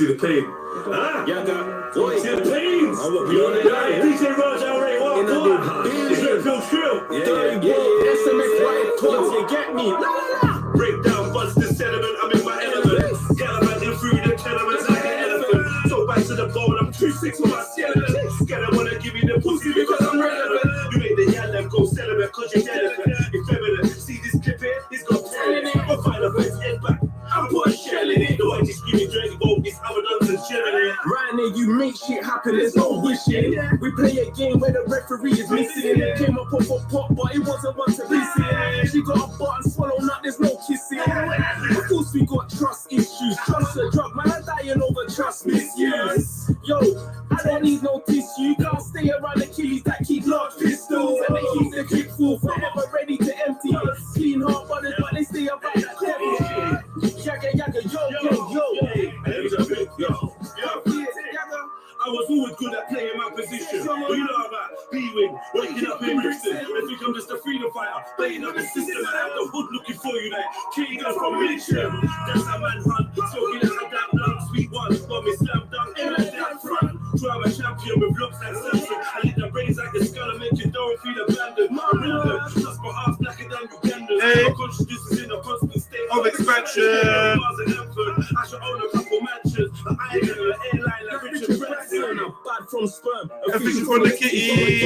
the pain. See the pains. DJ Raj already walked on. It's Red Pill Trill. SMS right calls, you get me. Break down, bust the sediment. I'm in my element. Gallivanting through the tenements like an elephant. So back to the bone, I'm 2-6 with my skeleton. Gotta wanna give me the pussy because I'm relevant. You make the yellow go celibate cause you're relevant. Effeminate. See this clip here? It's got telling it. I'll find a face head back. I'm putting shell in it. The way just screaming dirty bolt, this other nonsense chilling it. Right now, you make shit happen, there's no wishing. We play a game where the referee is missing. It came up off a pot, but it wasn't one to miss it. She got a butt and swallow nut, there's no kissing. Of course, we got trust issues. Trust a drug, man, I'm dying over trust misuse. Yo, I don't need no tissue. Can't stay around the killies that keep large pistols. And they keep the clip full, forever ready to empty. Clean heart brothers, but they stay about the clever. Yaga, yaga, yo. I was always good at playing my position. But you know about B-Wing, waking up in Brixton. They think I'm just a freedom fighter, playing up the system. I have the hood looking for you like King from Mitchell. That's how man hunt, smoking as a damn blunt. Sweet one, got me slam dunk in like that front. Drive a champion with looks like Samson. I lit the brains like a skull and make you don't feel abandoned. Remember, just my heart's blacker than Uganda's. My consciousness is in a constant state of expansion. I should own a couple mansions. I ain't an airline like Richard Branson. Bad from sperm. Everything from the kitty.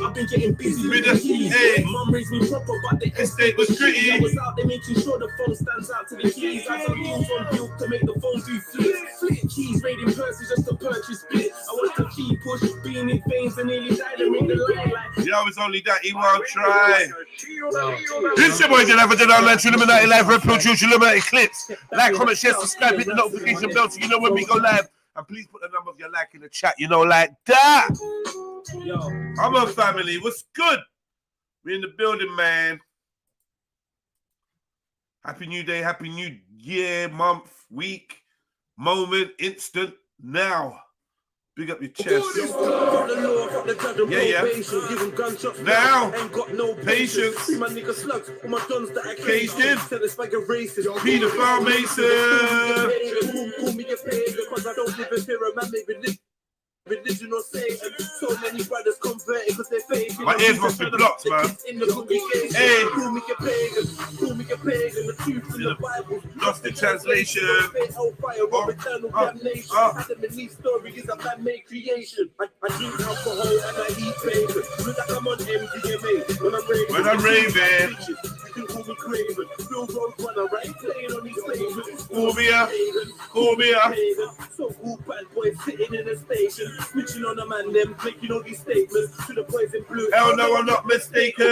I've been getting busy with the keys. Mum raised me proper, but the estate was gritty. I was out there making sure the phone stands out to the keys. I had deals on build to make the phone do flip keys, raiding purses just to purchase bits. I want to keep push, being in veins and nearly died and make the line like. Yo, it's only that he won't try. This your boy, Trilluminati live, REDPILLTRILL, Trilluminati clips. Like, comment, share, subscribe, hit the notification bell so you know when we go live. And please put the number of your like in the chat, you know, like that. Yo, I'm a family. What's good? We're in the building, man. Happy New Day, Happy New Year, month, week, moment, instant, now. Big up your chest. Yeah. Now, patience. Caged in. Pedophile Mason. Religion or Satan, so many brothers converted because they're fake. My ears must be blocked, man. Hey, call me a pagan, the truth in the Bible. Lost in translation. Adam and Eve story is a man-made creation. I drink alcohol and I eat bacon. Look like I'm on MDMA when I'm raving. You can call me Craven. Bill Road Runner, right? Playing on these stations. Call me a. So cool bad boys sitting in a station. Switching on a man, them making all these statements to the boys in blue. Hell no, I'm not mistaken.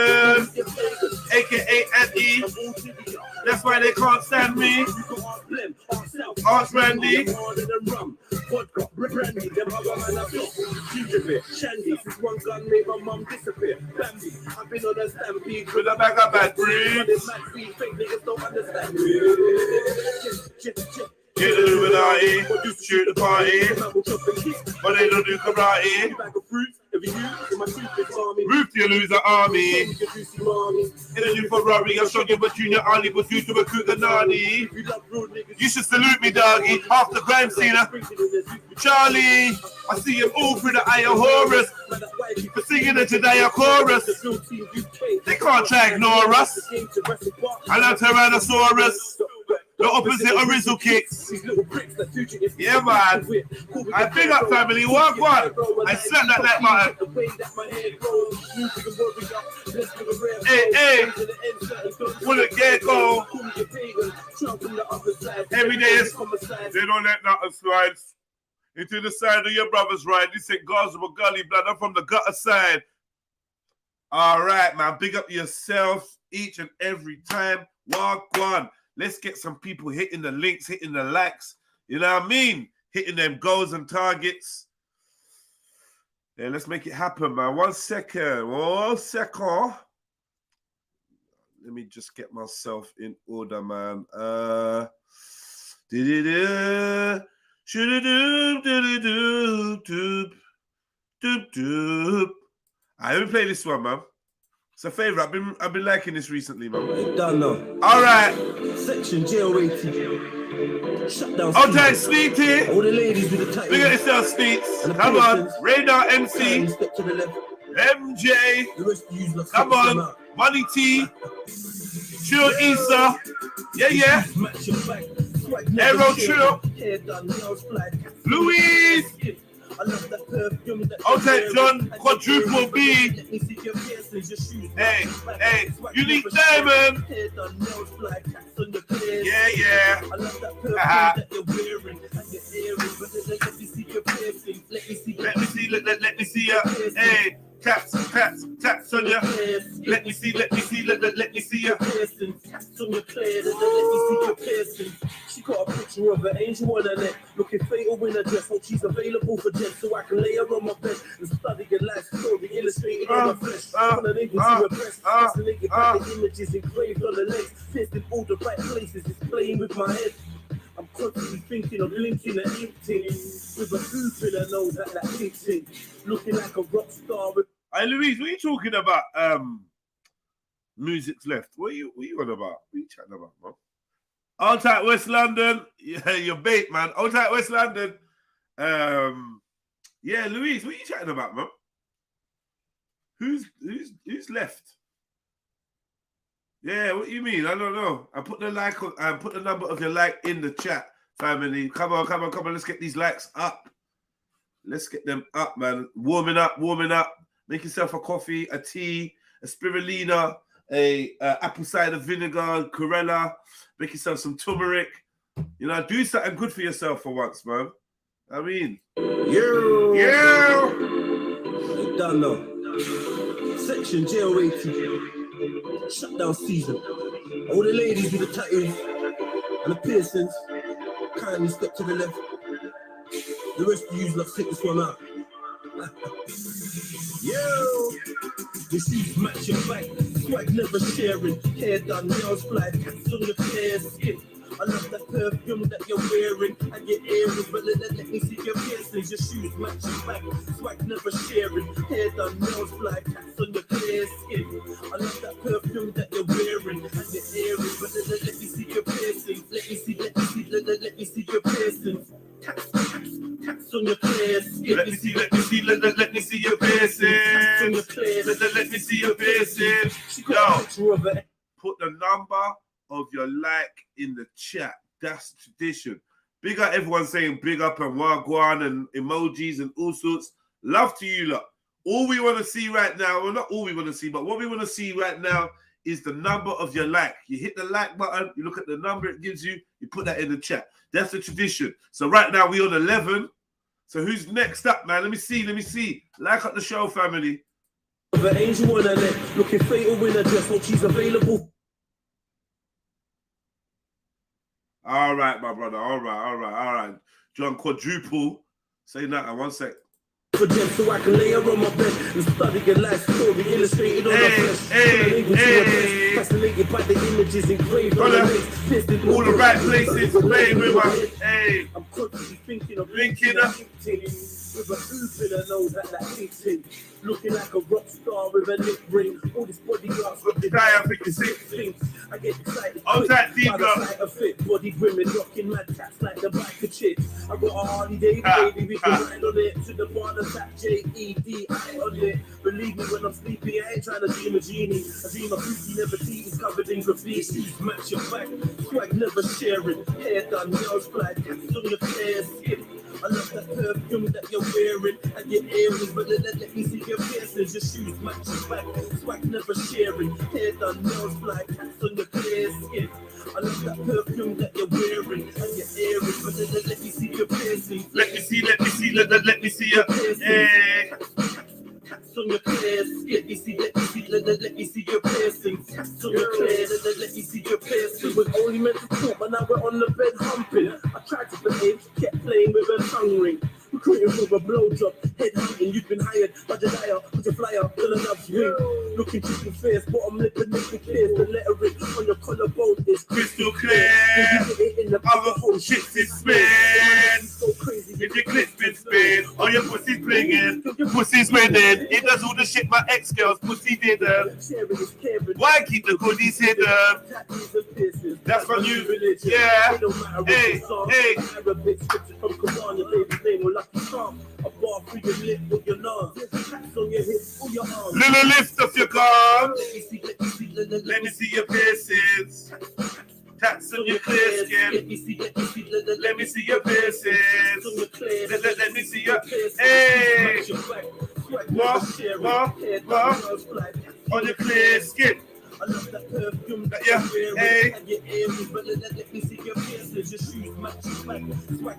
AKA Andy. That's why they can't stand me. Ask Randy. Vodka, brandy, them other man a block. Ginger Shandy, this one gun made my mum disappear. Bambi, I've been on a stampede with a bag of bad breeds. Fake niggas don't understand me. Get the Illuminati, shoot the party, but they don't do karate. Roof you lose the army. In a new Ferrari, I'll show you what Junior Ali was used to recruit the Nani. You should salute me, doggy. Half the crime scene. Charlie, I see you all through the eye of Horus. For singing the Jedi chorus. They can't try to ignore us. I love Tyrannosaurus. The opposite of Rizzle kicks. Yeah, man. I big up family. Walk one. I slap that like button. Hey. Wanna get go. Every day is. They don't let nothing slide into the side of your brother's right. This ain't gospel gully blood. I'm from the gutter side. All right, man. Big up yourself each and every time. Walk one. Let's get some people hitting the links, hitting the likes. You know what I mean? Hitting them goals and targets. Yeah, let's make it happen, man. 1 second. 1 second. Let me just get myself in order, man. I will play this one, man. It's a favourite. I've been liking this recently, man. Done now. All right. Section JO80. Shut down. Okay, Sneety. All the ladies with the title. Look at yourself, Sneets. Come on. Radar MC. Step to the left. MJ. The rest of you Come on. Money T. Chill Issa. Yeah. Aero Chill. Louise. Okay, John, quadruple B. Hey, Unique Diamond. Yeah. Let me see ya. Hey, taps on ya. Let me see ya. She got a picture of an angel on her neck, looking fatal in her dress. Hope she's available for death, so I can lay her on my bed and study her life story illustrated on her flesh. When a nigga see her breast, that's a nigga got the images engraved on the legs, pierced in all the right places. It's playing with my head. I'm constantly thinking of linking and emptying with a hoop in her nose like that thing, looking like a rock star. Hey, Louise, what are you talking about? Music's left. What are you on about? What are you chatting about, man? All tight West London. Yeah, you're bait, man. All tight West London. Yeah, Louise, what are you chatting about, man? Who's left? Yeah, what do you mean? I don't know. I put the like on, I put the number of your like in the chat, family. Come on. Let's get these likes up. Let's get them up, man. Warming up. Make yourself a coffee, a tea, a spirulina, a apple cider vinegar, Corella. Make yourself some turmeric. You know, do something good for yourself for once, man. I mean, yeah. Done now. Section JO80. Shutdown season. All the ladies with the tattoos and the piercings, kindly step to the left. The rest of you, let's take this one out. Yo, the sheets match your back, swag never sharing. Hair done, nails fly, cats on your fair skin. I love that perfume that you're wearing and your earrings, but let me see your piercings. Your shoes match your back, swag never sharing. Hair done, nails fly, cats on your clear skin. I love that perfume that you're wearing and your earrings, but let me see your piercings. Let me see your piercings. Cats on your clear skin. Let me see your piercings. Let me see your piercings. Yo, put the number of your like in the chat. That's tradition. Big up everyone saying big up and wagwan and emojis and all sorts. Love to you lot. All we want to see right now, well, not all we want to see, but what we want to see right now is the number of your like. You hit the like button, you look at the number it gives you, you put that in the chat. That's the tradition. So right now we're on 11. So who's next up, man? Let me see. Like up the show, family. The angel on her neck, looking fatal in her dress. Hope she's available. All right, my brother. All right. John, quadruple. Say that in 1 sec. For them, so I can lay her on my bed and study your life story illustrated on her flesh. Fascinated by the images engraved on her legs. All the right places, playing with my. Hey. I'm constantly thinking of linking up. With a hoop in her nose like that thing, looking like a rock star with a lip ring. All this bodyguards with the things. I get excited. I'm that deep, a fit body women rocking mad cats like the biker chicks. I got a Harley Davidson, baby, we can ride on it to the bar and tap JEDI on it. Believe me when I'm sleepy, I ain't trying to dream a genie. I dream a beauty never teeth covered in graffiti. Match your back, swag never sharing. Hair done, nails fly, cats on your fair skin. I love that perfume that you're wearing and your earrings, but let me see your piercings. Your shoes match your back, swag never sharing. Hair done, nails fly, cats on your clear skin. I love that perfume that you're wearing and your earrings, but let me see your piercings. Let me see your cats on your clear skin. Let me see your piercings. Cats on your clear, let me see your piercings. We're only meant to talk, but now we're on the bed humping. I tried to behave, kept playing with a tongue ring. Recruiting for a blowjob, head hunting, you've been hired by the liar, put a flyer, fill a love's ring. Looking chicken fierce, bottom lip and nipple pierce. The lettering on your collarbone is crystal clear. In the other whole shit's in spin. So crazy, if your clip's been spin. saying, oh, your pussy's bringing, your pussy's winning. It does all the shit my ex-girl's pussy did. Why keep the goodies hidden? That's from you. Yeah. Hey, hey. Little lift off your car. Let me see your piercings. Tats on your clear skin. Let me see your piercings. Let me see your. Hey. What? On your clear skin. I love that perfume that you're wearing. Let me see your piercings. Your shoes match swag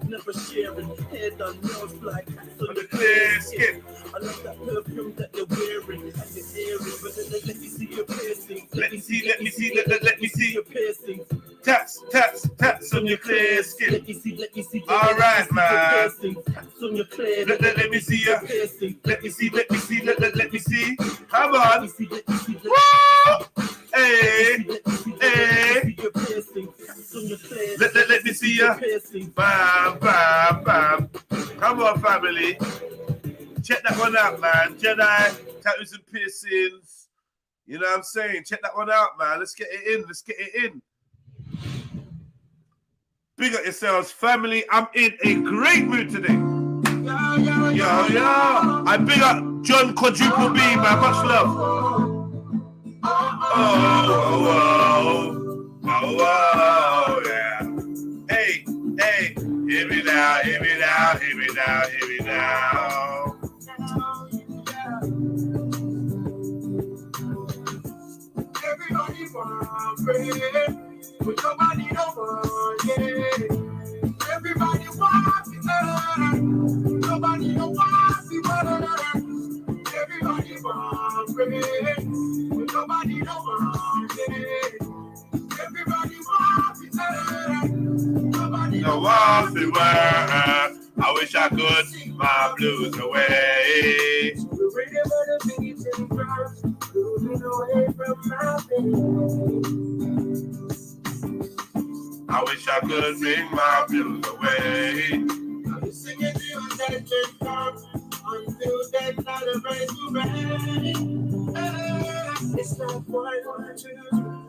never sharing. Hair done, nails like on the clear skin. I love that perfume that you're wearing and your earrings. But let me see your piercings. Let me see your piercings. Taps on your clear skin. Let me see. All right, man. Taps on your clear. Let me see your piercings. Let me see. Come on. Hey. Let me see ya. Bam. Come on, family. Check that one out, man. JEDI, tattoos and piercings. You know what I'm saying? Check that one out, man. Let's get it in. Big up yourselves, family. I'm in a great mood today. Yo. I big up John Quadruple B, man. Much love. Oh, yeah. Hey, hear me now. Everybody want bread, but nobody don't want it. Everybody wants it, nobody don't want it. Everybody want bread, but nobody don't want it. Everybody wants it, nobody don't want it. I wish I could sing my blues away. I wish I could sing my blues away. I'm singing to you that can come until that celebrate to rain. It's not 1, 2,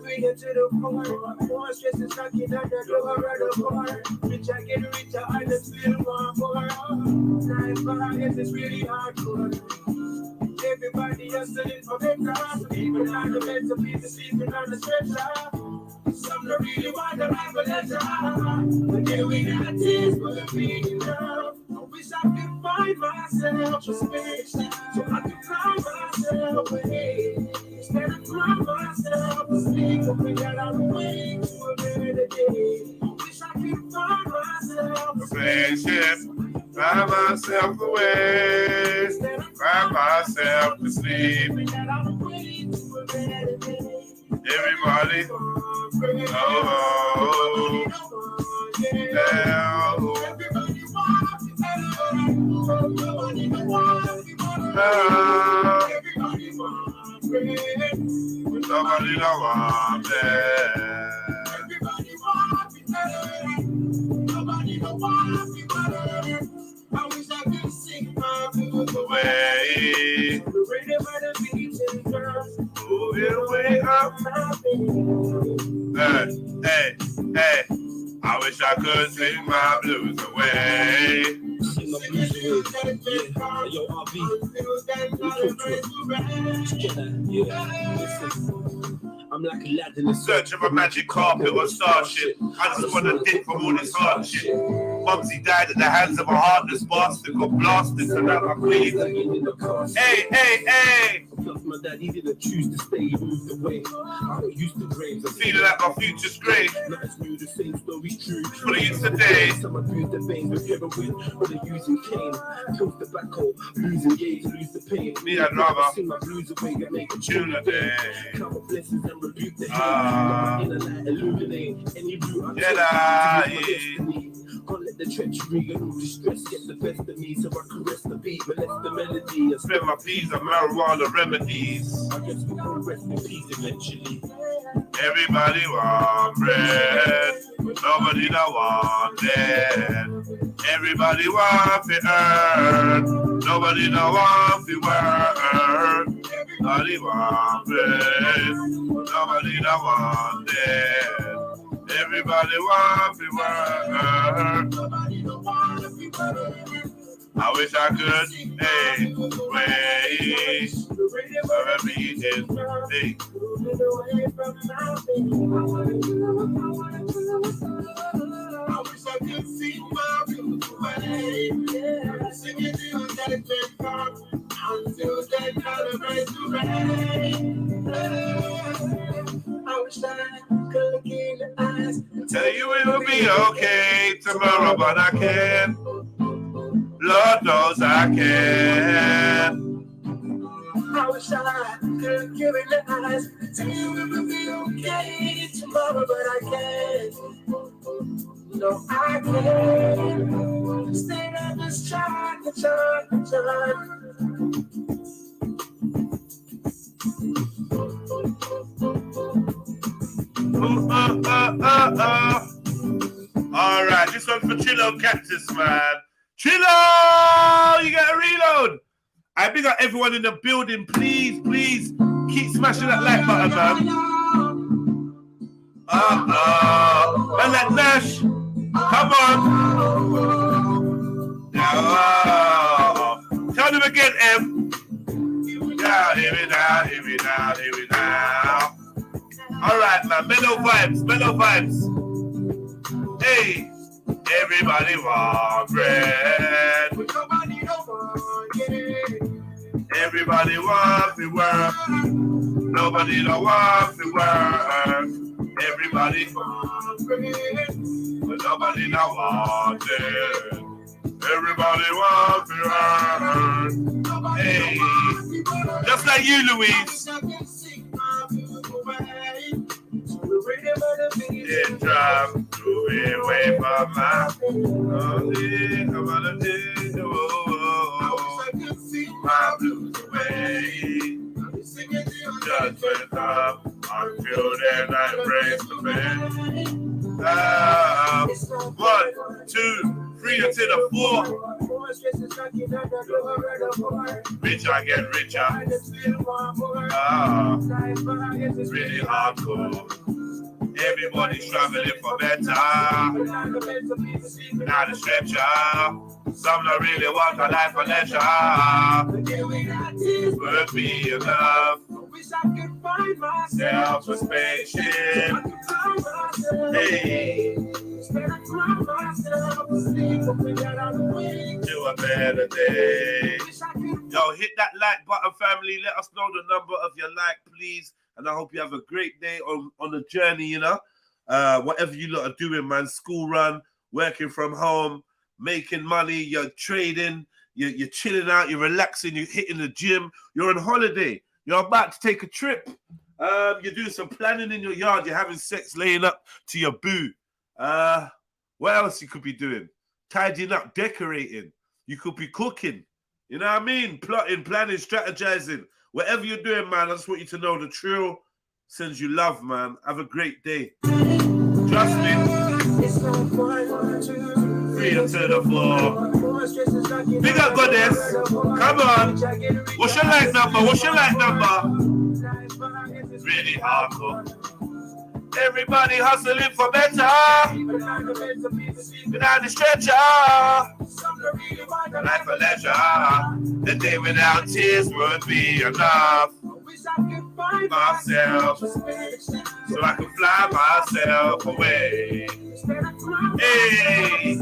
3 to the 4. More stress is knocking on the door of the bar. Rich I get richer, I just still want more. 9 5 is really hardcore. Everybody hustling for better. People on the bed to be sleeping on the stretcher. Some don't really want the life of leisure. But then we got this for the being enough. I wish I could find myself a space so I could cry myself away. Instead of cry myself asleep, hoping that I'm awake to a better day. I wish I could find myself a spaceship. Cry myself away, cry myself to sleep. Everybody, nobody don't want that. Nobody don't want me better. I wish I could sing my blues away. Rated by the beach and girls. Moving away up. Hey. I wish I could sing my blues away. Sing my blues away. Yeah. Yo, RB. I'm like a lad in the search of a magic carpet or starship. I just want to dip from all this hardship. Mumsy died at the hands of a heartless bastard. Got blasted, so now I'm queen. Hey. Plus my daddy didn't choose to stay, he moved away. I got used to graves. I'm feeling like my future's great. Not as new, the same story's true. But it is today. Some abuse the veins with heroin, or they're using cane. Kills the black hole, losing gaze, lose the pain. Me, I'd rather sing my blues away and make a tune a day. Count my blessings and rebuke the hate. Inner light illuminate any route I JEDI. Can't let the treachery and all the stress get the best of me, so I caress the beat, molest the melody. I spend my peas on marijuana remedies. I guess we all rest in peace eventually. Everybody want bread, nobody don't want it. Everybody want to earn, nobody don't want to work. Everybody want bread, nobody don't want it. Everybody want to work. Nobody don't want to work. I wish I could, hey, wait for a meeting, hey. I wish I could see my beautiful way, singing to that big car until they celebrate the rain. I wish I could look in the eyes, tell you it will be okay tomorrow, but I can't. Lord knows I can. I wish I could give it the eyes, tell you it will be okay tomorrow, but I can't. No, I can't. Stay on this track, All right, this one's for Trillo Cactus, man. Trillo, you get a reload. I big up everyone in the building. Please, please keep smashing that like button, man. And that Nash, come on. Tell them again, M. Yeah, hear me now, hear me now, hear me now. All right, man. Mellow vibes. Hey. Everybody want bread. Nobody don't want it. Everybody want to work. Nobody don't want to work. Everybody want bread, but nobody don't want it. Everybody want to work. Hey, just like you, Louise. It drive away from my my blues away. Just wake up until then I praise the band. 1, 2, 3 until the 4. Rich I get richer. It's really hardcore. Everybody's struggling for better. Now the stretcher. Some don't really want a life for leisure. Would be enough. Could find myself a spaceship. Hey. To a better day. Yo, hit that like button, family. Let us know the number of your like, please. And I hope you have a great day on the journey, you know. Whatever you lot are doing, man. School run, working from home, making money, you're trading, you're chilling out, you're relaxing, you're hitting the gym, you're on holiday, you're about to take a trip. You're doing some planning in your yard, you're having sex, laying up to your boo. What else you could be doing? Tidying up, decorating. You could be cooking. You know what I mean? Plotting, planning, strategizing. Whatever you're doing, man, I just want you to know the Trill sends you love, man. Have a great day. Trust me. Freedom to the floor. Big up, goddess. Come on. What's your like number? It's really hardcore. Everybody hustling for better. Without the stretcher. Life for leisure. The day without tears would be enough. Myself, so I can fly myself away. Hey,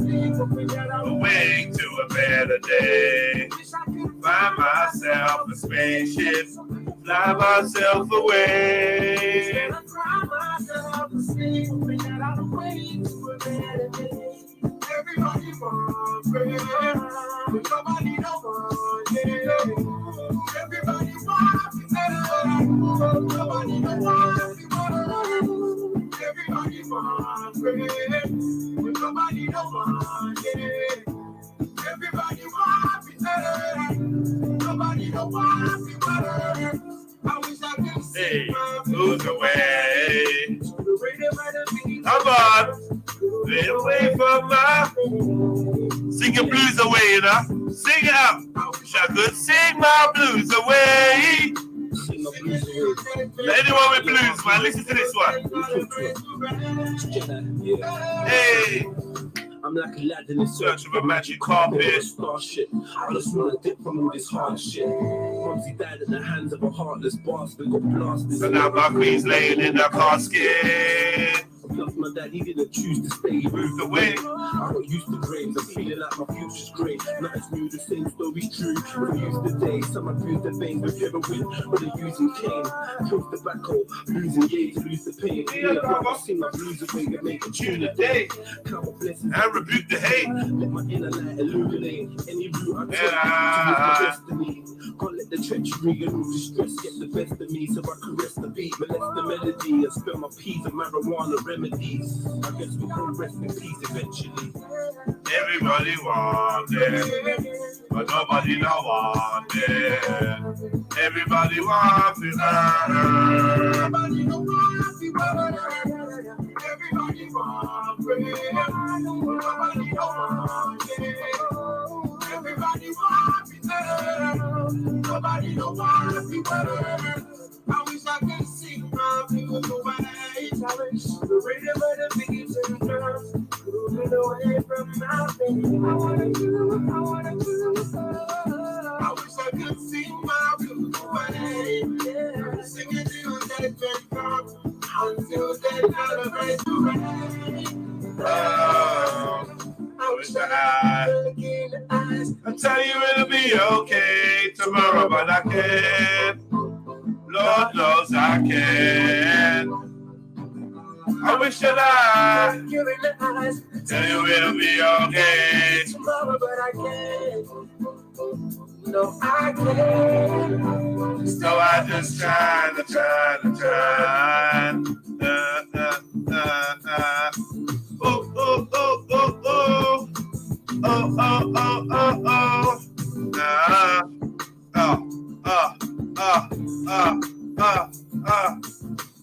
away to a better day. Find myself a spaceship, fly myself away. Everybody wants bread, but nobody don't want it. Everybody wants it, nobody don't want it. Everybody wants bread, but nobody don't want it. Everybody wants it, nobody don't want it. I wish I could see my blues away. Sing your blues away, you know. Sing it up. I could sing my blues away. Anyone with blues, man, listen to this one. Hey. I'm like a lad in the Search of a magic carpet. Star shit. I just wanna dip from all this hard shit. Mumsy died at the hands of a heartless bastard. Got blasted. So now my queen's laying in the casket. Plus my dad, he didn't choose to stay. He moved away. I got used to graves. I'm feeling like my future's great. Nights new, the same story's true. We used the day, some abuse the veins, but never win. But they're using cane, kills tobacco, losing yays, lose the pain. Yeah, I sing my blues away and make a tune a day. Count my blessings and rebuke the hate. Let my inner light illuminate any route I take to reach my destiny. Can't let the treachery and all the stress get the best of me, so I caress the beat, molest the melody, and spill my peas and marijuana remedies. I guess we'll all rest in peace eventually. Everybody want it, but nobody don't want it. Everybody wants it. Everybody don't want it. Everybody wants it. Nobody don't want it. Everybody wants it. Nobody don't want it. I wish I could sing my blues away. I wish the rhythm of the beats and drums moving away from my face. I wanna do. I wish I could sing my blues away. Sing it till that day comes, until that celebrate the rain. I wish I could look in the eyes. I tell you it'll be okay tomorrow, but I can't. Lord knows I can. I wish that I tell you it'll be okay tomorrow, but I can't. No, I can't. So I just try.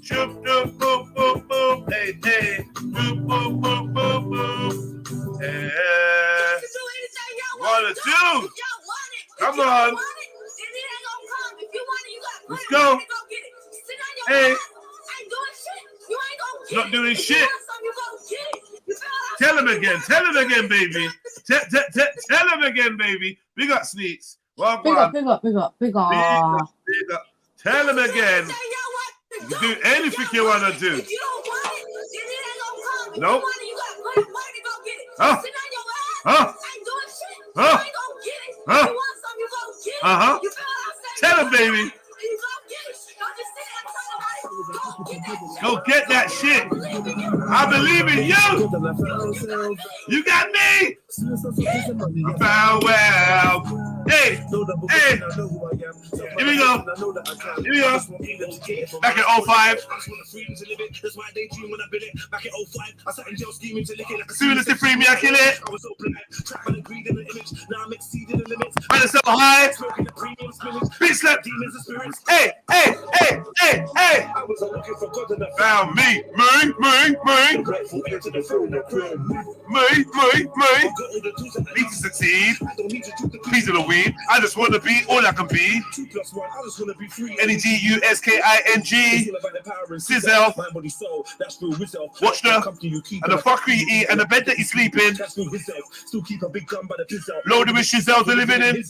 Shoop, doop, boop, boop, boop, hey, hey, doop, boop, boop, boop, boop, hey. One or two. Come on. Let's go. Hey. Not doing shit. Tell him again, baby. Tell him again, baby. Big up, Sneaks. Well, big up. Tell him again. You do anything you want to do. Nope. Tell him, baby. Go get that shit. I believe in you. You got me. I found well. Hey. Here we go. Back in 05. As soon as they free me, I kill it. Man, it's so high. Bitch slap. Hey. Found me. Need to succeed. Piece of the weed. I just want to be all I can be. NEGUSKING. Sizzle. Watch the and the fucker you eat and the bed that you sleep in. Loaded with Shizel's the living in.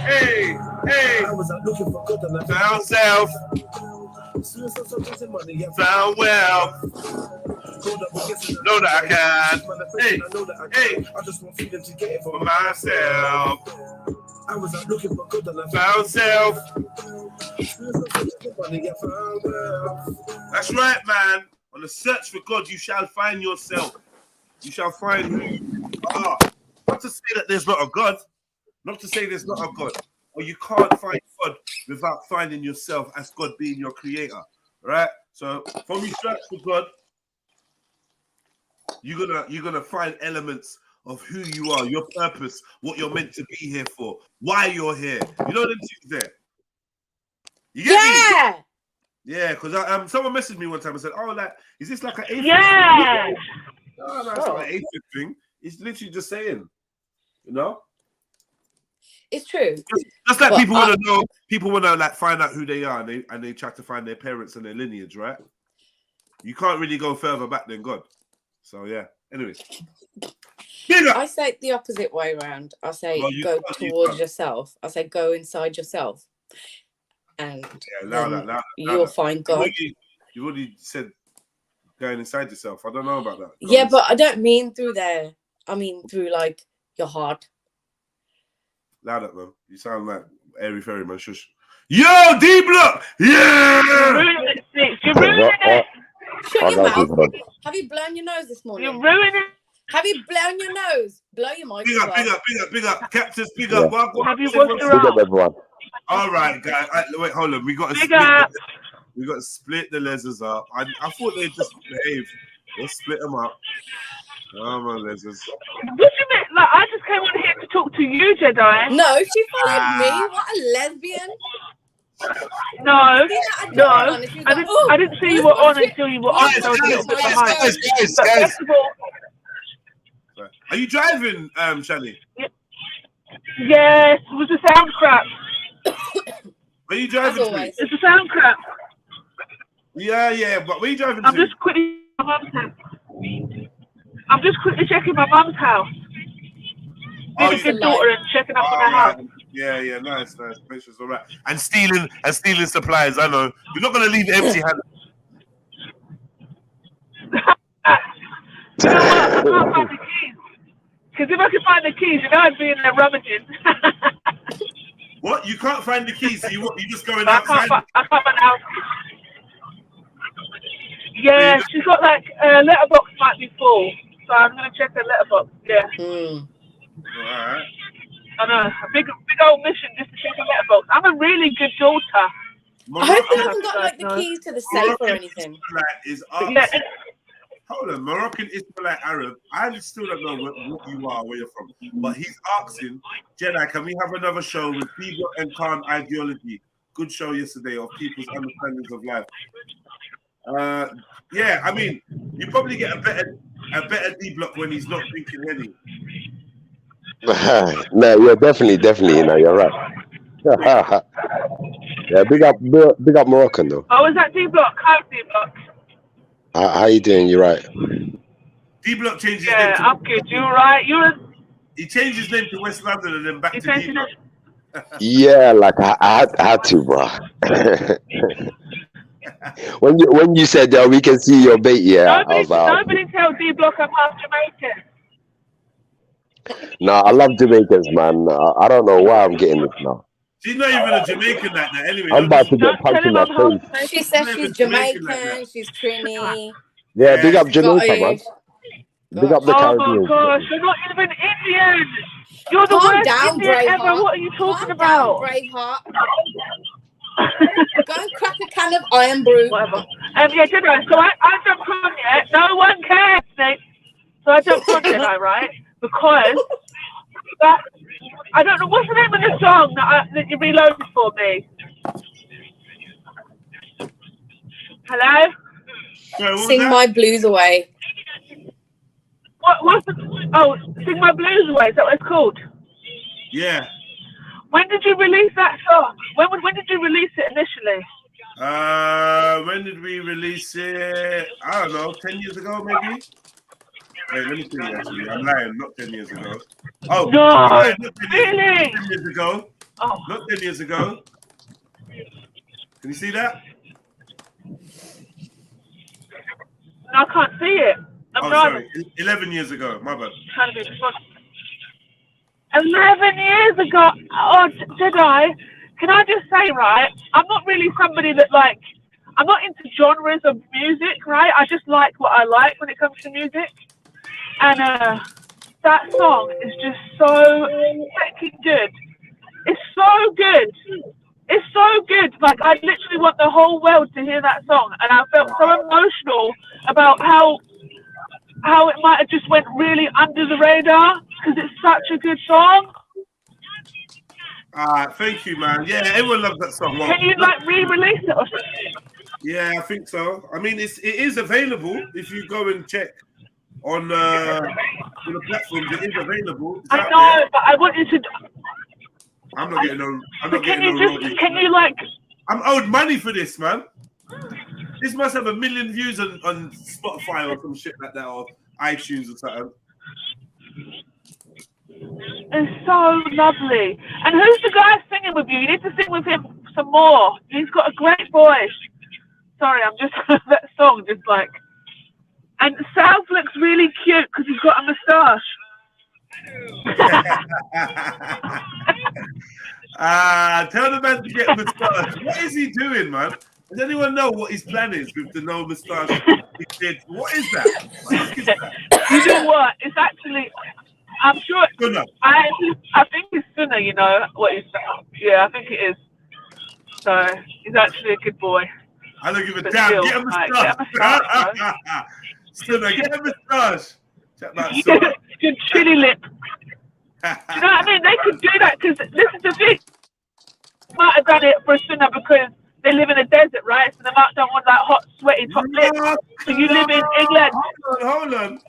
Hey. Found self. Found well. Know that I can. Hey. I just want freedom to get it for myself. I was out looking for good and I found self. That's right, man. On the search for God, you shall find yourself. You shall find who you are. Not to say that there's not a God. Not to say there's not a God. Or you can't find God without finding yourself as God being your creator. Right? So from you search for God, you're gonna find elements of who you are, your purpose, what you're meant to be here for, why you're here. You know them things there. You get me? Yeah, because someone messaged me one time and said, "Oh, like, is this like an atheist?" Yeah. No, it's not an atheist thing. It's literally just saying You know? It's true. Just like But people want to know, people want to like find out who they are, and they try to find their parents and their lineage, right? You can't really go further back than God. So yeah. Anyways, I say it the opposite way around. I say go towards yourself. I say go inside yourself, and you'll find God. You've already said going inside yourself. I don't know about that. Yeah, but I don't mean through there. I mean through like your heart. Loud up, man. You sound like Airy Fairy, man. Shush. Yo, D Block! Yeah! You're ruining it. Shut your mouth. Have you blown your nose this morning? You're ruining it. Have you blown your nose? Blow your mic. Big up. Captains, big up. Have you washed your Big up, everyone. All right, guys. Wait, hold on. We got to split the lessons up. I thought they'd just behave. Let's split them up. Come on, lessons. What do you mean? Like, I just came on here to talk to you, Jedi. No, she followed me. What a lesbian. No. I didn't see you were on until you were on. Guys. Are you driving, Shani? Yes, it was a sound crap. Where are you driving to? It's a sound crap. Yeah, but where are you driving to? I'm just quickly checking my mum's house. Being a good daughter and checking up on her house. Yeah, nice. Patience, all right. And stealing supplies, I know. You're not going to leave empty-handed. You know what? I can't find the keys. Because if I could find the keys, you know I'd be in there rummaging. What? You can't find the keys? So you just going outside? I can't find the house. Yeah, she's got like letterbox might be full, so I'm gonna check her letterbox. Yeah. All right. I know, a big old mission just to check her letterbox. I'm a really good daughter. I hope you haven't got like the keys to the safe or anything. Hold on, Moroccan Israelite Arab. I still don't know what you are, where you're from, but he's asking, Jedi, can we have another show with people and Khan ideology? Good show yesterday of people's understandings of life. Yeah, I mean, you probably get a better D Block when he's not drinking any. No, yeah, definitely, you know, you're right. Yeah, big up Moroccan though. Oh, is that D Block? How's D Block? How you doing? You're right. D Block changed his name. Yeah, I'm good. You're right. He changed his name to West London and then back to D Block. Yeah, like I had to, bro. when you said we can see your bait, yeah, nobody tell D Block I'm half Jamaican. No, I love Jamaicans, man. I don't know why I'm getting this now. She's not even a Jamaican like that. Anyway, I'm about to get punched in the face. She says she's Jamaican, she's Trini. Yeah, big up Jamaica, man. Big up the Caribbean. Oh my gosh, you're not even Indian. You're the worst Indian ever. What are you talking about? Braveheart. Go and crack a can of Iron Brew. Whatever. Yeah, Jedi. So I jumped on it. No one cares, Snake. So I jumped on Jedi, right? Because I don't know what's the name of the song that you reloaded for me. Hello? Sing My Blues Away. What's Sing My Blues Away. Is that what it's called? Yeah. When did you release that song? When did you release it initially? When did we release it? I don't know, 10 years ago maybe? Wait, let me see actually. I'm lying, not 10 years ago. Oh, no, not 10 really? 10 years ago. Oh. Not 10 years ago. Can you see that? No, I can't see it. I'm driving. Sorry. 11 years ago, my bad. 11 years ago. Oh, Jedi, can I just say, right, I'm not really somebody that, like, I'm not into genres of music, right? I just like what I like when it comes to music. And that song is just so fucking good. It's so good. It's so good. Like, I literally want the whole world to hear that song. And I felt so emotional about how it might have just went really under the radar because it's such a good song. Thank you, man. Yeah, everyone loves that song. Can you like re-release it or something? Yeah, I think so. I mean, it is available if you go and check on the platforms. It is available. It's I out know, there. but I want you to. I'm not getting no. I'm not Can getting you no. just? Can you like? I'm owed money for this, man. This must have 1 million views on Spotify or some shit like that, or iTunes or something. It's so lovely. And who's the guy singing with you? You need to sing with him some more. He's got a great voice. Sorry, I'm just that song just like. And South looks really cute because he's got a moustache. Tell the man to get a moustache. What is he doing, man? Does anyone know what his plan is with the no moustache? What is that? What is that? You know what? It's actually, I'm sure. Suna. I think it's Suna. You know what he's saying? Yeah, I think it is. So he's actually a good boy. I don't give a But damn. still, Get a like, moustache. Suna, get a moustache. Check that Suna. Good chili lip. Do you know what I mean? They could do that because this is the thing. They might have done it for Suna because they live in a desert, right? So they might don't want that hot, sweaty top lip. So you live in England. Hold on.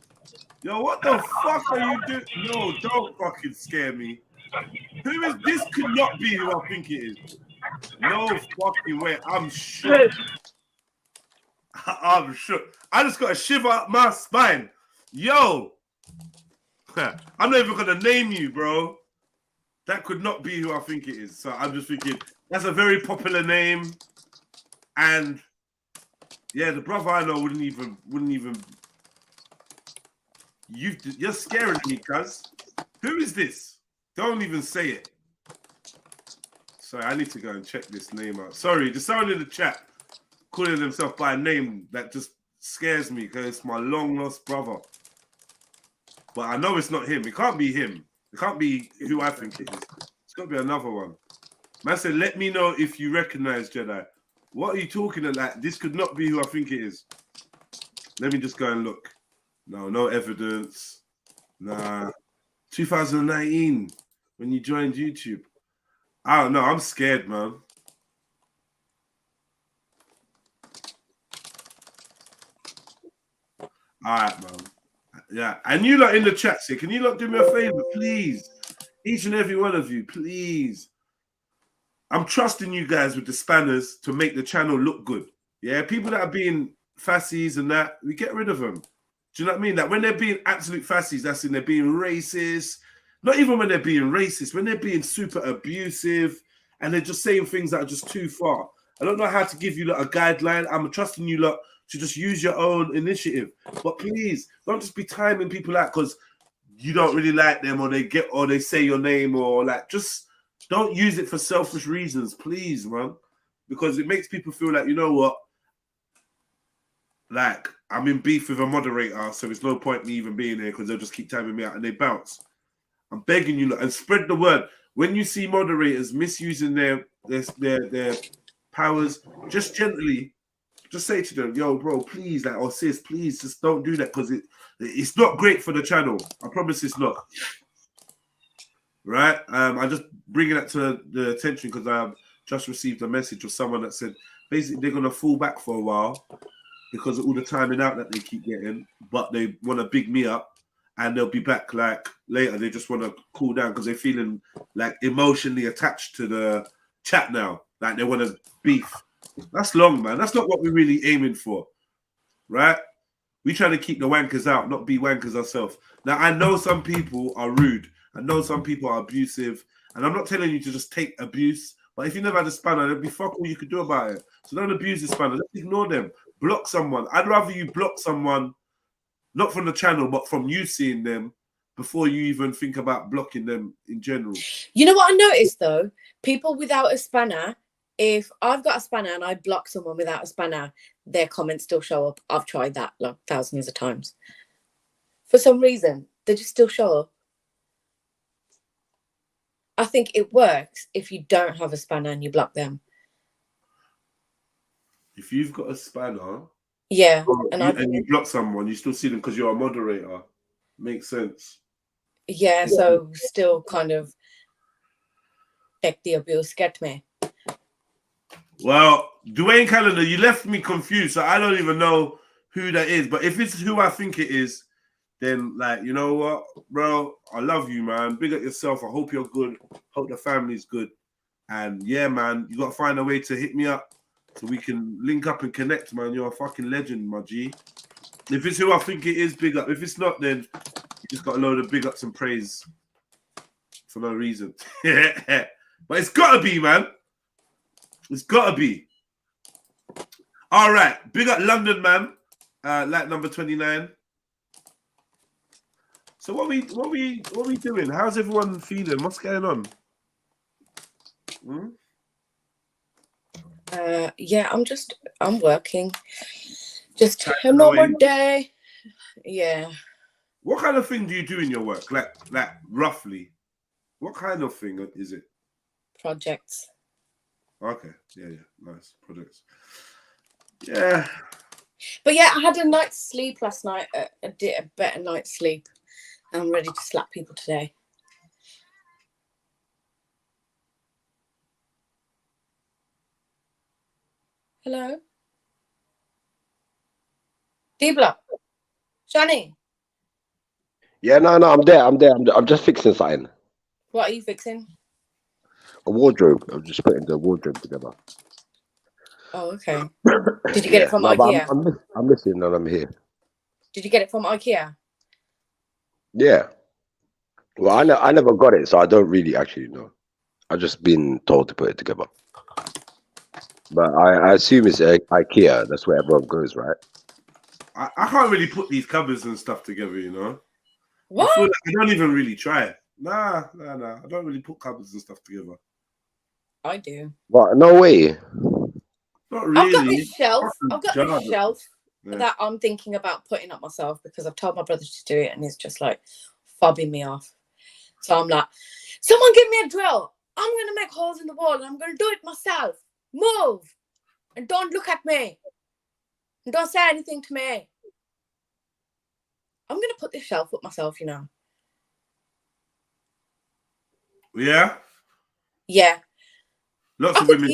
Yo, what the fuck are you doing? No, don't fucking scare me. Who is this? Could not be who I think it is. No fucking way. I'm shook. I'm shook. I just got a shiver up my spine. Yo. I'm not even gonna name you, bro. That could not be who I think it is. So I'm just thinking that's a very popular name, and yeah, the brother I know wouldn't even. You're scaring me, cuz. Who is this? Don't even say it. Sorry, I need to go and check this name out. Sorry, there's someone in the chat calling themselves by a name that just scares me because it's my long lost brother. But I know it's not him. It can't be him. It can't be who I think it is. It's got to be another one. Man said, let me know if you recognize Jedi. What are you talking about? This could not be who I think it is. Let me just go and look. No evidence. Nah. 2019, when you joined YouTube. I don't know. I'm scared, man. All right, man. Yeah, and you lot in the chat, say, can you lot do me a favor, please? Each and every one of you, please. I'm trusting you guys with the spanners to make the channel look good. Yeah, people that are being fassies and that, we get rid of them. Do you know what I mean? That when they're being absolute fassies, that's in they're being racist. Not even when they're being racist, when they're being super abusive and they're just saying things that are just too far. I don't know how to give you lot a guideline. I'm trusting you lot to just use your own initiative. But please, don't just be timing people out because you don't really like them or they say your name or like, just don't use it for selfish reasons, please, man. Because it makes people feel like, you know what? Like, I'm in beef with a moderator, so there's no point me even being here because they'll just keep timing me out and they bounce. I'm begging you, and spread the word. When you see moderators misusing their powers, just gently, just say to them, yo, bro, please, like, or sis, please, just don't do that because it's not great for the channel. I promise it's not. Right? I just bringing that to the attention because I've just received a message of someone that said basically they're gonna fall back for a while because of all the timing out that they keep getting, but they want to big me up and they'll be back like later. They just want to cool down because they're feeling like emotionally attached to the chat now. Like they want to beef. That's long, man. That's not what we're really aiming for, right? We try to keep the wankers out, not be wankers ourselves. Now, I know some people are rude. I know some people are abusive. And I'm not telling you to just take abuse. But if you never had a spanner, there'd be fuck all you could do about it. So don't abuse the spanner. Let's ignore them. Block someone. I'd rather you block someone, not from the channel, but from you seeing them before you even think about blocking them in general. You know what I noticed, though? People without a spanner, if I've got a spanner and I block someone without a spanner, their comments still show up. I've tried that like thousands of times. For some reason, they just still show up. I think it works if you don't have a spanner and you block them. If you've got a spanner, yeah, and you block someone, you still see them because you're a moderator. Makes sense. Yeah, so still kind of check the abuse, get me. Well, Dwayne Calendar, you left me confused, so I don't even know who that is. But if it's who I think it is, then like, you know what, bro, I love you, man. Big up yourself. I hope you're good. Hope the family's good. And yeah, man, you got to find a way to hit me up so we can link up and connect, man. You're a fucking legend, my G. If it's who I think it is, big up. If it's not, then you just got a load of big ups and praise for no reason. But it's got to be, man. It's got to be. All right. Big up London, man. Like number 29. So what we doing? How's everyone feeling? What's going on? Yeah, I'm working. Just a normal day. Yeah. What kind of thing do you do in your work? Like roughly. What kind of thing is it? Projects. Okay. Yeah. Nice. Projects. Yeah. But yeah, I had a night's sleep last night. I did a better night's sleep. I'm ready to slap people today. Hello? D-Block? Shani? Yeah, no, I'm there. I'm just fixing something. What are you fixing? A wardrobe. I'm just putting the wardrobe together. Oh, okay. Did you get it from no, IKEA? I'm listening and I'm here. Did you get it from IKEA? Yeah. Well, I never got it, so I don't really actually know. I've just been told to put it together. But I assume it's IKEA. That's where everyone goes, right? I can't really put these cupboards and stuff together, you know. What? I feel like I don't even really try. Nah. I don't really put cupboards and stuff together. I do. What? No way. Not really. I've got this shelf. Yeah. That I'm thinking about putting up myself because I've told my brother to do it and he's just like fobbing me off. So I'm like, someone give me a drill. I'm going to make holes in the wall and I'm going to do it myself. Move. And don't look at me. And don't say anything to me. I'm going to put this shelf up myself, you know. Yeah? Yeah. Lots of women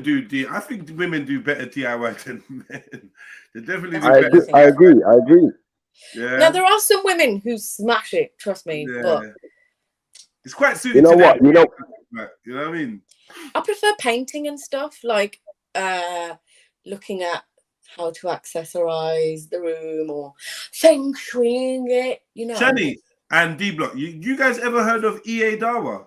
do. I think women do better DIY than men. They definitely do better. I agree. Yeah. Now, there are some women who smash it, trust me. Yeah. But it's quite suited you know to what? them. You know what I mean? I prefer painting and stuff, like looking at how to accessorize the room or feng shuiing it, you know. Shani and D-Block, you guys ever heard of EA Dawah?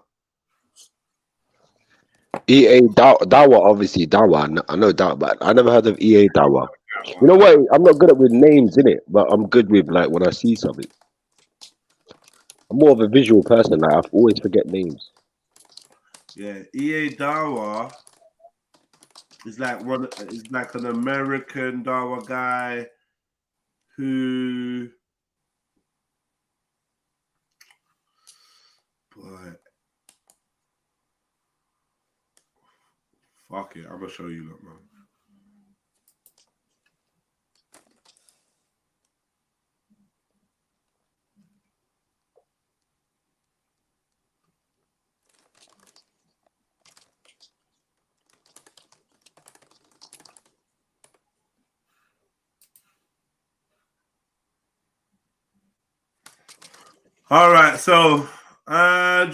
EA Dawah, obviously Dawah. I know Dawah, but I never heard of EA Dawah. You know what? I'm not good with names, innit? But I'm good with like when I see something. I'm more of a visual person. Like, I always forget names. Yeah, EA Dawah is like an American Dawah guy who, boy, fuck it, I'm gonna show you, look, man. All right, so I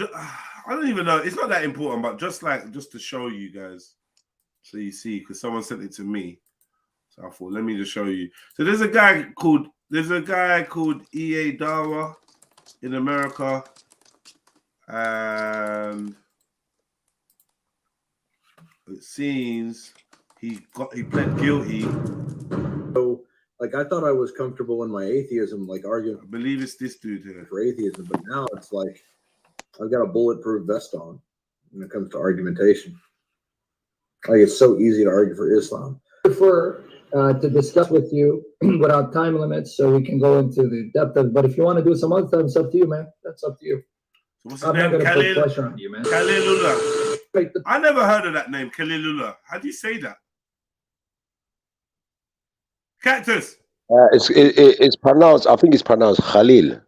don't even know. It's not that important, but just to show you guys, so you see, because someone sent it to me, so I thought let me just show you. So there's a guy called EA Dawah in America, and it seems he pled guilty. So, like, I thought I was comfortable in my atheism, like arguing. I believe it's this dude here for atheism, but now it's like I've got a bulletproof vest on when it comes to argumentation. Like, it's so easy to argue for Islam. I prefer to discuss with you without time limits, so we can go into the depth of. But if you want to do some other stuff, it's up to you, man. That's up to you. So what's I'm his not name? going to put pressure on you, man. Khalilullah. I never heard of that name, Khalilullah. How do you say that? Cactus. It's pronounced. I think it's pronounced Khalil.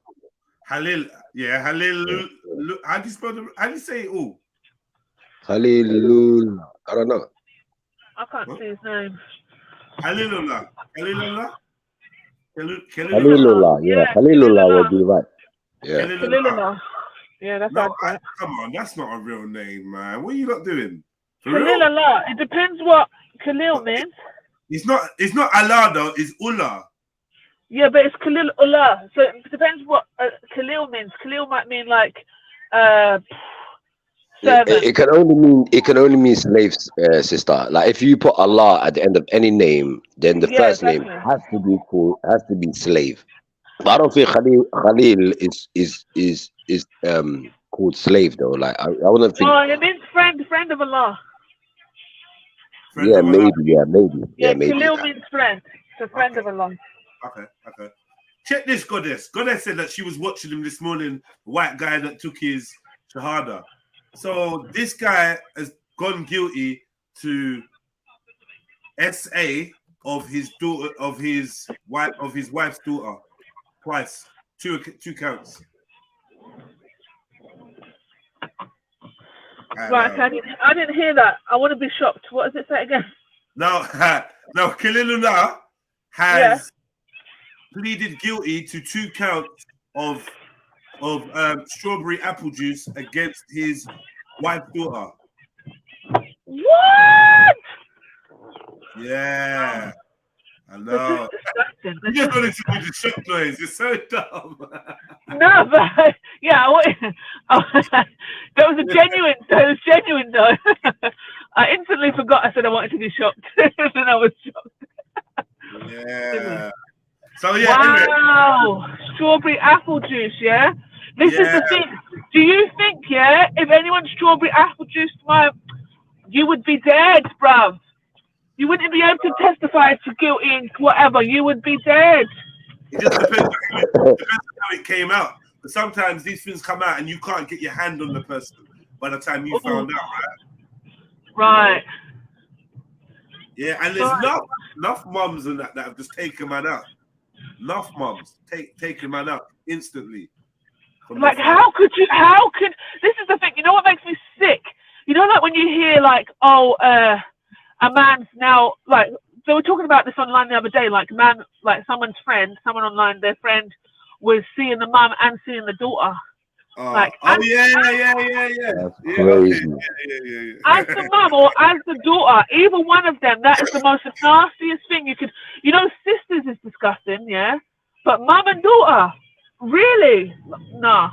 Halil. Yeah, Halil. How do you spell the? How do you say it all? Khalilul. I don't know. I can't see his name. Halilullah. Halilullah. Khalilullah, yeah, Khalilullah would be right. Yeah. Khalilullah. Yeah, that's how I'd say it. Come on, that's not a real name, man. What are you not doing? For real? Khalilullah. It depends what Khalil means. It's not Allah though, it's Ullah. Yeah, but it's Khalilullah. So it depends what Khalil means. Khalil might mean like servant. It can only mean slaves, sister. Like if you put Allah at the end of any name, then the first name has to be slave. But I don't think Khalil is called slave though. Like I wouldn't think. Oh, it means friend of Allah. Yeah, maybe. Khalil means friend. So friend of Allah. Okay. Check this, Goddess. Goddess said that she was watching him this morning, the white guy that took his shahada. So this guy has gone guilty to SA of his daughter, of his wife's daughter, twice, two counts. Right, I didn't hear that. I want to be shocked. What does it say again? Now Khalilullah has pleaded guilty to 2 counts of strawberry apple juice against his wife's daughter. What? Yeah, I know. You just wanted to do the shock noise. It's so dumb. No, but yeah, that was a genuine. That was genuine, though. I instantly forgot. I said I wanted to be shocked, and I was shocked. Yeah. So yeah. Wow, anyway. Strawberry apple juice. Yeah. This is the thing. Do you think, if anyone strawberry apple juice you would be dead, bruv? You wouldn't be able to testify to guilty and whatever. You would be dead. It just depends on how it came out. But sometimes these things come out and you can't get your hand on the person by the time you found out, right? Right. Yeah, and there's enough mums and that have just taken man out. Enough mums taking man out instantly. Like, how could this is the thing, you know what makes me sick? You know, like when you hear like, a man's now, like, they were talking about this online the other day, like someone online, their friend was seeing the mum and seeing the daughter. Yeah. That's crazy. As the mum or as the daughter, either one of them, that is the most nastiest thing you could, sisters is disgusting, yeah? But mum and daughter, really? Nah.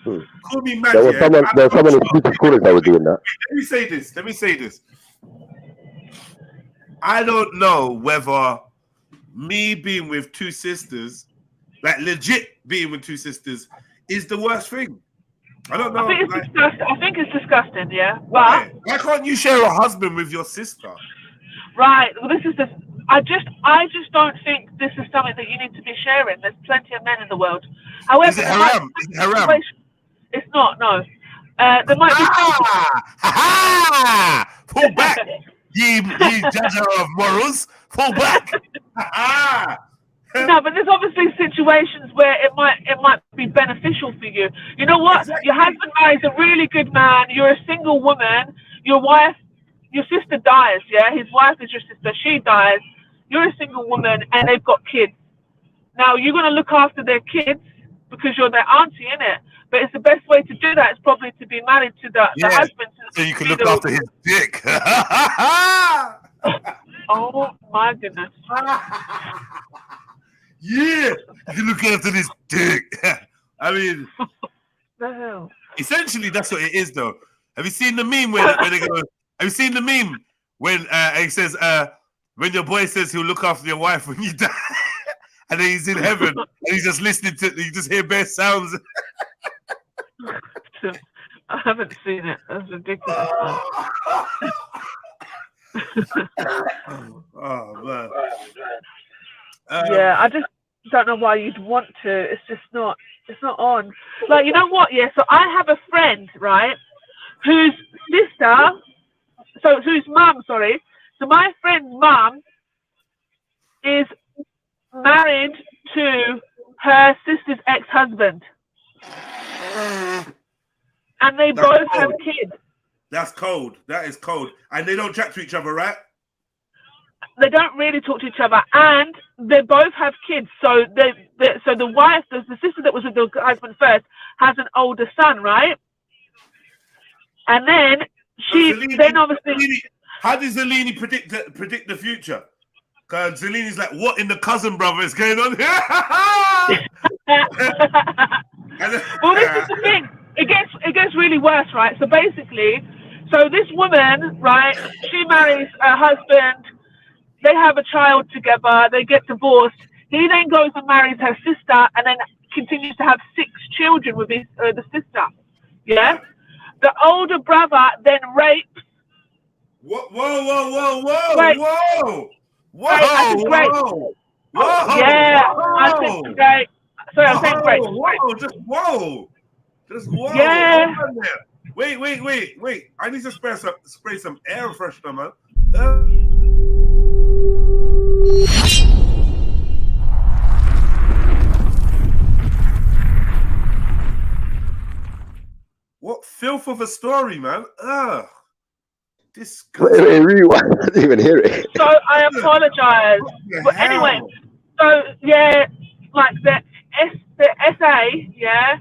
Call me mad, there was someone in Peter's Corners that was doing that. Let me say this. I don't know whether me being with 2 sisters, like legit being with 2 sisters, is the worst thing. I don't know. I think it's disgusting, yeah. But why can't you share a husband with your sister? Right. Well, this is I just don't think this is something that you need to be sharing. There's plenty of men in the world. However, is it haram? It's not. No. There might be. Pull back, ye judge of morals. Pull back. No, but there's obviously situations where it might be beneficial for you. You know what? Exactly. Your husband marries a really good man. You're a single woman. Your sister dies. Yeah, his wife is your sister. She dies. You're a single woman, and they've got kids. Now you're gonna look after their kids because you're their auntie, innit? But it's the best way to do that is probably to be married to the husband. So you can look after his dick. Oh my goodness. Yeah, you can look after this dick. I mean, the hell? Essentially, that's what it is, though. Have you seen the meme when they go? Have you seen the meme when he says, when your boy says he'll look after your wife when you die, and then he's in heaven and he's just listening to, you just hear bare sounds. I haven't seen it. That's ridiculous. Oh man. Yeah, I just don't know why you'd want to. It's just not. It's not on. Like, you know what? Yeah. So I have a friend, right, whose mum. Sorry. So my friend's mum is married to her sister's ex-husband, and they both have kids. That's cold. That is cold. And they don't chat to each other, right? they don't really talk to each other, and they both have kids. So so the wife, the sister that was with the husband first, has an older son, right? And then obviously. How does Zelini predict the future? Because Zelini's like, what in the cousin brother is going on here? Well, this is the thing. It gets really worse, right? So basically, this woman, right? She marries her husband. They have a child together. They get divorced. He then goes and marries her sister, and then continues to have 6 children with the sister. Yeah. The older brother then rapes. Whoa! Whoa! Right. Whoa! Whoa! I said great. Whoa! Yeah, I said great. Sorry, I'm saying great. Whoa! Just whoa! Yeah. Wait! I need to spray some air freshener, man. What filth of a story, man! Ugh. Wait, rewind. I didn't even hear it. So I apologize. But anyway, so yeah, like the SA, yeah,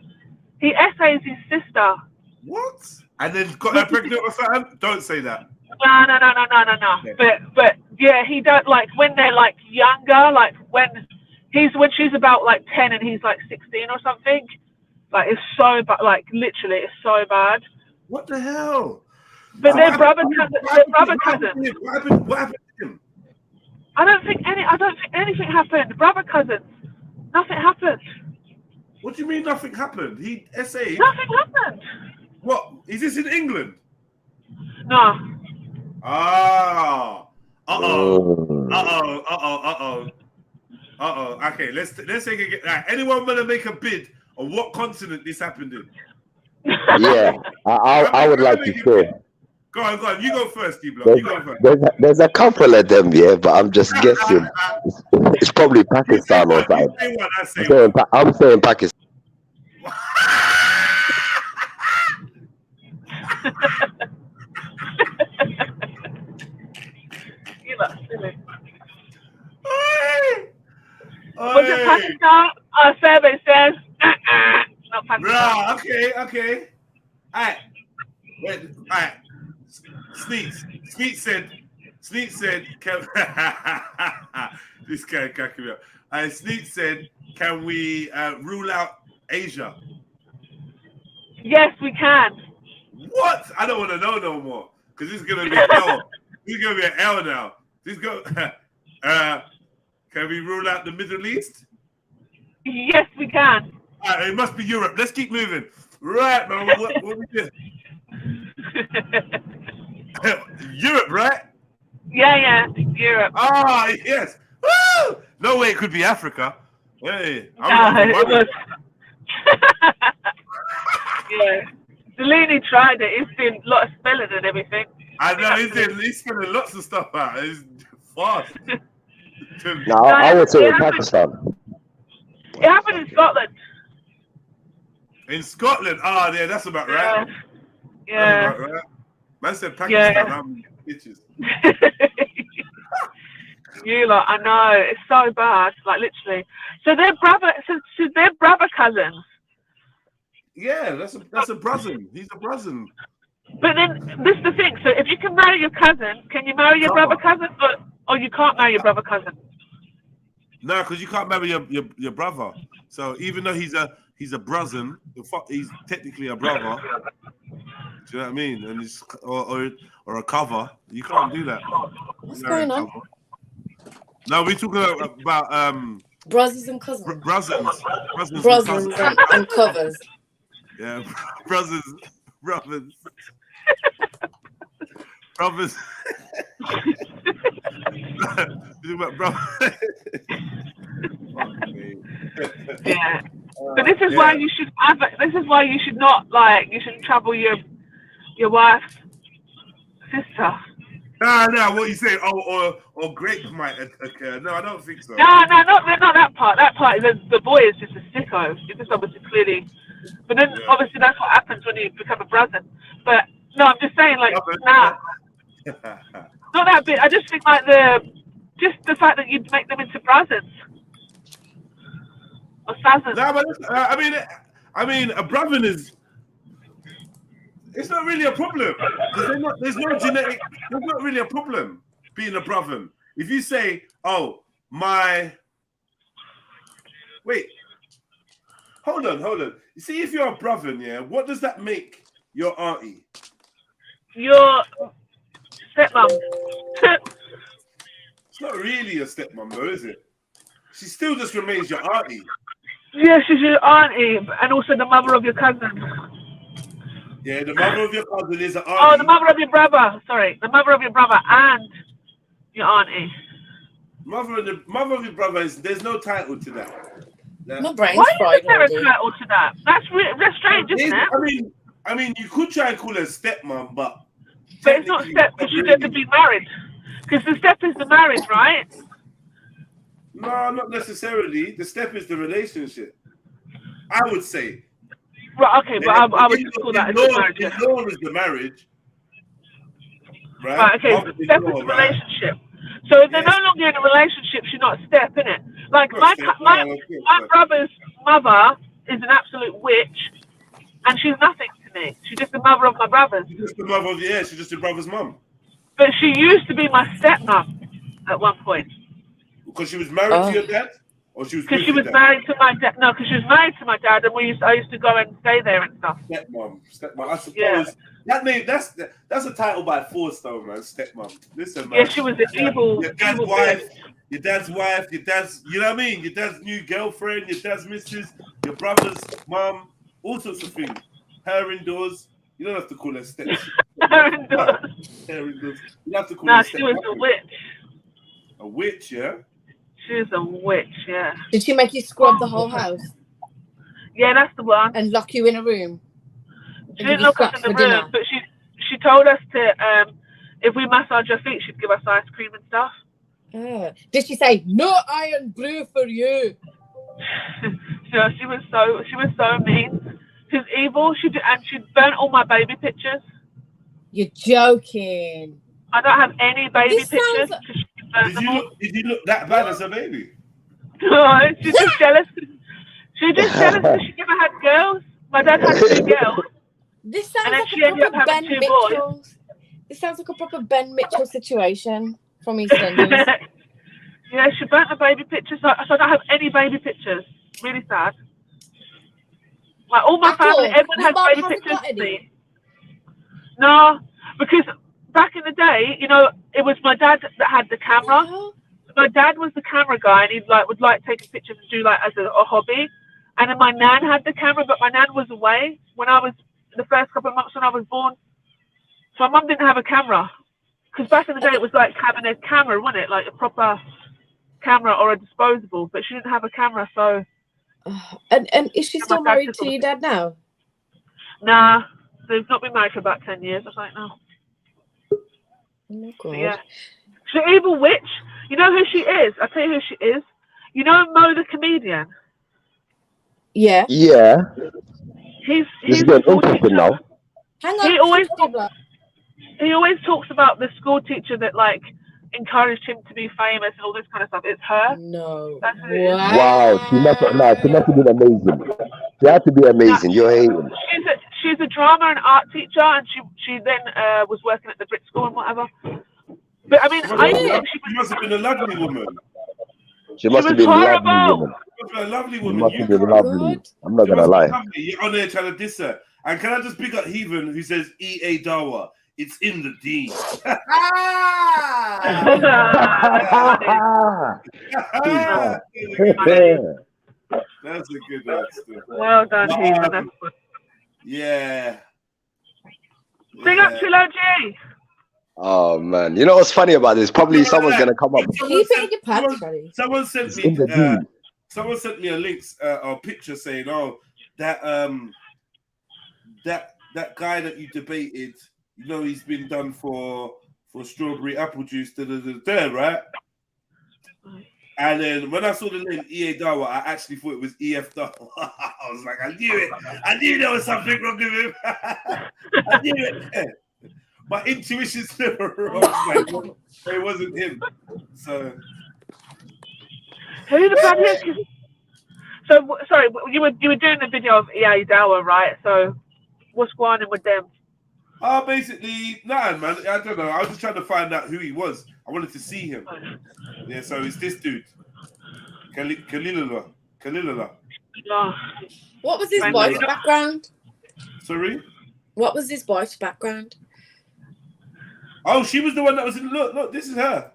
he SAs his sister. What? And then got her pregnant or something? Don't say that. No. Okay. But yeah, he don't, like when they're like younger, like when she's about like 10 and he's like 16 or something. Like it's so bad. Like literally, it's so bad. What the hell? But they're brother cousins. What happened to him? I don't think anything happened. Brother cousins. Nothing happened. What do you mean nothing happened? He SA'd? Nothing happened. What? Is this in England? No. Ah. Okay, let's take a right. Anyone wanna make a bid on what continent this happened in? Yeah, I would like to say. Go on. You go first, D-Block. You go first. There's a couple of them, yeah, but I'm just guessing. It's probably Pakistan or something. I'm saying Pakistan. You look silly. Was it Pakistan? Our survey says not Pakistan. Right, okay. Alright. Alright. Sneak said, this guy cracking me up. Sneak said, can we rule out Asia? Yes, we can. What? I don't want to know no more. Because this is going to be an L. This is going to be an L now. Can we rule out the Middle East? Yes, we can. It must be Europe. Let's keep moving. Right, man. What we do? Europe, right? Yeah, Europe. Ah, yes. Woo! No way it could be Africa. Hey, it was. Yeah. Delaney tried it. He's doing a lot of spelling and everything. I know, he's spelling lots of stuff out. It's fast. No, I would say Pakistan. It happened in Scotland. In Scotland? Ah, yeah, that's about right. Yeah. That's about right. Man said Pakistan. Yeah. I'm bitches. You lot, I know, it's so bad, like literally. So they're brother cousins. Yeah, that's a brother. He's a brother. But then this is the thing. So if you can marry your cousin, can you marry your brother cousin, or you can't marry your brother cousin? No, because you can't marry your brother. So even though he's a brother, he's technically a brother. Do you know what I mean? And it's or a cover. You can't do that. What's going on? No, we're talking about brothers and cousins. Brothers and covers. Yeah, brothers. Brothers. Yeah. But this is why you should have it. This is why you should not you shouldn't trouble your wife's sister. No, what you say? Or grape might occur. No, I don't think so. No, not that part. That part, the boy is just a sicko. It's just obviously clearly. But then obviously that's what happens when you become a brother. But no, I'm just saying not that bit. I just think Just the fact that you'd make them into brothers or sazons. No, but I mean, a brother is. It's not really a problem. There's no genetic. There's not really a problem being a brother. If you say, "Oh, my," wait, hold on. You see, if you're a brother, yeah, what does that make your auntie? Your stepmom. It's not really a stepmom, though, is it? She still just remains your auntie. Yeah, she's your auntie, and also the mother of your cousin. Yeah, the mother of your cousin is an auntie. Oh, the mother of your brother. Sorry, the mother of your brother and your auntie. Mother of your brother is. There's no title to that. My brain's Why fried is there a already. title to that? That's strange, isn't it? I mean, you could try and call her stepmom, but it's not step because she's going to be married. Because the step is the marriage, right? No, not necessarily. The step is the relationship. I would say. Right, okay, but I would just call that a marriage. The law is the marriage. Right, okay, so step is the relationship. So if they're no longer in a relationship, she's not a step, innit? Like my brother's mother is an absolute witch, and she's nothing to me. She's just the mother of my brothers. She's just the mother of she's just your brother's mum. But she used to be my stepmom at one point. Because she was married to your dad? Or she was because she was married to my dad. No, because she was married to my dad, and I used to go and stay there and stuff. Stepmom. I suppose that name that's a title by force, though, man. Stepmom. Listen, man. Yeah, she was an evil. Your dad's wife. Your dad's wife. Your dad's. You know what I mean? Your dad's new girlfriend. Your dad's missus. Your brother's mom. All sorts of things. Her indoors. You don't have to call her step. Her indoors. Her indoors. You have to call her step. She was a witch. A witch, yeah. She's a witch, yeah. Did she make you scrub the whole house? Yeah, that's the one. And lock you in a room? She didn't lock us in the room, but she told us to, if we massage her feet, she'd give us ice cream and stuff. Did she say, no iron brew for you? No, she was so mean. She's evil. She burnt all my baby pictures. You're joking. I don't have any baby pictures. Did you look that bad as a baby? No, she's just jealous. She's just jealous because she never had girls. My dad had 2 girls. This sounds and then like she a ended up proper having Ben 2 boys. Mitchell. This sounds like a proper Ben Mitchell situation from EastEnders. Yeah, she burnt the baby pictures, so I don't have any baby pictures. Really sad. Like all my family, everyone has baby pictures of me. No, because back in the day, you know, it was my dad that had the camera. My dad was the camera guy, and he would take pictures and do as a hobby. And then my nan had the camera, but my nan was away when I was the first couple of months when I was born. So my mum didn't have a camera, because back in the day it was like having a camera, wasn't it? Like a proper camera or a disposable. But she didn't have a camera, so. And is she still married to your dad now? Nah, they've not been married for about 10 years, I think now. Oh, God. Yeah. She's an evil witch. You know who she is? I'll tell you who she is. You know Mo the comedian? Yeah. Yeah. He's getting interesting now. Hang on. He always talks about the school teacher that encouraged him to be famous and all this kind of stuff. It's her. No. That's who it is. Wow. She must have been amazing. She had to be amazing. You're hating. She's a drama and art teacher, and she then was working at the Brit School and whatever. But I mean, She must have been a lovely woman. She must have been a lovely woman. A lovely woman. She must have been lovely. I'm not gonna lie. You're on there trying to diss her. And can I just pick up Heathen who says EA Dawah? It's in the D. That's a good one. Well done, Heathen. Yeah. Sing up Trilluminati. Oh man, you know what's funny about this? Probably someone's gonna come up. Someone sent me a link or a picture saying, "Oh, that guy that you debated, you know, he's been done for strawberry apple juice, right?" And then when I saw the name EA Dawah, I actually thought it was EF Dawah. I was like, I knew it. I knew there was something wrong with him. I knew it. My intuition's never wrong. It wasn't him. So Who the bloody heck is? So sorry, you were doing the video of EA Dawah, right? So what's going on with them? basically, nah, man. I don't know. I was just trying to find out who he was. I wanted to see him. Yeah, so it's this dude, Khalilullah. Oh, What was his Friend, wife's background? Sorry? What was his wife's background? Oh, she was the one that was in. Look, this is her.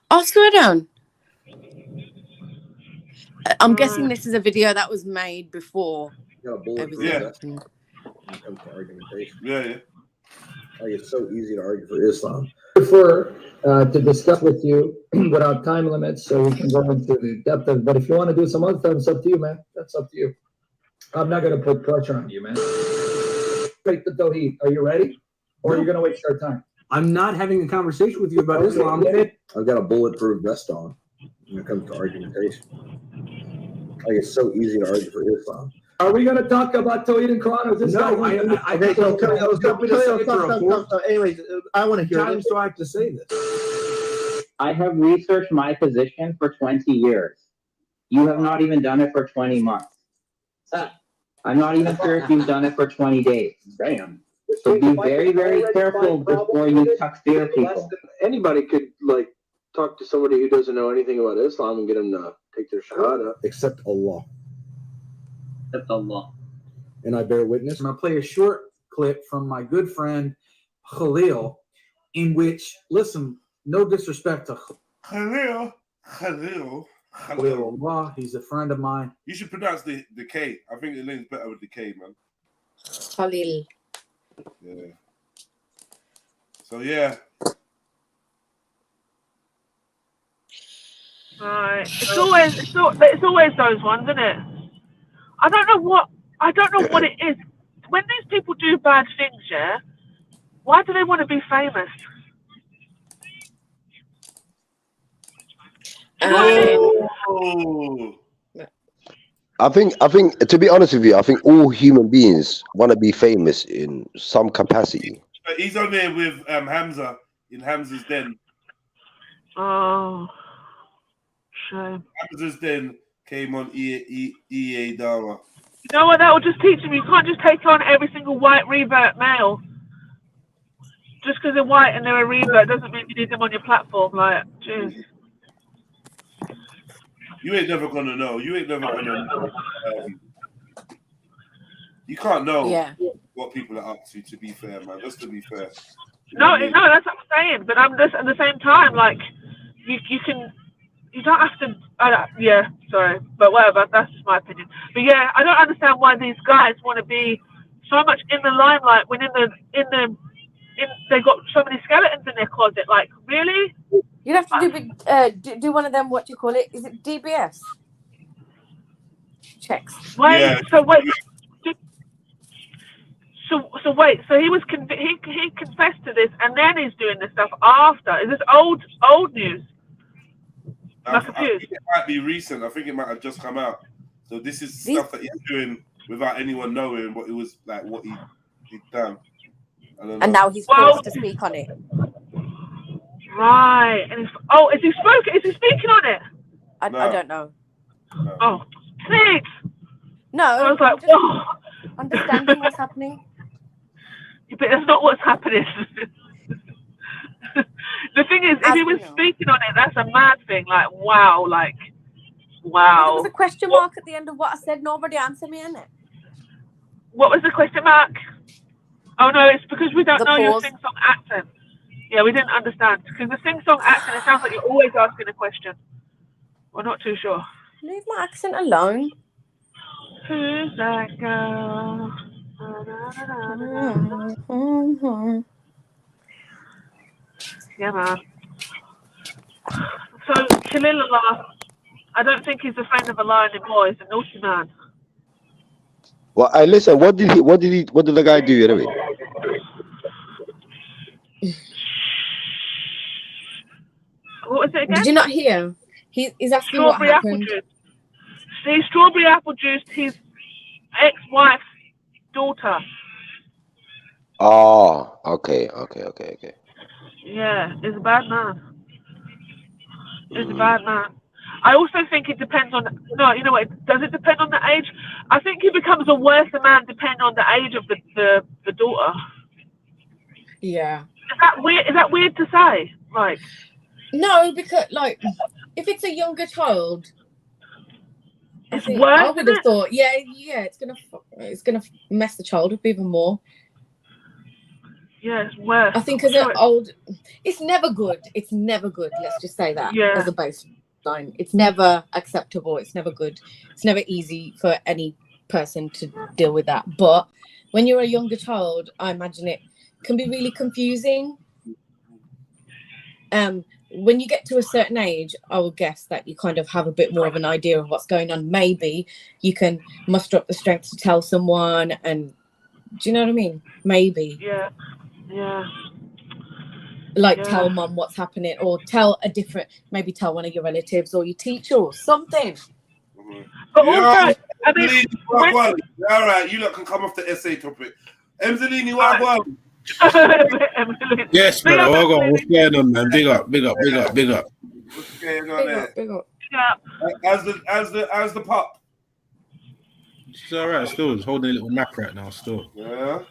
Oh, swear down. I'm guessing this is a video that was made before. You got a bullet everything Yeah. happened. when it comes to argumentation. Yeah. Like it's so easy to argue for Islam. Prefer to discuss with you without time limits, so we can go into the depth of. But if you want to do some other time, it's up to you, man. That's up to you. I'm not going to put pressure on you, man. Straight to Tawheed. Are you ready, or are you going to waste our time? I'm not having a conversation with you about Islam. I've got a bulletproof vest on when it comes to argumentation. Like it's so easy to argue for Islam. Are we going to talk about Tawheed and Quran? Or is this No, guy- okay, so anyways, I want to hear times do I have to say this? I have researched my position for 20 years. You have not even done it for 20 months. I'm not even sure if you've done it for 20 days. Damn. So be very, very careful before you takfir people. Anybody could like talk to somebody who doesn't know anything about Islam and get them to take their shahada. Except Allah. Except Allah. And I bear witness. I'm going to play a short clip from my good friend Khalil, in which, listen, no disrespect to Khalil. Allah, he's a friend of mine. You should pronounce the K. I think the name's better with the K, man. Khalil. Yeah. So yeah. right. It's always those ones, isn't it? I don't know what it is. When these people do bad things, yeah, why do they want to be famous? Oh. I think to be honest with you, I think all human beings want to be famous in some capacity. But he's on there with Hamza in Hamza's Den. Oh, shame. Hamza's Den came on EA Dawah. You know what? That will just teach them. You can't just take on every single white revert male. Just because they're white and they're a revert doesn't mean you need them on your platform. Like, jeez. You ain't never gonna know. You ain't never gonna know. You can't know what people are up to be fair, man. Just to be fair. No, that's what I'm saying. But I'm just at the same time, like, you don't have to. Yeah, sorry, but whatever. That's just my opinion. But yeah, I don't understand why these guys want to be so much in the limelight when they got so many skeletons in their closet. Like, really? You'd have to do one of them. What do you call it? Is it DBS checks? Wait. Yeah. So wait. So wait. So he was he confessed to this, and then he's doing this stuff after. Is this old news? I think it might be recent. I think it might have just come out. So this is stuff that he's doing without anyone knowing what it was like, what he'd done. And now he's forced to speak on it. Right. And is he speaking on it? I don't know. No. Oh, please. No. I was like, whoa. Understanding what's happening. Yeah, but that's not what's happening. The thing is, if he was speaking on it, that's a mad thing. Like, wow. There was a question mark at the end of what I said. Nobody answered me, innit? What was the question mark? Oh, no, it's because we don't know your sing-song accent. Yeah, we didn't understand. Because the sing-song accent, it sounds like you're always asking a question. We're not too sure. Leave my accent alone. Who's that girl? Yeah, man. So, Khalilullah, I don't think he's a friend of Allah anymore. He's a naughty man. Well, listen. What did the guy do anyway? What was it again? Did you not hear? He's asking what happened. See, strawberry apple juice, his ex-wife's daughter. Oh, okay. Yeah, he's a bad man. It's bad, man. I also think it depends on. No, you know what? Does it depend on the age? I think he becomes a worse man depending on the age of the daughter. Yeah. Is that weird? Is that weird to say? Like, no, because like, if it's a younger child, it's I worse. would have thought, yeah, it's gonna mess the child up even more. Yeah, it's worse. I think as an old, it's never good. It's never good. Let's just say that as a baseline. It's never acceptable. It's never good. It's never easy for any person to deal with that. But when you're a younger child, I imagine it can be really confusing. When you get to a certain age, I would guess that you kind of have a bit more of an idea of what's going on. Maybe you can muster up the strength to tell someone, and do you know what I mean? Maybe. Yeah. Like tell mum what's happening, or maybe tell one of your relatives or your teacher or something. But also, I mean, all right, you lot can come off the essay topic. Emzalini, what? Yes, brother. What's going on, man? Big up. What's going on there? Big up. Yeah. How's the pop? She's all right. Still, she's holding a little nap right now. Still. Yeah.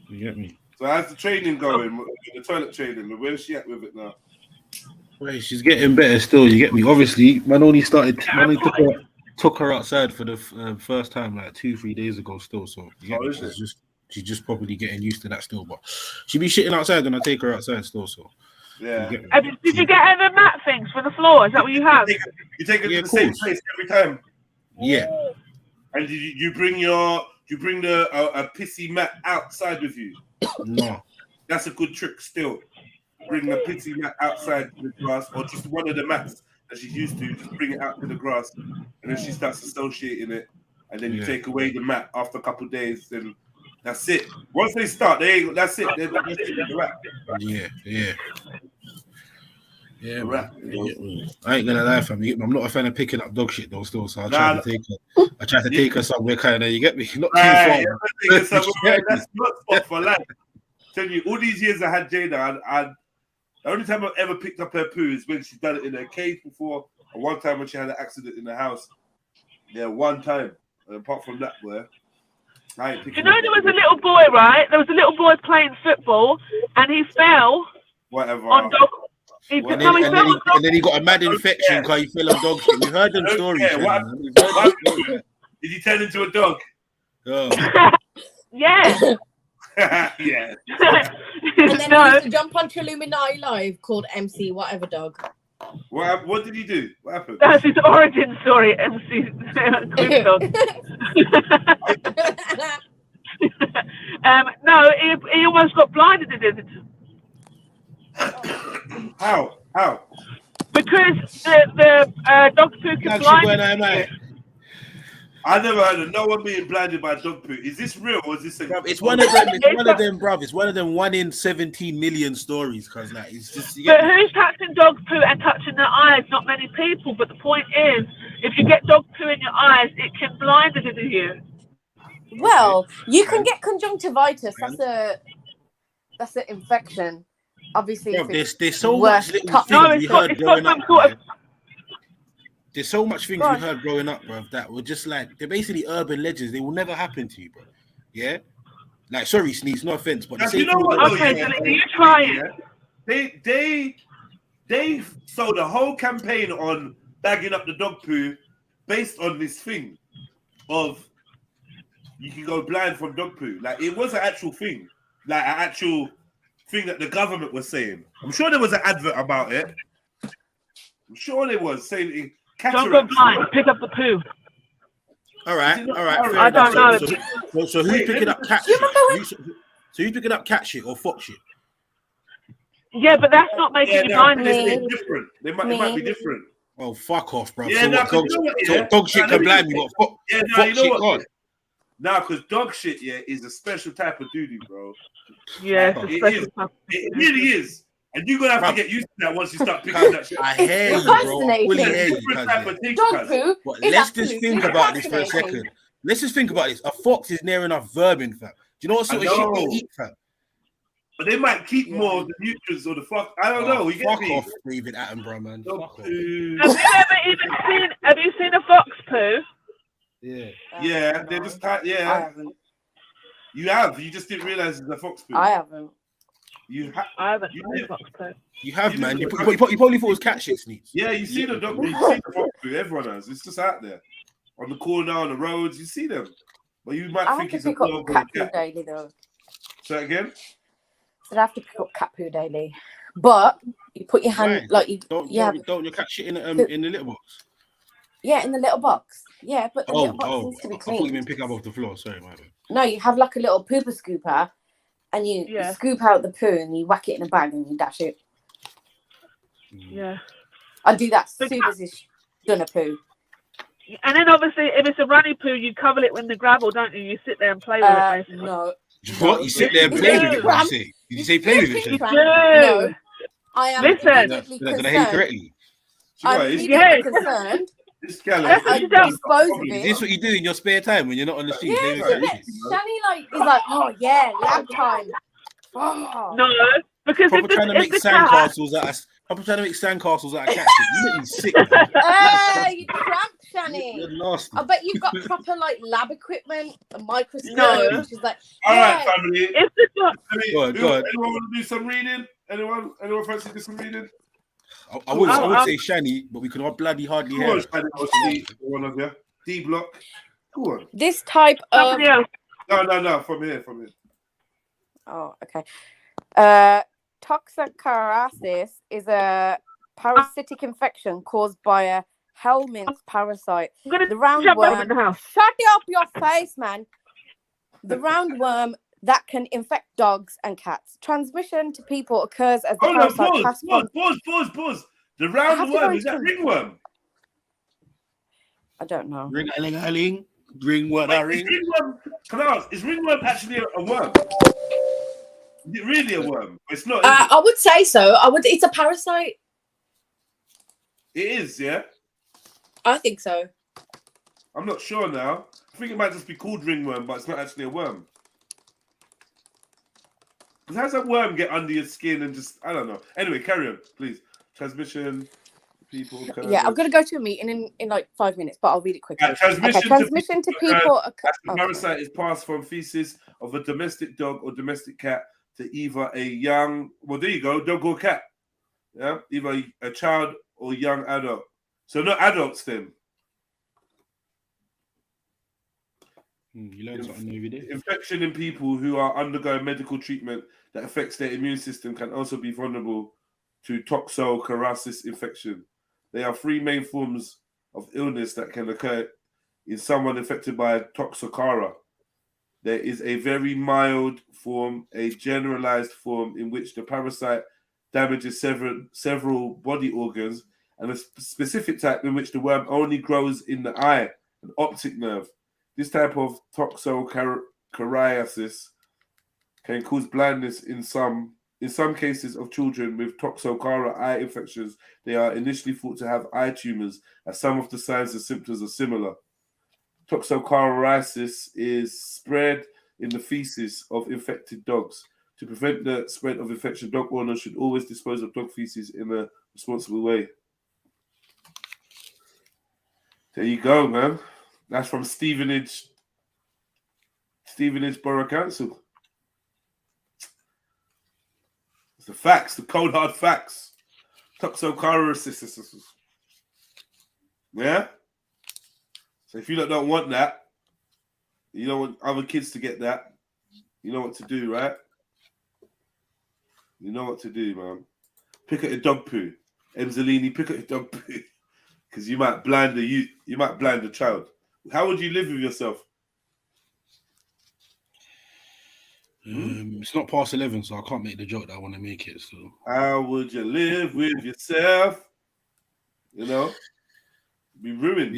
You get me? So how's the training going? The toilet training. Where's she at with it now? Wait, she's getting better still. You get me? Obviously, man only took her outside for the first time like 2-3 days ago. Still, so you get me? She's just probably getting used to that still. But she be shitting outside when I take her outside still. So yeah. Did you get her the mat things for the floor? Is that what you have? You take her to the same place every time. Yeah. And you bring a pissy mat outside with you? No. That's a good trick still. Bring the pissy mat outside to the grass, or just one of the mats that she's used to, just bring it out to the grass, and then she starts associating it, and then you take away the mat after a couple of days, and that's it. Once they start, that's it. They're wrap. Yeah, man. I ain't gonna lie, fam. I'm not a fan of picking up dog shit though. Still, so I try to take her somewhere, kind of. You get me? Not too far. That's not spot for life. Tell you, all these years I had Jada, the only time I've ever picked up her poo is when she's done it in her cage before, and one time when she had an accident in the house. Yeah, one time. And apart from that, I ain't picking. You know, there was a little boy, right? There was a little boy playing football, and he fell. Whatever. On dog. And then he got a mad infection because he fell on dog shit. You heard them stories. Did he turn into a dog? Oh. Yeah. Yeah. And then he used to jump on Trilluminati live called MC Whatever Dog. What did he do? What happened? That's his origin story, MC Dog. No, he almost got blinded, didn't it? How? Because the dog poo can blind you. I never heard of no one being blinded by dog poo. Is this real or is this It's one of them. It's one of them, bruv. It's one of them 1 in 17 million stories. Cause like it's just. But who's touching dog poo and touching their eyes? Not many people. But the point is, if you get dog poo in your eyes, it can blind you. Well, you can get conjunctivitis. That's an infection. Obviously, there's so much little things we heard growing up. There's so much things we heard growing up, bro, that were just like, they're basically urban legends. They will never happen to you, bro. Yeah? Like, sorry, Sneeze, no offense, but you know what? Okay, you try it. They sold a whole campaign on bagging up the dog poo based on this thing of you can go blind from dog poo. Like, it was an actual thing. Like, an actual thing that the government was saying. I'm sure there was an advert about it. I'm sure there was saying don't go blind, pick up the poo. All right. I don't know. So who's picking up cat shit? So who's picking up cat shit or fox shit? Yeah, but that's not making you blind. They're different. They might be different. Oh, fuck off, bro. Yeah, so dog shit can blind me, but fox shit can't. Nah, because dog shit, is a special type of doo-doo, bro. Yeah, it really is. And you're going to have to get used to that once you start picking that shit. I hear you, bro. I fully hear you. Dog poo. But let's just think about this for a second. Let's just think about this. A fox is near enough vermin, fam. Do you know what sort of shit they eat, fam? But they might keep more of the nutrients or the fuck. I don't know. You get Fuck me? off, David Attenborough, man. Fuck off. Have you ever even seen? Have you seen a fox poo? Yeah. Yeah, they're just tight. Yeah. I haven't. You have. You just didn't realize it's a fox poo. I haven't. I haven't seen a fox poo. You have, man. You probably thought it was cat shit, Sneaks. Yeah, you see the dog. You see the fox poo. Everyone has. It's just out there on the corner, on the roads. You see them, but you might I have think to it's a pick dog up or a cat poo cat. daily though. Say that again. So I have to pick up cat poo daily, but you put your hand Why? like you. Don't your cat shit in the litter box? Yeah, in the little box. Yeah, but the little box Oh, needs to be I thought you cleaned. mean pick up off the floor. Sorry, my bad. No, you have like a little pooper scooper, and you scoop out the poo and you whack it in a bag and you dash it. Yeah. I do that as soon as it's done a poo. And then obviously, if it's a runny poo, you cover it with the gravel, don't you? You sit there and play with it, basically. No. What? You sit there and play with it? Did you say? Did you say play with it? You Shani? do. No. I am Listen. immediately Did I hear you concerned. correctly? I'm immediately concerned. This gal. I dispose of Is it. this what you do in your spare time when you're not on the street? Yeah, Playing with yeah. shit? Shani is like, oh yeah, lab time. Oh. No, because Proper trying to make sandcastles out of cat shit. You make me sick. Man. You tramp, Shani. You're nasty. I bet you've got proper like lab equipment, a microscope. No. She's like, All right, family. It's just not. Go on. Anyone want to do some reading? Anyone fancy to do some reading? I would say Shani, but we can all bloody hardly Come hear. on, Shani, Shani, one of you. D block. Go on. this type of. No, from here. Oh, okay. Toxocarasis is a parasitic infection caused by a helminth parasite. The roundworm. Shut up your face, man. The roundworm that can infect dogs and cats. Transmission to people occurs as the parasite passes on. Pause. The roundworm, is that ringworm? I don't know. Ring-a-ling-a-ling. Ring what I ring. Can I ask, is ringworm actually a worm? Is it really a worm? It's not. I would say so. It's a parasite. It is, yeah? I think so. I'm not sure now. I think it might just be called ringworm, but it's not actually a worm. Because how does that worm get under your skin and just, I don't know. Anyway, carry on, please. Transmission, people. Yeah, I'm going to go to a meeting in like 5 minutes, but I'll read it quickly. Transmission to people. The parasite is passed from feces of a domestic dog or domestic cat to either a young, well, there you go, dog or cat. Yeah, either a child or young adult. So not adults then. You learn something every day. Infection in people who are undergoing medical treatment that affects their immune system can also be vulnerable to toxocarasis infection. There are 3 main forms of illness that can occur in someone affected by toxocara. There is a very mild form, a generalized form in which the parasite damages several body organs, and a specific type in which the worm only grows in the eye, an optic nerve. This type of toxocariasis can cause blindness in some cases of children with toxocara eye infections. They are initially thought to have eye tumors, as some of the signs and symptoms are similar. Toxocariasis is spread in the feces of infected dogs. To prevent the spread of infection, dog owners should always dispose of dog feces in a responsible way. There you go, man. That's from Stevenage Borough Council. It's the facts, the cold hard facts. Toxocariasis. Yeah? So if you don't want that, you don't want other kids to get that, you know what to do, right? You know what to do, man. Pick at a dog poo. Emzalini, pick at a dog poo. Because you might blind you might blind the child. How would you live with yourself? It's not past 11, so I can't make the joke that I want to make it. So how would you live with yourself? You know, be ruined.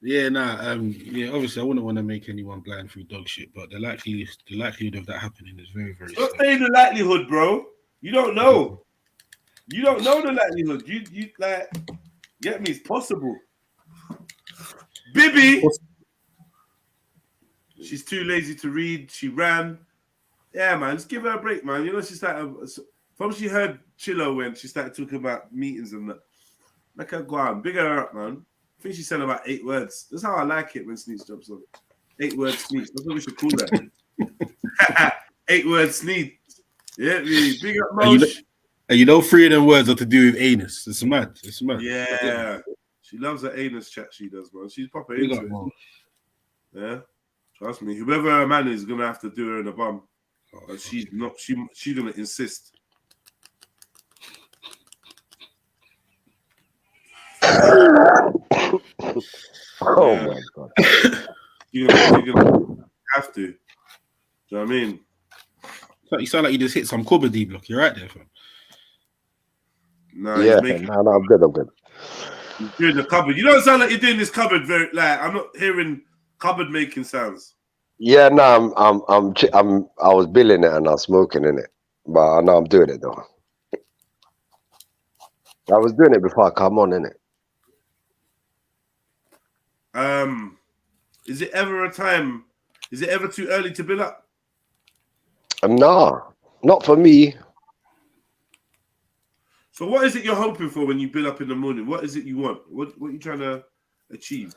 Obviously, I wouldn't want to make anyone blind through dog shit, but the likelihood of that happening is very, very. Don't say the likelihood, bro. You don't know. You don't know the likelihood. You like, get me? It's possible. Bibi, she's too lazy to read. She ran. Yeah, man, just give her a break, man. You know, she started from she heard Chillo when she started talking about meetings and that. Make her go on, big her up, man. I think she said about 8 words. That's how I like it when Sneaks jumps on. 8 words Sneaks. That's what we should call that. 8 words Sneaks. Yeah, me. Big up, Mosh. And you know, 3 of them words are to do with anus. It's mad. It's mad. Yeah. She loves her anus chat, she does, man. She's proper Big into up, it. man. Yeah. Trust me. Whoever her man is gonna have to do her in the bum. But she's not, she's gonna insist. Oh my god. You're gonna have to. Do you know what I mean? You sound like you just hit some cupboard D block. You're right there, fam. No, Yeah, he's making no, I'm good. I'm good. You're doing the cupboard. You don't sound like you're doing this cupboard very like I'm not hearing cupboard making sounds. Yeah, no, I was billing it and I'm smoking in it, but I know I'm doing it though. I was doing it before I come on, innit? Is it ever a time? Is it ever too early to bill up? Nah, not for me. So what is it you're hoping for when you bill up in the morning? What is it you want? What are you trying to achieve?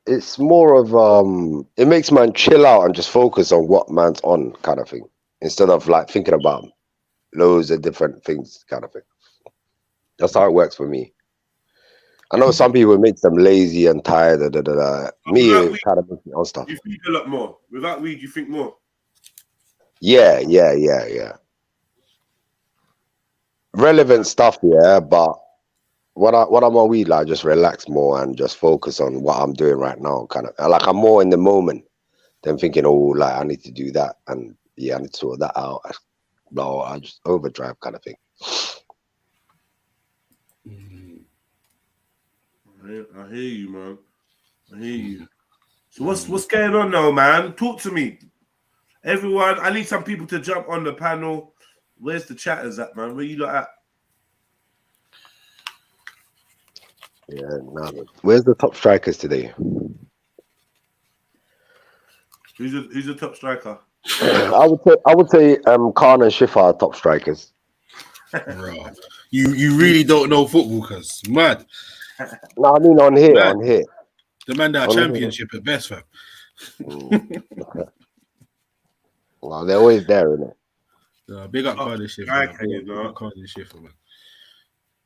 It's more of it makes man chill out and just focus on what man's on, kind of thing, instead of like thinking about loads of different things, kind of thing. That's how it works for me. I know some people it makes them lazy and tired. Me, it kind of makes me on stuff. You think a lot more. Without weed, you think more. Yeah. Relevant stuff, yeah, but when I'm on weed, like, I just relax more and just focus on what I'm doing right now, kind of. Like, I'm more in the moment than thinking, oh, like, I need to do that, and yeah, I need to sort that out. No, I just overdrive, kind of thing. I hear you, man. I hear you. So what's going on now, man? Talk to me. Everyone, I need some people to jump on the panel. Where's the chatters at, man? Where you lot at? Yeah, no. Where's the top strikers today? Who's the top striker? I would say Khan and Shifa are top strikers. Bro, you really don't know football, cuz mad. No, I mean on here. The man that On championship at best, fam. Well, they're always there, isn't it? Big up Cardiff shit, man. Big up Cardiff shit, man.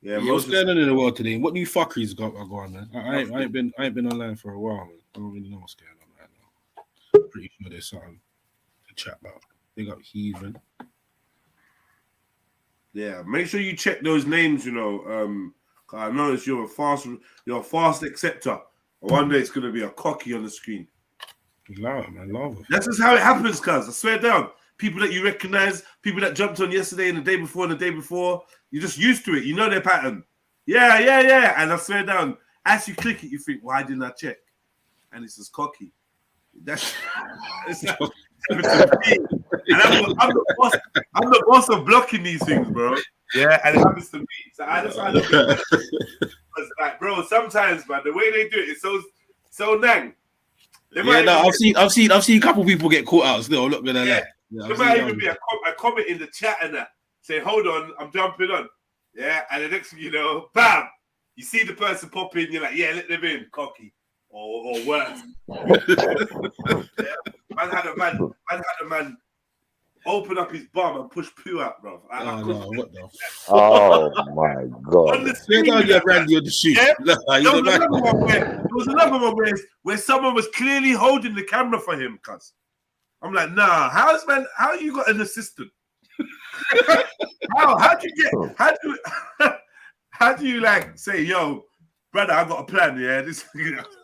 Yeah, what's going on in the world today? What new fuckeries got going, man? I ain't been online for a while, man. I don't really know what's going on right now. Pretty sure there's something to chat about. Big up Heathen. Yeah, make sure you check those names, you know. I noticed you're a fast acceptor. One day it's gonna be a cocky on the screen. Love, man, love. That's just how it happens, cuz. I swear down. People that you recognize, people that jumped on yesterday and the day before and the day before, you're just used to it. You know their pattern. Yeah. And I swear down, as you click it, you think, why didn't I check? And it's just cocky. That's happened to me. And I'm the boss of blocking these things, bro. Yeah, and it happens to me. So that's why I look at it. Like, bro, sometimes, man, the way they do it is so nang. Yeah, no, I've seen a couple people get caught out still. I'm not gonna lie. Yeah, there might even be a comment in the chat and that say, "Hold on, I'm jumping on." Yeah, and the next thing you know, bam, you see the person pop in. You're like, "Yeah, let them in, cocky," or worse. Yeah. Man had a man open up his bum and push poo out, bro. What the? Oh my god! On the screen, you Randy on the shoot. Yeah? There was another one where someone was clearly holding the camera for him, cuz. I'm like, nah, how you got an assistant? how do you like say, yo, brother, I got a plan, yeah? This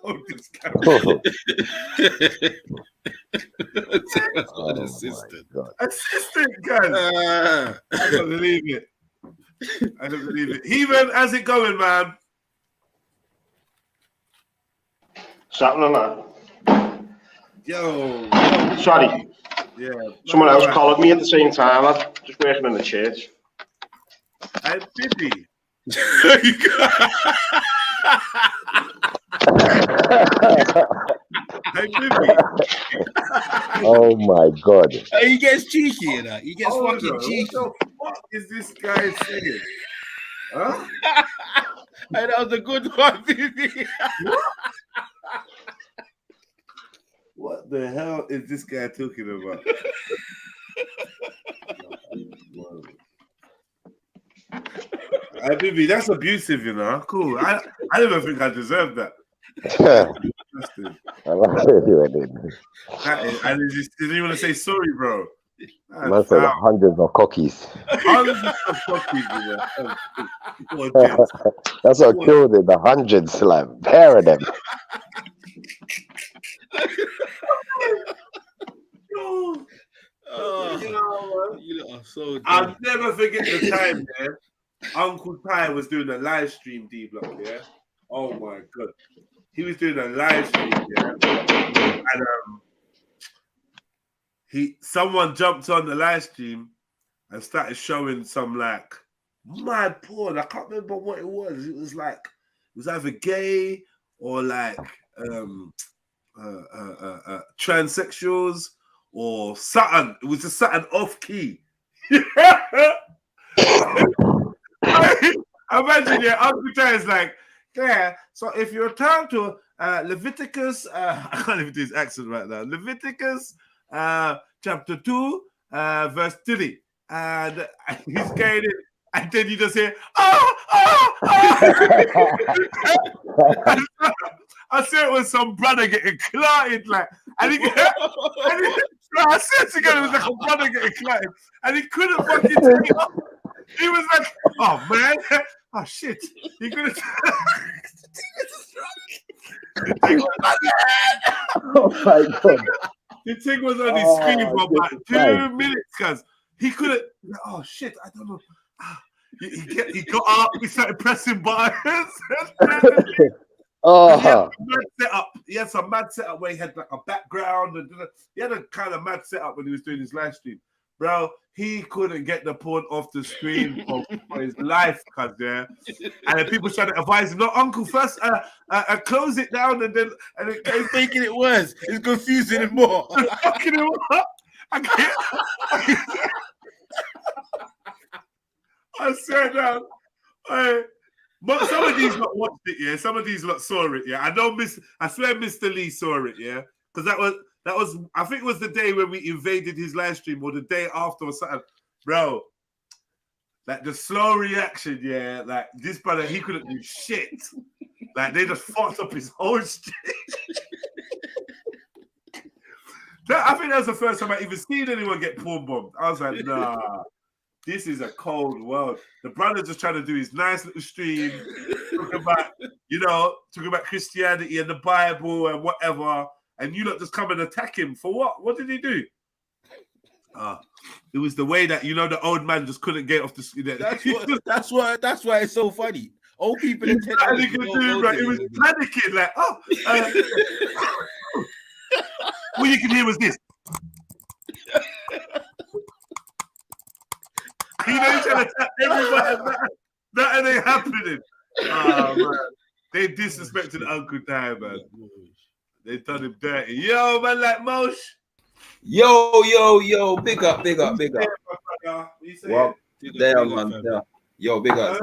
hold this camera. Assistant, guys. I don't believe it. Heathen, how's it going, man? Something on that. Yo. Sorry. Yeah. Someone else called me at the same time. I'm just working in the church. I'm busy. Oh my god. He gets cheeky, you know. He gets Hold fucking on, cheeky. What the fuck is this guy singing? Huh? Hey, that was a good one, Vivi. What the hell is this guy talking about? Bibi, that's abusive, you know. Cool. I don't even think I deserve that. And he just didn't want to say sorry, bro. Man said hundreds of cookies. Hundreds of cookies, you know. That's what killed it. The hundreds, like pair of them. You are so I'll never forget the time there. Uncle Ty was doing a live stream, D Block, yeah. Oh my god, he was doing a live stream, yeah. And someone jumped on the live stream and started showing some like mad porn. I can't remember what it was. It was either gay or like transsexuals or something. It was just something off key. Imagine, yeah, Uncle Ty is like, yeah, so if you turn to Leviticus, I can't even do his accent right now. Leviticus chapter 2, verse 3. And he's going in, and then you just hear, I said it was some brother getting clotted, like, and I said together, it was like a brother getting clotted, and he couldn't fucking take it off. He was like, oh man, oh shit, he couldn't. Oh my god. The thing was on his screen for about 2 minutes, cuz he couldn't. Oh shit, I don't know. He got up, he started pressing buttons. He had some mad setup where he had like a background and he had a kind of mad setup when he was doing his live stream. Bro, he couldn't get the porn off the screen for his life, cuz, yeah. And then people trying to advise him, no, uncle, first close it down and then it's making it worse. It's confusing him more. Fucking him up. I swear down. But some of these lot watched it, yeah. Some of these lot saw it, yeah. I swear Mr. Lee saw it, yeah. Because that was, I think it was the day when we invaded his live stream or the day after or something. Bro, like the slow reaction, yeah. Like this brother, he couldn't do shit. Like they just fucked up his whole shit. I think that was the first time I even seen anyone get porn bombed. I was like, nah. This is a cold world. The brother just trying to do his nice little stream, talking about Christianity and the Bible and whatever, and you lot just come and attack him for what? What did he do? It was the way that the old man just couldn't get off the screen. That's why it's so funny. Old people in technology. It was panicking, like, all you can hear was this. He's trying to attack everybody. That ain't happening. Oh, man. They disrespected Uncle Ty, man. They done him dirty. Yo, man, like Mosh. Yo. Big up. Well, there, man. There. Yo, big up.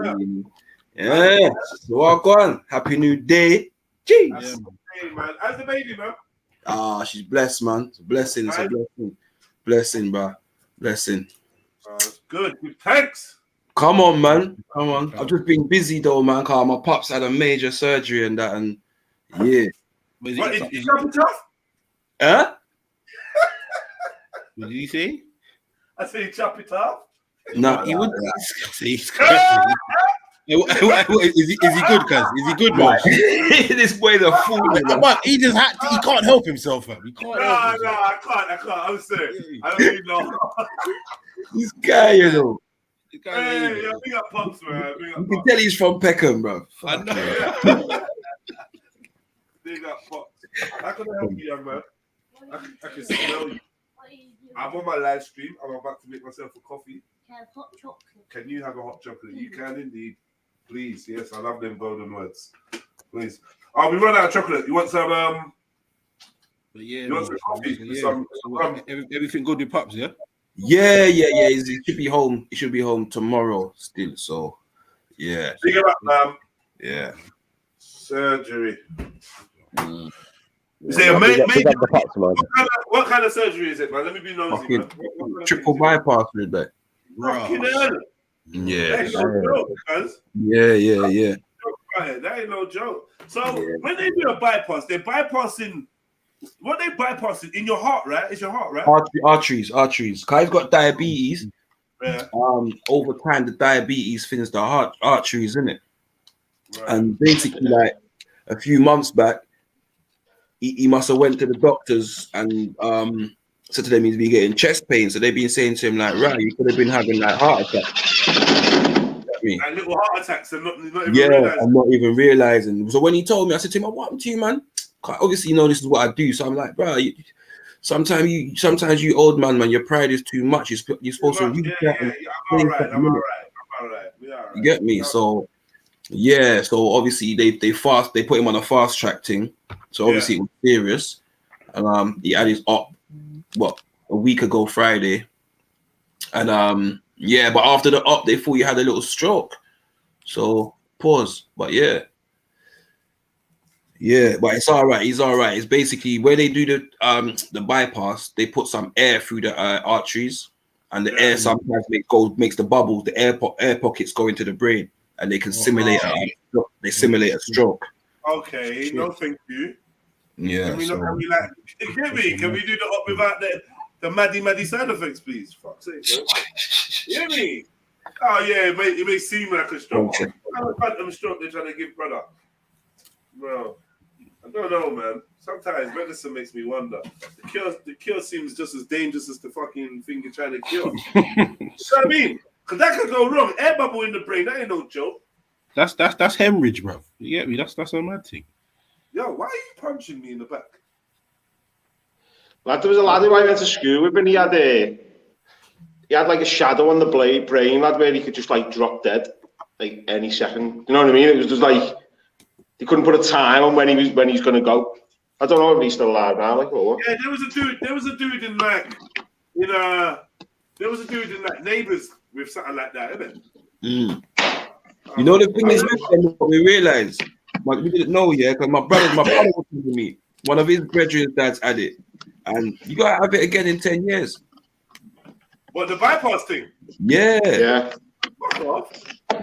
Yeah. So, walk on. Happy New Day. Jeez. Hey, man. How's the baby, man? She's blessed, man. It's a blessing. It's a blessing. Blessing, bro. Blessing. Good. Thanks. Come on, man. Come on. I've just been busy though, man. Cause my pops had a major surgery and that, and yeah. What did you chop it off? Huh? What did you say? I said you chop it off. No, he would. He's crazy. Is he good, cuz? Is he good, man? This boy the fool. But he just he can't help himself, man. He can't help himself. No, I can't. I'm serious. I don't even know. This guy, Hey, yo, big up Pops, man. You can tell he's from Peckham, bro. I know. Big up Pops. How can I help you, young man? I can smell you. I'm on my live stream. I'm about to make myself a coffee. Can I have hot chocolate? Can you have a hot chocolate? You can indeed. Please. Yes, I love them golden words. Please. We run out of chocolate. You want some But yeah, You want some coffee? so, yeah. Some Everything good with Pops, yeah? Yeah. He should be home. He should be home tomorrow still. So yeah. Think about Yeah. surgery. Yeah, Say, nah, mate, big up the Pops, man. what kind of surgery is it, man? Let me be nosy, Fucking man. What kind of triple thing is it? bypass with that. Fucking hell. Yeah. That ain't no joke, cuz. Yeah. That ain't no joke. So when they do a bypass, they're bypassing. What they bypassing in your heart, right? It's your heart, right? Arteries. Kai's got diabetes. Yeah. Over time, the diabetes thins the heart arteries, isn't it? Right. And basically, like a few months back, he must have went to the doctors and said to them he's been getting chest pain. So they've been saying to him like, right, you could have been having like heart attacks. Like little heart attacks and not even Yeah, I'm not even realizing. So when he told me, I said to him, "What happened to you, man?" Obviously, you know this is what I do. So I'm like, bro, sometimes you old man, your pride is too much. You're supposed to reach out. I'm all right. You get me? So yeah, so obviously they put him on a fast track thing. So obviously it was serious. And he had his op a week ago Friday. And yeah, but after the op, they thought he had a little stroke. So pause. But yeah, but it's all right. He's all right. It's basically where they do the bypass. They put some air through the arteries, and the air sometimes makes the bubbles, the air pockets go into the brain, and they can simulate a stroke. Okay, no, thank you. Yeah. Can we do the op without the maddy side effects, please? Fuck's sake, bro. You hear me? Oh yeah, it may seem like a stroke. What kind of phantom stroke they're trying to give, brother? Bro, I don't know, man. Sometimes medicine makes me wonder. The cure seems just as dangerous as the fucking thing you're trying to cure. You know what I mean? Because that could go wrong. Air bubble in the brain, that ain't no joke. That's hemorrhage, bro. You get me? That's a mad thing. Yo, why are you punching me in the back? Lad, there was a lad who I went to school with, and he had like a shadow on the brain, lad, where he could just like drop dead like any second. You know what I mean? It was just like he couldn't put a time on when he's gonna go. I don't know if he's still alive now, like or what. Yeah, there was a dude in like Neighbours with something like that, isn't it? You know the thing is, what we realized, we didn't know, because my brother was telling me one of his brethren's dads had it, and you gotta have it again in 10 years. What, the bypass thing? Yeah. Fuck off.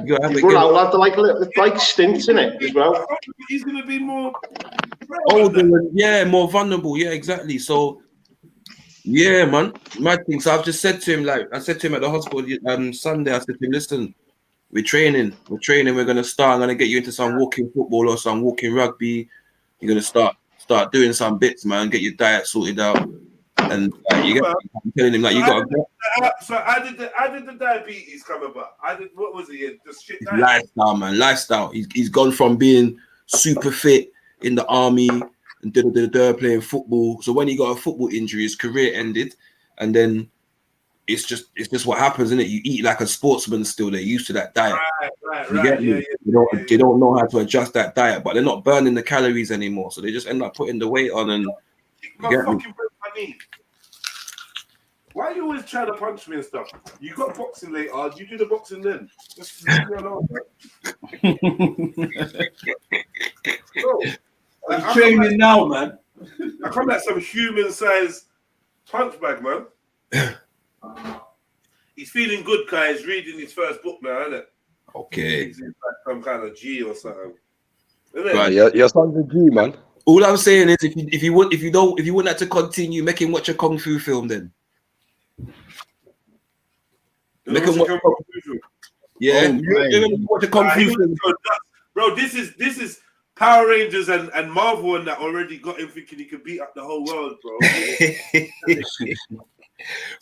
You gotta have it Run again. out, lad, they're like stints in it as well. He's gonna be more older, more vulnerable. Yeah, exactly. So, yeah, man, my thing. So I've just said to him, like I said to him at the hospital Sunday, I said to him, listen, we're training. We're gonna start. I'm gonna get you into some walking football or some walking rugby. You're gonna start doing some bits, man. Get your diet sorted out, and I'm telling him like you got. So I did the diabetes come about. What was it? The shit diet. Lifestyle, man. Lifestyle. He's gone from being super fit in the army and playing football. So when he got a football injury, his career ended, and then it's just what happens, isn't it? You eat like a sportsman still. They're used to that diet. Right. They don't know how to adjust that diet, but they're not burning the calories anymore. So they just end up putting the weight on and why are you always trying to punch me and stuff? You got boxing later. You do the boxing then. I'm training now, man. I come like some human-sized punch bag, man. He's feeling good, guy. He's reading his first book now, isn't it? Okay. He's like some kind of G or something. Right, your son's a G, man. All I'm saying is, if you wouldn't have to continue, make him watch a kung fu film, then. Make him watch a kung fu film. Yeah, watch a kung fu film. Bro, this is Power Rangers and Marvel and that already got him thinking he could beat up the whole world, bro.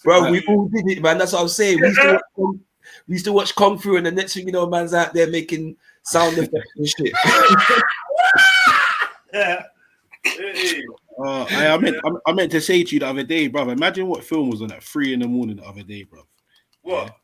Bro, we all did it, man. That's what I'm saying. We used to watch kung fu, and the next thing you know, man's out there making sound effects and shit. I meant to say to you the other day, bro. Imagine what film was on at 3 a.m. the other day, bro. What?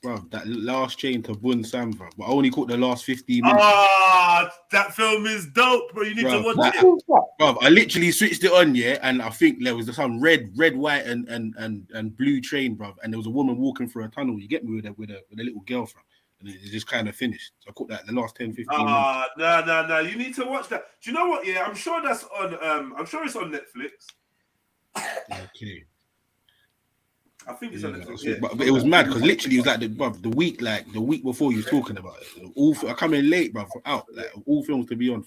bro, that last chain to Bun Sam, bro. But I only caught the last 15 minutes. Ah, that film is dope, bro. You need to watch it. Bro, I literally switched it on, yeah, and I think there was some red, white, and blue train, bro. And there was a woman walking through a tunnel. You get me with a little girl, fam. And it just kind of finished. So I caught that the last 10, 15 minutes. No. You need to watch that. Do you know what? Yeah, I'm sure that's on. I'm sure it's on Netflix. Okay. I think it's on Netflix. Yeah. But it was mad because literally it was like the week before you was talking about it. I come in late, bro, out like all films to be on.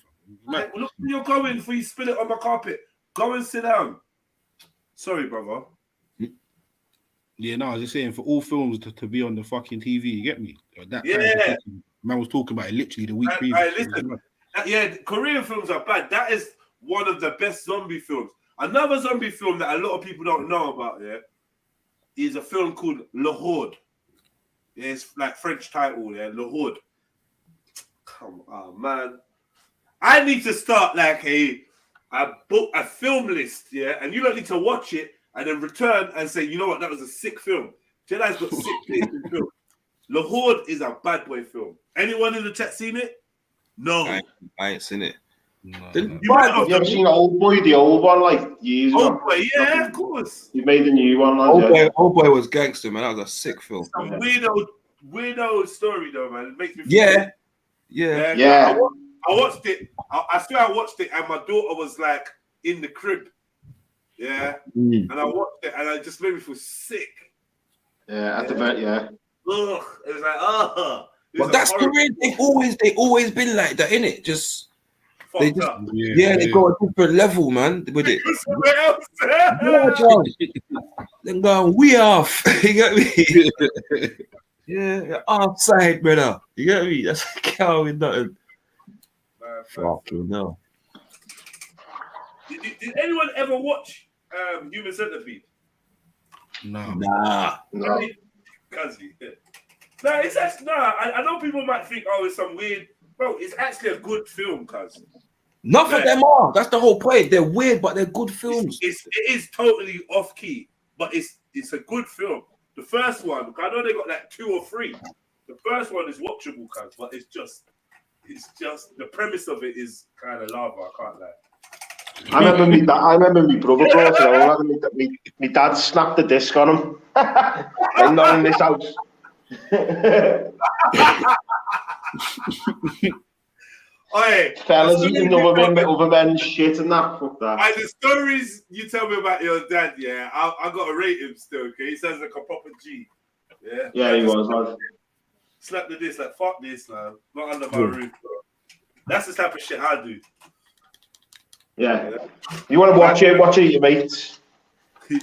Hey, look, you're going before you spill it on my carpet. Go and sit down. Sorry, brother. Yeah, no, I was just saying for all films to be on the fucking TV, you get me? That Yeah. Man was talking about it literally the week previous. Listen, Korean films are bad. That is one of the best zombie films. Another zombie film that a lot of people don't know about, is a film called Le Horde. Yeah, it's like French title, Le Horde. Come on, man. I need to start like a film list, and you don't need to watch it and then return and say, you know what, that was a sick film. Jedi's got sick taste in film. Le Horde is a bad boy film. Anyone in the chat seen it? No. I ain't seen it. You ever seen Old Boy, the old one, like years ago? Old Boy, yeah, of course. You made the new one, lad. Old Boy was gangster, man. That was a sick film. Some weirdo story, though, man. It makes me Yeah. I watched it. I swear I watched it, and my daughter was like in the crib. Yeah. And I watched it, and it just made me feel sick. Yeah, at the vet, Ugh. It was like, But that's Korean. They always been like that, innit? Just they just they go a different level, man, with it. Then go we off. You get me? Yeah, offside, brother. You get me? That's how we nothing. Fucking no. Did anyone ever watch Human Centipede? No. Nah. Kazi. No, it's actually I know people might think, oh, it's some weird. Bro, it's actually a good film, cuz. None of them are. That's the whole point. They're weird, but they're good films. It is totally off key, but it's a good film. The first one, I know they got like 2 or 3. The first one is watchable, cuz, but it's just the premise of it is kind of lava. I can't lie. I remember my brother brought it home. My dad snapped the disc on him. I'm not in this house. Oi, fellas eating other men's shit and that. Fuck that. And the stories you tell me about your dad, I got to rate him still. Okay, he sounds like a proper G. Yeah, he was, man. Slap the disc like fuck this, man. Not under my roof. Bro. That's the type of shit I do. Yeah. You want to watch it? Watch it, your mates.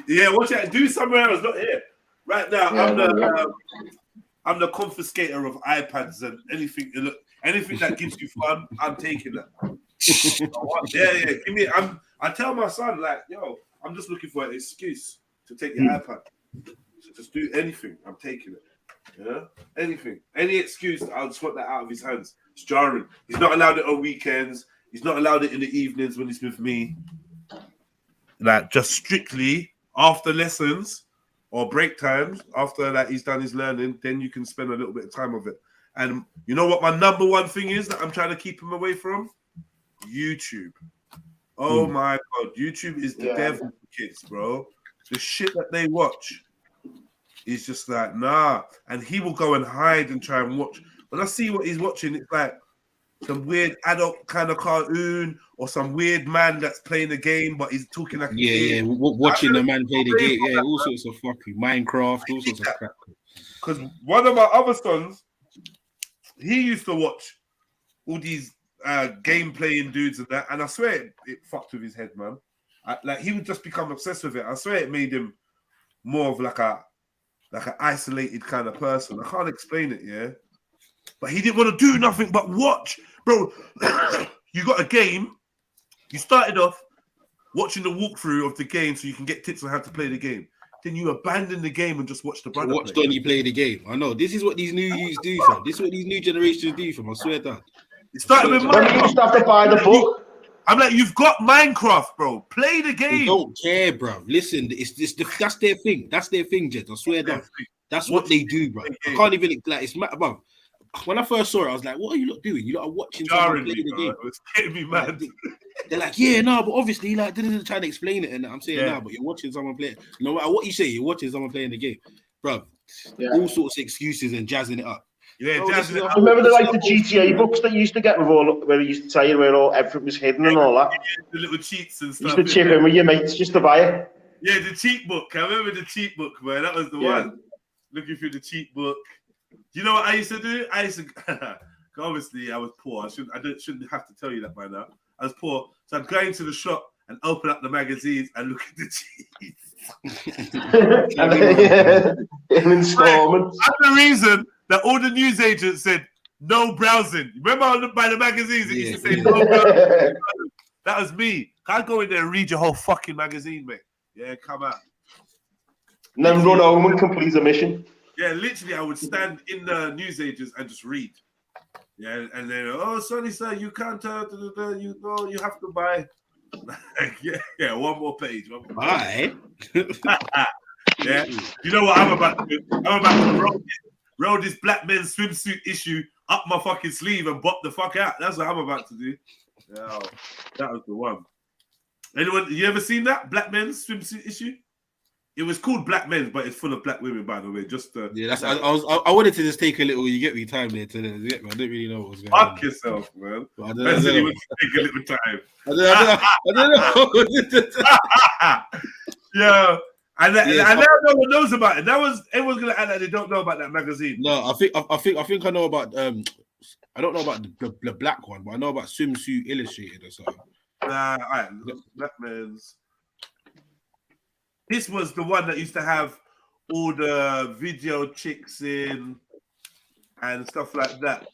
Yeah, watch it. Do somewhere else, not here. Right now, I'm the confiscator of iPads and anything that gives you fun. I'm taking that. Give me. I tell my son like, yo, I'm just looking for an excuse to take your iPad. So just do anything. I'm taking it. Yeah, anything, any excuse. I'll just want that out of his hands. It's jarring. He's not allowed it on weekends. He's not allowed it in the evenings when he's with me. Like just strictly after lessons or break times, after like he's done his learning, then you can spend a little bit of time with it. And you know what my number one thing is that I'm trying to keep him away from? YouTube. Oh my God. YouTube is the devil for kids, bro. The shit that they watch is just like, nah. And he will go and hide and try and watch. When I see what he's watching, it's like some weird adult kind of cartoon or some weird man that's playing a game, but he's talking like a kid. Watching the man play the game. Yeah, all sorts of fucking Minecraft, all sorts of crap. Because one of my other sons, he used to watch all these game playing dudes and that, and I swear it fucked with his head, man. Like he would just become obsessed with it. I swear it made him more of like an isolated kind of person. I can't explain it, yeah. But he didn't want to do nothing but watch, bro. You got a game. You started off watching the walkthrough of the game so you can get tips on how to play the game. Then you abandon the game and just watch the brother. Watch Donny play the game. I know. This is what these new youths do, fam. This is what these new generations do, fam. I swear that. It started with Minecraft. You used to have to buy the book. I'm like, you've got Minecraft, bro. Play the game. They don't care, bro. Listen, that's their thing. That's their thing, Jed. I swear that. That's what they do, bro. I can't even like it's mad, bro. When I first saw it, I was like, "What are you lot doing? You lot are watching someone play the game." It was getting me mad. They're like, "Yeah, no, but obviously, like, trying to explain it." And I'm saying, "No, but you're watching someone play it. No matter what you say, you're watching someone playing the game, bro." All sorts of excuses and jazzing it up. Yeah, jazzing it up. Remember the GTA books that you used to get with all where you used to tell you where everything was hidden and all that. The little cheats and stuff. You used to chip in with your mates just to buy it. Yeah, the cheat book. I remember the cheat book, man. That was the one. Looking through the cheat book. You know what I used to do? I used to obviously I was poor. I shouldn't have to tell you that by now. I was poor, so I'd go into the shop and open up the magazines and look at the cheats. In installments. That's the reason that all the newsagents said no browsing. Remember I looked by the magazines, it used to say no browsing. That was me. Can't go in there and read your whole fucking magazine, mate. Yeah, come out. And then run home and complete a mission. Yeah, literally, I would stand in the newsagents and just read. Yeah, and then, oh, sorry, sir, you can't, you know, you have to buy. yeah, one more page. Buy? Yeah, you know what I'm about to do? I'm about to roll this black men's swimsuit issue up my fucking sleeve and bop the fuck out. That's what I'm about to do. Yeah, that was the one. Anyone, you ever seen that black men's swimsuit issue? It was called Black Men's, but it's full of black women, by the way. Just yeah, that's. I wanted to just take a little. You get me time there to get me. I didn't really know what was going on. Fuck yourself, man. I don't know. Take a little time. I don't know. Yeah, and now no one knows about it. That was everyone's gonna act like they don't know about that magazine. No, I think I know about. I don't know about the black one, but I know about Swimsuit Illustrated or something. All right, Black Men's. This was the one that used to have all the video chicks in and stuff like that.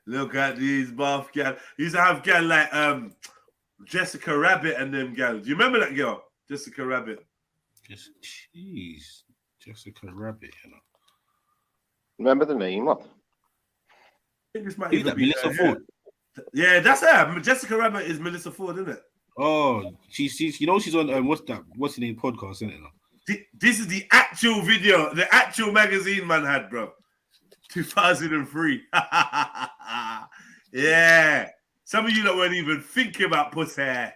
Look at these buff gal. Used to have gal like Jessica Rabbit and them gal. Do you remember that girl? Jessica Rabbit. Jeez. Jessica Rabbit, you know. Remember the name? What? I think this might Who's that? Melissa Ford. Yeah, that's her. Jessica Rabbit is Melissa Ford, isn't it? Oh, she's you know she's on what's the name podcast, isn't it? This is the actual video, the actual magazine man had, bro. 2003. Yeah. Some of you that weren't even thinking about pussy.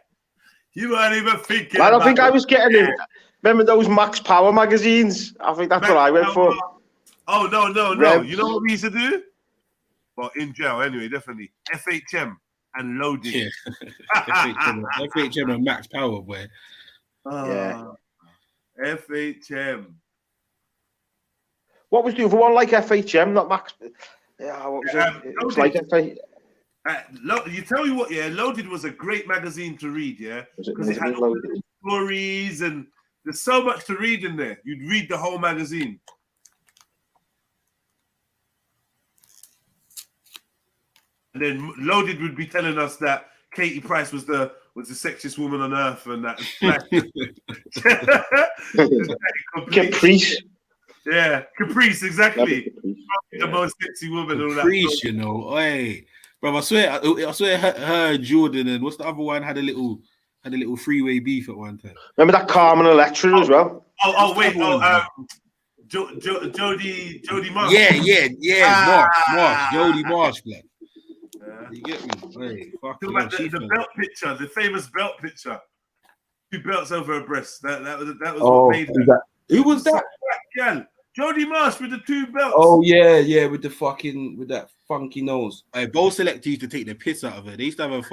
You weren't even thinking. I don't think I was getting it. Remember those Max Power magazines? I think that's what I went for. Oh, no. You know what we used to do? Well, in jail, anyway, definitely. FHM and Loaded. Yeah. FHM and Max Power, boy. Yeah. FHM. What was the other one like FHM, not Max? Yeah, what was it? It was like FHM. You tell me what, yeah, Loaded was a great magazine to read, yeah? Because it had all the stories and there's so much to read in there. You'd read the whole magazine. And then Loaded would be telling us that Katie Price was the sexiest woman on earth and that. Caprice. Yeah, Caprice, exactly. The most sexy woman. All Caprice, that. You know, hey, bro. I swear, her Jordan and what's the other one had a little freeway beef at one time. Remember that Carmen Electra as well? Wait, Jodie Marsh. Yeah, Marsh, Jodie Marsh, blood. You get me? Hey, fuck about the belt picture, the famous belt picture. 2 belts over her breast. That was what made her. Who was that? Yeah, Jodie Marsh with the 2 belts. Oh yeah, with that funky nose. Hey, Bowl Select used to take the piss out of her. They used to have a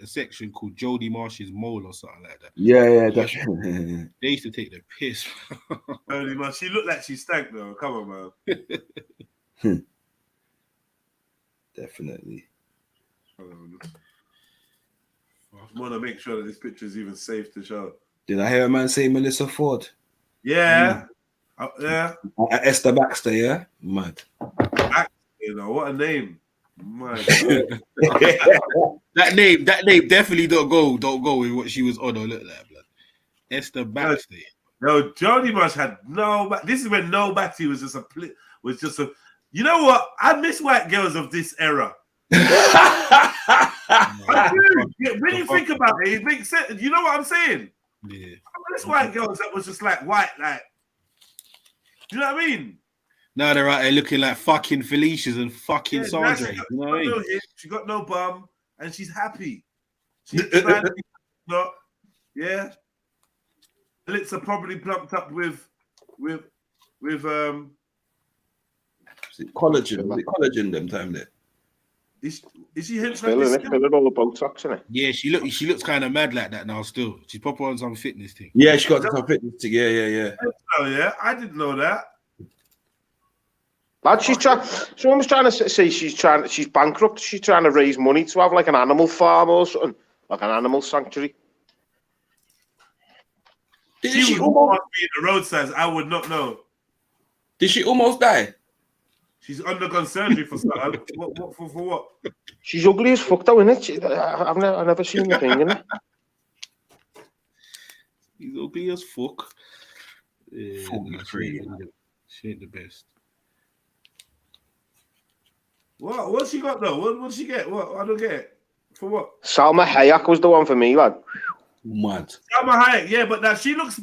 section called Jodie Marsh's Mole or something like that. Yeah, that's They used to take the piss. Jodie Marsh, she looked like she stank though. Come on, man. Definitely. I want to make sure that this picture is even safe to show. Did I hear a man say Melissa Ford? Yeah. Yeah. Esther Baxter, yeah? Mad. You know, what a name. My God. that name definitely don't go with what she was on or look like, blood. Esther Baxter. No, Jodie Marsh had this is when no battery was just You know what? I miss white girls of this era. I do. Yeah, when you think about it, it makes sense. You know what I'm saying? Yeah. I miss white girls that was just like white, like. Do you know what I mean? Now they're out there looking like fucking Felicia's and fucking Yeah, Sandra. You know what I mean? She got no bum, and she's happy. She's trying not, yeah. The lips are probably plumped up with collagen. Collagen them time there. Is she hints like this? Filling all the Botox, isn't it? Yeah, she looks kind of mad like that now. Still, she's proper on some fitness thing. Yeah, she got some fitness thing. Yeah. Oh yeah, I didn't know that. Lad, someone's trying to say she's bankrupt. She's trying to raise money to have like an animal farm or something, like an animal sanctuary. She almost be in the roadsides. I would not know. Did she almost die? She's undergone surgery for something. What for what? She's ugly as fuck though, isn't it? I've never seen the thing, innit? She's ugly as fuck. She ain't the best. What's she got though? What did she get? What I don't get it. For what? Salma Hayek was the one for me, lad. Mad. Salma Hayek, yeah, but now she looks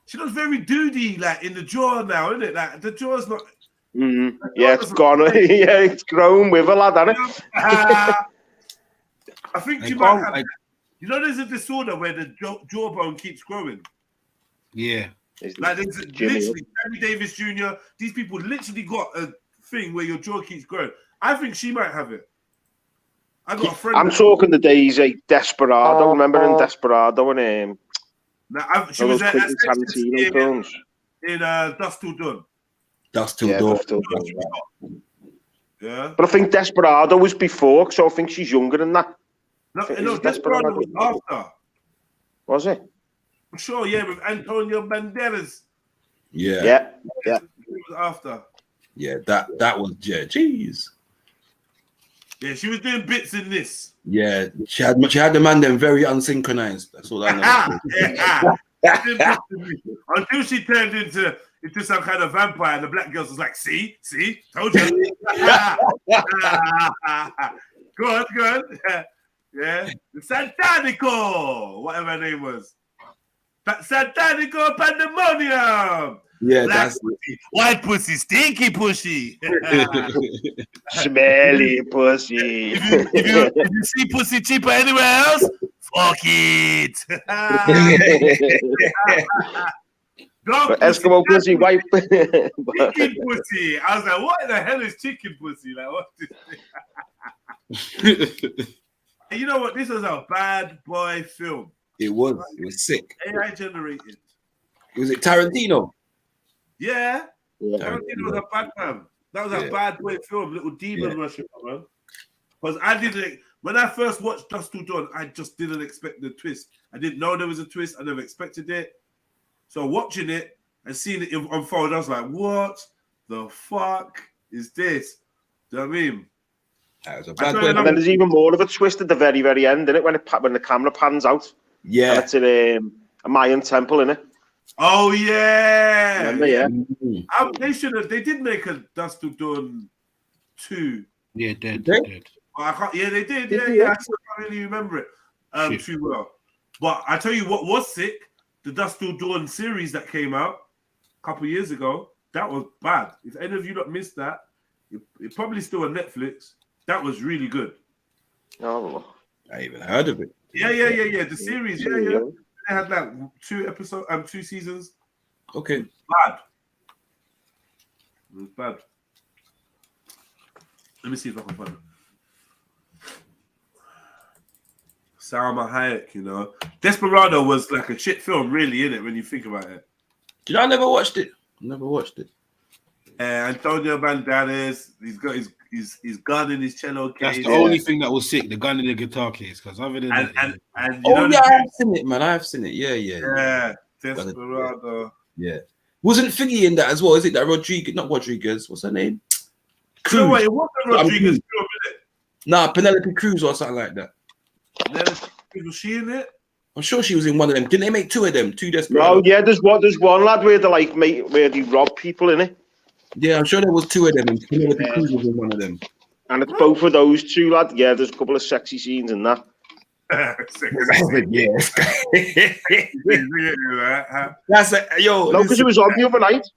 very duty, like in the jaw now, isn't it? Like the jaw's not. Yeah, it's gone. Yeah, it's grown with her, lad, hasn't it? I think she might have. You know, there's a disorder where the jawbone keeps growing. Yeah. Like there's literally Sammy Davis Jr. These people literally got a thing where your jaw keeps growing. I think she might have it. I got a friend. I'm talking the days Desperado. Remember in Desperado and she was at Tarantino films in Dust Till Dawn. Dust Till Dawn. Yeah. But I think Desperado was before, so I think she's younger than that. No, Desperado was after. Was it? I'm sure, yeah, with Antonio Banderas. Yeah. It was after. Yeah, that was jeez. Yeah, she was doing bits in this. Yeah, she had the man them very unsynchronized. That's all I know. Yeah. Until she turned into some kind of vampire, and the black girls was like, see, told you. Good. Yeah, the Satanico, whatever her name was. Satanico Pandemonium. Yeah, black that's pussy, white pussy, stinky pussy. Smelly pussy. If you see pussy cheaper anywhere else, fuck it. Eskimo pussy, white chicken pussy. I was like, what in the hell is chicken pussy? Like, what's this? You know what? This was a bad boy film. It was sick. AI generated. Was it Tarantino? Yeah. Tarantino was a bad man. That was a bad boy film, little demon worship, man. Because when I first watched Dust Till Dawn, I just didn't expect the twist. I didn't know there was a twist. I never expected it. So watching it and seeing it unfold, I was like, what the fuck is this? Do you know what I mean? And then there's even more of a twist at the very, very end, isn't it? When the camera pans out. Yeah. And it's in a Mayan temple, isn't it? Oh, yeah. Remember, yeah. They did make a Dust Till Dawn 2. Yeah, dead. They did. Yeah. I still can't really remember it too well. But I tell you what was sick, the Dust Till Dawn series that came out a couple of years ago, that was bad. If any of you not missed that, it's probably still on Netflix. That was really good. Oh, I even heard of it. Yeah. The series, yeah. They had like 2 seasons. Okay. Bad. It was bad. Let me see if I can find it. Salma Hayek, you know. Desperado was like a shit film, really, innit, when you think about it. Did I never watched it? Never watched it. Antonio Banderas, he's got his gun in his cello case. That's the only thing that was sick, the gun in the guitar case. Because other than I have seen it, man. I have seen it. Yeah. Desperado. Yeah. Wasn't Figgy in that as well? Is it that Rodriguez? Not Rodriguez. What's her name? Cruz. No, it wasn't Rodriguez film, is it? Nah, Penelope Cruz or something like that. Was she in it? I'm sure she was in one of them. Didn't they make 2 of them? 2 Desperados? Oh yeah, there's one lad where they rob people in it. Yeah, I'm sure there was 2 of them, and Penelope Cruz was in one of them. And it's both of those 2, lad. Yeah, there's a couple of sexy scenes in that. Yes. That's a, yo. No, because it was on the other night.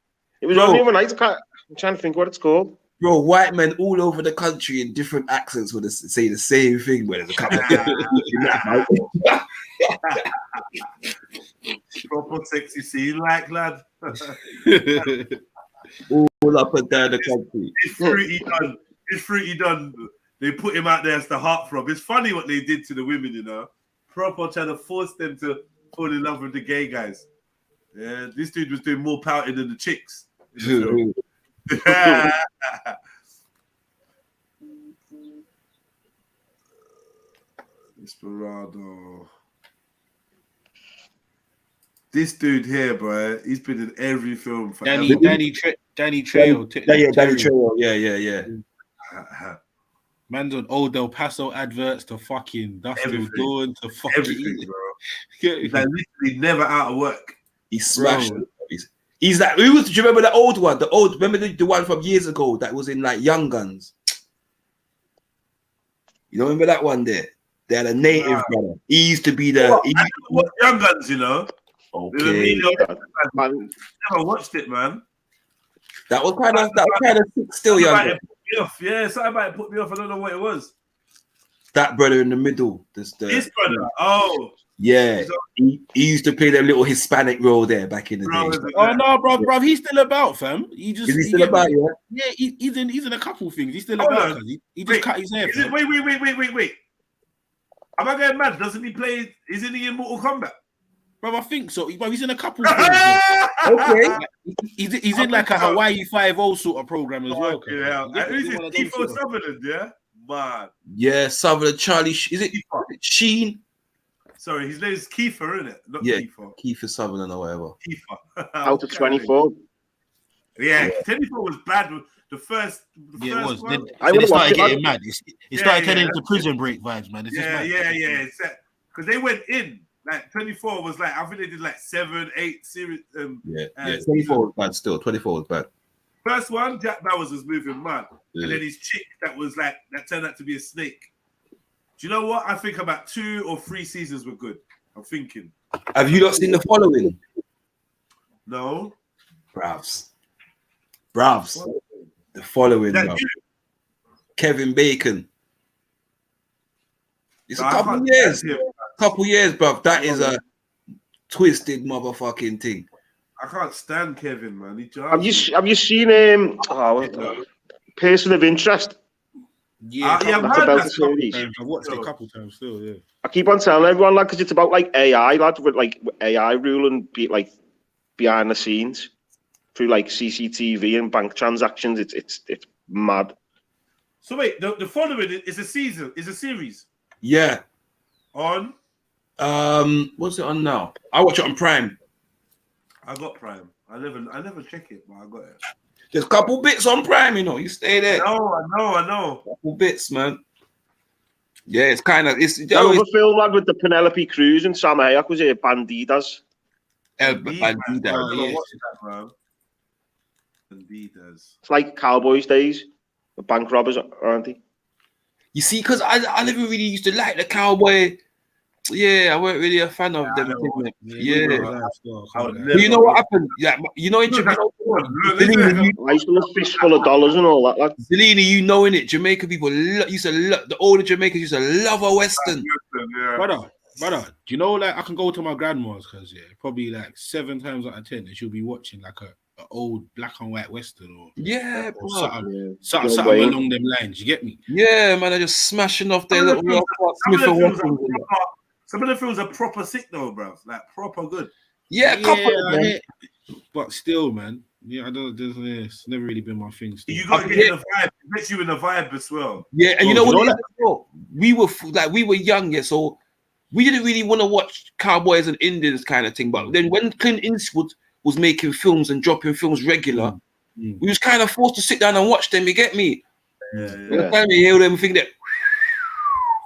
It was on the other night. I'm trying to think what it's called. Bro, white men all over the country in different accents would say the same thing, but there's a couple of Proper sexy scene, like, lad. all up and down the country. It's fruity done. They put him out there as the heartthrob. It's funny what they did to the women, you know. Proper trying to force them to fall in love with the gay guys. Yeah, this dude was doing more pouting than the chicks. Desperado. This dude here, bro, he's been in every film. Danny Trejo. Danny Trejo. Yeah. Man's on old El Paso adverts to fucking Dustin Dawn to fucking everything, bro. He's like literally never out of work. He's smashed. He's like, who was? Do you remember the old one? Remember the one from years ago that was in like Young Guns? You don't remember that one there? They had a native brother. He used to be the. I watched Young Guns, you know. Okay. Never watched it, man. That was kind of sick still, Young Guns. Yeah, something about it put me off. I don't know what it was. That brother in the middle. His brother. Oh. Yeah, he used to play that little Hispanic role there back in the day. Oh no, bro, he's still about, fam. Is he still about? Yeah, he's in a couple things. He's still about. He just cut his hair. Wait. Am I going mad? Doesn't he play? Isn't he in Mortal Kombat? Bro, I think so. Bro, he's in a couple things. Okay. He's in like a Hawaii 5-0 sort of program as well. Yeah. Who's it? Kiefer Sutherland, yeah? Man. Yeah, Sutherland, Charlie. Is it Sheen? Sorry, his name is Kiefer, isn't it? Not Kiefer Sutherland or whatever. Kiefer. Out of 24. Yeah, 24 was bad. The first it was. one. Then it started getting mad. It started turning into Prison Break vibes, man. Yeah. Because they went in. Like 24 was like, I think they did like 7, 8 series. 24 was bad still. 24 was bad. First one, Jack Bowers was moving mad. Yeah. And then his chick that turned out to be a snake. Do you know what? I think about 2 or 3 seasons were good. I'm thinking. Have you not seen The Following? No. Bravs. The Following, bro. Kevin Bacon. It's a couple years. Couple years, bruv. That is a twisted motherfucking thing. I can't stand Kevin, man. Have you seen Person of Interest? Yeah, I've watched it a couple times still. Yeah. I keep on telling everyone, like, because it's about like AI, lad, with like AI ruling, like behind the scenes through like CCTV and bank transactions. It's mad. So wait, the Following is a series. Yeah. On. What's it on now? I watch it on Prime. I got Prime. I never check it, but I got it. There's a couple bits on Prime, you know. You stay there. No, I know. Couple bits, man. Yeah, it's kind of it's. Another film, lad, with the Penelope Cruz and Sam Hayek was it Bandidas? Bandidas. Bandidas. It's like Cowboys days. The bank robbers, aren't they? You see, because I never really used to like the cowboy. Yeah, I weren't really a fan of them. Yeah. But you know what happened? Yeah, you know in Jamaica. I used to love fistful of dollars and all that. Like. Zelina, you know in it, Jamaican people used to love, the older Jamaicans used to love a Western. Brother, do you know, like, I can go to my grandma's because probably like 7 times out of 10, and she'll be watching like a old black and white Western or something along them lines. You get me? Yeah, man, they're just smashing off their little some of the films are proper sick though, bro. Like proper good. Yeah, a couple of them. But still, man. Yeah, I don't. It's never really been my thing. Still. You got to get in the vibe. It gets you in the vibe as well. Yeah, and you know what? We were young, yeah, so we didn't really want to watch cowboys and Indians kind of thing. But then when Clint Eastwood was making films and dropping films regular, we was kind of forced to sit down and watch them. You get me? Yeah. Time you hear them think that.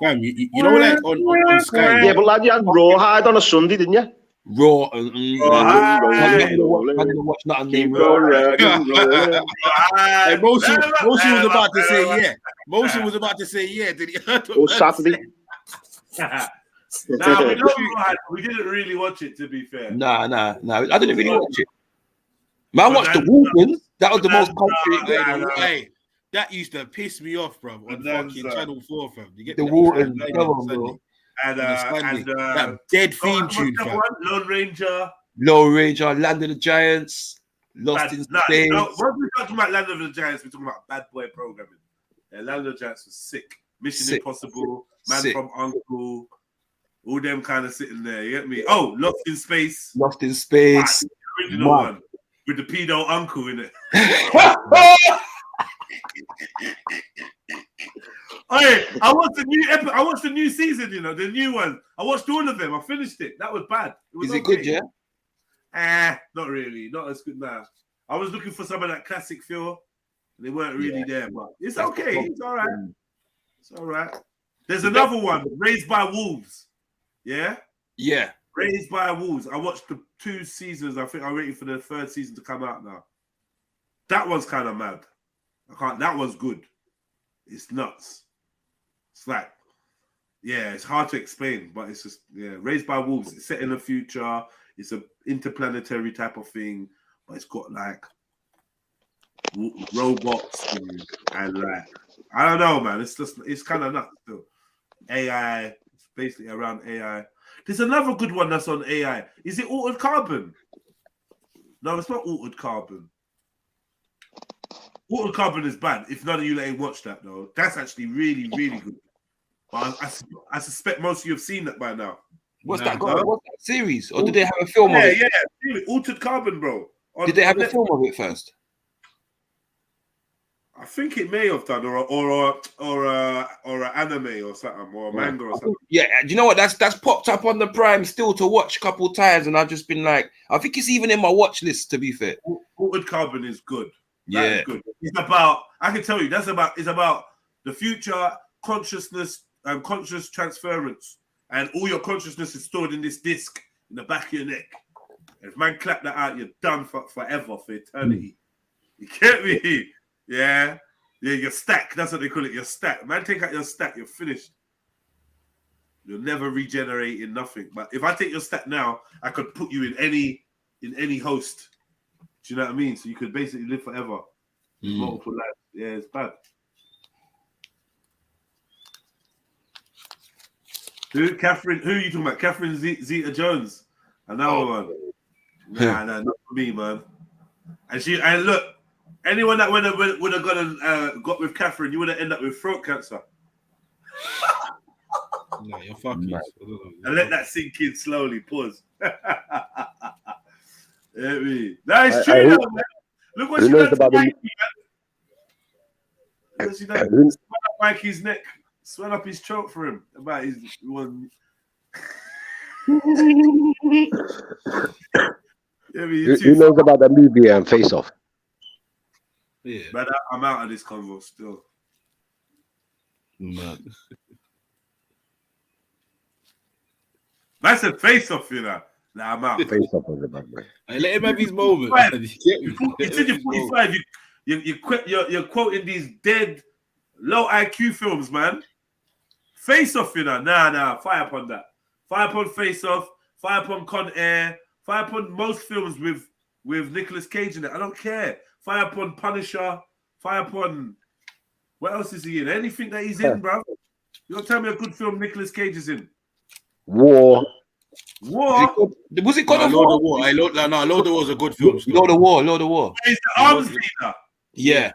Fam, you know, like on Sky. Yeah, but lad, you had Rawhide on a Sunday, didn't you? Raw and I didn't watch nothing named Raw. Hey, Motion was about to say yeah. Motion was about to say yeah. Did he? Or Saturday. Nah, we didn't really watch it, to be fair. Nah. I didn't really watch it. Man, I watched the Walkers. That was the most country. Hey, that used to piss me off, bro. On fucking Channel 4, fam. You get the Walkers. Come on, bro. And that dead theme tune, fam. Lone Ranger, Land of the Giants, Lost in Space. When we talking about Land of the Giants, we're talking about bad boy programming. Yeah, Land of the Giants was sick. Mission Impossible, Man from Uncle, all them kind of sitting there. You get me? Oh, Lost in Space. The original one with the pedo uncle in it. Hey, I watched the new season, you know, the new one. I watched all of them. I finished it. That was bad. Is it good, yeah? Not really. Not as good now. I was looking for some of that classic feel. They weren't really there, but it's okay. It's all right. It's all right. There's another one, Raised by Wolves. Yeah? Yeah. Raised by Wolves. I watched the 2 seasons. I think I'm waiting for the 3rd season to come out now. That one's kind of mad. That one's good. It's nuts. It's like, yeah, it's hard to explain, but it's just, yeah, Raised by Wolves. It's set in the future. It's an interplanetary type of thing, but it's got like robots and like, I don't know, man. It's kind of nuts still. AI, it's basically around AI. There's another good one that's on AI. Is it Altered Carbon? No, it's not Altered Carbon. Altered Carbon is bad. If none of you ain't watched that though, that's actually really, really good. But I suspect most of you have seen that by now. What's that series? Or did they have a film of it? Yeah, Altered Carbon, bro. Did they have a film of it first? I think it may have done, or an anime or something, or a manga or something. Yeah, do you know what? That's popped up on the Prime still to watch a couple times, and I've just been like, I think it's even in my watch list. To be fair, Altered Carbon is good. Yeah, is good. It's about. I can tell you, it's about the future consciousness and conscious transference, and all your consciousness is stored in this disc in the back of your neck. And if man clap that out, you're done forever, for eternity. You get me? Yeah, your stack. That's what they call it. Your stack. Man, take out your stack. You're finished. You'll never regenerate in nothing. But if I take your stack now, I could put you in any host. Do you know what I mean? So you could basically live forever. Multiple lives. Yeah, it's bad. Who are you talking about? Catherine Zeta Jones. Another one. Nah, not for me, man. And look. Anyone that would have got with Catherine, you would have ended up with throat cancer. No, you're fucking. And let that sink in slowly. Pause. That's true, though, man. Look what she done to Mikey, man. Look what she done. Swell up Mikey's neck. Swell up his throat for him. About his one. Who knows about the movie Face Off? Yeah, but I'm out of this convo still. Man. That's a Face Off, you know. Nah, I'm out. Face Off was about man. Let him have his moment. It's in your 45. You're quoting these dead, low IQ films, man. Face Off, you know. Nah. Fire upon that. Fire upon Face Off. Fire upon Con Air. Fire upon most films with Nicolas Cage in it. I don't care. Fire upon Punisher. Fire upon... What else is he in? Anything that he's in, bro. You don't tell me a good film Nicolas Cage is in. War. Was it God of War? War? Lord of War is a good film. Lord of War. He's the arms leader. Yeah.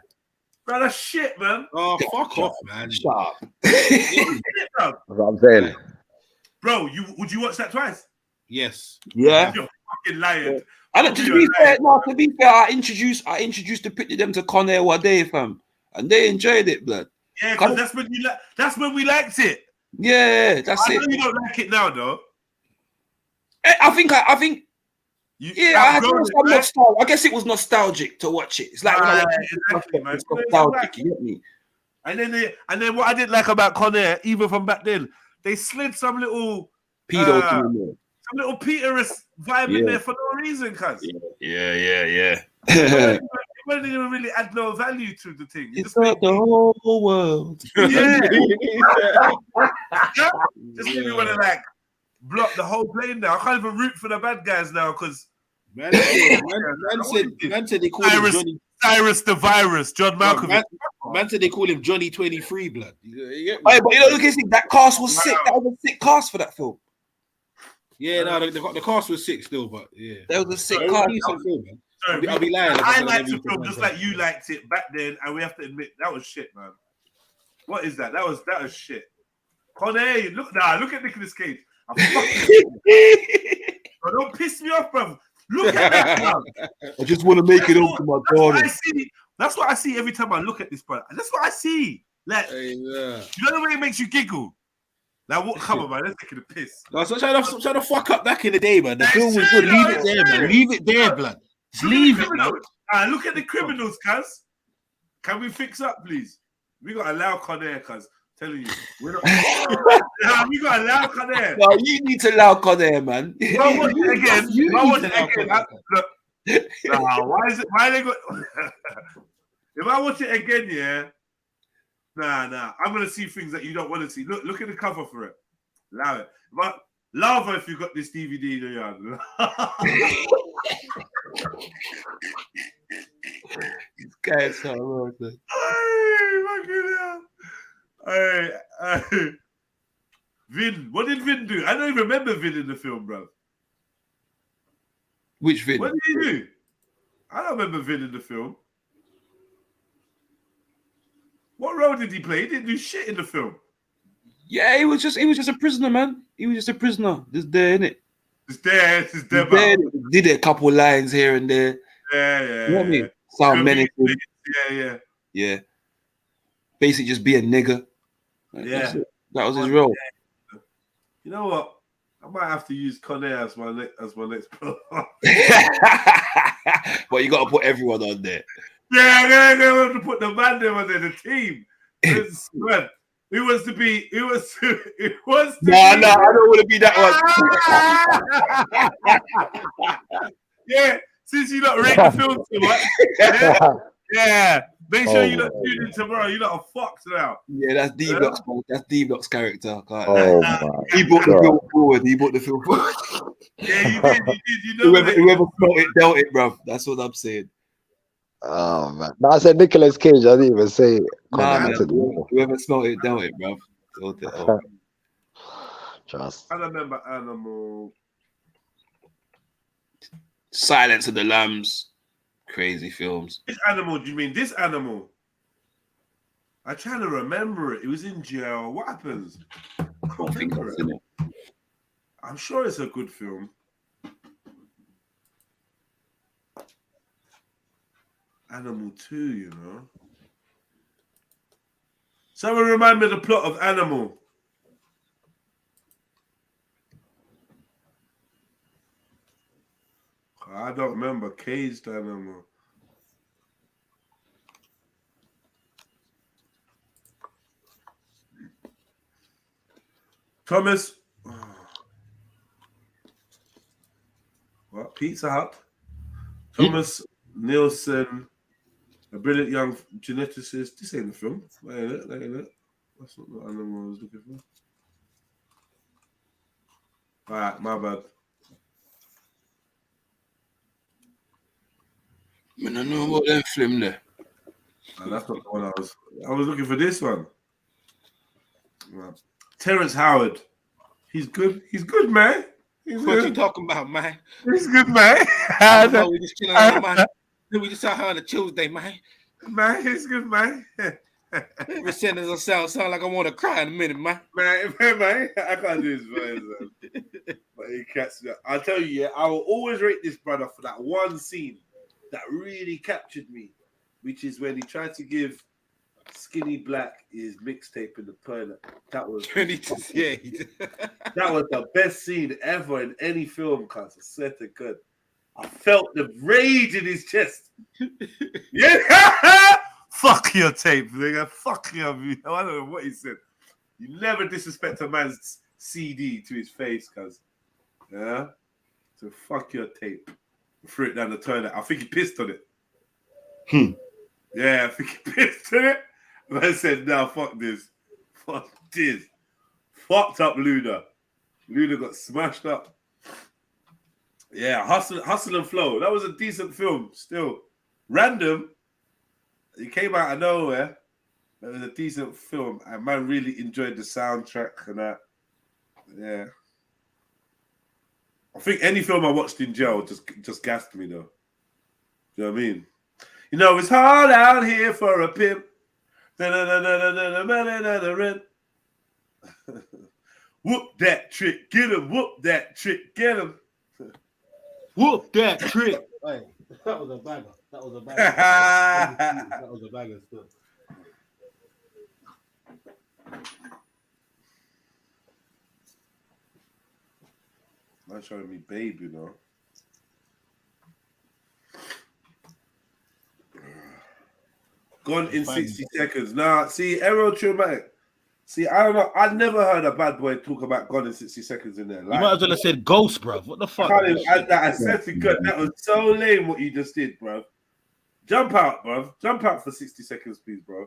Bro, that's shit, man. Oh, fuck off, man. Shut up. That's what I'm saying. Bro, would you watch that twice? Yes. Yeah. You're fucking lying. To be fair, I introduced the picture of them to Con Air one day, fam, and they enjoyed it, blood. Yeah, because that's when we liked it. Yeah, that's it. I know you don't like it now, though. I think. I guess it was nostalgic to watch it. It's like it's nostalgic. You get me? And then what I didn't like about Con Air, even from back then, they slid some little pedo to him. some little Peterus vibe in there for no reason, cuz. Yeah. It wouldn't even really add no value to the thing. It's not the whole world. Yeah. Just made me want to like block the whole plane now. I can't even root for the bad guys now because Man said they call him Johnny. Cyrus the Virus, John Malkovich. Man said they call him Johnny 23 blood. Hey, but you know, look at that cast was sick. That was a sick cast for that film. Yeah, no, the cast was sick still, but yeah, that was a sick cast. Sorry, I'll be lying. I liked the film just like you liked it back then, and we have to admit that was shit, man. What is that? That was shit. Kanye, look at Nicolas Cage. Bro, don't piss me off, bro. Look at that, bro. I just want to make it up to my daughter. That's what I see every time I look at this, bro. That's what I see. Like, you know the way it makes you giggle. Like, what? Come on, man. Let's take it a piss. No, so trying to fuck up back in the day, man. The film was good. Leave it there, man. Leave it there, blood. Just leave it, man. Look at the criminals, cuz. Can we fix up, please? We got to allow Kanye, cuz. Telling you, we're not. We got to allow Kanye. No, you need to allow Kanye, man. I'll watch it again. Look. Why they got? If I watch it again, yeah. Nah. I'm gonna see things that you don't want to see. Look at the cover for it. Allow it. But lava if you got this DVD in your yard. This guy is so wrong. Hey, Vin, what did Vin do? I don't even remember Vin in the film, bro. Which Vin? What did he do? I don't remember Vin in the film. What role did he play? He didn't do shit in the film. Yeah, he was just a prisoner, man. He was just a prisoner. Just there, innit? Just there. Did a couple lines here and there. Yeah. You know what I mean? Sound menacing. Yeah. Basically, just be a nigga. Yeah. That was his role. You know what? I might have to use Kanye as my next pro. But you got to put everyone on there. Yeah, I'm gonna have to put the man there on there, the team. Who wants to be? No, I don't want to be that one. Yeah, since you not rate the film too much. Yeah. Make sure you don't tune in tomorrow. You're not a fox now. Yeah, that's D-Block's. That's D-Block's character. He brought the film forward. Yeah, you did. You know whoever felt it dealt it, bruv. That's what I'm saying. Oh man, no, I said Nicolas Cage. I didn't even say. Whoever smelt it dealt it, bruv. Trust. I remember Animal. Silence of the Lambs. Crazy films. Which Animal do you mean? This Animal? I'm trying to remember it. It was in jail. What happens? I can't remember it. I'm sure it's a good film. Animal 2, you know. Someone remind me of the plot of Animal. I don't remember. Caged Animal. Thomas. What? Pizza Hut. Thomas Nielsen, a brilliant young geneticist. This ain't the film. That ain't it. That's not the animal I was looking for. All right, my bad. I don't know about that film there. No, that's not the one I was looking for. This one. Right. Terrence Howard. He's good. He's good, man. What you talking about, man? He's good, man. We just chilling on man. We just out here on a Tuesday, man. Man, he's good, man. Every sentence I sound like I want to cry in a minute, man. Man, I can't do his voice, man. But he catches me up. I'll tell you, yeah, I will always rate this brother for that one scene that really captured me, which is when he tried to give Skinny Black his mixtape in the toilet. That was that was the best scene ever in any film, cuz I swear to God. I felt the rage in his chest. Yeah. Fuck your tape, nigga. Fuck your view. I don't know what he said. You never disrespect a man's CD to his face, cuz. Yeah. So fuck your tape. Threw it down the toilet. I think he pissed on it. Yeah, I think he pissed on it. And I said, "Nah, fuck this. Fuck this." Fucked up Luna. Luna got smashed up. Yeah, Hustle and Flow. That was a decent film. Still random. It came out of nowhere. It was a decent film. And man really enjoyed the soundtrack and that. Yeah. I think any film I watched in jail just gassed me though. You know what I mean? You know, it's hard out here for a pimp. Whoop that trick, get him. Whoop that trick, get him. Whoop that trick. Hey, that was a banger. That was a banger. That was a banger still. Man showing me babe, you know. Gone in 60 seconds. Nah, see, Trilluminati. See, I don't know. I never heard a bad boy talk about Gone in 60 seconds in there. You might as well have said Ghost, bruv. What the fuck? I can't even add that. I said to God, that was so lame what you just did, bruv. Jump out, bruv. Jump out for 60 seconds, please, bro.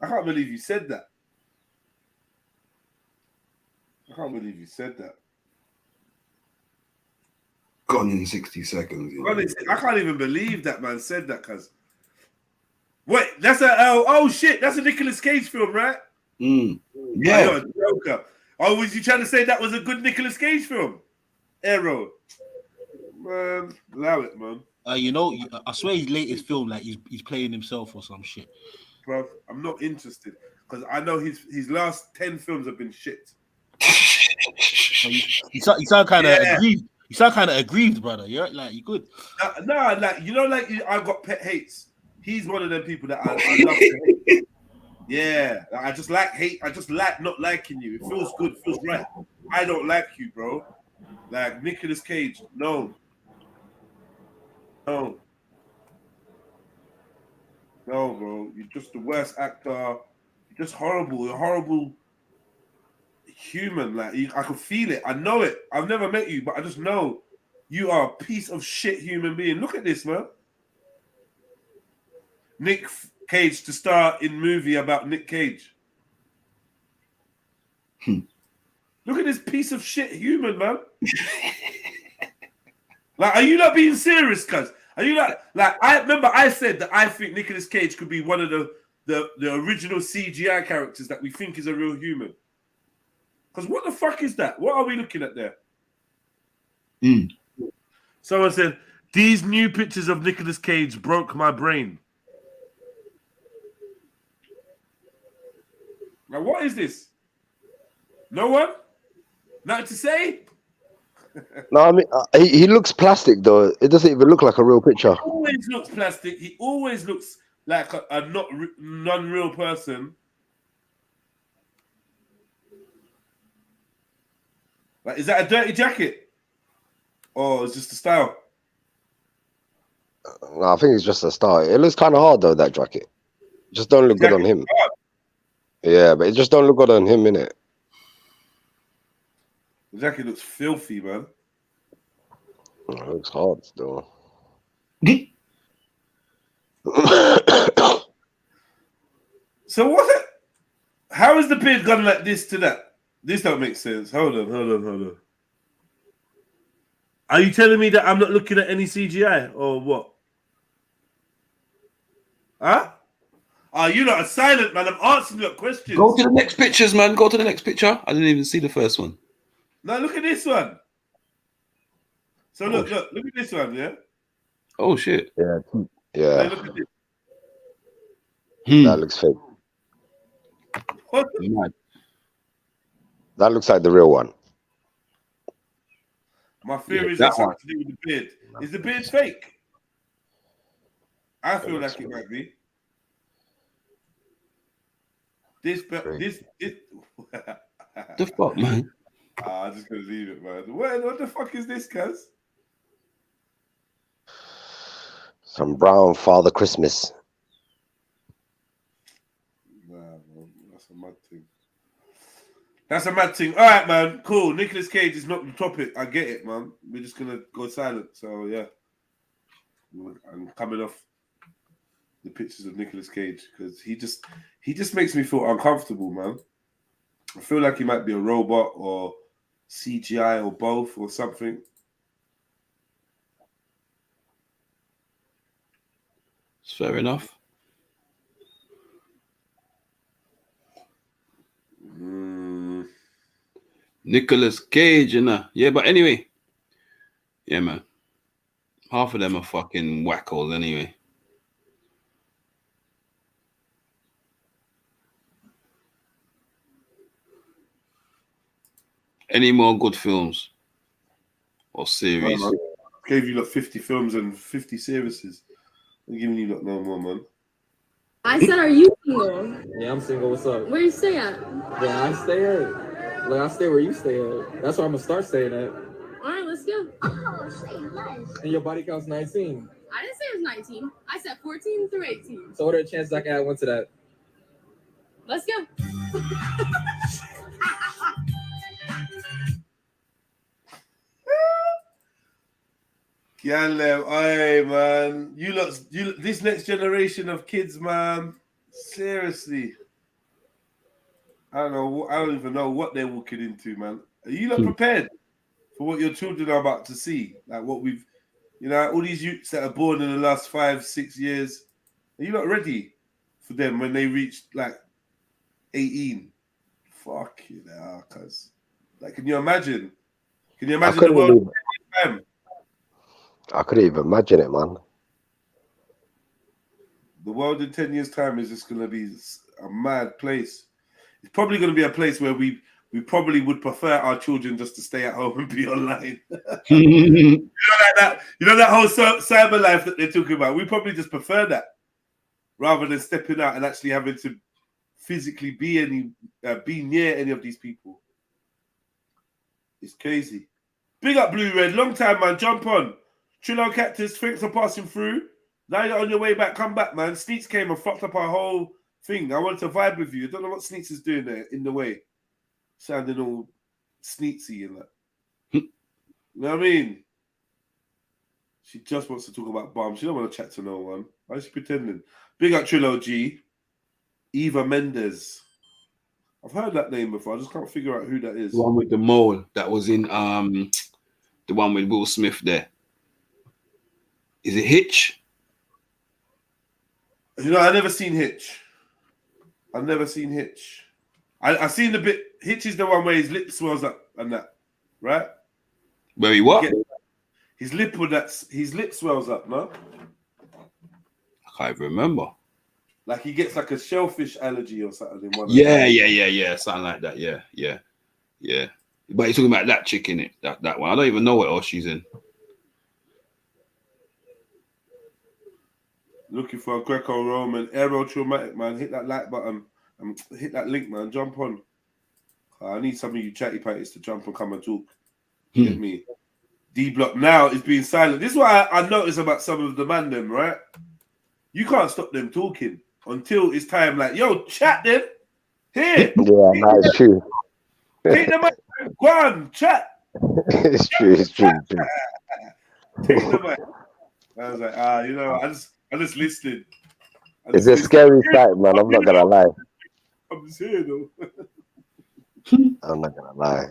I can't believe you said that. I can't believe you said that. Gone in 60 seconds. I can't even believe that man said that, cuz. Wait, that's a oh shit, that's a Nicolas Cage film, right? Yeah. Oh, you're a joker. Oh, was you trying to say that was a good Nicolas Cage film? Arrow. Man, allow it, man. You know, I swear his latest film, like he's playing himself or some shit. Bro, I'm not interested because I know his last 10 films have been shit. You sound kind of aggrieved. You sound kind of aggrieved, brother. You're like, you good? No, like you know, like I've got pet hates. He's one of them people that I love to hate. Yeah, I just like hate. I just like not liking you. It feels good. It feels right. I don't like you, bro. Like Nicolas Cage, no, bro. You're just the worst actor. You're just horrible. You're a horrible human. Like I can feel it. I know it. I've never met you, but I just know you are a piece of shit human being. Look at this, man. Nick Cage to star in movie about Nick Cage. Look at this piece of shit human, man. Like, are you not being serious, cuz? Are you not like I remember I said that I think Nicolas Cage could be one of the original CGI characters that we think is a real human. Because what the fuck is that? What are we looking at there? Someone said, these new pictures of Nicolas Cage broke my brain. Now, what is this? No one? Nothing to say? No, I mean, he looks plastic, though. It doesn't even look like a real picture. He always looks plastic. He always looks like a non-real person. Like, is that a dirty jacket? Or is just the style? No, I think it's just a style. It looks kind of hard, though, that jacket. It just don't look good on him. Yeah, but it just don't look good on him, innit? The jacket looks filthy, man. It looks hard still. So what? How is the beard gone like this to that? This don't make sense. Hold on. Are you telling me that I'm not looking at any CGI or what? Huh? Oh, you're not a silent man. I'm answering your questions. Go to the next pictures, man. Go to the next picture. I didn't even see the first one. Now look at this one. So look at this one, yeah? Oh shit. Yeah. Now look at this. That looks fake. What? That looks like the real one. My theory is that's something to do with the beard. Is the beard fake? I feel like it might be. This. The fuck, man? I'm just gonna leave it, man. What the fuck is this, cuz? Some brown Father Christmas. Nah, man, that's a mad thing. That's a mad thing. All right, man. Cool. Nicolas Cage is not the topic. I get it, man. We're just gonna go silent. So yeah, I'm coming off the pictures of Nicolas Cage because he just makes me feel uncomfortable, man. I feel like he might be a robot or CGI or both or something. It's fair enough. Nicolas Cage, yeah, but anyway, yeah, man. Half of them are fucking wackos anyway. Any more good films or series? Gave you like 50 films and 50 series. I'm giving you no more, man. I said, are you single? Yeah, I'm single. What's up? Where you stay at? Yeah, I stay at. Like, I stay where you stay at. That's where I'm gonna start staying at. All right, let's go. Oh, and your body count's 19. I didn't say it was 19. I said 14 through 18. So what are the chances I can add one to that? Let's go. Hey, man. This next generation of kids, man. Seriously. I don't even know what they're walking into, man. Are you not prepared for what your children are about to see? Like what we've, all these youths that are born in the last 5-6 years. Are you not ready for them when they reach like 18? Fuck you know, cuz. Like, can you imagine? Can you imagine the world? I couldn't even imagine it, man. The world in 10 years' time is just going to be a mad place. It's probably going to be a place where we probably would prefer our children just to stay at home and be online. You know that whole cyber life that they're talking about? We probably just prefer that rather than stepping out and actually having to physically be near any of these people. It's crazy. Big up Blue Red. Long time, man. Jump on. Trillo Cactus, thanks for passing through. Now you're on your way back. Come back, man. Sneaks came and fucked up our whole thing. I wanted to vibe with you. I don't know what Sneaks is doing there in the way. Sounding all sneaksy and that. You know what I mean? She just wants to talk about bombs. She don't want to chat to no one. Why is she pretending? Big up Trillo G. Eva Mendes. I've heard that name before. I just can't figure out who that is. The one with the mole that was in the one with Will Smith there. Is it Hitch? I never seen Hitch. I've never seen Hitch. I seen the bit. Hitch is the one where his lip swells up and that, right? Where he what? His lip swells up, no? I can't even remember. Like he gets like a shellfish allergy or something. Yeah. Something like that. Yeah. But you're talking about that chick in it, that one. I don't even know what else she's in. Looking for a Greco-Roman aerotraumatic, man. Hit that like button and hit that link, man. Jump on. I need some of you chatty patties to jump and come and talk. Get me? D-Block now is being silent. This is what I notice about some of the man them, right? You can't stop them talking until it's time. Like, yo, chat them. Here. Yeah, that's true. Take the mic. Go on, chat. It's true. Take the mic. I was like, I just listened. It's a scary sight, man. I'm not gonna lie. I'm just here though. I'm not gonna lie.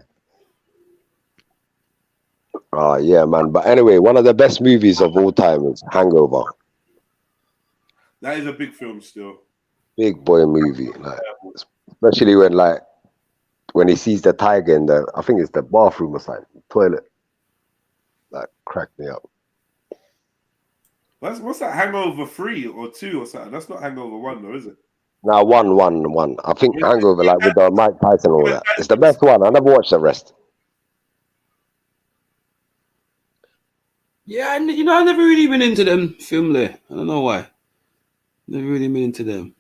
Oh yeah, man. But anyway, one of the best movies of all time is Hangover. That is a big film still. Big boy movie, like especially when he sees the tiger in I think it's the bathroom or something, toilet. Like cracked me up. What's that? Hangover 3 or 2 or something? That's not Hangover 1 though, is it? Now one. I think Hangover, like with the Mike Tyson and all that. It's the best one. I never watched the rest. Yeah, I never really been into them film there. I don't know why. Never really been into them.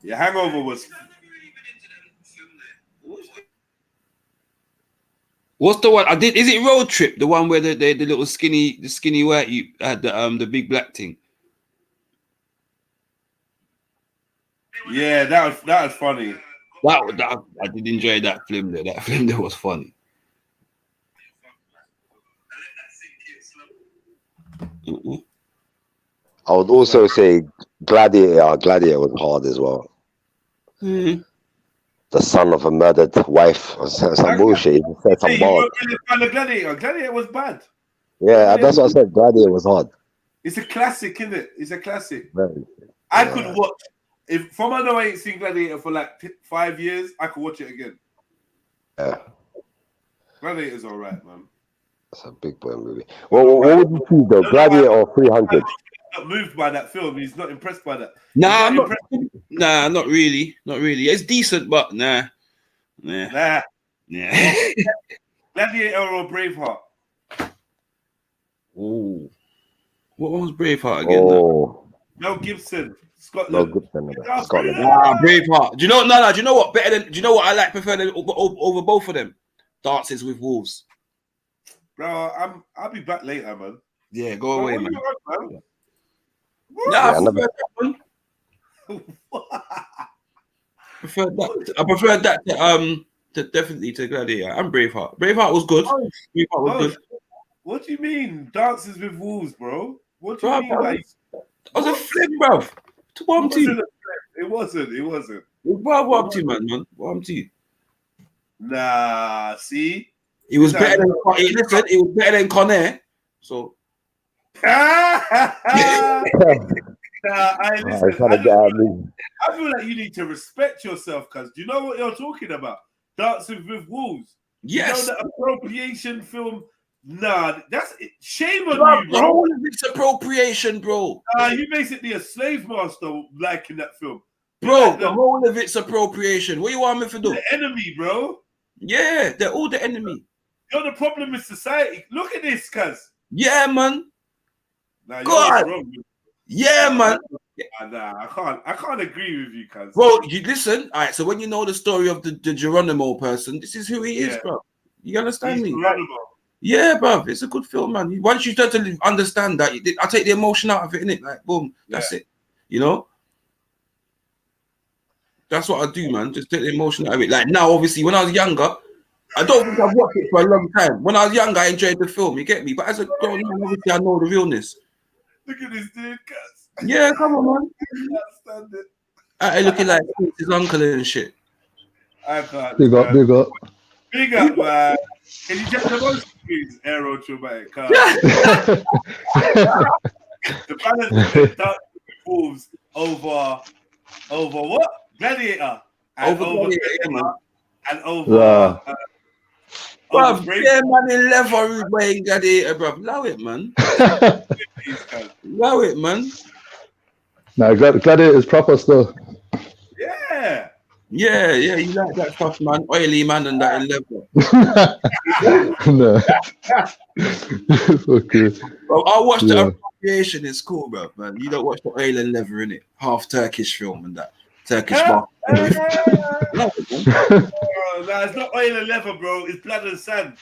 Yeah, Hangover was. What's the one I did? Is it Road Trip? The one where the little skinny white you had the big black thing. Yeah, that was funny. I did enjoy that film there. That film there was funny. I would also say Gladiator. Gladiator was hard as well. The son of a murdered wife or some bullshit. He said some Hey, you bars. weren't really a fan of Gladiator. Gladiator was bad. Yeah, that's what I said. Gladiator was hard. It's a classic, isn't it? It's a classic. Very. I could watch if from I know I ain't seen Gladiator for like 5 years. I could watch it again. Yeah, Gladiator's all right, man. that's a big boy movie. What would you choose though, Gladiator or 300? Not moved by that film. He's not impressed by that. Nah, not really. Not really. It's decent, but nah. Gladiator or Braveheart? Oh, what one was Braveheart again? Oh, Mel Gibson, Scotland. Mel Gibson, Scotland. Braveheart. Do you know? No. Do you know what? Better than? Do you know what I like? Prefer them over both of them. Dances with Wolves. Bro, I'll be back later, man. Yeah, go away, man. Nah, I preferred that to definitely to Gladiator and Braveheart. Braveheart was good. Braveheart was good. What do you mean? Dances with Wolves, bro? What do you mean? Like, I was a flip, bro. What I'm to you? It wasn't. What I'm to you, man? What I'm to you? Nah, see? It was better than listen, it was better than Kanye. So I feel like you need to respect yourself, cuz do you know what you're talking about? Dancing with Wolves. Yes. You know the appropriation film. Nah, that's shame on you, The bro. whole of it's appropriation, bro. You basically a slave master like in that film. Bro, Like the whole of it's appropriation. What you want me to do? The enemy, bro. Yeah, they're all the enemy. You're the problem with society. Look at this, cuz. Yeah, man. Nah, God. you're wrong. Yeah, man. Nah, I can't agree with you, cuz. Bro, you listen. All right, so when you know the story of the Geronimo person, this is who he is, bro. You understand me? Geronimo. Yeah, bro. It's a good film, man. Once you start to understand that, I take the emotion out of it, innit? Like, boom, that's it. You know? That's what I do, man. Just take the emotion out of it. Like now, obviously, when I was younger, I don't think I've watched it for a long time. When I was younger, I enjoyed the film, you get me? But as a grown man, obviously, I know the realness. Look at this dude, cuz. Yeah, come on, man. I can't stand it. I looking like his uncle and shit. I can't. Big up, big up. Big up, man. Can you check the most screens, Aero Traumatic? The balance of the Wolves over what? Gladiator. And over Gladiator, man. And over. Bruv, yeah, man, in leather wearing Gladiator, bruv. Allow it, man. Allow it, man. Nah, Gladiator is proper still. Yeah. Yeah, you like that stuff, man. Oily man and that in leather. No. Okay. Bro, I'll watch the appropriation, it's cool, bro, man. You don't watch the oil and leather in it. Half Turkish film and that. Turkish bar. Nah, it's not oil and leather, bro. It's blood and sand.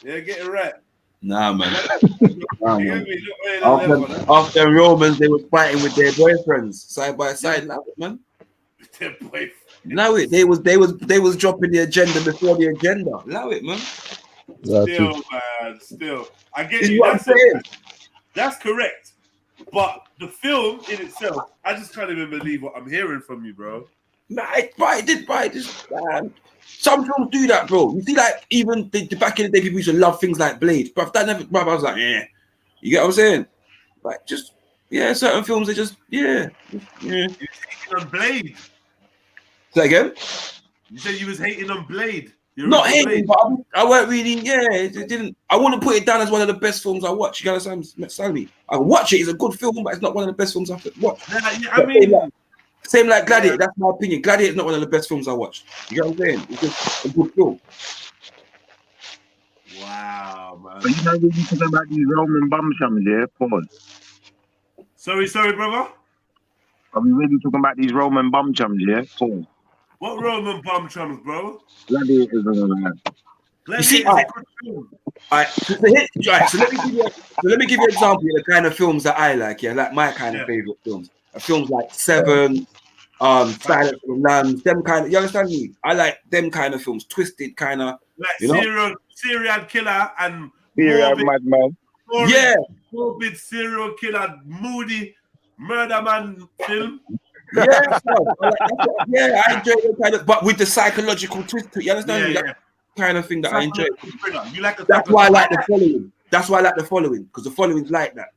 Yeah, get it right. Nah, man. After Romans, they were fighting with their boyfriends side by side. Now, man. Their boyfriends. Allow it. They was dropping the agenda before the agenda. Allow it, man. Still, man. Still, I get This is you. what I'm saying. That's correct. But the film in itself, I just can't even believe what I'm hearing from you, bro. Nah, it did. Some films do that, bro. You see, like even the back in the day, people used to love things like Blade, but that never. Bro, I was like, yeah. You get what I'm saying? Like, just certain films they just You're hating on Blade. Say again? You said you was hating on Blade. Not hating, but I weren't really. Yeah, it didn't. I wouldn't put it down as one of the best films I watch. You understand me? I watch it. It's a good film, but it's not one of the best films I watch. I mean, same like Gladiator. That's my opinion. Gladiator is not one of the best films I watched. You know what I'm saying? It's just a good film. Wow, man. But you know, when you talking about these Roman bum shams, yeah? Pause. Sorry, brother. Are we really talking about these Roman bum chums, yeah? Pause. What Roman bum chums, bro? Gladiators and all that. You see, so let me give you an example of the kind of films that I like. Yeah, like my kind of favorite films. Films like Seven, Silence of the Lambs, them kind of, you understand me? I like them kind of films, twisted kind of, Like you know? serial killer and Serial morbid, madman. Yeah. morbid serial killer, moody murder man film. Yeah, that's yeah, I enjoy that kind of, but with the psychological twist to it, you understand me? That kind of thing that I enjoy. You like That's why I like the following. That's why I like the following, because the following's like that.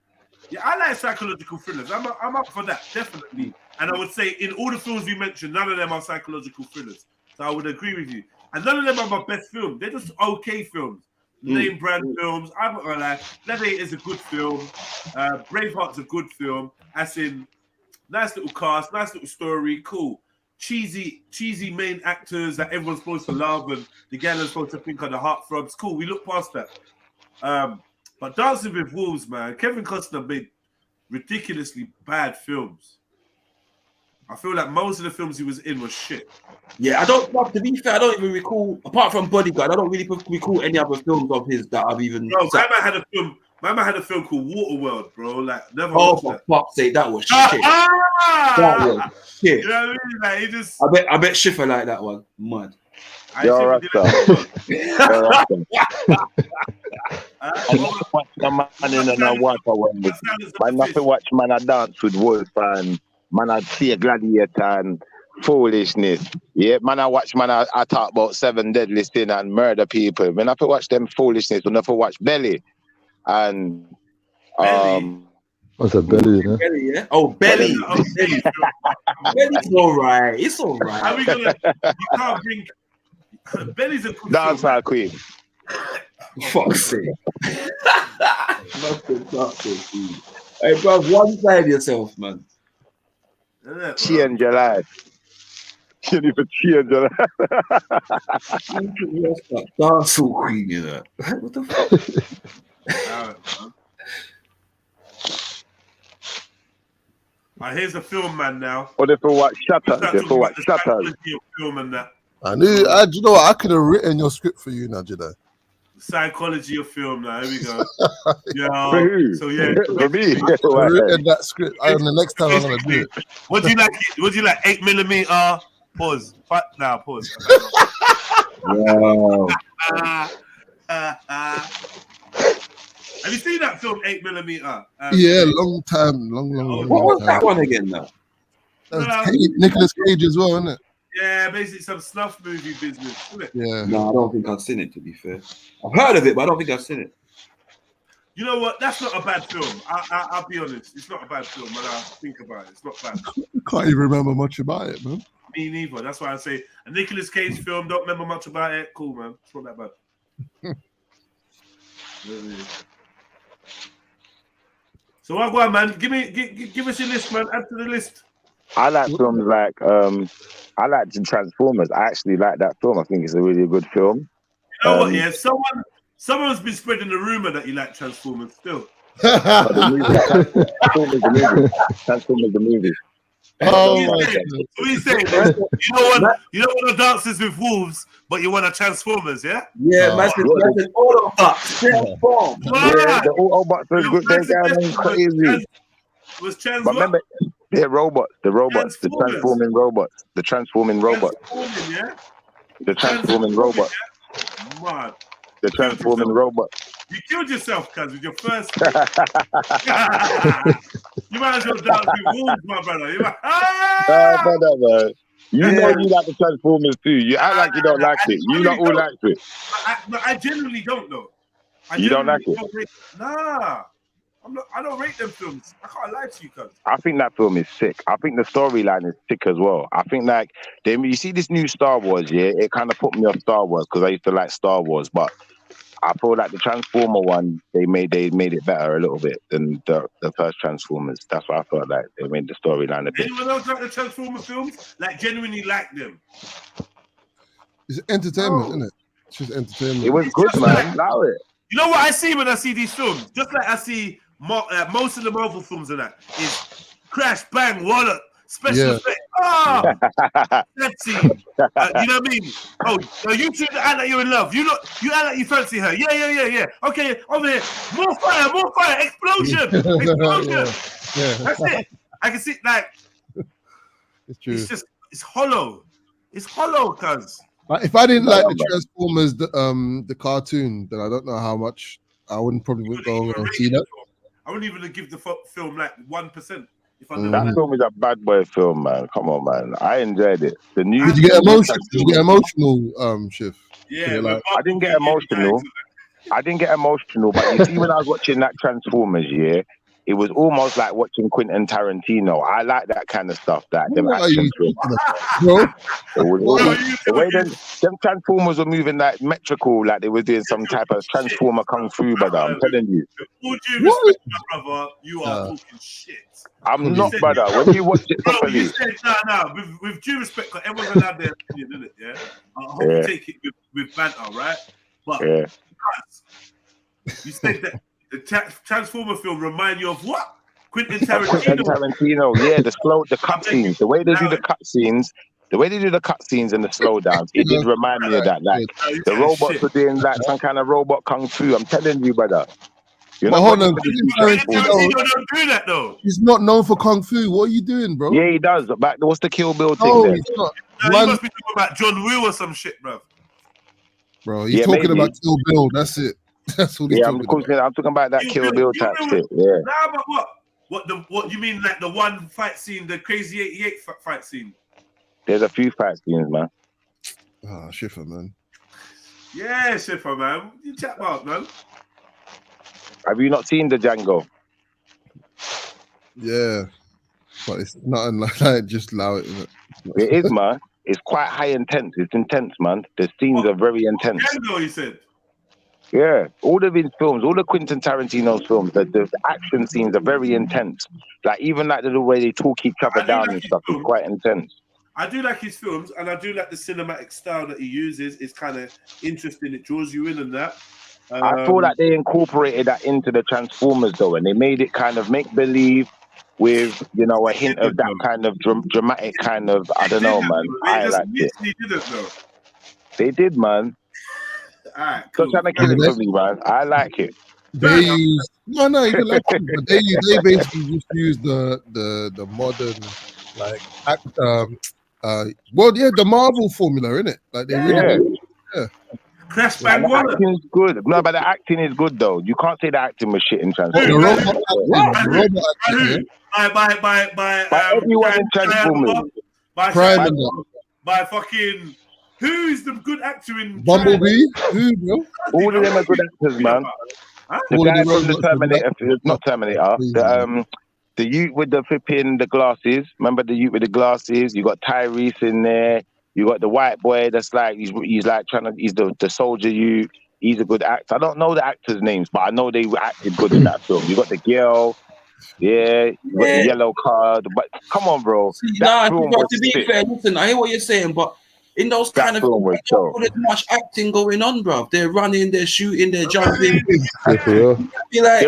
Yeah, I like psychological thrillers. I'm up for that, definitely. And I would say in all the films we mentioned, none of them are psychological thrillers. So I would agree with you. And none of them are my best film. They're just okay films. Name brand films. I'm not gonna lie. Gladiator is a good film. Braveheart's a good film. As in, nice little cast, nice little story, cool. Cheesy main actors that everyone's supposed to love and the girl is supposed to think of the heartthrobs. Cool, we look past that. But Dancing with Wolves, man, Kevin Costner made ridiculously bad films. I feel like most of the films he was in was shit. Yeah, I don't, to be fair, I don't even recall, apart from Bodyguard, I don't really recall any other films of his that I've even... Bro, my man had a film called Waterworld, bro. Like, never watched that. For fuck's sake, that was shit. That was shit. You know what I mean? Like, he just... I bet Schiffer like that one. Mad. You're right, sir. I watch the man in a water one. Man, nothing watch man a dance with wolf and man I see a gladiator and foolishness. Yeah, man I watch man I talk about 7 deadly sin and murder people. Man, I watch them foolishness. Man, I watch Belly and What's a belly? Huh? Belly, yeah. Oh, Belly. Belly's all right. It's all right. How we gonna? You can't bring. Belly's a good dance our queen. Fuck's sake. Hey, bro, one side yourself, man. Change your life. You need to change your life. Dance all queen, you know. What the fuck? Here's a film, man. Now. Or they for what Shutter. They for what Shutter. Film and that. I knew. You know what? I could have written your script for you now, Jedi. Psychology of film. Now here we go. So yeah, for me. I've written that script. And the next time I'm gonna do it. What do you like? What do you like? 8mm. Pause. Now pause. Wow. Have you seen that film 8mm? Yeah, long time. Long What was time. that one again now? Nicolas Cage as well, isn't it? Yeah, basically some snuff movie business, isn't it? Yeah. No, I don't think I've seen it, to be fair. I've heard of it, but I don't think I've seen it. You know what? That's not a bad film. I'll be honest. It's not a bad film when I think about it. It's not bad. I can't even remember much about it, man. Me neither. That's why I say a Nicolas Cage film, don't remember much about it. Cool, man. It's not that bad. So what, go on, man? Give us your list, man. Add to the list. I like films like I like Transformers. I actually like that film. I think it's a really good film. You know what? Yeah, someone's been spreading the rumor that you like Transformers still. Transformers the movie. Oh my God! What are you saying? You don't want to Dances with Wolves, but you want to Transformers, yeah? Yeah, man. Autobots. Yeah, the Autobots are good. They're crazy. Was Trans but remember, they're robots. The robots. The transforming robots. The transforming robots. The transforming robots. Man. The transforming robots. You killed yourself, cuz, with your first. You might as well dance with wolves, my brother. Brother, man. You know you like the Transformers too. You act like you don't like it. You don't all like it. I genuinely don't know. You don't like it? Nah. I don't rate them films. I can't lie to you, cuz. I think that film is sick. I think the storyline is sick as well. I think like you see this new Star Wars, yeah, it kind of put me off Star Wars because I used to like Star Wars, but I feel like the Transformer one, they made it better a little bit than the first Transformers. That's what I felt like. They made the storyline a bit. Anyone else like the Transformer films? Like genuinely like them? It's entertainment, isn't it? It's just entertainment. It was good, man. Allow it. You know what I see when I see these films? Just like I see most of the Marvel films and that is crash, bang, wallop, special effect. Let's see. You know what I mean? Oh, you two act like you're in love. You act like you fancy her. Yeah. Okay, over here. More fire, explosion. Yeah. That's it. I can see like It's true. It's hollow. It's hollow, cuz. If I didn't like the Transformers, the cartoon, then I don't know how much I wouldn't go and see that. I wouldn't even give the film like 1%. If I That film is a bad boy film, man. Come on, man. I enjoyed it. The new. Did you get emotional? Did you get emotional, Shiv? Yeah, like, I didn't get emotional. I didn't get emotional, but you see, when I was watching that Transformers, yeah, it was almost like watching Quentin Tarantino. I like that kind of stuff. That them action films. The way them Transformers were moving like metrical, like they were doing some type of Transformer kung fu, brother. I'm telling you. All due respect, my brother, you are talking shit. I'm not, brother. When you watch it properly. You said, no. With due respect, because everyone's allowed their opinion, isn't it? Yeah. I hope you take it with banter, right? But you said that the Transformer film remind you of what? Quentin Tarantino. Quentin Tarantino, yeah, the cutscenes, the way they do the cutscenes, and the slowdowns, it did remind me of that. Like the robots were doing like some kind of robot kung fu. I'm telling you, brother. But hold on, Tarantino don't do that though. He's not known for kung fu. What are you doing, bro? Yeah, he does. But what's the Kill Bill thing? No, there? he's not. You must be talking about John Woo or some shit, bro. Bro, he's talking about Kill Bill. That's it. That's all he's talking about. I'm talking about that Kill Bill type shit. Yeah. Nah, but what you mean, like the one fight scene, the Crazy 88 fight scene? There's a few fight scenes, man. Ah, Schiffer, man. Yeah, Schiffer, man. What you chat about, man? Have you not seen the Django? Yeah, but it's nothing like just allow it. It is, man. It's quite high intense. It's intense, man. The scenes are very intense. Django, he said. Yeah, all of his films, all the Quentin Tarantino's films, the action scenes are very intense. Like even like the way they talk each other down and stuff is quite intense. I do like his films, and I do like the cinematic style that he uses. It's kind of interesting. It draws you in and that. I feel like they incorporated that into the Transformers though, and they made it kind of make believe with, you know, a hint of that kind of dramatic kind of, I don't know, man. I like it. They did, man. Alright, cool. Stop trying to kill it for me, man. I like it. They use you can like it, but they basically just use the modern the Marvel formula, innit? Like they really Crash Bang Waller. Acting is good. No, but the acting is good though. You can't say the acting was shit in Transformers. By everyone in Transformers. By fucking who's the good actor in Bumblebee? Who, bro? All of them are good actors, man. The guy from the Terminator, not Terminator. The youth with the flipping the glasses. Remember the youth with the glasses? You got Tyrese in there. You got the white boy that's like he's like he's the soldier youth. He's a good actor. I don't know the actors' names, but I know they acted good in that film. You got the girl, you got the yellow card. But come on, bro. To be fair, listen, I hear what you're saying, but in those kind of films, there's much acting going on, bro. They're running, they're shooting, they're jumping. There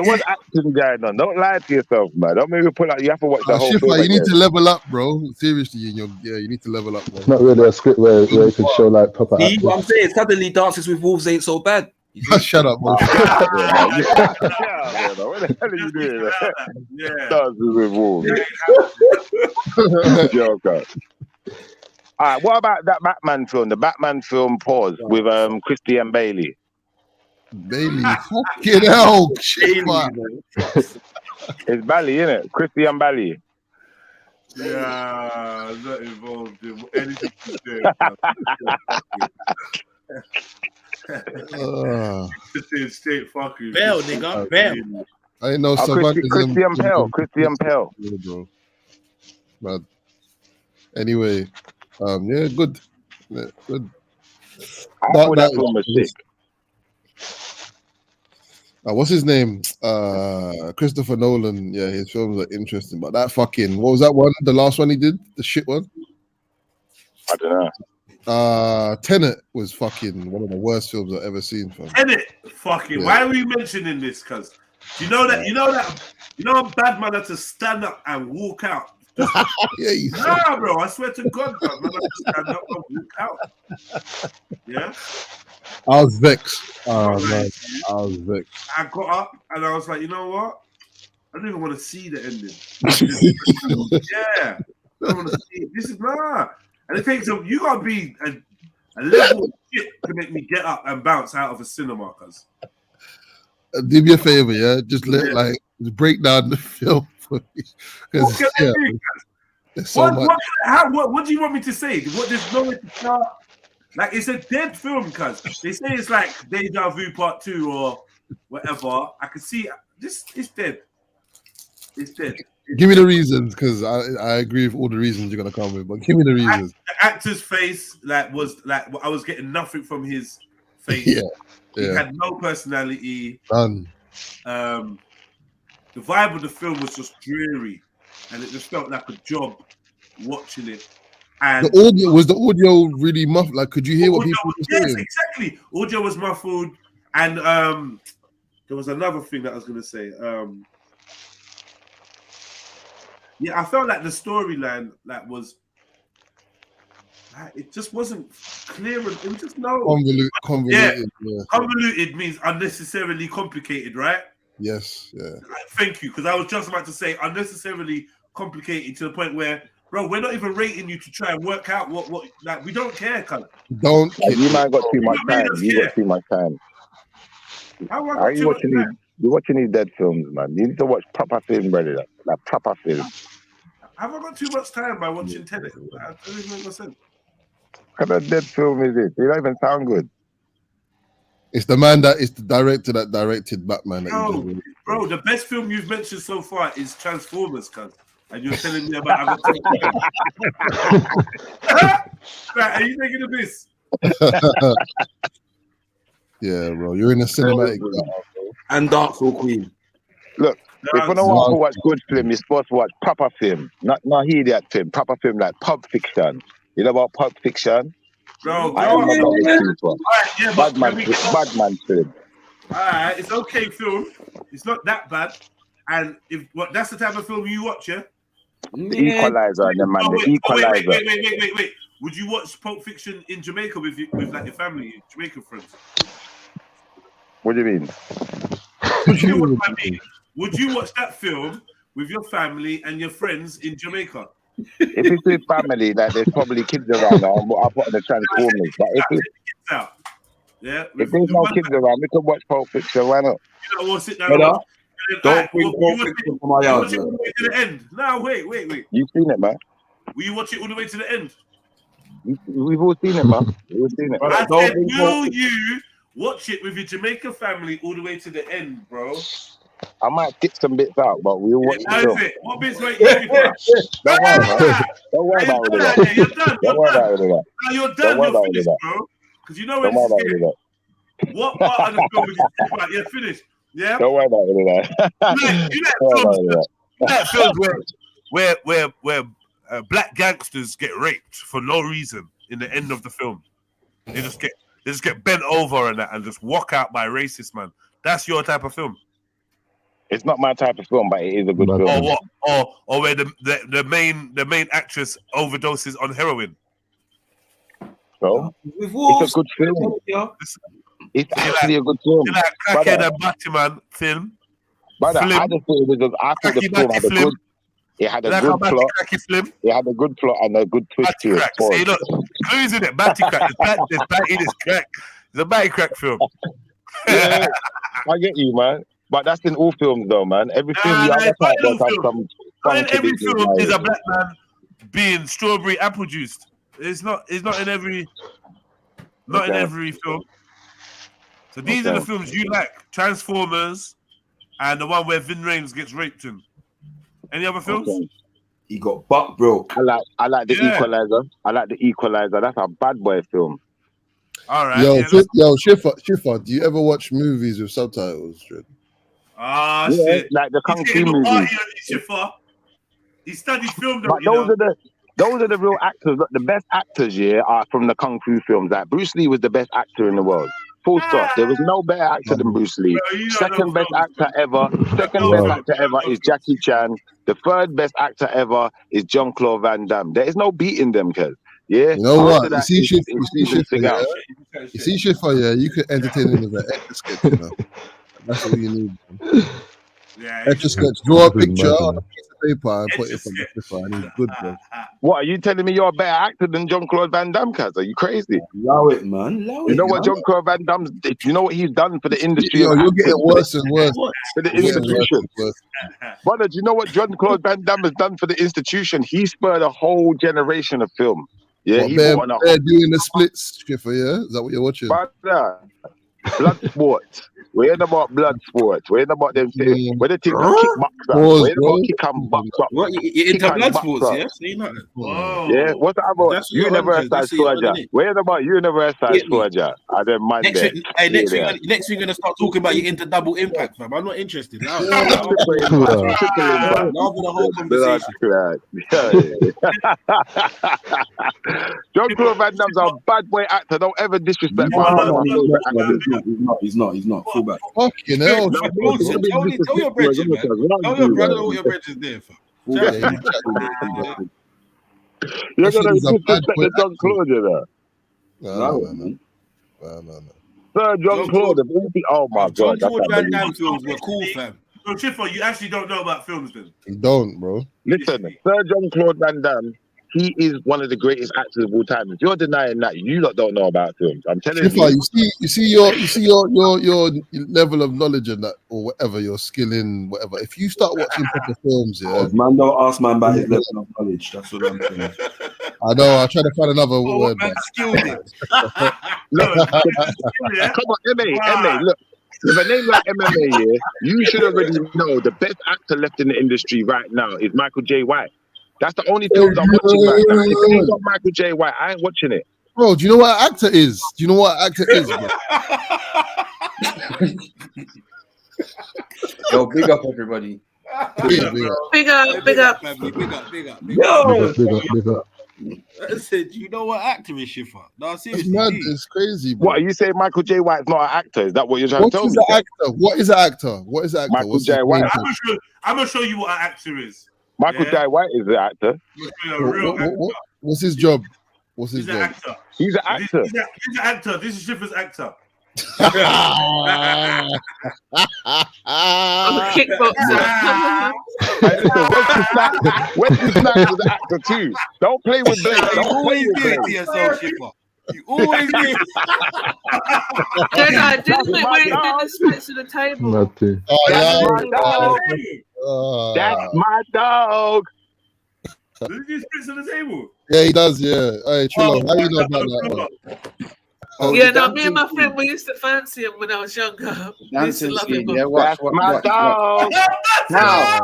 was acting going on. Don't lie to yourself, man. Don't make me pull out. You have to watch the whole film. You need to level up, bro. Seriously, you need to level up, bro. It's not really a script where you can show like proper acting. What I'm saying, suddenly Dances with Wolves ain't so bad. Shut up, bro. What the hell are you doing? Dances with Wolves. Joker. All right, what about that Batman film? The Batman film Pause with Christian Bailey. Fucking hell. It's Bally, isn't it? Christian Bally. Yeah, I'm not involved in anything to do. Straight fucking Bell, nigga, Bell. I didn't know Christian Pell. Christian Pell. Yeah, bro. But anyway, good. Yeah, good. I thought that film was sick. What's his name? Christopher Nolan. Yeah, his films are interesting. But that fucking, what was that one? The last one he did? The shit one? I don't know. Tenet was fucking one of the worst films I've ever seen. Tenet? Fucking, why are we mentioning this? Because you know a bad man had to stand up and walk out. Nah, bro, I swear to God, bro, man, I had to stand up and walk out. Yeah? I was vexed. Oh, man. I was vexed. I got up and I was like, you know what? I don't even want to see the ending. Yeah. I want to see it. This is nah. And it takes you gotta be a level of shit to make me get up and bounce out of a cinema, cuz. Do me a favor, yeah. Just just break down the film for me. What can I do, cuz? There's so much. What do you want me to say? What there's nowhere to start? Like it's a dead film, cuz they say it's like Deja Vu Part 2 or whatever. I can see this. It's dead. It's dead. Give me the reasons, because I agree with all the reasons you're gonna come with, but give me the reasons. The actor's face was like I was getting nothing from his face. He had no personality. None. The vibe of the film was just dreary, and it just felt like a job watching it. And the audio really muffled? Like, could you hear what people were saying? Yes, exactly. Audio was muffled, and there was another thing that I was gonna say. Yeah, I felt like the storyline was it just wasn't clear. It was just convoluted. Yeah. Convoluted means unnecessarily complicated, right? Yes. Yeah. Thank you, because I was just about to say unnecessarily complicated to the point where, bro, we're not even rating you to try and work out what like we don't care, cuz. Don't. You might got too much time. You got too much time. Are you watching these dead films, man? You need to watch proper film, brother. Like proper film. Have I got too much time by watching TATE? I don't even make sense. What kind of dead film is it? You don't even sound good. It's the director that directed Batman. Bro, the best film you've mentioned so far is Transformers, cuz. And you're telling me about right, are you taking the piss? Yeah, bro. You're in a cinematic. And Dark Soul Queen. Look, if you don't want to watch good film, you're supposed to watch proper film. Not idiot film. Proper film like Pulp Fiction. You know about Pulp Fiction? Bro, Bad man film. Alright, it's okay film. It's not that bad. And if that's the type of film you watch, yeah? The Equalizer, the Equalizer. Wait. Would you watch Pulp Fiction in Jamaica with like your family, Jamaican friends? What do you mean? Would you watch that film with your family and your friends in Jamaica? If it's with family, like there's probably kids around, I'll put on the Transformers. But if there's no kids around, we can watch Pulp Fiction. Why not? You know, we'll sit down. Don't bring Pulp Fiction from my yard. Watch it all the way to the end. No, wait. You've seen it, man. Will you watch it all the way to the end? We've all seen it, man. We've all seen it. I said, will you watch it with your Jamaican family all the way to the end, bro? I might get some bits out, but we'll watch the film. What bits might you get out? Don't worry about it. You're done. Don't worry about it. No, you're done. You're finished, bro. Because you know when it's here. What part of the film would you think about? You're finished. Yeah? Don't worry about it. You like films where black gangsters get raped for no reason in the end of the film. They just get bent over and that and just walk out by racist man. That's your type of film. It's not my type of film, but it is a good film. Or what? Or where the main actress overdoses on heroin. So it's a good film. It's actually a good film. You like Crackhead and Batman film? Brother, I just thought the film had a good. It had a good plot. It had a good plot and a good twist to it. See, look, clues in it. Batty crack. There's batty in this crack. It's a batty crack film. Yeah, I get you, man. But that's in all films, though, man. Every film you have some. Every film is a black man being strawberry apple juiced. It's not in every. Not in every film. So these are the films you like: Transformers, and the one where Vin Rames gets raped in. Any other films? Okay. He got butt, bro. I like the Equalizer. I like the Equalizer. That's a bad boy film. All right. Yo, Shifa, do you ever watch movies with subtitles? Shit. Like the Kung Fu movies. He studied film. But those are the real actors. Look, the best actors, are from the Kung Fu films. Like Bruce Lee was the best actor in the world. Full stop. There was no better actor than Bruce Lee. Second best actor ever is Jackie Chan. The third best actor ever is Jean-Claude Van Damme. There is no beating them, cuz. Yeah. You know what? You see Shifa, you can entertain him with an extra sketch, you know. That's what you need. Yeah. Extra sketch. Draw a picture on a piece of paper and put it from the paper, and he's good, bro. What are you telling me? You're a better actor than Jean-Claude Van Damme, Kaz? Are you crazy? Allow it, man. Allow You know it, what man. Jean-Claude Van Damme's? You know what he's done for the industry? Yo, of you're getting acting, worse and worse. for the You're getting worse institution. and worse. Brother, do you know what Jean-Claude Van Damme has done for the institution? He spurred a whole generation of film. Yeah, What, he they're brought on a whole doing the splits, Schiffer, yeah? Is that what you're watching? brother. Blood sports. We ain't about blood sports. We ain't about them things. We're the thing of kickboxer. Pause, We ain't bro. about kick and box up. What, you Kick into and blood box sports, up. yeah? Say nothing. Yeah, what's that about? That's your Universal That's your soldier. innit? We ain't about universal Get me? soldier. I don't mind Next that. week, hey, next Yeah, week, next week, we're gonna start talking about you into double impact, fam. I'm not interested. Now, Triple impact. Triple impact. now for the whole Blood conversation. clot. Jean-Claude Van Damme's a bad boy actor. Don't ever disrespect my No, he's not. Full back. Fucking hell. Tell your brethren, man. Tell your brother what your brethren's there for. You're gonna disrespect the Jean-Claude, you know? No. Sir Jean-Claude, oh my God. Jean-Claude Van Damme films were cool, fam. So, Schiffer, you actually don't know about films then? You don't, bro. Listen, Sir Jean-Claude Van Damme, he is one of the greatest actors of all time. If you're denying that, you lot don't know about films. I'm telling Schiffer, you. you see your level of knowledge and that, or whatever, your skill in whatever. If you start watching proper films, yeah. Man, don't ask man about his level of knowledge. That's what I'm saying. I know. I'll try to find another word. Look, come on, MA, look. With a name like MMA, yeah, you should already know the best actor left in the industry right now is Michael J. White. That's the only films I'm watching right now. If it ain't got Michael J. White, I ain't watching it. Bro, do you know what an actor is? Do you know what an actor is, bro? Yo, big up everybody. Big up. Big up. I said, you know what actor is Schiffer? No, seriously. It's mad. It's crazy, bro. What, are you saying Michael J. White's not an actor? Is that what you're trying to tell me? What is an actor? What is an actor? Michael J. White. I'm gonna show you what an actor is. Michael J. White is the actor. What's his job? What's his He's an job? actor. He's an actor. He's an actor. This is Schiffer's actor. I'm a kickboxer. Wesley Snipes was an actor too. Don't play with Blake. You always do it to yourself, Schiffer. You always do it. Jedi, didn't we wait in the splits of the table? Nothing. That's my dog. Did he spits on the table? Yeah, he does. Yeah. Hey, Trillo, how you know about that? Yeah, no, me and my friend, we used to fancy him when I was younger. We used to love him. Yeah, watch my dog. Now.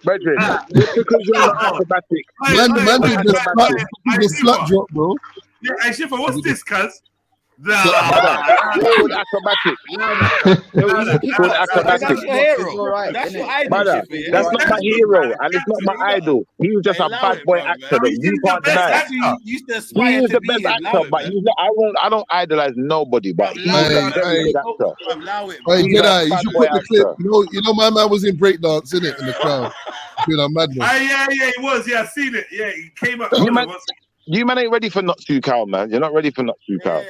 Brethren, just because you're not acrobatic. Man did the slut drop, bro. Yeah, hey, Schiffer, what's this, cuz? Called acrobatic. Called acrobatic. That's your hero. That's your idol. Brother, that's not my hero, and it's not my idol. He was just a bad boy actor that you can't deny. He is the best actor, but he's not. I don't idolize nobody, but he's a very good actor. Hey, Jedi, you should put the clip. You know, my man was in breakdance, innit, in the crowd. You know, madness. Yeah, he was. Yeah, I seen it. Yeah, he came up. You man ain't ready for Not Too Cow, man. You're not ready for Not Too Cow.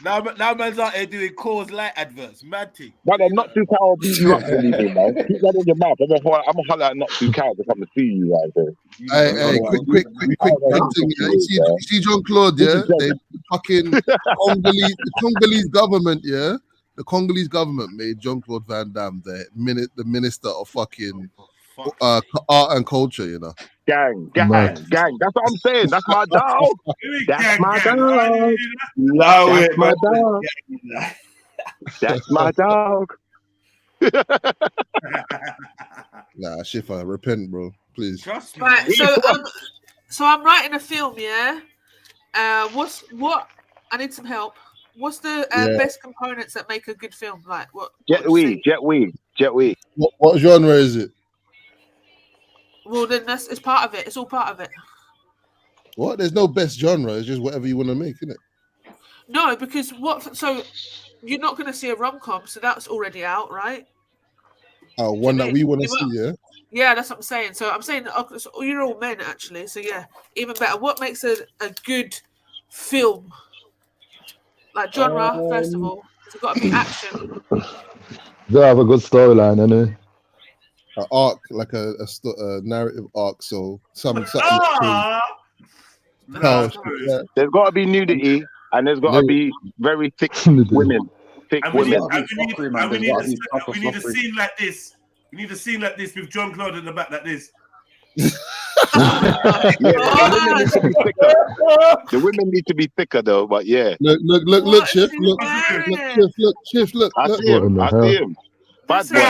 Now man's out here doing cause light adverts. Mad thing. But Not Too Cow will beat you up, believe me, man. Keep that in your mouth. I'm gonna holler at Not Too Cow to come and see you right there. Hey, quick thing. You see Jean-Claude, yeah? They fucking the Congolese government, yeah? The Congolese government made Jean-Claude Van Damme the minister of fucking art and culture, you know. Gang. That's what I'm saying. That's my dog. That's my dog. That's my dog. That's my dog. Nah, Schiffer, repent, bro. Please. Right, so I'm writing a film, yeah? What? I need some help. What's the best components that make a good film? Like what? Jet weed. What genre is it? Well, then it's part of it. It's all part of it. What? There's no best genre. It's just whatever you want to make, isn't it? No, because so you're not going to see a rom-com, so that's already out, right? Oh, one that we want to see, yeah? Yeah, that's what I'm saying. So I'm saying so you're all men, actually. So yeah, even better. What makes a good film? Like genre, first of all. It's got to be action. They have a good storyline, innit? An arc, like a narrative arc. So something. There's got to be nudity, and there's got to be very thick women. Thick And we women. need a scene like this. We need a scene like this with John Claude in the back like this. The women need to be thicker though, but yeah. Look, Shift, look. I see him. Bad boy.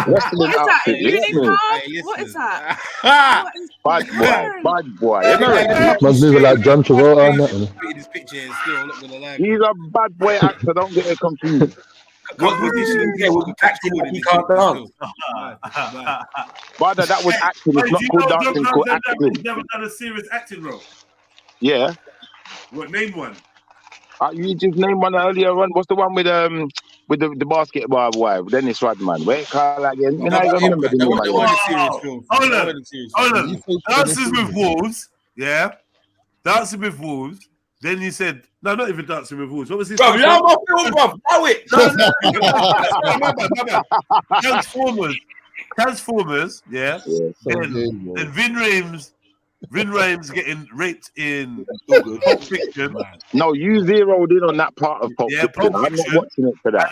Wrestling outfit. What is that? Bad boy. Man's moving like John Travolta and that. He's a bad boy actor. Don't get it confused. What position is there? Will be acting like he can't dance. Brother, that was acting. It's not called dancing, it's called acting. He's never done a serious acting role. Yeah. What, name one? You just named one earlier on. What's the one with the basketball boy, Dennis Rodman? Where call again? You know, I remember the name. Hold on. Dances with Wolves. Yeah. Dancing with Wolves. Then you said, no, not even Dancing with Wolves. What was his name? Bro, my film, bro. Know it. Transformers. Yeah. Then Vin Rhames getting raped in Pulp Fiction. No, you zeroed in on that part of Pulp Fiction. Pulp I'm not Fiction. watching it for that.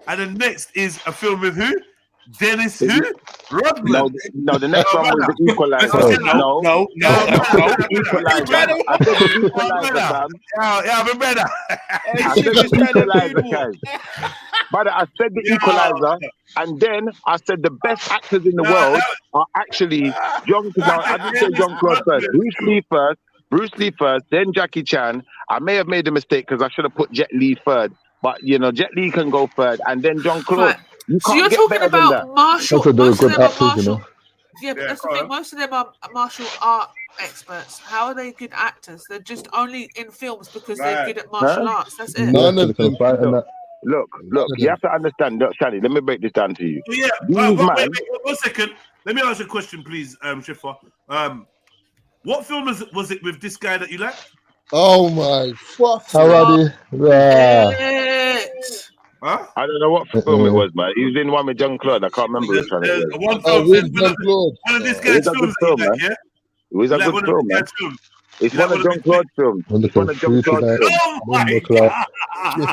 And then next is a film with who? Dennis who? Rodman. No, the next one was the Equalizer. No. Equalizer. I said the Equalizer, fam. Yeah, I've been better. I said the Equalizer, guys. But I said the Equalizer, and then I said the best actors in the world are actually John. I didn't say John Claude first. Bruce Lee first, then Jackie Chan. I may have made a mistake because I should have put Jet Li third, but you know Jet Li can go third, and then John Claude. So you're talking about martial. Also, they're good actors, you know. Yeah, but that's the thing. Most of them are martial art experts. How are they good actors? They're just only in films because they're good at martial arts. That's it. None of them. Look, you have to understand. Look, Shani, let me break this down to you. Yeah, wait, 1 second. Let me ask you a question, please, Shifa. What film was it with this guy that you like? Oh my fuck! Huh? I don't know what film it was, man. He was in one with John Claude. I can't remember which one it was. One of these guys' films, man. It was a good film, man. It's one of John Claude's films. It's one of John Claude's films. Oh my God! You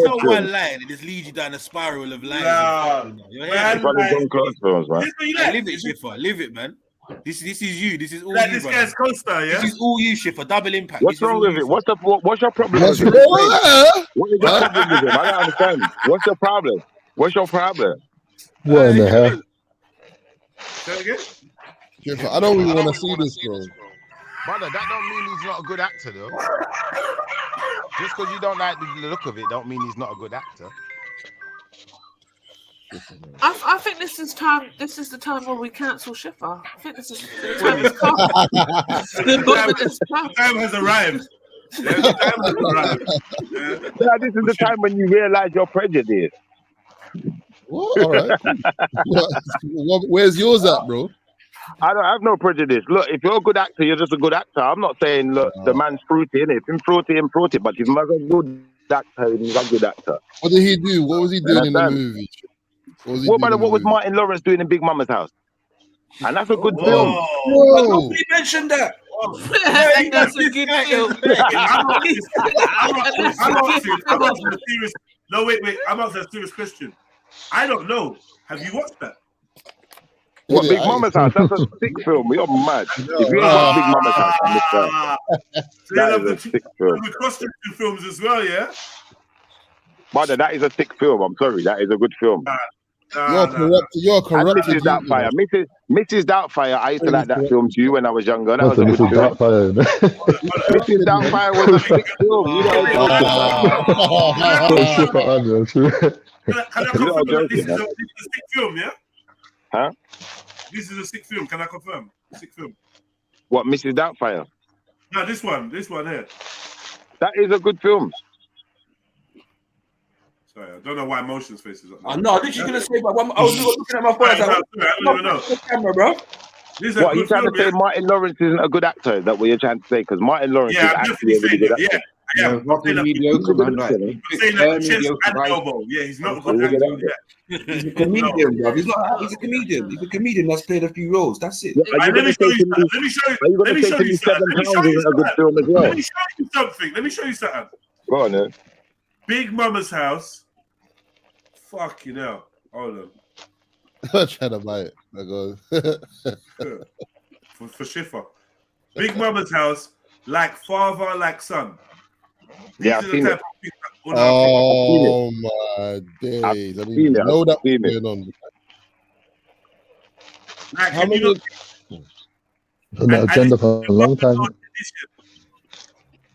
told one line and just lead you down a spiral of lying. It's one of John Claude's films, man. Live it, Shiffer. Live it, man. This is you. This is all like you. This brother. guy's co-star, yeah. This is all you, Shiffer. Double impact. What's wrong with it? What's your problem with it? What is your problem with it? I don't understand. What's your problem? What's your problem? What in the hell? Say it again? I don't really want to see this, bro. Brother, that don't mean he's not a good actor, though. Just because you don't like the look of it, don't mean he's not a good actor. I think this is time. This is the time where we cancel Schiffer. I think this is the time has come. The time has arrived. Yeah, the time has arrived. Yeah, this is the time when you realize you're prejudiced. What? All right. Where's yours at, bro? I don't have no prejudice. Look, if you're a good actor, you're just a good actor. I'm not saying, look, the man's fruity, innit? If he's fruity, but if he's a good actor, he's a good actor. What did he do? What was he doing in the movie? What was Martin Lawrence doing in Big Mama's house? And that's a good film. Nobody mentioned that. That's a good film. No, wait. I'm asking a serious question. I don't know. Have you watched that? What, Big Mama's house? That's a sick film. You're mad. If you ain't watched Big Mama's house, that is a sick film. The costume films as well, yeah? Brother, that is a sick film. I'm sorry. That is a good film. You're corrupt. Mrs. Doubtfire. Mrs. Doubtfire, I used to like that film too when I was younger. That was a good film. Mrs. Doubtfire was a sick film. You know what Can I confirm that this is a sick film, yeah? Huh? This is a sick film. Can I confirm? Sick film. What, Mrs. Doubtfire? No, this one here. That is a good film. Sorry, I don't know why Emotions faces up. I know. I think you're gonna say, but I was looking at my phone. I don't even know. Camera, bro. What, are you trying to say Martin Lawrence isn't a good actor? Is that what you're trying to say? Because Martin Lawrence is actually a really good actor. Yeah, Yeah, rotten mediocre, man. Right. I'm saying that chest and elbow. Yeah, he's not a good actor with that. He's a comedian, bro. He's not. He's a comedian. He's a comedian that's played a few roles. That's it. Let me show you something. Let me show you something. Let me show you something. Go on, then. Big Mama's House. Fucking hell. Hold on. I'm trying to buy it. I go. for Schiffer. Big Mama's House, like father, like son. Yeah, I've seen it. Oh my days! I didn't even know that was going on. Like, How many? On that agenda for a long time.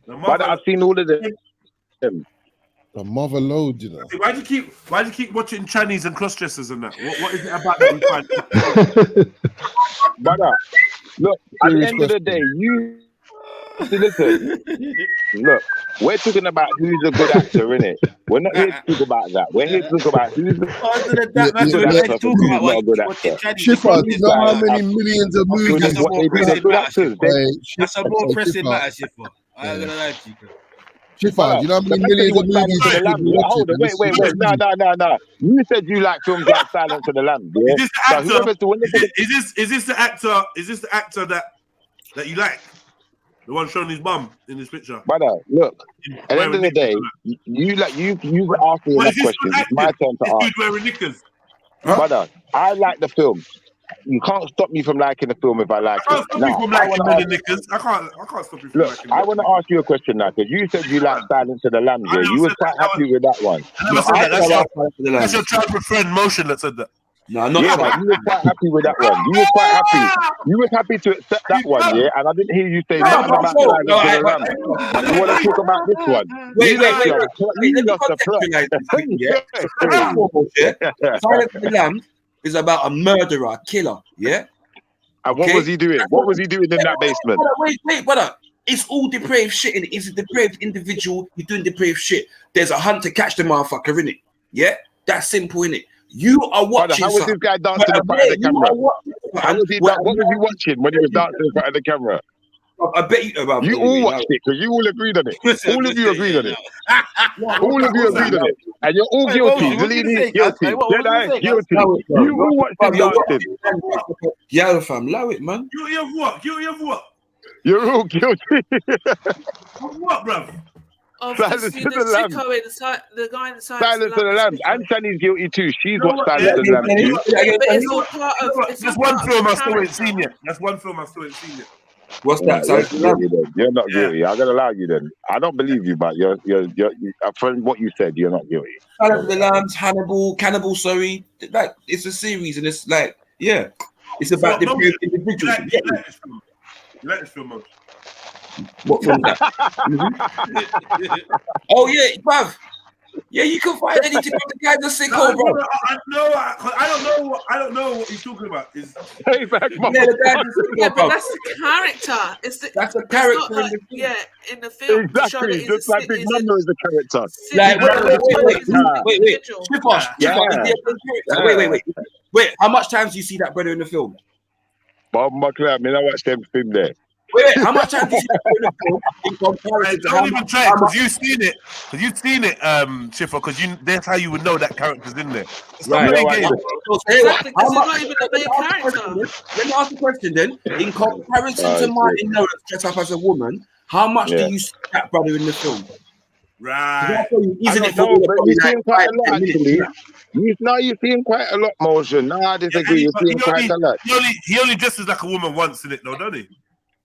But I've seen all of them. The mother load, you know. Why do you keep watching Chinese and cross dressers and that? What is it about that you find? Brother, look, at the end of the day, you listen. Look, we're talking about who's a good actor, innit? We're not here to talk about that. We're here to talk about who's the good actor and who's not a good actor. Schiffer, do you know how many millions of movies? That's a more pressing matter, Schiffer. I'm not gonna lie to you. Schiffer, do you know how many millions of movies? Hold on, wait. No. You said you like films like Silence of the Lambs. Yeah? Is this the actor? Is this the actor that you like? The one showing his bum in this picture. Brother, look. At the end of the day, you asked me that question. It's my turn to ask. Wearing knickers. Brother, I like the film. You can't stop me from liking the film if I like it. I can't stop you from liking the knickers. I can't stop you from liking it. I want to ask you a question now, because you said you like Silence of the Lambs. Yeah? You were quite happy with that one. That's your childhood friend Motion that said that. No, not but you were quite happy with that one. You were quite happy. You were happy to accept that one, yeah? And I didn't hear you say nothing about Silence of the Lambs. You want to talk about this one? Wait. You lost the plot. Silence of the Lambs is about a murderer, a killer, yeah? And what was he doing? What was he doing in that basement? Wait, brother. It's all depraved shit, innit? He's a depraved individual. He's doing depraved shit. There's a hunt to catch the motherfucker, innit? Yeah? That's simple, innit? You are watching. How was this guy dancing in front of the camera? What was he watching when he was dancing in front of the camera? I bet you. You all watched it because you all agreed on it. All of you agreed on it. All of you agreed on it, and you're all guilty. Zalini guilty. Jedi guilty. You all watched it dancing. Yeah, fam, allow it, man. Guilty of what? Guilty of what? You're all guilty. Of what, bruv? Of Silence the of the Lambs. The guy in the Silence of the Lambs. And Shani's guilty too. She's watched Silence of the Lambs too. But it's all part of. That's one film I still ain't seen yet. That's one film I still ain't seen yet. What's that? You're not guilty. I'm gonna allow you then. I don't believe you, but you're from what you said, you're not guilty. Silence of the Lambs, Cannibal, sorry. Like it's a series, and it's like, yeah, it's about the individuals. You like this film, man? What film that? Oh yeah, bruv. Yeah, you can find anything. The guy's a sicko, bro. I don't know what he's talking about. But that's the character. That's a character. In the film. Exactly, just like Big Mama is a character. Like, wait. How much times do you see that brother in the film? Bob McLeod, I watch them film there. Wait, how much time do you see that in the film in comparison to don't even try because you've seen it. Because you've seen it, Schiffer, because that's how you would know that character's in there. It's not Right. playing games. Exactly, because he's not even the main character. Let me ask the question then. In comparison to Martin Lawrence dressed up as a woman, how much do you see that brother in the film? Right. You've seen quite a lot, actually. You've seen quite a lot, Motion. No, I disagree. You've seen quite a lot. He only dresses like a woman once in it, though, don't he?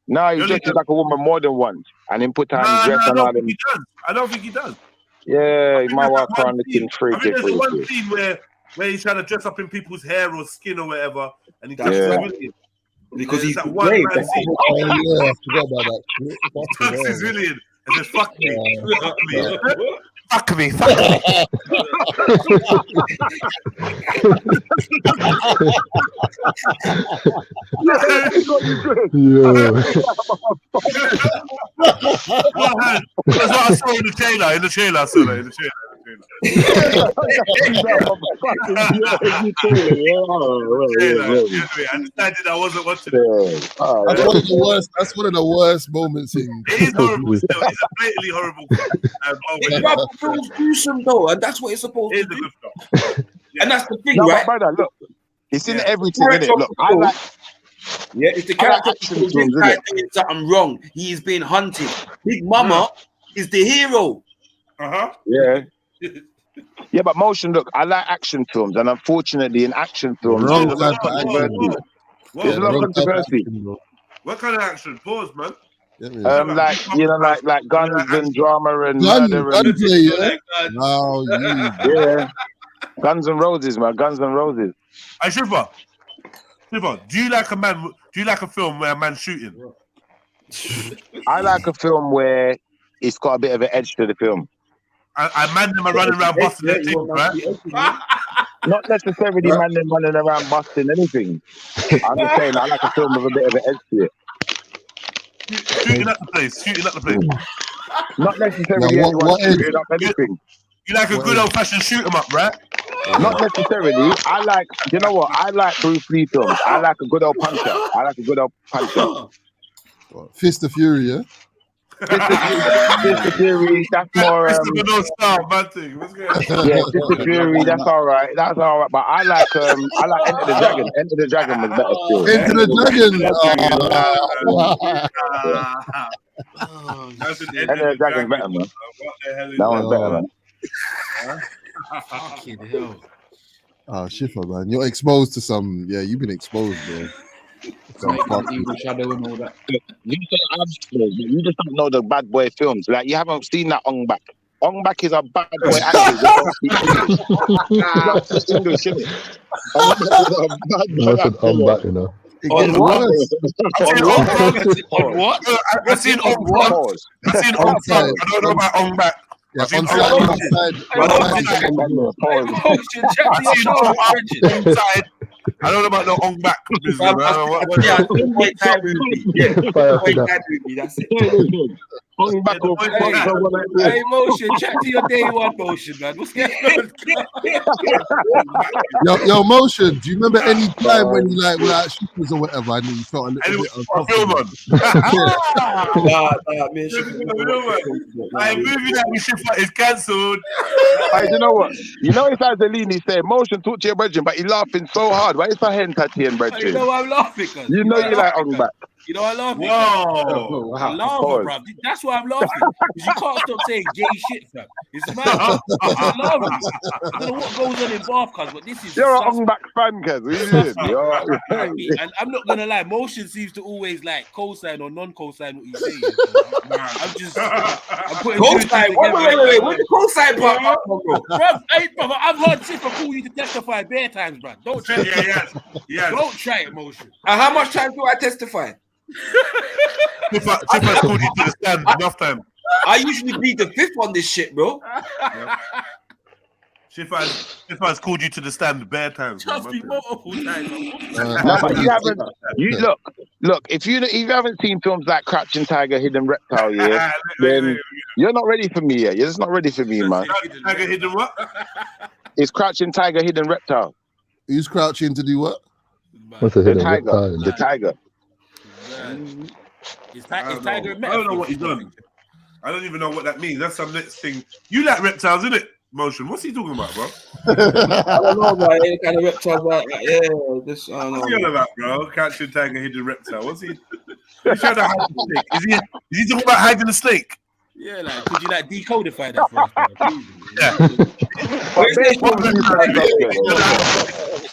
No, he dresses like a woman more than once, and then put on dress and all them. I don't think he does. Yeah, he might walk around looking freaky. I think there's one scene where he's trying to dress up in people's hair or skin or whatever, and he dresses like William. Because he's that one man scene. Oh yeah, I forgot about that. That's his William. And says, fuck me. Fuck me. Fuck me. That's what I saw in the trailer. I saw that in the trailer. I decided I wasn't watching That's one of the worst. That's one of the worst moments in. It is horrible still. It's a blatantly horrible moment. It feels gruesome though, and that's what it's supposed to do. And that's the thing, No, right? but brother, look, it's in everything, innit? Look, I like. Yeah, it's the character this guy doing something wrong. He is being hunted. Big Mama is the hero. Yeah. Yeah, but motion, look, I like action films, and unfortunately, in action films, Wrong there's a lot of type of controversy. action. There's a lot of controversy. What kind of action? Pause, man. Like you know, like guns and drama and murder and Gunplay, yeah. Wow, yeah. Guns and Roses, man. Guns and Roses. Hey, Shipper, do you like a man? Do you like a film where a man's shooting? I like a film where it's got a bit of an edge to the film. I man them are running around busting their things, right? Not necessarily man them running around busting anything. I'm just saying I like a film with a bit of an edge to it. Shooting at the place. Not necessarily anyone shooting up anything. You like a good old-fashioned shoot 'em up, right? Not necessarily. I like, you know what? I like Bruce Lee films. I like a good old puncher. Fist of Fury, yeah. Fist of Fury, that's more. Fist of no style, bad thing. What's going on? Yeah, Fist of Fury, that's all right. That's all right. But I like Enter the Dragon. Enter the Dragon was better still. Enter the Dragon. Enter the Dragon's better, man. That one's better, man. Fucking hell. Oh, Schiffer, man. You're exposed to some. Yeah, you've been exposed, bro. Shadow and all that. You just don't know the bad boy films. Like you haven't seen that Ong Bak. Ong Bak is a bad boy actor. English, isn't it? That's an Ong Bak, you know. On what? I've seen Ong Bak. I don't know about Ong Bak. Yeah, I've seen on side. I don't know about the Ong Bak business. That's it. Ong Bak. Hey, Motion, chat to your day one, Motion, man. What's going on? Yo, Motion, do you remember any time when you like were at shooters or whatever and you felt a little bit uncomfortable? I'm moving that Shiffer is cancelled. You know what? You know if Azalini said Motion talk to your brethren, but he laughing so hard. Why is that hen tatty brethren? You know I'm laughing. You know you like Ong Bak. You know I laugh. Whoa! I laugh, bro. That's why I'm laughing. Because you can't stop saying gay shit, fam. It's mad. I don't know what goes on in Bath, cuz, but this is. You're an Ong Bak fan, cuz. And I'm not gonna lie, Motion seems to always like co-sign or non-co-sign what you say. I'm putting co-sign. Wait. What's the co-sign part, bro? Hey, brother, I've heard Chipper call you to testify bare times, bro. Don't try it. Yeah. Don't try it, Motion. And how much time do I testify? Chipper's called you to the stand enough time. I usually beat the fifth on this shit, bro. Chipper's called you to the stand bare times. Just be multiple times. No, but you haven't. You look. If you haven't seen films like Crouching Tiger, Hidden Reptile, yeah, then you're not ready for me. Yeah, you're just not ready for me, man. Tiger Hidden what? It's Crouching Tiger, Hidden Reptile. Who's crouching to do what? What's a hidden tiger? reptile? The tiger. I don't know what he's done. I don't even know what that means. That's some next thing. You like reptiles, isn't it? Motion. What's he talking about, bro? I don't know about any kind of reptiles like that. Yeah, this. I don't know. What's he on about, bro? Catching Tiger, Hidden Reptile. What's he? He's trying to hide the snake. Is he talking about hiding the snake? Yeah, like could you like decodify that for us?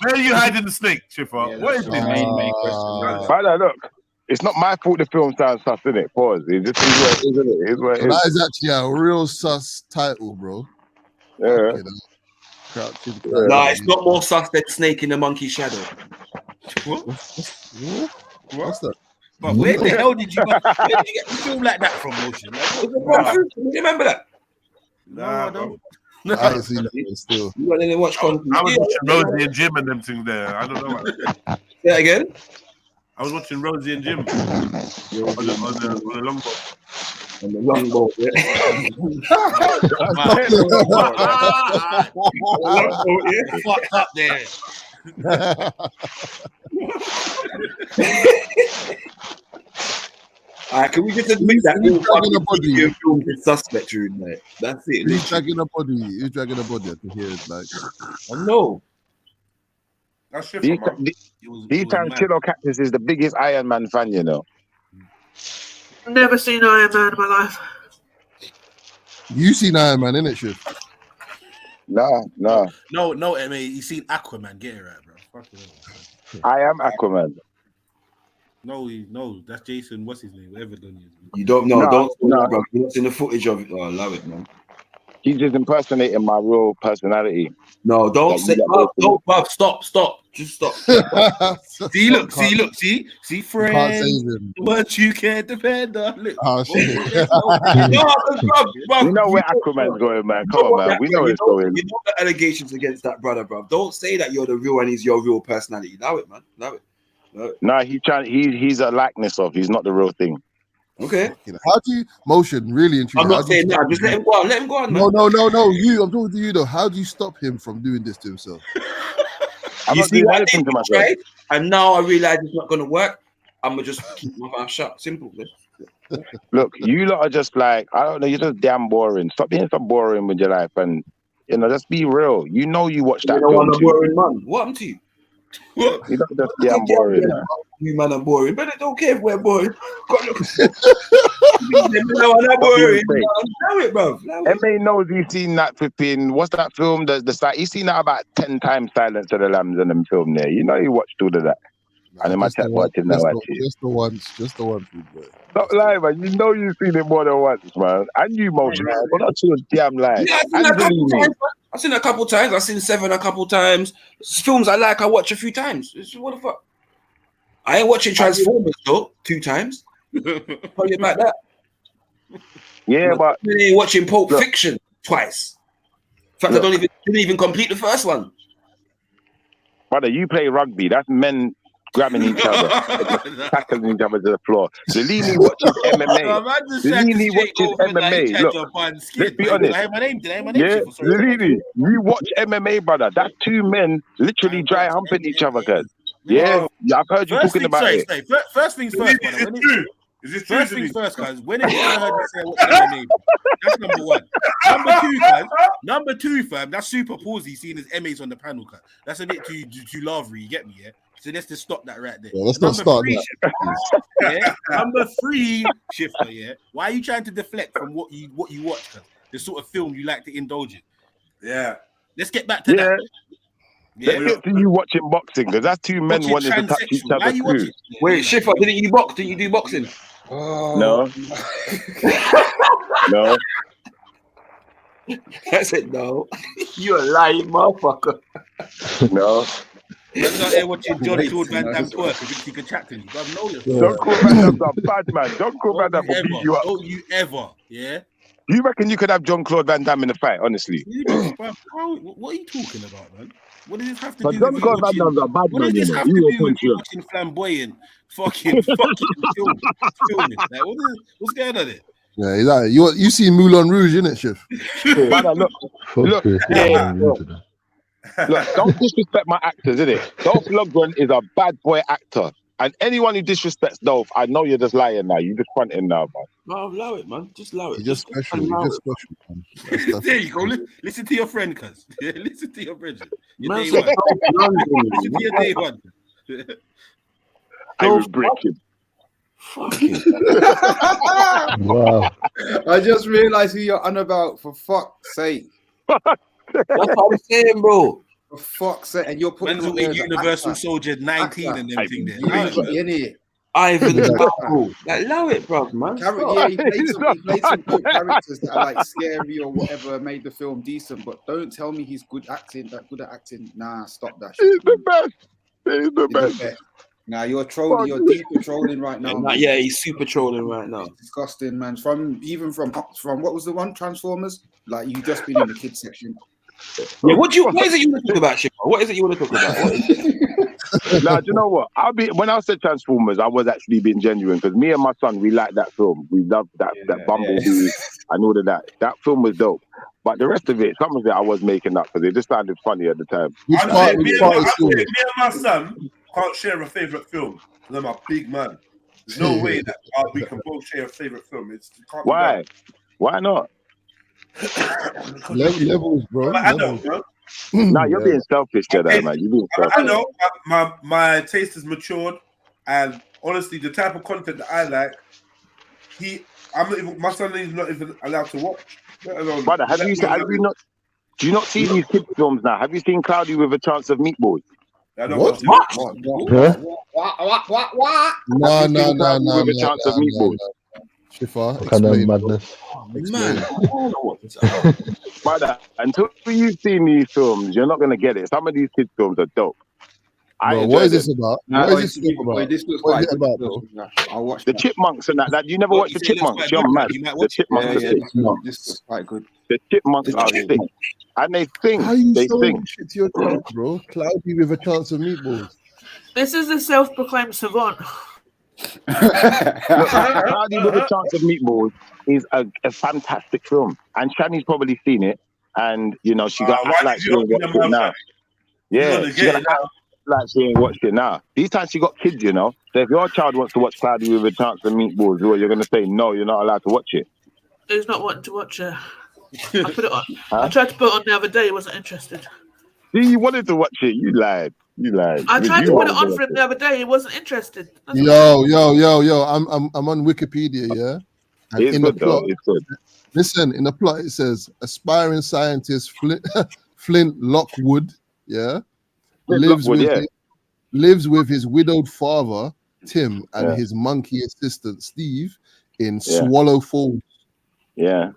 Where are you hiding the snake, Chipper? Yeah, what is this? Main question. Brother, look. It's not my fault the film sounds sus, isn't it? Pause. It just is what it is, isn't it? It's what it is. That is actually a real sus title, bro. Yeah. Nah, it's not more sus than Snake in the Monkey Shadow. What's that? But where the hell did you get the film like that from, Motion? You remember that? Nah, bro. I haven't seen that one still. You got any watch content? I was watching Rosie and Jim and them things there. I don't know. Say that again? I was watching Rosie and Jim on the longboat. On the long boat, yeah. Fucked up there. Alright, can we just admit that all fucking video films is suspect, rude, mate? That's it. Who's dragging a body? Who's dragging a body? I can hear it like. I know. That's shit, These man. times, Kilo Cactus is the biggest Iron Man fan, you know. Never seen Iron Man in my life. You seen Iron Man, innit, Shiv? Nah. No, MA. You seen Aquaman? Get it right, bro. Fuck it. I am Aquaman. No, that's Jason. What's his name? Whatever done is. You don't know. No, Don't. Bro. You're not seeing the footage of it. Oh, allow it, man. He's just impersonating my real personality. No, don't say. Don't, stop. Just stop. See, friends. What you can't defend. Look. Oh, shit. You know where Aquaman's going, man. Come on, man. We know where it's going. You know the allegations against that brother, bro. Don't say that you're the real and he's your real personality. Allow it, man. Allow it. Nah, he's a likeness of. He's not the real thing. Okay. How do you motion really and truly? I'm not saying that. Just let him go on. Let him go on, man. No. You. I'm talking to you though. How do you stop him from doing this to himself? You see what I did to myself, and now I realize it's not going to work. I'm gonna just keep my mouth shut. Simple. Look, you lot are just like, I don't know. You're just damn boring. Stop being so boring with your life, and just be real. You know you watch that. You know I'm a boring man. What happened to you? You don't just damn boring. You man are boring, but I don't care if we're boring. I'm boring. Know it, bro. MA knows he's seen that flipping. What's that film? He's seen that about 10 times. Silence of the Lambs in them film there. You know he watched all of that. And in my chat watching now, actually. Just the once, bro. Stop lying, man. You know you've seen it more than once, man. And you motion, but not too damn lying. Yeah, I've seen it a couple times. I've seen Seven a couple times. Films I like, I watch a few times. What the fuck? I ain't watching Transformers though 2 times. Tell you about that. Yeah, but I ain't watching Pulp Fiction twice. In fact, I didn't even complete the first one. Brother, you play rugby. That's men grabbing each other, tackling each other to the floor. Lilini watches MMA. Lilini watches MMA. Look, let's be honest. Yeah, Lilini, you watch MMA, brother. That's 2 men literally dry humping each other, guys. Yeah, I've heard you talking about it. First things first, brother. First things first, guys. When have you ever heard me say what's MMA? That's number 1. Number 2, fam. That's super palsy seeing his MAs on the panel, cut. That's a bit too lavery. You get me, yeah? So let's just stop that right there. Yeah, let's not start that. Yeah? Number 3, Shifter. Yeah. Why are you trying to deflect from what you watch? Cause the sort of film you like to indulge in. Yeah. Let's get back to that. Let's get to you watching boxing because that's 2 men wanting to touch each other too. Wait, Shifter, didn't you box? Didn't you do boxing? No. No. I said no. You're a lying motherfucker. No. You're not here watching John Claude Van Damme twerk because he can chat to you. You know this. John Claude Van Damme's a bad man. John Claude Van Damme will beat you up. Don't you ever, yeah? You reckon you could have John Claude Van Damme in a fight, honestly? What are you talking about, man? What does this have to But do John with Claude Van Damme's a bad what does man, this you know. have to do with you watching flamboyant fucking filming? Like, what's going on there? Yeah, exactly. You see Moulin Rouge, innit, Shiv? Brother, look, don't disrespect my actors, innit? Dolph Lundgren is a bad boy actor. And anyone who disrespects Dolph, I know you're just lying now. You're just fronting now, man. No, allow it, man. Just allow it. You're just special. You're just special, man. There you go. Listen to your friend, cuz. Yeah, listen to your friend. Your day Man, one. Listen to your day one. I will break him. Fucking. Wow. I just realized who you're on about, for fuck's sake. That's what I'm saying, bro. For fuck's sake. And you're putting Man's a Universal Soldier 19 and them thing there. Ivan Bro. Like, allow it, bro, man. Yeah, he played some good characters that are like scary or whatever, made the film decent, but don't tell me he's good at acting. Nah, stop that shit. He's the best. He's the best. Nah, you're trolling. You're deeper trolling right now. Yeah, he's super trolling right now. It's disgusting, man. From what was the one? Transformers. Like, you just been in the kids section. Yeah, what is it you want to talk about, shit? What is it you want to talk about? What is it? Now, do you know what? When I said Transformers, I was actually being genuine because me and my son, we like that film. We love that Bumblebee and all of that. That film was dope. But the rest of it, some of it I was making up because it just sounded funny at the time. Which Me part and is cool? my son can't share a favorite film because I'm a big man. There's no way that we can both share a favorite film. It can't be Why? done. Why not? Levels, bro. I know, bro. Nah, you're being selfish, Jedi, man. You're being selfish. I know. My taste has matured, and honestly, the type of content that I like, my son is not even allowed to watch. Brother, do you not see these kids films now? Have you seen Cloudy with a Chance of Meatballs? What? No. Shifa, What kind of madness? Man, brother, until you've seen these films, you're not gonna get it. Some of these kids films are dope. What is this about? What is this about? Wait, this looks What quite is it good. about? I'll watch the Chipmunks and that. You never watched the Chipmunks? You're mad. The Chipmunks are sick. This looks quite good. The Chipmunks are sick. And they sing. How you They showing sing. shit to your child, bro? Cloudy with a Chance of Meatballs. This is the self-proclaimed savant. Cloudy with a Chance of Meatballs is a fantastic film. And Shani's probably seen it. And, you know, she got act like she ain't watched it now. Yeah, she got act like she ain't watched it now. These times she got kids, you know. So if your child wants to watch Cloudy with a Chance of Meatballs, you're going to say, no, you're not allowed to watch it. He's not wanting to watch it. I put it on. I tried to put it on the other day. He wasn't interested. See, you wanted to watch it. You lied. You lied. I tried to put it on for him the other day. He wasn't interested. Yo. I'm on Wikipedia, yeah. And It's good though. It's good. Listen, in the plot it says aspiring scientist Flint Lockwood, yeah, lives with his widowed father Tim and his monkey assistant Steve in Swallow Falls. Yeah.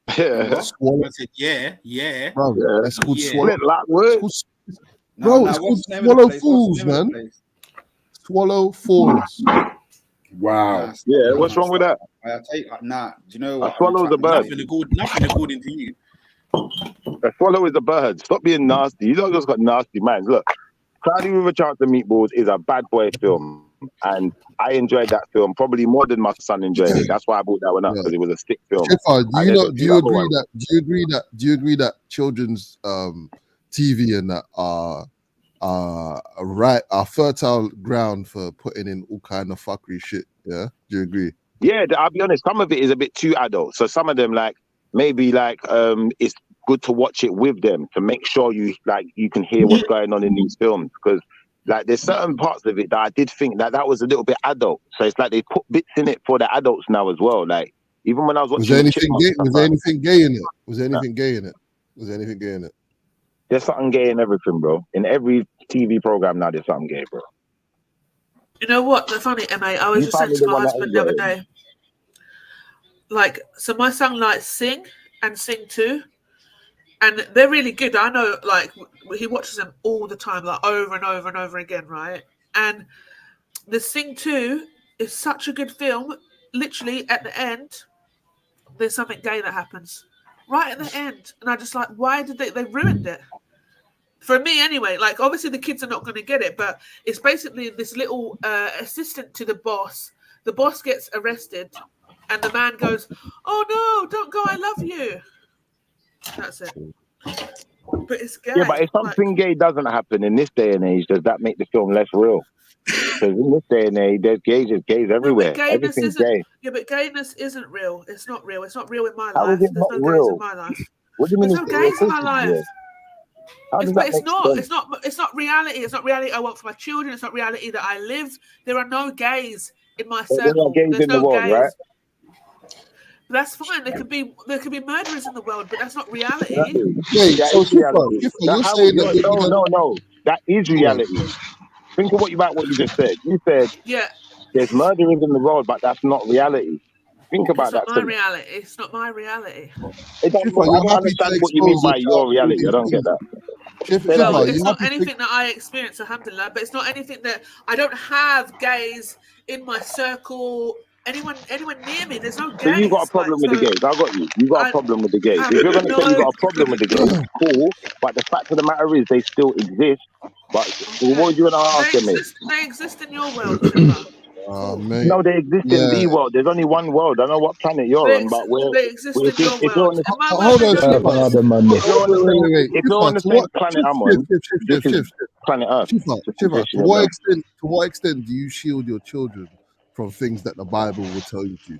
Swallow. I said, yeah. Bro, it's called Swallow. Flint Lockwood. Bro, it's called Swallow Falls, man. Swallow Falls. Wow. Yeah, what's wrong with that? Do you know what? A swallow is a bird. Nothing according to you. A swallow is a bird. Stop being nasty. You don't just got nasty minds. Look, Cloudy with a Chance of Meatballs is a bad boy film. And I enjoyed that film probably more than my son enjoyed it. That's why I bought that one up, because it was a sick film. Shifa, do you agree that children's TV and that are fertile ground for putting in all kind of fuckery shit? Yeah, do you agree? Yeah, I'll be honest. Some of it is a bit too adult. So some of them, maybe it's good to watch it with them to make sure you can hear what's going on in these films, because there's certain parts of it that I did think that was a little bit adult. So it's like they put bits in it for the adults now as well. Like even when I was watching, was there anything gay in it? Was there anything gay in it? There's something gay in everything, bro. In every TV program now, there's something gay, bro. You know what? The funny, MA, I was just saying to my husband the other day. So my son likes Sing and Sing 2. And they're really good. I know, he watches them all the time, over and over and over again, right? And the Sing 2 is such a good film. Literally, at the end, there's something gay that happens. Right at the end. And I just why did they ruined it? For me, anyway. Obviously, the kids are not going to get it, but it's basically this little assistant to the boss. The boss gets arrested, and the man goes, "Oh, no, don't go, I love you." That's it. But it's gay. Yeah, but if something gay doesn't happen in this day and age, does that make the film less real? Because in this day and age, there's gays everywhere. Everything's gay. Yeah, but gayness isn't real. It's not real. It's not real in my How life. is it There's not no real? gays in my life. What do you mean? There's no gays in my life. It's It's not reality. It's not reality I want for my children. It's not reality that I live. There are no gays in my circle. There's no gays. Right? That's fine. There could be murderers in the world, but that's not reality. No, that is reality. Think about what you just said. You said there's murderers in the world, but that's not reality. Think about that. It's not my reality. It's not my reality. I don't understand what you mean by your reality. I don't get that. Well, it's not anything that I experience, alhamdulillah, but it's not anything that I don't have gays in my circle anyone near me. There's no gays. So you got a problem with the gays. I got you. You got a problem with the gays. If you're going to say you got a problem with the gays, cool. But the fact of the matter is they still exist. But what do you want to ask them, mate? They exist in your world, Shiva. Mate. No, they exist in the world. There's only one world. I don't know what planet you're on, but they exist in your world. Hold on, if you're on the same planet I'm on, this is planet Earth. Shiva, to what extent do you shield your children from things that the Bible will tell you to?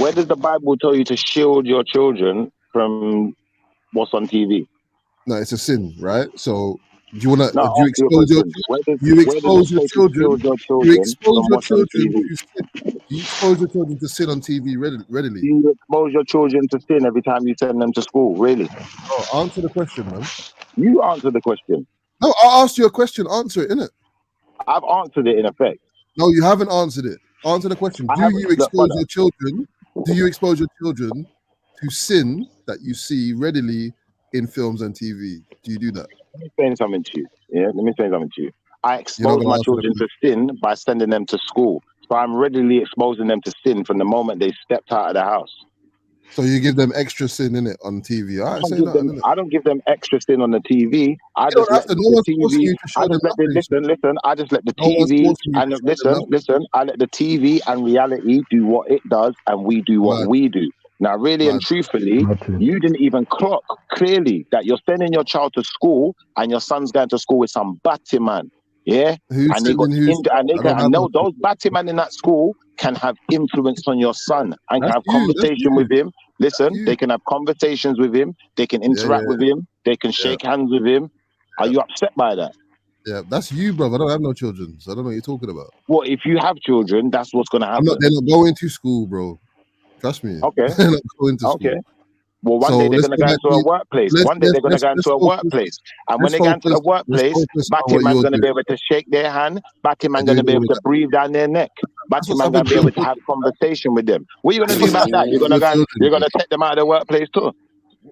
Where does the Bible tell you to shield your children from what's on TV? No, it's a sin, right? So do you want to? No, do you expose your children? You expose your children to sin. Do you expose your children to sin on TV readily? Do you expose your children to sin every time you send them to school? Really? Oh, answer the question, man. You answer the question. No, I asked you a question. Answer it, innit? I've answered it in effect. No, you haven't answered it. Answer the question. Do you expose your children? Do you expose your children to sin that you see readily in films and TV? Do you do that? Let me say something to you. Yeah, let me say something to you. I expose my children to sin by sending them to school. So I'm readily exposing them to sin from the moment they stepped out of the house. So you give them extra sin in it on TV. All right, I don't give them extra sin on the TV. I just let the TV. I just let the TV and listen. I let the TV and reality do what it does, and we do what we do. Now, really and truthfully, you didn't even clock clearly that you're sending your child to school, and your son's going to school with some batty man. Yeah, and those batty man in that school can have influence on your son and can have conversation with him. Listen, they can have conversations with him. They can interact with him. They can shake hands with him. Are you upset by that? Yeah, that's you, brother. I don't have no children, so I don't know what you're talking about. Well, if you have children, that's what's going to happen. They're not going to school, bro. Trust me. Okay. They're not going to school. Well, one day they're going to go into a workplace. One day they're going to go into a workplace. And when they go into the workplace, Batman going to be able to shake their hand. Batman going to be able to breathe down their neck. Batman going to be able to have conversation with them. What are you going to do about that? You're going to take them out of the workplace too.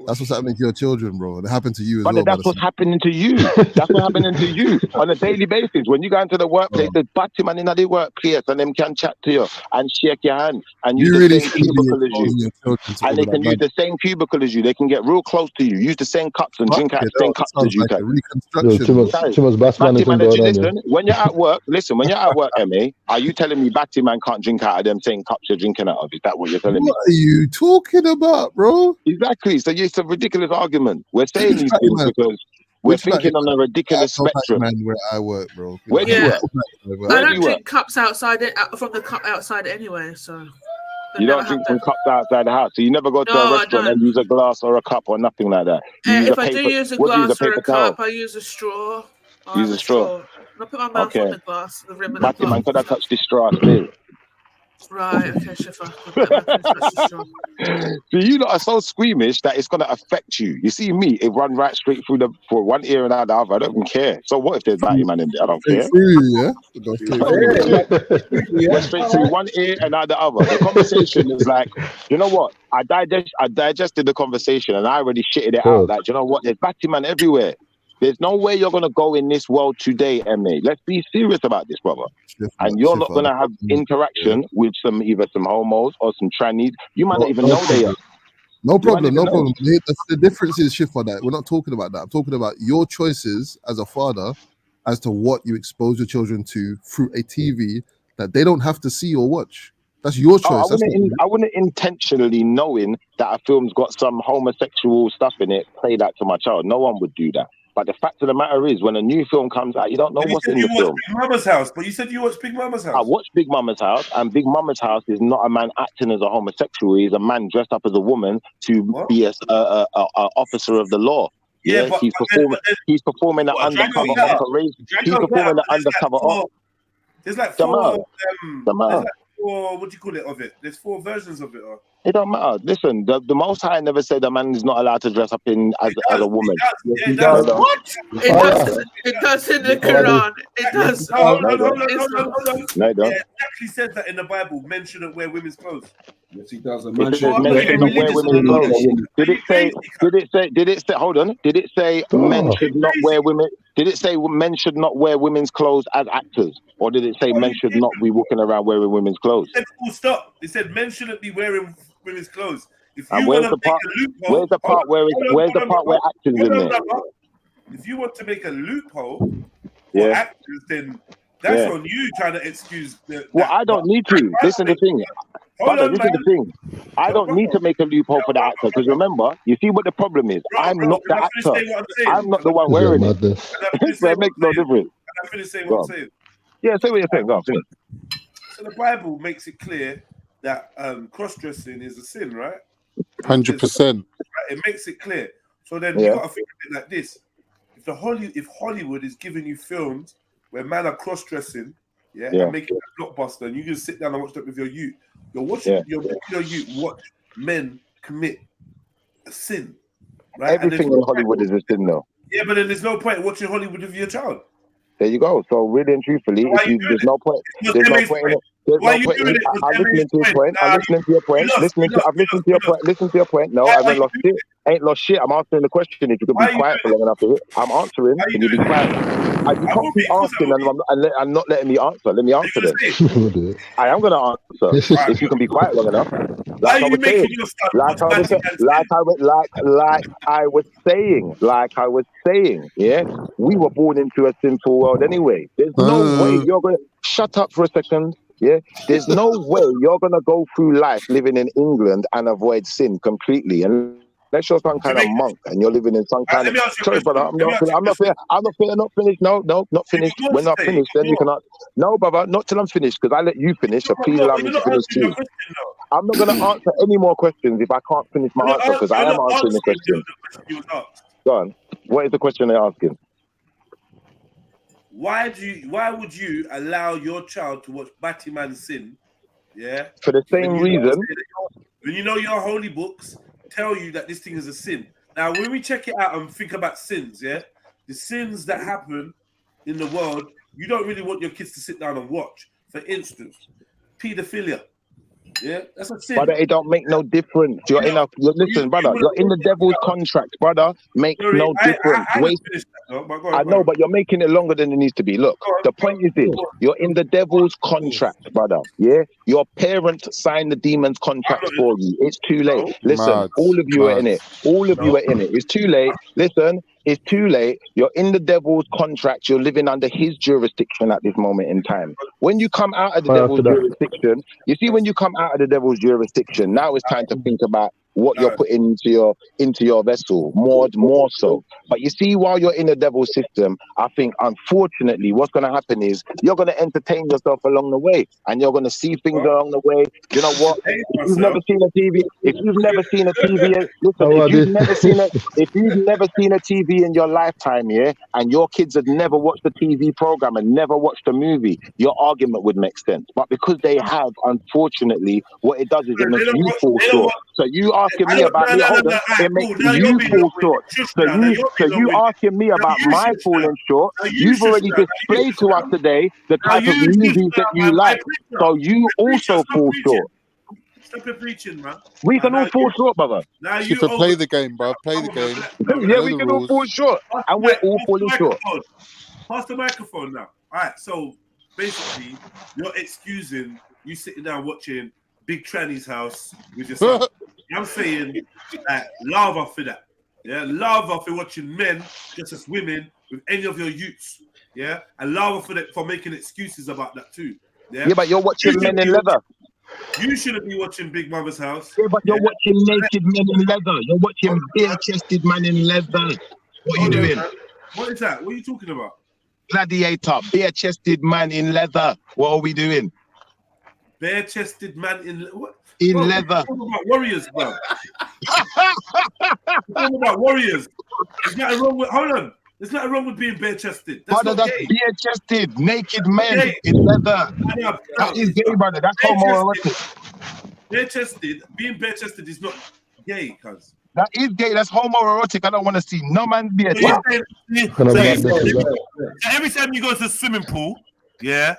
That's what's happening to your children, bro. It happened to you as well. That's what's happening to you. That's what's happening to you on a daily basis. When you go into the workplace, there's Batman in the workplace, and them can chat to you and shake your hand and use the same cubicle as you. And they can use the same cubicle as you. They can get real close to you. Use the same cups and drink out the same cups as you can. Listen, when you're at work, when you're at work, MA, are you telling me Batman can't drink out of them same cups you're drinking out of? Is that what you're telling me? What are you talking about, bro? Exactly. So it's a ridiculous argument. We're saying these things because we're thinking on a ridiculous spectrum. Where I work, bro. Where do you work? I don't drink cups outside from the cup outside anyway, so. You don't drink from cups outside the house, so you never go to a restaurant and use a glass or a cup or nothing like that. If I do use a glass or a cup, I use a straw. Use a straw. I put my mouth on the glass, the rim of the glass. Man, could I touch this straw, please? Right, okay, Shifa. So you lot are so squeamish that it's going to affect you. You see me, it run right straight through for one ear and out the other. I don't even care. So what if there's Batman in there? I don't care. Went straight through one ear and out the other. The conversation is like, you know what? I digested the conversation and I already shitted it out. Like, you know what? There's Batman everywhere. There's no way you're going to go in this world today, MA. Let's be serious about this, brother. And you're not going to have interaction with either some homos or some trannies. You might not even know they are. No problem. The difference is, Shifa, that we're not talking about that. I'm talking about your choices as a father as to what you expose your children to through a TV that they don't have to see or watch. That's your choice. I wouldn't intentionally, knowing that a film's got some homosexual stuff in it, play that to my child. No one would do that. But the fact of the matter is, when a new film comes out, you don't know what's in the film. Big Mama's House, but you said you watched Big Mama's House. I watched Big Mama's House, and Big Mama's House is not a man acting as a homosexual. He's a man dressed up as a woman to be a officer of the law. Yeah, but he's performing an undercover operation. He's performing an undercover op. There's like four. What do you call it of it? There's 4 versions of it. It don't matter. Listen, the Most High never said a man is not allowed to dress up as a woman. What? It does in the Quran. It does. No, hold on. No, it don't. Yeah, it actually says that in the Bible. Men shouldn't wear women's clothes. Yes, he does. It says men should not wear women's clothes. Did it say? Hold on. Did it say men should not wear women? Did it say men should not wear women's clothes as actors, or did it say men should not be walking around wearing women's clothes? It said full stop. It said men shouldn't be wearing women's clothes. If you And want where's to the make part? a loophole, Where's the part where actors in there? If you want to make a loophole for Yeah. actors, then that's Yeah. on you trying to excuse the. Well, I don't need to. Listen to the thing. Brother, listen to the thing. I don't need to make a loophole for the actor because remember, you see what the problem is. I'm not the actor. I'm not the one wearing it. So it makes no difference. Can I finish saying what I'm saying? Yeah, say what you're saying. Go on, finish. So the Bible makes it clear that cross-dressing is a sin, right? 100%. It makes it clear. So then you got to think of it like this: if Hollywood is giving you films where men are cross-dressing, and making a blockbuster, and you can sit down and watch that with your youth, you're watching your youth watch men commit a sin, right? Everything in Hollywood is a sin, though. Yeah, but then there's no point watching Hollywood with your child. There you go. So really and truthfully, there's no point. There's no point in it. There's no point in it. I'm listening to your point. I'm listening to your point. I've listened to your point. Listen to your point. No, I haven't lost shit. Ain't lost shit. I'm answering the question. If you could be quiet for long enough to it, I'm answering. Can you be quiet? You can't keep asking and not letting me answer. Let me answer then. I am going to answer if you can be quiet long enough. Like I was saying, yeah, we were born into a sinful world anyway. There's no way you're going to shut up for a second. Yeah, there's no way you're going to go through life living in England and avoid sin completely. And unless you're some kind of monk and you're living in some kind of. Sorry, brother, I'm not finished. No, not finished. We're not finished. Then you can ask. No, brother, not till I'm finished because I let you finish. So please allow me to finish too. I'm not going to answer any more questions if I can't finish my answer because I am answering the question. Go on. What is the question they're asking? Why would you allow your child to watch Batman sin? Yeah. For the same reason. When you know your holy books tell you that this thing is a sin. Now, when we check it out and think about sins, yeah, the sins that happen in the world, you don't really want your kids to sit down and watch. For instance, pedophilia. Yeah, that's a sin. Brother, it don't make no difference. Listen, brother, you're in the devil's contract, brother. Makes no difference. I know, but you're making it longer than it needs to be. Look, the point is this: you're in the devil's contract, brother. Yeah, your parents signed the demon's contract for you. It's too late. Listen, all of you are in it. All of you are in it. It's too late. Listen. It's too late. You're in the devil's contract. You're living under his jurisdiction at this moment in time. When you come out of the devil's jurisdiction, you see, when you come out of the devil's jurisdiction, now it's time to think about what you're putting into your vessel, more so. But you see, while you're in the devil's system, I think unfortunately what's going to happen is you're going to entertain yourself along the way, and you're going to see things along the way. You know what? If you've never seen a TV, listen, if you've never seen a TV in your lifetime, yeah, and your kids had never watched a TV program and never watched a movie, your argument would make sense. But because they have, unfortunately, what it does is it makes you fall short. So you asking me about me, it makes you fall short. So you asking me about my falling short, you've already displayed to us today the type of movies that you like. So you also fall short. Stop your preaching, man. We can all fall short, brother. Now You can play the game, bro. Play the game. Yeah, we can all fall short. And we're all falling short. Pass the microphone now. All right, so basically, you're excusing you sitting down watching Big Tranny's house with your son. I'm saying lava for that. Yeah, lava for watching men just as women with any of your youths. Yeah, and lava for that, for making excuses about that too. Yeah, but you're watching men in leather. You shouldn't be watching Big Mother's house. Yeah, but you're watching naked men in leather. You're watching bare-chested man in leather. What are you doing? What is that? What are you talking about? Gladiator, bare-chested man in leather. What are we doing? Bare-chested man in what? In leather. Talking about warriors, bro. Talking about warriors. There's nothing wrong with. Hold on. There's nothing wrong with being bare-chested. That's brother, not that's gay. bare-chested, naked men in leather. That is gay, brother. That's homoerotic. Bare-chested, being bare-chested is not gay, cuz. That is gay. That's homoerotic. I don't want to see no man be a every time you go to the swimming pool, yeah,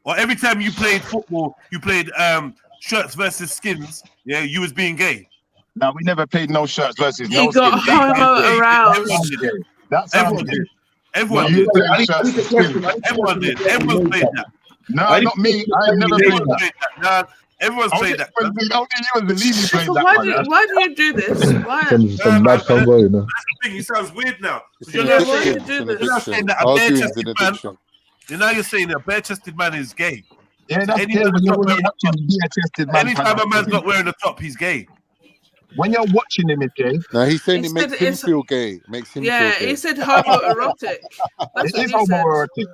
or every time you played football, you played shirts versus skins, yeah, you was being gay. No, we never played no shirts versus He no got skins. homo aroused. Everyone did. Everyone did. Everyone did. Everyone played that. No, not me. I've never played that. Nah, everyone's played that. Why do you do this? Why? Some bad combo, you know. That's the thing. It sounds weird now. Yeah, why do you do this? You're not saying that a bare-chested man. You're saying a bare-chested man is gay. Yeah, that's gay. When you're watching bare-chested man. Anytime a man's not wearing a top, he's gay. When you're watching him, it's gay. No, he's saying it makes him feel gay. Makes him feel gay. He said homoerotic. That's it is homoerotic.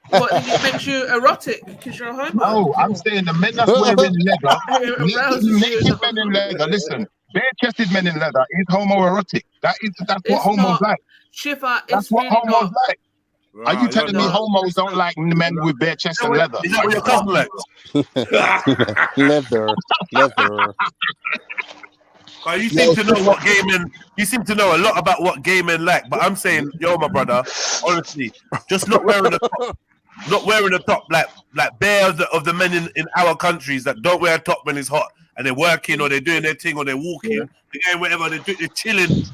What, it makes you erotic because you're a homo? No, I'm saying the men that's wearing leather, naked men in leather. Listen, bare-chested men in leather is homoerotic. That's what homos like. Shiva, that's what homos like. Are you telling me homos don't like men with bare chest and leather? Is that what your cousin likes? Leather. You seem to know what gay men. You seem to know a lot about what gay men like. But I'm saying, yo, my brother, honestly, just not wearing a top, like bare of the men in our countries that don't wear a top when it's hot and they're working or they're doing their thing or they're walking, they're going whatever, they're chilling.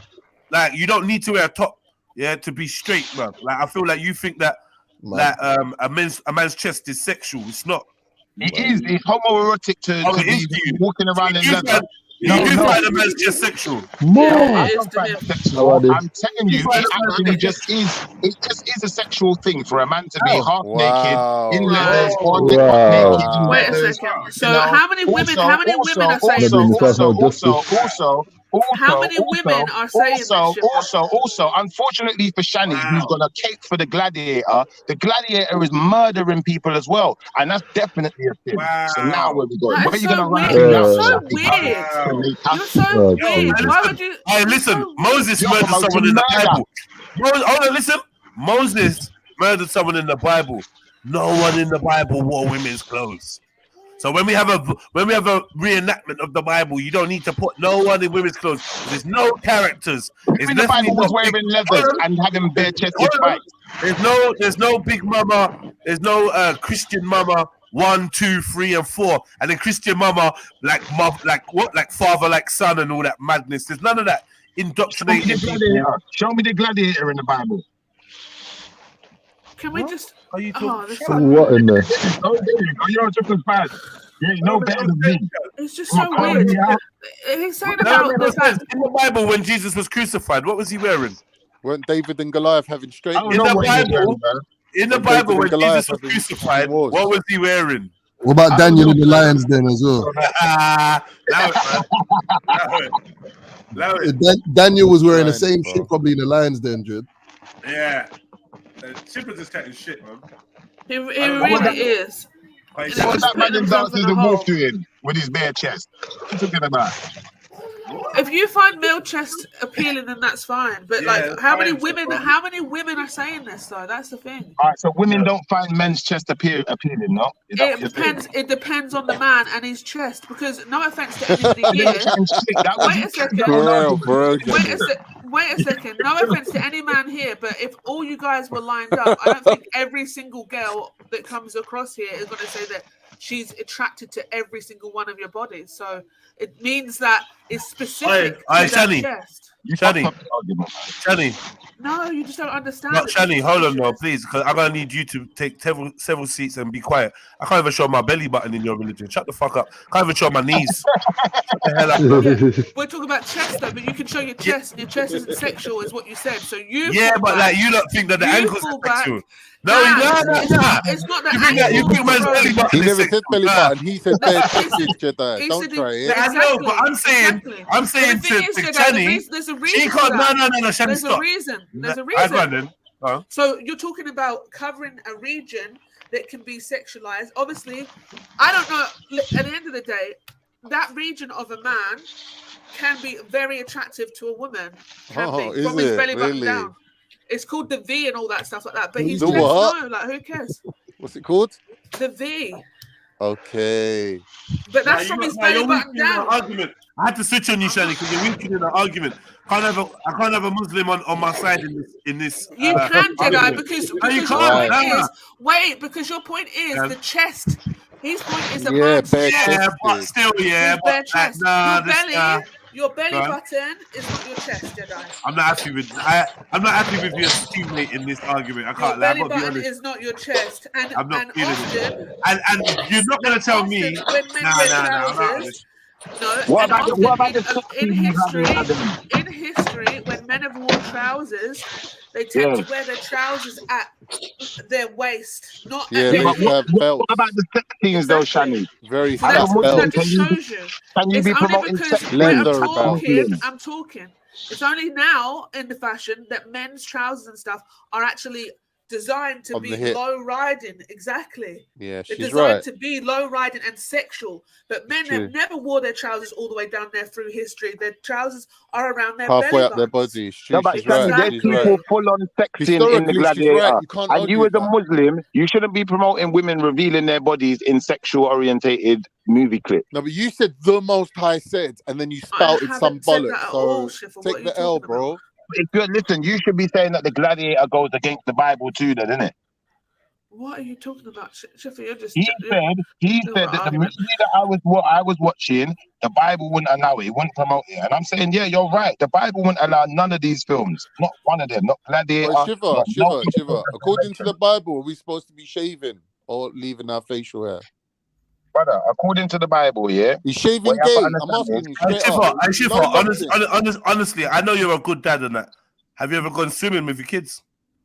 Like you don't need to wear a top, to be straight, man. Like I feel like you think that a man's chest is sexual. It's not. It is. It's homoerotic to be walking around in leather. You find a man's just sexual. I don't find it sexual. I'm telling you, it actually just is. It just is a sexual thing for a man to be half naked in leathers or naked in Wait a leathers. second. So how many women? How many women are saying this? How many women are saying this? Also, unfortunately for Shani, who's got a cake for the gladiator, the gladiator is murdering people as well, and that's definitely a thing. So now where we going? Where are you gonna run? You're so weird. You're so weird. Why would you? Hey, listen, Moses murdered someone in the Bible. Hold on, listen. Moses murdered someone in the Bible. No one in the Bible wore women's clothes. So when we have a reenactment of the Bible, you don't need to put no one in women's clothes. There's no characters. It's the Bible was wearing leathers and having bare chested fights. There's no big mama. There's no Christian mama 1, 2, 3, and 4, and then Christian mama like father like son and all that madness. There's none of that indoctrinating. Show me the gladiator in the Bible. Can we just? Are you talking? What in there? You're just as bad. You ain't no better than me. It's just so weird. He's saying about the fact in the Bible when Jesus was crucified, what was he wearing? Weren't David and Goliath having straight? In the Bible, when Jesus was crucified, what was he wearing? What about Daniel in the Lions Den as well? Daniel was wearing the same shit probably in the Lions Den, Dread. Yeah. Chipper's just chatting shit, man. He really is. What's that man in Dances the Wolf doing with his bare chest? What are you talking about? If you find male chest appealing, then that's fine. But how many women are saying this though? That's the thing. All right, so women don't find men's chest appealing, no? It depends on the man and his chest. Because no offense to anybody here. Wait a second. No offense to any man here, but if all you guys were lined up, I don't think every single girl that comes across here is going to say that she's attracted to every single one of your bodies. So it means that it's specific to that chest. Shani. No, you just don't understand. Not Shani, hold on now, please, because I'm gonna need you to take several seats and be quiet. I can't even show my belly button in your religion. Shut the fuck up. Can't even show my knees. Shut the hell up. Yeah, we're talking about chest though, but you can show your chest, and your chest isn't sexual, is what you said. So you you don't think that the ankles are sexual. No. It's not that. You think man's belly button. He never said belly button. He said bare chested, Jedi. Don't try it. I know, but I'm saying to Shani. There's a reason. No, Shani, There's stop. a reason. There's a reason. So you're talking about covering a region that can be sexualized. Obviously, I don't know. At the end of the day, that region of a man can be very attractive to a woman. From his belly button down. It's called the V and all that stuff like that. But he's just no, like who cares? What's it called? The V. Okay. But that's from his belly button down. Argument. I had to switch on you, Shani, because you're weakening the argument. I can't have a Muslim on my side in this. You can, Jedi, because no, you your can't. point is because your point is the chest. His point is a Yeah, man's bare chest. Yeah, but still, yeah. His bare But, chest. Your belly Go on. button is not your chest, Jedi. I'm not happy with your teammate in this argument. I Your can't lie. belly button is not your chest, and I'm not feeling often, it. And you're not gonna tell me. when men wear trousers. No, What and about often the in history, when men have worn trousers, they tend to wear their trousers at their waist, not at their but hip. what about the sex scenes though, Shani? Very So fat that belt. just shows you. Can you It's be only promoting because sex when Leather belt. I'm talking. It's only now in the fashion that men's trousers and stuff are actually designed to On the be hip. low riding. Exactly. Yeah, They're she's designed right. to be low riding and sexual. But men True. have never wore their trousers all the way down there through history. Their trousers are around their Halfway belly up their buttons. body. No, but She's Shani, right. there's She's people right. full on sexing in the Historically, she's Gladiator. right. You can't And argue you as with a that. Muslim, you shouldn't be promoting women revealing their bodies in sexual orientated movie clips. No, but you said the Most High said, and then you I spouted some haven't said bollocks. that at So all, Shiffer. What are take you the L, talking bro. about? If you listen, you should be saying that the Gladiator goes against the Bible too, then, isn't it? What are you talking about, Shiffer? You're just He said that the movie that I was watching, the Bible wouldn't allow it. It wouldn't promote it. And I'm saying, yeah, you're right. The Bible wouldn't allow none of these films. Not one of them. Not Gladiator. But Shiva, not Shiva. According to the Bible, are we supposed to be shaving or leaving our facial hair? Brother, according to the Bible, yeah. He's shaving what you have gay. to I'm understand asking you is- straight up. Shiva, No nonsense. honestly, I know you're a good dad and that. Have you ever gone swimming with your kids?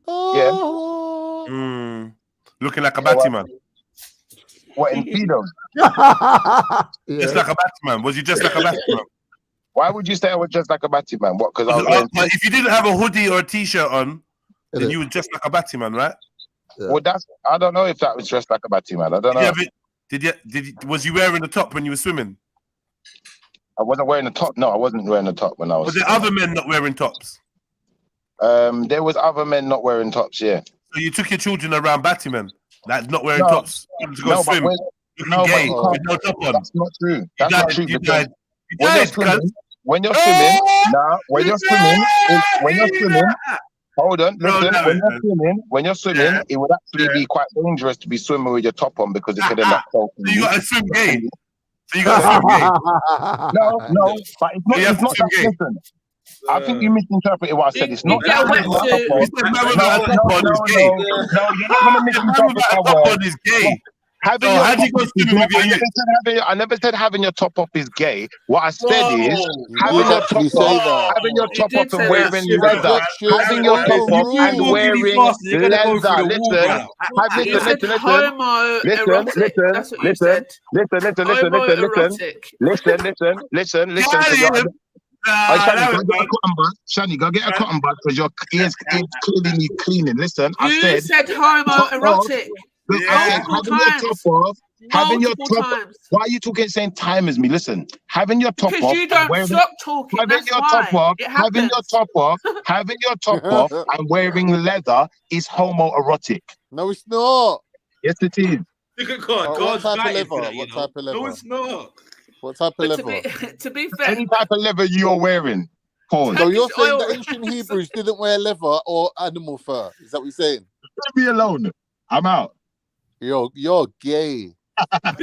Oh. Looking like a batty man. What, in Speedo? Just like a batty man. Was you just like a batty man? Why would you say I was just like a batty man? What? Because I was wearing... If you didn't have a hoodie or a t-shirt on, then you were just like a batty man, right? Yeah. Well, I don't know if that was dressed like a batty man. I don't know. Was you wearing the top when you were swimming? I wasn't wearing a top. No, I wasn't wearing a top when I was. Was there other men not wearing tops? There was other men not wearing tops. Yeah. So you took your children around batty men, like not wearing tops, to go swim, looking gay with no top on. That's not true. That's not true. You died. When you're swimming, hold on, listen. When you're swimming, it would actually be quite dangerous to be swimming with your top on because it could end up choking. So you got to swim gay. So you got to swim gay. No, but it's not that. Listen, I think you misinterpreted what I said. It's not that. No, you're not going to misinterpret what I said. I never said having your top off is gay. What I said is having your top off and wearing leather. Having your top off and wearing leather. Listen. Shani, go get a cotton bud because your ears clearly need cleaning. Listen, You said homoerotic. Having your top off. Why are you talking saying time as me? Listen, having your top off. Because you don't stop talking. Having your top off. Having your top off and wearing leather is homoerotic. No, it's not. Yes, it is. Look at God. What type of leather? What type of leather? No, it's not. What type of leather? To be fair, any type of leather you're wearing. Pause. So you're saying that ancient Hebrews didn't wear leather or animal fur? Is that what you're saying? Leave me alone. I'm out. You're gay. I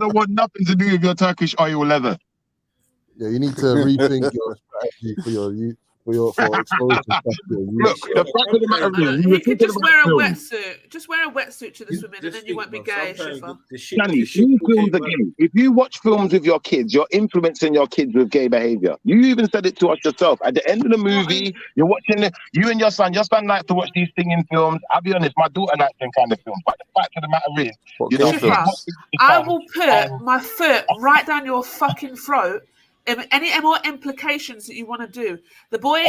don't want nothing to do with your Turkish oil leather. Yeah, you need to rethink your strategy for exposure. Look, the fact of the matter is, you could just wear a wetsuit. Just wear a wetsuit to the swimming, and then you won't be gay, Shifa. Shani, films are gay. If you watch films with your kids, you're influencing your kids with gay behavior. You even said it to us yourself. At the end of the movie, you're watching it. You and your son like to watch these singing films. I'll be honest, my daughter likes them kind of films. But the fact of the matter is, you know, Shifa, I will put my foot right down your fucking throat. Any more implications that you want to do? The boy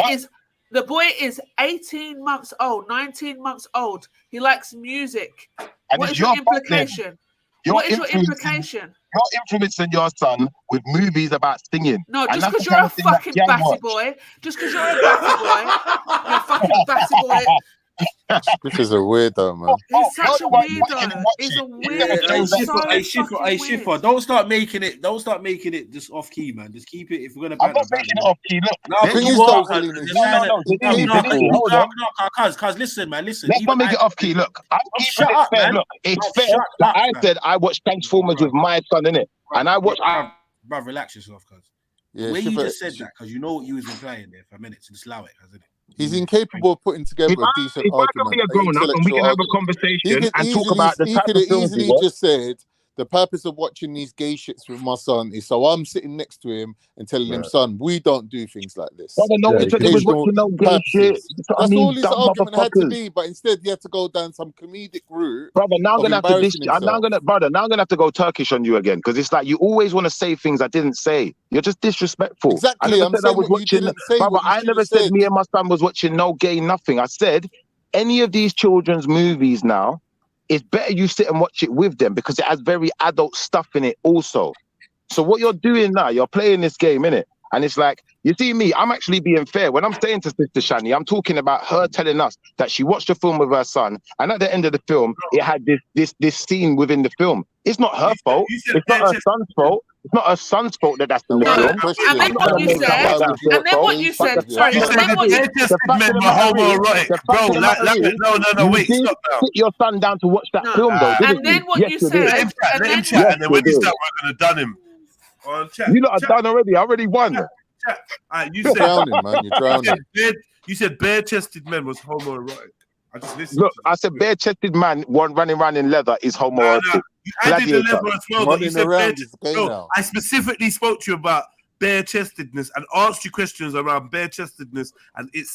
is 18 months old, 19 months old. He likes music. What is your implication? What is your implication? You're influencing your son with movies about singing. No, just because you're a fucking batty boy. Just because you're a batty boy. You're a fucking batty boy. This is a weirdo, man. He's such a weirdo. He's a weirdo. Hey, Shiffer, don't start making it just off key, man. Just keep it. If we're gonna I'm not making it off key. Look, cuz listen, man. Listen. Let's not make it off key. Look, I'm keeping it fair. Look, it's fair. Like I said, I watched Transformers with my son in it, and I watched. Bruv, relax yourself, cuz. Yeah, the way you just said that, because you know what you was implying there for a minute, so just allow it, hasn't it? He's incapable of putting together a decent argument. If I can be a grown-up and we can have a conversation and talk about the type of films he could have easily just said, the purpose of watching these gay shits with my son is so I'm sitting next to him and telling him, son, we don't do things like this. Well, no, he was watching no gay shit. That's all his argument had to be, but instead he had to go down some comedic route. Brother, now I'm gonna have to go Turkish on you again, because it's like you always want to say things I didn't say. You're just disrespectful. Exactly. I never said me and my son was watching no gay nothing. I said any of these children's movies now, it's better you sit and watch it with them because it has very adult stuff in it also. So what you're doing now, you're playing this game, innit? And it's like, you see me, I'm actually being fair. When I'm saying to Sister Shani, I'm talking about her telling us that she watched the film with her son, and at the end of the film, it had this scene within the film. It's not her fault. It's not her son's fault. It's not her son's fault that that's in the film. And then what you said, sorry, you said the men were homoerotic. Bro, no, wait, stop now. Sit your son down to watch that film, though. And then what you said, let him chat, and then when you start, we're going to done him. You lot are done already. I already won. You You're said, drowning, man. You're drowning. You said bare-chested men was homoerotic. I just listened. Look, I said bare-chested man running around in leather is homoerotic. I did the leather as well. You said now. I specifically spoke to you about bare-chestedness and asked you questions around bare-chestedness and its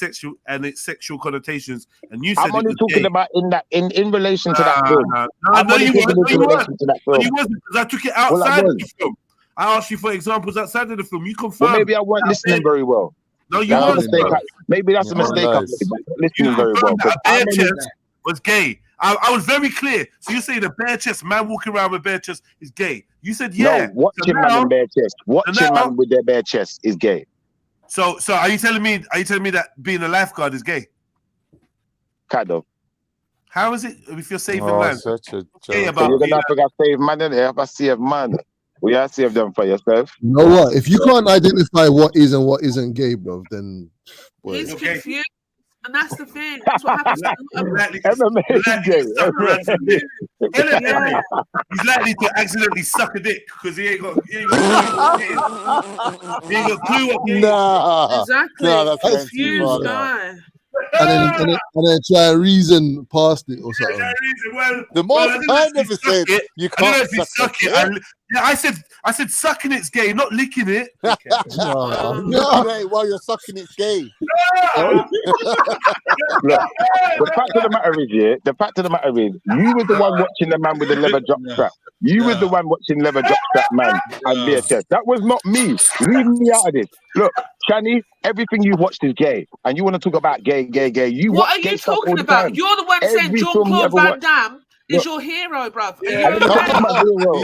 sexual connotations. And you said I'm only talking about in relation to that film. I know you weren't. You wasn't, because I took it outside of the film. I asked you for examples outside of the film. You confirmed. Well, maybe I weren't listening very well. No, you weren't. Maybe that's a mistake. I'm listening very well. Bare chest was gay. I was very clear. So you say the bare chest, man walking around with bare chest is gay. You said yeah. No, watching man in bare chest. Watching man with their bare chest is gay. So are you telling me that being a lifeguard is gay? Kind of. How is it if you're saving man? Such a so you're gonna have to save man in there. If I save man, we are save them for yourself. You know what? If you can't identify what is and what isn't gay, bro, then he's confused. And that's the thing. That's what happens. He's likely to accidentally suck a dick because he ain't got clue what he Exactly. Nah, that's confused guy. And then try to reason past it or something. The most I never said you can't suck it. Yeah, I said sucking it's gay, not licking it. Okay. No, mate, while you're sucking it's gay. Look, the fact of the matter is, you were the one watching the man with the leather drop strap. You were the one watching leather drop strap man and bare chest. That was not me. Leave me out of this. Look, Shani, everything you watched is gay, and you want to talk about gay. You what are you talking about? You're the one saying Jean-Claude Van Damme is your hero, bruv. You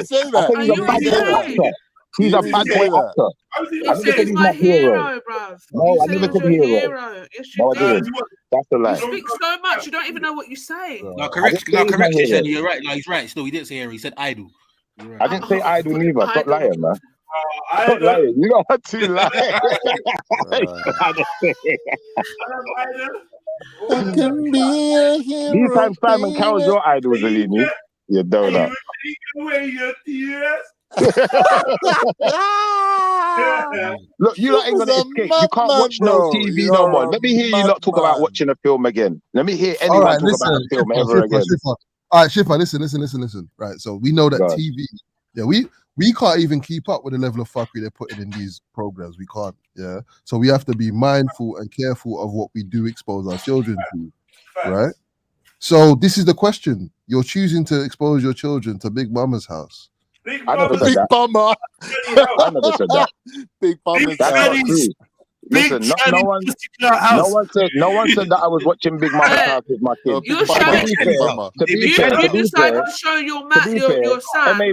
say that. He's a bad boy actor. He's my hero, bruv. No, I never said hero. No, I didn't. That's a lie. You speak so much, you don't even know what you say. No, correct. He said you're right. No, he's right. Still, he didn't say hero. He said idol. Right. I didn't say idol neither. Stop lying, man. Stop lying. You don't have to lie. I can be a hero. These times Simon Cowell's your idol, Zelini. You don't know. Look, you lot ain't gonna escape. You can't watch no TV no more. Let me hear you lot talk about watching a film again. Let me hear anyone talk about a film ever again. All right, Shiffer, listen. Right, so we know that TV. Yeah, we can't even keep up with the level of fuckery they're putting in these programs. We can't. Yeah, so we have to be mindful and careful of what we do expose our children to. Right. So this is the question: you're choosing to expose your children to Big Mama's house. I never said that. Mama. I never said that. Big Mama's house. Listen, no one said that I was watching Big Mama's house with my kids. You're showing. You decided to show your son. M.A.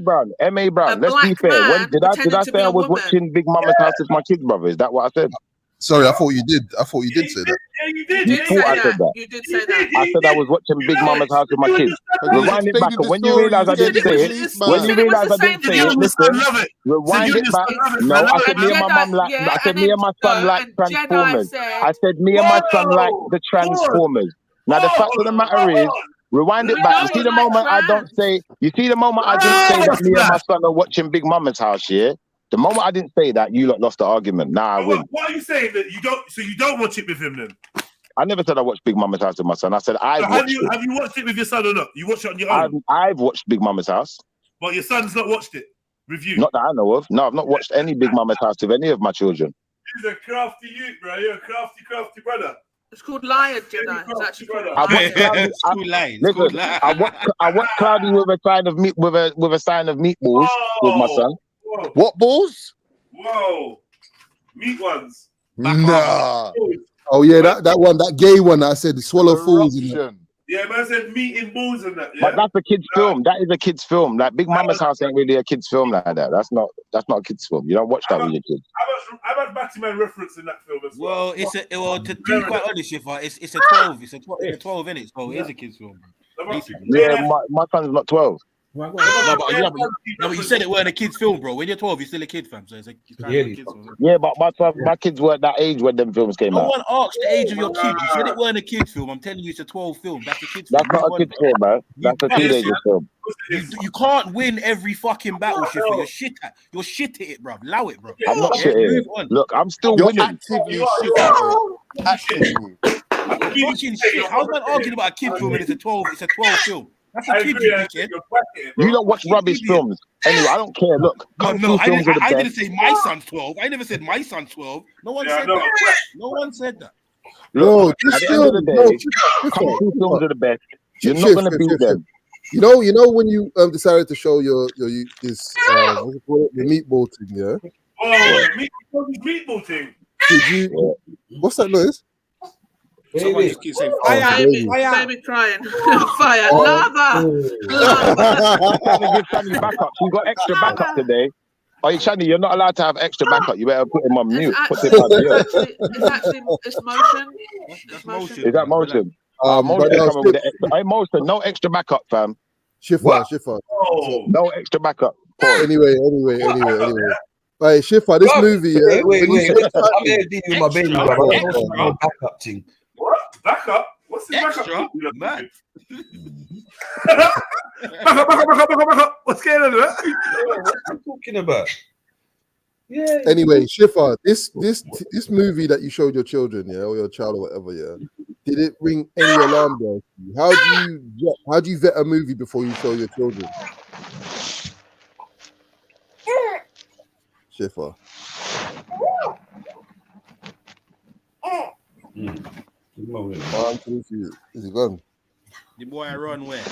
Brown. Let's be fair. Did I say I was watching Big Mama's house with my kids, brother? Is that what I said? Sorry, I thought you did. I thought you did say that. You did thought I said that. You did say that. I said I was watching Big Mama's House with my kids. Rewind it back, and when you realise I didn't say it, when you realise I didn't say it, listen, rewind it back. No, I said me and my mum like. I said me and my son like Transformers. I said me and my son like the Transformers. Now the fact of the matter is, rewind it back. You see the moment I don't say. You see the moment I didn't say that me and my son are watching Big Mama's House. Yeah. The moment I didn't say that, you lot lost the argument. Now I win. Why are you saying that you don't? So you don't watch it with him then? I never said I watched Big Mama's House with my son. I said I've watched it. Have you watched it with your son or not? You watched it on your own? I've watched Big Mama's House. But your son's not watched it with you? Not that I know of. No, I've not watched any Big Mama's House with any of my children. He's a crafty youth, bro. You're a crafty brother. It's called Lion, Jedi. It's actually called I watched Cloudy with a sign of meat with a sign of meatballs with my son. Whoa. What balls? Whoa. Meat ones. Nah. Oh yeah, that one, that gay one that I said, swallow fools in it. Yeah, man said meat in balls and that. Yeah? But that's a kid's film. That is a kid's film. Like Big Mama's House ain't really a kid's film like that. That's not a kid's film. You don't watch that with your kids. How about Batman reference in that film as well? Well, to be quite honest, it's a 12. It's a 12 in it, so it is a kid's film. Yeah, my son's not 12. No, but you said it weren't a kid's film, bro. When you're 12, you're still a kid, fam. So it's a kid's film. Yeah, but my kids weren't that age when them films came out. No one asked the age of your kid. You said it weren't a kid's film. I'm telling you, it's a 12 film. That's a kid's film. That's not a kid's film, man. That's a teenager's film. You can't win every fucking battle, Shifter. You're shit at it, bro. Allow it, bro. I'm not shit at it. Look, I'm still winning. Actively shit at it. Actively. Fucking shit. How's man arguing about a kid film and it's a 12 film? That's a kid, you kid. You don't watch rubbish films. Anyway, I don't care. Look, I didn't say my son's 12. I never said my son's 12. No one said that. No one said that. Look, at the end of the day, kung fu films are the best. You're not going to beat them. You know when you decided to show this what's it called? The meatball thing, yeah? Oh, the meatball thing. Did you? What's that noise? Someone just keeps saying fire, baby crying, fire, lava. Give Shani backup. She got extra backup today. Oh, Shani, you're not allowed to have extra backup. You better put him on mute. It's motion. It's motion. Is that motion? Motion, no extra backup, fam. Shifa. Oh. No extra backup. Anyway. Hey, Shifa, this movie. Wait. I'm here dealing with my baby. Backup thing. What? Backup? What's the extra? Backup? Backup. What's going on? What are you talking about? Yeah. Anyway, Shifa, this movie that you showed your children, yeah, or your child or whatever, yeah, did it ring any alarm bells? How do you vet a movie before you show your children? Shifa. Is he gone? The boy I run where?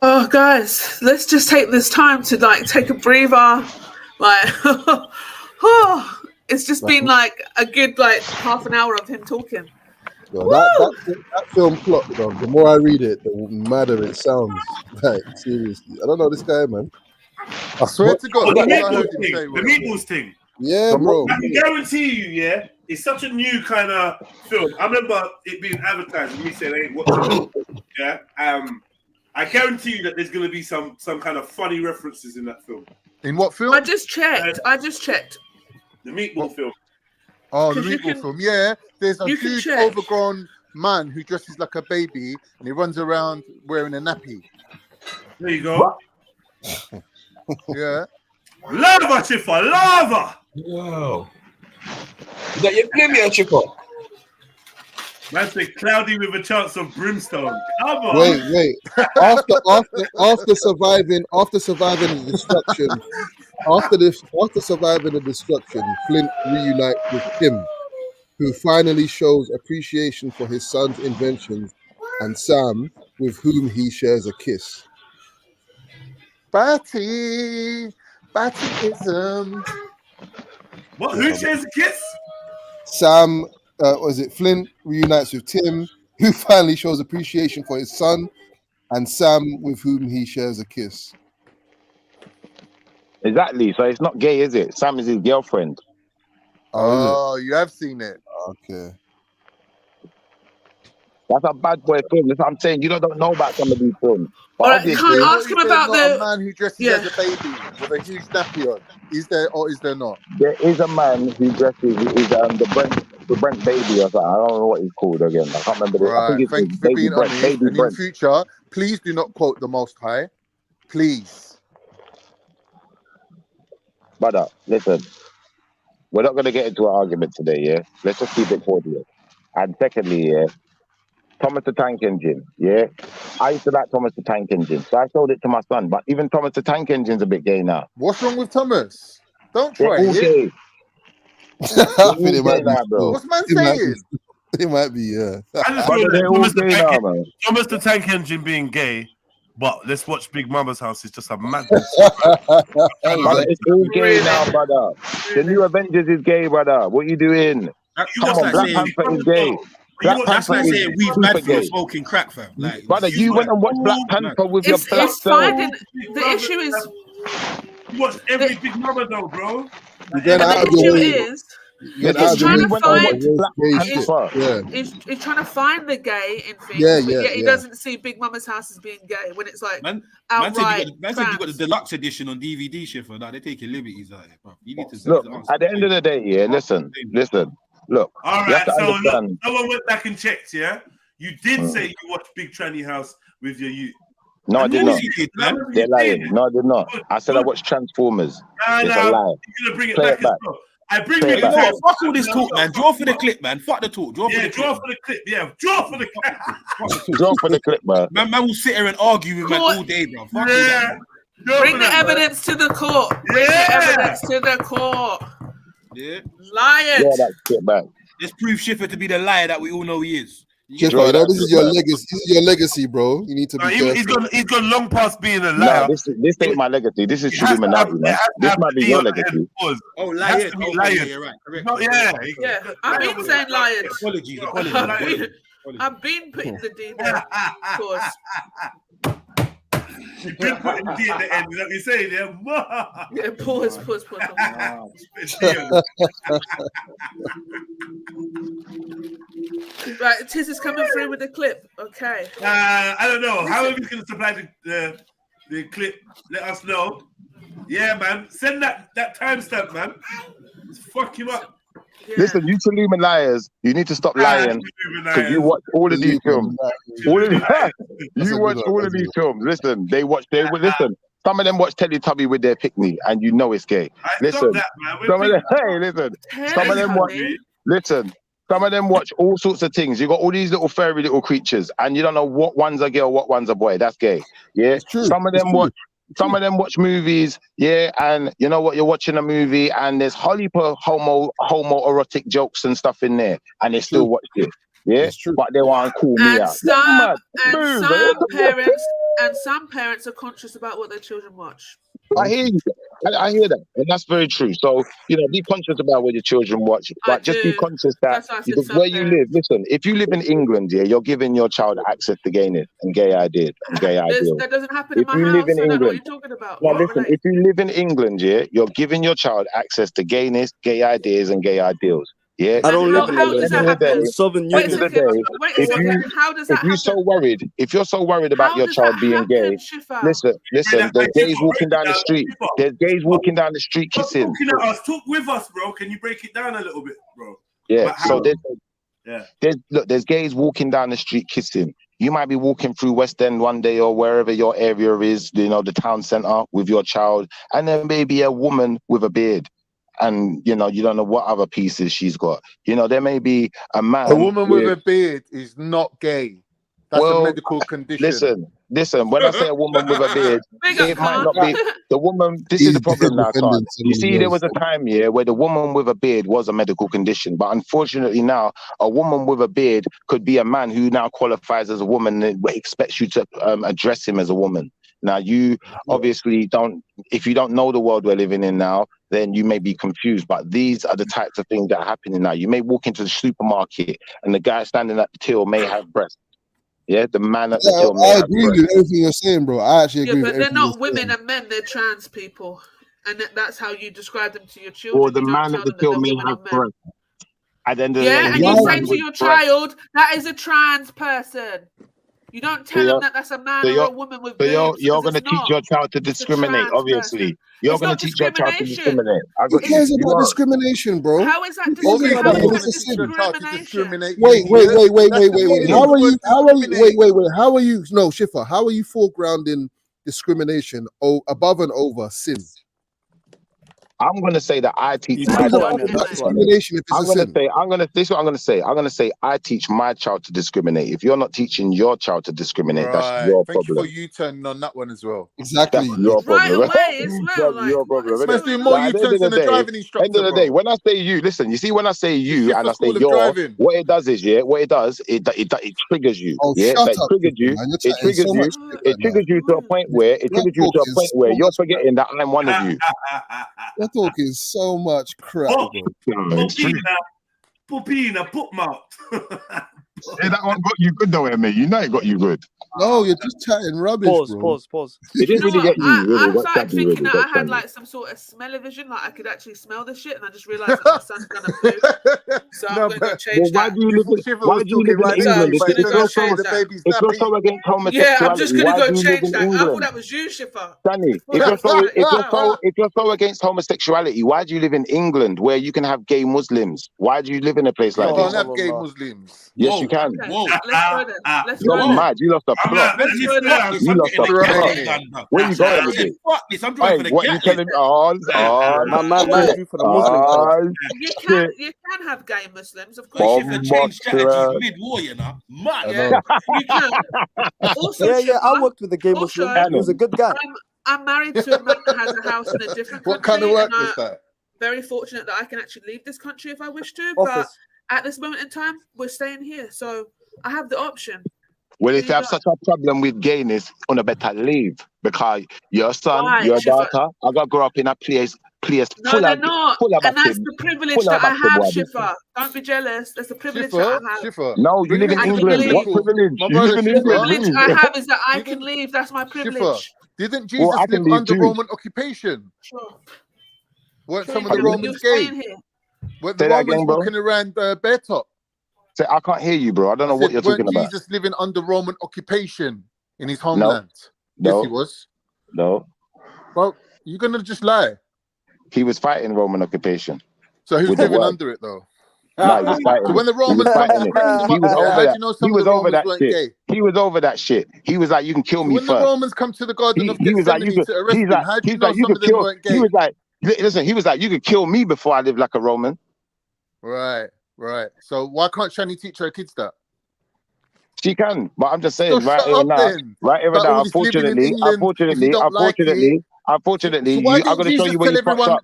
Oh, guys, let's just take this time to take a breather. It's just been a good half an hour of him talking. Yo, that film plot, the more I read it, the madder it sounds. Seriously, I don't know this guy, man. I swear to God, the meatballs thing. Yeah, bro. I can guarantee you, yeah, it's such a new kind of film. I remember it being advertised and me saying, "Hey, what's it?" Yeah. I guarantee you that there's going to be some kind of funny references in that film. In what film? I just checked. The meatball film. Oh, the meatball film. Yeah, there's a huge overgrown man who dresses like a baby and he runs around wearing a nappy. There you go. Yeah. Lava, Chifa, lava! Wow. Is that your premiere, Chifa? Man said cloudy with a chance of brimstone. Come on. Wait. After surviving the destruction, after surviving the destruction, Flint reunites with Tim, who finally shows appreciation for his son's inventions, and Sam, with whom he shares a kiss. Battyism. What? Who shares a kiss? Sam, Flint reunites with Tim, who finally shows appreciation for his son, and Sam, with whom he shares a kiss. Exactly. So it's not gay, is it? Sam is his girlfriend. Oh, you have seen it. Okay. That's a bad boy film. That's what I'm saying. You don't know about some of these films. But All right, obviously, can't ask him about not a the. man who dresses as a baby with a huge nappy on? Is there or is there not? there is a man who dresses is the Brent baby or something. I don't know what he's called again. I can't remember. I think Right. it's Thank you for Baby being Brent. honest. Baby And in Brent. future, please do not quote the Most High. Please. Brother, listen. We're not going to get into an argument today, yeah? Let's just keep it cordial. And secondly, yeah, Thomas the Tank Engine, yeah? I used to like Thomas the Tank Engine, so I sold it to my son. But even Thomas the Tank Engine's a bit gay now. What's wrong with Thomas? Don't They're try all it. gay. I They're think all it might gay be. now, bro. What's man It might be. saying? It might be, yeah. I just Brother, feel they're like all gay now, man. Thomas the Tank Engine being gay, but let's watch Big Mama's House is just a madness. Brother, it's all gay now, brother. The new Avengers is gay, brother. What you doing? Come on, like Black saying- Panther is gay. Black That's Panther like is saying weed super bad for you gay. smoking crack, fam. Like, Brother, you went and watched Black Panther with your black It's self. finding the issue is. You watch every Big Mama though, bro. The issue is. He's trying to find. He's trying to find the gay in things, but yet he doesn't see Big Mama's House as being gay when it's like outright. Man said you got the deluxe edition on DVD, shit for that. They're taking liberties out here, bro. You need to Look, at the end of the day, yeah, listen. Look, All you have right, to so look, understand. someone went back and checked, yeah? You did say you watched Big Tranny House with your youth. No, I did not. They're lying. It. No, I did not. I said I watched Transformers. It's a lie. You're gonna bring it Play back it back. as well. I bring Play it it back. back. Fuck all this talk, man. Draw for the clip, man. Fuck the talk. Draw for the clip. Draw for the clip. Yeah, draw for the clip. Draw for the clip, bro. Man will sit here and argue with man all day, bro. Fuck all that. Bring the evidence to the court. Bring the evidence to the court. Yeah. Lion. Yeah, that's it back. Let's prove Schiffer to be the liar that we all know he is. Schiffer, you know, this is your legacy. This is your legacy, bro. You need to be careful. He's gone long past being a liar. No, this ain't my legacy. This is Trilluminati, man. This might be your legacy. Oh, lion. Lion. You're right. Correct. No, Yeah, I've been saying lion. Apologies. I've been putting the D there, of course. You've been putting D at the end. Is that what you're saying? Yeah, pause. Right, Tiz is coming through with the clip. Okay. I don't know. How are we going to supply the clip? Let us know. Yeah, man. Send that timestamp, man. Let's fuck him up. Yeah. Listen, you Trilluminati liars, you need to stop lying because you watch all of these films. You watch all of these films. Listen, listen. Some of them watch Teletubby with their pick-me, and you know it's gay. Listen, some of them watch. Listen, some of them watch all sorts of things. You got all these little furry little creatures, and you don't know what one's a girl, what one's a boy. That's gay. Yeah. Some of them watch. Some of them watch movies, yeah, and you know what? You're watching a movie, and there's homoerotic jokes and stuff in there, and they still watch it, yeah. But they want to call me out. Some parents are conscious about what their children watch. I hear you. I hear that, and that's very true. So be conscious about what your children watch, but just be conscious that where you live. Listen, if you live in England, yeah, you're giving your child access to gayness and gay ideas and gay ideals. That doesn't happen in my house. I don't know what you're talking about. Now, listen, if you live in England, yeah, you're giving your child access to gayness, gay ideas, and gay ideals. Yeah, I don't live in Southern Union. If you're so worried about your child being gay, listen, there's gays walking down the street. There's gays walking down the street kissing. Talk with us, bro. Can you break it down a little bit, bro? Yeah, so there's gays walking down the street kissing. You might be walking through West End one day or wherever your area is, the town centre with your child, and there may be a woman with a beard. And you don't know what other pieces she's got. There may be a man. A woman with a beard is not gay. That's a medical condition. Listen. When I say a woman with a beard, it might not be the woman. This is the problem now, Carl. You see, there was a time here where the woman with a beard was a medical condition, but unfortunately now, a woman with a beard could be a man who now qualifies as a woman and expects you to address him as a woman. Now, you obviously don't. If you don't know the world we're living in now, then you may be confused. But these are the types of things that are happening now. You may walk into the supermarket and the guy standing at the till may have breasts. Yeah, the man at the till may have breasts. I agree with everything you're saying, bro. I actually agree with but they're everything not women and men, they're trans people. And that's how you describe them to your children. Or the man at the till may have breasts. At the end of the day, Yeah, and you say to your child, that is a trans person. You don't tell them that that's a man or a woman with boobs. So you're going to teach your child to discriminate, obviously. You're going to teach your child to discriminate. Who cares about discrimination, bro? How is that discrimination? Wait. How are you? No, Shifa, how are you foregrounding discrimination above and over sin? I'm going to say that I teach my child to discriminate. I'm going to say I teach my child to discriminate. If you're not teaching your child to discriminate, that's your Thank problem. you for U-turning on that one as well. Exactly. That's your problem. Away as well, That's your problem. Let's do more U-turns than the driving instructor. End of the day, when I say you, listen, you see, when I say you and I say your, what it does is, it triggers you. It triggers you. It triggers you to a point where you're forgetting that I'm one of you. You're talking so much crap. Pupina, put mouth. Hey, that one got you good though, mate. You know it got you good. No, you're just chatting rubbish, bro. Pause. It didn't really get you. Really. I started thinking that I had like some sort of smell-o-vision, like I could actually smell the shit, and I just realised that my son's gonna poop. So I'm gonna go change that. Why do you live in England? If you're so against homosexuality, yeah, I'm just gonna go change that. I thought that was you, Shifa. Danny, if you're so against homosexuality, why do you live in England where you can have gay Muslims? Why do you live in a place like this? You can't have gay Muslims. Yes, you can. Whoa. Let's go there. You're mad. You lost a plot. You lost a plot. Where you going with it? Fuck this. I'm driving for the what you telling me? My man drew for the Muslim. You can have gay Muslims, of course. You can change strategies mid-war, you know. Yeah, you can. Also, I worked with a gay Muslim. He was a good guy. I'm married to a man that has a house in a different country. What kind of work was that? Very fortunate that I can actually leave this country if I wish to, but at this moment in time, we're staying here, so I have the option. Well, if you have such a problem with gayness, on a better leave, because your son, your daughter, I got to grow up in a place no, they're not. And that's the privilege that I have, Shifa. Don't be jealous. That's the privilege that I have. No, you live in England. What privilege? The privilege I have is that I can leave. That's my privilege. Didn't Jesus live under Roman occupation? Sure. Weren't some of the Romans gay? Weren't the Romans walking around bare top? So I can't hear you, bro. I don't know what you're talking about. Jesus living under Roman occupation in his homeland? No. Yes, he was. No. Well, you're gonna just lie. He was fighting Roman occupation. So he was living under it, though. No, he was fighting. So when the Romans he was over that. you know He was over that shit. Gay? He was over that shit. He was like, you can kill me when first. The Romans come to the Garden of he was like, Gethsemane to arrest him. How do you know some of them weren't gay? He was like, listen, he was like, you could kill me before I live like a Roman. Right. So why can't Shani teach her kids that? She can, but I'm just saying, right here now, unfortunately, I'm going to show you where you fucked up.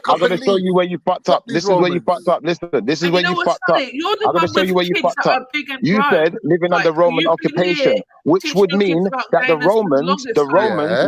I'm going to show you where you fucked up. This is where you fucked up. Listen, this is where you fucked up. I'm going to show you where you fucked up. You said living under Roman occupation, which would mean that the Romans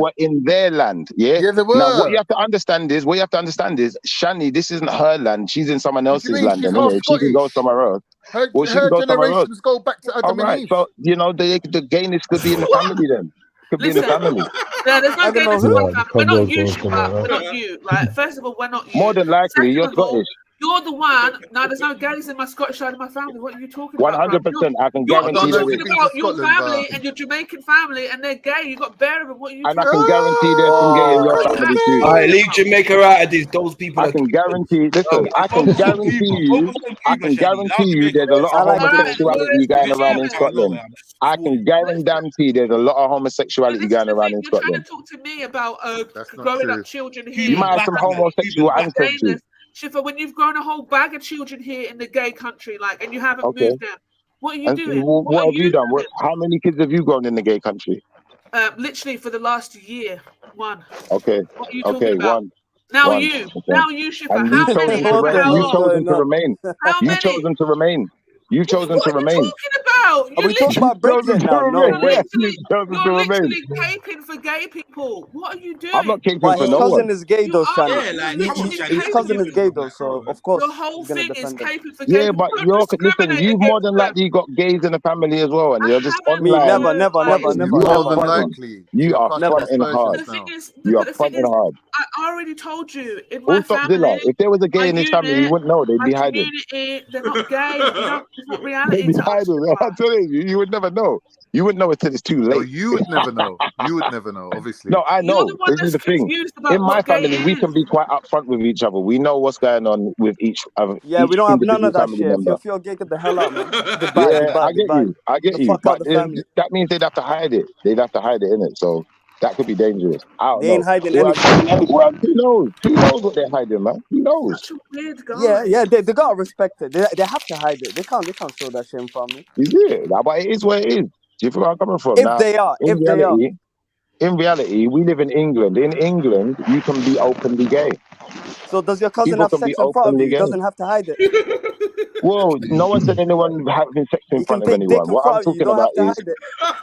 were in their land. Yeah, they were. Now, what you have to understand is, Shani, this isn't her land. She's in someone else's land. Anyway, she can go somewhere else. Her generations go back to Adam and Eve. So, you know, the gayness could be in the family then. Could be in the family. Yeah, there's no gayness in my family. We're not you, Shifa. We're not you. Like, first of all, we're not you. More than likely, you're Scottish. You're the one. No, there's no gays in my Scottish side of my family. What are you talking about? 100%. I can guarantee you're talking about your family and your Jamaican family, and they're gay. You got bare of them. What are you talking about? And I can guarantee there's some gay in your family too. All right, leave Jamaica out of this. Those people. I can guarantee. Listen, I can guarantee you. There's a lot of homosexuality going around in Scotland. I can guarantee there's a lot of homosexuality going around in Scotland. You're trying to talk to me about growing up children here. You might have some homosexual ancestry. Shifa, when you've grown a whole bag of children here in the gay country, like, and you haven't moved them, what are you doing? What have you done? How many kids have you grown in the gay country? Literally for the last year, one. Okay. What are you talking about? One. Now you, Shifa. And how many? You chosen to remain. You've chosen to remain. What are you talking about? Bro, Are we talking about Brexit now? No way. you're literally caping for gay people. What are you doing? I'm not caping But for his no cousin one. is gay though, Shannon. Yeah, like, come on, Shannon. His cousin is gay though, so of course Your whole he's gonna thing is defend him. caping for gay Yeah, people. but Don't you're listen. discriminate You've more against than them. likely got gays in the family as well, and you're just Me, online. never. More than likely. You are Never. fronting hard. The thing is, You are the thing fronting is, hard. I already told you, in Full my stop, Zilla. family, If there was a my gay in his family, you wouldn't know. They'd my be hiding. community, they're not gay. It's not They'd reality be to us. hiding. I'm telling you, you would never know. You wouldn't know until it's too late. No, you would never know. You would never know, obviously. No, I You're know. the one This is that's the thing. confused about In my what gay family, we is. can be quite upfront with each other. We know what's going on with each Yeah, we don't have none individual of that family shit. member. If you're gay, get the hell out, man. Goodbye, Yeah, goodbye, I get goodbye. you. I get the you. fuck out But the family. that means they'd have to hide it. They'd have to hide it, innit? So that could be dangerous. I don't They ain't know. hiding Well, anything. who knows? Who knows what they're hiding, man? Who knows? Such a weird guy. Yeah, they gotta respect it. They have to hide it. They can't show that shit in family. Is it? But it is where it is. Do you feel where I'm coming from? If Now, they are. in reality, we live in England. In England, you can be openly gay. So does your cousin People have can be sex in front of openly you? He gay. doesn't have to hide it. Well, no one said anyone having sex in He can front of take dick anyone. in What I'm front of you. You talking don't about have to is hide it.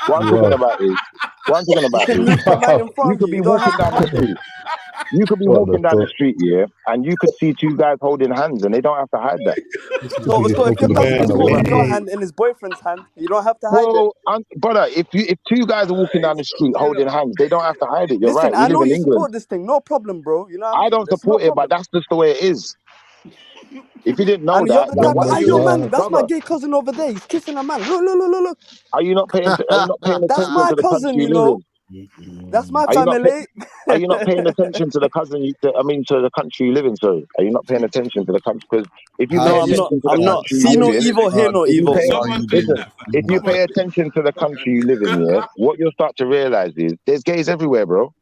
what I'm talking about is You can look the man in front you of could you. be You don't have walking to down the hide it. street. You could be What the walking down the fuck? street, yeah, and you could see two guys holding hands, and they don't have to hide that. So if your cousin is holding your hand in his boyfriend's hand, you don't have to hide it. Well, brother, if two guys are walking down the street holding hands, they don't have to hide it. You're Listen, right. We I live know in you England. support this thing. No problem, bro. You know what I mean? I don't There's no support it, but problem. that's just the way it is. If you didn't know And you're that, the then type what? of, that's my Brother, gay cousin over there. He's kissing a man. Look. are you not paying That's attention my to the cousin, country you you live know. in? That's my Are you not family. Are you not paying attention to the to the country you live in? Sorry, are you not paying attention to the country? Because if you No, pay I'm not. attention to the I'm not. country you See no live in, evil, hear no if you evil. pay Someone clip listen, that, fam. if you pay attention to the country you live in, yeah, what you'll start to realize is there's gays everywhere, bro.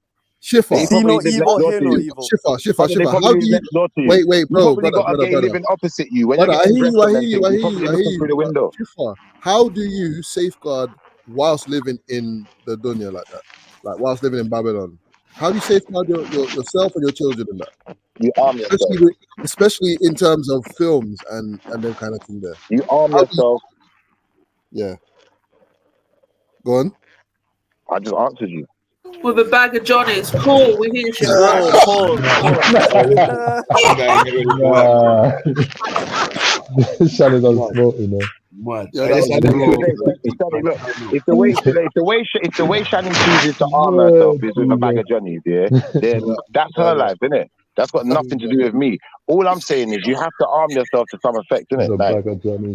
Shifa. They See no probably live evil, next door hear to no you. evil. Brother, they Shifa. probably How do live you next door to you. wait, You bro, probably got a gay brother. living opposite you. When Brother, you're I getting hear dressed you, and them things, you're probably looking through the window. Shifa, how do you safeguard whilst living in the dunya like that? Like whilst living in Babylon? How do you safeguard yourself and your children in that? You arm yourself. Especially in terms of films and them kind of thing there. You arm How do yourself. Yeah. Go on. I just answered you. With a bag of Johnnies. Cool, we hear you. Shannon doesn't smoke, you know. If the way Shannon chooses to arm herself is with a bag of Johnnies, yeah, then that's her life, isn't it? That's got nothing to do with me. All I'm saying is you have to arm yourself to some effect, innit? Like,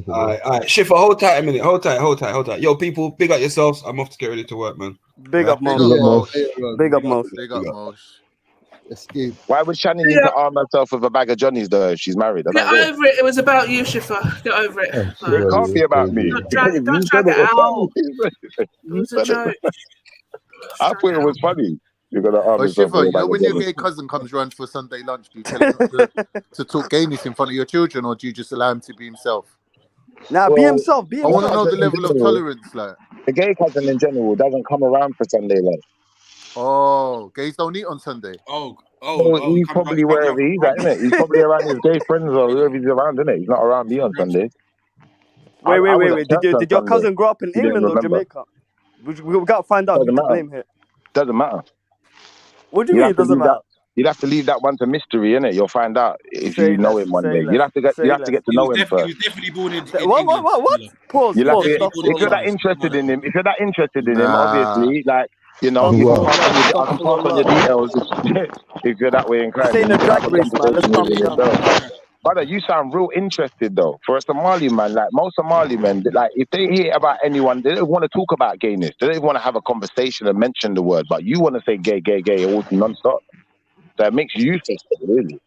All right. Shifa, hold tight a minute. Hold tight. Yo, people, big up yourselves. I'm off to get ready to work, man. Big up, Mosh. Big up, Mosh. Big up, Mosh. Escape. Why would Shannon need to arm herself with a bag of Johnnies though if she's married? Get over it. It was about you, Shifa. Get over it. It can't be about me. Don't drag it out. It was a joke. I thought it was funny. You're gonna arm But yourself with Shifa, a you know bag when of your Johnnies. gay cousin comes round for Sunday lunch, do you tell him to talk gayness in front of your children, or do you just allow him to be himself? Nah, be himself. Be I want to himself. know the level of tolerance, like. The gay cousin in general doesn't come around for Sunday lunch. Oh, gays don't eat on Sunday. He's probably wherever he's at, innit? He's probably around his gay friends or whoever he's around, innit? He's not around me on Sunday. Wait. Did your cousin grow up in England or Jamaica? We got to find out who to blame here. Doesn't matter. What do you mean it doesn't matter? You'd have to leave that one to mystery, innit? You'll find out if you know him one day. You'll have to get to know him first. He was definitely born in What? Pause. If you're that interested in him, obviously, like, you know, I can pass on your details if you're that way inclined. This ain't a drag race, man. Let's calm it down. Brother, you sound real interested though. For a Somali man, like most Somali men, like if they hear about anyone, they don't want to talk about gayness. They don't want to have a conversation and mention the word, but you want to say gay all non-stop. So it makes you interested, really.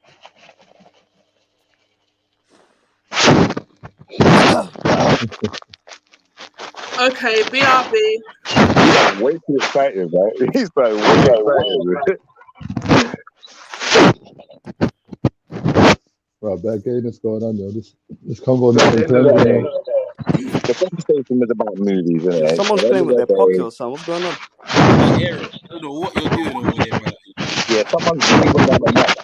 Okay, BRB. He's way too excited, right? He's like way excited. Right, bad gayness going on, yo. This convo never clear. The conversation is about movies, isn't it? Someone's playing with their pocket or something. What's going on? I don't know what you're doing over there, man. Yeah, someone's really going down the map.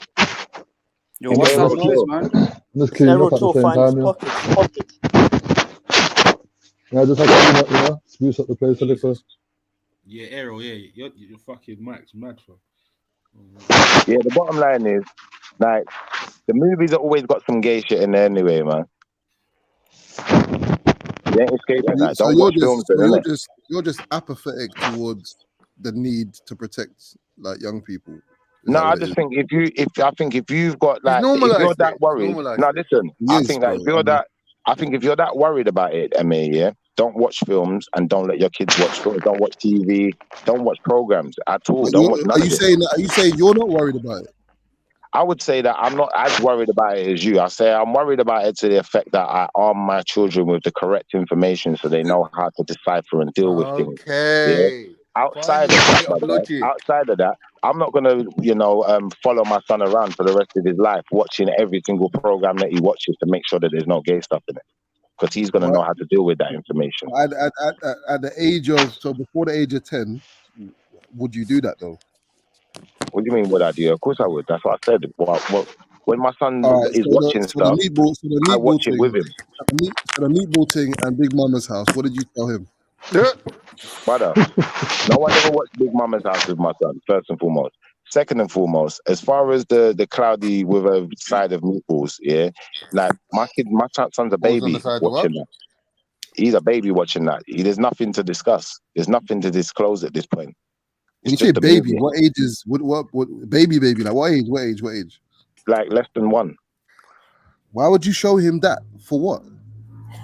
Yo, what's that noise, man? Let's clean up at the same time, yeah. I just have to, spruce up the place a little. Yeah, Errol, yeah, you're fucking Max mad for. Yeah, the bottom line is, like, the movies have always got some gay shit in there anyway, man. You ain't escaping that. So Don't watch films, innit? you're just apathetic towards the need to protect like young people. No, I just think if you've got He's like, if you're normalised that it. worried, no, listen. I think that if you're that worried about it, MA, yeah, don't watch films and don't let your kids watch films. Don't watch TV. Don't watch programs at all. Don't watch none of it. Are you saying you're not worried about it? I would say that I'm not as worried about it as you. I say I'm worried about it to the effect that I arm my children with the correct information so they know how to decipher and deal with things. Okay. Yeah? Outside of that, I'm not gonna, follow my son around for the rest of his life watching every single program that he watches to make sure that there's no gay stuff in it, because he's gonna know how to deal with that information. At the age of, so before the age of 10, would you do that though? What do you mean? Would I do? Of course I would. That's what I said. When my son is watching stuff, I watch it with him. The meatball thing and Big Mama's house. What did you tell him? Brother, no one ever watched Big Mama's house with my son, first and foremost. Second and foremost, as far as the cloudy with a side of meatballs, yeah, like my son's a baby watching that. He's a baby watching that. There's nothing to discuss. There's nothing to disclose at this point. When you say baby, what age is what baby? Like what age? Like less than 1. Why would you show him that? For what?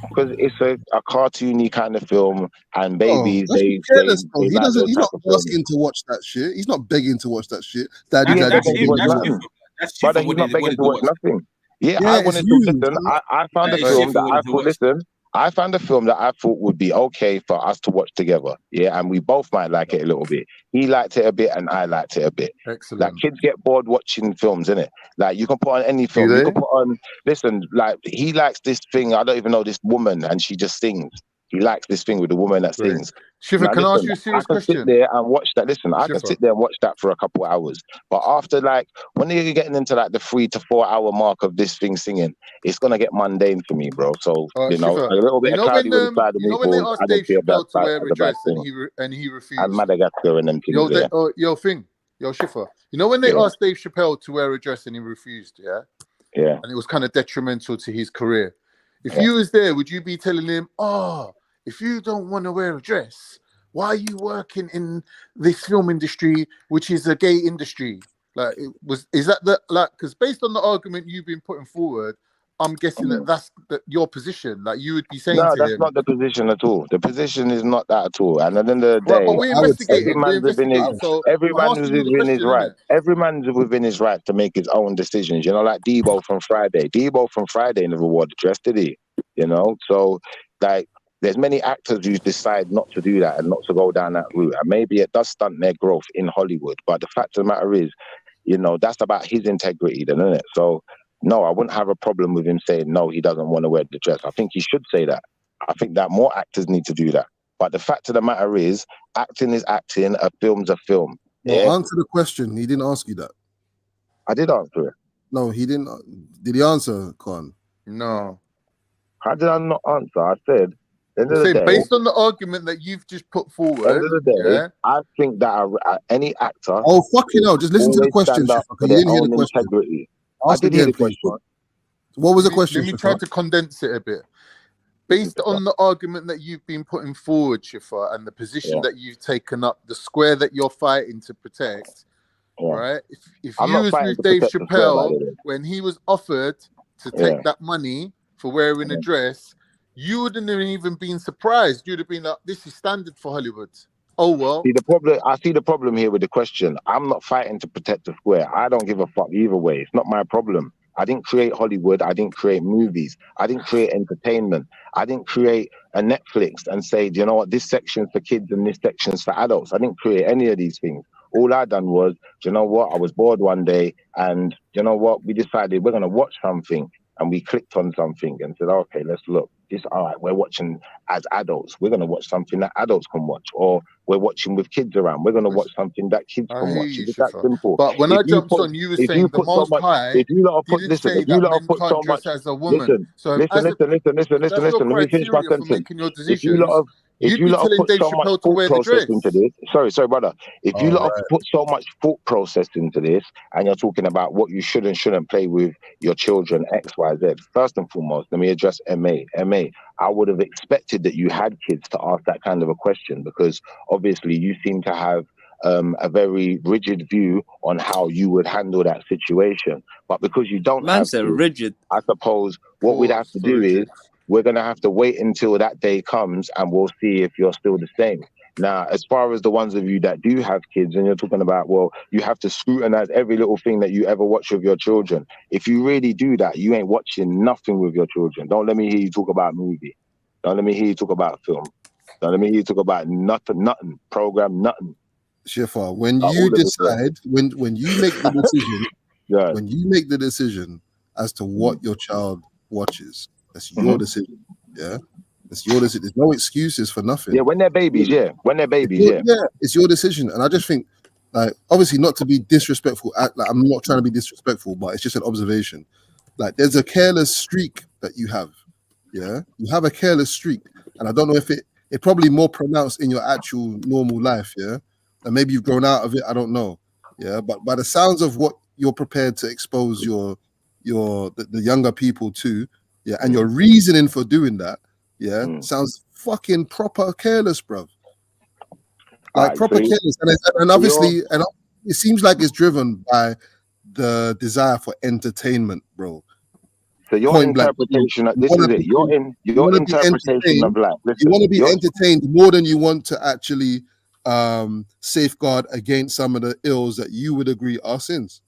Because it's a cartoony kind of film, and babies he's not asking to watch that shit. He's not begging to watch that shit. Daddy. Brother, he's not begging to watch nothing. Yeah, I wanted to listen. I found a film that I thought. Listen, I found a film that I thought would be okay for us to watch together. Yeah, and we both might like it a little bit. He liked it a bit, and I liked it a bit. Excellent. Like kids get bored watching films, innit? Like you can put on any film. You can put on. Listen, like he likes this thing. I don't even know this woman, and she just sings. He likes this thing with the woman that sings. Shiva, can I ask you a serious question? I can sit there and watch that. Listen, I can sit there and watch that for a couple of hours. But after, like, when you're getting into like the 3 to 4 hour mark of this thing singing, it's gonna get mundane for me, bro. So Shiva, a little bit of cloudy with the side of me. when they asked Dave Chappelle to wear a dress and he refused. And Madagascar and them things. Yo, Shiva. You know when they asked Dave Chappelle to wear a dress and he refused, yeah? Yeah. And it was kind of detrimental to his career. If you was there, would you be telling him, if you don't want to wear a dress, why are you working in this film industry, which is a gay industry? Like, because based on the argument you've been putting forward, I'm guessing that's your position. Like, you would be saying no, to that's him, not the position at all. The position is not that at all. And at the end of the day, but we're investigating. Every man's within his right. Every man's within his right to make his own decisions. You know, like Debo from Friday. Debo from Friday never wore the dress, did he? You know, so like. There's many actors who decide not to do that and not to go down that route. And maybe it does stunt their growth in Hollywood. But the fact of the matter is, that's about his integrity then, isn't it? So, no, I wouldn't have a problem with him saying, no, he doesn't want to wear the dress. I think he should say that. I think that more actors need to do that. But the fact of the matter is, acting is acting, a film's a film. Well, answer the question. He didn't ask you that. I did answer it. No, he didn't. Did he answer, Khan? No. How did I not answer? I said, based on the argument that you've just put forward, end of the day, I think that any actor. Oh, fucking hell! Just listen to the question. You didn't hear the question. Integrity. I did hear the question. What was the question? Let me try to condense it a bit. Based on the argument that you've been putting forward, Shifa, and the position that you've taken up, the square that you're fighting to protect, right? If you was with Dave Chappelle when he was offered to take that money for wearing a dress, you wouldn't have even been surprised. You'd have been like, this is standard for Hollywood. Oh, well. I see the problem here with the question. I'm not fighting to protect the square. I don't give a fuck either way. It's not my problem. I didn't create Hollywood. I didn't create movies. I didn't create entertainment. I didn't create a Netflix and say, do you know what, this section's for kids and this section's for adults. I didn't create any of these things. All I done was, do you know what, I was bored one day and, you know what, we decided we're going to watch something, and we clicked on something and said, okay, let's look. this, all right, we're watching as adults. We're going to watch something that adults can watch, or we're watching with kids around. We're going to watch something that kids I can hear watch. you, It's that Shifa. simple. But when If I you jumped put, on, you were if you saying the put so Most much, High if you lot have put, didn't listen, say if you that lot have men put can't so dress much, as a woman. So listen, as a, if that's your let me finish my criteria for sentence. making your If you lot decisions, have, if you'd you be lot have telling put Dave so much Chappelle to thought wear the process dress. into this, sorry, brother. If you lot have right. put so much thought process into this, and you're talking about what you should and shouldn't play with your children, X, Y, Z. First and foremost, let me address MA. I would have expected that you had kids to ask that kind of a question, because obviously you seem to have a very rigid view on how you would handle that situation. But because you don't Man have said kids, rigid. I suppose what we'd have to do is we're going to have to wait until that day comes, and we'll see if you're still the same. Now, as far as the ones of you that do have kids, and you're talking about, well, you have to scrutinize every little thing that you ever watch with your children. If you really do that, you ain't watching nothing with your children. Don't let me hear you talk about movie. Don't let me hear you talk about film. Don't let me hear you talk about nothing, program, nothing. Shifa, when Not you all of it, bro. decide, when you make the decision, Yeah. when you make the decision as to what your child watches, that's your decision. Yeah, it's your decision. There's no excuses for nothing. Yeah, when they're babies, yeah. When they're babies, yeah. Yeah, it's your decision. And I just think, like, obviously not to be disrespectful. Like, I'm not trying to be disrespectful, but it's just an observation. Like, there's a careless streak that you have. Yeah, you have a careless streak, and I don't know if it probably more pronounced in your actual normal life. Yeah, and maybe you've grown out of it. I don't know. Yeah, but by the sounds of what you're prepared to expose the younger people to, yeah, and your reasoning for doing that, yeah, sounds fucking proper careless, bro. Like, proper careless, and obviously, and it seems like it's driven by the desire for entertainment, bro. So your interpretation, this is it. Your interpretation of life. Listen, you want to be entertained more than you want to actually safeguard against some of the ills that you would agree are sins.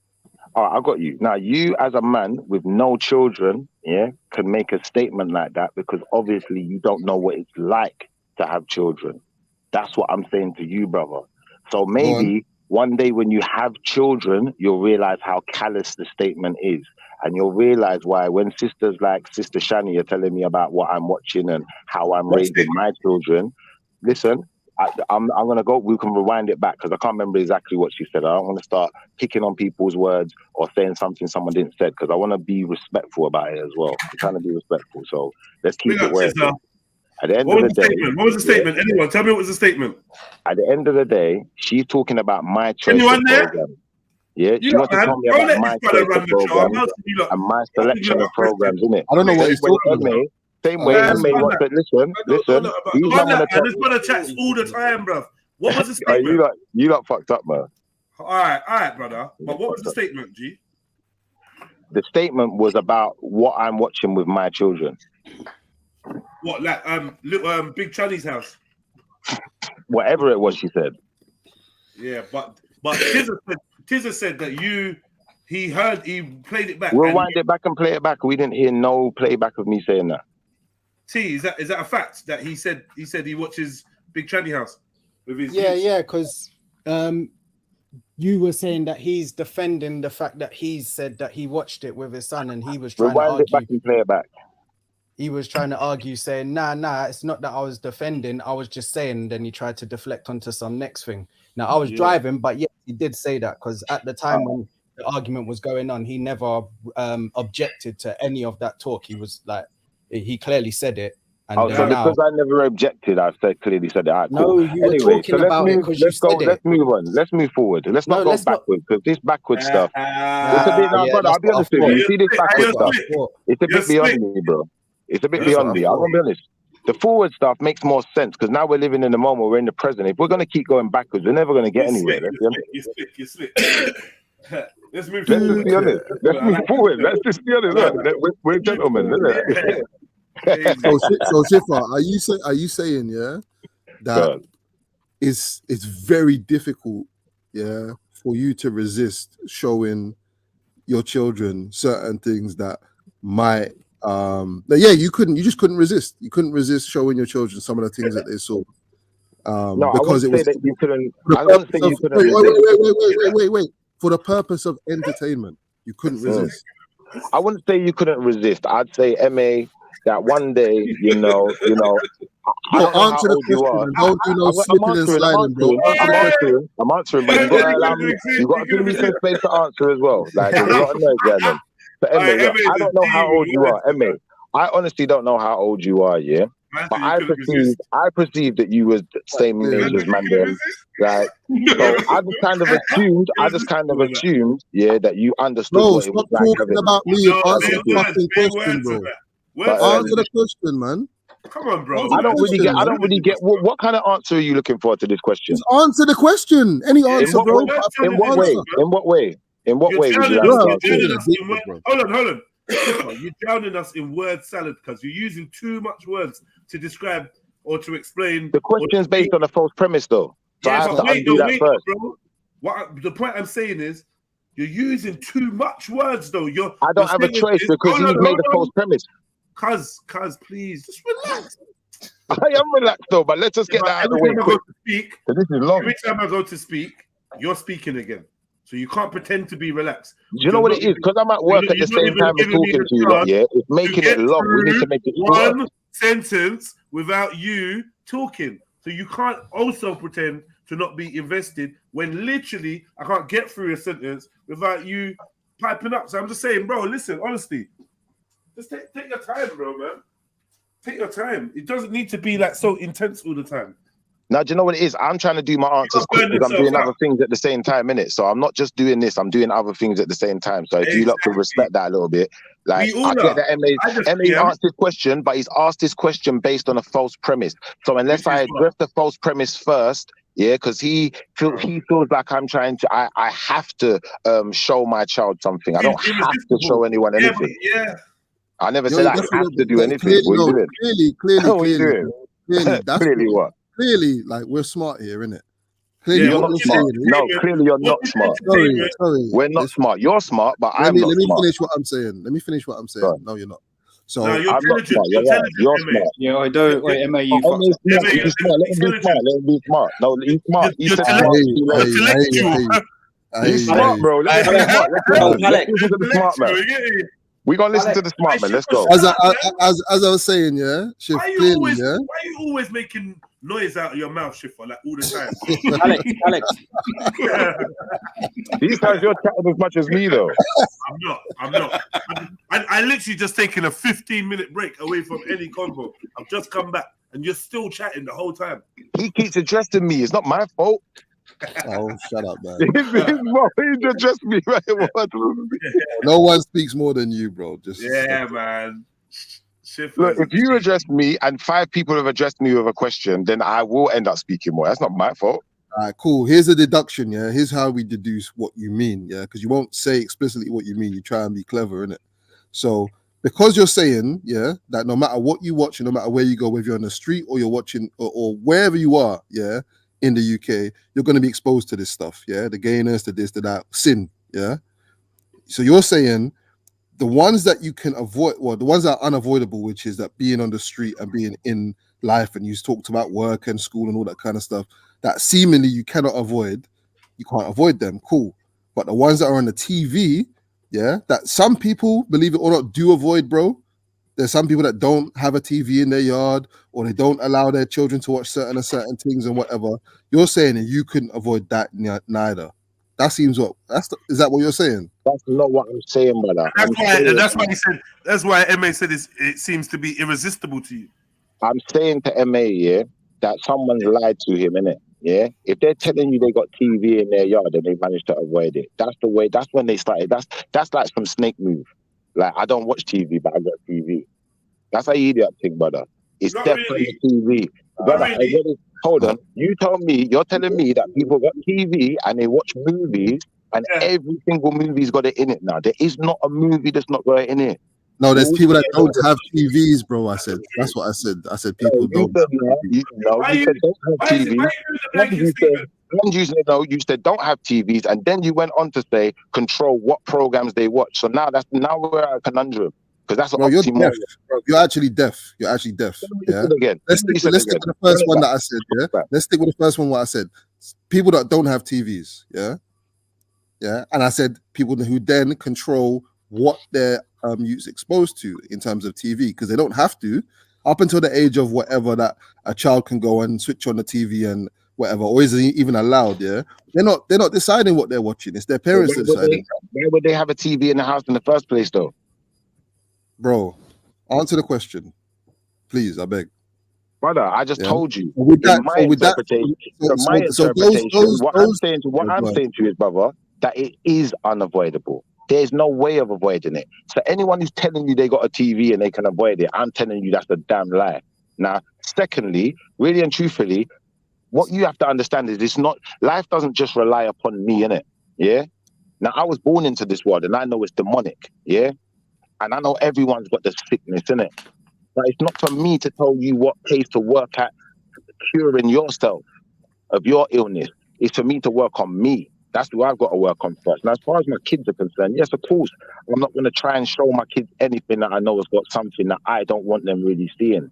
All right, I got you. Now, you as a man with no children, yeah, can make a statement like that, because obviously you don't know what it's like to have children. That's what I'm saying to you, brother. So maybe one day when you have children, you'll realize how callous the statement is. And you'll realize why when sisters like Sister Shani are telling me about what I'm watching and how I'm raising my children, listen, I'm going to go, we can rewind it back, because I can't remember exactly what she said. I don't want to start picking on people's words or saying something someone didn't say, because I want to be respectful about it as well. I'm trying to be respectful. So let's keep it where it is. At the end of the day, what was the statement? Anyone, tell me what was the statement. At the end of the day, she's talking about my choice of program. Yeah, she wants to tell me about my choice of program and my selection of programs, innit? I don't know what he's talking about. Same way, MA wants to listen. These men want to tell this brother chats all the time, bruv. What was the statement? You lot fucked up, man. All right, brother. But what was the statement, G? The statement was about what I'm watching with my children. What, like Big Charlie's house? Whatever it was, she said. Yeah, but Tizza said that he played it back. We'll wind it back and play it back. We didn't hear no playback of me saying that. T, is that a fact that he said he watches Big Charlie house with his because you were saying that he's defending the fact that he said that he watched it with his son, and he was trying to argue. It back and play it back. He was trying to argue, saying, nah, it's not that I was defending. I was just saying. Then he tried to deflect onto some next thing. Now, I was driving, but yeah, he did say that, because at the time when the argument was going on, he never objected to any of that talk. He was like, he clearly said it. And so because I never objected, I clearly said it. Right, no, cool. you were talking about it because you said it. Let's move on. Let's move forward. Let's not go backwards, because this backward stuff. It's a bit, brother, I'll be honest with you. You see this backward stuff? It's a bit beyond me, bro. It's a bit beyond me. I'm gonna be honest. The forward stuff makes more sense, because now we're living in the moment. We're in the present. If we're gonna keep going backwards, we're never gonna get anywhere. You slip. Let's move forward. Let's just be honest. Let's move forward. Let's just be honest. We're gentlemen, isn't it? So Shifa, are you saying that it's very difficult for you to resist showing your children certain things that might you just couldn't resist. You couldn't resist showing your children some of the things that they saw. No, because it was that you couldn't. I wouldn't say you couldn't. Wait. For the purpose of entertainment, you couldn't resist. I wouldn't say you couldn't resist. I'd say, MA, that one day, I Bro, don't know how answer the old you question are. and don't do no slipping and sliding, bro. Answer the question. I'm answering, but you got to allow me. You got to give me some space to answer as well. Like there's a lot of noise going on. But Emma, look, I don't know how old you are, Emma. I honestly don't know how old you are, yeah. But I perceived that you was the same age as man. Then, right? So I just kind of assumed, yeah, that you understood. Bro, what it was stop talking about me. Answer the fucking question, bro. Answer the question, man. Come on, bro. I don't really get. What kind of answer are you looking for to this question? Just answer the question. Any answer, bro. In what way? In what way? In what way would you like to answer? Hold on. You're drowning us in word salad because you're using too much words to describe or to explain. The question's based on a false premise, though. So I have to undo that first. Bro. The point I'm saying is, you're using too much words, though. I don't have a choice because he's made a false premise. Cuz, please, just relax. I am relaxed, though, but let's just get that out of the way quick. This is long. Every time I go to speak, you're speaking again. So you can't pretend to be relaxed. Do you know what it is? Because I'm at work at the same time as talking to you, yeah? It's making it long. We need to make it one sentence without you talking. So you can't also pretend to not be invested when literally I can't get through a sentence without you piping up. So I'm just saying, bro, listen, honestly, just take your time, bro, man. Take your time. It doesn't need to be like so intense all the time. Now, do you know what it is? I'm trying to do my answers quick because I'm doing other things at the same time, innit? So I'm not just doing this, I'm doing other things at the same time. So if you lot could respect that a little bit. Like, I get that MA asked this question, but he's asked this question based on a false premise. So unless I address the false premise first, yeah, because he feels like I'm trying to, I have to show my child something. I don't have to show anyone anything. I never said I have to do anything. What are you doing? Clearly what? Clearly, like, we're smart here, innit? Clearly, you're not smart. No, clearly you're not smart. Sorry. We're not smart. You're smart, but I'm not smart. Let me finish what I'm saying. No, you're not. So I'm not smart. You're smart. Yeah, I don't. Wait, Emma, you fucked up. He's smart. Let him be smart. No, he's smart. He's smart. He's smart, bro. Let him be smart. Let's listen to the smart man. We're gonna listen to the smart man. Let's go. As I was saying, yeah, Shiv, why are you always making noise out of your mouth, Shiffer, like all the time? Alex. These guys, you're chatting as much as me, though. I'm not. I literally just taken a 15-minute break away from any convo. I've just come back, and you're still chatting the whole time. He keeps addressing me. It's not my fault. Oh, shut up, man. He addressed me, right? No one speaks more than you, bro. Man. Look, if you address me and 5 people have addressed me with a question, then I will end up speaking more. That's not my fault. All right, cool. Here's a deduction, yeah? Here's how we deduce what you mean, yeah? Because you won't say explicitly what you mean. You try and be clever, innit? So, because you're saying, yeah, that no matter what you watch and no matter where you go, whether you're on the street or you're watching or wherever you are, yeah, in the UK, you're going to be exposed to this stuff, yeah? The gayness, the this, the that, sin, yeah? So you're saying the ones that you can avoid, well, the ones that are unavoidable, which is that being on the street and being in life, and you talked about work and school and all that kind of stuff, that seemingly you cannot avoid, you can't avoid them, cool. But the ones that are on the TV, yeah, that some people, believe it or not, do avoid, bro. There's some people that don't have a TV in their yard, or they don't allow their children to watch certain things and whatever. You're saying that you couldn't avoid that neither. That seems what is that what you're saying? That's not what I'm saying, brother. That's why he said. That's why MA said it seems to be irresistible to you. I'm saying to MA, yeah, that someone's lied to him, innit? Yeah, if they're telling you they got TV in their yard and they managed to avoid it, that's the way. That's when they started. That's like some snake move. Like, I don't watch TV, but I got TV. That's how you idiot thing, brother. It's not definitely really. TV. Brother, hold on. You're telling me that people got TV and they watch movies and every single movie's got it in it now. There is not a movie that's not got it in it. No, there's people that don't have TVs, bro. I said. That's what I said. I said people don't have TVs. You said don't have TVs. You said don't have TVs, and then you went on to say control what programs they watch. So now we're at a conundrum. Because that's what you're deaf, bro. You're actually deaf. Yeah. Let's stick with the first one that I said. Yeah. Let's stick with the first one. What I said. People that don't have TVs. Yeah. And I said people who then control what their youths exposed to in terms of TV, because they don't have to up until the age of whatever that a child can go and switch on the TV and whatever, or is it even allowed? Yeah, they're not deciding what they're watching. It's their parents that decide. Why would they have a TV in the house in the first place, though? Bro, answer the question, please. I beg. Brother, I just told you. With that, my interpretation, what I'm saying to you is, brother, that it is unavoidable. There's no way of avoiding it. So anyone who's telling you they got a TV and they can avoid it, I'm telling you that's a damn lie. Now, secondly, really and truthfully, what you have to understand is it's not, life doesn't just rely upon me, innit? Yeah? Now, I was born into this world and I know it's demonic, yeah? And I know everyone's got the sickness, innit? But it's not for me to tell you what place to work at curing yourself of your illness. It's for me to work on me. That's what I've got to work on first. Now, as far as my kids are concerned, yes, of course, I'm not going to try and show my kids anything that I know has got something that I don't want them really seeing.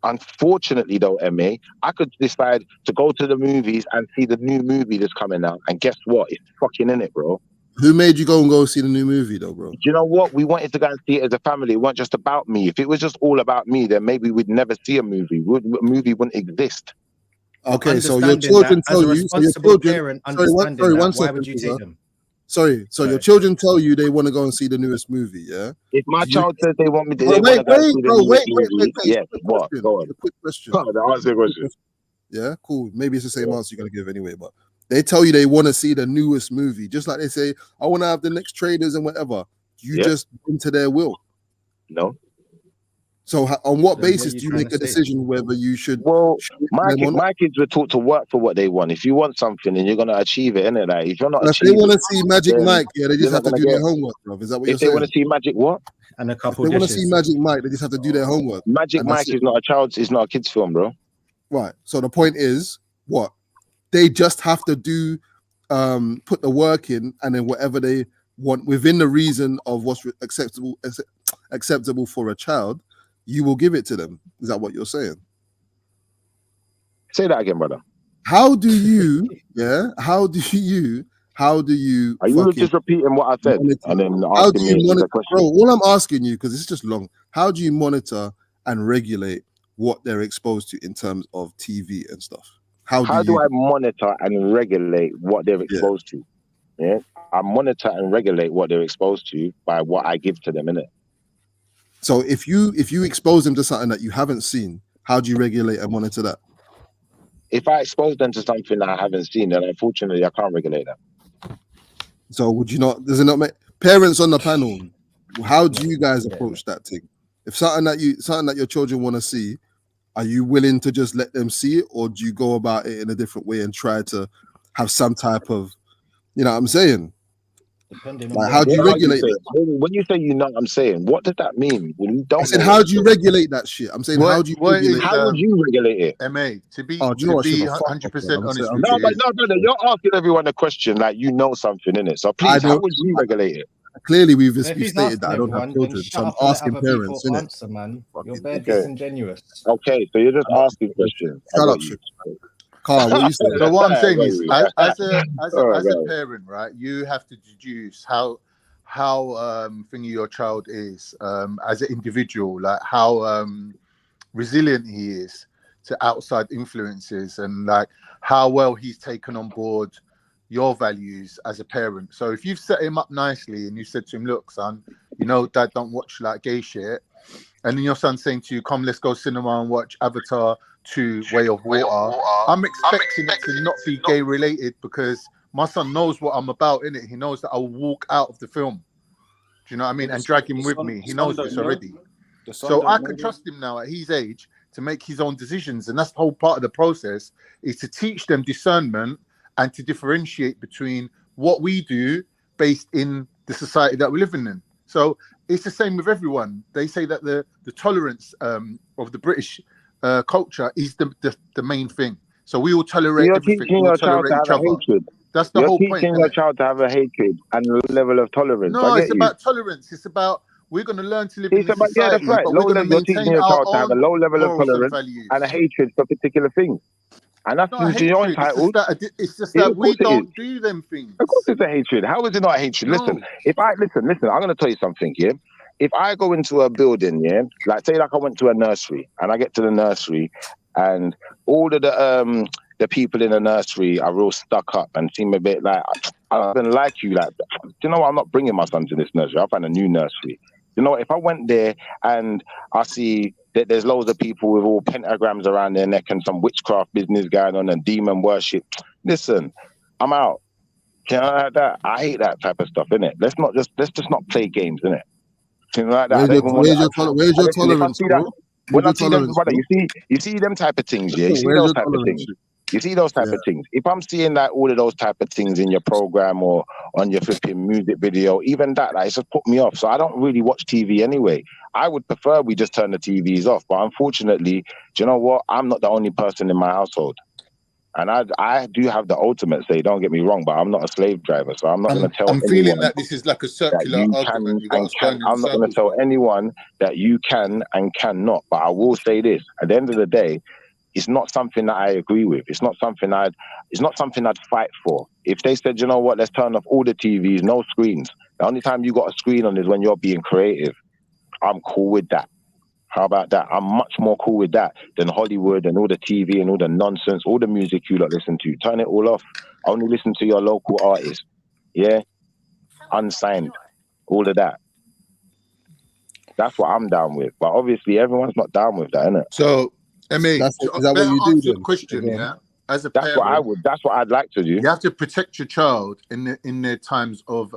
Unfortunately, though, MA, I could decide to go to the movies and see the new movie that's coming out. And guess what? It's fucking in it, bro. Who made you go see the new movie, though, bro? Do you know what? We wanted to go and see it as a family. It wasn't just about me. If it was just all about me, then maybe we'd never see a movie. A movie wouldn't exist. Okay, so your children tell you. So your children, why would you take them? Sorry, so your children tell you they want to go and see the newest movie, yeah? If my child says they want me to, wait, yes, what? Go on. A quick question. Answer the question. Yeah, cool. Maybe it's the same answer you're gonna give anyway, but they tell you they want to see the newest movie, just like they say, I want to have the next trailers and whatever. You just into their will. No. So on what basis do you make a decision whether you should? Well, my kids were taught to work for what they want. If you want something, then you're gonna achieve it, innit? Like if you're not, if they want to see Magic Mike, yeah, they just have to do their homework, bro. Is that what you're saying? If they want to see Magic what? And a couple. If they want to see Magic Mike, they just have to do their homework. Magic Mike is not a child's. It's not a kid's film, bro. Right. So the point is, what they just have to do, put the work in, and then whatever they want within the reason of what's acceptable for a child, you will give it to them. Is that what you're saying? Say that again, brother. How do you? Yeah. How do you? Are you just repeating what I said? And then how do you monitor? Bro, all I'm asking you, because it's just long. How do you monitor and regulate what they're exposed to in terms of TV and stuff? How do I monitor and regulate what they're exposed to? Yeah, I monitor and regulate what they're exposed to by what I give to them, innit? So if you expose them to something that you haven't seen, how do you regulate and monitor that? If I expose them to something that I haven't seen, then unfortunately I can't regulate that. So would you not? Does it not make parents on the panel? How do you guys approach that thing? If something that your children want to see, are you willing to just let them see it, or do you go about it in a different way and try to have some type of, you know what I'm saying? Like, how do you regulate that? When you say you know what I'm saying, what does that mean? When you don't, I said, how do you regulate that shit? I'm saying, how do you regulate how would you regulate it? MA, to be 100% honest. No, brother, you're asking everyone a question like you know something in it. So please, how would you regulate it? Clearly, we've stated that I don't have children, so I'm asking parents, innit? Answer, man. You're very disingenuous. Okay, so you're just asking questions. Shut up, shit. Carl, what you saying? So what I'm saying is, as a parent, right, you have to deduce how thingy your child is as an individual, like how resilient he is to outside influences, and like how well he's taken on board your values as a parent. So if you've set him up nicely and you said to him, look, son, you know, dad don't watch like gay shit, and then your son's saying to you, come, let's go cinema and watch Avatar 2 Way of Water. I'm expecting it to not be gay related because my son knows what I'm about, innit? He knows that I will walk out of the film. Do you know what I mean? And drag him with me. He knows this already. So I can trust him now at his age to make his own decisions. And that's the whole part of the process, is to teach them discernment and to differentiate between what we do based in the society that we're living in. So it's the same with everyone. They say that the tolerance of the British culture is the main thing. So we all tolerate everything. We all tolerate each other. That's the whole point. You're teaching your child to have a hatred and a level of tolerance. No, it's about tolerance. It's about we're going to learn to live in this society. Yeah, that's right. You're teaching your child to have a low level of tolerance and a hatred for particular things. And that's not you're hatred. entitled. It's just that Of we course it is. don't do them things. Of course it's a hatred. How is it not a hatred? No. Listen, listen, I'm gonna tell you something, yeah. If I go into a building, yeah, like say like I went to a nursery and I get to the nursery and all of the people in the nursery are real stuck up and seem a bit like I don't like you, like, do you know what? I'm not bringing my son to this nursery. I'll find a new nursery. You know, if I went there and I see that there's loads of people with all pentagrams around their neck and some witchcraft business going on and demon worship, listen, I'm out. You know, like that. I hate that type of stuff, innit? Let's just not play games, innit? You know, like that. Where's your tolerance, bro? When I see them, brother, you see them type of things, yeah. You see those type of things. You see those type of things. If I'm seeing like all of those type of things in your program or on your flipping music video, even that, like, it's just put me off. So I don't really watch TV anyway. I would prefer we just turn the TVs off. But unfortunately, do you know what? I'm not the only person in my household. And I do have the ultimate say, don't get me wrong, but I'm not a slave driver. So I'm not going to tell anyone. I'm feeling that this is like a circular argument. I'm not going to tell anyone that you can and cannot. But I will say this, at the end of the day, it's not something that I agree with. It's not something I'd fight for. If they said, you know what, let's turn off all the TVs, no screens. The only time you got a screen on is when you're being creative. I'm cool with that. How about that? I'm much more cool with that than Hollywood and all the TV and all the nonsense, all the music you lot listen to. Turn it all off. Only listen to your local artists. Yeah? Unsigned. All of that. That's what I'm down with. But obviously everyone's not down with that, innit? So, is that what you do? Question, yeah. As a that's parent, that's what I'd like to do. You have to protect your child in their times of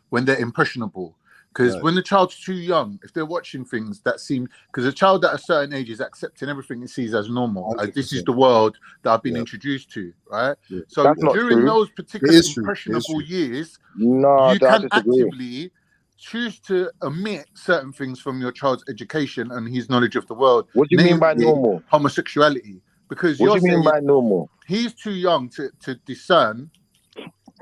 when they're impressionable. Because when the child's too young, if they're watching things that seem, because a child at a certain age is accepting everything it sees as normal. As this is the world that I've been introduced to, right? Yeah. So That's not during true. those particular impressionable years, you can actively choose to omit certain things from your child's education and his knowledge of the world. What do you mean by normal? Homosexuality. Because what do you mean by normal? He's too young to discern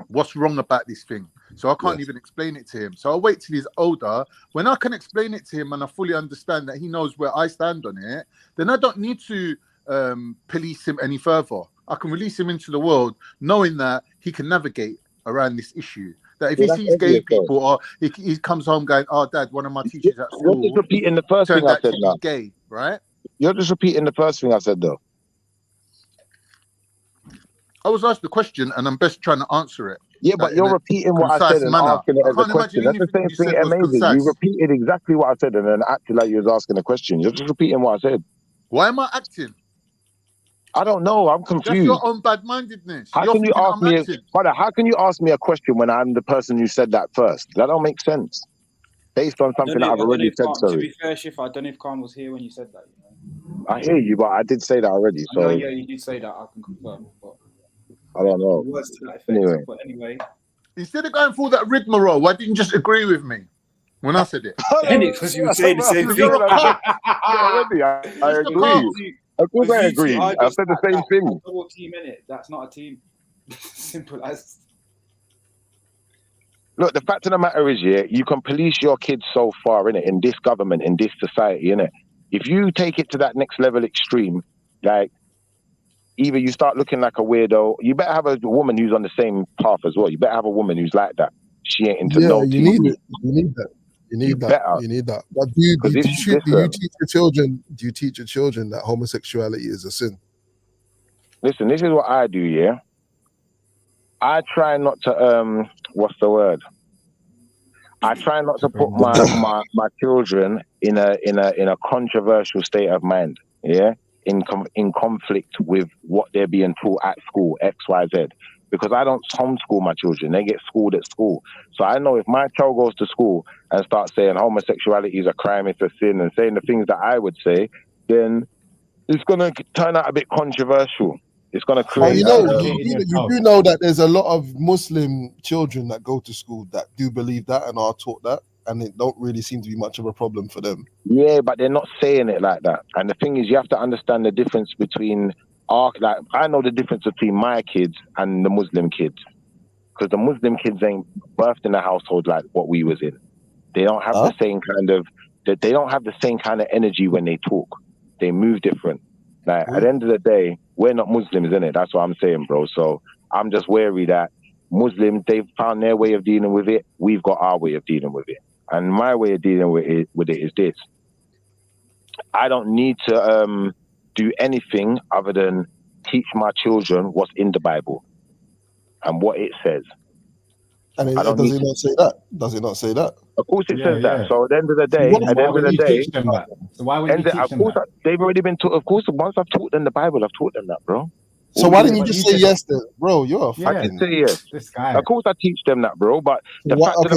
what's wrong about this thing. So I can't even explain it to him. So I'll wait till he's older. When I can explain it to him and I fully understand that he knows where I stand on it, then I don't need to police him any further. I can release him into the world knowing that he can navigate around this issue. That if he sees gay people or he comes home going, oh, Dad, one of my teachers at school You're just repeating the first thing I said now. Gay, right? You're just repeating the first thing I said, though. I was asked the question and I'm best trying to answer it. Yeah, but you're repeating what I said and asking it as a question. That's the same thing, amazing. You repeated exactly what I said and then acted like you was asking a question. You're just repeating what I said. Why am I acting? I don't know. I'm confused. That's your own bad-mindedness. How can you ask me? Brother, how can you ask me a question when I'm the person who said that first? That don't make sense. Based on something that I've already said. To be fair, Shifa, I don't know if Khan was here when you said that. You know? I hear you, but I did say that already. So no, yeah, you did say that. I can confirm. But I don't know. Words to that effect. Anyway. But anyway. Instead of going for that rigmarole, why didn't you just agree with me when I said it? Because you were saying the same thing. I agree. Of course I agree. I said the same thing. Double team in it. That's not a team. Simple as. Look, the fact of the matter is, yeah, you can police your kids so far, innit, in this government, in this society, innit? If you take it to that next level extreme, like, either you start looking like a weirdo, you better have a woman who's on the same path as well. You better have a woman who's like that. She ain't into no you need it. You need that. You need that. Better. You need that. But do you teach your children? Do you teach your children that homosexuality is a sin? Listen, this is what I do, yeah. I try not to what's the word? I try not to put my children in a controversial state of mind, yeah, in conflict with what they're being taught at school, X, Y, Z. Because I don't homeschool my children. They get schooled at school. So I know if my child goes to school and starts saying homosexuality is a crime, it's a sin, and saying the things that I would say, then it's going to turn out a bit controversial. It's going to create... you do know that there's a lot of Muslim children that go to school that do believe that and are taught that, and it don't really seem to be much of a problem for them. Yeah, but they're not saying it like that. And the thing is, you have to understand the difference between... I know the difference between my kids and the Muslim kids, because the Muslim kids ain't birthed in a household like what we was in. They don't have the same kind of energy when they talk. They move different. Like, at the end of the day, we're not Muslims, innit? That's what I'm saying, bro. So I'm just wary that Muslims, they've found their way of dealing with it. We've got our way of dealing with it. And my way of dealing with it is this. I don't need to do anything other than teach my children what's in the Bible and what it says. And does it not say that? Does it not say that? Of course it says that. So at the end of the day, So why would you teach them that? They've already been taught. Of course, once I've taught them the Bible, I've taught them that, bro. So why didn't you just say yes then? Bro, you're a fucking... I did say yes. This guy. Of course I teach them that, bro. But the fact of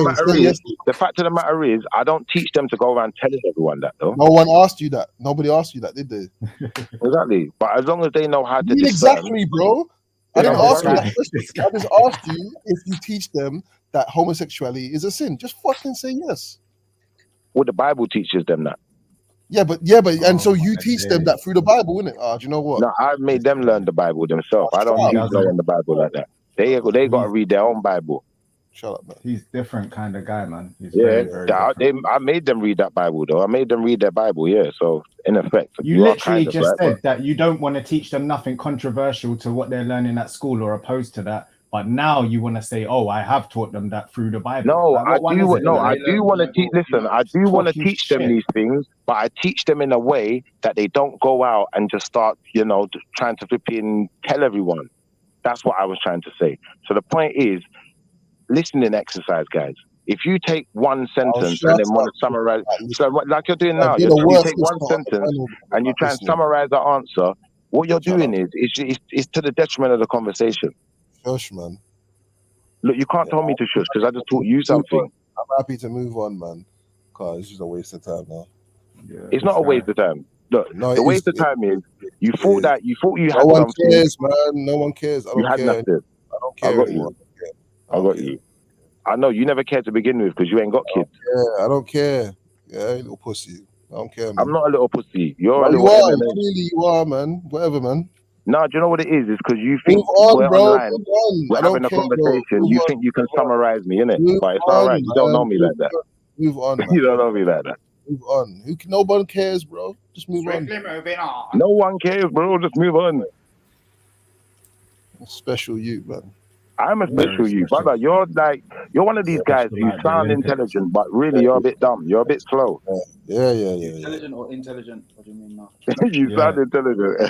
the matter is, I don't teach them to go around telling everyone that, though. No one asked you that. Nobody asked you that, did they? Exactly. But as long as they know how to exactly, bro. I didn't ask you that question. I just asked you if you teach them that homosexuality is a sin. Just fucking say yes. Well, the Bible teaches them that. Yeah, but and so you teach them that through the Bible, innit? Do you know what? No, I made them learn the Bible themselves. I don't teach them the Bible like that. They got to read their own Bible. Shut up, man. He's different kind of guy, man. He's very I made them read that Bible, though. I made them read their Bible, yeah. So in effect, you literally just said that you don't want to teach them nothing controversial to what they're learning at school or opposed to that. But now you want to say, "Oh, I have taught them that through the Bible." No, I do want to teach. Listen, I do want to teach them these things, but I teach them in a way that they don't go out and just start, trying to flipping tell everyone. That's what I was trying to say. So the point is, listening exercise, guys. If you take one sentence and then want to summarize, so like you're doing now, you take one sentence and you try and summarize the answer. What you're doing is to the detriment of the conversation. Shush, man. Look, you can't tell me to shush because I just taught you something. I'm happy to move on, man. Because it's just a waste of time now. Yeah, it's not a waste of time. Look, the waste of time is you thought you had no one something. Cares, man. No one cares. I don't care. Nothing. I don't care. I got you. I got you. I know you never cared to begin with because you ain't got kids. I don't care. Yeah, you little pussy. I don't care, man. I'm not a little pussy. You're a little. Really, you are, man. Whatever, man. No, do you know what it is? It's because you think we're online, we're having a conversation. You think you can summarize me, innit? But it's all right. You don't know me like that. Move on. You don't know me like that. Move on. No one cares, bro. Just move on. No one cares, bro. Just move on. Special you, man. I'm a special you, brother. You're one of these guys who sound intelligent, but really you're a bit dumb. You're a bit slow. Yeah. Intelligent or intelligent? What do you mean now? You sound intelligent.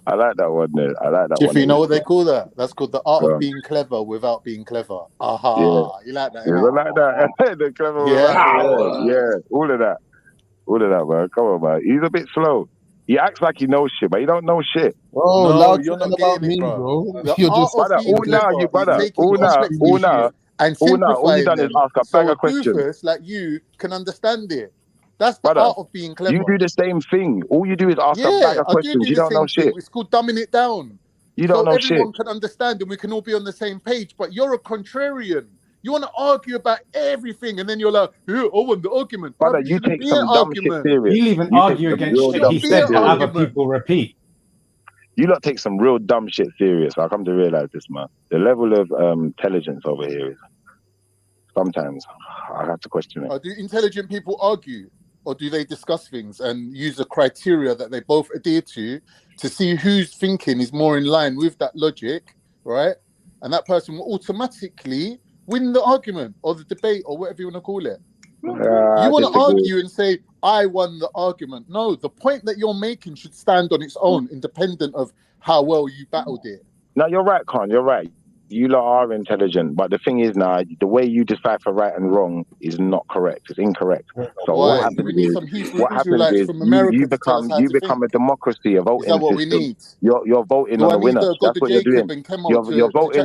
I like that one there. I like that one. If you know what they call that? That's called the art of being clever without being clever. Aha. Yeah. You like that? Yeah, I like that. The clever. Yeah. All of that, man. Come on, man. He's a bit slow. He acts like he knows shit, but he don't know shit. Oh, no, you're not about me, bro. You're just brother. All now, all you done is ask a bag of questions. Like you can understand it. That's the art of being clever. You do the same thing. All you do is ask a bag of questions. You don't know shit. It's called dumbing it down. You don't know shit. Everyone can understand and we can all be on the same page. But you're a contrarian. You want to argue about everything, and then you're like, "Yeah, I want the argument." Brother, you take some dumb shit serious. He'll even argue against shit he said that other people repeat. You lot take some real dumb shit serious. I come to realize this, man. The level of intelligence over here is sometimes I have to question it. Do intelligent people argue, or do they discuss things and use a criteria that they both adhere to see whose thinking is more in line with that logic, right? And that person will automatically win the argument or the debate or whatever you want to call it. You want to argue and say, I won the argument. No, the point that you're making should stand on its own, independent of how well you battled it. No, you're right, Khan. You're right. You lot are intelligent, but the thing is now, the way you decipher right and wrong is not correct. It's incorrect. So what happens is you become a democracy of voting. Is that what we need? You're voting on the winner. That's what you're doing.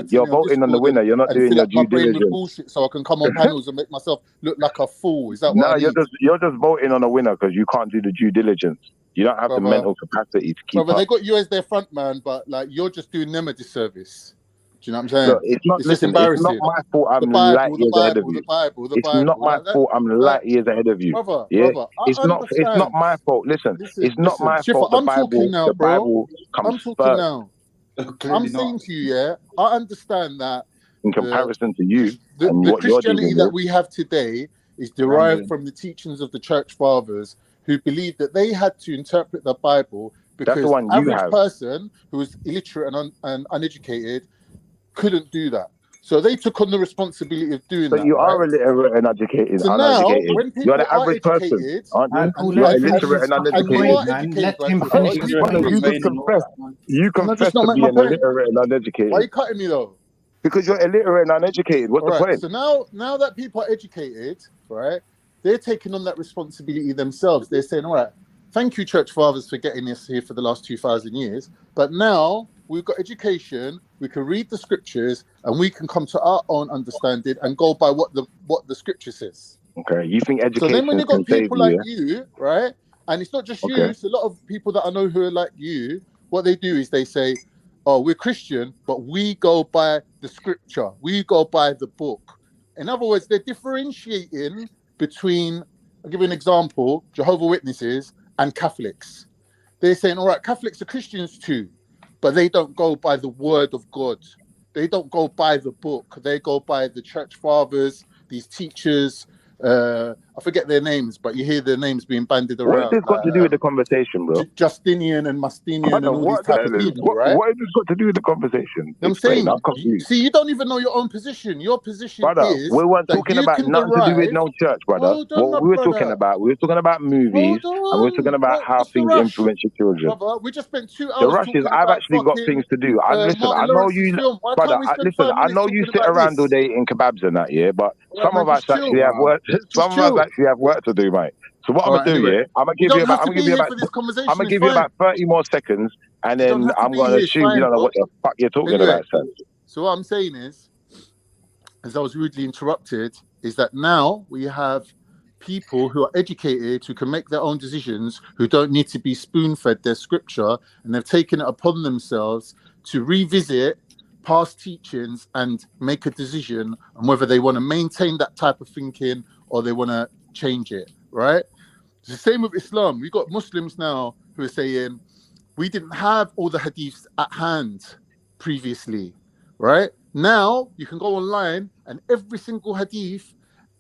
You're voting on the winner. You're not doing your due diligence. Bullshit so I can come on panels and make myself look like a fool. Is that what I need? You're just voting on a winner because you can't do the due diligence. You don't have the mental capacity to keep up. They got you as their front man, but like you're just doing them a disservice. Do you know what I'm saying? Look, it's just embarrassing. It's not my fault I'm light years ahead of you. It's not my fault I'm light years ahead of you. Brother, it's not my fault. Listen, it's not my fault. The Bible comes first. I'm saying to you, I understand that in comparison to you, the Christianity that we have today is derived from the teachings of the church fathers, who believed that they had to interpret the Bible That's because the one the you average have. person who was illiterate and uneducated couldn't do that. So they took on the responsibility of doing So that, you right? are illiterate and educated, So now, uneducated. when You're people the are average person, educated, aren't you? Man, You're let him illiterate and finish and you uneducated. are man. educated, Let him right? finish You his can't Brother, point. you make just my confessed. point. You Can I just confessed not to make my being point? illiterate and Why are uneducated you cutting me though? because you're illiterate and uneducated. What's All the right. point? So now that people are educated, right, they're taking on that responsibility themselves. They're saying, all right, thank you, church fathers, for getting us here for the last 2,000 years. But now we've got education, we can read the scriptures, and we can come to our own understanding and go by what the scripture says. Okay, you think So then when education you got can save people you? like Yeah? you, right, and it's not just you, Okay. it's a lot of people that I know who are like you, what they do is they say, oh, we're Christian, but we go by the scripture. We go by the book. In other words, they're differentiating between, I'll give you an example, Jehovah's Witnesses and Catholics. They're saying, all right, Catholics are Christians too, but they don't go by the word of God. They don't go by the book. They go by the church fathers, these teachers. I forget their names, but you hear their names being bandied What has around, this got like to do with the conversation, bro? Justinian and Mustinian and Brother, all these what the type hell of is people, right? what has this got to do with the conversation? I'm Explain. I'm saying, confused. see, you don't even know your own position. Your position Brother, is we weren't that talking you about can nothing to do with derive. no church, brother. Hold on, my What we were brother. talking about, we were talking about movies, Hold and we were talking on. about how What's the things rush? influence your children. Brother, we just spent 2 The hours rush is, talking I've about actually got things to do. I listen. I Martin know Lawrence's you, film. Why brother. can't we spend Listen. 5 I minutes know you talking sit about around all this? day eating kebabs and that, yeah. But All right, some man, of us just chill. actually have work. Just Some of chill. us actually have work to do, mate. So what All I'm right, gonna do, anyway. yeah, I'm gonna You give you don't about, have to be here for this I'm conversation. gonna It's give you fine. about 30 more seconds, and You don't then have to I'm be gonna here. It's assume you fine, don't know bro. what the fuck you're talking Anyway, about, son. so what I'm saying is, as I was rudely interrupted, is that now we have people who are educated, who can make their own decisions, who don't need to be spoon-fed their scripture, and they've taken it upon themselves to revisit past teachings and make a decision on whether they want to maintain that type of thinking or they want to change it, right? It's the same with Islam. We've got Muslims now who are saying, we didn't have all the hadiths at hand previously, right? Now you can go online and every single hadith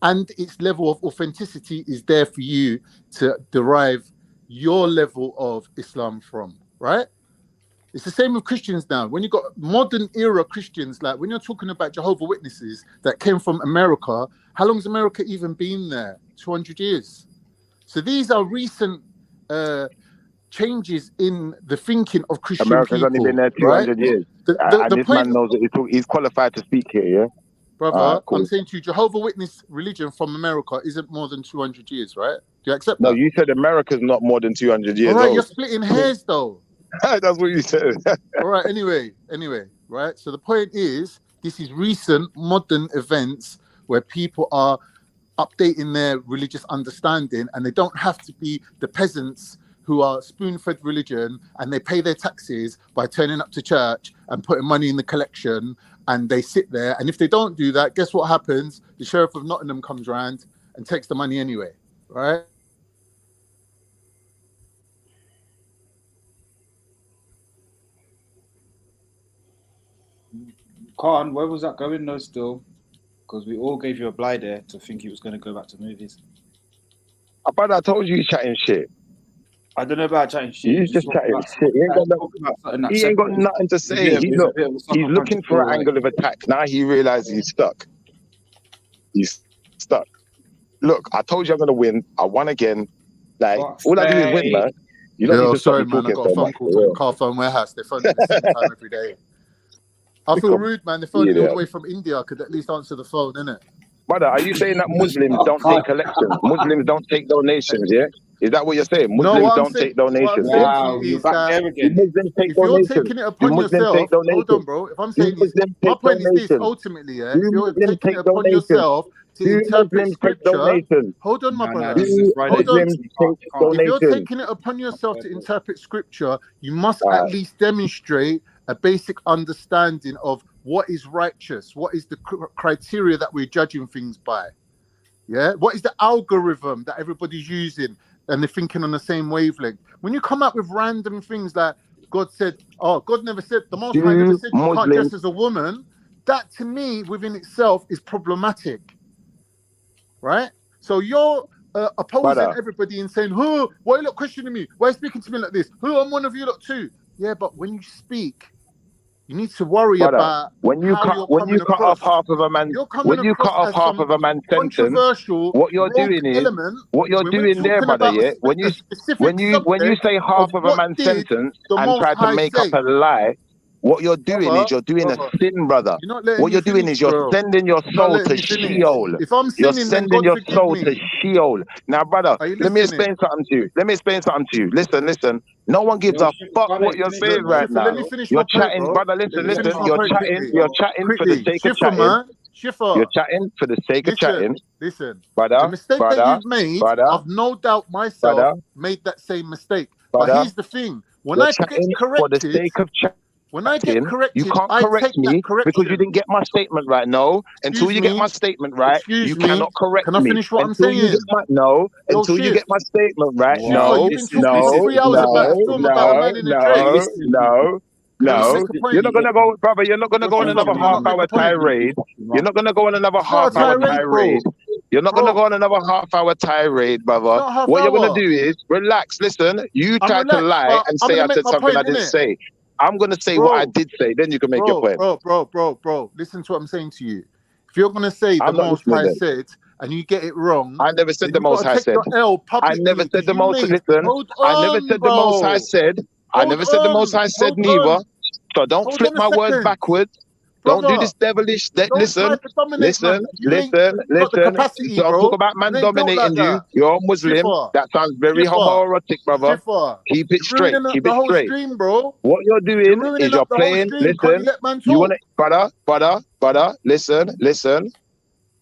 and its level of authenticity is there for you to derive your level of Islam from, right? It's the same with Christians now. When you've got modern era Christians, like when you're talking about Jehovah's Witnesses that came from America, how long's America even been there? 200 years. So these are recent changes in the thinking of Christian America's people, only been there right? 200 years, and The this point, man knows that he's qualified to speak here. Yeah, brother, all right, cool. I'm saying to you, Jehovah's Witness religion from America isn't more than 200 years, right? Do you accept No, that? you said America's not more than 200 years All right, old. you're splitting hairs though. That's what you said. All right, anyway, right? So the point is, this is recent modern events where people are updating their religious understanding, and they don't have to be the peasants who are spoon-fed religion and they pay their taxes by turning up to church and putting money in the collection, and they sit there, and if they don't do that, guess what happens? The sheriff of Nottingham comes round and takes the money anyway, right? Khan, where was that going though still? Because we all gave you a blind there to think he was going to go back to movies. But I told you he's chatting shit. I don't know about chatting shit. He's just chatting shit. He ain't got nothing to say. He's looking for an angle of attack. Now he realizes he's stuck. He's stuck. Look, I told you I'm gonna win. I won again. Like all I do is win, man. You don't need to sorry, stop me man. I talking got a so phone much. call to the car phone warehouse. They phone at the same time every day. I feel rude, man. They phone me all the way from India. I could at least answer the phone, innit? Brother, are you saying that Muslims don't take collections? Muslims don't take donations, yeah? Is that what you're saying? Muslims don't take donations, yeah? Wow, you're back there again. If you're taking it upon yourself, hold on, bro. If I'm saying this, my point is this, ultimately, yeah? If you're taking it upon yourself to interpret scripture, hold on, my brother. Hold on. If you're taking it upon yourself to interpret scripture, you must at least demonstrate a basic understanding of what is righteous, what is the criteria that we're judging things by. Yeah, what is the algorithm that everybody's using and they're thinking on the same wavelength? When you come up with random things like God said, oh, God never said, the Most High never said you can't dress as a woman, that to me within itself is problematic, right? So you're opposing everybody and saying, "Who? Why are you not questioning me? Why are you speaking to me like this? Who? I'm one of you lot too." Yeah, but when you speak, you need to worry about when you how you're when you coming cut off across. half of a man, You're coming when you across cut off as half some of a man's sentence, controversial, what you're rogue doing is element. what you're When we're doing there, talking brother. about Yeah, when a specific you subject say half of a what man's did sentence the and Most try to High make up say. a lie, what you're doing is you're doing a sin, brother. You're not letting What me you're doing finish, is you're bro. sending your You're not soul letting to me finish. Sheol. If I'm You're sinning, then sending God your forgive soul me. to Sheol. Now, brother, Are you let me listening? explain something to you. Let me explain something to you. Listen. No one gives a fuck what you're saying right Shifter, let now. me finish You're my point, chatting, bro. brother. Let Listen. me finish my You're point chatting for the quickly. sake of Shifter, chatting. man. Shifter. You're chatting for the sake of chatting. Listen. Brother, The mistake that you've made, I've no doubt myself made that same mistake. But here's the thing: when you're I get chatting for the corrected, sake of chatting. when I get You corrected, can't I correct take that me correction. because you didn't get my statement right. No, until Excuse you get me. my statement right, Excuse you me. cannot correct Can I me. finish what I'm Until you saying? get my no, Yo, until you get Shift. my statement right. Shifter, you've been talking for 3 hours about a film about a man in a dress. Can I not make a point? You're not gonna go, brother. You're not gonna go on Shifter, another can I not make a half-hour point? tirade. You're not gonna go on another It's not a half-hour tirade, bro. tirade. You're not gonna go on another half-hour tirade, brother. Not half What you're gonna hour. do is relax. Listen, you I'm tried to relaxed, lie but and I'm say gonna I make said my something point, I didn't innit? say. I'm gonna say what I did say. Then you can make your point. Bro. Listen to what I'm saying to you. If you're gonna say the I'm not Most listening High then. said and you get it wrong, I never said then the you Most gotta High take said. your L I never publicly. said the Most. Listen, Hold I never on, said the Most High bro. said. I never said the Most High said neither. So don't Hold flip on a my words second. backwards. Don't do this Brother, devilish. don't try Listen, to dominate, listen, man. You ain't listen, got the listen. capacity, Don't bro. talk about man You ain't built like dominating you. that. You're a Muslim. Schiffer. That sounds very homoerotic, brother. Schiffer. Keep it You're straight. ruining up Keep the it whole straight. stream, bro. What you're You're doing ruining is you're up the whole playing. stream. Can't you Listen, let man you talk? wanna, brother. Listen.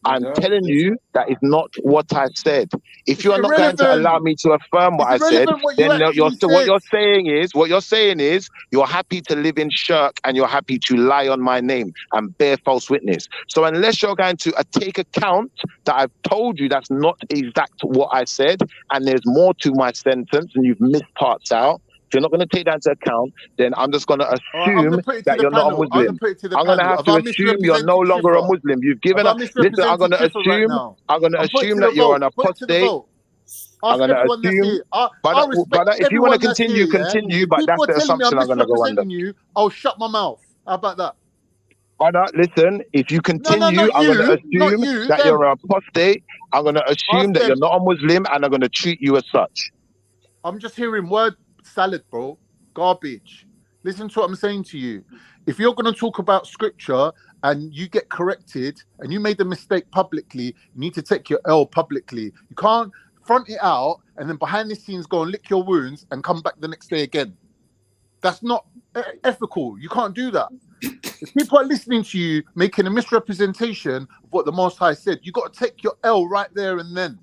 I'm telling you that is not what I said. If It's you are not going to allow irrelevant. me to affirm what It's I said, irrelevant what you then actually what said. you're saying is you're happy to live in shirk and you're happy to lie on my name and bear false witness. So unless you're going to take account that I've told you that's not exact what I said, and there's more to my sentence and you've missed parts out, if you're not going to take that into account, then I'm just going to All right, I'm assume gonna put it to that the you're not a panel. I'm gonna Muslim. put it to the I'm going to panel. have Have I to assume you're no misrepresented longer a Schiffer? Muslim. You've given Have I listen, I'm going misrepresented to Schiffer right assume, now? I'm going to I'm putting it assume to the that you're an vote. Put it to the apostate. vote. I'm Ask going to everyone that's assume, here. I respect brother, if you want to everyone that's continue, here, yeah? continue, If but that's people are the telling me I'm assumption I'm going to go under. misrepresenting you, I'll shut my mouth. How about that? Brother, listen, if you No, continue, not I'm going to you. Not assume you. that you're Them. an apostate. I'm going to assume Ask that you're them. not a Muslim and I'm going to treat you as such. I'm just hearing word salad, bro. Garbage. Listen to what I'm saying to you. If you're going to talk about scripture and you get corrected and you made a mistake publicly, you need to take your L publicly. You can't front it out and then behind the scenes go and lick your wounds and come back the next day again. That's not ethical. You can't do that. If people are listening to you making a misrepresentation of what the Most High said, you got to take your L right there and then.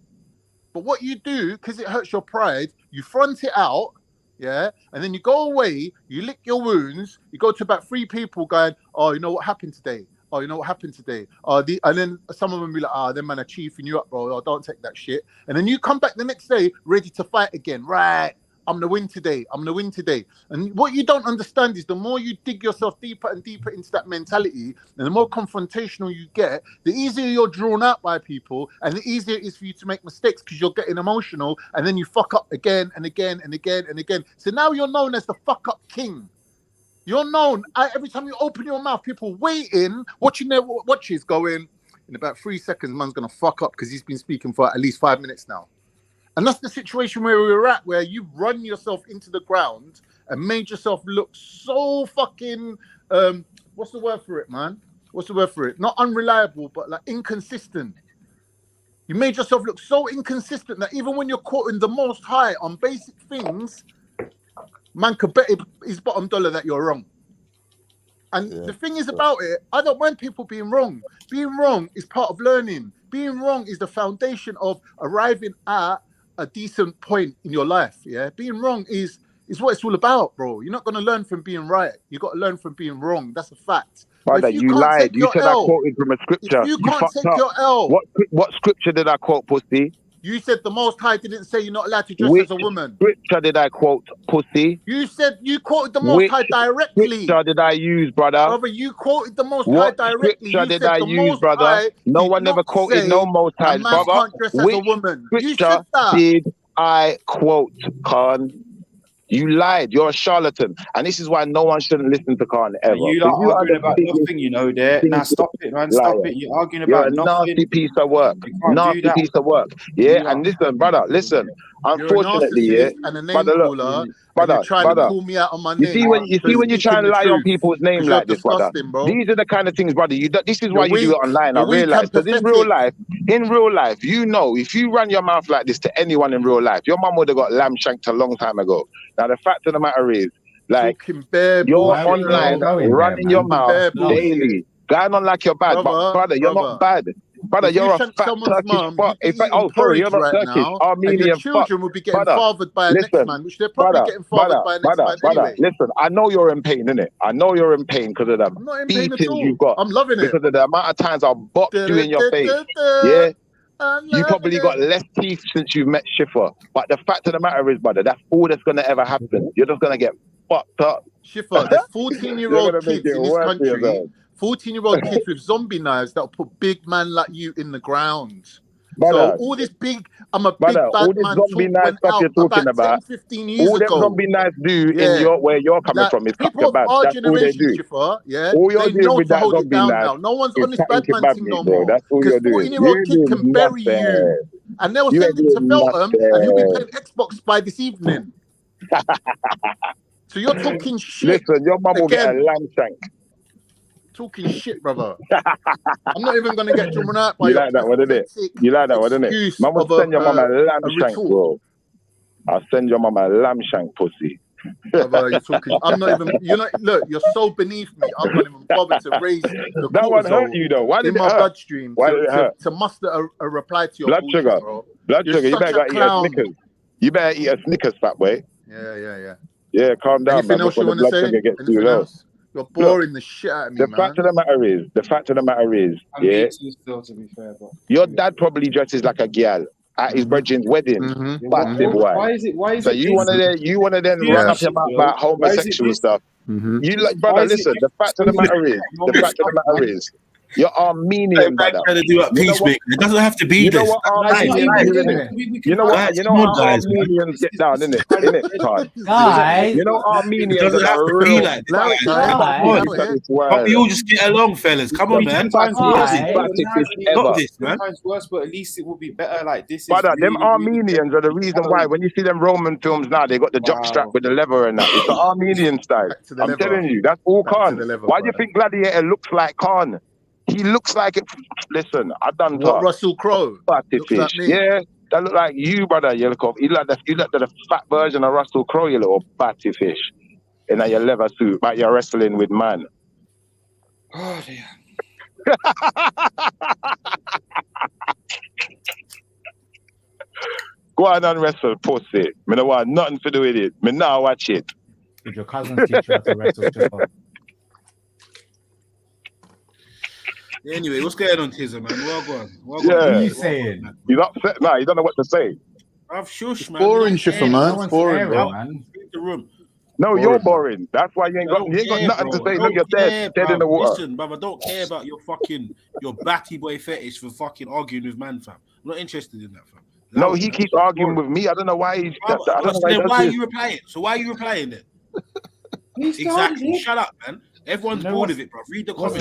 But what you do, because it hurts your pride, you front it out, yeah, and then you go away, you lick your wounds, you go to about 3 people going, oh, you know what happened today? Oh, you know what happened today? And then some of them be like, them man are chiefing you up, bro. Oh, don't take that shit. And then you come back the next day ready to fight again. Right. I'm gonna win today. I'm gonna win today. And what you don't understand is the more you dig yourself deeper and deeper into that mentality, and the more confrontational you get, the easier you're drawn out by people, and the easier it is for you to make mistakes because you're getting emotional, and then you fuck up again and again and again and again. So now you're known as the fuck up king. You're known every time you open your mouth, people waiting, watching their watches, going, in about 3 seconds, man's gonna fuck up because he's been speaking for at least 5 minutes now. And that's the situation where we're at, where you've run yourself into the ground and made yourself look so fucking, what's the word for it, man? What's the word for it? Not unreliable, but like inconsistent. You made yourself look so inconsistent that even when you're quoting the Most High on basic things, man could bet his bottom dollar that you're wrong. And the thing is about it, I don't mind people being wrong. Being wrong is part of learning. Being wrong is the foundation of arriving at a decent point in your life. Yeah, being wrong is what it's all about, bro. You're not going to learn from being right. You got to learn from being wrong. That's a fact. Brother, you lied. You said I quoted from a scripture. If you You can't fucked take up. your L, What scripture did I quote, pussy? You said the Most High didn't say you're not allowed to dress Which as a woman. scripture did I quote, pussy? You said you quoted the Most Which High directly. scripture did I use, brother? Brother, you quoted the Most High What directly. scripture You did said I the use, Most brother? High No did one never not quoted say no Most High, a man brother. can't dress as a Which woman. You said scripture that. did I quote, Khan? You lied. You're a charlatan. And this is why no one shouldn't listen to Khan ever. You Because lot you are arguing the about biggest nothing, you know. There, now stop it, man. liar. Stop it. You're arguing You're about a nothing. nasty piece of work. You can't do Nasty that. piece of work. Yeah, and listen, brother, listen. You're a Unfortunately, yeah, narcissist and a name brother, look, caller, and brother, you're trying brother. to call me out on my You name. see when you for try and speaking the lie on truth. people's name 'Cause you're like this, brother. disgusting, bro. These are the kind of things, brother. This is You're why you do it weak. online. I You're weak realize and because in real life, you know, if you run your mouth like this to anyone in real life, your mum would have got lamb shanked a long time ago. Now the fact of the matter is, like, you're online running your mouth daily, going on like you're bad, but brother, you're not bad. Brother, If you you're a shank fat someone's Turkish mum, fuck. you'd be eating Sorry, you're not porridge right Turkish, now, and Armenian your fuck. children would be getting Brother, fathered by a next listen, man, which they're probably getting fathered by a next man anyway. Listen, I know you're in pain, innit? I know you're in pain because of the I'm not in pain at beatings all. you've got. I'm loving it. Because of the amount of times I've boxed you in your face. Yeah? You probably got less teeth since you've met Schiffer. But the fact of the matter is, brother, that's all that's going to ever happen. You're just going to get fucked up. Schiffer, there's 14-year-old kids in this country, 14-year-old kids with zombie knives that'll put big man like you in the ground. Brother, so all this big, I'm a big brother, all bad this man zombie talk knife went stuff out you're talking about 10, about, 15 years all them ago. zombie knives do Yeah. in your where you're coming Like, from is fuck people kebab. of our That's all they generation, do. Schiffer, yeah, All you're they doing know with to that hold it zombie down knife now. No one's is on this cutting bad man kebab thing meat, no bro. more. That's all Because you're doing. 14-year-old You kids ain't can doing bury you. nothing. And they'll You send ain't it to doing Feltham, and he'll be nothing. playing Xbox by this evening. So you're talking shit. Listen, your mum will get a again. lamb shank. Talking shit, brother. I'm not even going to get drawn out by You your like that one, isn't it? pathetic You like that one, isn't it? excuse Man of will send your mum a lamb a shank, retort. bro. I'll send your mum a lamb shank, pussy. Brother, you're talking. I'm not even. You're not. Look, you're so beneath me. I'm not even bothered to raise the That one hurt cortisol you though. Why did in it my hurt? bloodstream Why did it hurt? to muster a reply to your Blood bullshit, sugar. bro. Blood You're sugar. You such better a go eat a clown. Snickers. You better eat a Snickers, fat boy. Yeah. Yeah, calm down, Anything man. else Before you the want to blood say? sugar gets too Anything low. else? You're boring the shit out of me, The man. fact of the matter is, yeah, Me too, still, to be fair, but your dad probably dresses like a gal at his brethren's wedding. Bastard boy. Why is it? So you wanna then Yeah. run up your mouth about homosexual stuff. You like, brother, listen, the fact of the matter is, you're Armenian, brother. Trying to do up peace, mate. It doesn't have to be You know this. what Armenians do, innit? You know how Armenians get down, innit? Guys. You know Armenians It doesn't are have to real. be like this. Can't we all just get along, fellas? Come on, man. Stop this, man. Sometimes worse, but at least it will be better. Like this is Brother, them really, Armenians are the reason why when you see them Roman films now, they got the jock strap with the leather and that. It's the Armenian style. I'm telling you, that's all Khan. Why do you think Gladiator looks like Khan? He looks like it. Listen, I done talk. Russell Crowe? Looks like me. Yeah, that look like you, brother. You look like the fat version of Russell Crowe, you little batty fish. In your leather suit, like you're wrestling with man. Oh dear. Go on and wrestle, pussy. Me no want nothing to do with it. Me now watch it. Did your cousins teach you how to wrestle? Anyway, what's going on, Tizza, man? Well gone. Yeah. What are you saying? He's upset now. He don't know what to say. I've shush, man. Boring, Schiffer, man. It's boring, bro. Man. The room. No, Boring, you're boring. That's why you ain't got nothing to say. Look, you're dead in the water. Listen, bruv, I don't care about your batty boy fetish for fucking arguing with man, fam. I'm not interested in that, fam. No, he keeps arguing with me. I don't know why he's. Why are you replying? So why are you replying then? Exactly. Shut up, man. Everyone's bored of it, bro. Read the comments.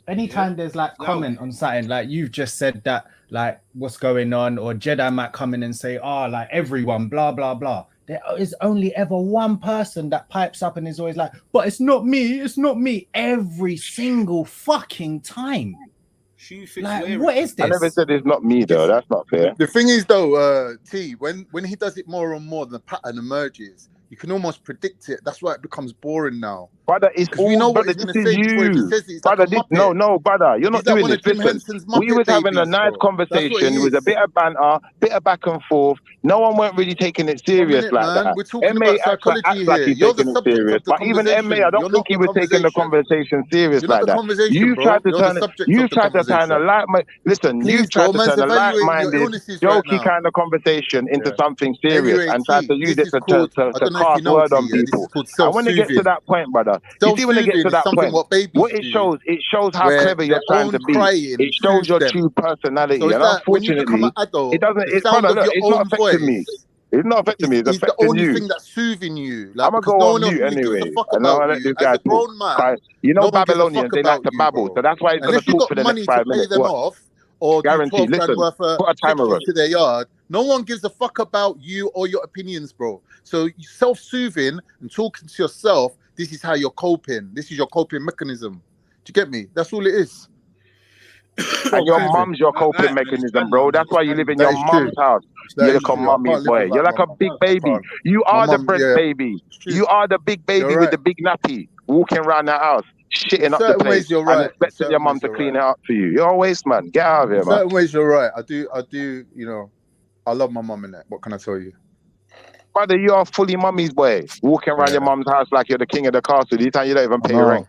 Anytime there's like comment on something, like you've just said that, like what's going on, or Jedi might come in and say, like everyone, blah, blah, blah. There is only ever one person that pipes up and is always like, but it's not me, every single fucking time. Like, what is this? I never said it's not me though. That's not fair. The thing is though, T, when he does it more and more, the pattern emerges. You can almost predict it. That's why it becomes boring now. Brother, it's all, we know what brother, he's this gonna is say before he even you. says it. He's Brother, like a this, muppet. no, brother, you're not He's like doing one this. of Jim Listen, Henson's we Muppet was having a babies, nice bro. That's what he conversation with a is. bit of banter, bit of back and forth. No one weren't really taking it 1 serious minute, like man. that. We're talking MA about psychology acts like here. he's You're the taking it subject serious. of the But even MA, conversation. I don't You're think not he the was taking the conversation. conversation serious You're not like the that. conversation, You bro. tried to You're the turn it, subject you of the tried to turn a conversation. listen, you Please, tried bro. to Man's turn a evaluating your light-minded, illnesses right jokey now. kind of conversation into Yeah. something Hey, serious you're and tried 18. to use This it is called, I to don't know if you cast know, word T, on yeah? This is people. called And when it gets to self-soothing. that point, brother, you see when it gets Self-soothing to is that something point, what babies what it do, shows how where clever you're their trying to own be. crying It shows soothes your them. true So personality. it's And like when you become an unfortunately, it adult, doesn't, the brother, sound of look, your it's not own affecting me. voice It's not affecting me, it's is the affecting only you. thing that's soothing you. I'm Like, gonna because go no on one else mute really gives a anyway. fuck And I'll about let you. this As guy a talk. grown man, You know no one gives a fuck Babylonians, they like about to you, babble. bro. So that's why he's gonna Unless you talk got for the next money to 5 pay minutes. them What? off or do Guaranteed. 12 grand Listen, worth of put a timer fixing on. to their yard, no one gives a fuck about you or your opinions, bro. So self-soothing and talking to yourself, this is how you're coping. This is your coping mechanism. Do you get me? That's all it is. And your Self-soothing. mum's your coping mechanism, bro. That's why you live in your That is true. mum's house. That You're is like a true. I mummy's can't live boy. You're without like my a mum. big I baby. can't. You My are the mum, breast yeah. baby. It's true. You are the big baby You're with the right. big nappy, walking around the house, In shitting up the certain place, ways, you're and right. In expecting your certain mum ways, to you're clean right. it up for you. You're a waste man. Get out of In here, man. certain ways, you're right. I do. You know, I love my mum in that. What can I tell you? Brother, you are fully mummy's boy, walking around your mum's house like you're the king of the castle. You time you don't even pay your rent.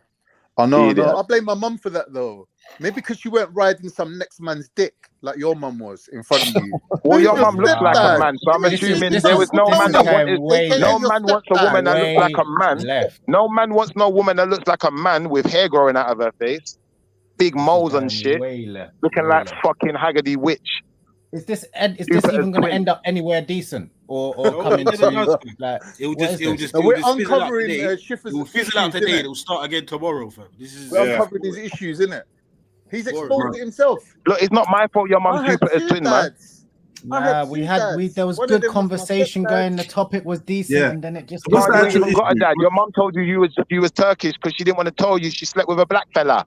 I know. Idiot. I blame my mum for that though. Maybe because she went riding some next man's dick like your mum was in front of you. Well, Who's your your mum looks like a stepdad? man, so I'm Let me see assuming this there was no man that wanted. No your man wants a woman that looks like a man. Left. No man wants no woman that looks like a man with hair growing out of her face, big moles and shit, Way left. looking Way like left. fucking Haggerty witch. Is this even Jupiter's going to twin. end up anywhere decent or No, come it never into does. like? It will what just, is it will this? just, And it will we're just fizzle out uncovering today. It Schiffer's will fizzle out issues, today. innit? It will start again tomorrow, fam. This is We're uncovering his issues, innit? He's Boring, exposed man. it himself. Look, it's not my fault your mum's I had Jupiter's two twin, man. dads. I had Nah, two dads. there was One of good them was my conversation stepdad. going. The topic was decent, Yeah. and then it just. What's Oh, the you actual even got a issue? dad. Your mum told you was Turkish because she didn't want to tell you she slept with a black fella.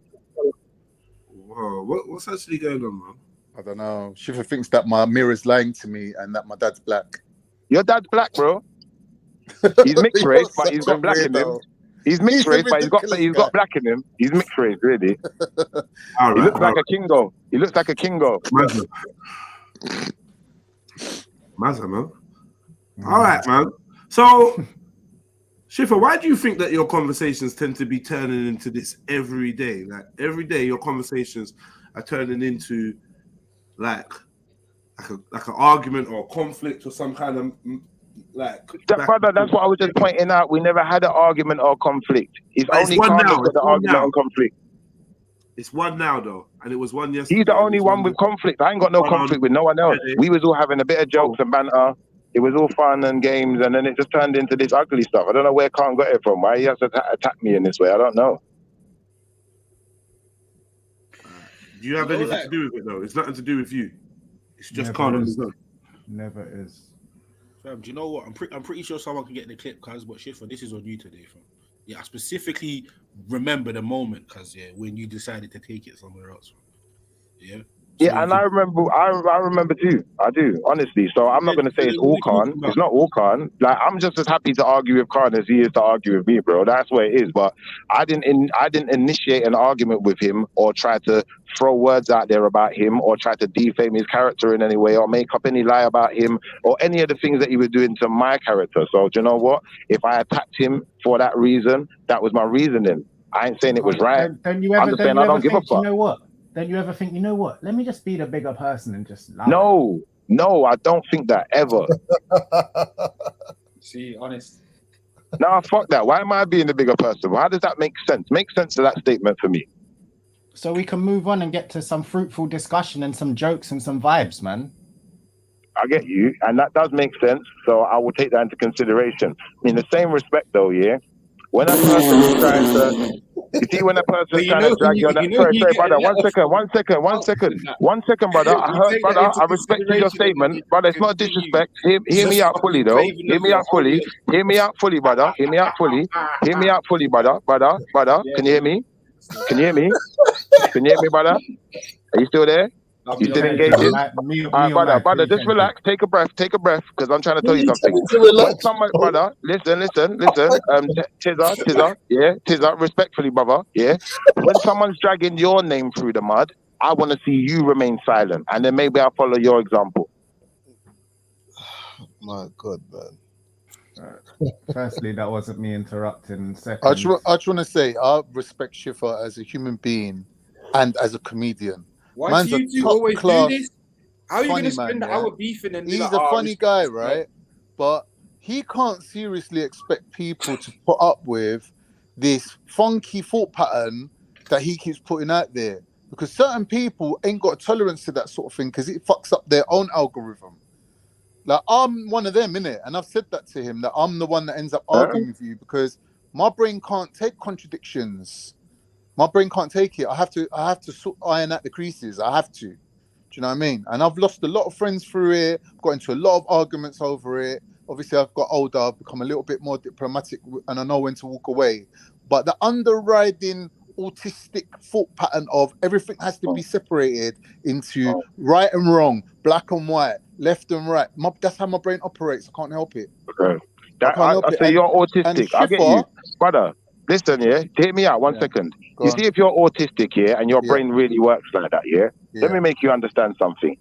Whoa, what's actually going on, man? I don't know. Schiffer thinks that my mirror's lying to me and that my dad's black. Your dad's black, bro. He's mixed You're race, but such he's a got black in him. weirdo. He's mixed He's a race, but ridiculous he's guy. got black in him. He's mixed race, really. All He right, looks like a kingo. He looks like a kingo. Mazza, man. All right, man. So, Schiffer, why do you think that your conversations tend to be turning into this every day? Like every day, your conversations are turning into like an argument or conflict or some kind of Brother, that's what I was just pointing out. We never had an argument or conflict. It's But only it's one Khan now. that's got It's the one argument now. and conflict. It's one now, though, and it was one yesterday. He's the only one with conflict. I ain't got no conflict with no one else. We was all having a bit of jokes and banter. It was all fun and games, and then it just turned into this ugly stuff. I don't know where Khan got it from. Why he has to attack me in this way? I don't know. Do you have anything to do with it, though? It's nothing to do with you. It's just Khan on his own. Never is. Fam, do you know what? I'm pretty sure someone can get the clip, cuz, but Schiffer, this is on you today, fam. Yeah, I specifically remember the moment, cuz, yeah, when you decided to take it somewhere else, fam. Yeah. Yeah, and I remember too. I do, honestly. So I'm not going to say it's all Khan. It's not all Khan. Like, I'm just as happy to argue with Khan as he is to argue with me, bro. That's where it is. But I didn't initiate an argument with him or try to throw words out there about him or try to defame his character in any way or make up any lie about him or any of the things that he was doing to my character. So do you know what? If I attacked him for that reason, that was my reasoning. I ain't saying it was right. I'm just saying I don't give a fuck. You know what? Don't you ever think, you know what? Let me just be the bigger person and just lie. No, I don't think that ever. See, honest. Nah, fuck that. Why am I being the bigger person? How does that make sense? Make sense to that statement for me. So we can move on and get to some fruitful discussion and some jokes and some vibes, man. I get you, and that does make sense. So I will take that into consideration. In the same respect, though, yeah. When a person is trying to, you see, when a person is trying to drag you on that. Sorry, brother. 1 second, brother. I heard, brother. I respected your statement, brother. It's not disrespect. Hear me out fully, though. Hear me out fully. Hear me out fully, brother. Hear me out fully. Hear me out fully, brother. Brother. Can you hear me? Can you hear me? Can you hear me, brother? Are you still there? You didn't engage in? All right, brother, just relax. Take a breath, because I'm trying to tell you something. When someone, brother, listen. Tizza, respectfully, brother, yeah. When someone's dragging your name through the mud, I want to see you remain silent, and then maybe I'll follow your example. My God, man. Firstly, that wasn't me interrupting. Second, I just want to say I respect Shifa as a human being and as a comedian. Why Man's do you a two top always do class this? How are you going to funny spend man, the hour beefing and be he's like, a "Oh, funny guy, right? But he can't seriously expect people to put up with this funky thought pattern that he keeps putting out there, because certain people ain't got a tolerance to that sort of thing because it fucks up their own algorithm. Like, I'm one of them, innit? And I've said that to him, that I'm the one that ends up arguing with you because my brain can't take contradictions. My brain can't take it. I have to iron out the creases. I have to. Do you know what I mean? And I've lost a lot of friends through it. Got into a lot of arguments over it. Obviously, I've got older. I've become a little bit more diplomatic, and I know when to walk away. But the underriding autistic thought pattern of everything has to be separated into right and wrong, black and white, left and right. That's how my brain operates. I can't help it. Okay. I can't help it. So you're autistic. And I get you, Shifa, brother. Listen, yeah. Hear me out 1 second. Go You on. see, if you're autistic, yeah, and your brain really works like that, yeah. Let me make you understand something.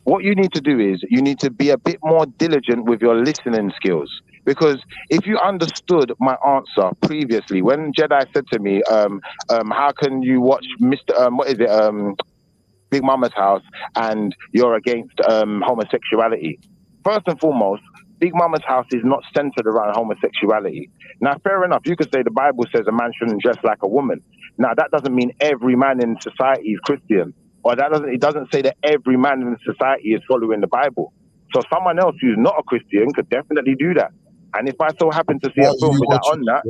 What you need to do is you need to be a bit more diligent with your listening skills. Because if you understood my answer previously, when JEDI said to me, how can you watch Big Mama's House and you're against homosexuality? First and foremost, Big Mama's House is not centered around homosexuality. Now, fair enough, you could say the Bible says a man shouldn't dress like a woman. Now, that doesn't mean every man in society is Christian. Or it doesn't say that every man in society is following the Bible. So someone else who's not a Christian could definitely do that. And if I so happen to see a film with that on that,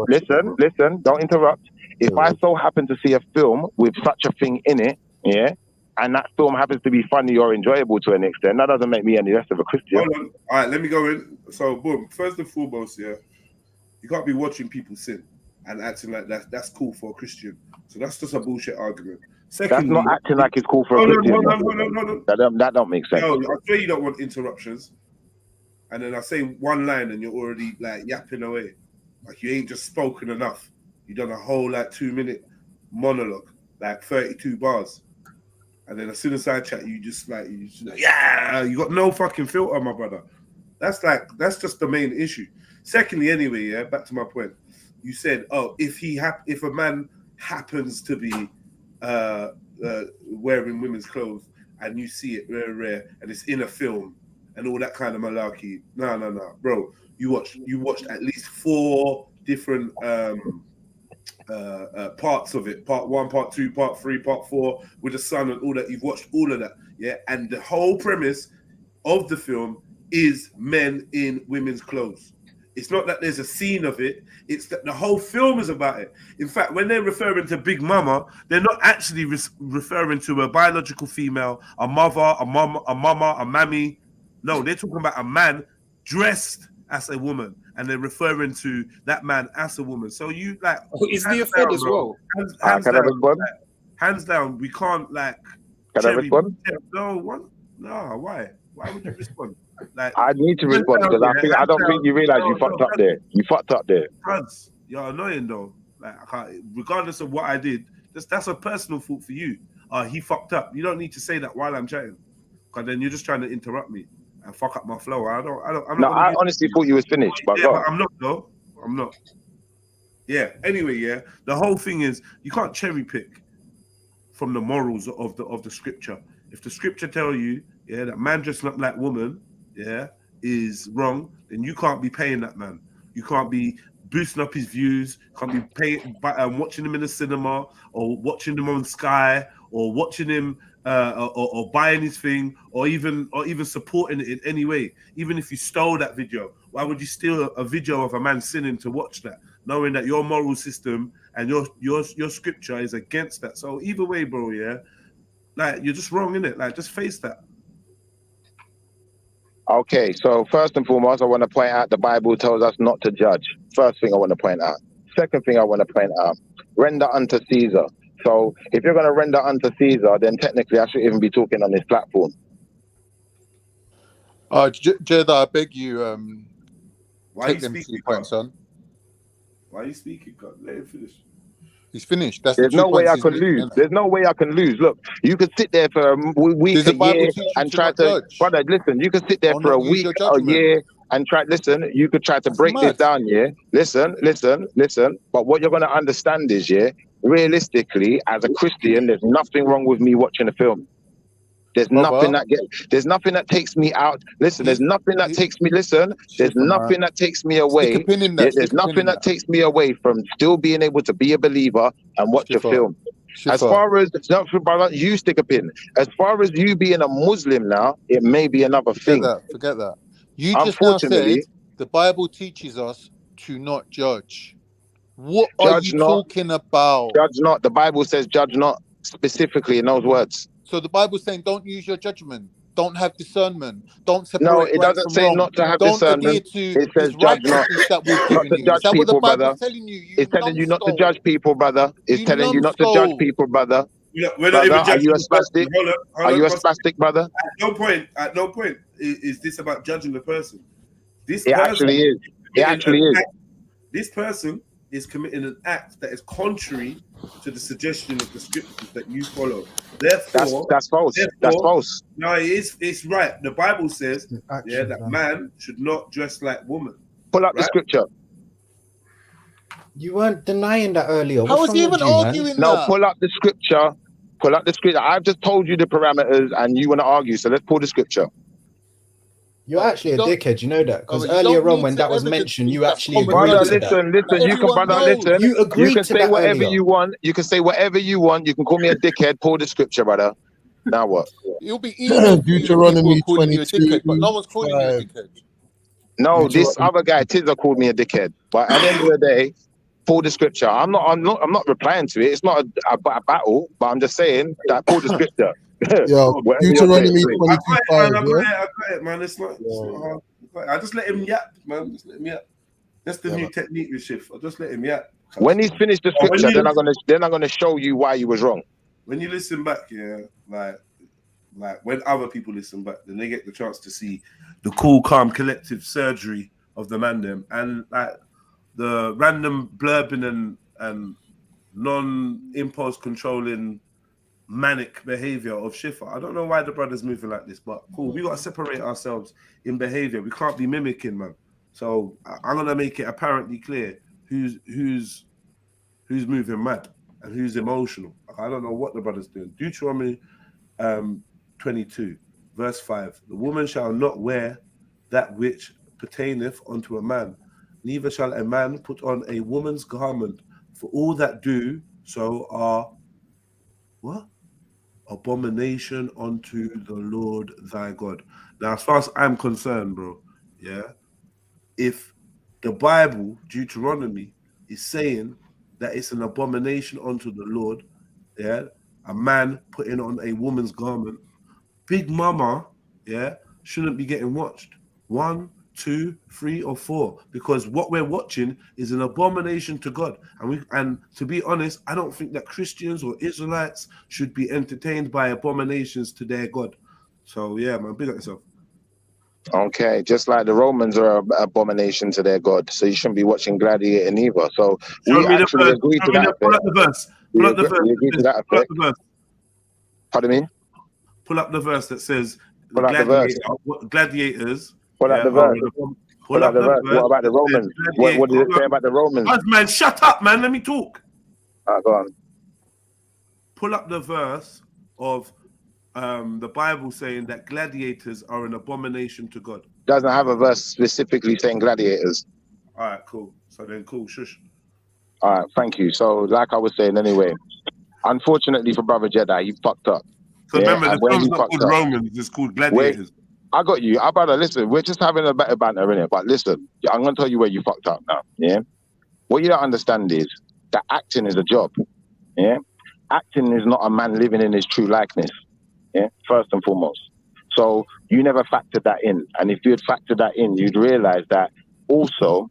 listen, don't interrupt. If I so happen to see a film with such a thing in it, yeah, and that film happens to be funny or enjoyable to an extent, that doesn't make me any less of a Christian. Hold on. All right, let me go in. So, boom. First and foremost, yeah, you can't be watching people sin and acting like that's cool for a Christian. So that's just a bullshit argument. Secondly, that's not acting like it's cool for a Christian. That don't make sense. No, I swear you don't want interruptions. And then I say one line and you're already like yapping away. Like you ain't just spoken enough. You done a whole like 2-minute monologue, like 32 bars. And then as soon as I chat, you just like, yeah, you got no fucking filter, my brother. That's just the main issue. Secondly, anyway, yeah, back to my point. You said, oh, if a man happens to be wearing women's clothes and you see it rare and it's in a film and all that kind of malarkey. No, bro. You watched at least 4 different parts of it. Part 1, part 2, part 3, part 4 with the sun and all that. You've watched all of that, yeah. And the whole premise of the film is men in women's clothes. It's not that there's a scene of it. It's that the whole film is about it. In fact, when they're referring to Big Mama, they're not actually referring to a biological female, a mother, a mama, a mammy. No, they're talking about a man dressed as a woman, and they're referring to that man as a woman. So you like, is he a fed as well? Hands down, we can't like. Can I respond? No, what? No, why? Why would you respond? Like, I need to respond because I don't think you realize you fucked up there. You fucked up there. You're annoying though. Like, I can't, regardless of what I did, that's a personal fault for you. He fucked up. You don't need to say that while I'm chatting, because then you're just trying to interrupt me and fuck up my flow. I'm not. I honestly thought you was finished, but but I'm not though. I'm not. Yeah. Anyway, yeah. The whole thing is you can't cherry pick from the morals of the scripture. If the scripture tell you, yeah, that man dressing up like woman, yeah, is wrong, then you can't be paying that man. You can't be boosting up his views. Can't be paying, watching him in the cinema or watching him on Sky or watching him or buying his thing or even supporting it in any way. Even if you stole that video, why would you steal a video of a man sinning to watch that, knowing that your moral system and your scripture is against that? So either way, bro, yeah, like you're just wrong, innit? Like just face that. Okay, so first and foremost, I want to point out the Bible tells us not to judge. First thing I want to point out. Second thing I want to point out, render unto Caesar. So if you're going to render unto Caesar, then technically I shouldn't even be talking on this platform. Jedi, I beg you, Why take you them speaking, 2 points, son. Why are you speaking, God? Let him finish. He's finished. That's There's the 2 no way points I he's could making. lose. Innit? There's no way I can lose. Look, you could sit there for a week, Does the a Bible year, teach you and to try not to, judge? brother, listen, you could sit there Or for a not use week, your a judgment? year, and try, listen, you could try to That's break this mad. down, yeah? Listen. But what you're going to understand is, yeah, realistically, as a Christian, there's nothing wrong with me watching a film. There's nothing that takes me out. Listen, there's nothing that takes me. Listen, there's nothing that takes me away. Stick a pin in Yeah, that. there's nothing that takes me away from still being able to be a believer and watch a film. As far as you stick a pin. As far as you being a Muslim now, it may be another thing. Forget that. You just now said the Bible teaches us to not judge. What are you talking about? Judge not. The Bible says judge not specifically in those words. So the Bible's saying don't use your judgment. Don't have discernment. Don't separate No, it right doesn't from say wrong. not to have Don't adhere discernment. to It says this judge not. righteousness that we've Not given to you. Is judge that what the people, Bible's brother. telling you? It's telling you not to judge people, brother. It's telling you not to judge people, brother. We're not even Are judging. you a spastic? Are you a spastic, brother? At no point is this about judging the person. This It person actually is. It actually is. This person is committing an act that is contrary to the suggestion of the scriptures that you follow. Therefore, that's false. That's false. No, it's right. The Bible says, that man should not dress like woman. Pull up the scripture. You weren't denying that earlier. How What's was he wrong even with you, arguing man? No, that? pull up the scripture. Pull up the scripture. I've just told you the parameters and you want to argue, so let's pull the scripture. You're actually a dickhead, you know that? Because you earlier don't on need when to that was evidence mentioned, me. you That's actually common agreed Brother, to that. listen, you can, Everyone brother, knows. listen. You agreed You can to say that whatever earlier. you want. You can say whatever you want. You can call me a dickhead. Pull the scripture, brother. Now what? It'll be easy for you if people Deuteronomy are calling you a 22, dickhead, but no one's calling you a 5. dickhead. No, this other guy, Tizza, called me a dickhead. But at the end of the day, pull the scripture. I'm not replying to it. It's not a battle, but I'm just saying that pull the scripture. Yo, Deuteronomy 22, 5. I got it, man. It's not hard. I just let him yap, man. Just let him yap. That's the new technique with Shift. I'll just let him yap. When he's finished the scripture, then I'm gonna show you why you was wrong. When you listen back, like when other people listen back, then they get the chance to see the cool, calm, collective surgery of the man them, and like the random blurbing and non-impulse controlling manic behavior of Schiffer. I don't know why the brother's moving like this, but cool. We got to separate ourselves in behavior. We can't be mimicking, man. So I'm gonna make it apparently clear who's moving mad and who's emotional. I don't know what the brother's doing. Deuteronomy 22, verse 5. The woman shall not wear that which pertaineth unto a man, neither shall a man put on a woman's garment, for all that do so are what? Abomination unto the Lord thy God. Now, as far as I'm concerned, bro, if the Bible, Deuteronomy, is saying that it's an abomination unto the Lord, a man putting on a woman's garment, Big Mama, shouldn't be getting watched. 1, 2, 3, or 4, because what we're watching is an abomination to God. And to be honest, I don't think that Christians or Israelites should be entertained by abominations to their God. So yeah, man, big up yourself. Okay, just like the Romans are an abomination to their God, so you shouldn't be watching Gladiator neither. So we actually agree to that. Pull up the verse. Pull up the verse. We agree to that effect. Pardon me? Pull up the verse that says Pull up the verse. Gladiators. Pull up the verse. Pull up the verse. What about the Romans? What does it say about the Romans? Man, shut up, man. Let me talk. Go on. Pull up the verse of the Bible saying that gladiators are an abomination to God. Doesn't have a verse specifically saying gladiators. All right, cool. So then, cool, shush. All right, thank you. So, like I was saying, anyway, unfortunately for Brother Jedi, he fucked up. So remember, the film's not called Romans; it's called Gladiators. I got you. Brother, listen, we're just having a better banter, innit? But listen, I'm gonna tell you where you fucked up now. Yeah. What you don't understand is that acting is a job. Yeah. Acting is not a man living in his true likeness. Yeah, first and foremost. So you never factored that in. And if you had factored that in, you'd realize that also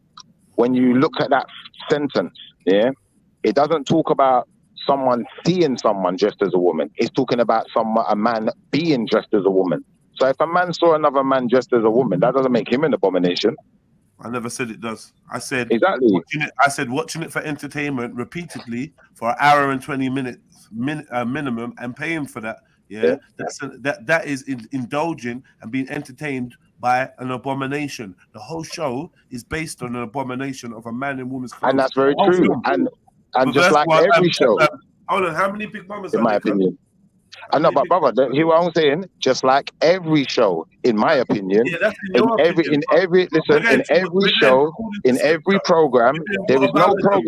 when you look at that sentence, it doesn't talk about someone seeing someone dressed as a woman. It's talking about a man being dressed as a woman. So if a man saw another man dressed as a woman, that doesn't make him an abomination. I never said it does. I said exactly. Watching it for entertainment repeatedly for an hour and 20 minutes minimum and paying for that. Yeah. That is indulging and being entertained by an abomination. The whole show is based on an abomination of a man and woman's clothes. And that's very true. And just like every show. Hold on, how many big mamas in my opinion? I know, but brother, hear what I'm saying? Just like every show, in my opinion, in every show, in every program, there is no program.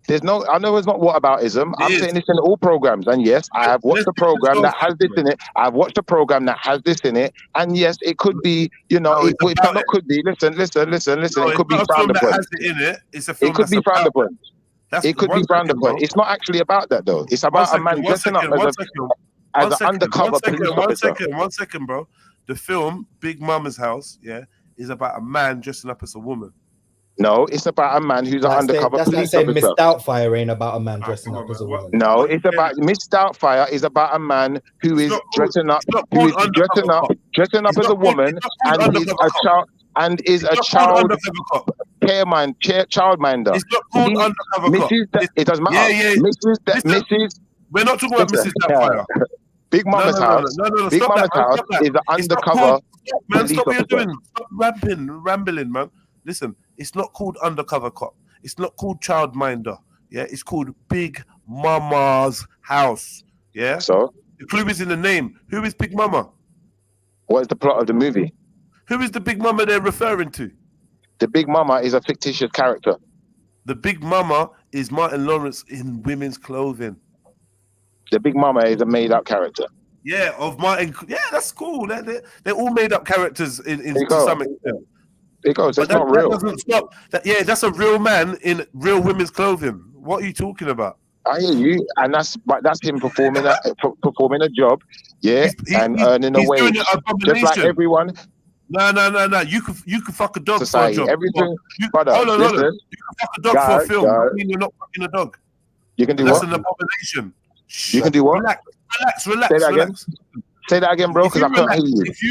There's no, I know it's not whataboutism. I'm saying this in all programs. And yes, I have watched a program that has this in it. I've watched a program that has this in it. And yes, it could be, you know, it could be, listen. It could be frowned upon. It could be frowned upon. It could be frowned upon. It's not actually about that though. It's about a man dressing up as an undercover police officer. One second, bro. The film Big Mama's House, is about a man dressing up as a woman. No, it's about a man who's an undercover police officer. Miss Doubtfire ain't about a man dressing up as a woman. No, it's about Miss Doubtfire is about a man who is dressing up as a woman and is a child childminder. It's not called undercover cop. It doesn't matter. Mrs. We're not talking about Mrs. Doubtfire. Big Mama's house. Big Mama's house is an undercover. Man, stop what you're doing. Stop rambling, man. Listen, it's not called undercover cop. It's not called childminder. Yeah, it's called Big Mama's house. Yeah. So the clue is in the name. Who is Big Mama? What is the plot of the movie? Who is the Big Mama they're referring to? The Big Mama is a fictitious character. The Big Mama is Martin Lawrence in women's clothing. The Big Mama is a made-up character. Yeah, of Martin. Yeah, that's cool. They're all made-up characters in to some extent. Because it's not real. That doesn't stop. That's a real man in real women's clothing. What are you talking about? I hear you, and that's him performing a job, and earning a wage, just like everyone. No. You could fuck a dog Society, for a job. everything. Hold on. You can fuck a dog for a film. I mean, you're not fucking a dog. You can do That's what? an abomination. You can do what? Relax. Say that again. Say that again, bro, because I can't hear you. If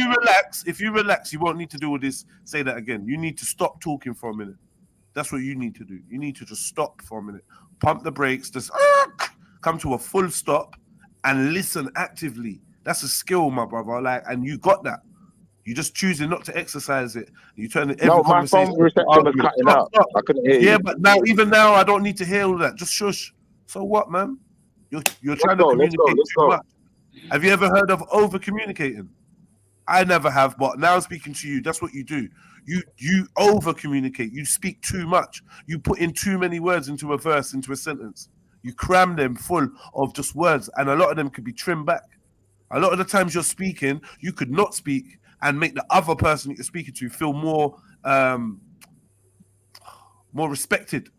you relax, you won't need to do all this. Say that again. You need to stop talking for a minute. That's what you need to do. You need to just stop for a minute. Pump the brakes. Just come to a full stop and listen actively. That's a skill, my brother. And you got that. You just choosing not to exercise it. You turn it. No, my phone reception was cutting out. I couldn't hear you. Yeah, but now, I don't need to hear all that. Just shush. So what, man? You're trying to communicate too much. Have you ever heard of over communicating? I never have, but now speaking to you, that's what you do. You over communicate. You speak too much. You put in too many words into a verse, into a sentence. You cram them full of just words, and a lot of them could be trimmed back. A lot of the times you're speaking, you could not speak and make the other person that you're speaking to feel more respected.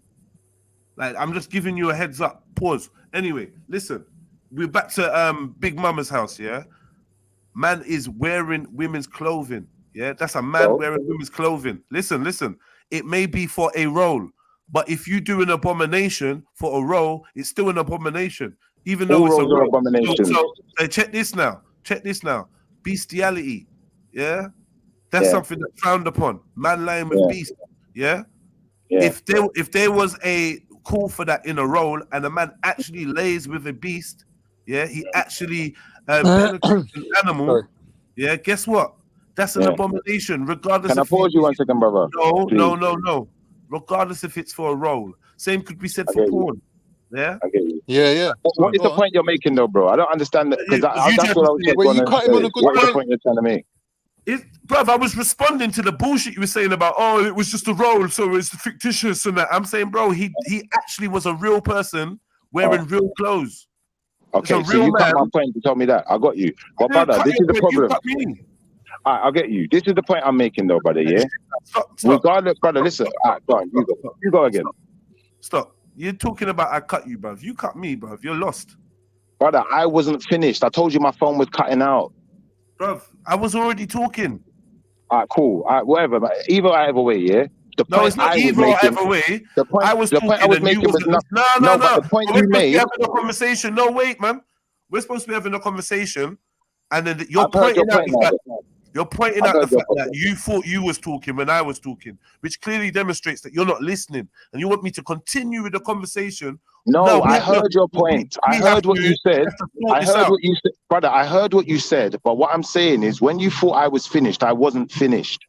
Like, I'm just giving you a heads up. Pause. Anyway, listen. We're back to Big Mama's house, yeah? Man is wearing women's clothing, yeah? That's a man wearing women's clothing. Listen. It may be for a role, but if you do an abomination for a role, it's still an abomination. Even though it's a role. Abomination. So check this now. Bestiality, yeah? That's something that's frowned upon. Man lying with beast, yeah? If there was a call for that in a role and a man actually lays with a beast, he actually penetrates an animal, guess what? That's an abomination, regardless. Can I pause you 1 second, brother? No. Regardless if it's for a role. Same could be said for porn. Yeah? I get you. Yeah. What is the point you're making though, bro? I don't understand that, because that's what I was Well, you cut him on a good What is the point you're trying to make? Bruv, I was responding to the bullshit you were saying about, it was just a role, so it's fictitious and that. I'm saying, bro, he actually was a real person wearing real clothes. Okay, so you got my point to tell me that. I got you. But brother, this is the problem. I get you. This is the point I'm making though, brother, yeah? Stop. Regardless, brother, listen. Go on, you go again. Stop. You're talking about I cut you, bruv. You cut me, bruv. You're lost. Brother, I wasn't finished. I told you my phone was cutting out. Bruv, I was already talking. All right, cool. All right, whatever. Either way, yeah? The No, point it's not I was either or making, either way. the point I was the talking point I was and you making was wasn't. not. No. But the point We're you supposed to be made, having a conversation. No, wait, man. We're supposed to be having a conversation, and then you're I've heard your pointing out point the now. fact. You're pointing I've out the heard your fact that you thought you was talking when I was talking, which clearly demonstrates that you're not listening, and you want me to continue with the conversation. No, I we have to. heard your point. I We have heard what to. you said. We have to sort I this heard out. what you said, brother. I heard what you said. But what I'm saying is, when you thought I was finished, I wasn't finished.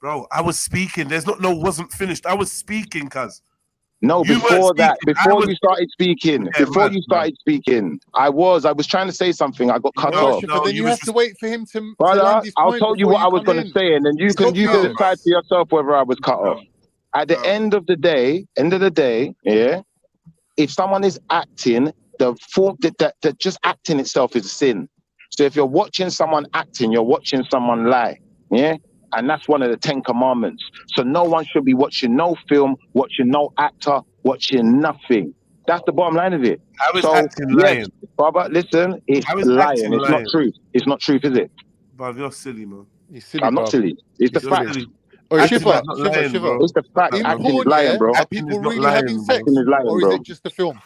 Bro, I was speaking. There's no wasn't finished. I was speaking, cuz. No, You weren't before that, speaking. before you started speaking, Yeah, before mad, you started speaking, I was trying to say something. I got cut off. But then you have to wait for him to Brother, land his I'll point tell you before what you I was come going to in. say, and then you can decide for yourself whether I was cut off. At the end of the day, yeah, if someone is acting, the form that just acting itself is a sin. So if you're watching someone acting, you're watching someone lie, yeah, and that's one of the 10 commandments. So no one should be watching no film, watching no actor, watching nothing. That's the bottom line of it. How is So acting yes, lying? brother, listen, it's How is lying. acting It's lying? not truth. It's not truth, is it? Bruv, you're silly, man. I'm not silly. It's the You're fact. silly. Oh, Acting Shiva, is not lying, bro. It's the fact. In Acting is porn, lying, yeah, bro. are Acting people is not really having lying, sex, bro. Acting is lying, or is bro. it just a film?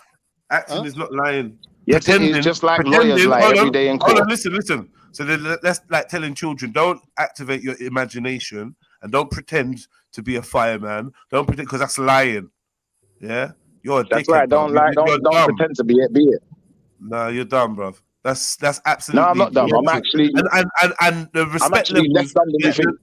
Acting is not lying. Yes, it is, just like lawyers lie hold every on, day in hold court. on, listen. So then that's like telling children, don't activate your imagination and don't pretend to be a fireman. Don't pretend, because that's lying. Yeah? You're a That's dickhead, right. bro. Don't lie. You're Don't dumb. pretend to be it. Be it. No, you're dumb, bro. That's No, absolutely I'm not dumb. I'm dreadful. actually. And the I'm respect actually less levels. dumb than you think.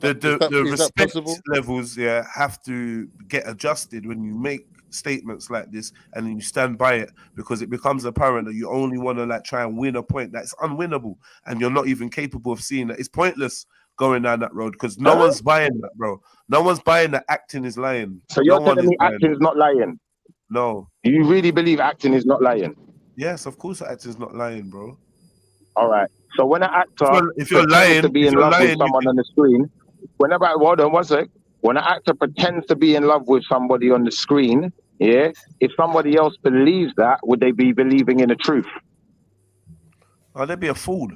The Is that respect possible? levels, yeah, have to get adjusted when you make statements like this and then you stand by it, because it becomes apparent that you only want to like try and win a point that's unwinnable, and you're not even capable of seeing that. It's pointless going down that road because no one's buying that, bro. No one's buying that acting is lying. So you're No one telling is me buying acting it. is not lying? No. Do you really believe acting is not lying? Yes, of course acting is not lying, bro. All right. So when an actor If you're pretends lying, to be in love with someone on the screen, whenever hold on one sec, when an actor pretends to be in love with somebody on the screen, yeah, if somebody else believes that, would they be believing in the truth? Oh, they'd be a fool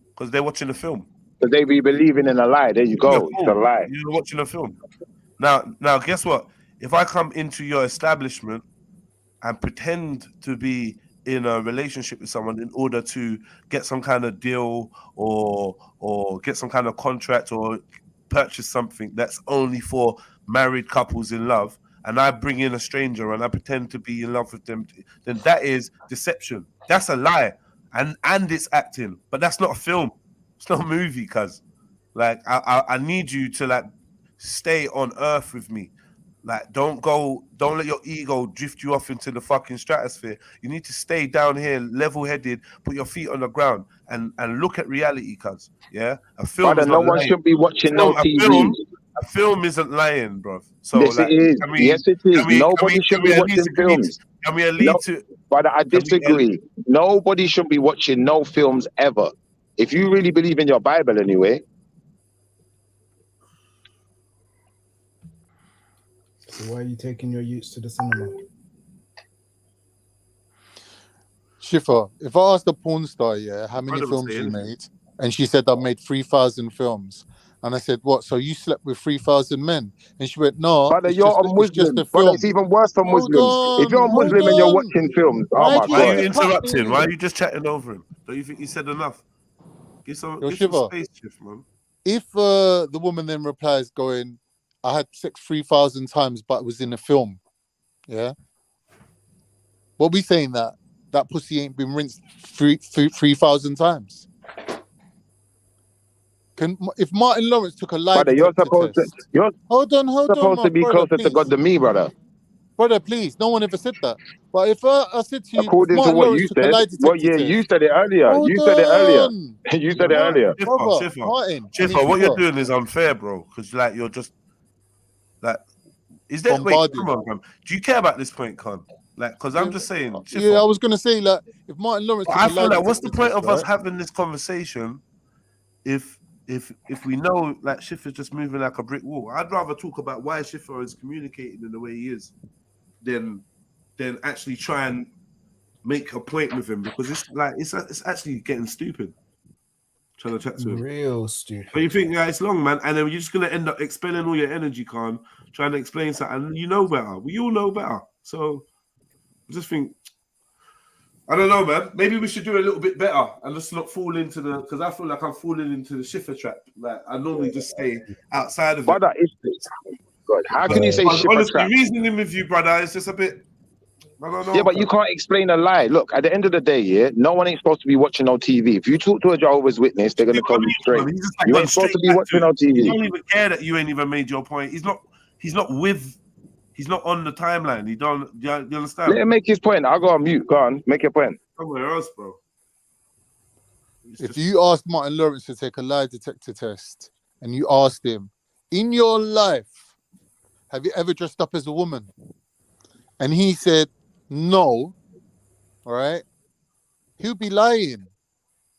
because they're watching the film. Would they be believing in a lie? There you go. It's a lie. You're watching a film. Now, guess what? If I come into your establishment and pretend to be in a relationship with someone in order to get some kind of deal or get some kind of contract or purchase something that's only for married couples in love, and I bring in a stranger and I pretend to be in love with them, then that is deception. That's a lie. And it's acting, but that's not a film. It's not a movie, cuz. Like, I need you to like stay on earth with me. Like, don't let your ego drift you off into the fucking stratosphere. You need to stay down here, level-headed, put your feet on the ground and look at reality, cuz. Yeah? A film Brother, is no not one lying. should be watching no TV. A film isn't lying, bro. So Yes, like, it is. Yes, it is. Nobody should be watching films. Can we lead to? Brother, I disagree. Nobody should be watching no films ever. If you really believe in your Bible anyway. So why are you taking your youths to the cinema? Shifa, if I asked a porn star, yeah, how many Brother was films you saying. made, and she said I made 3,000 films, and I said, what? So you slept with 3,000 men? And she went, no, Brother, it's you're just, a it's just Muslim. a Brother, film. it's even worse for Hold Muslims. If you're a on, hold Muslim and you're on. watching films, oh Why my do you Why are God. you interrupt interrupting? me? Why are you just chatting over him? Don't you think he said enough? Give some Yo, space, Shiva, man. if the woman then replies going, I had sex 3,000 times, but it was in a film, yeah? What we saying that pussy ain't been rinsed 3,000 times? If Martin Lawrence took a lie Brother, you're detector supposed to, test, you're hold on, supposed my to be brother, closer to please. God than me, brother. Brother, please, no one ever said that. But if I said to you, if According to Martin what Lawrence you took a said, lie well, detector yeah, test, you said it earlier. hold You said it earlier. on. You said it earlier. Brother, Shifa. Martin, Shifa, what you're Shifa, doing is unfair, bro. Because like you're just like, is there? Wait, bombarding. come on, man. Do you care about this point, Con? Like, because I'm just saying, Shifa. Yeah, I was gonna say, like, if Martin Lawrence took I a lie feel like what's the detector point test, of us right? having this conversation if we know like Shifa's just moving like a brick wall? I'd rather talk about why Shifa is communicating in the way he is than actually try and make a point with him, because it's like it's actually getting stupid. trying to chat to him. Real stupid. But you think, yeah, it's long, man, and then you're just gonna end up expelling all your energy, Khan, trying to explain something. And you know better. We all know better. So I just think, I don't know, man. Maybe we should do a little bit better and just not fall into the, because I feel like I'm falling into the shifter trap. Like I normally just stay outside of it. Brother, God, how can you say shifter honestly, trap? reasoning with you, brother, it's just a bit. I don't know. Yeah, but you can't explain a lie. Look, at the end of the day, yeah, no one ain't supposed to be watching no TV. If you talk to a Jehovah's Witness, they're gonna tell you straight. You ain't supposed to be watching no TV. He don't even care that you ain't even made your point. He's not on the timeline. He don't. You understand? Let him make his point. I'll go on mute. Go on, make your point. Somewhere else, bro. If you asked Martin Lawrence to take a lie detector test and you asked him, in your life, have you ever dressed up as a woman? And he said, no, all right, he'll be lying.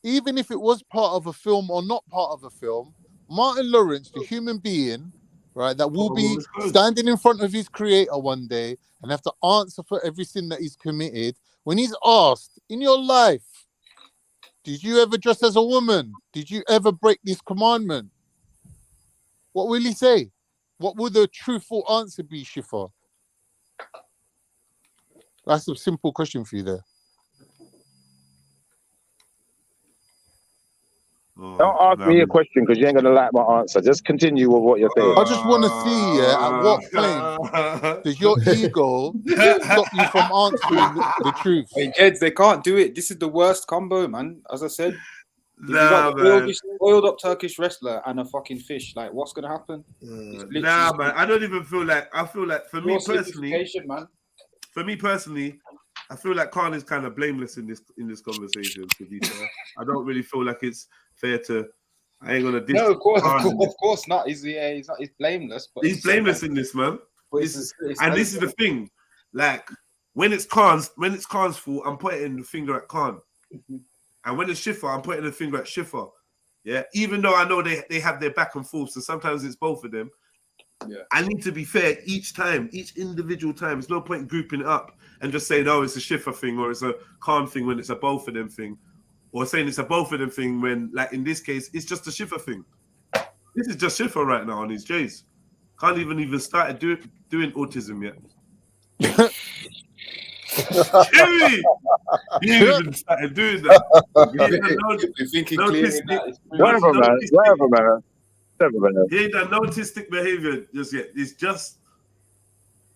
Even if it was part of a film or not part of a film, Martin Lawrence, the human being, right, that will be standing in front of his creator one day and have to answer for every sin that he's committed, when he's asked, in your life, did you ever dress as a woman? Did you ever break this commandment? What will he say? What will the truthful answer be, Shifa? That's a simple question for you there. Don't ask me a question because you ain't gonna like my answer. Just continue with what you're saying. I just want to see, at what point does your ego stop you from answering the truth? Hey, Jeds, they can't do it. This is the worst combo, man. As I said, you got oiled up Turkish wrestler and a fucking fish. Like, what's gonna happen? Nah, man. I don't even feel like. I feel like for me personally, man. For me personally, I feel like Khan is kind of blameless in this conversation. To be fair, I don't really feel like it's fair to. I ain't gonna. No, of course not. He's not. He's blameless. But he's blameless in this, man. This is the thing. Like when it's Khan's fault, I'm pointing the finger at Khan, and when it's Shifa, I'm pointing the finger at Shifa. Yeah, even though I know they have their back and forth, so sometimes it's both of them. Yeah, I need to be fair each time, each individual time. There's no point grouping it up and just saying, "Oh, it's a Shifa thing" or "It's a Khan thing" when it's a both of them thing, or saying it's a both of them thing when, like in this case, it's just a Shifa thing. This is just Shifa right now on his J's. Can't even started doing autism yet. Jimmy! He ain't even started doing that. Whatever, man. He ain't done no autistic behavior just yet. It's just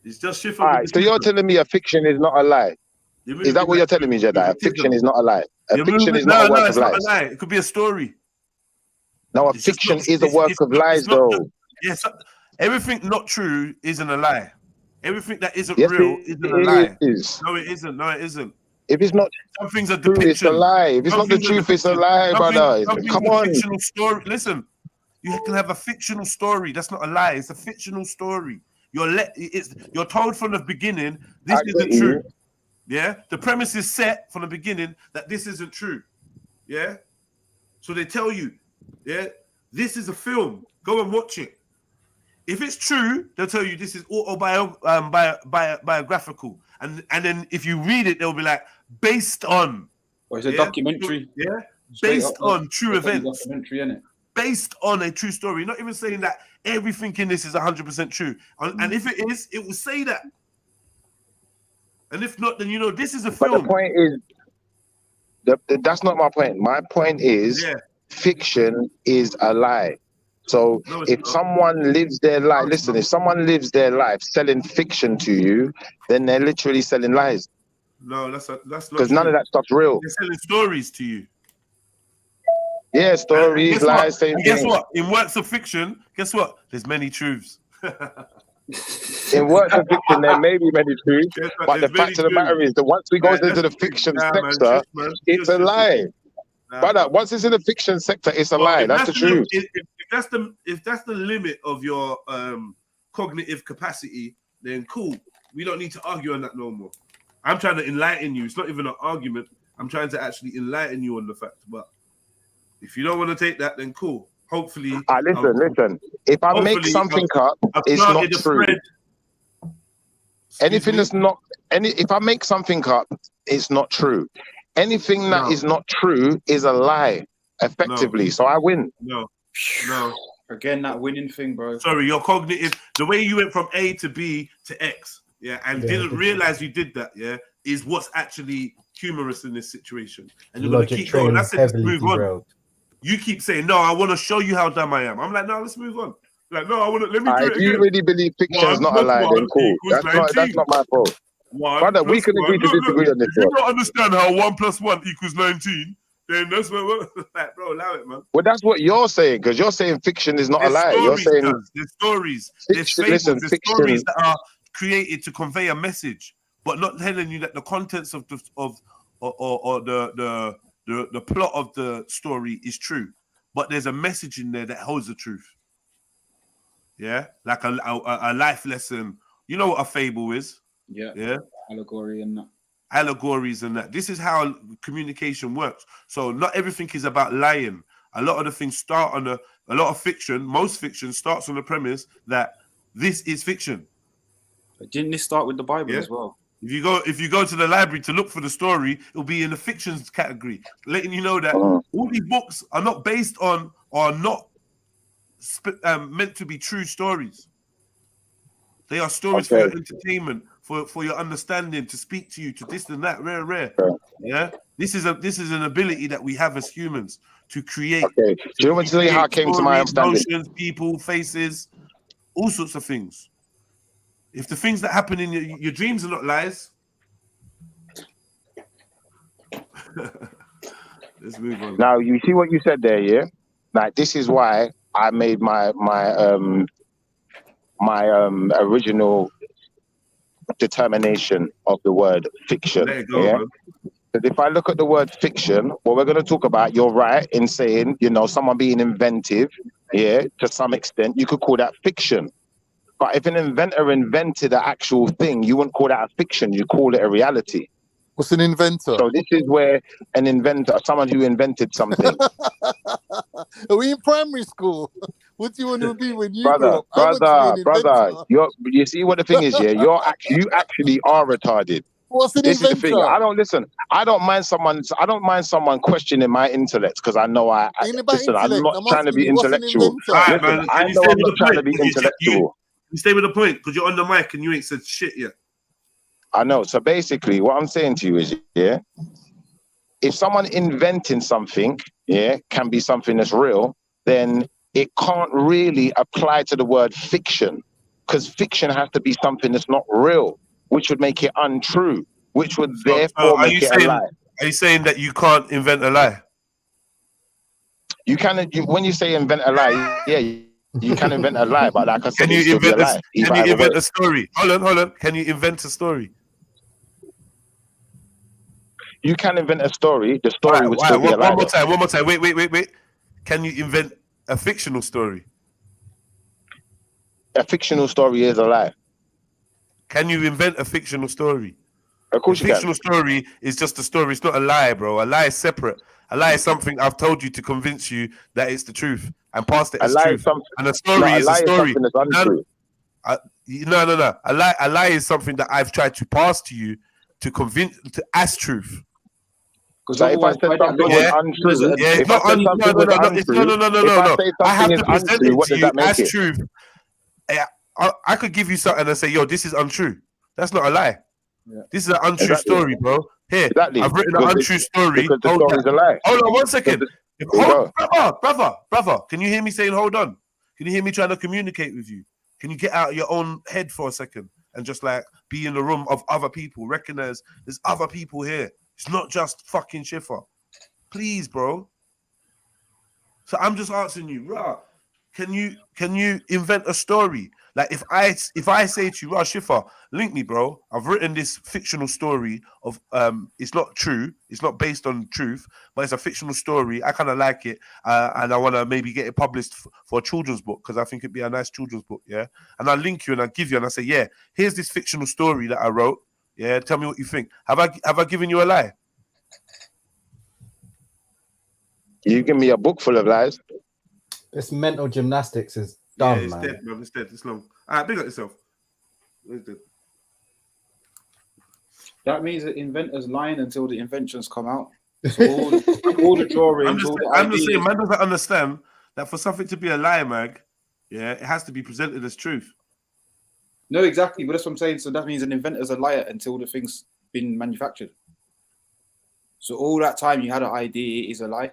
Shifa. All right, so you're telling me a fiction is not a lie? Is that what you're telling me, Jedi? A fiction is not a lie. A fiction is not a work of lies. Not a lie. It could be a story. No, a fiction is a work of lies, though. Yes, everything not true isn't a lie. Everything that isn't real isn't a lie. No, it isn't. No, it isn't. If it's not some things are true, it's a lie. If it's not the truth, it's a lie, brother. Come on. Fictional story. Listen, you can have a fictional story. That's not a lie. It's a fictional story. You're told from the beginning this isn't true. Yeah, the premise is set from the beginning that this isn't true. Yeah, so they tell you, yeah, this is a film. Go and watch it. If it's true, they'll tell you this is biographical, and then if you read it, they'll be like based on. Or it's a documentary. Yeah, based on true events. Documentary, innit? Based on a true story. Not even saying that everything in this is 100% true, and if it is, it will say that. And if not, then you know this is a film. But the point is, that's not my point. My point is, fiction is a lie. So if someone lives their life, listen, if someone lives their life selling fiction to you, then they're literally selling lies. No, that's not because none of that stuff's real. They're selling stories to you. Yeah, stories, lies, same thing. Guess what? In works of fiction, guess what? There's many truths. In works of fiction, there may be many truths, but the fact of the matter is that once we go into the fiction sector, it's a lie. Brother, once it's in the fiction sector, it's a lie. That's the truth. If that's the limit of your cognitive capacity, then cool. We don't need to argue on that no more. I'm trying to enlighten you. It's not even an argument. I'm trying to actually enlighten you on the fact. But if you don't want to take that, then cool. Hopefully, listen. If I make something up, it's not true. Anything that's not if I make something up, it's not true. Anything that is not true is a lie. effectively. So I win. No. Again, that winning thing, bro. Sorry, your cognitive, the way you went from A to B to X, and didn't realize you did that, is what's actually humorous in this situation. And you're going to keep going. That's it, let's move on. You keep saying, no, I want to show you how dumb I am. I'm like, no, let's move on. Like, no, I want to, let me do it If again. you really believe fiction is not a lie, then cool. That's not my fault. Brother, we can agree to disagree on this. If you don't understand how 1 + 1 = 19, then that's what we're like, bro, allow it, man. Well, that's what you're saying, because you're saying fiction is not a lie. You're saying there's stories, there's fables, there's stories that are created to convey a message, but not telling you that the contents of the plot of the story is true. But there's a message in there that holds the truth. Yeah, like a life lesson. You know what a fable is? Yeah. Allegory and that. Allegories and that. This is how communication works. So not everything is about lying. A lot of the things start on a lot of fiction. Most fiction starts on the premise that this is fiction. But didn't this start with the Bible as well? If you go to the library to look for the story, it'll be in the fictions category, letting you know that all these books are not based on or not meant to be true stories. They are stories for your entertainment, for your understanding, to speak to you, to this and that, rare. Yeah, this is an ability that we have as humans to create. Do you know what to tell you how it came to my understanding? Emotions, people, faces, all sorts of things. If the things that happen in your dreams are not lies, let's move on. Now you see what you said there, yeah. Like this is why I made my original determination of the word fiction. There you go, yeah. man. Because if I look at the word fiction, what we're going to talk about, you're right in saying, someone being inventive, to some extent, you could call that fiction. But if an inventor invented an actual thing, you wouldn't call that a fiction, you call it a reality. What's an inventor? So this is where an inventor, someone who invented something. Are we in primary school? What do you want to be when you brother, grow up? Brother, you see what the thing is, yeah? You actually are retarded. What's an this inventor? Is the thing. I don't mind someone questioning my intellect, because I know I'm not trying to be intellectual. Right, man, I know I'm not trying to be intellectual. You stay with the point, because you're on the mic and you ain't said shit yet. I know. So basically, what I'm saying to you is, if someone inventing something, can be something that's real, then it can't really apply to the word fiction, because fiction has to be something that's not real, which would make it untrue, which would therefore make it a lie. Are you saying that you can't invent a lie? You can, when you say invent a lie, you can invent a lie, but like I said, can you invent a story? Hold on. Can you invent a story? You can invent a story. The story would still be a lie. One more time. Wait. Can you invent a fictional story? A fictional story is a lie. Can you invent a fictional story? Of course you can. A fictional story is just a story. It's not a lie, bro. A lie is separate. A lie is something I've told you to convince you that it's the truth and past it as truth. And a story is a story. No. A lie is something that I've tried to pass to you to convince as truth. So if I said something was untrue, no. I have to present it to you as truth. I could give you something and say, yo, this is untrue. That's not a lie. Yeah. This is an untrue story, bro. Here, I've written an untrue story. Hold on 1 second. Brother, can you hear me saying hold on? Can you hear me trying to communicate with you? Can you get out of your own head for a second and just like be in the room of other people? Recognize there's other people here. It's not just fucking Schiffer. Please, bro. So I'm just asking you, can you invent a story? Like if I say to you, Schiffer, link me, bro. I've written this fictional story of it's not true, it's not based on truth, but it's a fictional story. I kind of like it, and I want to maybe get it published for a children's book, because I think it'd be a nice children's book, yeah. And I link you and I give you and I say, yeah, here's this fictional story that I wrote. Yeah, tell me what you think. Have I given you a lie? You give me a book full of lies. This mental gymnastics is dumb, it's man. Dead, bro. It's dead. It's long. All right, big up yourself. It's dead. That means that inventors lying until the inventions come out. So all the drawings, I'm just saying, man doesn't understand that for something to be a lie, mag, yeah, it has to be presented as truth. No, exactly. But that's what I'm saying. So that means an inventor's a liar until the thing's been manufactured. So all that time you had an idea is a lie.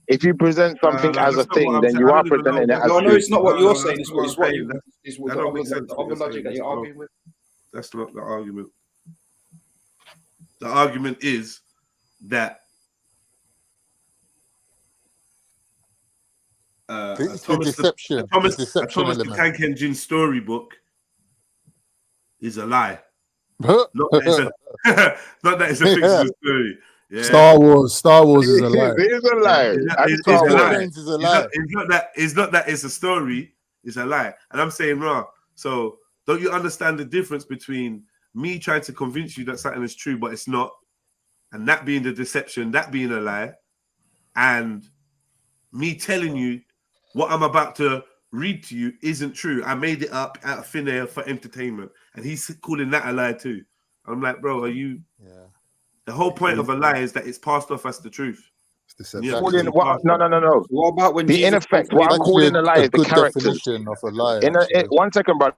If you present something as a thing, then you are presenting it as no, truth. it's not what you're saying. It's what That don't make sense. the other logic that you're arguing with. That's not the argument. The argument is that It's the deception. Thomas element. the Tank Engine storybook is a lie. Not that it's a fictional story. Yeah. Star Wars is a lie. It is a lie. It's a lie. It's not that it's a story. It's a lie. And I'm saying, so don't you understand the difference between me trying to convince you that something is true, but it's not, and that being the deception, that being a lie, and me telling you what I'm about to read to you isn't true. I made it up out of thin air for entertainment, and he's calling that a lie too. I'm like, bro, are you? Yeah. The whole point of a lie is that it's passed off as the truth. No. What about when in effect, what I'm That's calling a lie is the good characters. definition of a lie. One second, brother.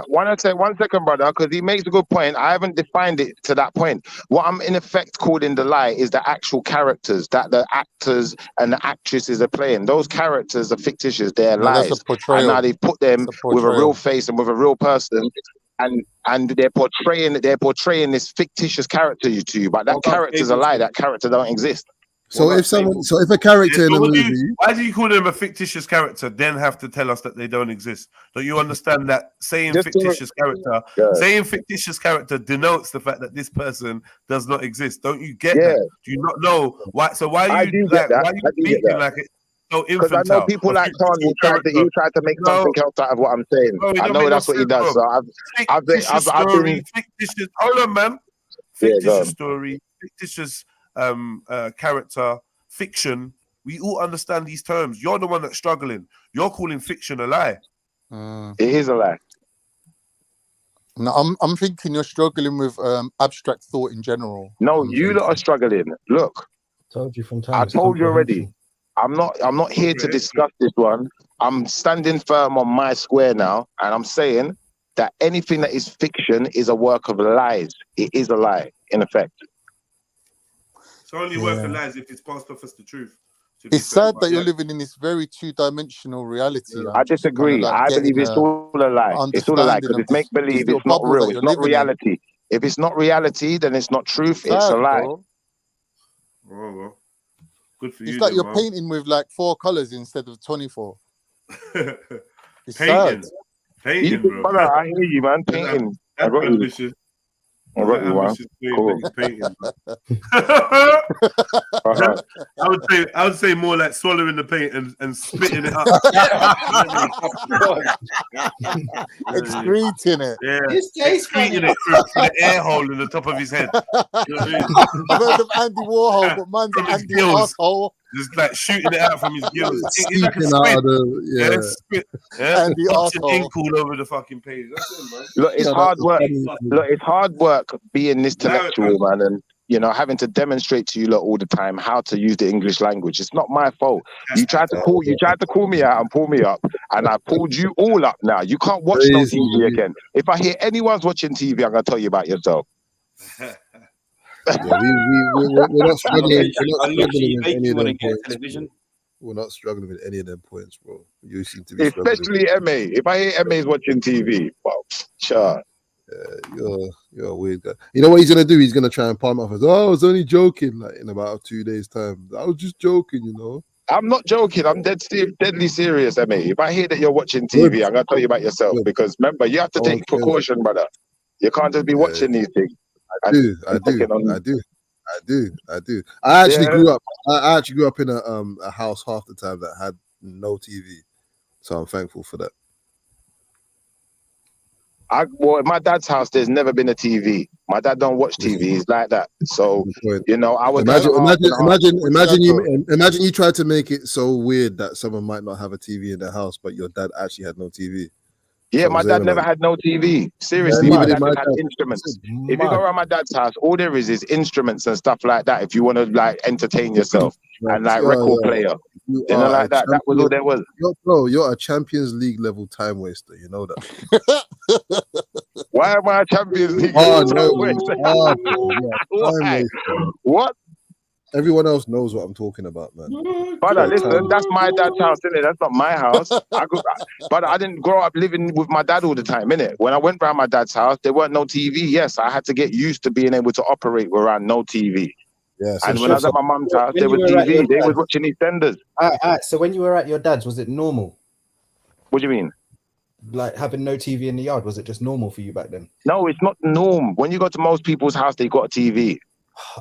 One second, brother, because he makes a good point. I haven't defined it to that point. What I'm in effect calling the lie is the actual characters that the actors and the actresses are playing. Those characters are fictitious. They're lies. That's a portrayal. And now they put them with a real face and with a real person. And they're portraying this fictitious character to you, but that character's a lie. That character don't exist. So if a character in a movie, why do you call them a fictitious character? Then have to tell us that they don't exist. Don't you understand that saying fictitious character denotes the fact that this person does not exist? Don't you get that? Do you not know why? So why are you speaking like it? So because I know people like Khan who tried to make something else out of what I'm saying. I know that's what he does. So I've been fictitious. Hold on, man. Fictitious story, fictitious character, fiction. We all understand these terms. You're the one that's struggling. You're calling fiction a lie. It is a lie. No, I'm thinking you're struggling with abstract thought in general. No, you lot are struggling. Look, told you from time. I told you already. I'm not here to discuss this one. I'm standing firm on my square now, and I'm saying that anything that is fiction is a work of lies. It is a lie, in effect. It's only a work of lies if it's passed off as the truth. It's sad that you're living in this very two-dimensional reality. I disagree. I believe it's all a lie. It's all a lie because it's make-believe. It's not real. It's not reality. If it's not reality, then it's not truth. It's a lie. Oh, well. Good for you. It's like you're painting with like 4 colors instead of 24. It's painting, sad. Painting, bro. I hear you, man. Painting. I got you. I got you, man. Cool. Painting, I would say more like swallowing the paint and spitting it up. Excreting it. Yeah. Excreting it through the air hole in the top of his head. You know what I mean? I've heard of Andy Warhol, but man's Andy asshole. Just like shooting it out from his gills. It's like a spit. Andy arsehole. Ink all over the fucking page. That's it, man. Look, it's hard work. Look, it's hard work being this intellectual, man, and having to demonstrate to you lot all the time how to use the English language. It's not my fault. You tried to call me out and pull me up, and I pulled you all up now. You can't watch no TV again. If I hear anyone's watching TV, I'm gonna tell you about yourself. We're not struggling. We're not struggling with any of them points, bro. You seem to be especially MA. If I hear MA's watching TV, well, sure. You're a weird guy. You know what he's gonna do? He's gonna try and palm off as, I was only joking. Like in about 2 days' time, I was just joking. I'm not joking. I'm deadly serious, MA. If I hear that you're watching TV, I'm gonna tell you about yourself because remember, you have to take precaution, brother. You can't just be watching these things. I do. I actually grew up in a house half the time that had no TV, so I'm thankful for that. Well, in my dad's house, there's never been a TV. My dad don't watch TV. He's like that. So I was imagine you tried to make it so weird that someone might not have a TV in their house, but your dad actually had no TV. Yeah, my dad never had no TV. Seriously, my dad just had instruments. If you go around my dad's house, all there is instruments and stuff like that. If you want to like entertain yourself and like record player, you know, like that. That was all there was. Bro, you're a Champions League level time waster. You know that. Why am I a Champions League? What? Everyone else knows what I'm talking about, man. Brother, listen, that's my dad's house, innit? That's not my house. But I didn't grow up living with my dad all the time, innit? When I went around my dad's house, there weren't no TV. Yes, I had to get used to being able to operate around no TV. Yeah, and when I was at my mum's house, there was TV. They was watching EastEnders. So when you were at your dad's, was it normal? What do you mean? Like having no TV in the yard, was it just normal for you back then? No, it's not norm. When you go to most people's house, they got a TV.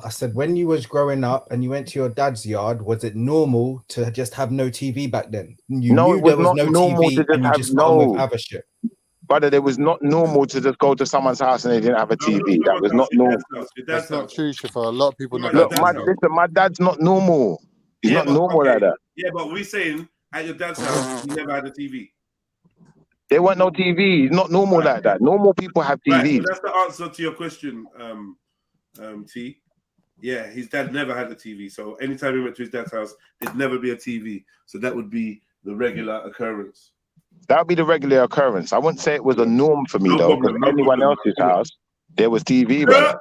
I said, when you was growing up and you went to your dad's yard, was it normal to just have no TV back then? You No, knew it was there was not no normal TV to just and you have just got on with other shit. Brother, it was not normal to just go to someone's house and they didn't have a TV. That was not normal. That's not true, Shifa. A lot of people know. Look, my dad's not normal. He's not normal like that. Yeah, but we're saying at your dad's house, you never had a TV. There weren't no TV. It's not normal like that. Normal people have TV. Right, so that's the answer to your question, T. Yeah, his dad never had a TV. So anytime he went to his dad's house, there'd never be a TV. So that would be the regular occurrence. That would be the regular occurrence. I wouldn't say it was a norm for me, though, because anyone else's house, there was TV. Brother.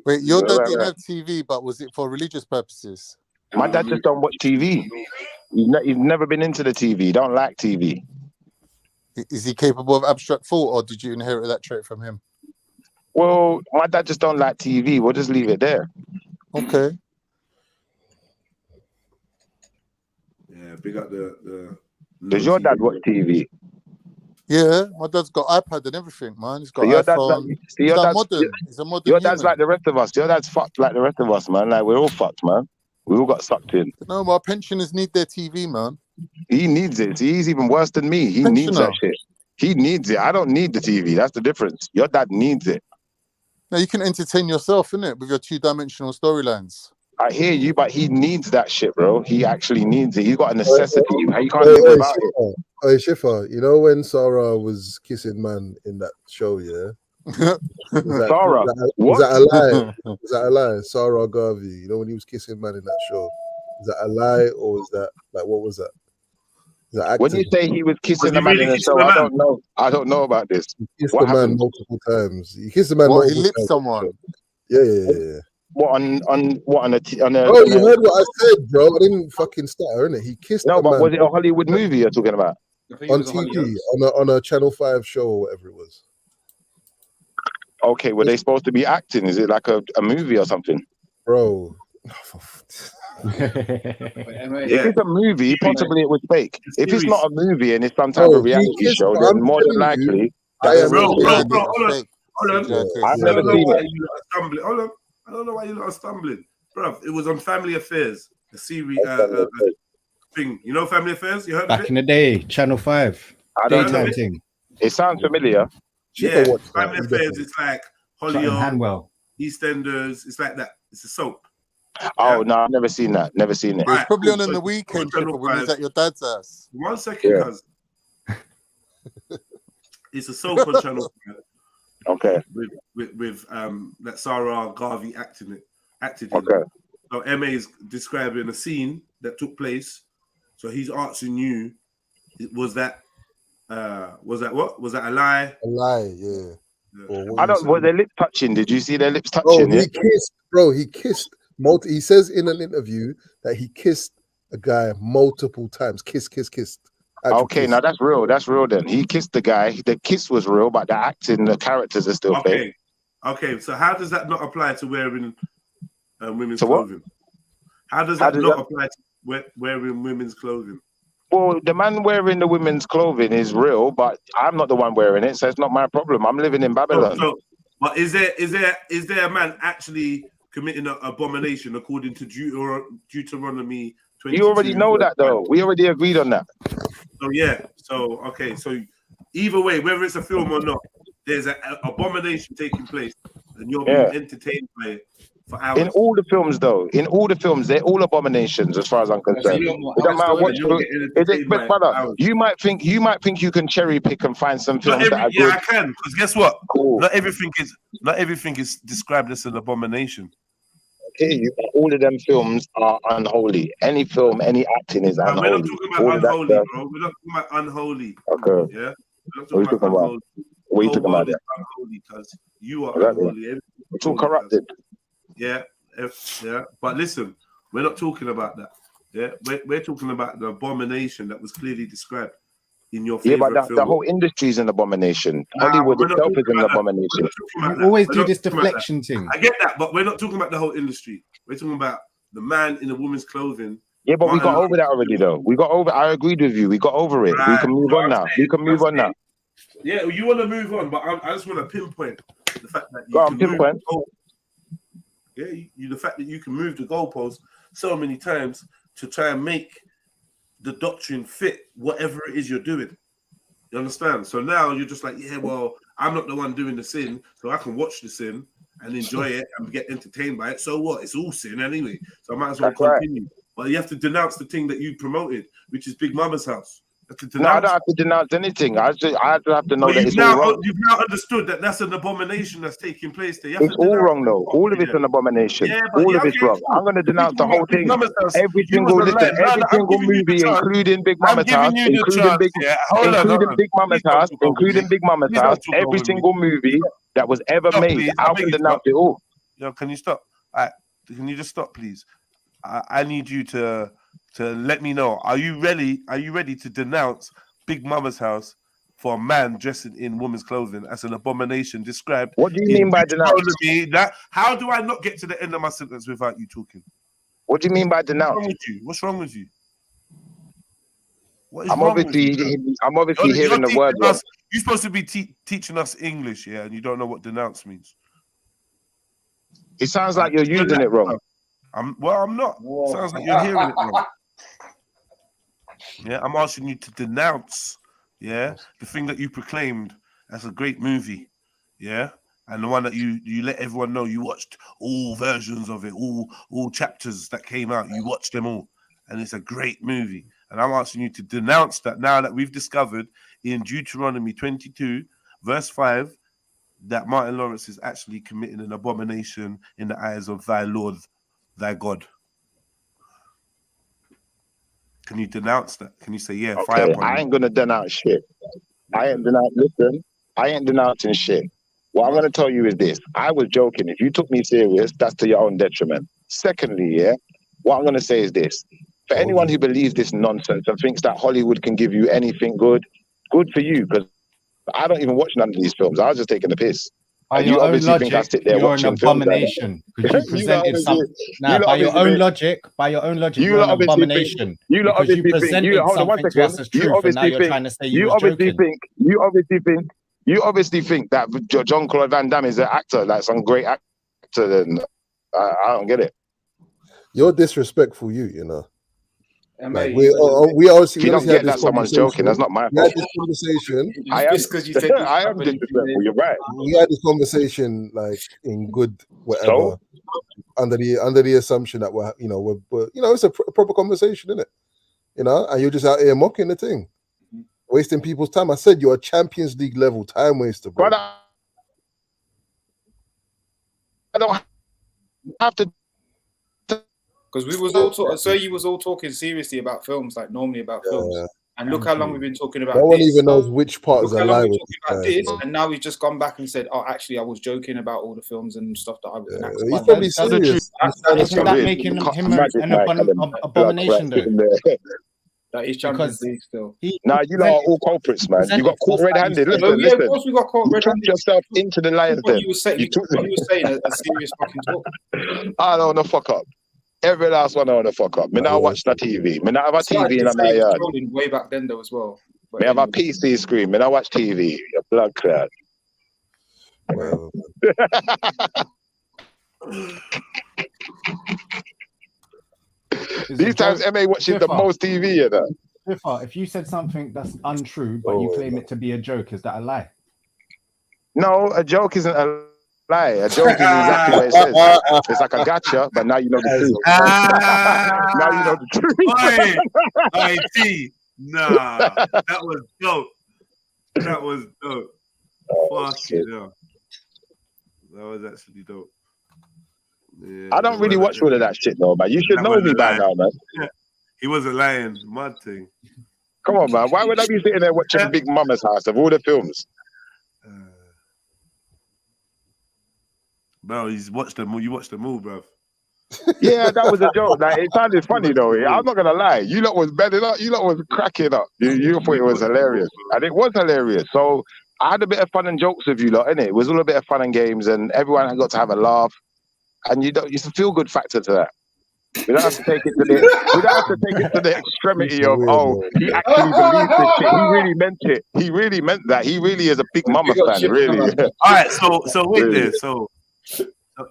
Wait, your dad didn't have TV, but was it for religious purposes? My dad just don't watch TV. He's never been into the TV. He don't like TV. Is he capable of abstract thought, or did you inherit that trait from him? Well, my dad just don't like TV. We'll just leave it there. Okay. Yeah, big up the Does your dad watch TV? Yeah, my dad's got iPad and everything, man. He's got Your iPhone. dad's like, modern. He's a modern your dad's human. like the rest of us. Your dad's fucked like the rest of us, man. Like, we're all fucked, man. We all got sucked in. No, my pensioners need their TV, man. He needs it. He's even worse than me. He needs that shit. He needs it. I don't need the TV. That's the difference. Your dad needs it. Now you can entertain yourself, innit, with your two-dimensional storylines. I hear you, but he needs that shit, bro. He actually needs it. He's got a necessity. You can't live without it. Hey, Shifa, you know when Sarah was kissing man in that show, yeah? Sarah? Was that a lie? Was that a lie? Sarah Garvey, you know when he was kissing man in that show? Is that a lie or was that, like, what was that? When you say he was kissing a man in the show, I don't know. I don't know about this. He kissed the man multiple times. He kissed the man multiple times. He licked someone. Yeah. What on a Oh, you heard what I said, bro. I didn't fucking stutter, innit? He kissed No, the but man was it a Hollywood movie you're talking about? on TV, on a Channel 5 show or whatever it was. Okay, were they supposed to be acting? Is it like a movie or something? Bro. If it's a movie, possibly it was fake. If it's not a movie and it's some type of reality show, then more than likely. Bro, hold on. I've never seen it. Hold on. I don't know why you're not stumbling. Bro, it was on Family Affairs, the series thing. You know Family Affairs? You heard of it? Back in the day, Channel 5. I don't know. Daytime thing. It sounds familiar. Yeah, Family Affairs, it's like Hollyoaks, Hanwell. EastEnders, it's like that. It's a soap. Oh, no, I've never seen that. Never seen it. It's probably on in the weekend when he's at your dad's house. 1 second, cuz. It's a soap on Channel 5. Okay. With that Sarah Garvey acted in. Okay. So MA is describing a scene that took place. So he's asking you, was that what? Was that a lie? A lie, yeah. I don't. Were their lips touching? Did you see their lips Oh, touching? he kissed, bro. He kissed. He says in an interview that he kissed a guy multiple times. Kissed. Okay, now that's real. That's real. Then he kissed the guy. The kiss was real, but the acting, the characters are still fake. Okay. So how does that not apply to wearing women's So what? clothing? How does that not apply to wearing women's clothing? Well, the man wearing the women's clothing is real, but I'm not the one wearing it, so it's not my problem. I'm living in Babylon. But is there a man actually committing an abomination according to Deuteronomy 22? You already know that, though. We already agreed on that. So yeah. So okay. So either way, whether it's a film or not, there's an abomination taking place, and you're being entertained by it for hours. In all the films, though, in all the films, they're all abominations as far as I'm concerned. It don't matter what but brother, you might think you can cherry pick and find some films that are good. I can, because guess what? Cool. Not everything is described as an abomination. Okay, all of them films are unholy. Any film, any acting is unholy. We're not talking about unholy, bro. We're not talking about unholy. Okay. Yeah. What are you talking about? What are you talking about? Unholy, because you are unholy. It's all corrupted. Yeah. Yeah. But listen, we're not talking about that. Yeah. We're talking about the abomination that was clearly described in your favorite film. The whole industry is an abomination. Hollywood itself is an abomination. You always do this deflection thing. I get that, but we're not talking about the whole industry. We're talking about the man in a woman's clothing. Yeah, but we got over that already, though. We got over. I agreed with you. We got over it. We can move on now. We can move on now. Yeah, you want to move on, but I just want to pinpoint the fact that you can pinpoint. The fact that you can move the goalposts so many times to try and make the doctrine fit whatever it is you're doing. You understand? So now you're just like, yeah, well, I'm not the one doing the sin, so I can watch the sin and enjoy it and get entertained by it. So what? It's all sin anyway. So I might as well continue. Right. But you have to denounce the thing that you promoted, which is Big Mama's house. No, I don't have to denounce anything. I just have to know that it's all wrong. You've now understood that that's an abomination that's taking place there. It's all wrong, though. All of it's an abomination. Yeah, all of it's wrong. I'm going to denounce the whole thing. Every single movie, including Big Mama's house, including Big Mama's house, every single movie that was ever made, I'm going to denounce it all. Yo, can you stop? All right, can you just stop, please? I need you to let me know. Are you ready? Are you ready to denounce Big Mama's house for a man dressing in woman's clothing as an abomination described? What do you mean by denounce? How do I not get to the end of my sentence without you talking? What do you mean by denounce? What's wrong with you? I'm obviously hearing the word. You're supposed to be teaching us English, yeah, and you don't know what denounce means. It sounds like you're using it wrong. I'm not. Sounds like you're hearing it wrong. Yeah, I'm asking you to denounce, the thing that you proclaimed as a great movie, and the one that you let everyone know you watched all versions of it, all chapters that came out, you watched them all, and it's a great movie. And I'm asking you to denounce that now that we've discovered in Deuteronomy 22, verse 5, that Martin Lawrence is actually committing an abomination in the eyes of thy Lord, thy God. Can you denounce that? Can you say, fire upon I ain't gonna denounce shit. I ain't denouncing shit. What I'm gonna tell you is this. I was joking. If you took me serious, that's to your own detriment. Secondly, what I'm gonna say is this. For anyone who believes this nonsense and thinks that Hollywood can give you anything good for you, because I don't even watch none of these films. I was just taking the piss. By your own logic, you're an abomination because you presented something. Now, by your own logic, you're an abomination. You presented something to us as truth, and now you're trying to say you obviously think that Jean-Claude Van Damme is an actor, like some great actor. Then I don't get it. You're disrespectful, you know. Like we obviously you don't get that someone's joking. That's not my fault. We had this conversation. I am disrespectful. You're right. We had this conversation like in good whatever, under the assumption that we're it's a proper conversation, isn't it? And you're just out here mocking the thing, wasting people's time. I said you're a Champions League level time waster, bro. Brother, I don't have to. Because we was all you was all talking seriously about films, like normally about films. And look how long we've been talking about. No one even knows which part is a lie. And now we've just gone back and said, "Oh, actually, I was joking about all the films and stuff that I was." He's probably serious. Isn't that making him an abomination, though? That is Champions League still. Nah, you lot are all culprits, man. You got caught red-handed. Listen. Of course we got caught red-handed. You yourself into the lion's den. You were saying a serious fucking talk. I don't know, fuck up. Every last one I want to fuck up. Me now watch the TV. Me now have a TV in my yard. Way back then though as well. Me have a PC screen. Me now watch TV. Your blood clot. Well. These times MA watching the most TV, you know. If you said something that's untrue, but you claim it to be a joke, is that a lie? No, a joke isn't a lie. A joke is exactly what it says. It's like a gotcha, but now you know the truth. Now you know the truth. Oi, T. Nah, that was dope. That was dope. Fuck it, yeah. That was actually dope. Yeah, I don't really watch all of that shit though, man. You should know me by now, man. He wasn't lying. Mad thing. Come on, man. Why would I be sitting there watching Big Mama's House of all the films? Bro, you watched them all, bro. Yeah, that was a joke. Like, it sounded funny though. I'm not gonna lie. You lot was bedding up. You lot was cracking up. You thought it was hilarious, and it was hilarious. So I had a bit of fun and jokes with you lot, innit? It was all a bit of fun and games, and everyone got to have a laugh. And it's a feel good factor to that. We don't have to take it to the extremity of he actually believes this shit. He really meant it. He really meant that. He really is a Big Mama fan, really. All right, so wait really. There. So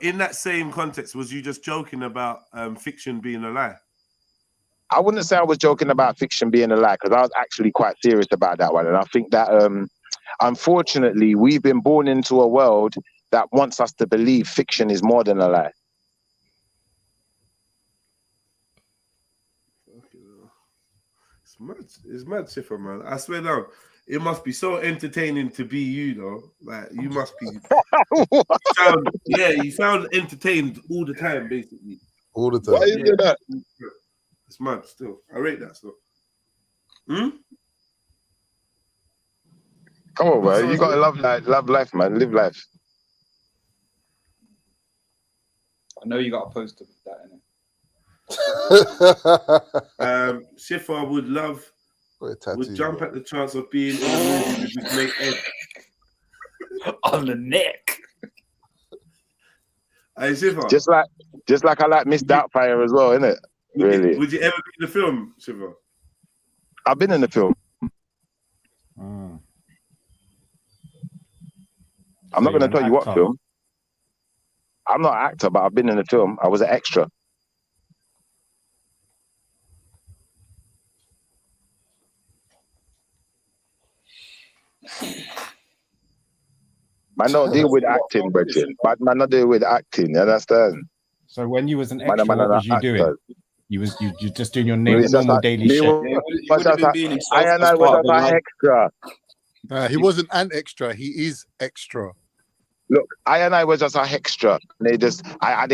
in that same context, was you just joking about fiction being a lie? I wouldn't say I was joking about fiction being a lie, because I was actually quite serious about that one. And I think that unfortunately we've been born into a world that wants us to believe fiction is more than a lie. It's mad, Schiffer, man. I swear down, it must be so entertaining to be you, though. Like, you must be. You sound entertained all the time, basically. All the time. Why is it that? It's mad still. I rate that still. Come on, man. You gotta love life, man. Live life. I know you got a poster with that in it. Schiffer would jump at the chance of being in the movie with his mate Ed. On the neck. Hey, Schiffer. Just like I like Miss Doubtfire as well, innit? Really. Would you ever be in the film, Schiffer? I've been in the film. I'm not going to tell you what film. I'm not an actor, but I've been in the film. I was an extra. Man don't deal with acting, Bridget. But man not deal with acting, you understand? So when you was an extra, what was you doing? You just doing your normal daily shit. I was an extra. He wasn't an extra. He is extra. Look, I was just a extra. They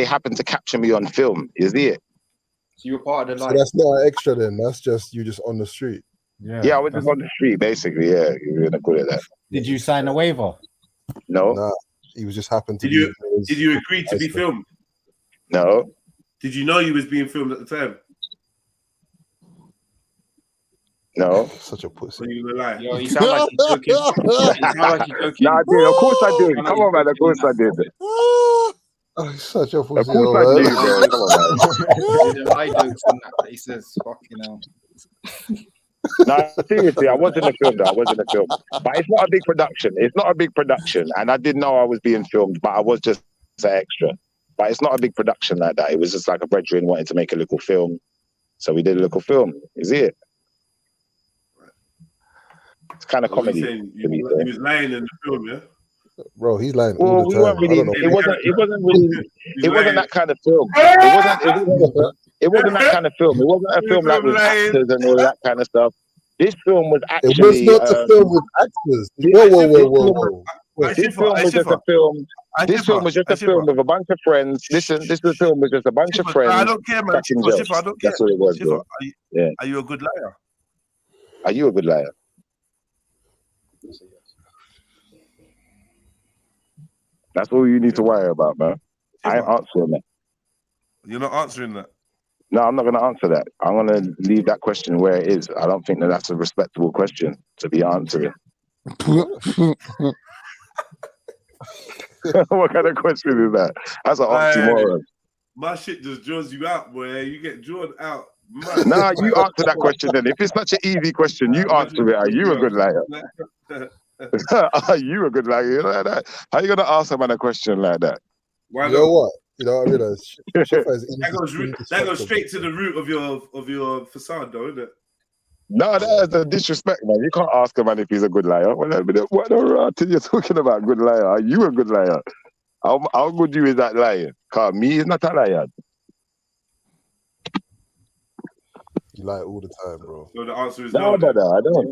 happened to capture me on film. You see it? So you were part of the life. So that's not an extra then. That's just you just on the street. Yeah, I was just on the street, basically. Yeah, you're gonna call it that. Did you sign a waiver? No. Nah, he was just happened to. Did you agree to be filmed? No. Did you know you was being filmed at the time? No. Such a pussy. So you were lying. Yo, you sound like you're joking. You sound like you're joking. Nah, I did. Of course I did. Come on, man. Of course I did. Oh, such a pussy. Of course I did, bro. Come on, man. I jokes and that. He says, fucking hell. No, seriously, I was in the film though. I was in the film. But it's not a big production. It's not a big production. And I didn't know I was being filmed, but I was just an extra. But it's not a big production like that. It was just like a brethren wanted to make a little film. So we did a little film. Is it? It's kind of comedy. He was lying in the film, yeah? Bro, he's lying. Well, all the we time. weren't really. It wasn't that kind of film. It wasn't that kind of film. It wasn't a film like with actors and all that kind of stuff. This film was actually. It was not a film with actors. Whoa. This film was just a film. This film was just a film with a bunch of friends. Listen, this film was just a bunch of friends. I don't care, man. I don't care. That's what it was, bro. Are you a good liar? Are you a good liar? That's all you need to worry about, man. I ain't answering that. You're not answering that? No, I'm not going to answer that. I'm going to leave that question where it is. I don't think that that's a respectable question to be answering. What kind of question is that? That's an oxymoron. My shit just draws you out, boy. You get drawn out. Nah, you answer that question then. If it's such an easy question, you answer it. Are you a good liar? Are you a good liar? You know like that? How are you gonna ask a man a question like that? You know what? You know what I realize? That goes straight to the root of your facade, though, isn't it? No, that's a disrespect, man. You can't ask a man if he's a good liar. What the rat are you talking about? Good liar? Are you a good liar? How good you is that lion? Cause me is not a lion. You lie all the time, bro. So the answer is No, no. brother, I don't.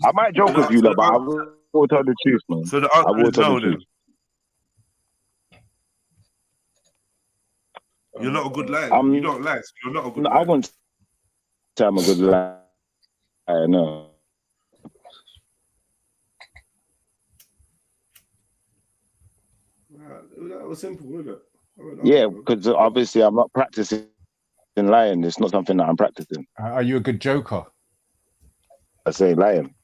I might joke with you, So but I will tell the truth, man. So the I answer will is tell no the then. truth. You're not a good liar. You don't lie. So you're not a good No, liar. I wouldn't say I'm a good liar. No. That was simple, wasn't it? Yeah, because obviously I'm not practicing lying. It's not something that I'm practicing. Are you a good joker? I say lying.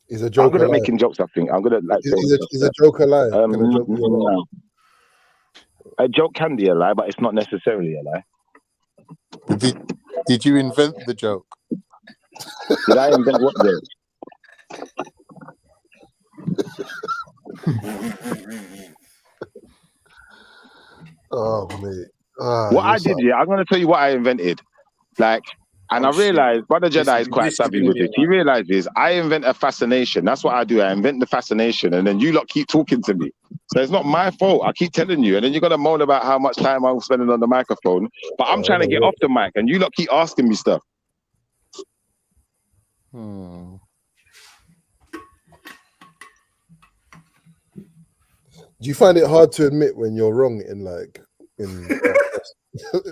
He's a I'm joker good at liar. making jokes, I think. I'm good at like saying He's stuff. a joker liar. Gonna joke you No. around. A joke can be a lie, but it's not necessarily a lie. Did you invent the joke? Did I invent what joke? Oh, mate. What I did, I'm going to tell you what I invented. Like, and I realized Brother Jedi is quite savvy with it. He realizes I invent a fascination. That's what I do. I invent the fascination, and then you lot keep talking to me. So it's not my fault. I keep telling you, and then you're going to moan about how much time I'm spending on the microphone. But I'm trying to get off the mic, and you lot keep asking me stuff. Do you find it hard to admit when you're wrong in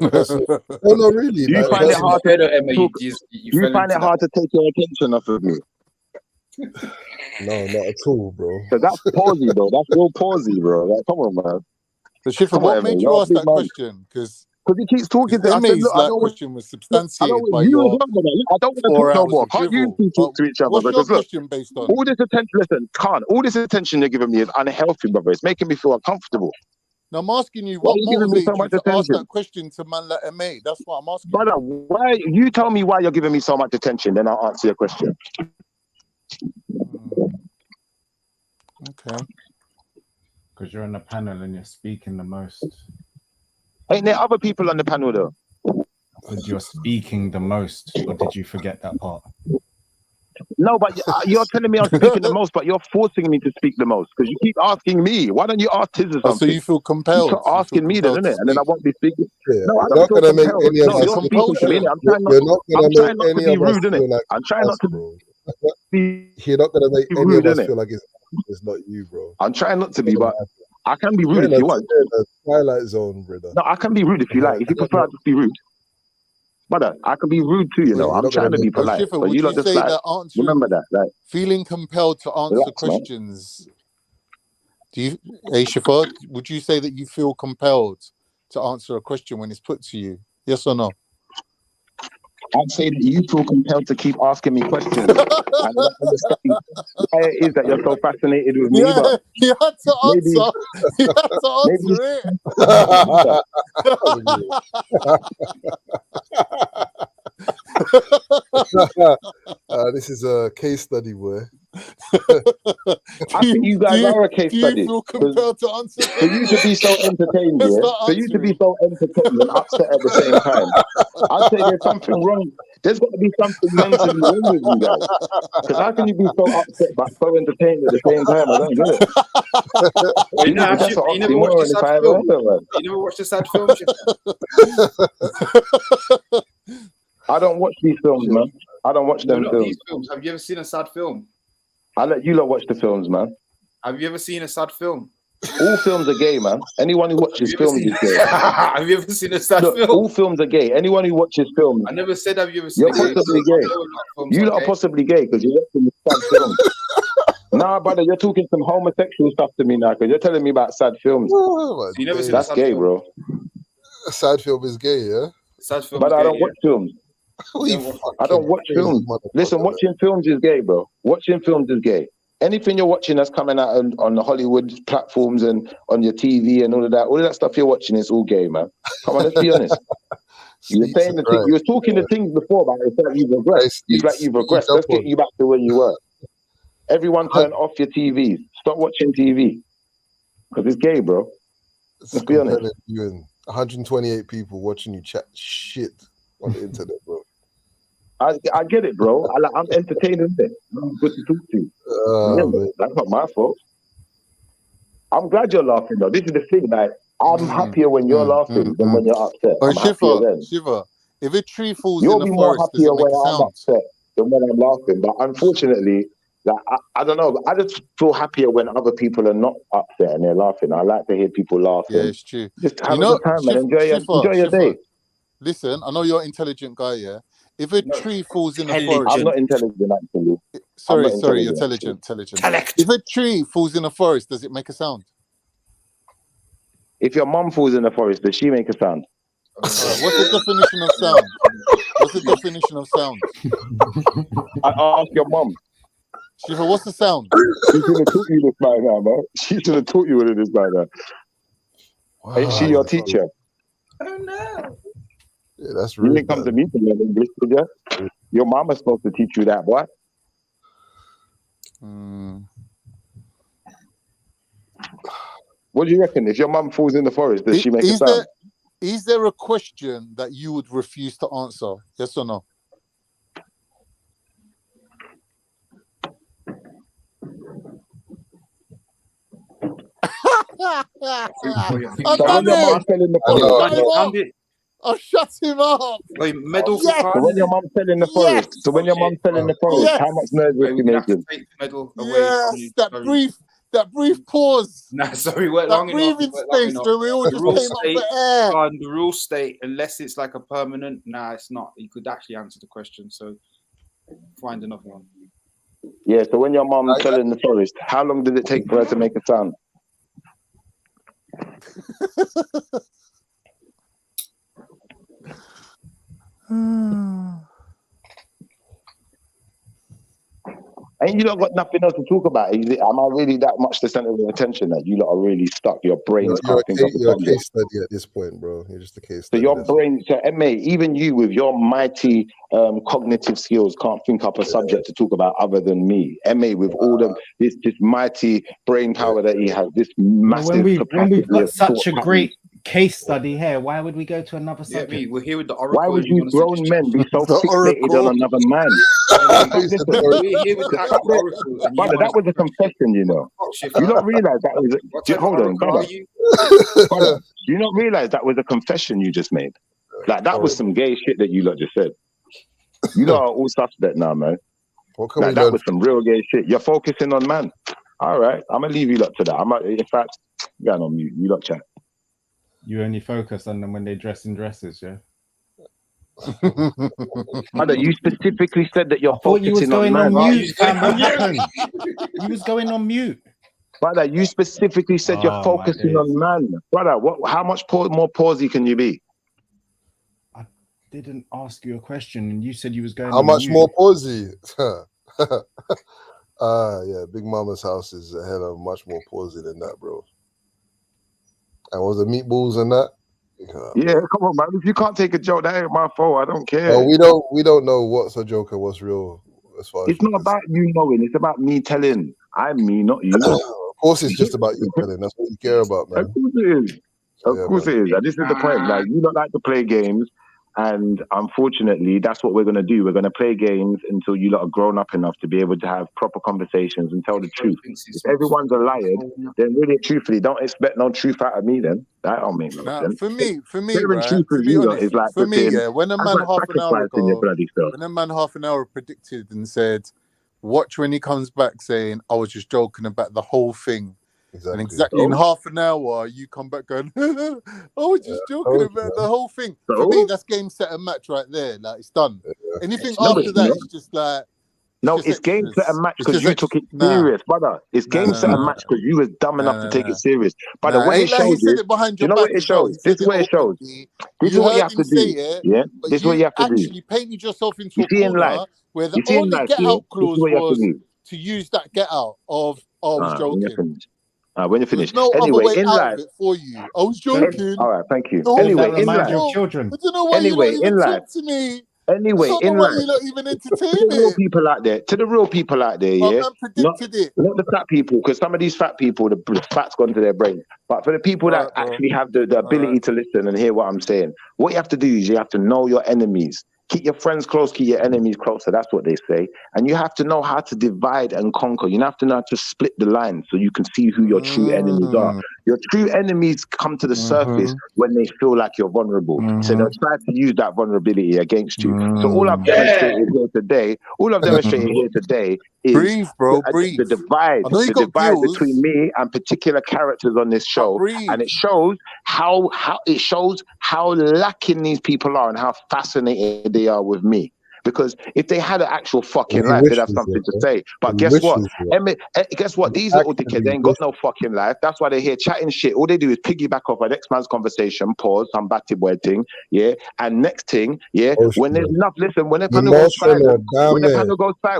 personal? Oh no, really? Do you like, find it hard to you do you find it hard to take your attention off of me? No, not at all, bro. Because that's palsy, though. That's real palsy, bro. Like, come on, man. So, Schiffer, Come what on, made man. you You're a ask big that man. question? Because he keeps talking to I said, Emmy's look, I that don't want, question was I substantiated don't by you as your well, man. I don't want to 4 talk no hours more. of Can't you drivel. two talk to each other? What's your Because look, question based on? all this attention, listen, Khan, all this attention you're giving me is unhealthy, brother. It's making me feel uncomfortable. Now I'm asking you, Why what are you giving me so motivated you much to ask attention? that question to man like MA? That's what I'm asking. Brother, why you tell me why you're giving me so much attention, then I'll answer your question. Okay. Because you're on the panel and you're speaking the most. Ain't there other people on the panel though? Because you're speaking the most, or did you forget that part? No, but you're telling me I'm speaking the most, but you're forcing me to speak the most because you keep asking me. Why don't you ask Tiz or Oh, something? so you feel compelled? You start asking me then, innit? And then I won't be speaking. Yeah, No, I you're don't not feel gonna make compelled. any of No, us. you're speaking to me, innit? I'm trying not. You're not gonna I'm trying make not to any be of us rude, innit? feel like I'm trying not us, to bro. be You're not gonna make any rude, of us innit? feel like it's not you, bro. I'm trying not to be, but I can be You're rude in if you want. a twilight zone, brother. No, I can be rude if you like. If you prefer to be rude. Brother, I can be rude too, you know. You're I'm not gonna trying to make be Oh, polite. Schiffer, But would you you lot just say like, that remember answering, that. Like, feeling compelled to answer relax, man. questions? Do you, hey Schiffer, would you say that you feel compelled to answer a question when it's put to you? Yes or no? I'd say that you feel compelled to keep asking me questions. I don't understand why it is that you're so fascinated with me, Yeah, but he had to maybe, answer. He had to answer it. This is a case study, boy. I think you guys are a case Do you study. feel compelled to answer? For you to be so entertained, Let's yeah? start For you to be answering. so entertained and upset at the same time, I'd say there's something wrong. There's got to be something mentally wrong with you guys. Because how can you be so upset but so entertained at the same time? I don't get it. Well, you know, That's an you never watched oxymoron the if I sad ever film. heard of one. You never watched the sad film, I don't watch these films, man. I don't watch them not films. these films. Have you ever seen a sad film? I let you lot watch the films, man. Have you ever seen a sad film? All films are gay, man. Anyone who watches films is gay. Have you ever seen a sad Look, film? all films are gay. Anyone who watches films, I never said have you ever seen you're a gay possibly film. gay. I know a lot of films You are lot are gay. possibly gay because you're watching sad films. Nah, brother, you're talking some homosexual stuff to me now because you're telling me about sad films. Oh, You never seen a That's sad gay, film? bro. a sad film is gay, yeah? Sad film But is I gay, don't yeah? watch films. I don't watch films. Listen, watching films is gay, bro. Watching films is gay. Anything you're watching that's coming out on the Hollywood platforms and on your TV and all of that stuff you're watching is all gay, man. Come on, let's be honest. You were saying the thing, you were talking the things before, but it's like you've regressed. It's like you've regressed. Let's get you back to where you were. Everyone turn off your TVs. Stop watching TV. Because it's gay, bro. Let's be honest. 128 people watching you chat shit on the internet, bro. I get it, bro. I'm entertaining it. I'm good to talk to. That's not my fault. I'm glad you're laughing though. This is the thing, like I'm happier when you're laughing than when you're upset. Oh, I'm happier then. Shiva, if a tree falls You'll in the be more forest, does happier it make when a I'm sound? upset than when I'm laughing. But unfortunately, like I don't know. I just feel happier when other people are not upset and they're laughing. I like to hear people laughing. Yeah, it's true. Just have a good time, man. Enjoy your day. Listen, I know you're an intelligent guy, yeah? If a tree falls in a forest... I'm not intelligent, actually. Sorry, you're intelligent. If a tree falls in a forest, does it make a sound? If your mum falls in the forest, does she make a sound? What's the definition of sound? What's the definition of sound? I ask your mum. Shiva, what's the sound? She should have taught you this by now, man. She should have taught you what it is by now. Ain't she your teacher? Oh no. Yeah, that's rude. You didn't come to me to learn English, did you? Your mama's supposed to teach you that, boy. What do you reckon? If your mum falls in the forest, does she make a sound? Is there a question that you would refuse to answer? Yes or no? I'll shut him up. Wait, medal for So when your mum fell in the forest, how much noise was she making? Medal away Yes, that brief pause. Nah, sorry, we're that long breathing enough. space where we all just came up for air. The rules state, unless it's like a permanent, it's not. You could actually answer the question, so find another one. Yeah, so when your mum fell in the forest, how long did it take for her to make a sound? Ain't you lot got nothing else to talk about? Am I really that much the center of attention that you lot are really stuck? Your brains can't think of a You're a subject. case study at this point, bro. You're just a case So study. your brain, so MA, even you with your mighty cognitive skills can't think up a subject to talk about other than me. MA with all this mighty brain power that he has, this massive when we've got such a great case study here, why would we go to another subject? We're here with the oracle. Why would you grown men be so fixated on another man? Brother, that was a confession, you know. You don't realize that was hold on, brother. Brother, you don't realize that was a confession you just made. Like that was some gay shit that you lot just said. You lot are all suspect now, man. Like that was some real gay shit. You're focusing on man. All right, I'm gonna leave you lot to that. In fact, going on mute. You lot chat. You only focus on them when they dress in dresses, yeah? Brother, you specifically said that you're focusing on man. You was going on mute. Brother, you specifically said you're focusing on man. Brother, how much more pausey can you be? I didn't ask you a question, and you said you was going How on much mute. more pausey? Yeah, Big Mama's house is a hell of much more pausey than that, bro. And was the meatballs and that? Yeah, come on, man. If you can't take a joke, that ain't my fault. I don't care. Oh, we don't know what's a joke and what's real. As far as it's not about you knowing. It's about me telling. I'm me, not you. Of course, it's just about you telling. That's what you care about, man. Of course it is. Of course it is. And this is the point. Like you don't like to play games, and unfortunately, that's what we're gonna do. We're gonna play games until you lot are grown up enough to be able to have proper conversations and tell the truth. If everyone's a liar, then really, truthfully, don't expect no truth out of me. Then that don't make no sense. For me, Sharing right, truth to with be you lot honest, is like for me, putting- yeah, when a that's man like half an hour sacrificing your ago, bloody self. when a man half an hour predicted and said, watch when he comes back saying, I was just joking about the whole thing. And exactly in half an hour, you come back going, I was just joking about the whole thing. For me, that's game, set, and match right there. Like, it's done. Anything after that is just like... It's game, set, and match because you took it serious, brother. It's game, set, and match because you was dumb enough to take it serious. Brother, what it shows is... You know what it shows? This is what it shows. This is what you have to do. Yeah? This is what you have to do. Actually painted yourself into a see in corner life, where the you see in only life, get-out this is clause what you have to was do. to use that get-out of, I was joking. When you finish. There's no Anyway, other way in out life... of it for you. I was joking. All right, thank you. No, Anyway, in life... I don't know why you don't even talk to me. Anyway, I don't know in why life... you don't even entertain To the real it. people out there, My yeah? man predicted it. Not the fat people, because some of these fat people, the fat's gone to their brain. But for the people that actually have the ability to listen and hear what I'm saying, what you have to do is you have to know your enemies. Keep your friends close, keep your enemies closer. That's what they say. And you have to know how to divide and conquer. You have to know how to split the line so you can see who your true enemies are. Your true enemies come to the surface when they feel like you're vulnerable. So they'll try to use that vulnerability against you. So all I've demonstrated here today, is breathe, bro, breathe. the divide, I know you got gills, between me and particular characters on this show, and it shows how lacking these people are and how fascinated they are with me. Because if they had an actual fucking life, they'd have something to say. But guess what? Guess what? These little dickheads, they ain't got no fucking life. That's why they're here chatting shit. All they do is piggyback off an next man's conversation, pause, some batty boy thing, yeah. And next thing, yeah, when there's enough, listen, when the panel goes silent,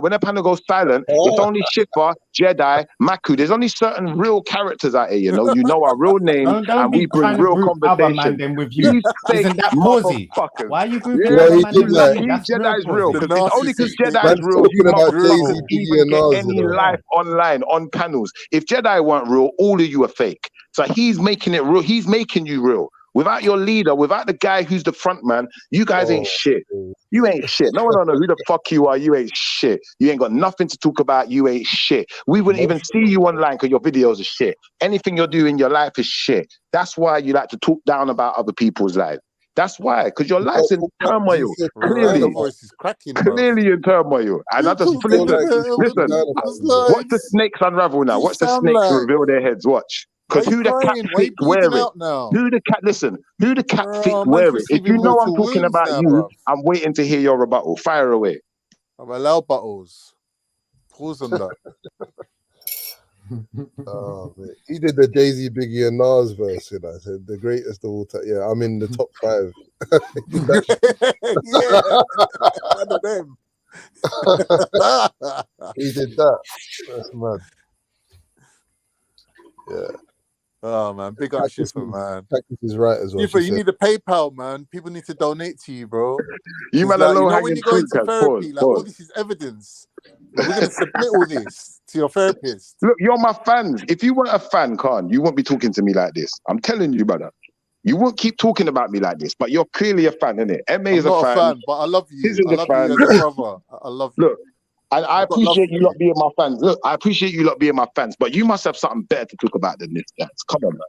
when the panel goes silent, it's only Schiffer, JEDI, Maku. There's only certain real characters out here, you know our real names, and we bring real conversation. With you. Isn't that pausey? Why are you grouping Yeah, that's JEDI's real. Because pausey. it's only because JEDI is real, you motherfuckers even get any life online on panels. If JEDI weren't real, all of you are fake. So he's making it real. He's making you real. Without your leader, without the guy who's the front man, you guys ain't shit. You ain't shit. No one don't know who the fuck you are. You ain't shit. You ain't got nothing to talk about. You ain't shit. We wouldn't even see you online because your videos are shit. Anything you're doing in your life is shit. That's why you like to talk down about other people's lives. That's why, because your life's in turmoil. Clearly in turmoil. And I just listen. Watch the snakes unravel now. Watch the snakes reveal their heads. Watch. Because who the cat feet wear it? Who the cat? Listen. Who the cat feet wear it? If you know I'm talking about you, I'm waiting to hear your rebuttal. Fire away. I'm allowed battles. Pause on that. Oh, man. He did the Jay-Z, Biggie, and Nas verse, you know. Said the greatest of all time. Yeah, I'm in the top 5. One of them. He did that. That's mad. Yeah. Oh man, big up Schiffer, man. Practice is right as well. Schiffer, you need a PayPal, man. People need to donate to you, bro. You man, like, you know when you go into therapy, all this is evidence. Like, we're gonna submit all this to your therapist. Look, you're my fans. If you weren't a fan, Khan, you won't be talking to me like this. I'm telling you, brother. You won't keep talking about me like this, but you're clearly a fan, innit? MA is I'm not a fan, but I love you. I love you as a brother. I love you. Look, and I appreciate you lot being my fans. Look, I appreciate you lot being my fans, but you must have something better to talk about than this, guys. Come on, man.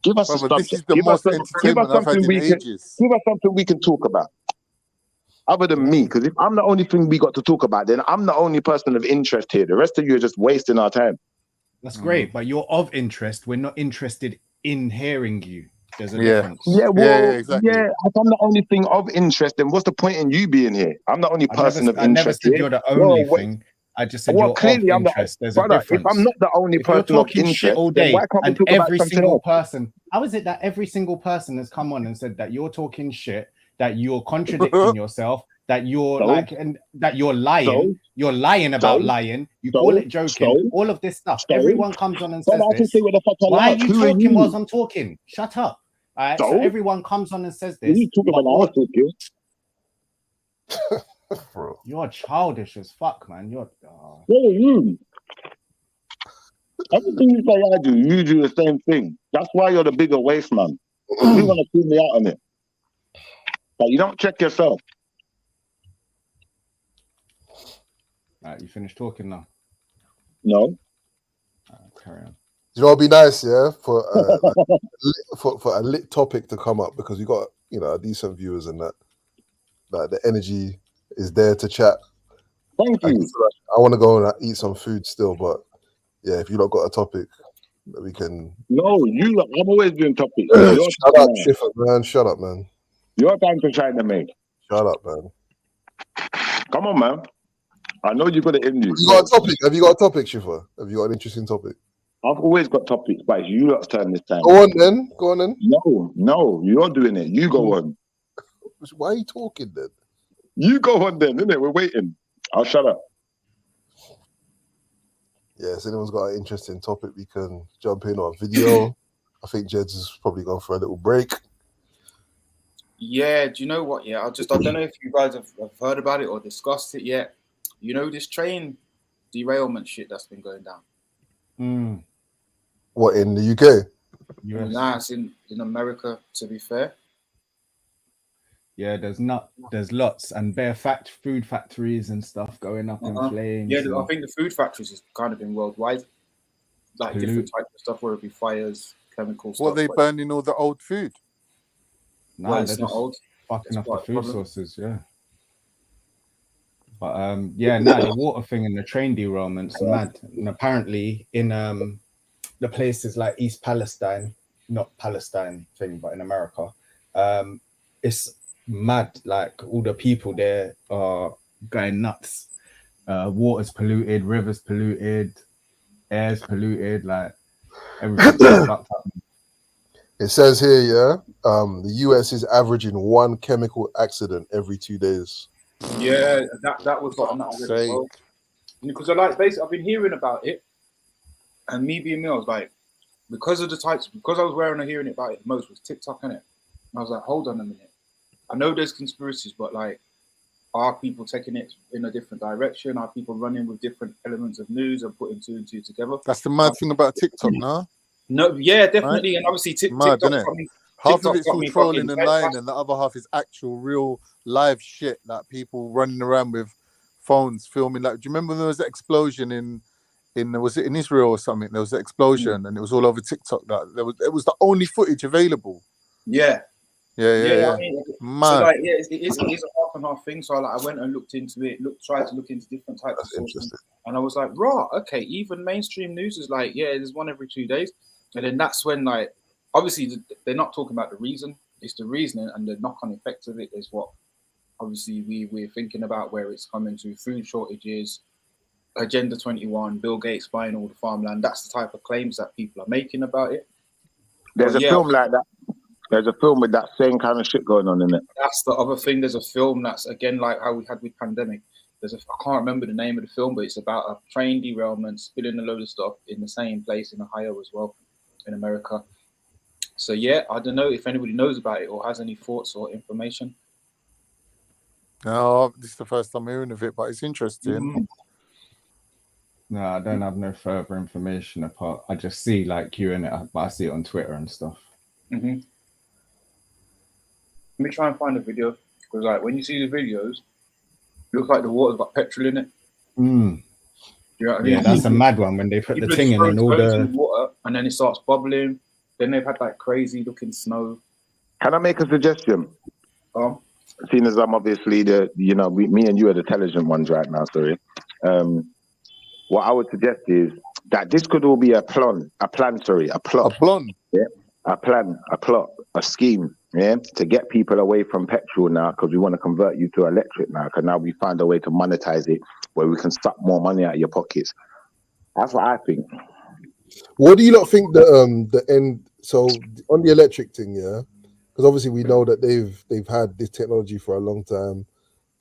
Give us Brother, a this is the most entertainment I've had in ages. Give us something we can talk about. Other than me, because if I'm the only thing we got to talk about, then I'm the only person of interest here. The rest of you are just wasting our time. That's great, but you're of interest. We're not interested in hearing you. There's a difference. Yeah, well, exactly. Yeah, if I'm the only thing of interest, then what's the point in you being here? I'm the only person of interest. I never said you're the only thing. I just said you're clearly of interest. There's a difference. If I'm not the only person of interest, shit all day, then why can't we and talk every about single something else? person, how is it that every single person has come on and said that you're talking shit, that you're contradicting yourself, that you're and that you're lying, you're lying about lying, you call it joking, all of this stuff. Everyone comes on and says this. Why are you talking whilst I'm talking? Shut up. All right, so everyone comes on and says this. Bro. You're childish as fuck, man. You're everything you say I do, you do the same thing. That's why you're the bigger waste man. You want to pull me out on it, but you don't check yourself. All right, you finished talking now? No. Carry on. You know, it'd be nice, yeah, for for a lit topic to come up, because we got, you know, decent viewers and that. Like the energy is there to chat. Thank you. I want to go and eat some food still, but yeah, if you not got a topic that we can. No, I'm always doing topics. Shut up, Schiffer, man. Shut up, man. Your time to shine, mate. Shut up, man. Come on, man. I know you got it in you. You got a topic? Have you got a topic, Schiffer? Have you got an interesting topic? I've always got topics, but it's you lot's turn this time. Go on then. Go on then. No, you're doing it. You go on. Why are you talking then? You go on then, innit? We're waiting. I'll shut up. Yeah, if anyone's got an interesting topic, we can jump in on video. I think Jed's is probably gone for a little break. Yeah, do you know what? Yeah, I don't know if you guys have heard about it or discussed it yet. You know this train derailment shit that's been going down? What, in the UK? Nah, it's in America, to be fair. Yeah, there's lots and bare food factories and stuff going up in flames. Yeah, and I think the food factories has kind of been worldwide, like different types of stuff, whether it be fires, chemical stuff. What, they burning all the old food? Nah, Well, they're it's not just old. fucking It's up the quite a food problem. sources. Yeah. But yeah, now the water thing and the train derailments mad. And apparently in the places like East Palestine, not Palestine thing, but in America, it's mad. Like all the people there are going nuts. Water's polluted, rivers polluted, air's polluted, like everything's fucked up. It says here, yeah, the US is averaging 1 chemical accident every 2 days. Yeah, that was what I'm not read as well. Because basically I've been hearing about it, and me being me, I was like, because I was wearing and hearing about it most was TikTok, innit? And I was like, hold on a minute. I know there's conspiracies, but like, are people taking it in a different direction? Are people running with different elements of news and putting 2 and 2 together? That's the mad thing about TikTok, no? No, yeah, definitely. Right? And obviously Mad, TikTok, innit? I mean, Half TikTok of it's got all me trolling fucking and lying, and the other half is actual, real, live shit. Like people running around with phones filming. Like, do you remember when there was that explosion in was it in Israel or something? There was an explosion, and it was all over TikTok. That it was the only footage available. Yeah. Yeah. I mean, Mad. so like, yeah, it is a half and half thing. So I went and looked into it, tried to look into different types of sources, and I was like, raw, okay, even mainstream news is like, yeah, there's one every 2 days, and then that's when, like, obviously they're not talking about the reason, it's the reasoning and the knock-on effects of it is what obviously we're thinking about, where it's coming to food shortages, Agenda 21, Bill Gates buying all the farmland. That's the type of claims that people are making about it. There's a film like that. There's a film with that same kind of shit going on in it. That's the other thing. There's a film that's, again, like how we had with pandemic. I can't remember the name of the film, but it's about a train derailment, spilling a load of stuff in the same place in Ohio as well, in America. So yeah, I don't know if anybody knows about it or has any thoughts or information. No, this is the first time hearing of it, but it's interesting. No, I don't have no further information apart. I just see like you in it, but I see it on Twitter and stuff. Let me try and find a video, because like when you see the videos, it looks like the water's got petrol in it. You know what I mean? Yeah, that's a mad one when they put the thing in and all the water, and then it starts bubbling. Then they've had like crazy looking snow. Can I make a suggestion? Seeing as I'm obviously me and you are the intelligent ones right now, sorry. What I would suggest is that this could all be a plot. Yeah, a plot, a scheme, yeah, to get people away from petrol now, because we want to convert you to electric now, because now we find a way to monetize it where we can suck more money out of your pockets. That's what I think. What do you not think the end? So on the electric thing, yeah, because obviously we know that they've had this technology for a long time,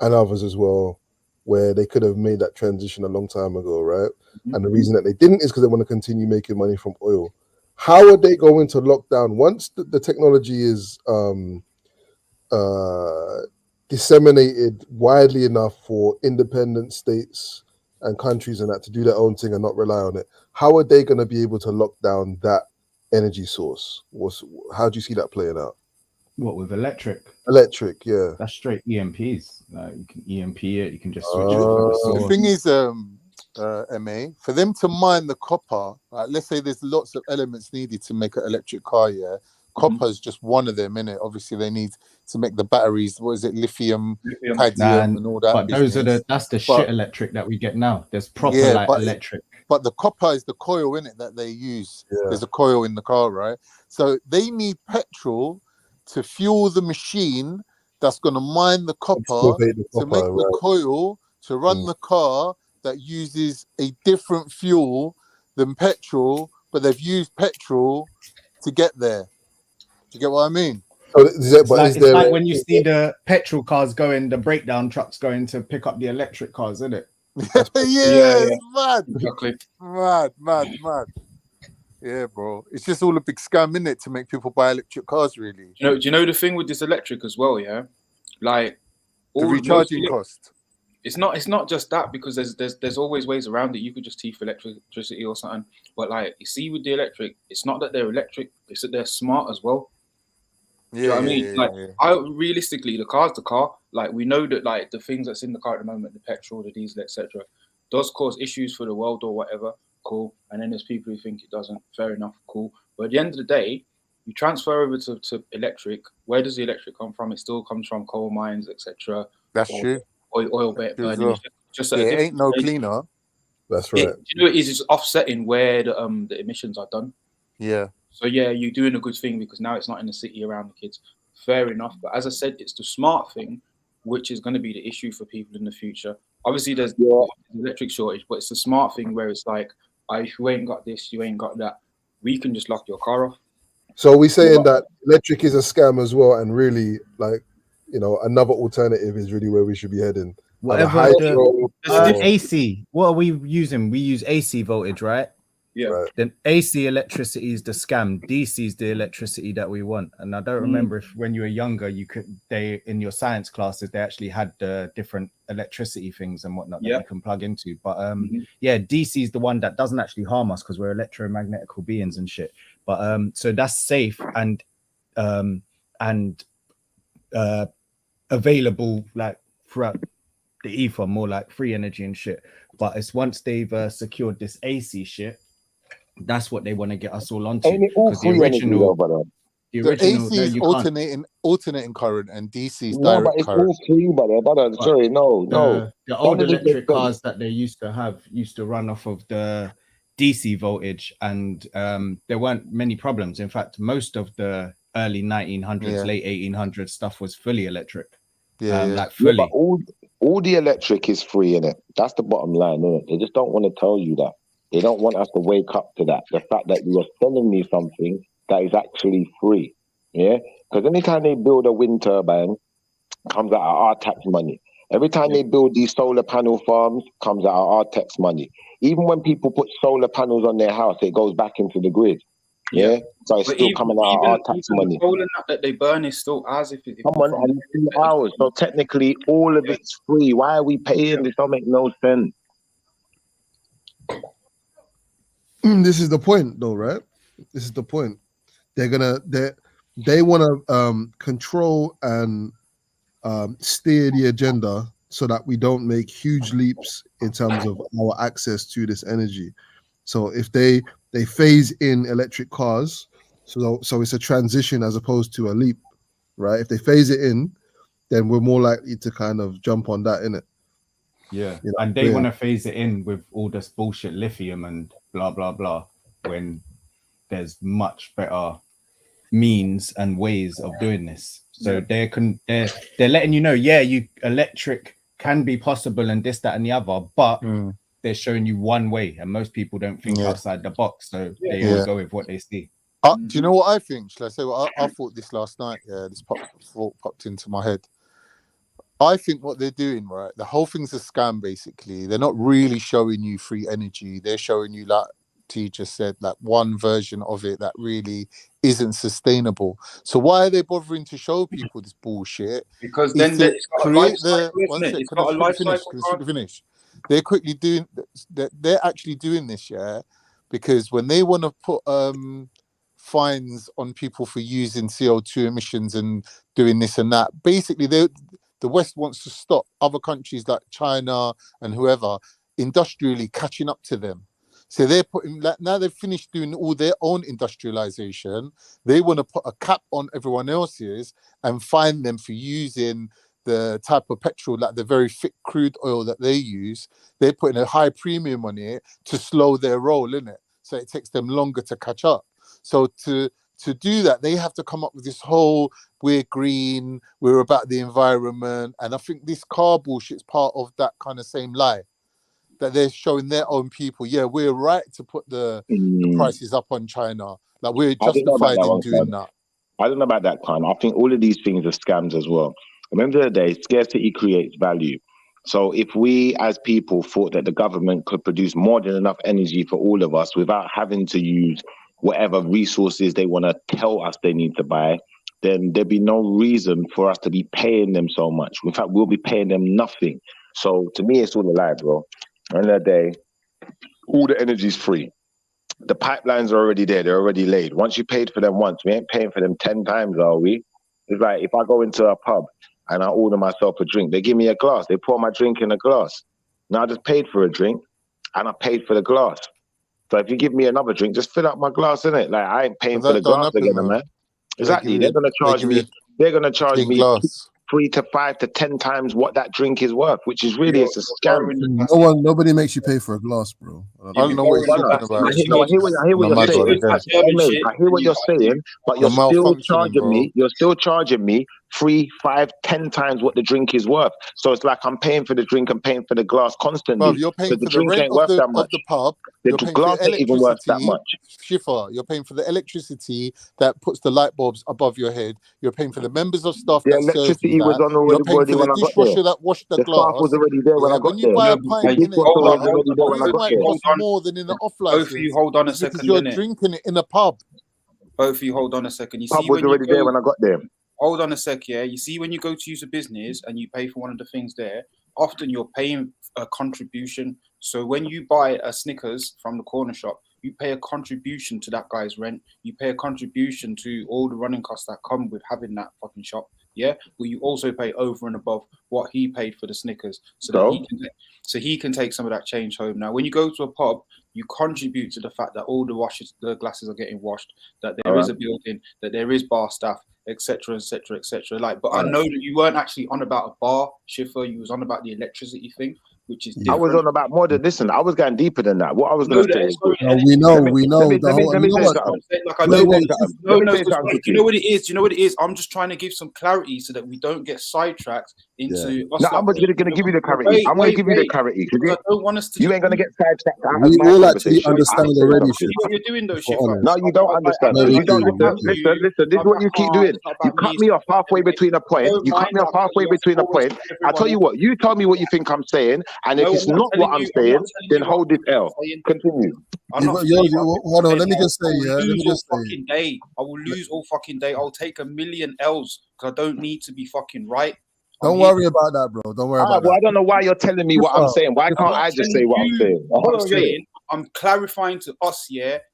and others as well, where they could have made that transition a long time ago, right? And the reason that they didn't is because they want to continue making money from oil. How are they going to lock down once the technology is disseminated widely enough for independent states and countries and that to do their own thing and not rely on it? How are they going to be able to lock down that energy source? How do you see that playing out? What, with electric? Electric, yeah. That's straight EMPs. Like you can EMP it, you can just switch it from the source. The thing is, MA, for them to mine the copper, let's say there's lots of elements needed to make an electric car, yeah. Copper is just one of them, innit? Obviously, they need to make the batteries. What is it? Lithium, cadmium, and all that. But that's the shit electric that we get now. There's proper electric. But the copper is the coil in it that they use. Yeah. There's a coil in the car, right? So they need petrol to fuel the machine that's going to mine the copper to make the coil to run the car that uses a different fuel than petrol, but they've used petrol to get there. Do you get what I mean? It's like when you see the petrol cars going, the breakdown trucks going to pick up the electric cars, isn't it? It's mad. Exactly. Mad. Yeah, bro. It's just all a big scam, innit, to make people buy electric cars, really. Do you know the thing with this electric as well, yeah? Like the recharging cost. It's not just that, because there's always ways around it. You could just teeth electricity or something. But like you see with the electric, it's not that they're electric, it's that they're smart as well. Do you know what I mean? Like, realistically, the car's the car. Like, we know that, like, the things that's in the car at the moment, the petrol, the diesel, etc., does cause issues for the world or whatever. Cool. And then there's people who think it doesn't. Fair enough. Cool. But at the end of the day, you transfer over to electric. Where does the electric come from? It still comes from coal mines, etc. That's true. Oil burning. Well. Just It ain't no cleaner. That's right. You know, it is just offsetting where the emissions are done. Yeah. So yeah, you're doing a good thing because now it's not in the city around the kids. Fair enough. But as I said, it's the smart thing, which is going to be the issue for people in the future. Obviously, there's electric shortage, but it's the smart thing where it's like, if you ain't got this, you ain't got that. We can just lock your car off. So we saying that electric is a scam as well, and really, like, you know, another alternative is really where we should be heading. Whatever AC, what are we using? We use AC voltage, right? Yeah. Right. Then AC electricity is the scam. DC is the electricity that we want. And I don't remember if when you were younger, they in your science classes they actually had the different electricity things and whatnot that you can plug into. But yeah, DC is the one that doesn't actually harm us because we're electromagnetical beings and shit. But so that's safe and available like throughout the ether, more like free energy and shit. But it's once they've secured this AC shit, that's what they want to get us all onto. Because the original, AC is alternating current and DC is direct it's current. all free, brother. Sorry, no. The old electric cars that they used to have used to run off of the DC voltage, and there weren't many problems. In fact, most of the early 1900s, late 1800s stuff was fully electric. Like fully. Yeah, but all the electric is free, innit? That's the bottom line, innit? They just don't want to tell you that. They don't want us to wake up to that. The fact that you are selling me something that is actually free. Yeah? Because anytime they build a wind turbine, comes out of our tax money. Every time they build these solar panel farms, comes out of our tax money. Even when people put solar panels on their house, it goes back into the grid. Yeah? So it's still coming out of our tax money. The coal that they burn is still as if it's Come on, and it's 2 hours. So technically, all of it's free. Why are we paying? This don't make no sense. This is the point, though, right? This is the point. They want to control and steer the agenda so that we don't make huge leaps in terms of our access to this energy. So if they phase in electric cars, so it's a transition as opposed to a leap, right? If they phase it in, then we're more likely to kind of jump on that, innit? Yeah, you know, and they want to phase it in with all this bullshit lithium and blah blah blah, when there's much better means and ways of doing this. So they're letting you know, electric can be possible and this, that, and the other, but they're showing you one way, and most people don't think outside the box, so they all go with what they see. Do you know what I think? Shall I say what I thought this last night? Yeah, this thought popped into my head. I think what they're doing, right, the whole thing's a scam, basically. They're not really showing you free energy. They're showing you, like T just said, like one version of it that really isn't sustainable. So why are they bothering to show people this bullshit? Because then they create the one second. Can I finish? They're quickly doing. They're actually doing this, because when they want to put fines on people for using CO2 emissions and doing this and that, basically the West wants to stop other countries like China and whoever industrially catching up to them. So they're putting, now they've finished doing all their own industrialization. They want to put a cap on everyone else's and fine them for using the type of petrol, like the very thick crude oil that they use. They're putting a high premium on it to slow their roll, innit? So it takes them longer to catch up. So to do that, they have to come up with this whole, we're green, we're about the environment. And I think this car bullshit's part of that kind of same lie, that they're showing their own people, we're right to put the prices up on China. Like, we're justified in doing that. I don't know about that, Khan. I think all of these things are scams as well. Remember the day, scarcity creates value. So if we as people thought that the government could produce more than enough energy for all of us without having to use whatever resources they want to tell us they need to buy, then there'd be no reason for us to be paying them so much. In fact, we'll be paying them nothing. So to me, it's all a lie, bro. At the end of the day, all the energy's free. The pipelines are already there. They're already laid. Once you paid for them once, we ain't paying for them 10 times, are we? It's like if I go into a pub and I order myself a drink, they give me a glass. They pour my drink in a glass. Now I just paid for a drink and I paid for the glass. So if you give me another drink, just fill up my glass, innit? Like I ain't paying for the glass again, man. Exactly. They're gonna charge me. They're gonna charge me 3 to 5 to 10 times what that drink is worth, which is really it's a scam. Nobody makes you pay for a glass, bro. I don't know what you're talking about. I hear what you're saying. I hear what you're saying, but you're still charging me. You're still charging me 3, 5, 10 times what the drink is worth. So it's like I'm paying for the drink and paying for the glass constantly. Bruv, you're paying so the for the drink rent ain't worth that of much. the pub. The You're paying glass for ain't even worth that much. Shifa, you're paying for the electricity that puts the light bulbs above your head. You're paying for the members of staff The that serve electricity you was that. on You're paying for already the when I got dishwasher there. that washed the The glass. staff was already there when I got When you there. buy a The pint, innit, dishwasher was already there the when I reason got why it there. costs more than in the off Both license of you hold on a is because second, you're innit? drinking it in a pub. Both of you hold on a second. You Pub see was when you already there when I got there. hold on a sec, yeah. You see when you go to use a business and you pay for one of the things there, often you're paying a contribution. So when you buy a Snickers from the corner shop, you pay a contribution to that guy's rent. You pay a contribution to all the running costs that come with having that fucking shop. Yeah, but you also pay over and above what he paid for the Snickers, so that he can take some of that change home. Now, when you go to a pub, you contribute to the fact that all the glasses are getting washed, that there is a building, that there is bar staff, etc., etc., etc. Like, but I know that you weren't actually on about a bar, Schiffer. You was on about the electricity thing, which is different. I was on about more than listen. I was going deeper than that. What I was going to say is, we know. Let me say something. Do you know what it is? Do you know what it is? I'm just trying to give some clarity so that we don't get sidetracked into. No, I'm going to give you the clarity. I'm going to give you the clarity. I don't want us to. You ain't going to get sidetracked. We all actually understand already. See what you're doing, though, Schiffer. No, you don't understand. You don't listen. This is what you keep doing. You cut me off halfway between a point. You cut me off halfway between a point. I tell you what. You tell me what you think I'm saying, and if it's not what I'm saying, then hold this L. Continue. Hold on. Let me just say. Yeah. Let me just say. I will lose all fucking day. I'll take a million L's because I don't need to be fucking right. Don't worry about that, bro. Don't worry about that. I don't know why you're telling me what I'm saying. Why can't I just say what I'm saying? I'm clarifying to us,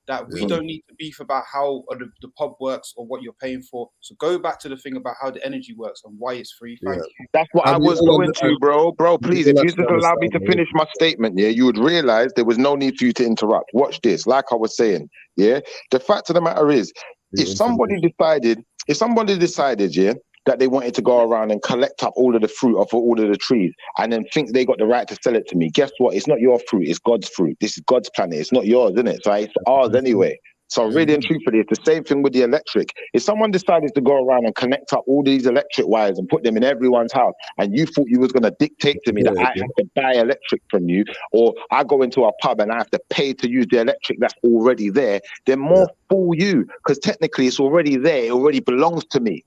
that we don't need to beef about how the pub works or what you're paying for. So go back to the thing about how the energy works and why it's free. Thank you. That's what I was going to, bro. Bro, please, if you just allow me to finish my statement, you would realize there was no need for you to interrupt. Watch this. Like I was saying, the fact of the matter is, if somebody decided, that they wanted to go around and collect up all of the fruit off of all of the trees and then think they got the right to sell it to me. Guess what? It's not your fruit. It's God's fruit. This is God's planet. It's not yours, isn't it? So it's ours anyway. So really and truthfully, it's the same thing with the electric. If someone decided to go around and connect up all these electric wires and put them in everyone's house, and you thought you was going to dictate to me that I have to buy electric from you, or I go into a pub and I have to pay to use the electric that's already there, then more fool you, because technically it's already there. It already belongs to me.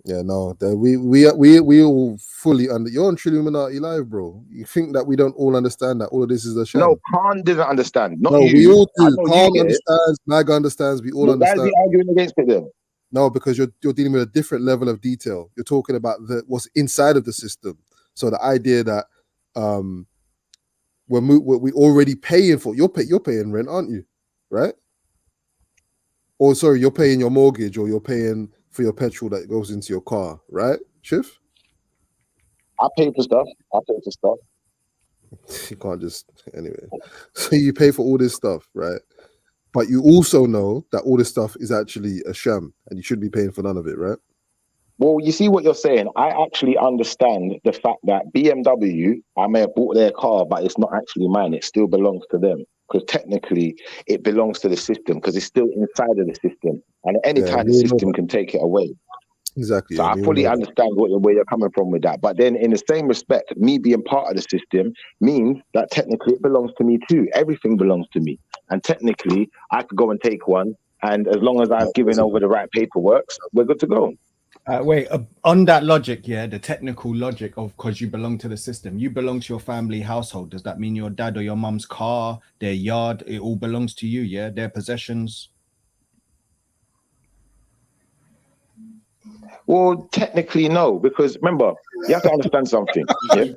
Yeah, no, we all fully under. You're on Trilluminati Live, bro. You think that we don't all understand that all of this is a sham? No, Khan didn't understand. Not no, you. we all do. Khan understands. Maga understands. We all understand. Why is he arguing against it then? No, because you're dealing with a different level of detail. You're talking about what's inside of the system. So the idea that we're already paying for. You're paying rent, aren't you? Right? Or sorry, you're paying your mortgage, or you're paying for your petrol that goes into your car, right, Chief? I pay for stuff. You can't just anyway. So you pay for all this stuff, right? But you also know that all this stuff is actually a sham, and you should be paying for none of it, right? Well, you see what you're saying. I actually understand the fact that BMW, I may have bought their car, but it's not actually mine. It still belongs to them. Because technically it belongs to the system, because it's still inside of the system, and at any time the system can take it away. Exactly. So I fully understand where you're coming from with that. But then in the same respect, me being part of the system means that technically it belongs to me too. Everything belongs to me. And technically I could go and take one, and as long as I've given over the right paperwork, we're good to go. Wait, on that logic, the technical logic of because you belong to the system, you belong to your family household. Does that mean your dad or your mum's car, their yard, it all belongs to you, their possessions? Well, technically, no, because remember, you have to understand something.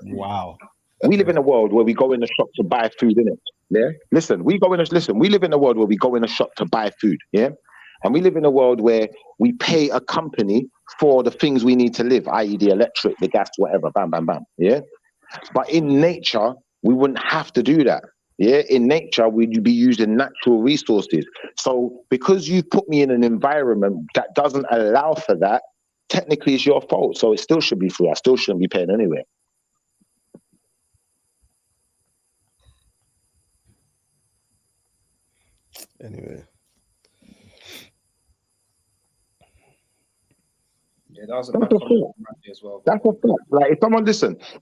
Wow. We live in a world where we go in the shop to buy food, innit? Yeah. Listen, we live in a world where we go in a shop to buy food, and we live in a world where we pay a company for the things we need to live, i.e. the electric, the gas, whatever, bam, bam, bam, yeah? But in nature, we wouldn't have to do that, yeah? In nature, we'd be using natural resources. So because you put me in an environment that doesn't allow for that, technically it's your fault. So it still should be free. I still shouldn't be paying anyway. Anyway. Yeah, that was a That's bad a comment fact. from Randy as well. That's a fact. Like,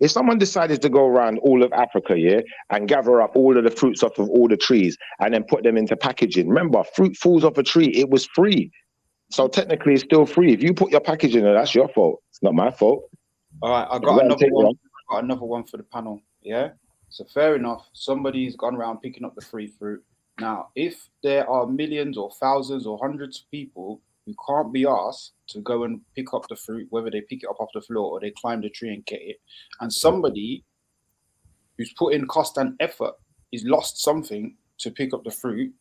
if someone decided to go around all of Africa, yeah, and gather up all of the fruits off of all the trees and then put them into packaging. Remember, fruit falls off a tree. It was free. So technically it's still free. If you put your packaging in, that's your fault. It's not my fault. All right, I got another one for the panel. Yeah. So fair enough. Somebody's gone around picking up the free fruit. Now, if there are millions or thousands or hundreds of people who can't be asked to go and pick up the fruit, whether they pick it up off the floor or they climb the tree and get it, and somebody who's put in cost and effort is lost something to pick up the fruit,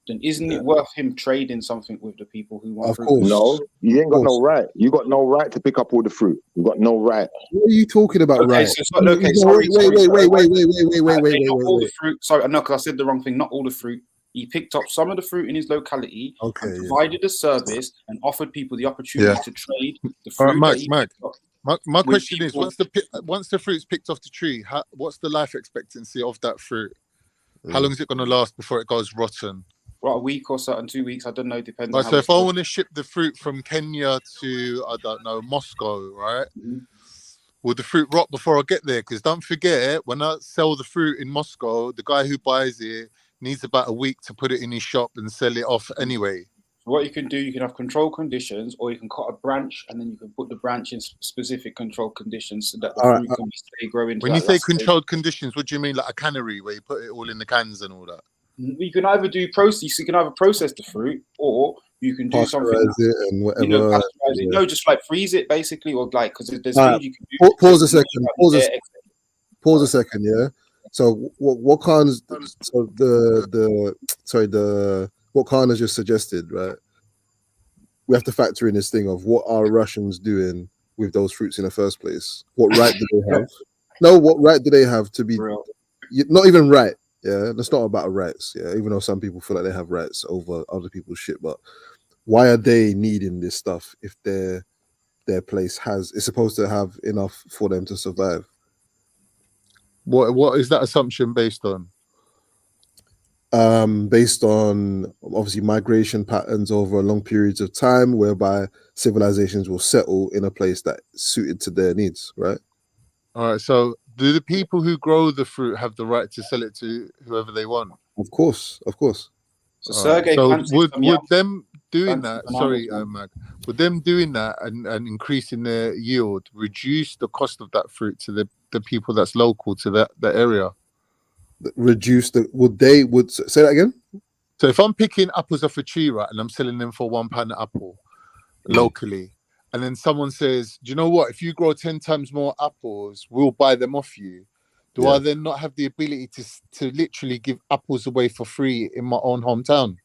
then isn't it worth him trading something with the people who want Of fruit? course. No, you ain't got no right. You got no right to pick up all the fruit. You got no right. What are you talking about, Okay, right? so sorry. Wait. Not all the fruit. Sorry, no, because I said the wrong thing. Not all the fruit. He picked up some of the fruit in his locality and provided a service and offered people the opportunity to trade the fruit. All right, that he Mike. picked up My with question is: people. once the fruit's picked off the tree, what's the life expectancy of that fruit? How long is it going to last before it goes rotten? Well, a week or so, and 2 weeks. I don't know. Depends. Right, on so how if I want to ship the fruit from Kenya to, I don't know, Moscow, right? Will the fruit rot before I get there? Because don't forget, when I sell the fruit in Moscow, the guy who buys it needs about a week to put it in his shop and sell it off anyway. What you can do, you can have control conditions, or you can cut a branch and then you can put the branch in specific control conditions so that the fruit can stay growing. When you say controlled conditions, what do you mean, like a cannery where you put it all in the cans and all that? You can either do process. You can either process the fruit, or you can do something. Pasteurize it and whatever. You know, pasteurize it. No, just like freeze it basically, or like because there's things you can do. Pause a second. Pause a second. Yeah. So what Khan's what Khan has just suggested, right? We have to factor in this thing of what are Russians doing with those fruits in the first place? What right do they have? No, what right do they have to be? Not even right. Yeah, that's not about rights. Yeah, even though some people feel like they have rights over other people's shit, but why are they needing this stuff if their place is supposed to have enough for them to survive? What is that assumption based on? Based on obviously migration patterns over long periods of time, whereby civilizations will settle in a place that suited to their needs, right? All right. So, do the people who grow the fruit have the right to sell it to whoever they want? Of course. So, Sergey, would them doing that? Sorry, Mag. Would them doing that and increasing their yield reduce the cost of that fruit to the people that's local to that area? Reduce the would say that again? So if I'm picking apples off a tree, right, and I'm selling them for £1 an apple locally, and then someone says, do you know what, if you grow 10 times more apples, we'll buy them off you. Do I then not have the ability to literally give apples away for free in my own hometown?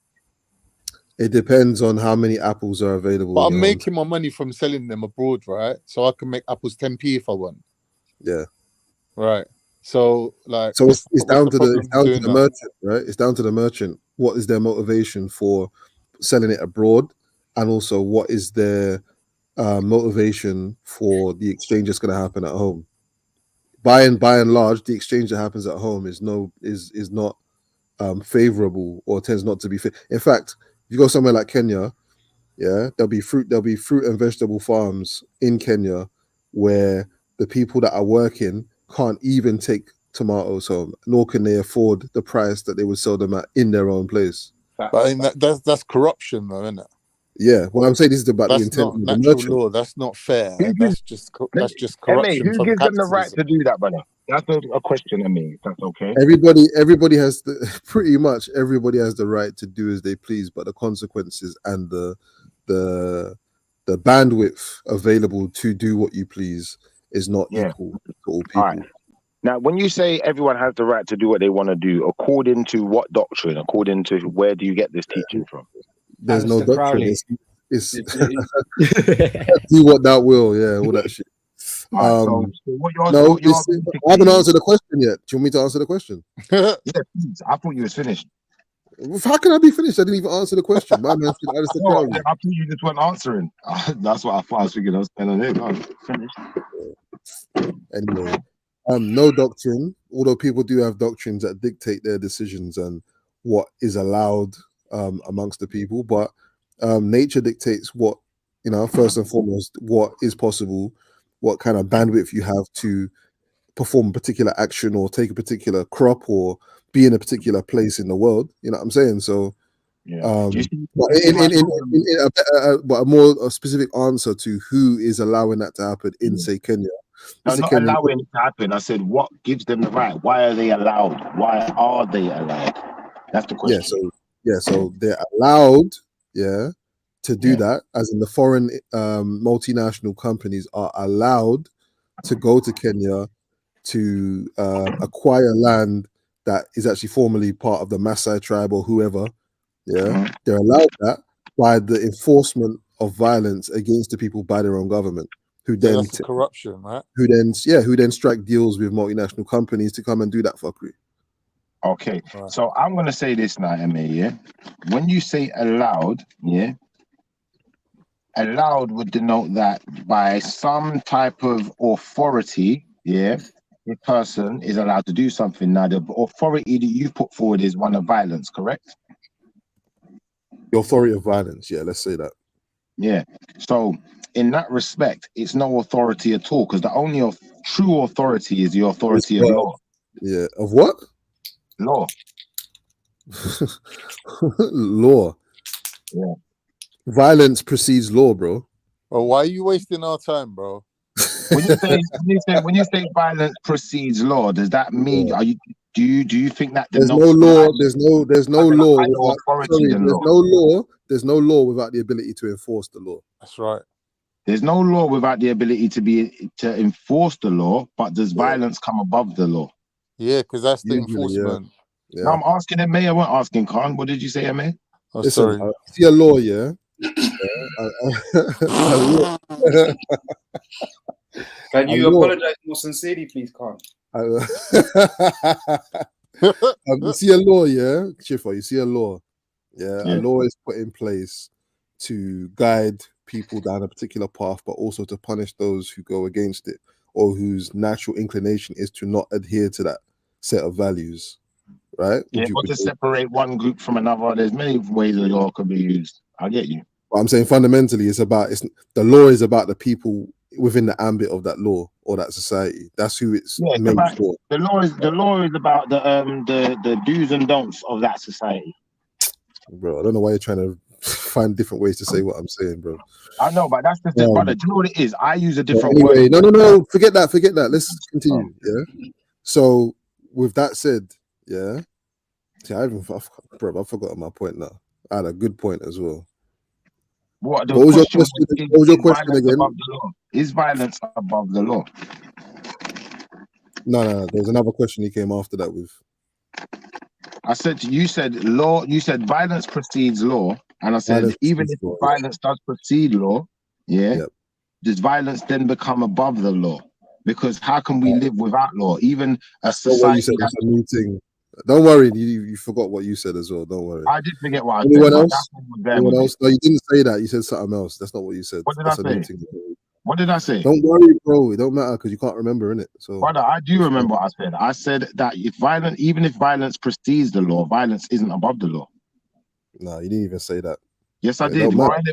It depends on how many apples are available. But I'm making my money from selling them abroad, right? So I can make apples 10p if I want. Yeah. Right. So it's down to the merchant, right? It's down to the merchant. What is their motivation for selling it abroad, and also what is their motivation for the exchange that's going to happen at home? By and large, the exchange that happens at home is not favorable, or tends not to be. In fact, if you go somewhere like Kenya, there'll be fruit and vegetable farms in Kenya where the people that are working can't even take tomatoes home, nor can they afford the price that they would sell them at in their own place. But I mean, that's corruption, though, isn't it? Yeah, well, I'm saying this is about the intent of the merchant. Law. That's not fair. That's just corruption. Who gives them the right to do that, brother? That's a question. I mean, if that's okay. Everybody has pretty much everybody has the right to do as they please, but the consequences and the bandwidth available to do what you please is not equal to all people. All right. Now, when you say everyone has the right to do what they want to do, according to what doctrine? According to where do you get this teaching from? There's no doctrine. It's do what that will, yeah, all that shit. So what you're, No, what you're I haven't answered the question yet. Do you want me to answer the question? yeah, please. I thought you was finished. How can I be finished? I didn't even answer the question. My man's been out of the No, car. I thought you just weren't answering. That's what I thought. I was thinking I was spending it. Finished. Anyway, no doctrine, although people do have doctrines that dictate their decisions and what is allowed amongst the people, but nature dictates what, you know, first and foremost, what is possible, what kind of bandwidth you have to perform a particular action or take a particular crop or be in a particular place in the world. You know what I'm saying? So, but a more specific answer to who is allowing that to happen in, say, Kenya. I'm not allowing it to happen. I said, what gives them the right? Why are they allowed? Why are they allowed? That's the question. So they're allowed, to do that, as in the foreign multinational companies are allowed to go to Kenya to acquire land that is actually formerly part of the Maasai tribe or whoever. They're allowed that by the enforcement of violence against the people by their own government, who then that's the corruption, right? who then strike deals with multinational companies to come and do that fuckery. Okay, so I'm gonna say this now, MA. When you say allowed, allowed would denote that by some type of authority, the person is allowed to do something. Now, the authority that you've put forward is one of violence, correct? The authority of violence, let's say that. So in that respect, it's no authority at all, because the only true authority is the authority of law. Of what? Law. Law. Violence precedes law, bro. Well, why are you wasting our time, bro? When you say violence precedes law, does that mean do you think that there's no law? There's no law without there's no law without the ability to enforce the law. That's right. There's no law without the ability to enforce the law, but does violence come above the law? Yeah, because that's the enforcement. No, I'm asking MA. I wasn't asking Khan. What did you say, MA? Oh, Listen, sorry. See a law, Can you apologize more sincerely, please, Khan? You see a law, Chiffa, you see a law. A law is put in place to guide people down a particular path, but also to punish those who go against it or whose natural inclination is to not adhere to that set of values, right? But to separate one group from another, there's many ways the law could be used. I get you. But I'm saying fundamentally, the law is about the people within the ambit of that law or that society. That's who it's made for. The law is about the do's and don'ts of that society. Bro, I don't know why you're trying to find different ways to say what I'm saying, bro. I know, but that's the thing, brother. Do you know what it is? I use a different word. No, forget that. Let's continue. So with that said, see, I've forgotten my point now. I had a good point as well. What was your question? What was your question again? Is violence above the law? No. There was another question he came after that with. I said you said law. You said violence precedes law, and I said even if violence does precede law, does violence then become above the law? Because how can we live without law? Even a society. Don't worry, you forgot what you said as well. Don't worry. I did forget what I said. Anyone else? No, you didn't say that. You said something else. That's not what you said. What did I say? What did I say? Don't worry, bro. It don't matter because you can't remember, innit? So, brother, I do remember what I said. I said that even if violence precedes the law, violence isn't above the law. No, you didn't even say that. Yes, I did. Wind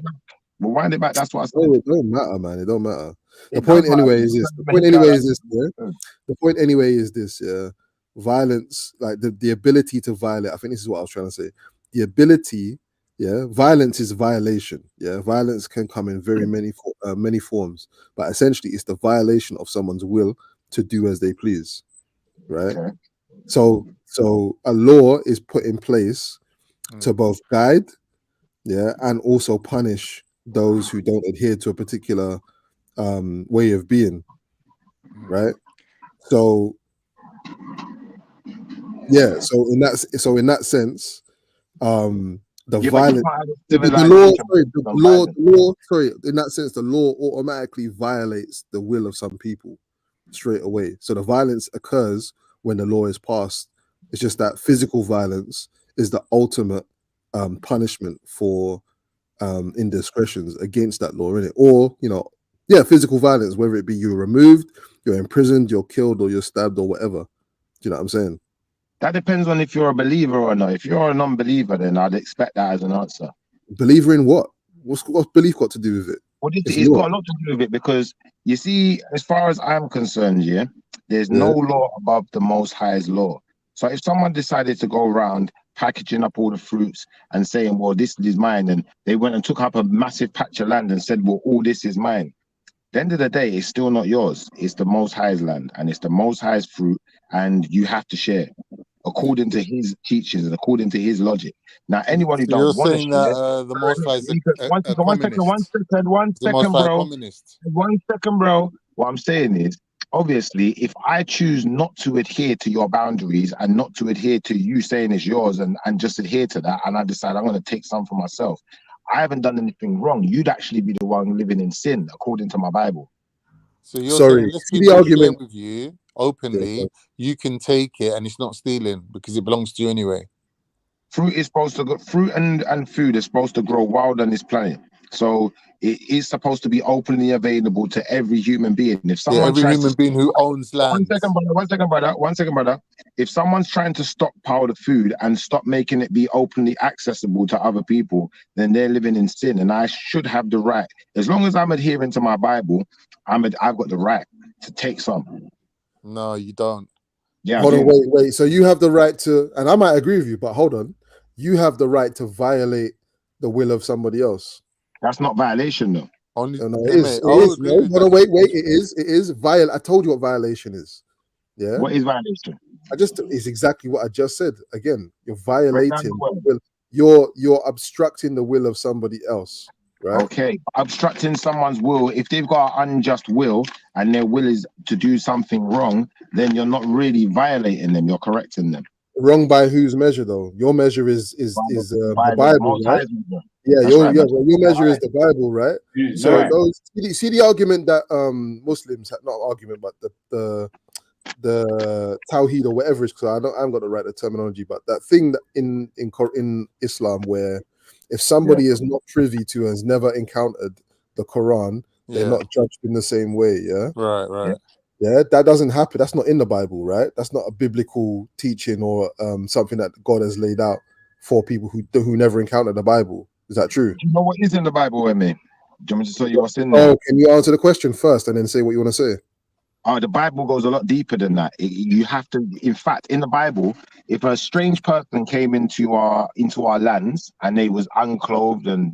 it back. That's what I said. No, it don't matter, man. It don't matter. The point anyway is this. The point anyway is this. Violence, like the ability to violate. I think this is what I was trying to say. The ability, violence is violation. Violence can come in very many forms, but essentially it's the violation of someone's will to do as they please, right? Okay. So a law is put in place to both guide, and also punish those who don't adhere to a particular way of being, right? So so in that sense, the Yeah, but you violence, can't have a the civilized law, nation sorry, based on violence. sorry, in that sense, the law automatically violates the will of some people straight away. So the violence occurs when the law is passed. It's just that physical violence is the ultimate punishment for indiscretions against that law, innit? Or, you know, yeah, physical violence, whether it be you're removed, you're imprisoned, you're killed, or you're stabbed, or whatever. Do you know what I'm saying? That depends on if you're a believer or not. If you're a non-believer, then I'd expect that as an answer. Believer in what? What's belief got to do with it? Well, it's got a lot to do with it because you see, as far as I'm concerned, yeah, there's no law above the Most High's law. So if someone decided to go around packaging up all the fruits and saying, well, this is mine, and they went and took up a massive patch of land and said, well, all this is mine. At the end of the day, it's still not yours. It's the Most High's land and it's the Most High's fruit, and you have to share according to his teachings and according to his logic. Now, anyone who So you're don't want to saying share, that the Most High is one a second, communist. The Most High communist. One second, bro. What I'm saying is, obviously, if I choose not to adhere to your boundaries and not to adhere to you saying it's yours and just adhere to that, and I decide I'm going to take some for myself, I haven't done anything wrong. You'd actually be the one living in sin, according to my Bible. So you're saying, let's be argument with you openly. You can take it, and it's not stealing because it belongs to you anyway. Fruit is supposed to go. Fruit and food is supposed to grow wild on this planet. So it is supposed to be openly available to every human being. If someone every human being who owns land. One second, brother. If someone's trying to stockpile the food and stop making it be openly accessible to other people, then they're living in sin. And I should have the right, as long as I'm adhering to my Bible, I've got the right to take some. No, you don't. Yeah. Hold on, wait. So you have the right to, and I might agree with you, but hold on. You have the right to violate the will of somebody else. That's not violation, though. No, it is. No, hold on, wait. It is. I told you what violation is. Yeah. What is violation? It's exactly what I just said. Again, you're violating. You're obstructing the will of somebody else. Right? Okay, obstructing someone's will. If they've got an unjust will and their will is to do something wrong, then you're not really violating them. You're correcting them. Wrong by whose measure, though? Your measure is the Bible, right? Yeah, your measure is the Bible, right? So see the argument that Muslims have, not argument, but the Tawheed or whatever it's called. I haven't got the right terminology, but that thing that in Islam where if somebody is not privy to and has never encountered the Quran, they're not judged in the same way. Yeah. Right. Yeah, that doesn't happen. That's not in the Bible, right? That's not a biblical teaching or something that God has laid out for people who never encountered the Bible. Is that true? Do you know what is in the Bible, Emmy? Do you want me to tell you what's in there? Oh, can you answer the question first and then say what you want to say? The Bible goes a lot deeper than that. You have to, in fact, in the Bible, if a strange person came into our lands and they was unclothed and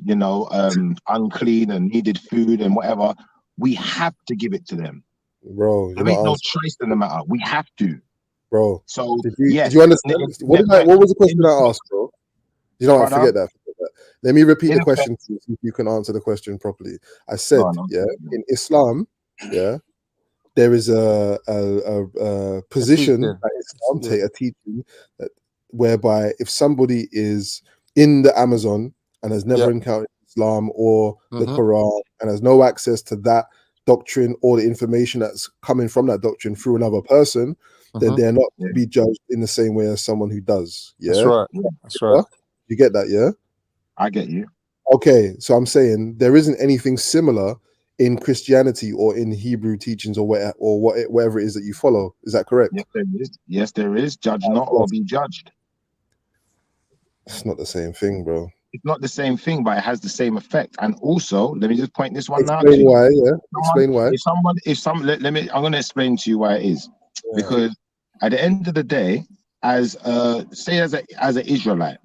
unclean and needed food and whatever, we have to give it to them. Bro, there ain't no choice in the matter. We have to, bro. So did you understand? What was the question I asked, bro? You know, I forget that. Let me repeat the question to you, see if you can answer the question properly. I said, in Islam, there is a position that Islam take, a teaching that whereby if somebody is in the Amazon and has never encountered Islam or the Quran and has no access to that doctrine or the information that's coming from that doctrine through another person, then they're not to be judged in the same way as someone who does. Yeah, that's right. That's right. You get that? Yeah, I get you. Okay, so I'm saying there isn't anything similar in Christianity or in Hebrew teachings or whatever it is that you follow. Is that correct? Yes, there is. Yes, there is. Judge not or be judged. It's not the same thing, bro. It's not the same thing, but it has the same effect. And also, let me just point this one out. Explain why. Yeah. Explain why. I'm going to explain to you why it is. Because at the end of the day, as an Israelite,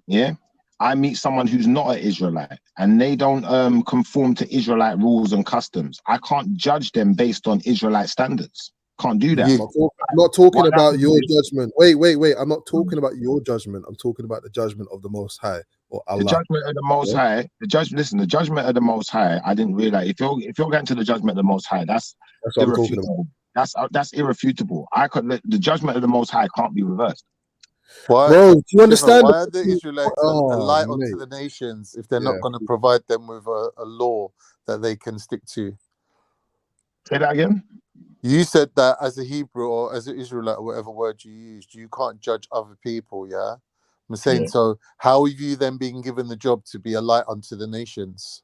I meet someone who's not an Israelite and they don't conform to Israelite rules and customs. I can't judge them based on Israelite standards. Can't do that. I'm not talking about your judgment. Wait. I'm not talking about your judgment. I'm talking about the judgment of the Most High or Allah. The judgment of the Most High. The judgment of the Most High. I didn't realize if you're getting to the judgment of the Most High, that's what I'm talking about. That's irrefutable. The judgment of the Most High can't be reversed. Why, Bro, do you Shiva, understand? why are the Israelites a light onto Mate. the nations if they're Yeah. not going to provide them with a law that they can stick to? Say that again. You said that as a Hebrew or as an Israelite, or whatever word you used, you can't judge other people, yeah? I'm saying, Yeah. so how have you then been given the job to be a light unto the nations?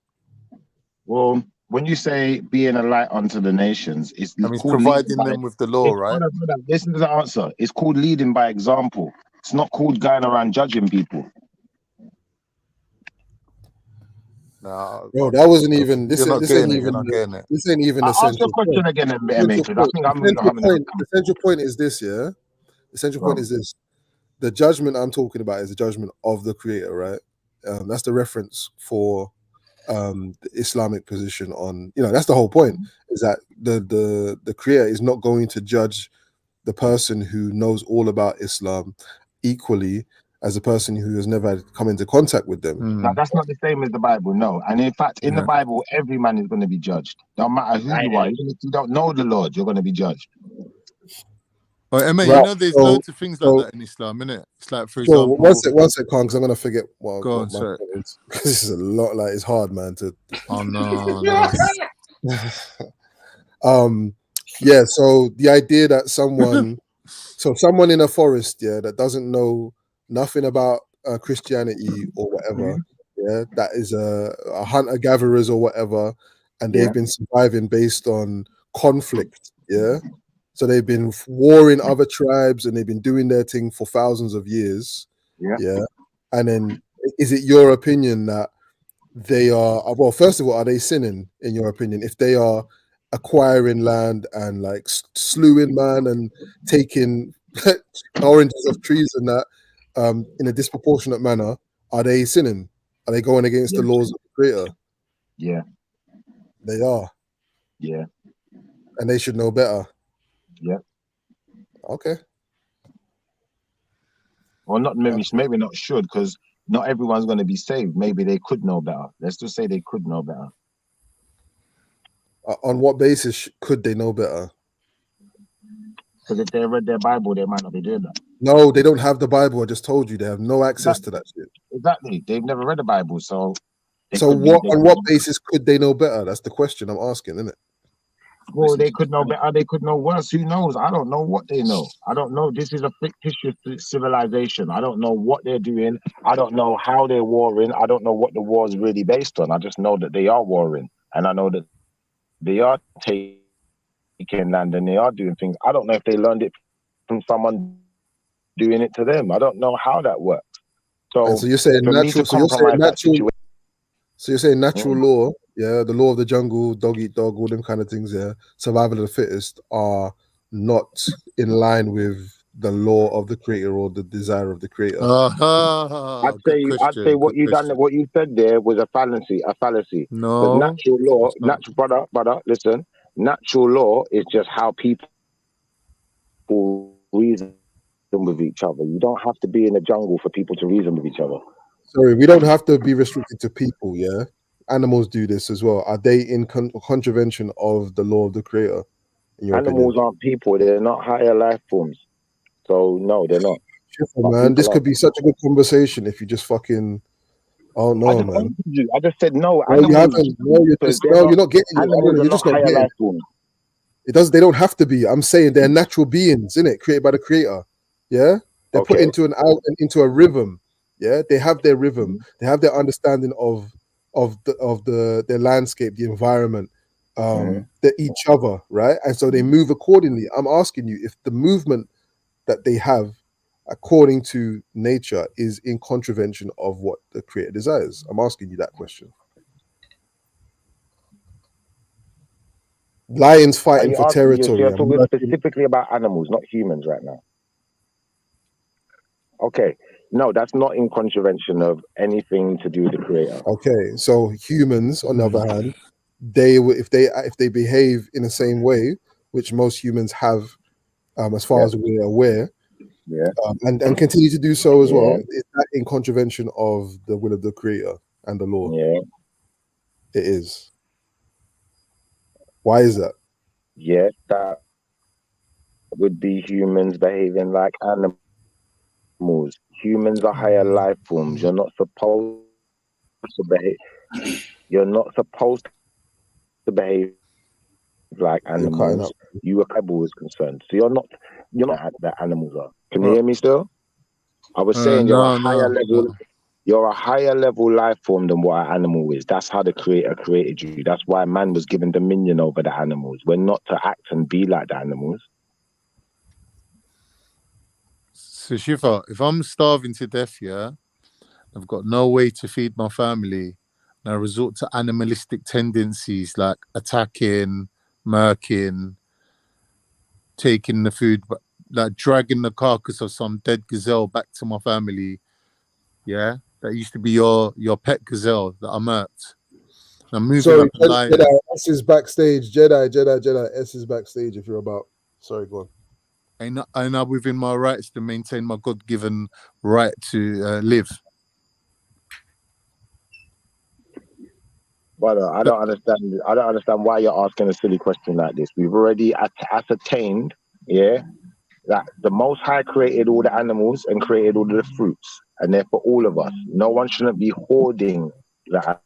Well, when you say being a light unto the nations, it's I mean, it's called leading providing by. them with the law, It's, right? hold on, listen to the answer. It's called leading by example. It's not called going around judging people. No, Bro, that wasn't even. you're not This ain't getting it. You're even. not getting it. This ain't even I the ask your central question point. again, The MA, central because I point. think The I'm not central having a good point. The central point is this. Yeah. The central point is this. The judgment I'm talking about is the judgment of the Creator, right? That's the reference for the Islamic position on. That's the whole point. Is that the Creator is not going to judge the person who knows all about Islam equally as a person who has never come into contact with them. Now, that's not the same as the Bible, no. And in fact, in the Bible, every man is going to be judged. No matter who you are, even if you don't know the Lord, you're going to be judged. Oh, Emma, Right, you know, there's so- loads of things like so- that in Islam, innit? It's like, for So example, one sec, Khan, because I'm gonna forget what Go on, my sorry. point is. This is a lot. Like it's hard, man. To. Oh no. Yeah. So the idea that someone in a forest, yeah, that doesn't know nothing about Christianity or whatever, yeah, that is a hunter gatherers or whatever, and they've been surviving based on conflict, yeah. So they've been warring other tribes and they've been doing their thing for thousands of years. Yeah. And then is it your opinion that they are, well, first of all, are they sinning in your opinion? If they are acquiring land and like slewing man and taking oranges of trees and that in a disproportionate manner, are they sinning? Are they going against the laws of the Creator? Yeah. They are. Yeah. And they should know better. Yeah. Okay. Well, not maybe not should, because not everyone's going to be saved. Maybe they could know better. Let's just say they could know better. On what basis could they know better? Because if they read their Bible, they might not be doing that. No, they don't have the Bible. I just told you they have no access to that shit. Exactly. They've never read the Bible, so. So on what basis could they know better? That's the question I'm asking, isn't it? Well, they could know better. They could know worse. Who knows? I don't know what they know. I don't know. This is a fictitious civilization. I don't know what they're doing. I don't know how they're warring. I don't know what the war is really based on. I just know that they are warring, and I know that they are taking land and they are doing things. I don't know if they learned it from someone doing it to them. I don't know how that works. So you're saying for me natural. to compromise that situation. So you're saying natural law, yeah, the law of the jungle, dog eat dog, all them kind of things, yeah, survival of the fittest are not in line with the law of the Creator or the desire of the Creator. I'd say what you said there was a fallacy. No, because natural law, brother, listen. Natural law is just how people reason with each other. You don't have to be in the jungle for people to reason with each other. Sorry, we don't have to be restricted to people, yeah. Animals do this as well. Are they in contravention of the law of the Creator? Animals aren't people; they're not higher life forms. So no, they're not. Man, this could be such a good conversation if you just fucking. Oh no, man! I just said no. No, you haven't. No, you're not getting it. Animals You're just not getting it. It does. They don't have to be. I'm saying they're natural beings, innit? Created by the Creator. Yeah, they're put into a rhythm. Yeah, they have their rhythm. They have their understanding of their landscape, the environment, each other, right? And so they move accordingly. I'm asking you if the movement that they have, according to nature, is in contravention of what the Creator desires. I'm asking you that question. Lions fighting for territory. You're talking specifically about animals, not humans, right now. Okay, no, that's not in contravention of anything to do with the Creator. Okay, so humans, on the other hand, if they behave in the same way, which most humans have, as far as we're aware, and continue to do so as well, is that in contravention of the will of the Creator and the law? Yeah, it is. Why is that? Yeah, that would be humans behaving like animals. animals. Humans are higher life forms. You're not supposed to behave. You're not supposed to behave like You're cutting animals. up. You are Bible is concerned. So you're not that animals are. Can you hear me still? I was saying you're a higher level. You're a higher level life form than what an animal is. That's how the Creator created you. That's why man was given dominion over the animals. We're not to act and be like the animals. So Shiva, if I'm starving to death, yeah, I've got no way to feed my family, and I resort to animalistic tendencies like attacking, murking, taking the food, like dragging the carcass of some dead gazelle back to my family. Yeah, that used to be your pet gazelle that I murked. I'm moving Sorry, like a lion. Jedi, S is backstage. Jedi, S is backstage if you're about. Sorry, go on. And I'm within my rights to maintain my God-given right to live. Brother, I don't understand. I don't understand why you're asking a silly question like this. We've already ascertained, yeah, that the Most High created all the animals and created all the fruits, and they're for all of us. No one shouldn't be hoarding the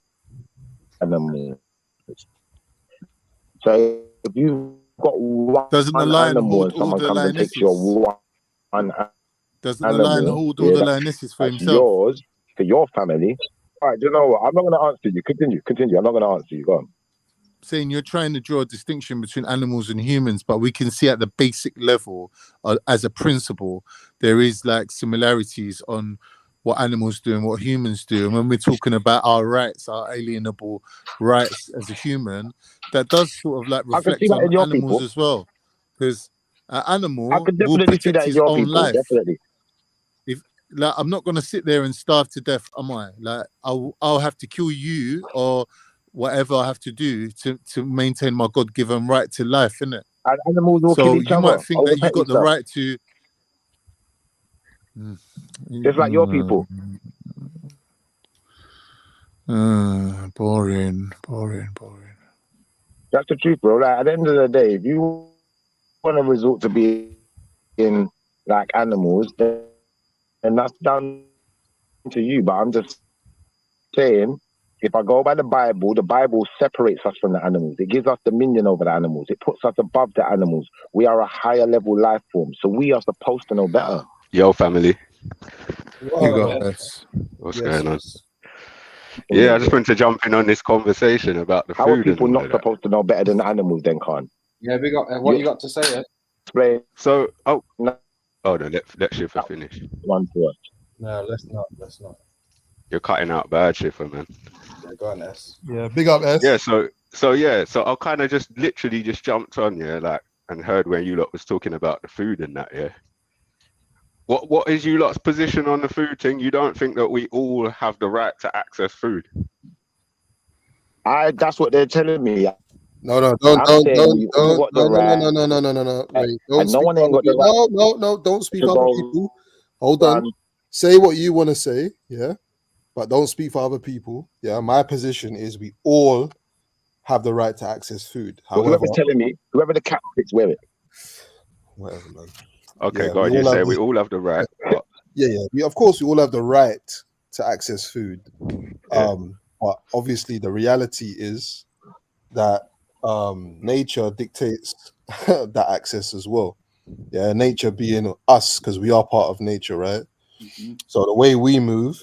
animals. So if you've got one animal and someone comes and takes your one Doesn't the lion hold all the lionesses for himself? Yours for your family. All right, do you know what? I'm not going to answer you. Continue. I'm not going to answer you. Go on. Saying you're trying to draw a distinction between animals and humans, but we can see at the basic level, as a principle, there is like similarities on what animals do and what humans do. And when we're talking about our rights, our alienable rights as a human, that does sort of like reflect on animals as well. Because an animal will protect his own life. Definitely. Like, I'm not gonna sit there and starve to death, am I? Like, I'll have to kill you or whatever I have to do to maintain my God-given right to life, innit? And animals will kill each you other. might think that you got the right to, just like your people. Boring. That's the truth, bro. Like at the end of the day, if you want to resort to being like animals, then that's down to you. But I'm just saying, if I go by the Bible separates us from the animals. It gives us dominion over the animals. It puts us above the animals. We are a higher level life form, so we are supposed to know better. Yo, family. You got this. What's going on? I just wanted to jump in on this conversation about the food. How are people not supposed to know better than the animals then, Khan? Yeah, we got what you got to say. Explain. So, let Shifa finish. One to us. No, let's not. You're cutting out bad, Shifa, man. Yeah, go on, S. Yeah, big up, S. Yeah, so I kind of just literally just jumped on, and heard when you lot was talking about the food and that, yeah. What is you lot's position on the food thing? You don't think that we all have the right to access food? That's what they're telling me. No, don't. Don't speak for other people. Hold on. Say what you want to say, yeah, but don't speak for other people. Yeah, my position is we all have the right to access food. However, whoever's telling me, whoever the cat picks, wear it. Whatever, man. Okay, go on. You say we all have the right. Yeah. Of course, we all have the right to access food. But obviously, the reality is that nature dictates that access as well. Yeah, nature being us, because we are part of nature, right? Mm-hmm. So the way we move,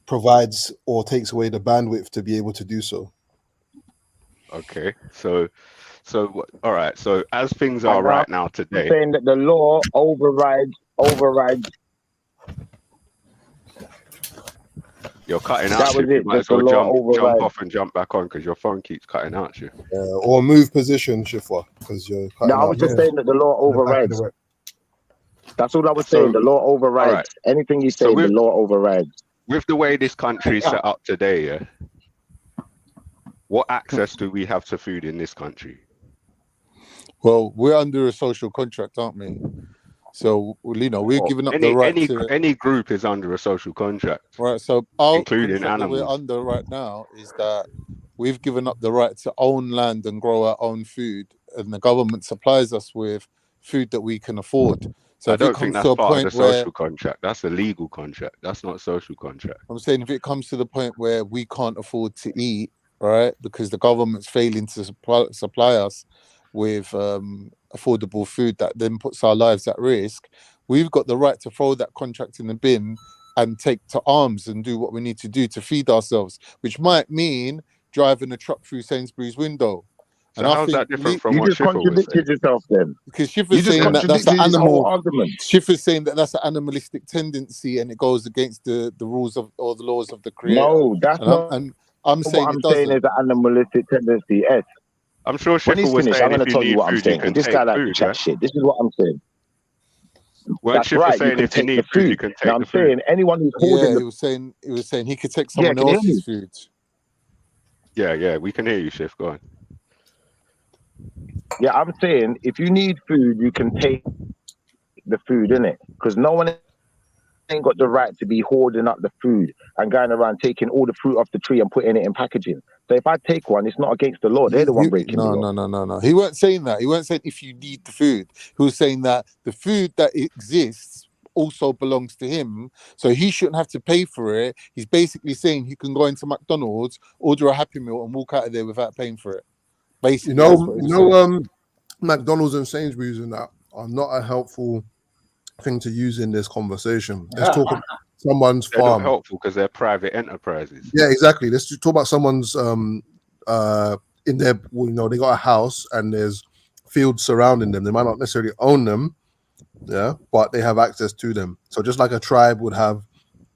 provides or takes away the bandwidth to be able to do so. Okay, so all right. So as things are right now today, saying that the law overrides. You're cutting out. You might as well jump off and jump back on because your phone keeps cutting out. You. Or move position, Shifa, because you're cutting out. No, I was just saying that the law overrides. That's all I was saying. The law overrides. Right. Anything you say, the law overrides. With the way this country is set up today, yeah, what access do we have to food in this country? Well, we're under a social contract, aren't we? So, we're giving up the right to... Any group is under a social contract. Right, so including animals. What we're under right now is that we've given up the right to own land and grow our own food, and the government supplies us with food that we can afford. So I if it don't think comes that's to a part of point the where social contract. That's a legal contract. That's not a social contract. I'm saying if it comes to the point where we can't afford to eat, right, because the government's failing to supply us with affordable food that then puts our lives at risk, we've got the right to throw that contract in the bin and take to arms and do what we need to do to feed ourselves, which might mean driving a truck through Sainsbury's window. So And I how's think that different from You what just Schiffer was saying? contradicted yourself then. because You Schiffer's just saying that that's contradicted an his whole animal. argument. Schiffer's saying that that's an animalistic tendency and it goes against the rules of or the laws of the creator. No, that's And not I'm what saying I'm it saying doesn't. is an animalistic tendency. S. I'm sure When Schiffer he's was finished, I'm saying going if to you tell you need what I'm food, you saying. can This take guy likes to food, chat right? shit. This is what I'm saying. Weren't That's Schiffer right. You saying can if you take the need food, you food. can Now take I'm the food? saying anyone who's Yeah, holding he the was saying he could take yeah, someone can you hear else's me? food. Yeah, we can hear you, Schiff. Go on. Yeah, I'm saying if you need food, you can take the food, innit? Because no one ain't got the right to be hoarding up the food and going around taking all the fruit off the tree and putting it in packaging. So if I take one, it's not against the law. They're the one breaking the law. No. He weren't saying that. He weren't saying if you need the food. He was saying that the food that exists also belongs to him, so he shouldn't have to pay for it. He's basically saying he can go into McDonald's, order a Happy Meal, and walk out of there without paying for it. Basically, that's what he was saying. McDonald's and Sainsbury's and that are not a helpful thing to use in this conversation. Let's talk about someone's They're not farm. helpful because they're private enterprises. Yeah, exactly. Let's talk about someone's in their, they got a house and there's fields surrounding them. They might not necessarily own them, yeah, but they have access to them. So just like a tribe would have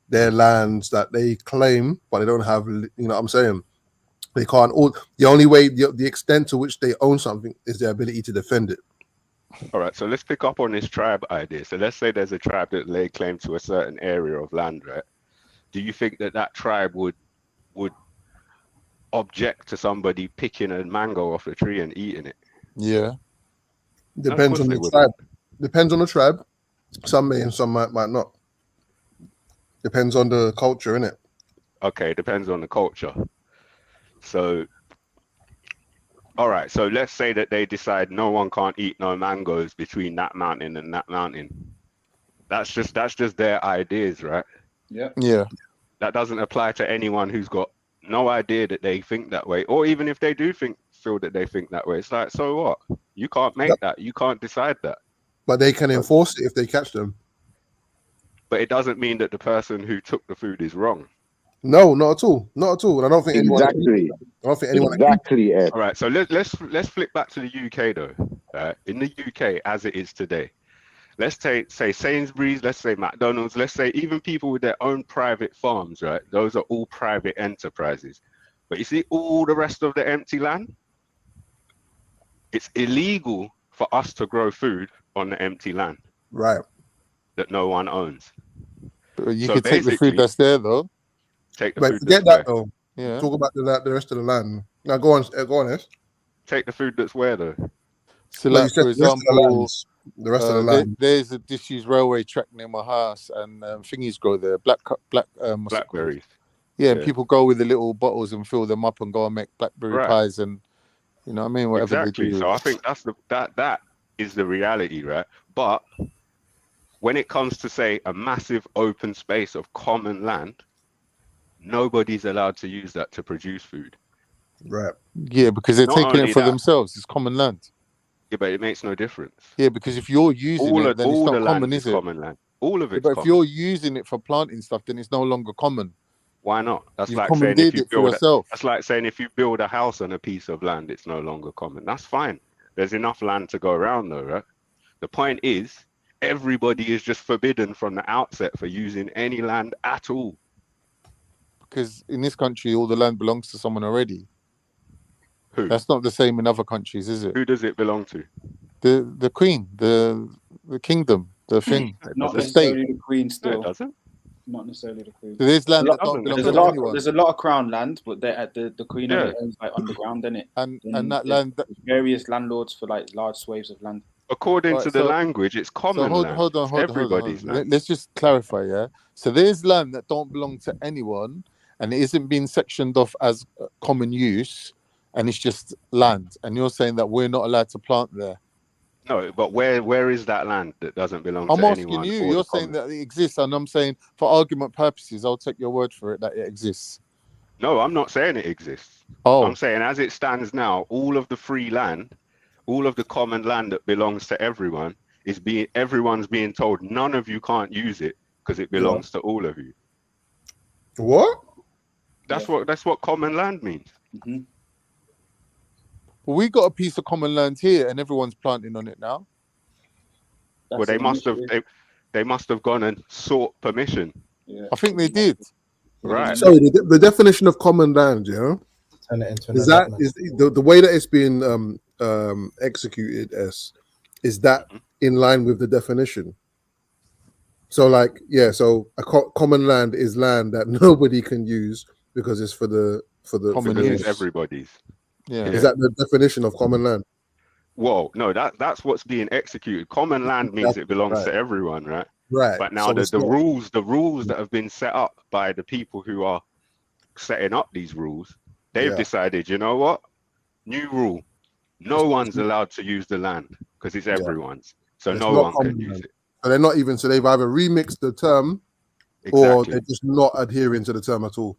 their lands that they claim, but they don't have, what I'm saying? They can't. The only way, the extent to which they own something is their ability to defend it. All right, so let's pick up on this tribe idea. So let's say there's a tribe that lay claim to a certain area of land, right? Do you think that tribe would object to somebody picking a mango off a tree and eating it? Yeah. Depends on the tribe. Depends on the tribe. Some may and some might not. Depends on the culture, innit? Okay, depends on the culture. So, all right, so let's say that they decide no one can't eat no mangoes between that mountain and that mountain. That's just their ideas, right? Yeah. Yeah. That doesn't apply to anyone who's got no idea that they think that way, or even if they do feel that they think that way. It's like, so what? You can't make that. You can't decide that. But they can enforce it if they catch them. But it doesn't mean that the person who took the food is wrong. No, not at all. Not at all. And I don't think anyone. Exactly. I don't think anyone. Exactly. Ed. All right. So let's flip back to the UK though. In the UK, as it is today, let's say Sainsbury's, let's say McDonald's, let's say even people with their own private farms, right? Those are all private enterprises. But you see all the rest of the empty land, it's illegal for us to grow food on the empty land. Right. That no one owns. You could take the food that's there though. Take the But food forget that's that where? though. Yeah. Talk about the rest of the land. Now go on, Es. Take the food that's where though? So No, you like said for the rest of the example, lands. The rest of the land. there's a disused railway track near my house, and thingies grow there. Blackberries. Yeah, Yeah. people go with the little bottles and fill them up and go and make blackberry Right. pies, and you know what I mean, whatever Exactly. they do. So I think that is the reality, right? But when it comes to say a massive open space of common land, nobody's allowed to use that to produce food. Right. Yeah, because they're Not taking only it for that- themselves. It's common land. Yeah, but it makes no difference. Yeah, because if you're using it, then it's all not the common, land is is it? common land. All of Yeah, it's but if common. you're using it for planting stuff, then it's no longer common. Why not? That's You've like saying if commandeered you it for yourself. that's like saying if you build a house on a piece of land, it's no longer common. That's fine. There's enough land to go around though, right? The point is, everybody is just forbidden from the outset for using any land at all. Because in this country, all the land belongs to someone already. Who? That's not the same in other countries, is it? Who does it belong to? The queen, the kingdom, the thing, Not the state. necessarily the queen still. No, it doesn't. Not necessarily the queen. So there's land that doesn't. don't belong There's a to lot. anyone. There's a lot of crown land, but the queen Yeah. only owns like underground, innit? And Then that there's land. various landlords for like large swathes of land. According Right, to the so- language, it's common So land. hold on. It's everybody's land. Let's just clarify, yeah. So there's land that don't belong to anyone, and it isn't being sectioned off as common use, and it's just land. And you're saying that we're not allowed to plant there. No, but where is that land that doesn't belong I'm to asking anyone? you. or You're the saying commons? that it exists, and I'm saying, for argument purposes, I'll take your word for it that it exists. No, I'm not saying it exists. Oh. I'm saying as it stands now, all of the free land, all of the common land that belongs to everyone everyone's being told none of you can't use it because it belongs to all of you. What? That's what common land means. Mm-hmm. Well, we got a piece of common land here, and everyone's planting on it now. Well, they must have gone and sought permission. Yeah. I think they did. Right. So the definition of common land, Turn it into an is that allotment. is the way that it's being executed is that in line with the definition? So like, yeah, so common land is land that nobody can use because it's for the Because it's everybody's. Yeah. Is that the definition of common land? Whoa, no, that's what's being executed. Common land means it belongs to everyone, right? Right. But now So the it's not- rules that have been set up by the people who are setting up these rules, they've decided, you know what? New rule. No one's allowed to use the land because it's everyone's. So it's no not one can common use land. it. So they're not even. So they've either remixed the term, or they're just not adhering to the term at all.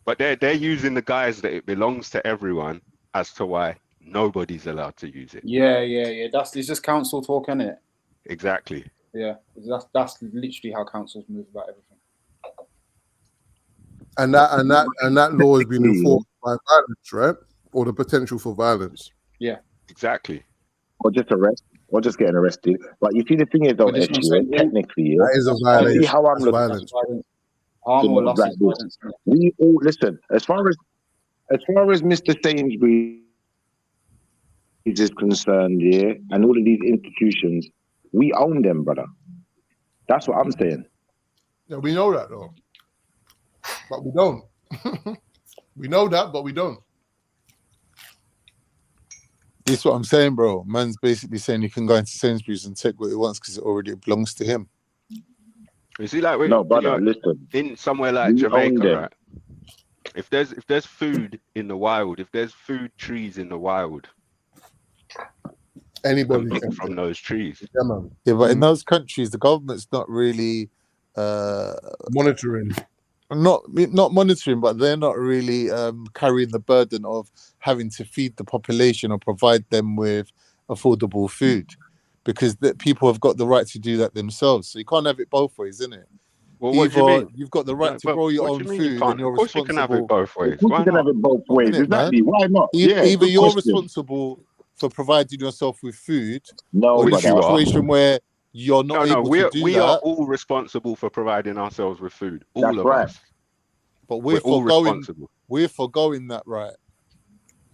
But they're using the guise that it belongs to everyone as to why nobody's allowed to use it. Yeah. It's just council talk, isn't it? Exactly. Yeah, that's literally how councils move about everything. And that law has been enforced by violence, right? Or the potential for violence. Yeah. Exactly. Or just arrest, or just getting arrested. But you see, the thing is, though, technically, that is a violation. See how I'm looking. Violence. Harm or loss like is this. violence. We all listen. As far as Mr. Sainsbury is concerned, yeah, and all of these institutions, we own them, brother. That's what I'm saying. Yeah, we know that though, but we don't. We know that, but we don't. This is what I'm saying, bro. Man's basically saying you can go into Sainsbury's and take what he wants because it already belongs to him. You see, like No, brother, listen. in somewhere like We own Jamaica, them. right? If there's food in the wild, if there's food trees in the wild, anybody pick can from those trees. Yeah, man. Yeah, but in those countries, the government's not really monitoring. Not monitoring, but they're not really carrying the burden of having to feed the population or provide them with affordable food, because people have got the right to do that themselves. So you can't have it both ways, innit? Well, what do you mean? You've got the right to But grow your what own do you mean you food, can't? and you're Of course you can have it responsible. both ways. Of course Why you can not? have it both ways. Innit, Exactly. man? Why not? Either good you're question. responsible for providing yourself with food, No, or Which in a you are. situation where you're not No, able to do we that. are all responsible for providing ourselves with food. All That's of right. us. But We're all responsible. we're foregoing that right.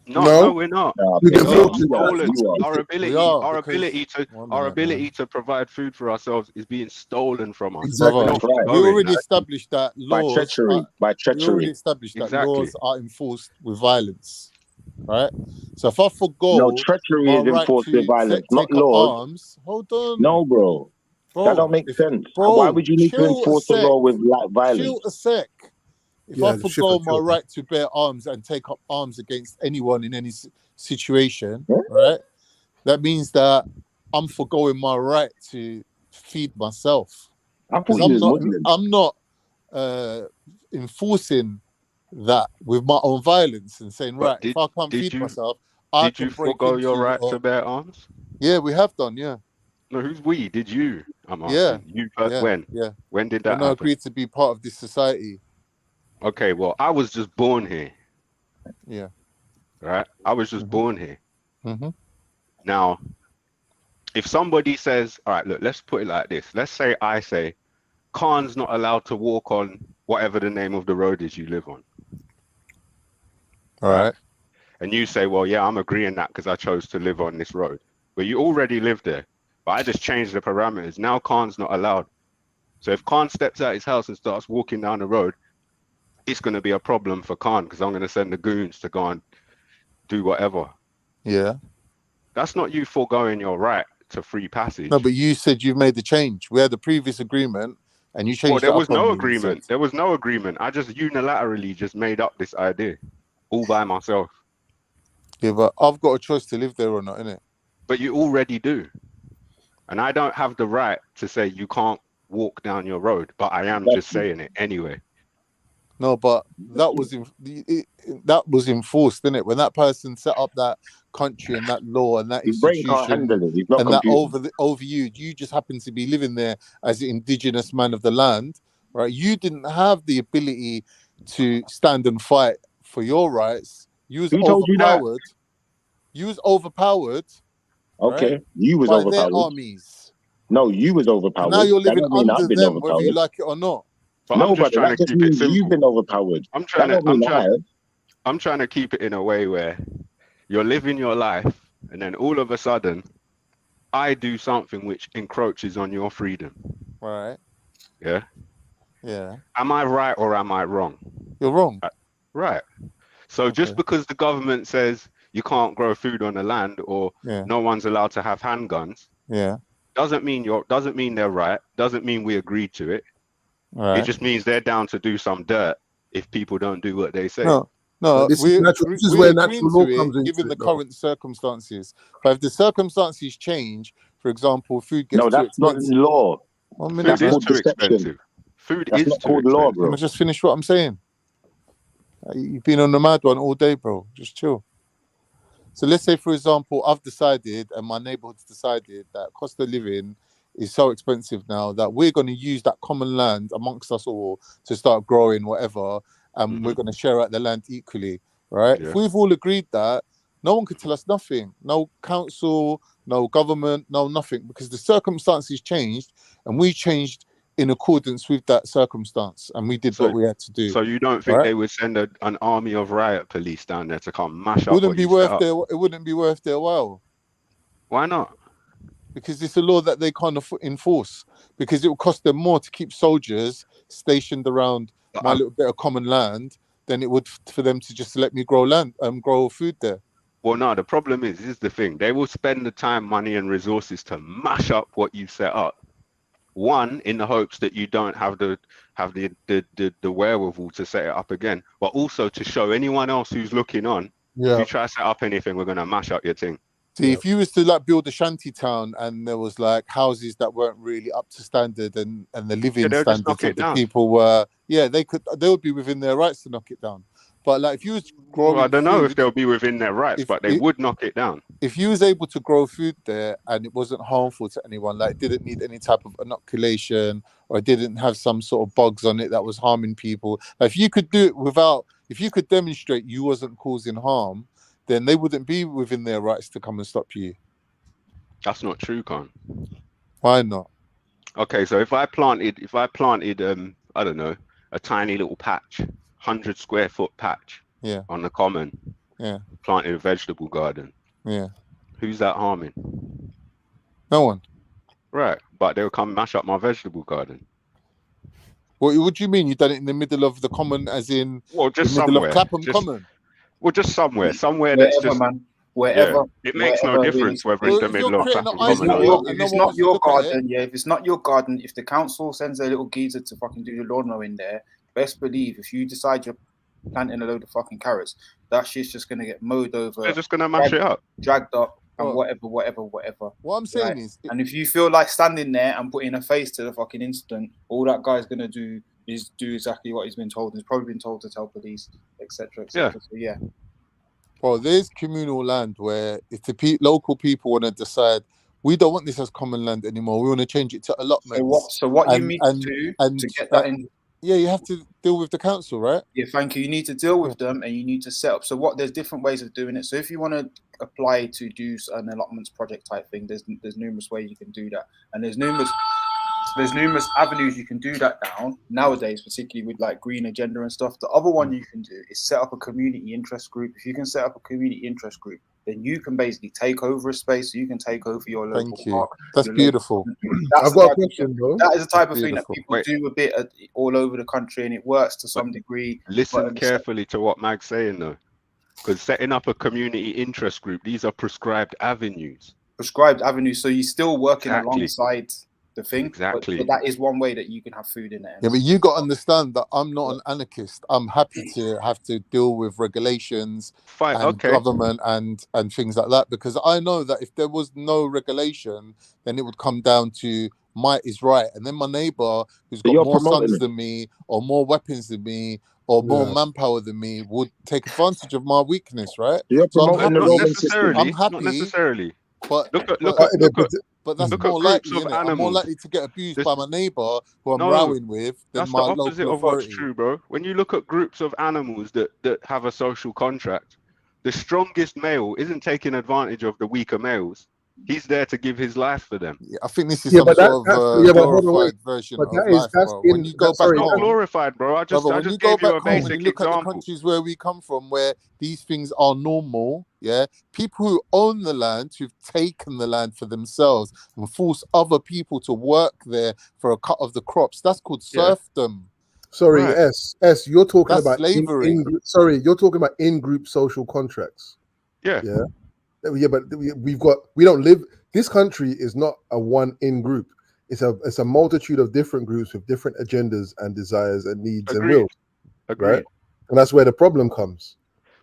No, we're not. You can We are feel stolen. You are. Our ability to provide food for ourselves is being stolen from us. Exactly. We're not That's right. We foregoing already that. established that laws. treachery. By We already treachery. established that Exactly. laws are enforced with violence, right? So if I forgo No, treachery my is right enforced with to violence, not take up laws. arms, hold on, No, bro. bro. That don't make sense. Bro, Why would you need to chill a enforce the sec. law with like violence? Chill a sec. If Yeah, I the forgo shifter my chill. right to bear arms and take up arms against anyone in any situation, Yeah. right? That means that I'm forgoing my right to feed myself. I thought Because you was Muslim. I'm not enforcing that with my own violence and saying, right, But if I can't did feed you myself, I did can you break forego into your right your... to bear arms? Yeah, we have done, yeah. No, who's we? Did you? I'm Yeah, asking. You yeah, when? yeah. When did that When I happen? agreed to be part of this society. Okay, well, I was just born here, Yeah. right? I was just born here. Mm-hmm. Now, if somebody says, all right, look, let's put it like this. Let's say I say, Khan's not allowed to walk on whatever the name of the road is you live on. All right. And you say, well, yeah, I'm agreeing that because I chose to live on this road. But you already live there. But I just changed the parameters. Now Khan's not allowed. So if Khan steps out his house and starts walking down the road, it's going to be a problem for Khan because I'm going to send the goons to go and do whatever. Yeah. That's not you foregoing your right to free passage. No, but you said you've made the change. We had the previous agreement and you changed Well, there it was up on no me, you agreement. said. There was no agreement. I just unilaterally just made up this idea all by myself. Yeah, but I've got a choice to live there or not, innit? But you already do. And I don't have the right to say you can't walk down your road, but I am just saying it anyway. No, but that was that was enforced, didn't it? When that person set up that country and that law and that His brain can't institution, handle it. He's not and that computing. over you just happen to be living there as the indigenous man of the land, right? You didn't have the ability to stand and fight for your rights. You was Who told you that? overpowered. You was overpowered. Okay, Right? you was By their overpowered. armies. No, you was overpowered. Now you're That living don't mean under I've been them, whether you overpowered. like it or not. But No, I'm just brother, trying that to just keep it means you've simple. been overpowered. I'm trying to keep it in a way where you're living your life, and then all of a sudden, I do something which encroaches on your freedom. Right. Yeah. Yeah. Am I right or am I wrong? You're wrong. Right. So just because the government says you can't grow food on the land or no one's allowed to have handguns, doesn't mean they're right. Doesn't mean we agreed to it. Right. It just means they're down to do some dirt if people don't do what they say. No, this we're is where natural agreeing law to comes it into given the it, though. current circumstances. But if the circumstances change, for example, food gets No, too that's not expensive. law. 1 Food minute, is man. too expensive. Food That's is not too called law, expensive. bro. Let me just finish what I'm saying. You've been on the mad one all day, bro. Just chill. So let's say, for example, I've decided and my neighborhood's decided that cost of living is so expensive now that we're going to use that common land amongst us all to start growing whatever, and we're going to share out the land equally, right? Yeah. If we've all agreed that, no one could tell us nothing. No council, no government, no nothing, because the circumstances changed and we changed in accordance with that circumstance, and we did what we had to do. So you don't think they would send an army of riot police down there to come mash up what you set up? It wouldn't be worth their while. Why not? Because it's a law that they can't enforce. Because it will cost them more to keep soldiers stationed around my little bit of common land than it would for them to just let me grow food there. Well, no. The problem is the thing. They will spend the time, money, and resources to mash up what you set up. One, in the hopes that you don't have the wherewithal to set it up again, but also to show anyone else who's looking on, if you try to set up anything, we're gonna mash up your thing. See, if you was to like build a shanty town and there was like houses that weren't really up to standard and the living standards of the people were, they would be within their rights to knock it down. But like if you was growing, well, I don't know if they'll be within their rights, but they would knock it down. If you was able to grow food there and it wasn't harmful to anyone, like it didn't need any type of inoculation or it didn't have some sort of bugs on it that was harming people. Like if you could do it if you could demonstrate you wasn't causing harm, then they wouldn't be within their rights to come and stop you. That's not true, Con. Why not? Okay, so if I planted, I don't know, a tiny little patch, 100 square foot patch, on the common, planted a vegetable garden, who's that harming? No one. Right, but they'll come mash up my vegetable garden. What do you mean? You done it in the middle of the common, as in just the middle somewhere. of Clapham Common? Well, just somewhere Wherever, that's just man. Wherever. It makes no difference whether it's the middle of Clapham If Common. it's not your garden, if it's not your garden, if the council sends their little geezer to fucking do the lawn mowing there, best believe if you decide you're planting a load of fucking carrots, that shit's just gonna get mowed over. They're just gonna mash it up, dragged up, and whatever. What I'm saying is, and if you feel like standing there and putting a face to the fucking incident, all that guy's gonna do is do exactly what he's been told. He's probably been told to tell police, etc. Yeah. So well, there's communal land where if the local people want to decide we don't want this as common land anymore, we want to change it to allotments. So what you need to do to get that in? Yeah, you have to deal with the council, right? Yeah, thank you. You need to deal with them and you need to set up. So there's different ways of doing it. So if you want to apply to do an allotments project type thing, there's numerous ways you can do that, and there's numerous avenues you can do that down nowadays, particularly with like green agenda and stuff. The other one you can do is set up a community interest group. If you can set up a community interest group, then you can basically take over a space. So you can take over your local park. That's beautiful. I've got a question, bro. That is the type of thing that people do a bit all over the country, and it works to some degree. Listen carefully to what Mag's saying though, because setting up a community interest group, these are prescribed avenues. So you're still working alongside the thing. Exactly. But that is one way that you can have food in it. Yeah, but you got to understand that I'm not an anarchist. I'm happy to have to deal with regulations and government and things like that, because I know that if there was no regulation, then it would come down to might is right, and then my neighbor who's got more sons than me or more weapons than me or more manpower than me would take advantage of my weakness, right? So I'm happy. Not necessarily. But that's look more at likely, groups of innit? I'm more animals. likely to get abused by my neighbor who I'm rowing with than That's my the opposite local of what's authority. true, bro. When you look at groups of animals that have a social contract, the strongest male isn't taking advantage of the weaker males. He's there to give his life for them. Yeah, I think this is some sort of glorified version of life, bro. When you go back home, glorified, bro. I just gave you a basic and you look example. at the countries where we come from, where these things are normal, yeah, people who own the land, who've taken the land for themselves and force other people to work there for a cut of the crops, that's called serfdom. Sorry, S, you're talking That's about slavery. you're talking about in-group social contracts. Yeah. Yeah, but we don't live. This country is not a one in group. It's a multitude of different groups with different agendas and desires and needs and wills. Right? And that's where the problem comes.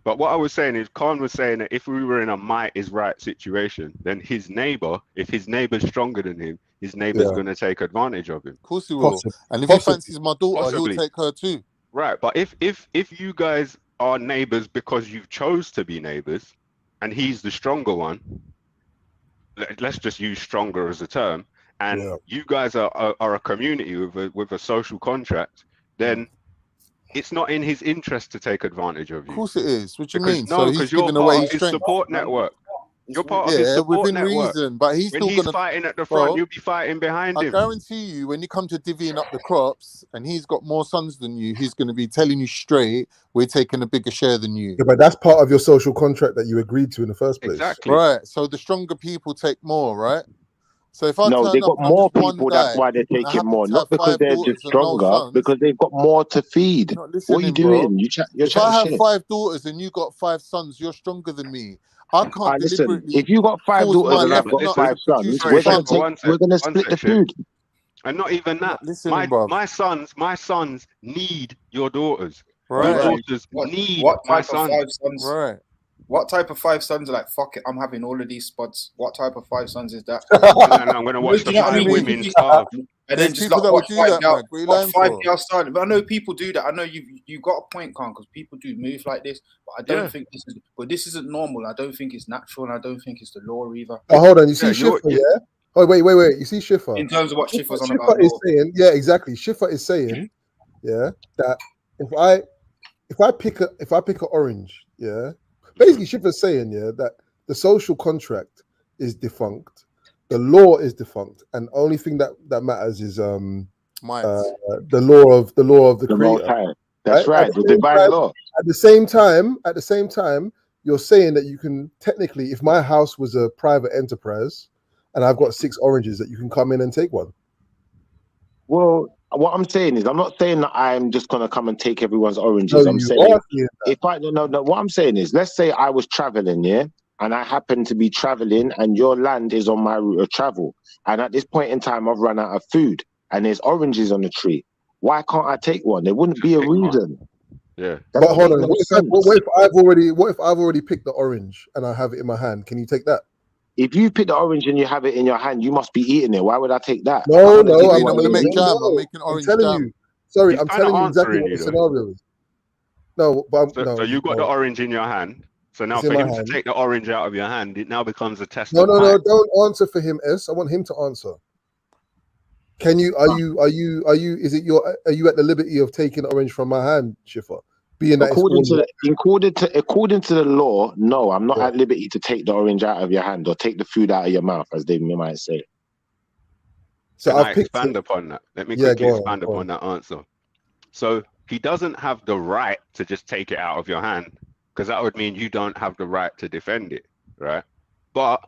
But what I was saying is, Khan was saying that if we were in a might is right situation, then his neighbor, if his neighbor's stronger than him, his neighbor's going to take advantage of him. Of course he will. And if he fancies my daughter, he'll take her too. Right. But if you guys are neighbors because you chose to be neighbors, and he's the stronger one, let's just use stronger as a term, and you guys are a community with a social contract, then it's not in his interest to take advantage of you. Of course it is. What do you mean? No, because you're part of his support network. You're part of his support within network. reason, but he's when still he's gonna fighting at the front, you'll be fighting behind him. I guarantee you, when you come to divvying up the crops, and he's got more sons than you, he's going to be telling you straight, "We're taking a bigger share than you." Yeah, but that's part of your social contract that you agreed to in the first place. Exactly. Right. So the stronger people take more, right? So if I no, turn they up got and I'm more just one people. guy, That's why they're and I taking happen more, to not have because 5 they're daughters just and no stronger, sons, because they've got more to feed. you're not What are you listening, bro. doing? You're If I chatting have shit. 5 daughters and you got 5 sons, you're stronger than me. I can't Listen, deliberately if you got 5 force daughters my and I've left got nut 5 to produce sons, a we're gonna son. split the food. And not even that. My sons need your daughters. Right. Your daughters need What my type of sons. 5 sons? Right. What type of 5 sons are like, fuck it, I'm having all of these spots? What type of 5 sons is that? And I'm going to watch Do the you know what I 5 mean? women starve. And There's then just people like that would watch do 5 that, girls, Mag. What are you watch lying 5 for? girls starting. But I know people do that. I know you got a point, Khan, because people do move like this. But I don't think this is. But this isn't normal. I don't think it's natural, and I don't think it's the law either. Oh, hold on. You see Schiffer, yeah? Oh, wait. You see Schiffer? In terms of what Schiffer's on Schiffer about is law. saying, yeah, exactly. Schiffer is saying, yeah, that if I pick an orange, yeah, basically Schiffer's saying, yeah, that the social contract is defunct, the law is defunct, and only thing that matters is the law of the creator. That's right. The divine law. At the same time, you're saying that you can technically, if my house was a private enterprise and I've got 6 oranges, that you can come in and take one. Well, what I'm saying is, I'm not saying that I'm just gonna come and take everyone's oranges. I'm saying what I'm saying is, let's say I was traveling, yeah, and I happen to be traveling, and your land is on my route of travel, and at this point in time, I've run out of food, and there's oranges on the tree. Why can't I take one? There wouldn't be a reason. Yeah. But hold on, what if I've already picked the orange and I have it in my hand? Can you take that? If you pick the orange and you have it in your hand, you must be eating it. Why would I take that? No, I'm going to make jam. I'm making orange jam. You. Sorry, I'm telling you exactly what the scenario is. No, but so you got the orange in your hand. So now for him to take the orange out of your hand, it now becomes a test. No, don't answer for him, S. I want him to answer. Can you? Are you? Are you at the liberty of taking the orange from my hand, Schiffer? Being that according to the law, no, I'm not at liberty to take the orange out of your hand or take the food out of your mouth, as they might say. So I'll expand upon that. Let me quickly expand upon that answer. So he doesn't have the right to just take it out of your hand, because that would mean you don't have the right to defend it, right? But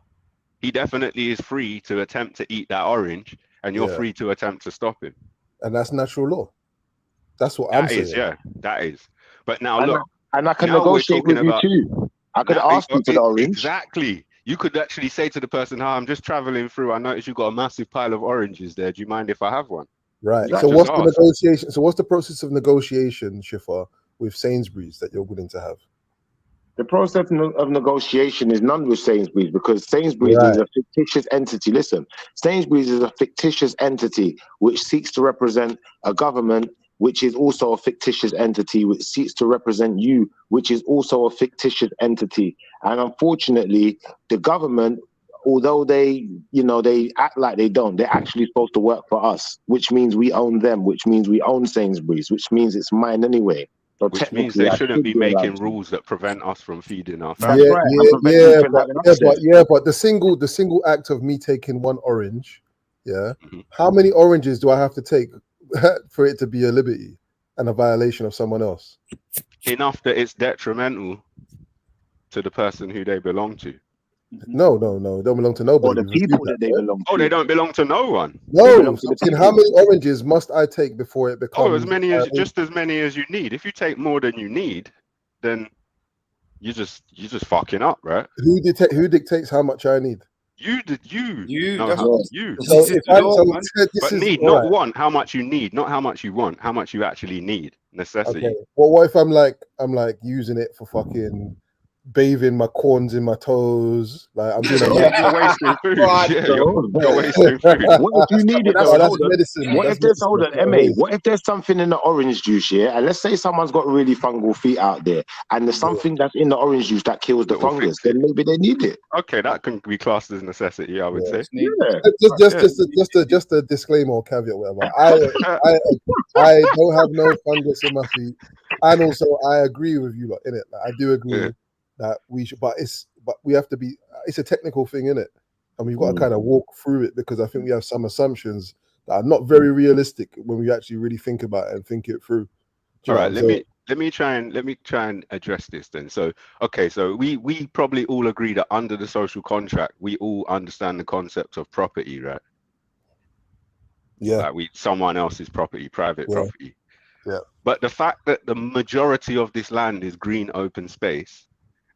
he definitely is free to attempt to eat that orange, and you're free to attempt to stop him. And that's natural law. That's what I'm saying. That is. But now look, and I can negotiate with you too. I could ask you for the orange. Exactly. You could actually say to the person, "Hi, I'm just traveling through. I noticed you got a massive pile of oranges there. Do you mind if I have one?" Right. You So could what's just the ask. negotiation? So what's the process of negotiation, Shifa, with Sainsbury's that you're willing to have? The process of negotiation is none with Sainsbury's, because Sainsbury's is a fictitious entity. Listen, Sainsbury's is a fictitious entity which seeks to represent a government, which is also a fictitious entity, which seeks to represent you, which is also a fictitious entity. And unfortunately, the government, although they, you know, they act like they don't, they're actually supposed to work for us, which means we own them, which means we own Sainsbury's, which means it's mine anyway. So Which means technically, they I shouldn't should be be allowed making to. rules that prevent us from feeding our That's family. right. And prevent people having access. But the single act of me taking one orange, Mm-hmm. how many oranges do I have to take for it to be a liberty and a violation of someone else? Enough that it's detrimental to the person who they belong to. No, they don't belong to nobody. Or the people that they belong to. Oh, they don't belong to no one. No, I'm saying, how many oranges must I take before it becomes? Oh, as many as just as many as you need. If you take more than you need, then you're just fucking up, right? Who dictates how much I need? You did you. That's No, what you. So if But need, not want how much you need, not how much you want, how much you actually need. Necessity. Okay. Well, what if I'm like using it for fucking bathing my corns in my toes? Like I'm doing You're wasting food. You're wasting food. What if you need it? That's Though? Hold on. medicine. What if there's what if there's something in the orange juice, and let's say someone's got really fungal feet out there, and there's something that's in the orange juice that kills the fungus, then maybe they need it. Okay, that can be classed as necessity, I would say. Yeah. Just a disclaimer or caveat, whatever. I don't have no fungus in my feet, and also I agree with you lot in it. Like, I do agree that we should, but we have to be. It's a technical thing, in it, and we've got to kind of walk through it, because I think we have some assumptions that are not very realistic when we actually really think about it and think it through. All right, let me try and address this then. So, okay, so we probably all agree that under the social contract, we all understand the concept of property, right? Yeah. Like someone else's property, private property. Yeah. But the fact that the majority of this land is green open space,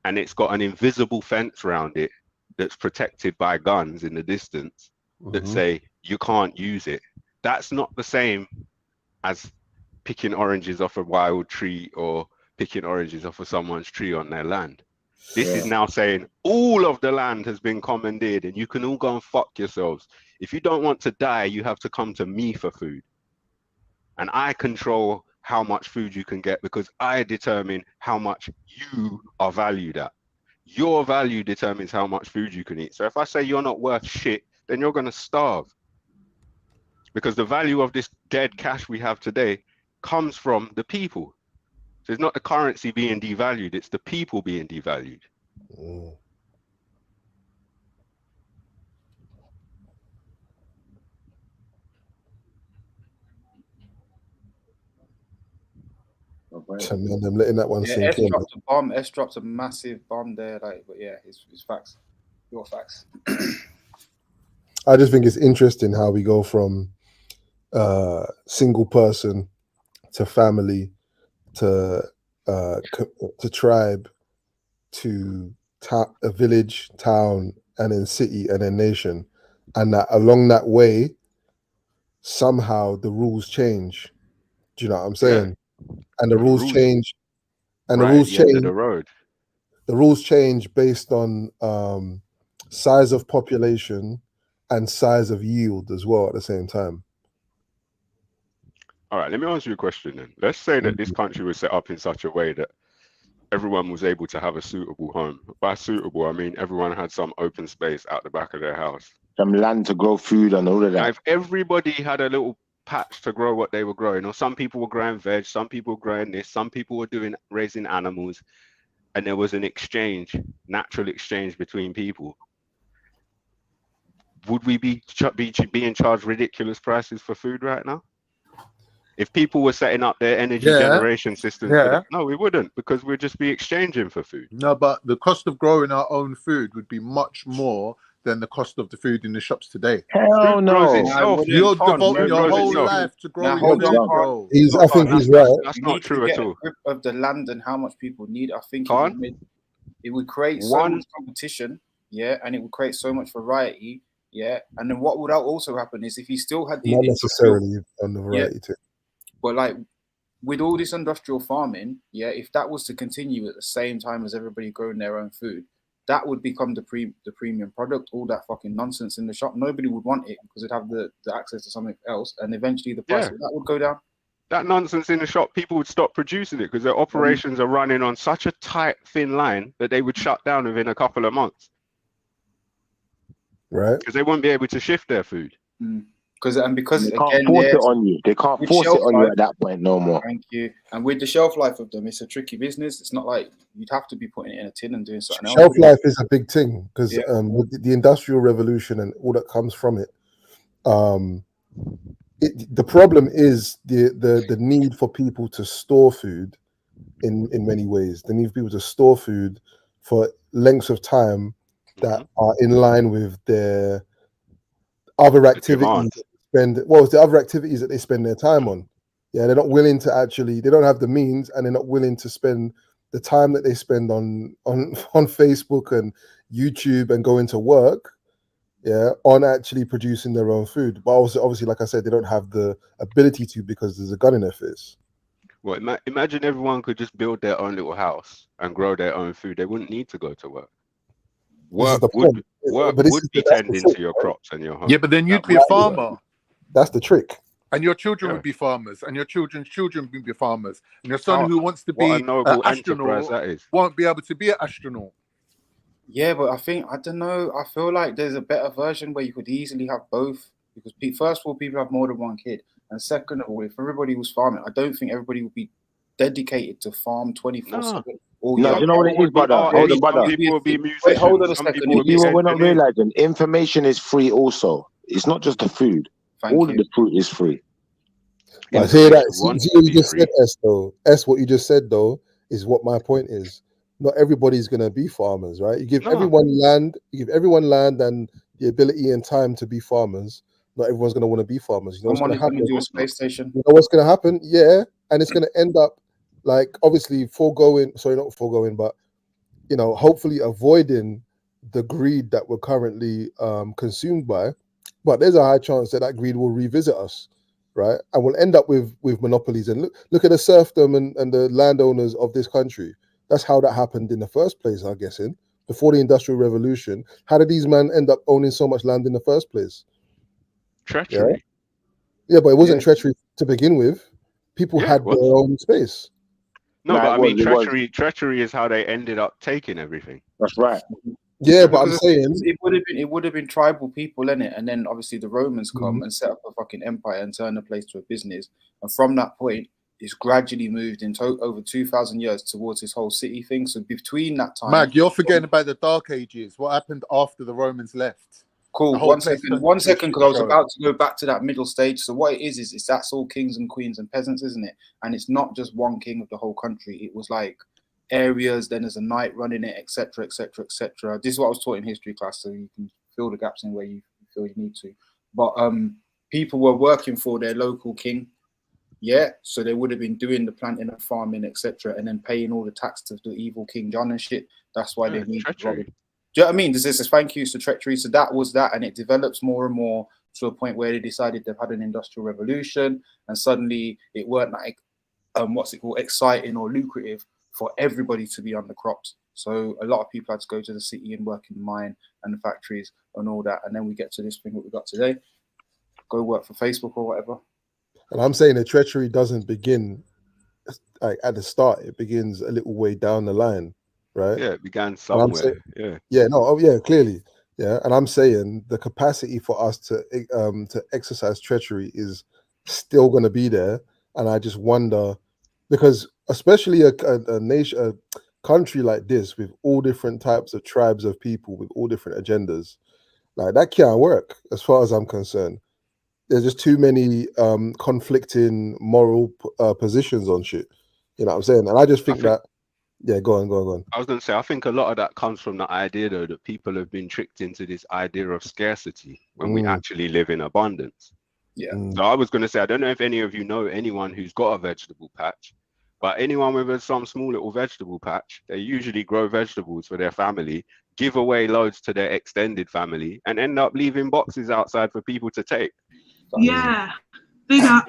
and it's got an invisible fence around it that's protected by guns in the distance that say you can't use it, that's not the same as picking oranges off a wild tree or picking oranges off of someone's tree on their land. This is now saying all of the land has been commandeered and you can all go and fuck yourselves. If you don't want to die, you have to come to me for food. And I control how much food you can get, because I determine how much you are valued at. Your value determines how much food you can eat. So if I say you're not worth shit, then you're going to starve. Because the value of this dead cash we have today comes from the people. So it's not the currency being devalued, it's the people being devalued. I'm letting that one sink in. dropped a bomb. S dropped a massive bomb there. Like, but yeah, it's facts. Your facts. I just think it's interesting how we go from single person to family to tribe to a village, town, and then city, and then nation, and that along that way somehow the rules change. Do you know what I'm saying? And the rules change, and the rules change. The rules change based on size of population and size of yield as well at the same time. All right, let me ask you a question then. Let's say that this country was set up in such a way that everyone was able to have a suitable home. By suitable, I mean everyone had some open space out the back of their house. Some land to grow food and all of that. Now, if everybody had a little patch to grow what they were growing, or some people were growing veg, some people were growing this, some people were raising animals, and there was an exchange, natural exchange between people, would we be being charged ridiculous prices for food right now? If people were setting up their energy generation systems, no, we wouldn't, because we'd just be exchanging for food. No, but the cost of growing our own food would be much more than the cost of the food in the shops today. Hell no. You're devoting your whole life to growing your food, bro. I think he's right. That's not true at all. Grip of the land and how much people need. I think it would create so much competition yeah, and it would create so much variety, yeah. And then what would also happen is if you still had these Not industrial, necessarily on the variety tip. but like with all this industrial farming, yeah, if that was to continue at the same time as everybody growing their own food, that would become the premium product. All that fucking nonsense in the shop, nobody would want it because they'd have the access to something else, and eventually the price of that would go down. That nonsense in the shop, people would stop producing it because their operations are running on such a tight, thin line that they would shut down within a couple of months. Right. Because they won't be able to shift their food. Because they can't force it on you. They can't force it on you at that point no more. Thank you. And with the shelf life of them, it's a tricky business. It's not like you'd have to be putting it in a tin and doing something else. Shelf life is a big thing because with the Industrial Revolution and all that comes from it, the problem is the need for people to store food in many ways. The need for people to store food for lengths of time that are in line with their other activities. It's the other activities that they spend their time on. Yeah, they're not willing to they don't have the means, and they're not willing to spend the time that they spend on Facebook and YouTube and going to work, on actually producing their own food. But also, obviously, like I said, they don't have the ability to because there's a gun in their face. Well, imagine everyone could just build their own little house and grow their own food. They wouldn't need to go to work. Work would be tending to your crops and your home. Yeah, but then you'd be a farmer. That's the trick. And your children would be farmers, and your children's children would be farmers, and your son who wants to be an astronaut won't be able to be an astronaut. Yeah, but I don't know. I feel like there's a better version where you could easily have both. Because first of all, people have more than one kid, and second of all, if everybody was farming, I don't think everybody would be dedicated to farm 24/7. No, you know what it is, brother? Hold on, brother. Wait, hold on a second. We're not realizing information is free also. It's not just the food. All of the fruit is free. I hear that. See what you just said, S, though. S, what you just said, though, is what my point is. Not everybody's going to be farmers, right? You give everyone land, and the ability and time to be farmers. Not everyone's going to want to be farmers. You know what's going to happen? Do a space station. You know what's going to happen? Yeah, and it's going to end up like obviously not foregoing, but hopefully avoiding the greed that we're currently consumed by. But there's a high chance that greed will revisit us, right? And we'll end up with monopolies. And look at the serfdom and the landowners of this country. That's how that happened in the first place, I'm guessing. Before the Industrial Revolution, how did these men end up owning so much land in the first place? Treachery. Yeah, but it wasn't treachery to begin with. People had their own space. No, but I mean, treachery is how they ended up taking everything. That's right. Yeah, but I'm saying it would have been tribal people in it, and then obviously the Romans come and set up a fucking empire and turn the place to a business. And from that point, it's gradually moved into over 2,000 years towards this whole city thing. So between that time, Mag, you're forgetting about the Dark Ages. What happened after the Romans left? Cool. One second, because I was about to go back to that middle stage. So what it is that's all kings and queens and peasants, isn't it? And it's not just one king of the whole country. It was like areas, then there's a knight running it, etc., etc., etc. This is what I was taught in history class, so you can fill the gaps in where you feel you need to. But people were working for their local king, so they would have been doing the planting and farming, etc., and then paying all the tax to the evil King John and shit. That's why they need treachery. Do you know what I mean? This is thank you to treachery. So that was that, and it develops more and more to a point where they decided they've had an industrial revolution, and suddenly it weren't like exciting or lucrative for everybody to be on the crops. So a lot of people had to go to the city and work in the mine and the factories and all that. And then we get to this thing that we got today. Go work for Facebook or whatever. And I'm saying the treachery doesn't begin like at the start. It begins a little way down the line, right? Yeah, it began somewhere. Clearly. Yeah. And I'm saying the capacity for us to exercise treachery is still going to be there. And I just wonder, because especially a country like this with all different types of tribes of people with all different agendas, like that can't work as far as I'm concerned. There's just too many conflicting moral positions on shit. You know what I'm saying? And I just think that, go on. I was going to say, I think a lot of that comes from the idea, though, that people have been tricked into this idea of scarcity when we actually live in abundance. Yeah. So I was going to say, I don't know if any of you know anyone who's got a vegetable patch, But anyone with some small little vegetable patch, they usually grow vegetables for their family, give away loads to their extended family, and end up leaving boxes outside for people to take. Yeah, big up.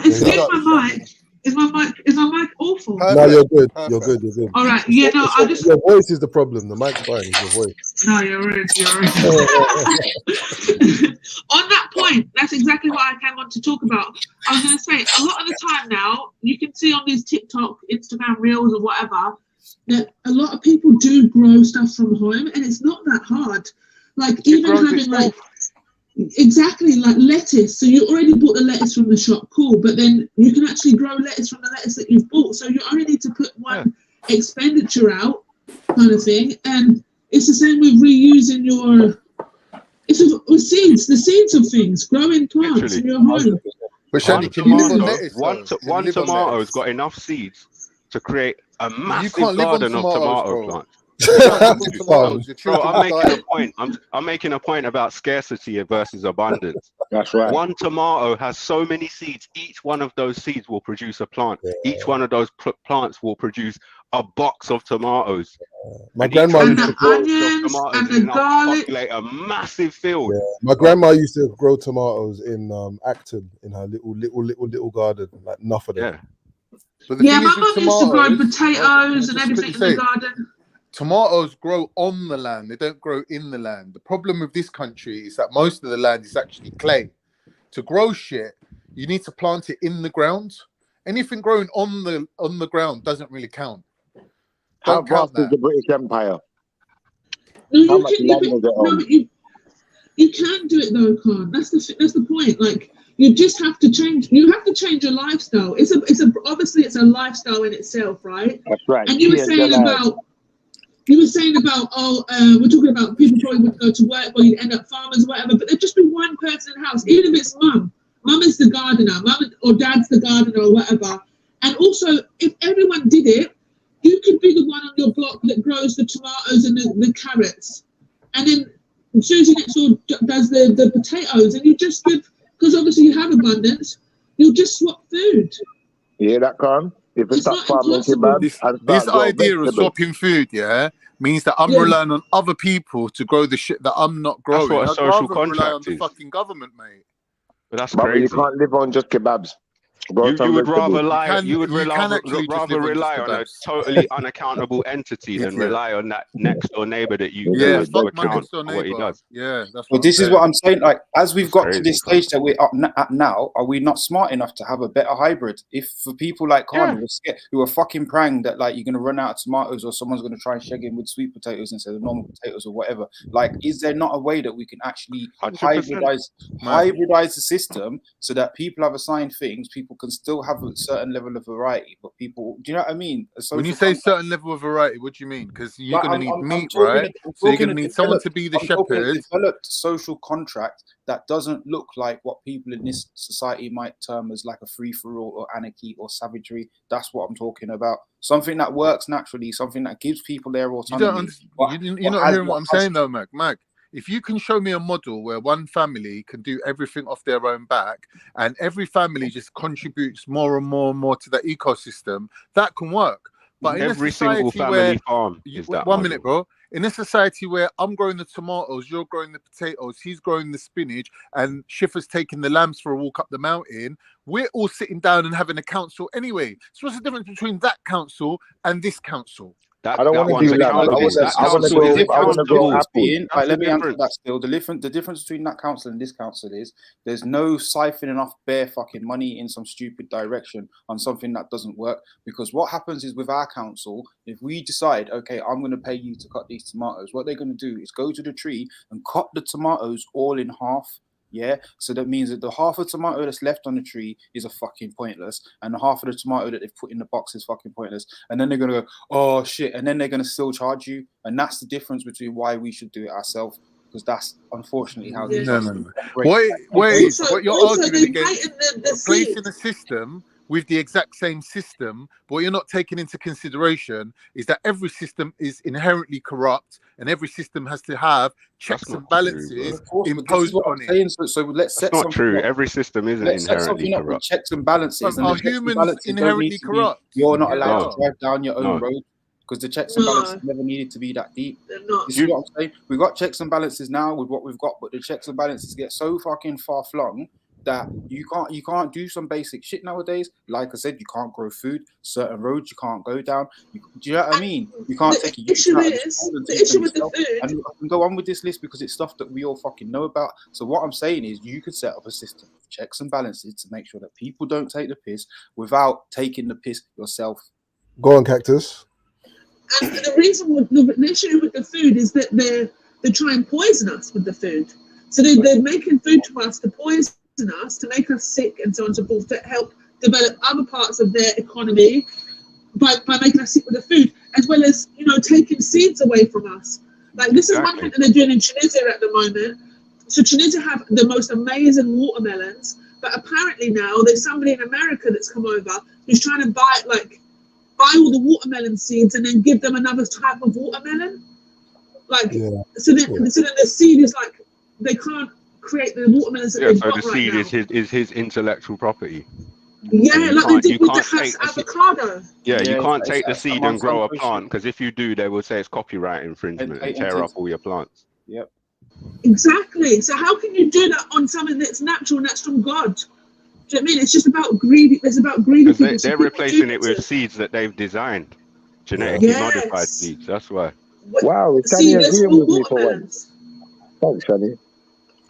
Is my mic? Is my mic awful? No, you're good. You're good. You're good. All right. Yeah, no, I just. Your voice is the problem. The mic's fine. It's your voice. No, you're rude. You're rude. On that point, that's exactly what I came on to talk about. I was going to say, a lot of the time now, you can see on these TikTok, Instagram reels or whatever, that a lot of people do grow stuff from home, and it's not that hard. Like even having like. Exactly, like lettuce. So you already bought the lettuce from the shop, cool. But then you can actually grow lettuce from the lettuce that you've bought. So you only need to put one expenditure out, kind of thing. And it's the same with reusing your. It's with seeds, the seeds of things, growing plants in your home. But Shani, can you live on lettuce? One tomato's got enough seeds to create a massive garden of tomato plants. Bro, I'm making a point. I'm making a point about scarcity versus abundance. That's right. One tomato has so many seeds. Each one of those seeds will produce a plant. Each one of those plants will produce a box of tomatoes. My grandma used to grow tomatoes and the garlic. Populate a massive field. Yeah. My grandma used to grow tomatoes in Acton in her little garden, like enough of them. Yeah, my mum used to grow potatoes and everything in the garden. Tomatoes grow on the land, they don't grow in the land. The problem with this country is that most of the land is actually clay. To grow shit, you need to plant it in the ground. Anything growing on the ground doesn't really count. How vast is the British Empire? No, you can't do it though, Khan. That's the point. Like you just have to change. You have to change your lifestyle. Obviously it's a lifestyle in itself, right? That's right. And you were saying about. We're talking about people probably would go to work or you'd end up farmers or whatever, but there'd just be one person in the house, even if it's mum. Mum is the gardener, or dad's the gardener or whatever. And also, if everyone did it, you could be the one on your block that grows the tomatoes and the carrots. And then Susie next door does the potatoes, and you just give, because obviously you have abundance, you'll just swap food. You hear that, Khan? If it's not farming kebabs, this idea of swapping food, means that I'm relying on other people to grow the shit that I'm not growing. That's what a social contract rely on the fucking government, mate. But that's crazy. You can't live on just kebabs. You would rather rely on a totally unaccountable entity than rely on that next door neighbor that you to account for what he does. Yeah, that's well, this is what I'm saying. Like, as we've got to this stage that we're at now, are we not smart enough to have a better hybrid? If for people like Khan who are fucking praying that like you're gonna run out of tomatoes or someone's gonna try and shag in with sweet potatoes instead of normal potatoes or whatever, like, is there not a way that we can actually hybridize the system so that people have assigned things, people can still have a certain level of variety, but people, do you know what I mean? When you say certain level of variety, what do you mean? Because you're going to need meat, right? So you're going to need someone to be the shepherd. Developed social contract that doesn't look like what people in this society might term as like a free-for-all or anarchy or savagery. That's what I'm talking about. Something that works naturally, something that gives people their autonomy. You're not hearing what I'm saying though, Mag. If you can show me a model where one family can do everything off their own back and every family just contributes more and more and more to the ecosystem, that can work. But in every single family farm is that one minute, bro. In a society where I'm growing the tomatoes, you're growing the potatoes, he's growing the spinach, and Schiffer's taking the lambs for a walk up the mountain, we're all sitting down and having a council anyway. So what's the difference between that council and this council? I don't want to do that. I want to go happy. Let me answer that still. The difference between that council and this council is there's no siphoning off bare fucking money in some stupid direction on something that doesn't work. Because what happens is with our council, if we decide, okay, I'm going to pay you to cut these tomatoes, what they're going to do is go to the tree and cut the tomatoes all in half. Yeah, so that means that the half of tomato that's left on the tree is a fucking pointless, and the half of the tomato that they've put in the box is fucking pointless. And then they're gonna go, oh shit, and then they're gonna still charge you, and that's the difference between why we should do it ourselves, because that's unfortunately how. No. Wait. What you're arguing against? Placing a system with the exact same system, but what you're not taking into consideration is that every system is inherently corrupt, and every system has to have checks and balances imposed on it. So let's set That's not something true. up. Every system isn't Let's set inherently something up with corrupt. checks and balances. And Are the checks and humans balances don't inherently need to be, corrupt? you're not allowed No. to drive down your own No. road because the checks and balances never needed to be that deep. You see what I'm saying? We've got checks and balances now with what we've got, but the checks and balances get so fucking far flung that you can't do some basic shit nowadays. Like I said, you can't grow food. Certain roads you can't go down. Do you know what I mean? You can't take it. The issue with the food. And I can go on with this list because it's stuff that we all fucking know about. So what I'm saying is, you could set up a system of checks and balances to make sure that people don't take the piss without taking the piss yourself. Go on, Cactus. And the reason the issue with the food is that they try and poison us with the food. So they're making food to us to poison us, to make us sick, and so on and so forth, to help develop other parts of their economy by making us sick with the food, as well as, you know, taking seeds away from us. Like, this is one thing that they're doing in Tunisia at the moment. So Tunisia have the most amazing watermelons, but apparently now there's somebody in America that's come over who's trying to buy all the watermelon seeds and then give them another type of watermelon. Like, so then the seed is like, they can't create the watermelons that they've so got the right seed now. is his intellectual property. Yeah, like they did with the take avocado. Yeah, you can't it's take the like seed someone and grow a from plant, because if you do, they will say it's copyright infringement and tear up all your plants. Yep. Exactly. So how can you do that on something that's natural and that's from God? Do you know what I mean? It's just about greedy. It's about greedy people. Because they're replacing it with seeds that they've designed, genetically modified seeds. That's why. Wow, is Shani agreeing with me for once? Thanks, Shani.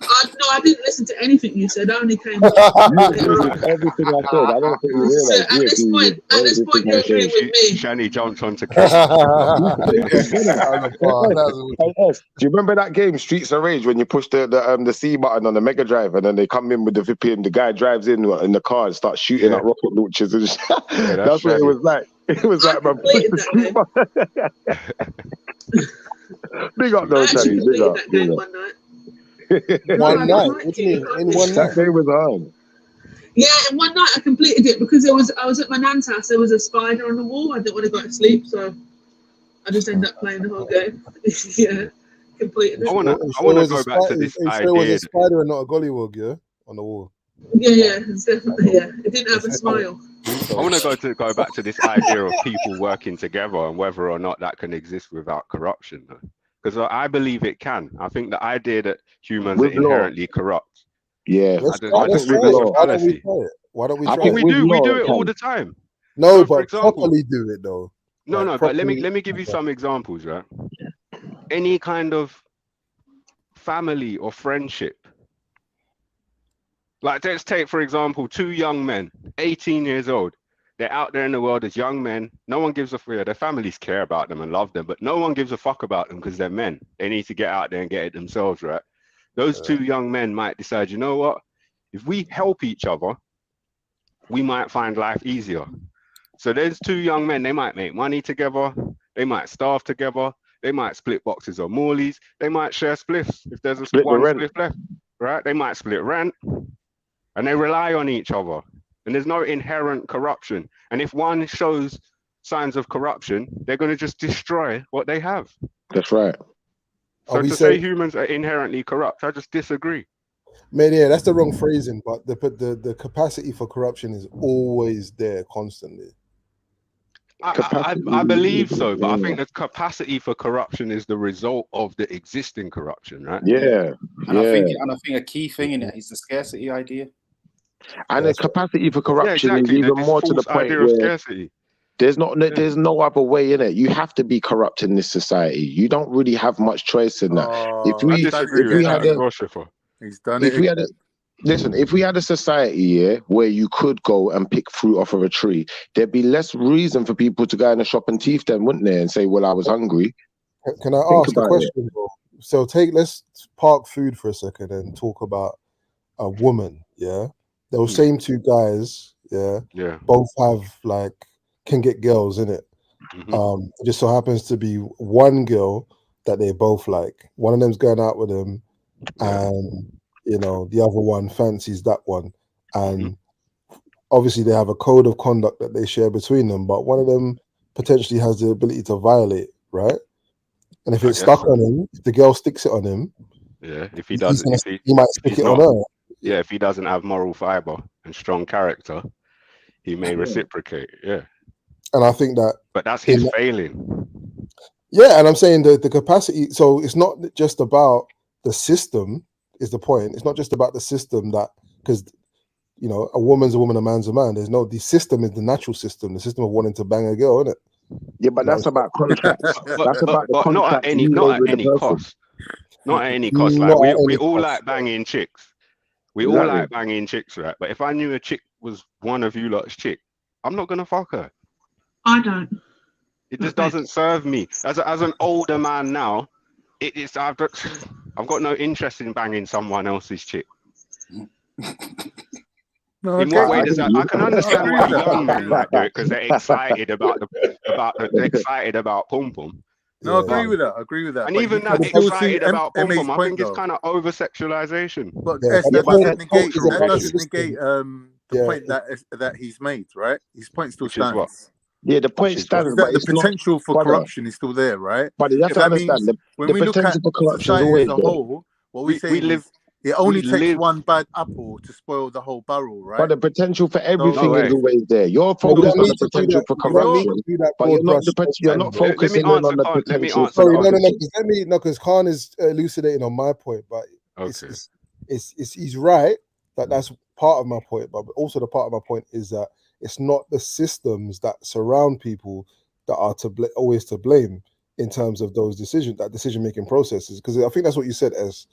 No, I didn't listen to anything you said. I only came. You agree with everything I said. I don't think you realize. So at this point, you're agreeing with me. Shani jumped onto Do you remember that game, Streets of Rage, when you push the C button on the Mega Drive and then they come in with the VP and the guy drives in the car and starts shooting at rocket launchers and that's what it was like. It was like, man, push the C button. Big up, though, Shani. Big up. Big up. One night? What do you mean? In one night? That day was on. Yeah, in one night I completed it because I was at my nan's house. There was a spider on the wall. I didn't want to go to sleep, so I just ended up playing the whole game. Yeah, completed it. I want to go back to this idea. It was a spider and not a gollywog, yeah, on the wall. Yeah, it's definitely, yeah. It didn't have a smile. I want to go back to this idea of people working together and whether or not that can exist without corruption. Because I believe it can. I think the idea that humans are inherently corrupt. Yeah, I think that's a fallacy. Why don't we I try think it? we do it all the time. No, So, for but example, properly do it though. No, but let me give you some examples, right? Any kind of family or friendship. Like, let's take, for example, two young men, 18 years old. They're out there in the world as young men. No one gives a fuck. Their families care about them and love them, but no one gives a fuck about them because they're men. They need to get out there and get it themselves, right? Those two young men might decide, you know what? If we help each other, we might find life easier. So there's two young men. They might make money together. They might starve together. They might split boxes of Morleys. They might share spliffs if there's a one spliff left, right? They might split rent, and they rely on each other. And there's no inherent corruption. And if one shows signs of corruption, they're going to just destroy what they have. That's right. So to say humans are inherently corrupt, I just disagree. Man, yeah, that's the wrong phrasing. But the capacity for corruption is always there, constantly. I believe so, but I think the capacity for corruption is the result of the existing corruption, right? Yeah. And I think a key thing in it is the scarcity idea. And the capacity for corruption is even more to the point where there's no other way in it. You have to be corrupt in this society. You don't really have much choice in that. If we had a society where you could go and pick fruit off of a tree, there'd be less reason for people to go in the shop and thief them, wouldn't there? And say, well, I was hungry. Can I ask a question, bro? So let's park food for a second and talk about a woman, yeah? Those same two guys, both have can get girls in it. It just so happens to be one girl that they both like. One of them's going out with him, and the other one fancies that one. And obviously they have a code of conduct that they share between them, but one of them potentially has the ability to violate, right? And if it's stuck on him, if the girl sticks it on him, yeah, if he doesn't, he might stick it on her. Yeah, if he doesn't have moral fiber and strong character, he may reciprocate. Yeah, and I think that, but that's his failing. Yeah, and I'm saying that the capacity. So it's not just about the system. Is the point? It's not just about the system that, because you know, a woman's a woman, a man's a man. There's no, the system is the natural system, the system of wanting to bang a girl, isn't it? Yeah, but that's about contracts. That's about the but not at contracts any, you not made at with the any person. cost. Not at any cost. Like we all like banging chicks. We all like banging chicks, right? But if I knew a chick was one of you lot's chick, I'm not gonna fuck her. I don't. It just doesn't serve me. As an older man now, I've got no interest in banging someone else's chick. No, in what way does that? I can understand why young men might do it because they're excited about excited about pom pom. No, I agree with that. I agree with that. And but even that excited about pom pom, I think it's kind of over sexualization. But that doesn't negate the point that he's made, right? His point still stands. Yeah, the point stands. That the potential for corruption is still there, right? But you have to understand when we look at society as a whole, what we say is it only takes one bad apple to spoil the whole barrel, right? But the potential for everything is always there. You're focused on the potential for corruption, but you're not focusing on the potential. Sorry, no, because Khan is elucidating on my point, but he's right that that's part of my point, but also the part of my point is that it's not the systems that surround people that are always to blame in terms of those decision making processes. Because I think that's what you said, is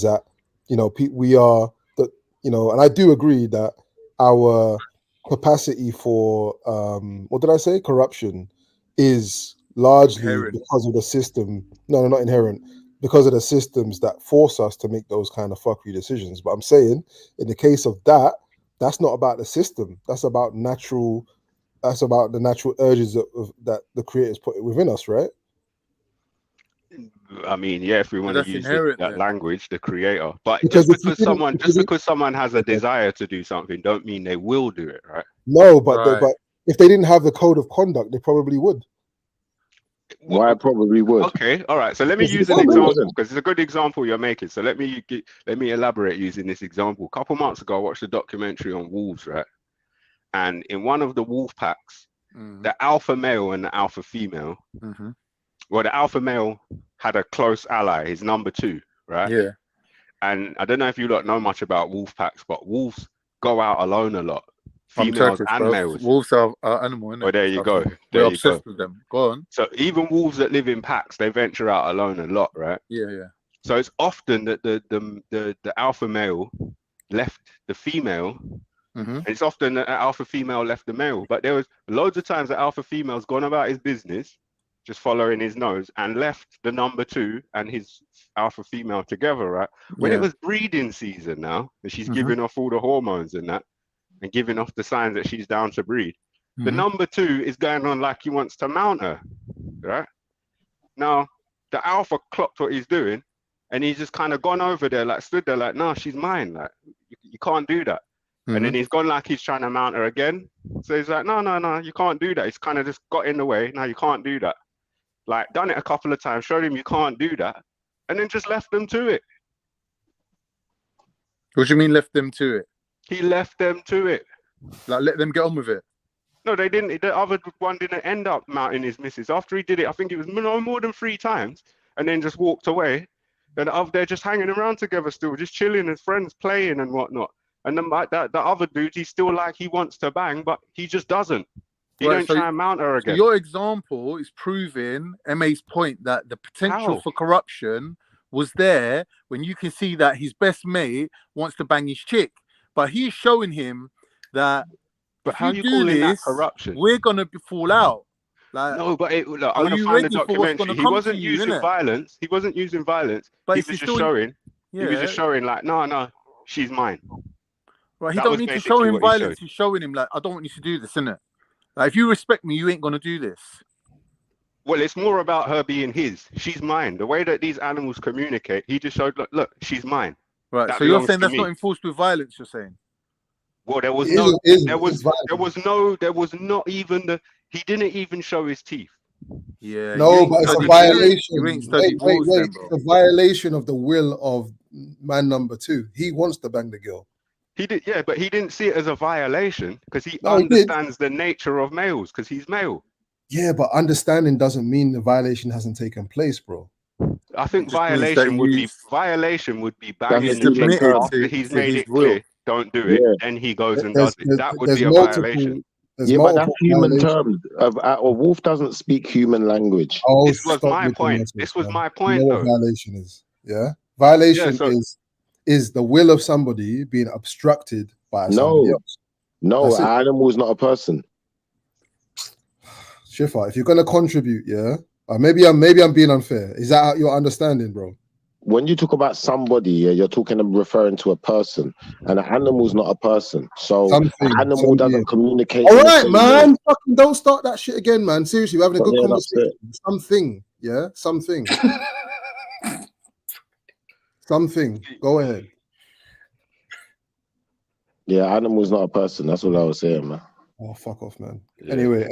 that, you know, we are the, you know, and I do agree that our capacity for what did I say? Corruption is largely because of the system. No, not inherent. Because of the systems that force us to make those kind of fuck you decisions. But I'm saying, in the case of that, that's not about the system. That's about natural. That's about the natural urges that the creators put within us, right? I mean, yeah, if we want to use that language, the creator. But just because someone has a desire to do something, don't mean they will do it, right? No, but if they didn't have the code of conduct, they probably would. Well, I probably would. Okay, all right. So let me use an example because it's a good example you're making. So let me elaborate using this example. A couple months ago, I watched a documentary on wolves, right? And in one of the wolf packs, the alpha male and the alpha female. Well, the alpha male had a close ally, his number 2, right? Yeah. And I don't know if you lot know much about wolf packs, but wolves go out alone a lot. Females and males. Wolves are animal, isn't it? Oh, there you go. We're obsessed with them. Go on. So even wolves that live in packs, they venture out alone a lot, right? Yeah, yeah. So it's often that the alpha male left the female, and it's often that alpha female left the male. But there was loads of times that alpha female's gone about his business, just following his nose, and left the number 2 and his alpha female together, right? When it was breeding season now, and she's giving off all the hormones and that, and giving off the signs that she's down to breed, the number 2 is going on like he wants to mount her, right? Now, the alpha clocked what he's doing, and he's just kind of gone over there, like stood there like, no, she's mine, like, you can't do that. And then he's gone like he's trying to mount her again. So he's like, no, you can't do that. He's kind of just got in the way. No, you can't do that. Like, done it a couple of times, showed him you can't do that, and then just left them to it. What do you mean left them to it? He left them to it. Like, let them get on with it? No, they didn't. The other one didn't end up mounting his missus. After he did it, I think it was no more than 3 times, and then just walked away. And they're just hanging around together still, just chilling as friends, playing and whatnot. And then the other dude, he's still like he wants to bang, but he just doesn't. He don't try and mount her again. So your example is proving MA's point that the potential for corruption was there when you can see that his best mate wants to bang his chick. But he's showing him that but how you calling that corruption? We're gonna fall out. Like, no, but look, I'm gonna find the documentary. He wasn't using violence. He wasn't using violence. But he was just showing. He was just showing like, no, she's mine. Right, he don't need to show him violence. He's showing him like, I don't want you to do this, innit? Like, if you respect me, you ain't gonna do this. Well, it's more about her being his. She's mine. The way that these animals communicate, he just showed, look, she's mine. Right. So you're saying that's not enforced with violence, you're saying? Well, there was It no, is- there was, it's violent. there was not even the. He didn't even show his teeth. Yeah. No, but it's a violation. You ain't studied Wait, rules, then, bro. it's a violation of the will of man number 2. He wants to bang the girl. He did, yeah, but he didn't see it as a violation because he No, he did. understands the nature of males because he's male. Yeah, but understanding doesn't mean the violation hasn't taken place, bro. I think just means that violation would be banging he's the chick submitted after he's to made his it clear, will. don't do it, then he goes and does it. That would there's be a multiple- violation. Yeah, but that's human terms. A wolf doesn't speak human language. Oh, This was stop my with the point. nonsense, This was man. my You point, know what though. violation is? Yeah, violation Yeah, so- is the will of somebody being obstructed by somebody No, else. no, That's it. an animal is not a person. Shifa, if you're gonna contribute, yeah, maybe I'm being unfair. Is that your understanding, bro? When you talk about somebody, yeah, you're referring to a person, and an animal's not a person. So an animal doesn't communicate. All in the right, same man. way. Fucking don't start that shit again, man. Seriously, we're having a But good yeah, that's conversation. Something, yeah, something. Something. Go ahead. Yeah, animal's not a person. That's what I was saying, man. Oh, fuck off, man. Anyway,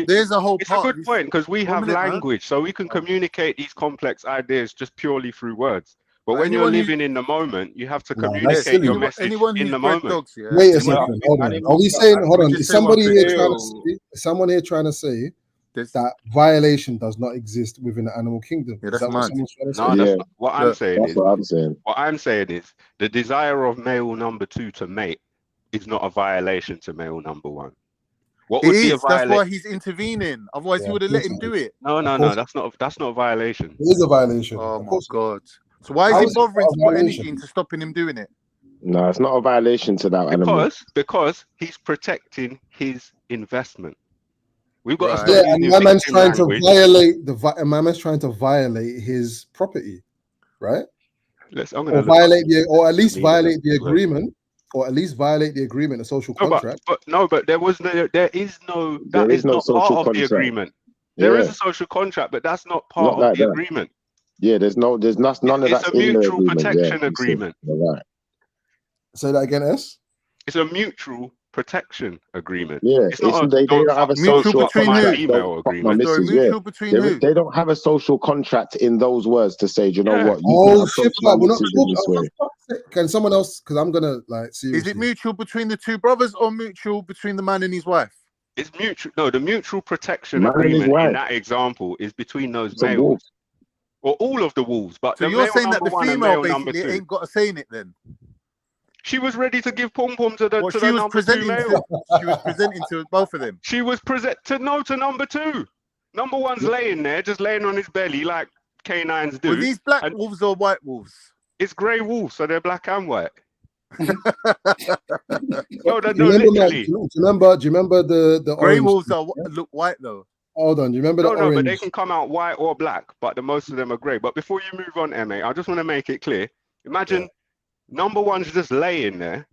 there's a whole It's part. a good point because we have minute, man. language, so we can communicate these complex ideas just purely through words. But when Anyone you're who- living in the moment, you have to No, that's communicate silly. your message Anyone in who's the bred moment. dogs, yeah. Wait a second. Hold on. Are we saying? Hold on. Is somebody here trying to say? Is someone here trying to say that violation does not exist within the animal kingdom? Yeah, Is that what someone's trying to say? No, that's not what I'm saying. That's Is what I'm saying. what I'm saying is the desire of male number 2 to mate is not a violation to male number 1. What It would be a is. That's why violation? he's intervening. Otherwise, he Yeah, would have of let course him it do is. it. No, that's not a violation. It is a violation. Oh Of my course. god! So why How is is he it bothering not to a put violation? energy into stopping him doing it? No, it's not a violation to that animal. Because he's protecting his investment. We've got to stop Yeah, and using my man's victim trying language. to violate my man's trying to violate his property, right? I'm gonna Or look up violate or at least meaning of violate the this word. agreement, or at least violate the agreement, the social contract. But there is no. There That is is no not social part of the contract. agreement. There is Yeah. a social contract, but that's not part Not of like the that. agreement. Yeah, there's none of It's that's a in the mutual agreement. Yeah, protection you said. agreement. You're right. Say that again, S. It's a mutual protection agreement. Yeah, It's not they don't have a social fuck my contract. female Don't fuck my agreement. missus. Yeah, they don't have a social contract in those words to say, do you know what? You Oh can shit! approach my We're not missus in talking. this Oh, way. for fuck's sake. Can someone else? Because I'm gonna like Is seriously. it mutual between the two brothers or mutual between the man and his wife? It's mutual. No, the mutual protection Man and his agreement in wife. that example is between those It's a wolf. males, or all of the wolves. But So the you're male saying that number the 1 and female male number basically 2. ain't got a say in it then? She was ready to give pom pom to the Well, to she the was number 2 presenting male. she was presenting to both of them. She was to number 2. Number 1's laying there, just laying on his belly like canines do. Were these black and wolves or white wolves? It's grey wolves, so they're black and white. No, Do you remember, man, literally. do you remember the Grey orange? wolves look white though. Hold on. Do you remember the No, orange? but they can come out white or black, but most of them are grey. But before you move on, MA, I just want to make it clear. Imagine number 1's just laying there.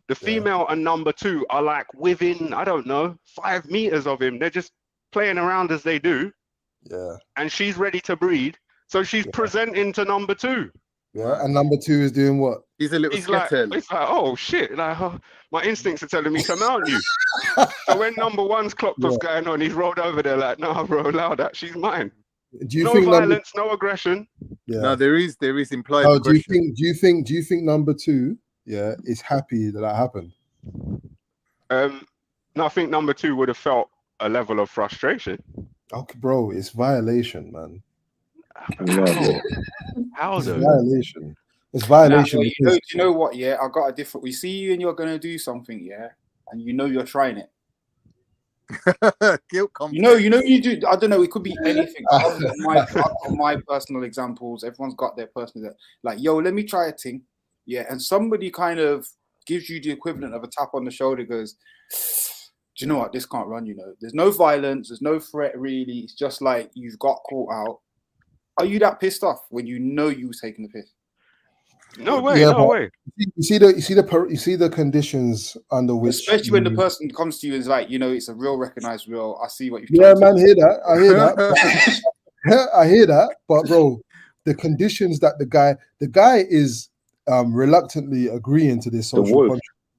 The female and number 2 are like within, I don't know, 5 meters of him. They're just playing around as they do. Yeah. And she's ready to breed. So she's presenting to number 2. Yeah, and number 2 is doing what? He's a little He's like, it's like, oh shit, like, oh, my instincts are telling me to mount you. So when number 1's clocked what's going on, he's rolled over there like, no, bro, allow that, she's mine. Do you no think violence, no aggression. Yeah. No, there is implied No, aggression. do you think number 2, is happy that happened? No, I think number 2 would have felt a level of frustration. Okay, bro, it's violation, man. How It's though? violation. It's violation. Nah, you know what? Yeah, I got a different. We see you and you're gonna do something, yeah, and you know you're trying it. Guilt You know you do. I don't know. It could be anything. I've got my personal examples. Everyone's got their personal. Like, yo, let me try a thing, yeah, and somebody kind of gives you the equivalent of a tap on the shoulder. Goes, do you know what? This can't run. You know, there's no violence. There's no threat really. It's just like you've got caught out. Are you that pissed off when you know you was taking the piss? No way, no way. You see the conditions under which, especially when the person comes to you and is like, you know, it's a real recognized real. I see what you've man, I hear that. I hear that. But bro, the conditions that the guy is reluctantly agreeing to this social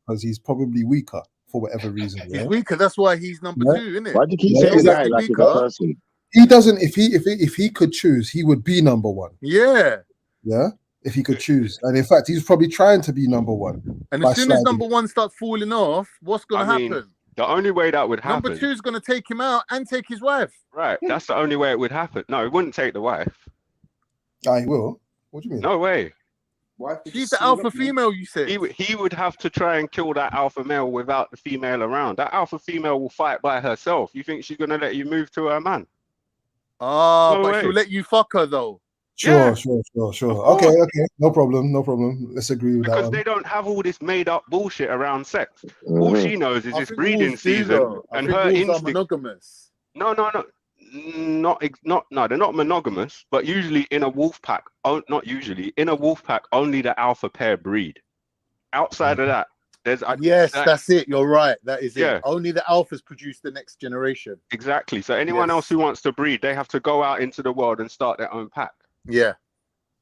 because he's probably weaker for whatever reason. He's Yeah? weaker. That's why he's number Yeah. 2, isn't it? Why do you keep Yeah, saying that exactly. like he's a person? He doesn't. If he could choose, he would be number 1. Yeah. Yeah. If he could choose, and in fact, he's probably trying to be number 1. And by as soon as sliding. number 1 starts falling off, what's going to happen? The only way that would happen. Number 2 is going to take him out and take his wife. Right. That's the only way it would happen. No, it wouldn't take the wife. I will. What do you mean? No way. She's the alpha female, you said. He would have to try and kill that alpha male without the female around. That alpha female will fight by herself. You think she's going to let you move to her man? Oh, No but way. she'll let you fuck her though. Sure. Okay. No problem. Let's agree with that Because one. they don't have all this made up bullshit around sex. All she knows is I it's think breeding wolves do, season, though. I and think her wolves are instinct. monogamous. No, they're not monogamous. But usually in a wolf pack, not usually in a wolf pack, only the alpha pair breed. Outside of that, there's that's it. You're right. That is Yeah. it. Only the alphas produce the next generation. Exactly. So anyone else who wants to breed, they have to go out into the world and start their own pack. Yeah.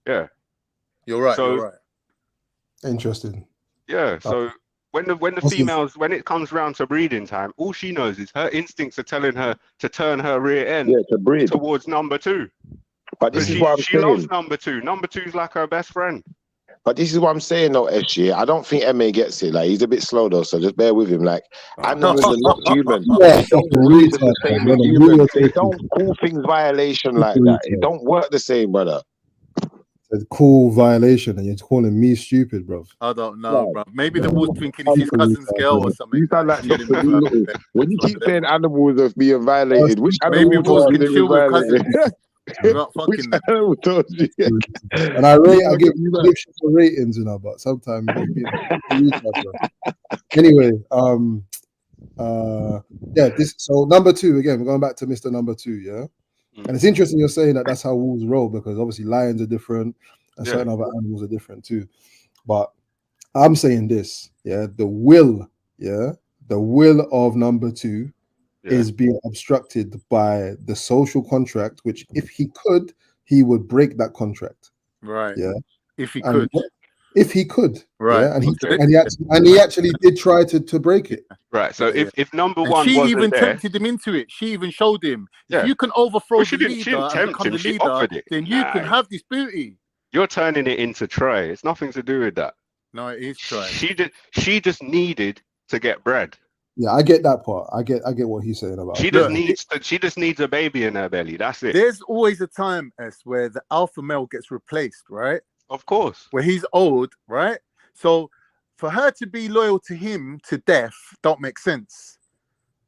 Yeah. You're right. So- You're right. Interesting. Yeah. So when the females, when it comes round to breeding time, all she knows is her instincts are telling her to turn her rear end to breed towards number 2. But this is she, what I'm she saying. loves number 2. Number 2's like her best friend. But this is what I'm saying, though, SG. I don't think MA gets it. Like, he's a bit slow, though, so just bear with him. Like, animals are not human. Yeah, They don't breed the same as humans. They don't call things violation like that. It don't work the same, brother. It's a cool violation, and you're calling me stupid, bro. I don't know, bro. Maybe the wolf's thinking it's his cousin's girl or something. You sound like Dr. Dolittle. When you keep saying animals are being violated, which Maybe animal wolves told you can they chill were with violated? cousins. Without Which fucking them. animal told you? And I give shit for ratings, you know, but sometimes anyway, so number 2 again. We're going back to Mr. Number 2, yeah. And it's interesting you're saying that that's how wolves roll, because obviously lions are different and certain other animals are different too. But I'm saying this, the will of number 2 is being obstructed by the social contract, which if he could, he would break that contract. Right. Yeah. If he And could. If he could. Right. Yeah? Okay. And he actually did try to break it. Right. So if number And 1 she wasn't even there, tempted him into it. She even showed him, Yeah. if you can overthrow Well, she the didn't leader and tempt become him, the she leader, offered it. then you can Nah. have this booty. you're turning it into Troy. It's nothing to do with that. No, it is Troy. She just needed to get bread. Yeah, I get that part. I get what he's saying about She it. just needs a baby in her belly. That's it. There's always a time, where the alpha male gets replaced, right? Of course. Where he's old, right? So for her to be loyal to him to death don't make sense.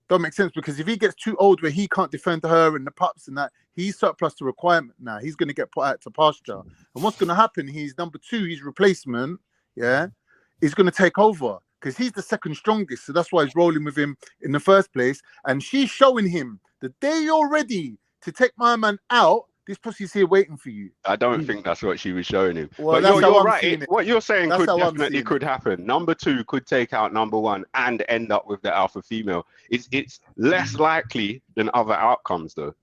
Don't make sense, because if he gets too old where he can't defend her and the pups and that, he's surplus to requirement now. He's going to get put out to pasture. And what's going to happen, he's number 2, his replacement, is going to take over. Because he's the second strongest, so that's why he's rolling with him in the first place. And she's showing him the day you're ready to take my man out, this pussy's here waiting for you. I don't think that's what she was showing him. Well, but you're I'm right. seeing it. What you're saying That's could how I'm definitely seeing could happen. Number 2 could take out number 1 and end up with the alpha female. It's less likely than other outcomes, though.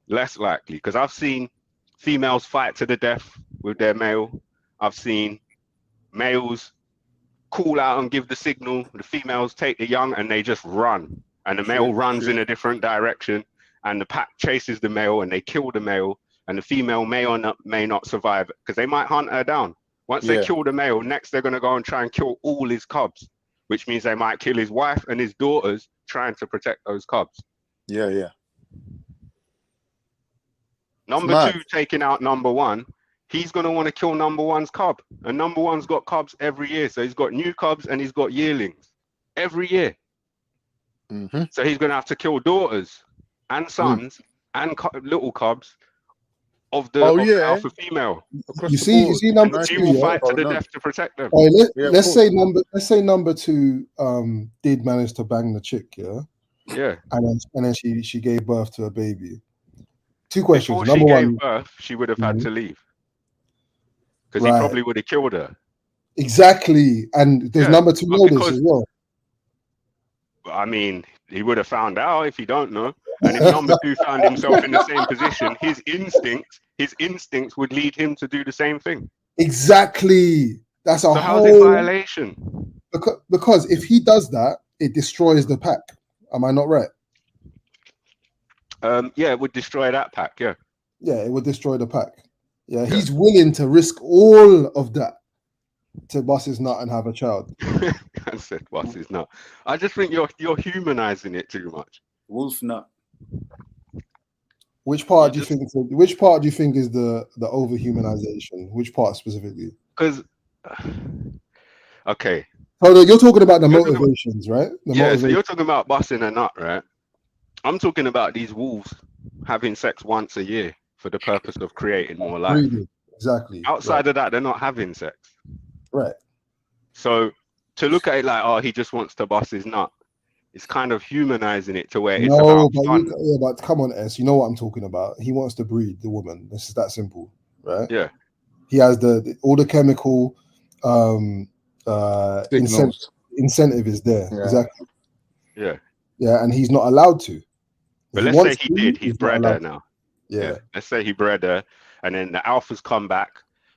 Less likely, because I've seen females fight to the death with their male. I've seen males call out and give the signal. The females take the young and they just run, and the male runs in a different direction, and the pack chases the male and they kill the male, and the female may or may not survive because they might hunt her down. Once they kill the male, next they're going to go and try and kill all his cubs, which means they might kill his wife and his daughters trying to protect those cubs. Yeah. Number 2 taking out number 1. He's going to want to kill number 1's cub. And number 1's got cubs every year. So he's got new cubs and he's got yearlings every year. So he's going to have to kill daughters and sons and little cubs of the alpha female. You see number 2. She will fight to the death to protect them. All right, let's say number 2 did manage to bang the chick, Yeah. And then she gave birth to a baby. 2 questions. Before Number she 1, gave birth, she would have had to leave. Because he probably would have killed her. Exactly. And there's number 2 notice as well. I mean, he would have found out if you don't know. And if number 2 found himself in the same position, his instincts would lead him to do the same thing. Exactly. That's a how's it violation? Because if he does that, it destroys the pack. Am I not right? Yeah, it would destroy that pack. Yeah. Yeah, it would destroy the pack. Yeah, he's willing to risk all of that to bust his nut and have a child. I said bust his nut. I just think you're humanizing it too much. Wolf nut. Which part do you think? Which part do you think is the over-humanization? Which part specifically? Because, okay. Oh, you're talking about the motivations, right? So you're talking about busting a nut, right? I'm talking about these wolves having sex once a year for the purpose of creating more life. Breeding. Exactly. Outside of that, they're not having sex. Right. So to look at it like, oh, he just wants to bust his nut, it's kind of humanizing it to where it's about fun. But come on, S. You know what I'm talking about. He wants to breed the woman. This is that simple, right? Yeah. He has all the chemical incentive is there. Yeah. Exactly. Yeah. Yeah, and he's not allowed to. But let's say he did. He's bred her now. Yeah. Let's say he bred her, and then the alphas come back.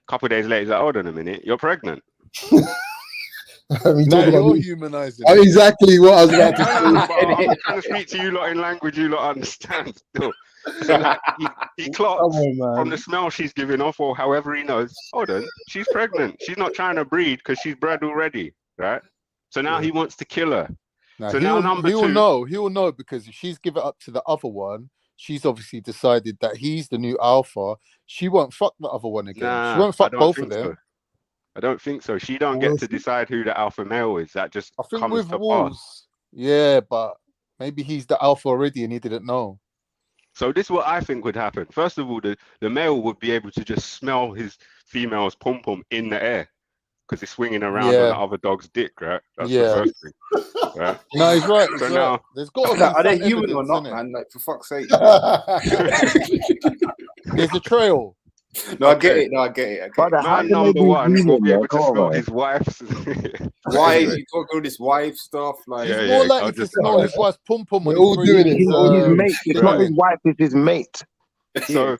A couple of days later, he's like, hold on a minute, you're pregnant. I mean, you're humanizing. Exactly what I was about to say. I'm trying to speak to you lot in language you lot understand still. So like, he clocks from the smell she's giving off, or however he knows, hold on, she's pregnant. She's not trying to breed because she's bred already, right? So now he wants to kill her. So now number two, he will know because if she's given up to the other one, she's obviously decided that he's the new alpha. She won't fuck the other one again. She won't fuck both of them. I don't think so. She don't get to decide who the alpha male is. That just comes with to wolves. pass. Yeah, but maybe he's the alpha already and he didn't know. So this is what I think would happen. First of all, the male would be able to just smell his female's pom pom in the air because it's swinging around on the other dog's dick, right? That's the first thing. Right? No, he's right. So now, there's got to be Are they some human or evidence, not, innit? man? Like, for fuck's sake. There's a trail. No, I get it. No, I get it. Man number one will be able to smell his wife's. Why you talking all this wife stuff? Like, He's more likely to smell his wife's pum pum. We're all doing it. His mate. It's not his wife. It's his mate. So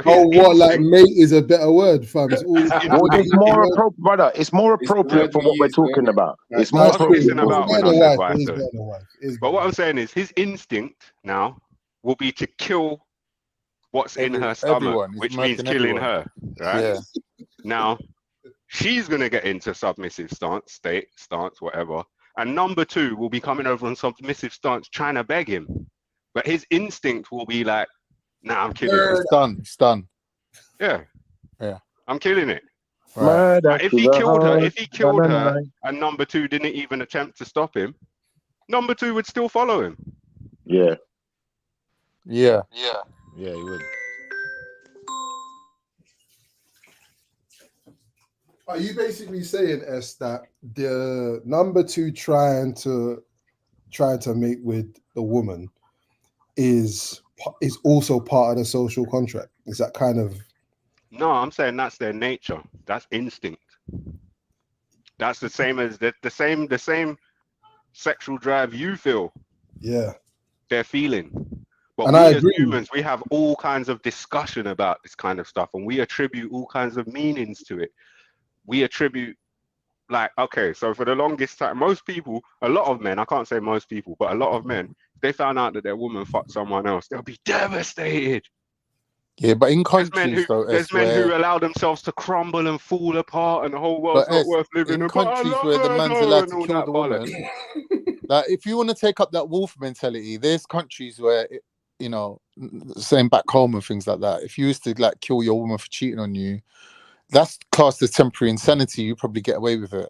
what? Like mate is a better word, fam. It's all. Well, it's more appropriate, brother. It's more appropriate for what we're talking about. It's more appropriate. But what I'm saying is, his instinct now will be to kill what's in her stomach, which means killing her, right? Yeah. Now, she's going to get into submissive stance, whatever. And number two will be coming over on submissive stance, trying to beg him. But his instinct will be like, nah, I'm killing it. It's done. Yeah. Yeah. I'm killing it. Right. But if he killed her, and number two didn't even attempt to stop him, number two would still follow him. Yeah. Yeah, he would. Are you basically saying, S, that the number two trying to mate with the woman is also part of the social contract? Is that kind of? No, I'm saying that's their nature. That's instinct. That's the same as the same sexual drive you feel. Yeah. They're feeling. But And we I as agree. humans, we have all kinds of discussion about this kind of stuff, and we attribute all kinds of meanings to it. We attribute, like, okay, so for the longest time, most people, a lot of men, I can't say most people, but a lot of men, they found out that their woman fucked someone else, they'll be devastated. Yeah, but in There's countries, men who allow themselves to crumble and fall apart, and the whole world's not worth living. in countries where the man's allowed to kill the woman, like if you want to take up that wolf mentality, there's countries where same back home and things like that. If you used to like kill your woman for cheating on you, that's classed as temporary insanity. You probably get away with it.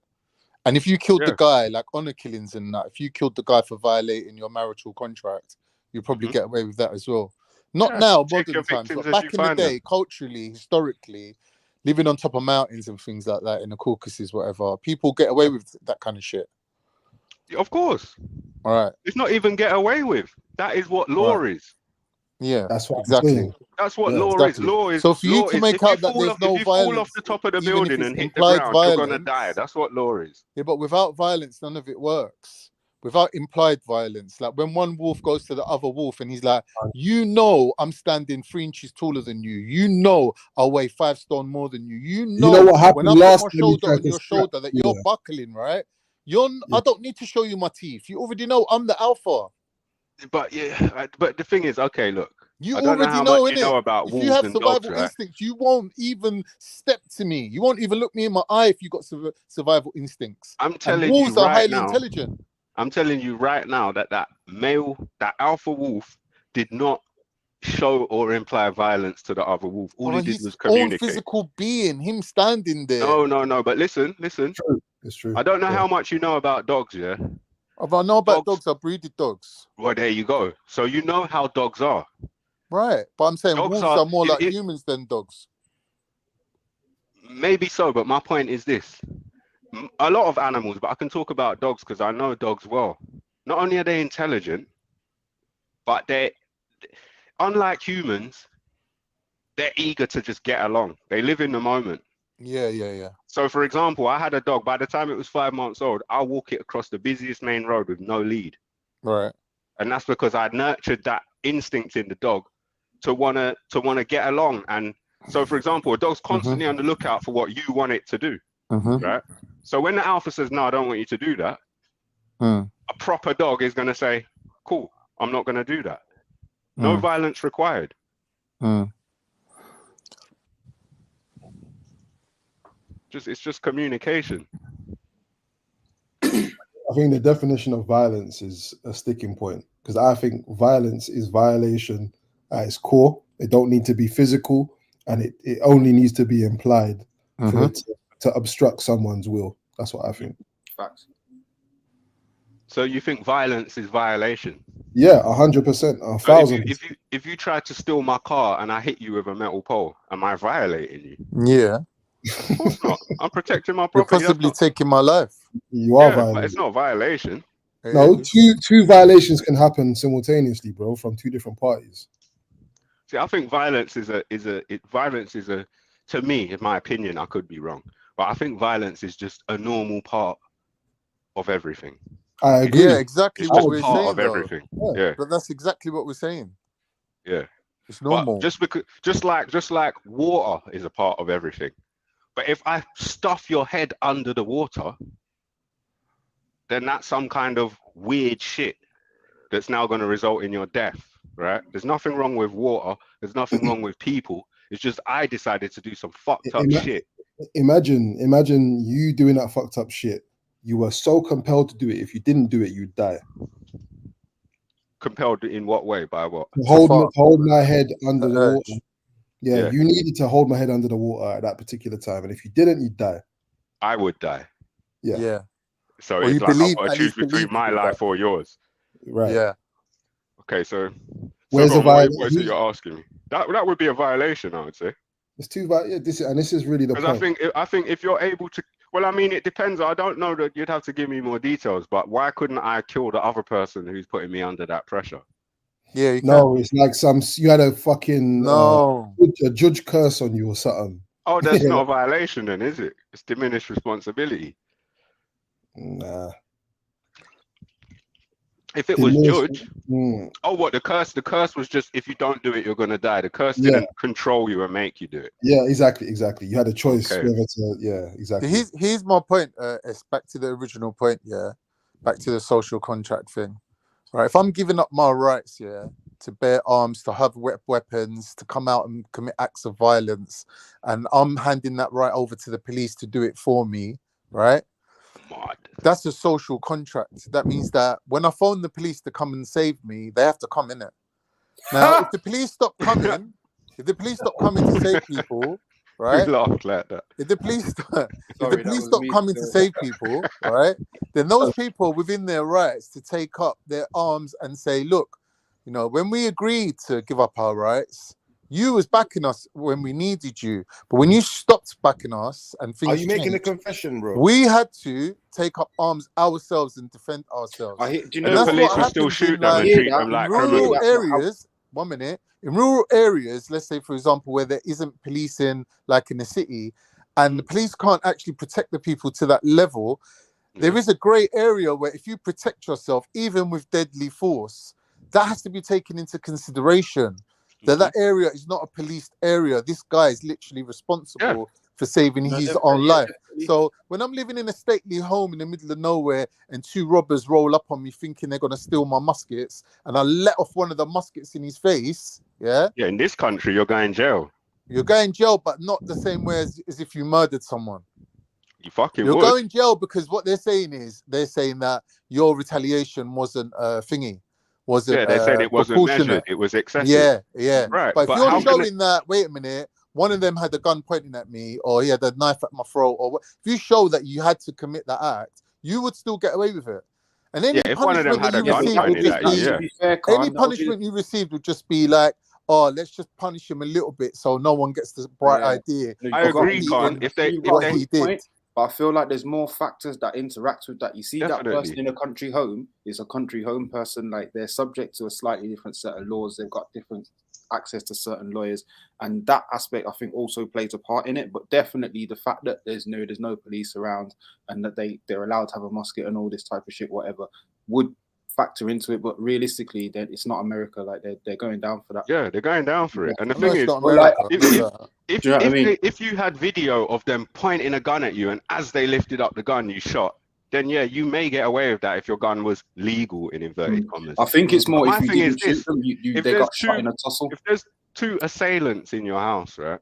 And if you killed the guy, like honor killings and that, if you killed the guy for violating your marital contract, you probably get away with that as well. Not now, modern times, but back in the day, culturally, historically, living on top of mountains and things like that in the Caucasus, whatever, people get away with that kind of shit. Of course. All right. It's not even get away with. That is what law is. Yeah, that's what exactly. That's what law is. Law is. So for you to make out that there's no if you violence, fall off the top of the even building if and it's hit the implied ground, violence, you're gonna die. That's what law is. Yeah, but without violence, none of it works. Without implied violence, like when one wolf goes to the other wolf and he's like, I'm standing 3 inches taller than you. I'll weigh 5 stone more than you. You know what happened when I last put time my you shoulder tried on to your scrap? shoulder that you're buckling, right? I don't need to show you my teeth. You already know I'm the alpha. But but the thing is, okay, look. You I don't know how much you know about If you wolves have and survival dogs, right? instincts, you won't even step to me. You won't even look me in my eye if you got survival instincts. I'm And telling you wolves are right highly now. intelligent. I'm telling you right now that that alpha wolf did not show or imply violence to the other wolf. All he did His was own communicate. physical being, him standing there. No. But listen. It's true. I don't know how much you know about dogs, yeah? If I know about dogs, I breeded dogs. Well, there you go. So you know how dogs are. Right. But I'm saying Dogs wolves are more like humans than dogs. Maybe so, but my point is this. A lot of animals, but I can talk about dogs because I know dogs well. Not only are they intelligent, but they're, unlike humans, they're eager to just get along. They live in the moment. Yeah. So, for example, I had a dog. By the time it was 5 months old, I'll walk it across the busiest main road with no lead. Right. And that's because I nurtured that instinct in the dog to wanna get along. And so, for example, a dog's constantly on the lookout for what you want it to do, right? So when the alpha says, "No, I don't want you to do that," a proper dog is gonna say, "Cool, I'm not gonna do that." No violence required. It's just communication. I think the definition of violence is a sticking point, because I think violence is violation at its core. It don't need to be physical, and it only needs to be implied for it to obstruct someone's will. That's what I think. Facts. So you think violence is violation? Yeah, 100%, 1,000%. If you try to steal my car and I hit you with a metal pole, am I violating you? Yeah. Of course not. I'm protecting my You're property. possibly taking my life. You are But violating. it's not violation. No, two violations can happen simultaneously, bro, from two different parties. See, I think violence is a to me, in my opinion, I could be wrong, but I think violence is just a normal part of everything. I agree. Yeah, exactly It's what just we're part saying, of though. everything. Yeah. But that's exactly what we're saying. Yeah. It's normal. But just like water is a part of everything. But if I stuff your head under the water, then that's some kind of weird shit that's now going to result in your death, right? There's nothing wrong with water. There's nothing wrong with people. It's just I decided to do some fucked up shit. Imagine you doing that fucked up shit. You were so compelled to do it. If you didn't do it, you'd die. Compelled in what way? By what? Hold my head under the water. Yeah, Yeah. you needed to hold my head under the water at that particular time, and if you didn't, you'd die. I would die. Yeah. So Well, it's you like I've believe- got to at choose least between believe my you would life or yours. Right. Yeah. Okay, so Where's go the on, what violation? is it you're asking me? That would be a violation, I would say. It's too bad. Yeah, this is really the Because point. I think if you're able to, well, I mean, it depends. I don't know that you'd have to give me more details, but why couldn't I kill the other person who's putting me under that pressure? Yeah, you No, it's like you had a fucking No. a judge curse on you or something. Oh, that's not a violation then, is it? It's diminished responsibility. Nah. If it was judge, Mm. oh, what the curse? The curse was just if you don't do it, you're gonna die. The curse Yeah. didn't control you and make you do it. Yeah, exactly. You had a choice Okay. whether to. Yeah, exactly. Here's my point. It's back to the original point. Yeah, back to the social contract thing. Right. If I'm giving up my rights, to bear arms, to have weapons, to come out and commit acts of violence, and I'm handing that right over to the police to do it for me, right? That's a social contract. That means that when I phone the police to come and save me, they have to come in it. Now, if the police stop coming, to save people, right? We laughed like that. If the police Sorry, that was stop me coming to still. save people, right? Then those people are within their rights to take up their arms and say, look, when we agreed to give up our rights, you was backing us when we needed you. But when you stopped backing us and things Are you making a changed, confession, bro? we had to take up arms ourselves and defend ourselves. Do you And know the that's police what will still happens shoot in, them and like, treat them in like rural criminals. areas. 1 minute. In rural areas, let's say, for example, where there isn't policing, like in the city, and the police can't actually protect the people to that level, there is a grey area where if you protect yourself, even with deadly force, that has to be taken into consideration. That area is not a policed area. This guy is literally responsible for saving his own life. So when I'm living in a stately home in the middle of nowhere and two robbers roll up on me thinking they're going to steal my muskets and I let off one of the muskets in his face, yeah, in this country, you're going jail. You're going jail, but not the same way as if you murdered someone. You fucking You're would. going jail because what they're saying is that your retaliation wasn't thingy. Wasn't, they said it wasn't measured. It was excessive. Yeah. Right. But if you're showing that, wait a minute, one of them had a gun pointing at me, or he had a knife at my throat, or if you show that you had to commit that act, you would still get away with it. And any if one of them had a gun pointed at you, any punishment you received would just be like, oh, let's just punish him a little bit so no one gets the bright idea. I agree, Con. If they did. But I feel like there's more factors that interact with that. You see, that person in a country home is a country home person. Like, they're subject to a slightly different set of laws. They've got different access to certain lawyers, and that aspect I think also plays a part in it. But definitely the fact that there's no police around and that they're allowed to have a musket and all this type of shit, whatever, would factor into it. But realistically, then it's not America. Like, they're going down for that. Yeah, they're going down for it. And the No, thing it's is, not America. if you had video of them pointing a gun at you, and as they lifted up the gun, you shot, then yeah, you may get away with that if your gun was legal in inverted commas. I think it's more My if you thing is didn't shoot this: them, if they there's got shot in a tussle. if there's two assailants in your house, right?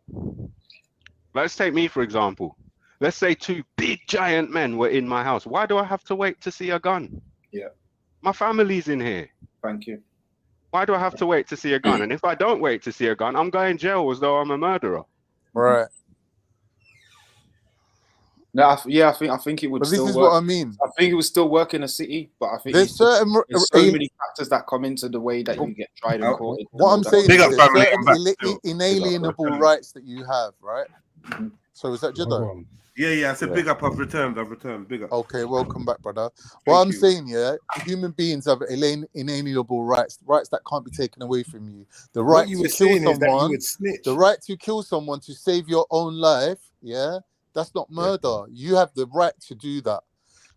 Let's take me for example. Let's say two big giant men were in my house. Why do I have to wait to see a gun? Yeah. My family's in here. Thank you. Why do I have to wait to see a gun? And if I don't wait to see a gun, I'm going jail as though I'm a murderer. Right. No, I think it would. But still this is work. what I mean. I think it would still work in a city, but I think There's certain there's so many factors that come into the way that you get tried and caught. What I'm saying is there's certain inalienable rights that you have, right? So is that Jedi? Yeah. I said big up. I've returned. Big up. Okay, welcome back, brother. What I'm saying, human beings have inalienable rights that can't be taken away from you. The right to kill someone, the right to kill someone to save your own life, that's not murder. You have the right to do that.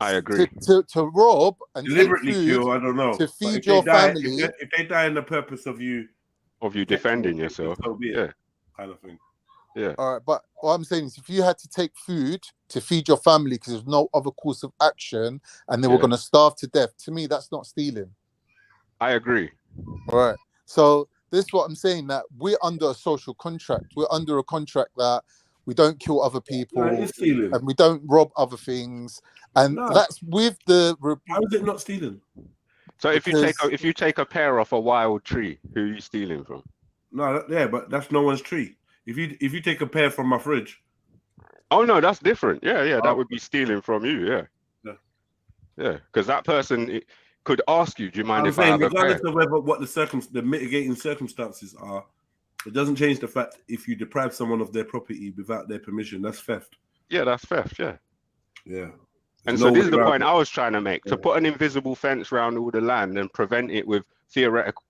I agree. To rob and Deliberately take food, kill, I don't know. to feed your family. If they die in the purpose of you defending yourself, so be it, kind of thing. Yeah. All right, but what I'm saying is, if you had to take food to feed your family because there's no other course of action and they were going to starve to death, to me, that's not stealing. I agree. All right. So this is what I'm saying, that we're under a social contract. We're under a contract that we don't kill other people and we don't rob other things. And that's with the... How is it not stealing? So if you take a pear off a wild tree, who are you stealing from? No, but that's no one's tree. If you take a pear from my fridge. Oh no, that's different. Yeah, that would be stealing from you. Yeah, because that person could ask you, "Do you mind if I have a pear?" Regardless of what the mitigating circumstances are, it doesn't change the fact if you deprive someone of their property without their permission, that's theft. Yeah, that's theft. Yeah. And There's so no this is way the around point it. I was trying to make: to put an invisible fence around all the land and prevent it with theoretical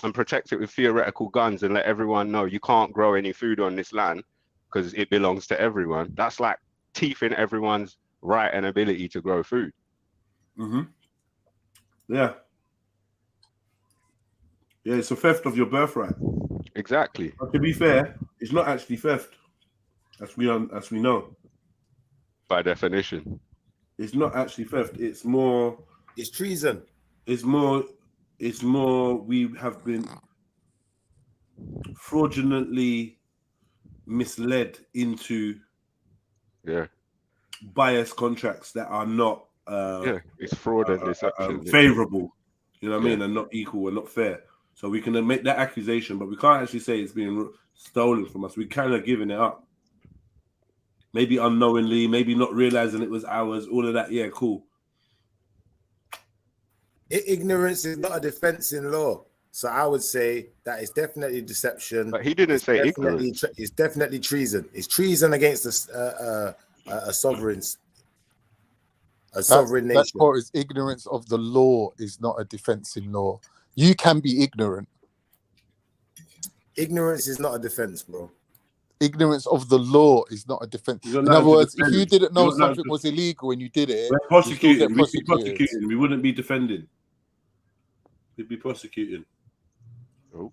and protect it with theoretical guns and let everyone know you can't grow any food on this land because it belongs to everyone. That's like teething everyone's right and ability to grow food. Yeah, it's a theft of your birthright. Exactly. But to be fair, it's not actually theft, as we know. By definition, it's not actually theft. It's more. It's treason. It's more. We have been fraudulently misled into biased contracts that are not. It's fraud and deception. Favorable, you know what I mean, and not equal and not fair. So we can make that accusation, but we can't actually say it's being stolen from us. We're kind of giving it up. Maybe unknowingly, maybe not realizing it was ours, all of that. Yeah, cool. Ignorance is not a defense in law. So I would say that it's definitely deception. But he didn't say ignorance. It's definitely treason. It's treason against a sovereign nation. That part is ignorance of the law is not a defense in law. You can be ignorant. Ignorance is not a defense, bro. Ignorance of the law is not a defense. In other words, if you didn't know something was illegal and you did it, we're prosecuting. We'd be prosecuting. We wouldn't be defending. We'd be prosecuting. Oh.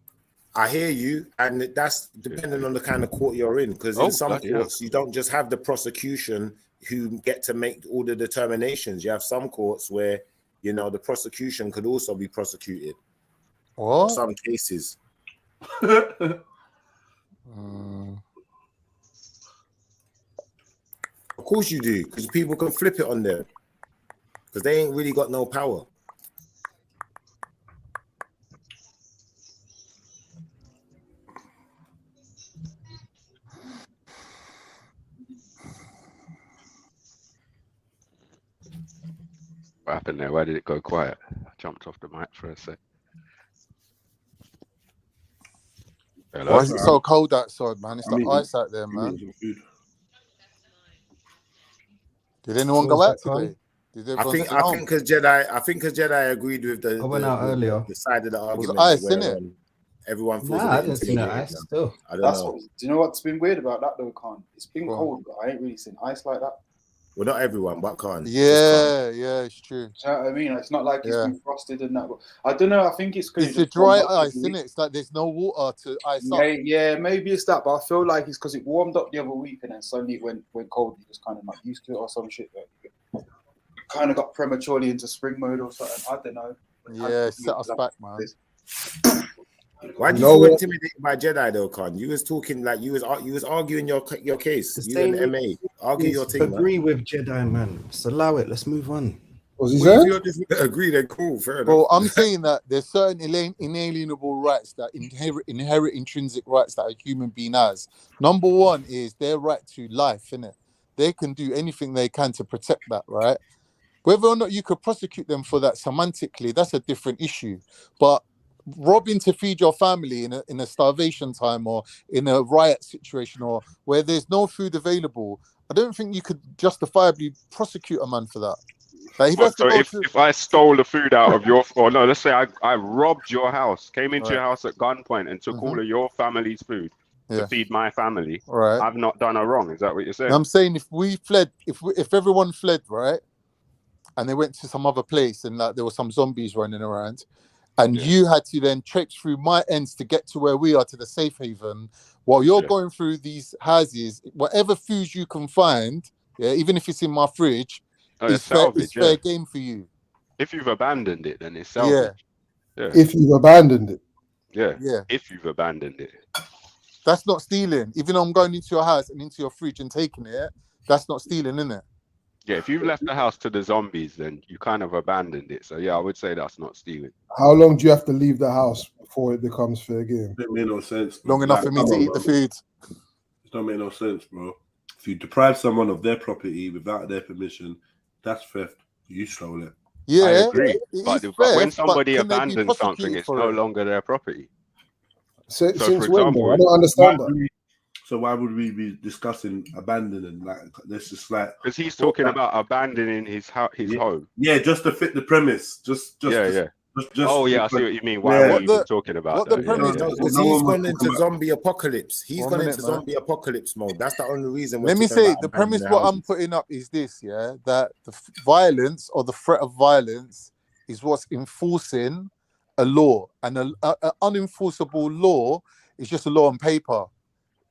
I hear you, and that's depending on the kind of court you're in. Because in some courts, you don't just have the prosecution who get to make all the determinations. You have some courts where, you know, the prosecution could also be prosecuted. What? Some cases. Of course you do, because people can flip it on them, because they ain't really got no power. What happened there? Why did it go quiet? I jumped off the mic for a sec. Hello? Why is it so cold outside, man? It's like ice out there, man. Did anyone go out today? I think because Jedi agreed with the side of the argument. Ice, innit? Everyone feels I a bit intimidated. still. I don't know. Do you know what's been weird about that though, Khan? It's been cold, but I ain't really seen ice like that. Well, not everyone, but Khan. Yeah, it's true. Do you know what I mean? It's not like it's been frosted and that. I don't know. I think it's because it's a dry ice, isn't it? It's like there's no water to ice up. Yeah, maybe it's that, but I feel like it's because it warmed up the other week and then suddenly it went cold. You just kind of not used to it or some shit. Like, kind of got prematurely into spring mode or something. I don't know. Yeah, set us back, man. Why did you feel intimidated by Jedi though, Khan? You was talking like you was arguing your case. You and MA argue your thing. Agree with Jedi, man. Just allow it. Let's move on. If you just agree, then cool, fair enough. Bro, I'm saying that there's certain inalienable rights that inherit intrinsic rights that a human being has. Number one is their right to life, innit? They can do anything they can to protect that, right? Whether or not you could prosecute them for that semantically, that's a different issue. But robbing to feed your family in a starvation time or in a riot situation or where there's no food available, I don't think you could justifiably prosecute a man for that. Like, if I stole the food out of your, or no, let's say I robbed your house, came into your house at gunpoint and took all of your family's food to feed my family, I've not done a wrong. Is that what you're saying? I'm saying if we fled, if everyone fled, right, and they went to some other place and like there were some zombies running around, and you had to then traipse through my ends to get to where we are, to the safe haven, while you're going through these houses, whatever foods you can find, even if it's in my fridge, it's fair game for you. If you've abandoned it, then it's salvage. Yeah. If you've abandoned it. Yeah. If you've abandoned it. That's not stealing. Even though I'm going into your house and into your fridge and taking it, that's not stealing, isn't it? Yeah, if you've left the house to the zombies, then you kind of abandoned it. So yeah, I would say that's not stealing. How long do you have to leave the house before it becomes fair game? It made no sense. Long enough for me to eat the food. It don't make no sense, bro. If you deprive someone of their property without their permission, that's theft. You stole it. Yeah, I agree. But when somebody abandons something, it's no longer their property. So for since example, when, though? I don't understand that. So why would we be discussing abandoning? Like, this is like because he's talking about abandoning his home. Yeah, just to fit the premise. Just I see what you mean. Why are you even talking about that? Because he's gone into zombie apocalypse. He's gone into zombie apocalypse mode. That's the only reason. Let me say the premise. What I'm putting up is this: that the violence or the threat of violence is what's enforcing a law, and an unenforceable law is just a law on paper.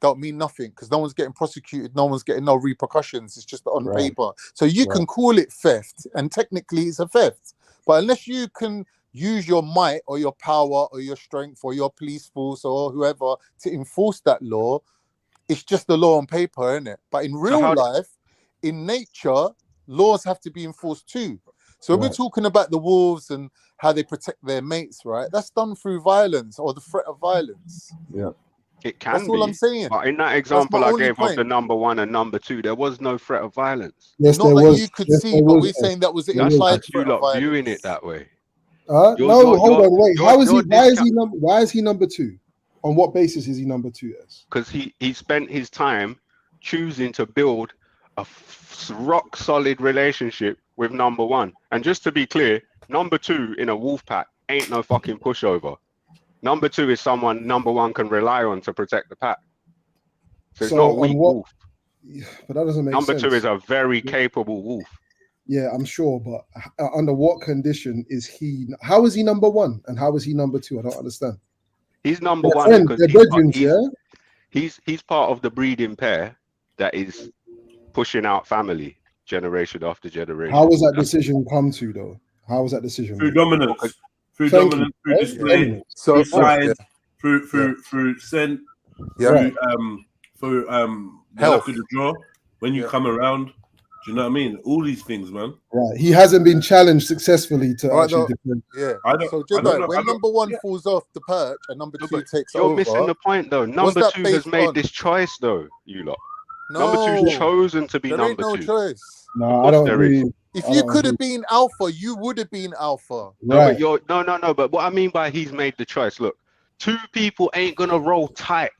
Don't mean nothing because no one's getting prosecuted, no one's getting no repercussions. It's just on paper. So you can call it theft, and technically it's a theft. But unless you can use your might or your power or your strength or your police force or whoever to enforce that law, it's just a law on paper, isn't it? But in real life, in nature, laws have to be enforced too. So when we're talking about the wolves and how they protect their mates, right? That's done through violence or the threat of violence. Yeah. It can That's all I'm saying. But in that example I gave of the number one and number two, there was no threat of violence. Yes, not that you could see, but we're saying that was implied threat of violence. Viewing it that way. No, hold on, wait. Why is he number two? On what basis is he number two? Because he spent his time choosing to build a rock solid relationship with number one. And just to be clear, number two in a wolf pack ain't no fucking pushover. Number two is someone number one can rely on to protect the pack. So it's not a weak wolf. But that doesn't make sense. Number two is a very capable wolf. Yeah, I'm sure, but under what condition is he? How is he number one and how is he number two? I don't understand. He's number They're one friends, because they're he's part, brethren, yeah. he's part of the breeding pair that is pushing out family generation after generation. How was that decision come to though? How was that decision Through made? dominance, through Thank dominance, you. through Yeah, display, dominance. through Right. size, through scent, Right. through the luck of the draw. When you come around, do you know what I mean? All these things, man. Right. He hasn't been challenged successfully to Right, actually no, defend. yeah. I don't- So I don't Jedi, know, when number one falls off the perch and number two takes You're over, missing the point though. what's Number that two has based made on? this choice though, you lot. No, Number two's chosen to be there ain't number no two. choice. No, Of I course don't there agree. is. If I you don't could have agree. been alpha, you would have been alpha. No, Right. but you're no. But what I mean by he's made the choice. Look, two people ain't gonna roll tight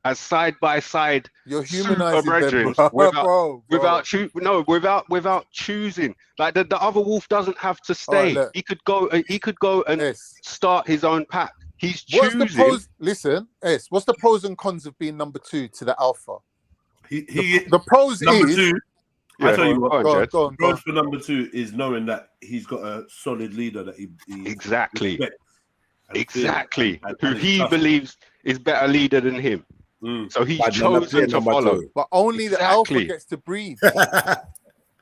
as side by side. You're Super humanizing them, brethren bro. without choosing. Like the other wolf doesn't have to All right, stay. look. He could go and start his own pack. He's What's choosing. the pros? Listen, what's the pros and cons of being number two to the alpha? The pros number is two. I tell you what, go on. pros for number two is knowing that he's got a solid leader that he Exactly. respects and Who is he trusted. believes is better leader than him. So he's But number chosen to number follow. two. But only the alpha Exactly. gets to breed.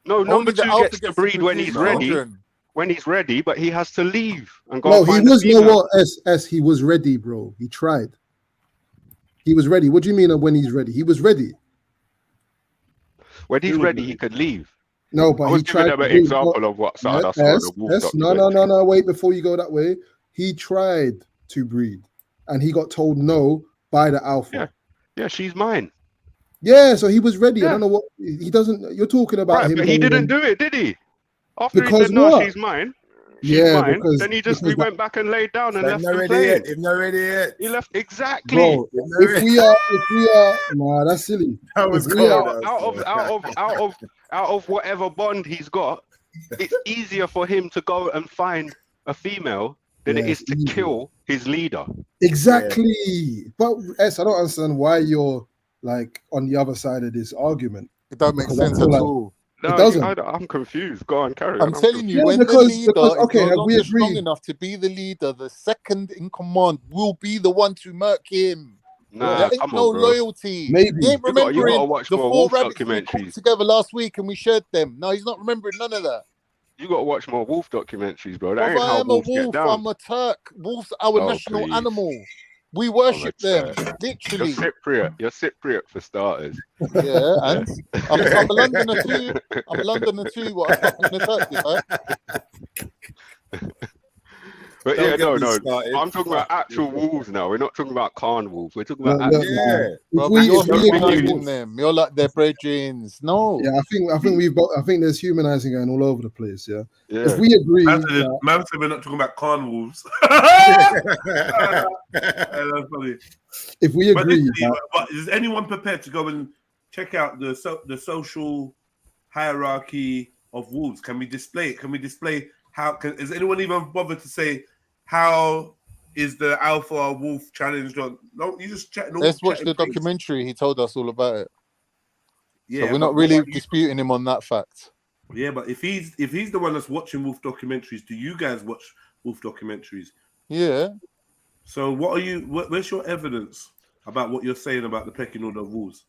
No, Only number the two alpha gets to gets to breed when produce he's ready. children. When he's ready, but he has to leave and go No, and he find was a no female. what he was ready, bro. He tried. He was ready. What do you mean when he's ready? He was ready. When he's ready, he could leave. No, but I was he giving tried. them an to breed. example of what I saw in the wolf No, documentary. Wait, before you go that way, he tried to breed, and he got told no by the alpha. Yeah, she's mine. Yeah, so he was ready. I don't know what he doesn't. You're talking about Right, him, but he going didn't in- do it, did he? After he because said no, what? she's mine. Yeah, Mine. because Then he that- went back and laid down and He's left not them ready playing. yet. He's not ready yet. He left exactly. bro. If we are, nah, that's silly. That was If we are- Out of whatever bond he's got, it's easier for him to go and find a female than it Yeah, is to it's easier. kill his leader. Exactly. But S, I don't understand why you're like on the other side of this argument. It don't make Because I sense feel at like all. it doesn't. I'm confused. Go on, carry I'm on. telling you, Yeah, when because- the leader because, okay, is no have we longer strong agreed? enough to be the leader, the second in command will be the one to murk him. Nah, there ain't come no on, bro. loyalty. Maybe. He ain't You gotta remembering watch the more 4 wolf rabbits we documentaries. cooked together last week and we shared them. No, he's not remembering none of that. You got to watch more wolf documentaries, bro. That Brother, ain't I how am a wolves get wolf. down. I'm a Turk. Wolves our Oh, national please. animal. We worship them, literally. You're Cypriot. You're Cypriot for starters. Yeah, and I'm a Londoner too. I'm a Londoner too. What I'm in the Turk, you know? But Don't yeah, get no. me started. I'm talking about actual wolves now. We're not talking about Khan wolves. We're talking about No, actual Yeah. Brother, you're if we humanizing agree- them. You're like their brethrens. No. Yeah, I think we've got. I think there's humanizing going all over the place. Yeah. Yeah. If we agree, Man said that- man said we're not talking about corn wolves. That's funny. if we But, agree, but is anyone prepared to go and check out the social hierarchy of wolves? Can we display it? Can we display how? Is anyone even bothered to say how is the alpha wolf challenged on? No, you just chat. Let's watch the documentary. He told us all about it. Yeah, So we're not but really what- disputing him on that fact. Yeah, but if he's the one that's watching wolf documentaries, do you guys watch wolf documentaries? Yeah. So what are you? Where's your evidence about what you're saying about the pecking order of wolves?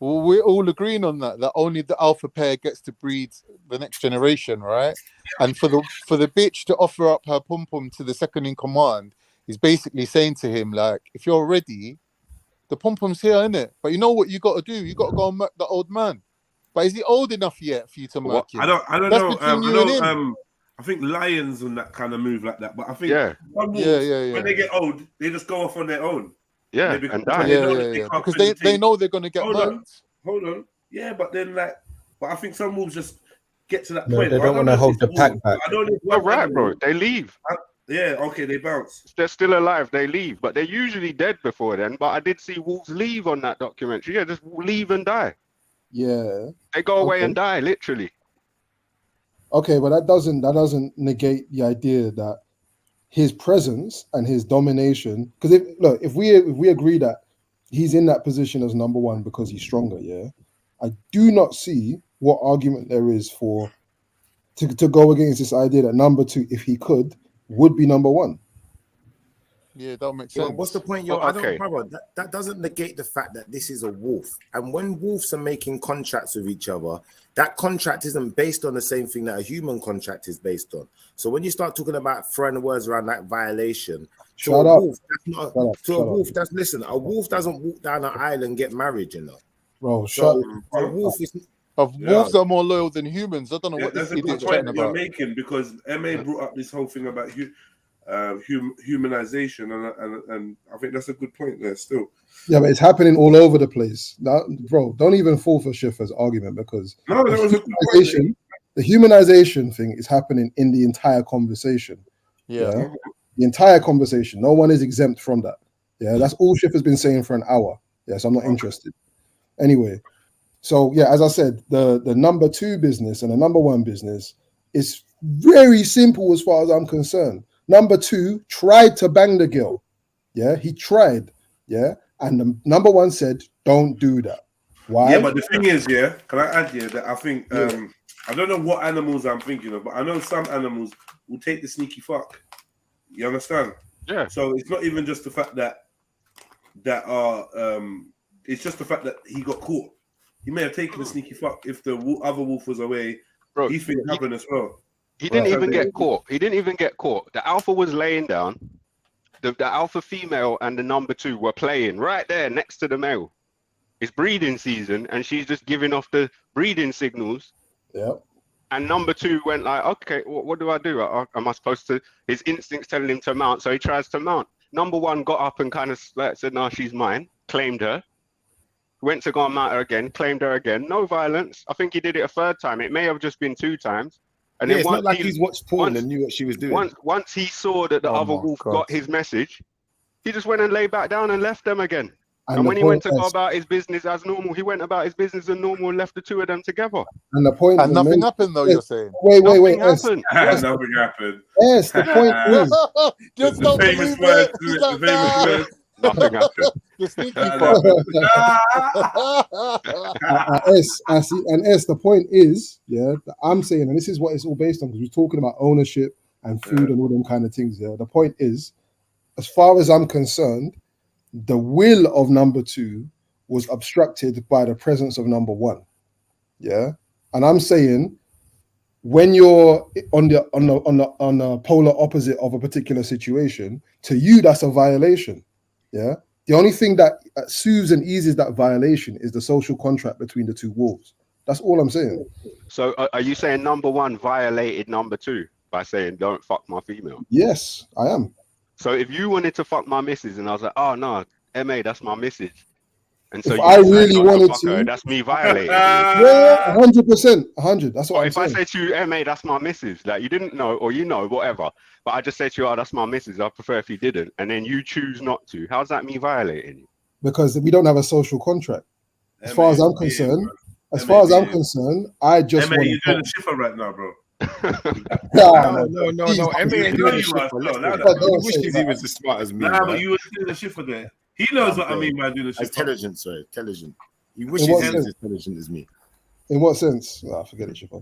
Well, we're all agreeing on that only the alpha pair gets to breed the next generation, right? And for the bitch to offer up her pum pum to the second in command is basically saying to him, like, if you're ready, the pum pum's here, innit? But you know what you got to do? You got to go and murk the old man. But is he old enough yet for you to murk him? I don't That's know. between you and him. I think lions and that kind of move like that. But I think Yeah. some wolves, Yeah. when they get old, they just go off on their own. Yeah, They become- and die. they know that Yeah. can't Because spend the they team. know they're going to get Hold murked. on. Yeah, but then but I think some wolves just get to that No, point. they I don't want know to if hold it's the a pack wolf. back. I don't know if You're one right, animal- bro. They leave. Yeah, okay, they bounce. They're still alive. They leave, but they're usually dead before then. But I did see wolves leave on that documentary. Yeah, just leave and die. yeah. They go away Okay. and die, literally. Okay, but that doesn't negate the idea that his presence and his domination. Because if we agree that he's in that position as number one because he's stronger, yeah, I do not see what argument there is for to go against this idea that number two, if he could, would be number one. Yeah, that makes Yo, sense. what's the point? Yo, I don't, brother. That doesn't negate the fact that this is a wolf. And when wolves are making contracts with each other, that contract isn't based on the same thing that a human contract is based on. So when you start talking about throwing words around that violation, to a wolf, that's not a wolf. That's listen. A wolf doesn't walk down an aisle and get married, you know. Bro, so a wolf is. Wolves are more loyal than humans. I don't know what this that's a good idiot's point chatting that you're about. making, because MA brought up this whole thing about humanization, and I think that's a good point there still. Yeah, but it's happening all over the place. Now, bro, don't even fall for Schiffer's argument, because No, that was a good point. The humanization thing is happening in the entire conversation. Yeah. The entire conversation. No one is exempt from that. Yeah, that's all Schiffer's been saying for an hour. Yes, I'm not interested. Anyway, so yeah, as I said, the number 2 business and the number 1 business is very simple as far as I'm concerned. Number 2 tried to bang the girl. Yeah, he tried. Yeah, and the number 1 said, "Don't do that." Why? Yeah, but the thing is, yeah, can I add here that I think I don't know what animals I'm thinking of, but I know some animals will take the sneaky fuck. You understand? Yeah. So it's not even just the fact that it's just the fact that he got caught. He may have taken the sneaky fuck if the other wolf was away. Bro, he think it happened as well. He didn't even get caught. He didn't even get caught. The alpha was laying down. The alpha female and the number 2 were playing right there next to the male. It's breeding season, and she's just giving off the breeding signals. Yep. And number 2 went like, okay, what do I do? Am I supposed to? His instincts telling him to mount, so he tries to mount. Number 1 got up and kind of said, "No, she's mine." Claimed her. Went to go and mount her again. Claimed her again. No violence. I think he did it a 3rd time. It may have just been 2 times. And then it's not like he's watched porn and knew what she was doing. Once he saw that the other wolf got his message, he just went and lay back down and left them again. And when he went to go about his business as normal, he went about his business as normal and left the 2 of them together. And the point, and nothing happened, though. You're saying wait. Nothing happened. Yes, the point is, just don't believe it. The famous words. Nothing happened. The sneaky the point is, yeah, I'm saying, and this is what it's all based on, because we're talking about ownership and food and all them kind of things. Yeah, the point is, as far as I'm concerned, the will of number 2 was obstructed by the presence of number 1. Yeah, and I'm saying, when you're on the polar opposite of a particular situation, to you that's a violation. Yeah, the only thing that soothes and eases that violation is the social contract between the 2 wolves. That's all I'm saying. So are you saying number 1 violated number 2 by saying, "Don't fuck my female"? Yes, I am. So if you wanted to fuck my missus and I was like, "Oh no, MA, that's my missus," and so if I really wanted to, her, that's me violating. Yeah, 100%, 100. That's what I'm saying. If I say to you, "MA, that's my missus," like you didn't know, or you know, whatever, but I just said to you, "Oh, that's my missus. I prefer if you didn't," and then you choose not to. How's that me violating you? Because we don't have a social contract. As far as I'm concerned, I just want you're doing the shiffer right now, bro. No. MA ain't doing the shiffer. He wishes he was as smart as me. Nah, but you were doing the shiffer there. He knows what I mean by doing the shiffer. Intelligent. He wishes he was as intelligent as me. In what sense? Oh, forget it, shiffer.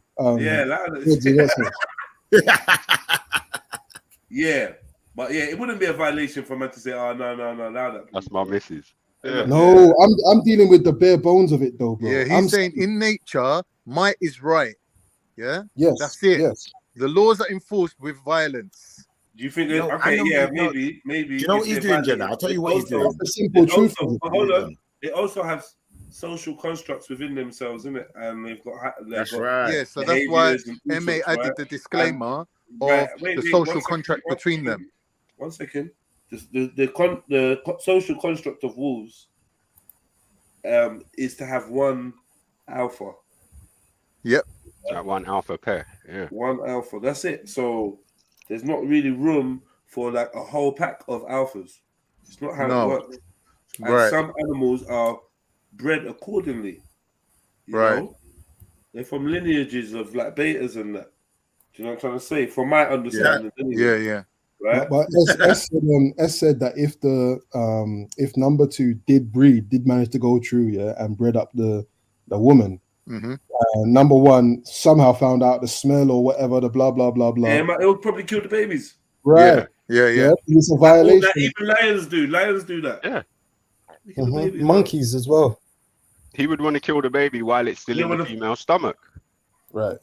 Yeah, but yeah, it wouldn't be a violation for man to say, "Oh no, that." That's my missus. Yeah. No, I'm dealing with the bare bones of it, though, bro. Yeah, he's saying in nature, might is right. Yeah. Yes. That's it. Yes. The laws are enforced with violence. Do you think? Maybe. Do you know what he's doing, Jenna? I'll tell you what he's doing. The simple truth. Hold on. It also has social constructs within themselves, isn't it? And they've got. That's right. Yeah, so that's why MA added the disclaimer of the social contract between them. 1 second. The social construct of wolves is to have one alpha. Yep. That one alpha pair. Yeah. One alpha. That's it. So there's not really room for like a whole pack of alphas. It's not how it works. And some animals are bred accordingly. You know? They're from lineages of like betas and that. Do you know what I'm trying to say? From my understanding. Yeah. Right. But S said that if number 2 did manage to go through, and bred up the woman, number 1 somehow found out the smell or whatever, the blah blah blah blah. Yeah, it would probably kill the babies. Right. Yeah. It's a All violation. that, even lions do. Lions do that. Yeah. Monkeys as well. He would want to kill the baby while it's still in the female's stomach. Right.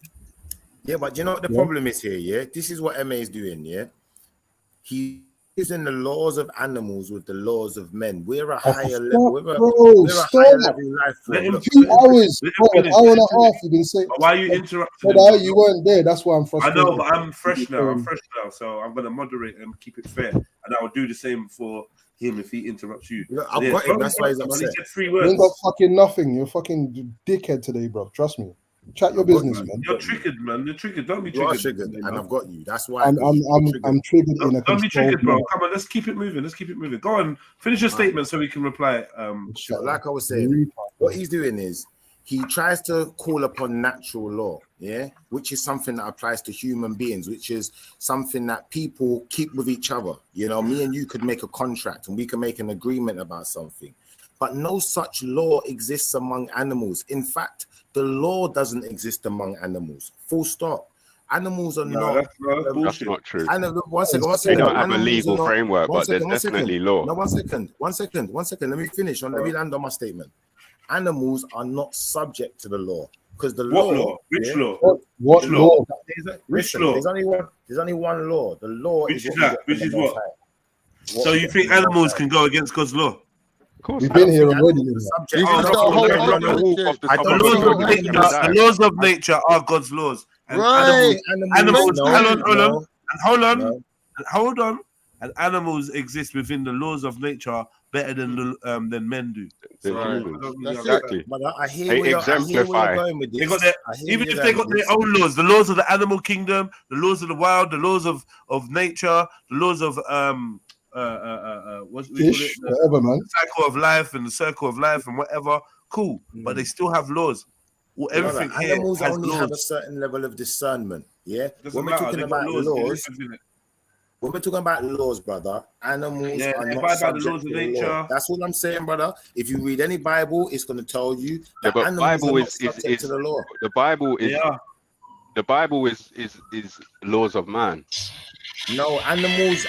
Yeah, but you know what the problem is here, yeah? This is what MA is doing, yeah? He is in the laws of animals with the laws of men. We're a higher level. We're a higher level life form. 2 hours, bro, an hour and a half, you've been saying. Why are you interrupting? You weren't there, that's why I'm I frustrated. know, but I'm fresh now. So I'm gonna moderate and keep it fair, and I will do the same for him if he interrupts you. I've got him. That's why he's upset. He said 3 You words. ain't got fucking nothing. You're a fucking dickhead today, bro. Trust me. Chat your business, man. You're triggered, man. You're triggered. Don't be You are triggered. triggered, and I've got you. That's why I'm triggered in a Don't be triggered, controlled bro. manner. Come on, let's keep it moving. Let's keep it moving. Go on, finish your statement so we can reply. So like I was saying, what he's doing is he tries to call upon natural law, yeah, which is something that applies to human beings, which is something that people keep with each other. You know, me and you could make a contract and we can make an agreement about something, but no such law exists among animals. In fact, the law doesn't exist among animals. Full stop. Animals are not. That's not true. One second. They don't have a legal framework, but there's definitely law. No, one second. Let me finish. Let me land on my statement. Animals are not subject to the law because the law. Which law? What law? Which law? There's only one law. The law Which is that? Which is what? So you think animals can go against God's law? We've been here already. The laws of nature are God's laws. And animals, hold on. And animals exist within the laws of nature better than men do. Exactly. I hear where you're going with this. Even if they got their own laws, the laws of the animal kingdom, the laws of the wild, the laws of nature, the laws of whatever, man. The cycle of life and the circle of life and whatever. Cool, but they still have laws. Well, everything here animals has only laws. have a certain level of discernment. Yeah, Doesn't when we're matter, talking they've got about laws, when we're talking about laws, brother, animals are they not abide by the subject laws of to the nature. law. That's what I'm saying, brother. If you read any Bible, it's going to tell you that but animals Bible are not is subject to the law. The Bible is laws of man. No, animals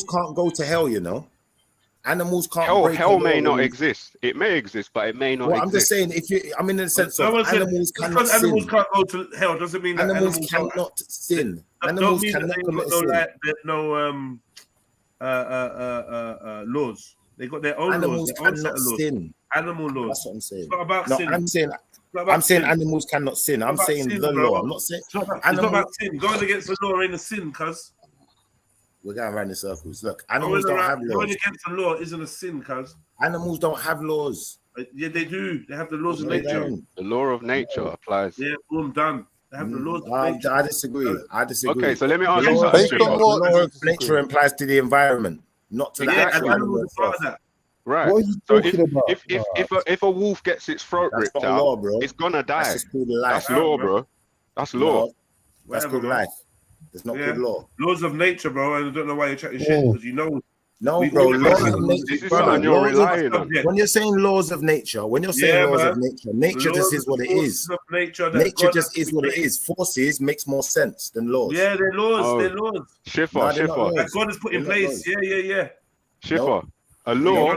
can't go to hell. You know, animals can't break hell the may law. not exist. It may exist, but it may not Well, exist. I'm just saying, I'm in the sense of Someone said, animals cannot because animals sin. can't go to hell doesn't mean that Animals cannot sin. Animals cannot commit sin. Laws. They got their own Animals laws. Their own set cannot of laws. sin. Animal laws. That's what I'm saying. It's not about No, sin. I'm saying animals cannot sin. I'm about saying sin, the bro. law. I'm not saying It's not about sin. Going against the law ain't a sin, cuz. We're going around in circles. Look, animals don't have Going laws. against the law isn't a sin, cuz. Animals don't have laws. Yeah, they do. They have the laws of nature. The law of nature applies. Yeah, boom, done. They have the laws of nature. I disagree. Okay, so let me ask you The something. law of nature applies to the environment, not to the actual animal itself. Right. What are you So talking about? if a wolf gets its throat ripped not out, law, bro. it's gonna die. That's just called life. That's law, bro. That's law. No, that's called life. It's not called law. Laws of nature, bro. And I don't know why you're chatting shit because you know. No, bro. Laws of nature. This is something you're relying on. When you're saying laws of nature, nature just is what it is. Nature just is what it is. Forces makes more sense than laws. Yeah, they're laws. They're laws. Schiffer. That God has put in place. Yeah. Schiffer. A law.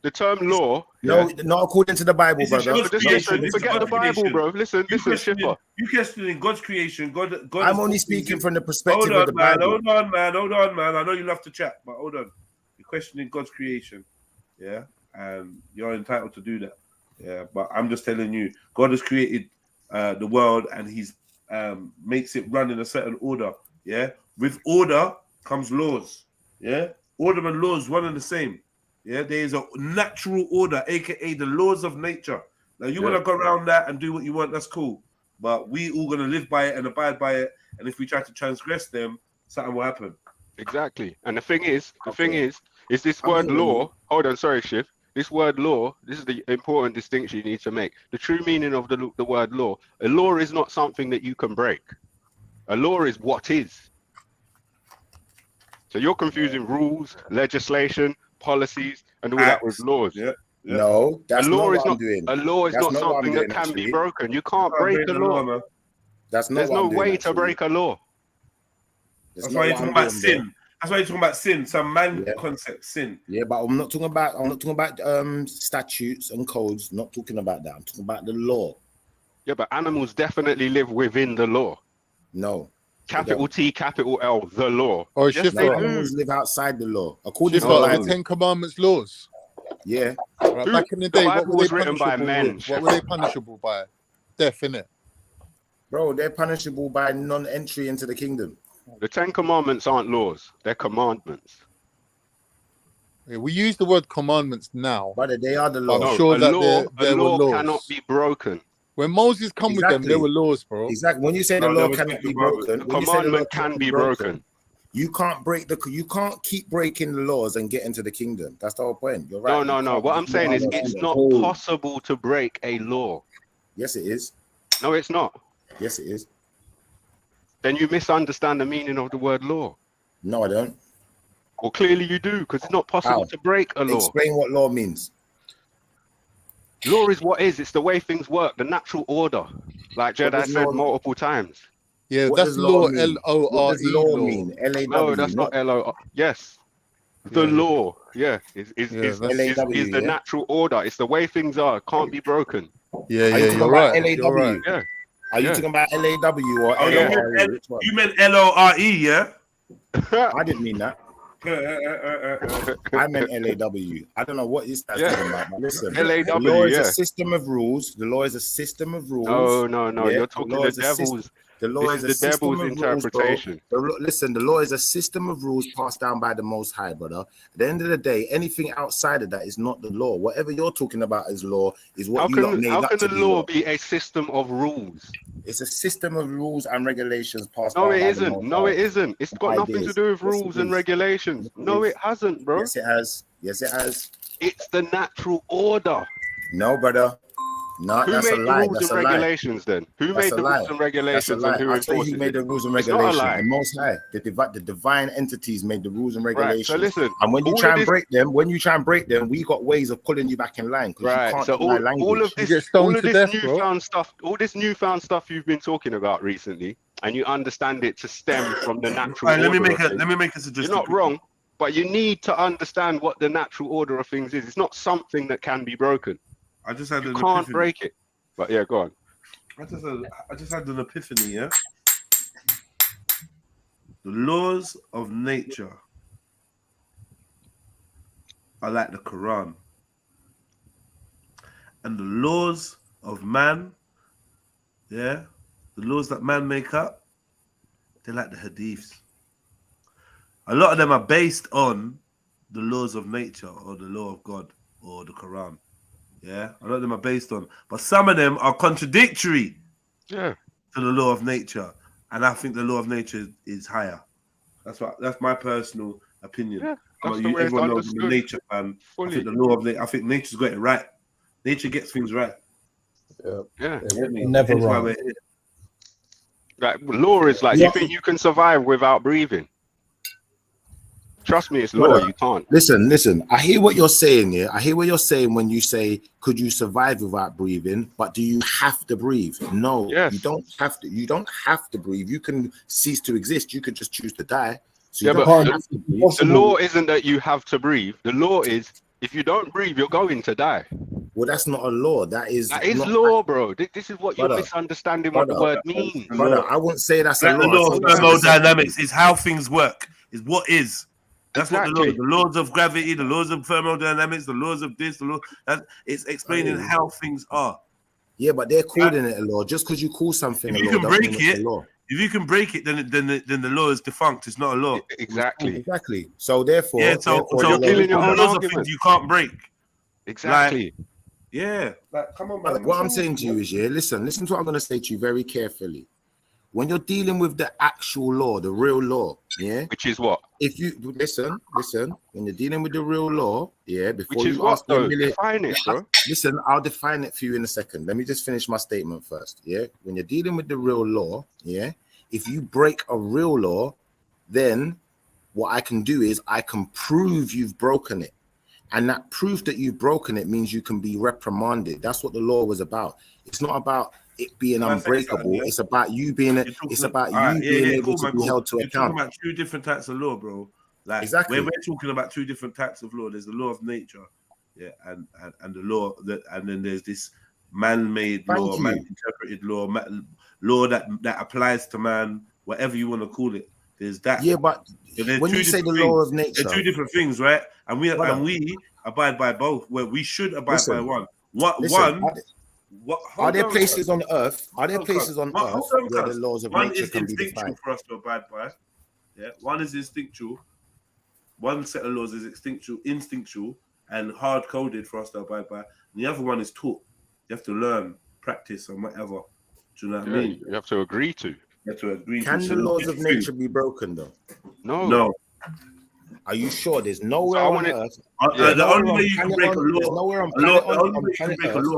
The term law. No, not according to the Bible, brother. Forget the Bible, bro. Listen, Schiffer. You questioning God's creation. God I'm only speaking from the perspective of the Bible. Hold on, man. I know you love to chat, but hold on. You're questioning God's creation. Yeah. And you're entitled to do that. Yeah. But I'm just telling you, God has created the world and he's makes it run in a certain order. Yeah. With order comes laws. Yeah. Order and laws, one and the same. Yeah, there is a natural order, aka the laws of nature. Now you want to go around that and do what you want, that's cool. But we all gonna live by it and abide by it. And if we try to transgress them, something will happen. Exactly. And the thing is this word law. Hold on, sorry, Shiv. This word law, this is the important distinction you need to make. The true meaning of the word law. A law is not something that you can break. A law is what is. So you're confusing rules, legislation, policies, and all that with laws. Yeah. No, that's not what I'm doing. A law is not something that can be broken. You can't break a law. That's not. There's no way to break a law. That's why you're talking about sin. That's why you're talking about sin. Some man concept sin. Yeah, but I'm not talking about statutes and codes. Not talking about that. I'm talking about the law. Yeah, but animals definitely live within the law. No. Capital T, capital L, the law. Or yes, they do. Animals live outside the law. According to the Ten Commandments laws. Yeah. Right, back in the day, what were they written by men. What were they punishable by? Death, innit? Bro, they're punishable by non-entry into the kingdom. The 10 Commandments aren't laws; they're commandments. Yeah, we use the word commandments now, but they are the law. I'm sure that there were law laws. cannot be broken. When Moses come with them, there were laws, bro. Exactly. When you say the law cannot be broken, the commandment can be broken. You can't break you can't keep breaking the laws and get into the kingdom. That's the whole point. You're right. No. What I'm saying is it's not possible to break a law. Yes, it is. No, it's not. Yes, it is. Then you misunderstand the meaning of the word law. No, I don't. Well, clearly you do, because it's not possible to break a law. Explain what law means. Law is what is. It's the way things work, the natural order. Like Jedi said multiple times. Yeah, that's law, L-O-R-E. What does law mean? L-A-W. No, that's not L-O-R. Yes. The law, is the natural order. It's the way things are. Can't be broken. Yeah, you're right. L-A-W? Right. Yeah. Are you talking about L-A-W or L-O-R-E? You meant L-O-R-E, yeah? I didn't mean that. I meant L-A-W. I don't know what is that talking about. But listen, L-A-W, the law is a system of rules. The law is a system of rules. No. Yeah? You're talking the devil's. The law is a system of interpretation. Rules, listen, the law is a system of rules passed down by the Most High, brother. At the end of the day, anything outside of that is not the law. Whatever you're talking about as law is what you lot made up to be. How can the law be a system of rules? It's a system of rules and regulations passed down. No, it isn't. No, it isn't. It's got nothing to do with rules and regulations. No, it hasn't, bro. Yes, it has. Yes, it has. It's the natural order. No, brother. No, who that's made a lie. the rules That's and a lie. regulations then? Who That's made a the lie. rules and regulations and who I'll tell you enforces who made the rules and It's not a regulations. lie. The Most High. The divine entities made the rules and Right, regulations. so listen, and when you all try of and this- break them, we got ways of pulling you back in line because you Right. can't So do my language. all of this newfound stuff you've been talking about recently, and you understand it to stem from the natural Right, let me order make of things. a suggestion. You're not wrong, but you need to understand what the natural order of things is. It's not something that can be broken. I just had You an can't epiphany. break it. But yeah, go on. I just had an epiphany, yeah? The laws of nature are like the Quran. And the laws of man, the laws that man make up, they're like the hadiths. A lot of them are based on the laws of nature or the law of God or the Quran. Yeah, a lot of them are based on, but some of them are contradictory to the law of nature, and I think the law of nature is higher. That's my personal opinion. Yeah, that's the way it's everyone knows I'm a understood. nature fan. Fully. I think the law of I think nature's got it right. Nature gets things right. Yeah. Never Hence why wrong. we're here. Like law is like you think you can survive without breathing. Trust me, it's law. You can't. Listen. I hear what you're saying here. I hear what you're saying when you say, "Could you survive without breathing?" But do you have to breathe? No, you don't have to. You don't have to breathe. You can cease to exist. You could just choose to die. So you Yeah, don't but have to breathe. the law isn't that you have to breathe. The law is if you don't breathe, you're going to die. Well, that's not a law. That is not law, bro. This is what you're Brother, misunderstanding what the word means. Brother, I wouldn't say that's a Like the law. law of thermodynamics is how things work. Is what is. That's what Exactly. the laws of gravity, the laws of thermodynamics, the laws of this, it's explaining how things are. Yeah, but they're calling it a law. Just because you call something If a you law, can doesn't break mean it's it, a law. if you can break it, then the law is defunct. It's not a law. Exactly. So therefore, So you're killing killing your laws of things you can't break. Exactly. Like, come on, man. What I'm saying to you is, listen to what I'm going to say to you very carefully. When you're dealing with the actual law, the real law, which is what? If you listen, when you're dealing with the real law, before Which is you what, ask me a though? million, Define it, bro. Listen, I'll define it for you in a second. Let me just finish my statement first. When you're dealing with the real law, if you break a real law, then what I can do is I can prove you've broken it. And that proof that you've broken it means you can be reprimanded. That's what the law was about. It's not about it being Can I say unbreakable. something, yeah? It's about you being it's about you being able to be held to You're talking account. about two different types of law, bro. Like Exactly. we're talking about two different types of law. There's the law of nature, yeah, and the law that, and then there's this man-made law, man-interpreted law, law that applies to man, whatever you want to call it. There's that. Yeah, but when you say the law of nature, they're two different things, right? And we Brother. and we abide by both. Where we should abide by one. Are there places on earth? Are there places on earth where the laws of nature can be defined? For us to abide by. Yeah, one is instinctual. One set of laws is instinctual and hard coded for us to abide by. And the other one is taught. You have to learn, practice, and whatever. Do you know what I mean? You have to agree to. You have to agree. Can the laws of nature be broken though? No. Are you sure? There's nowhere on earth. The only way you can break a law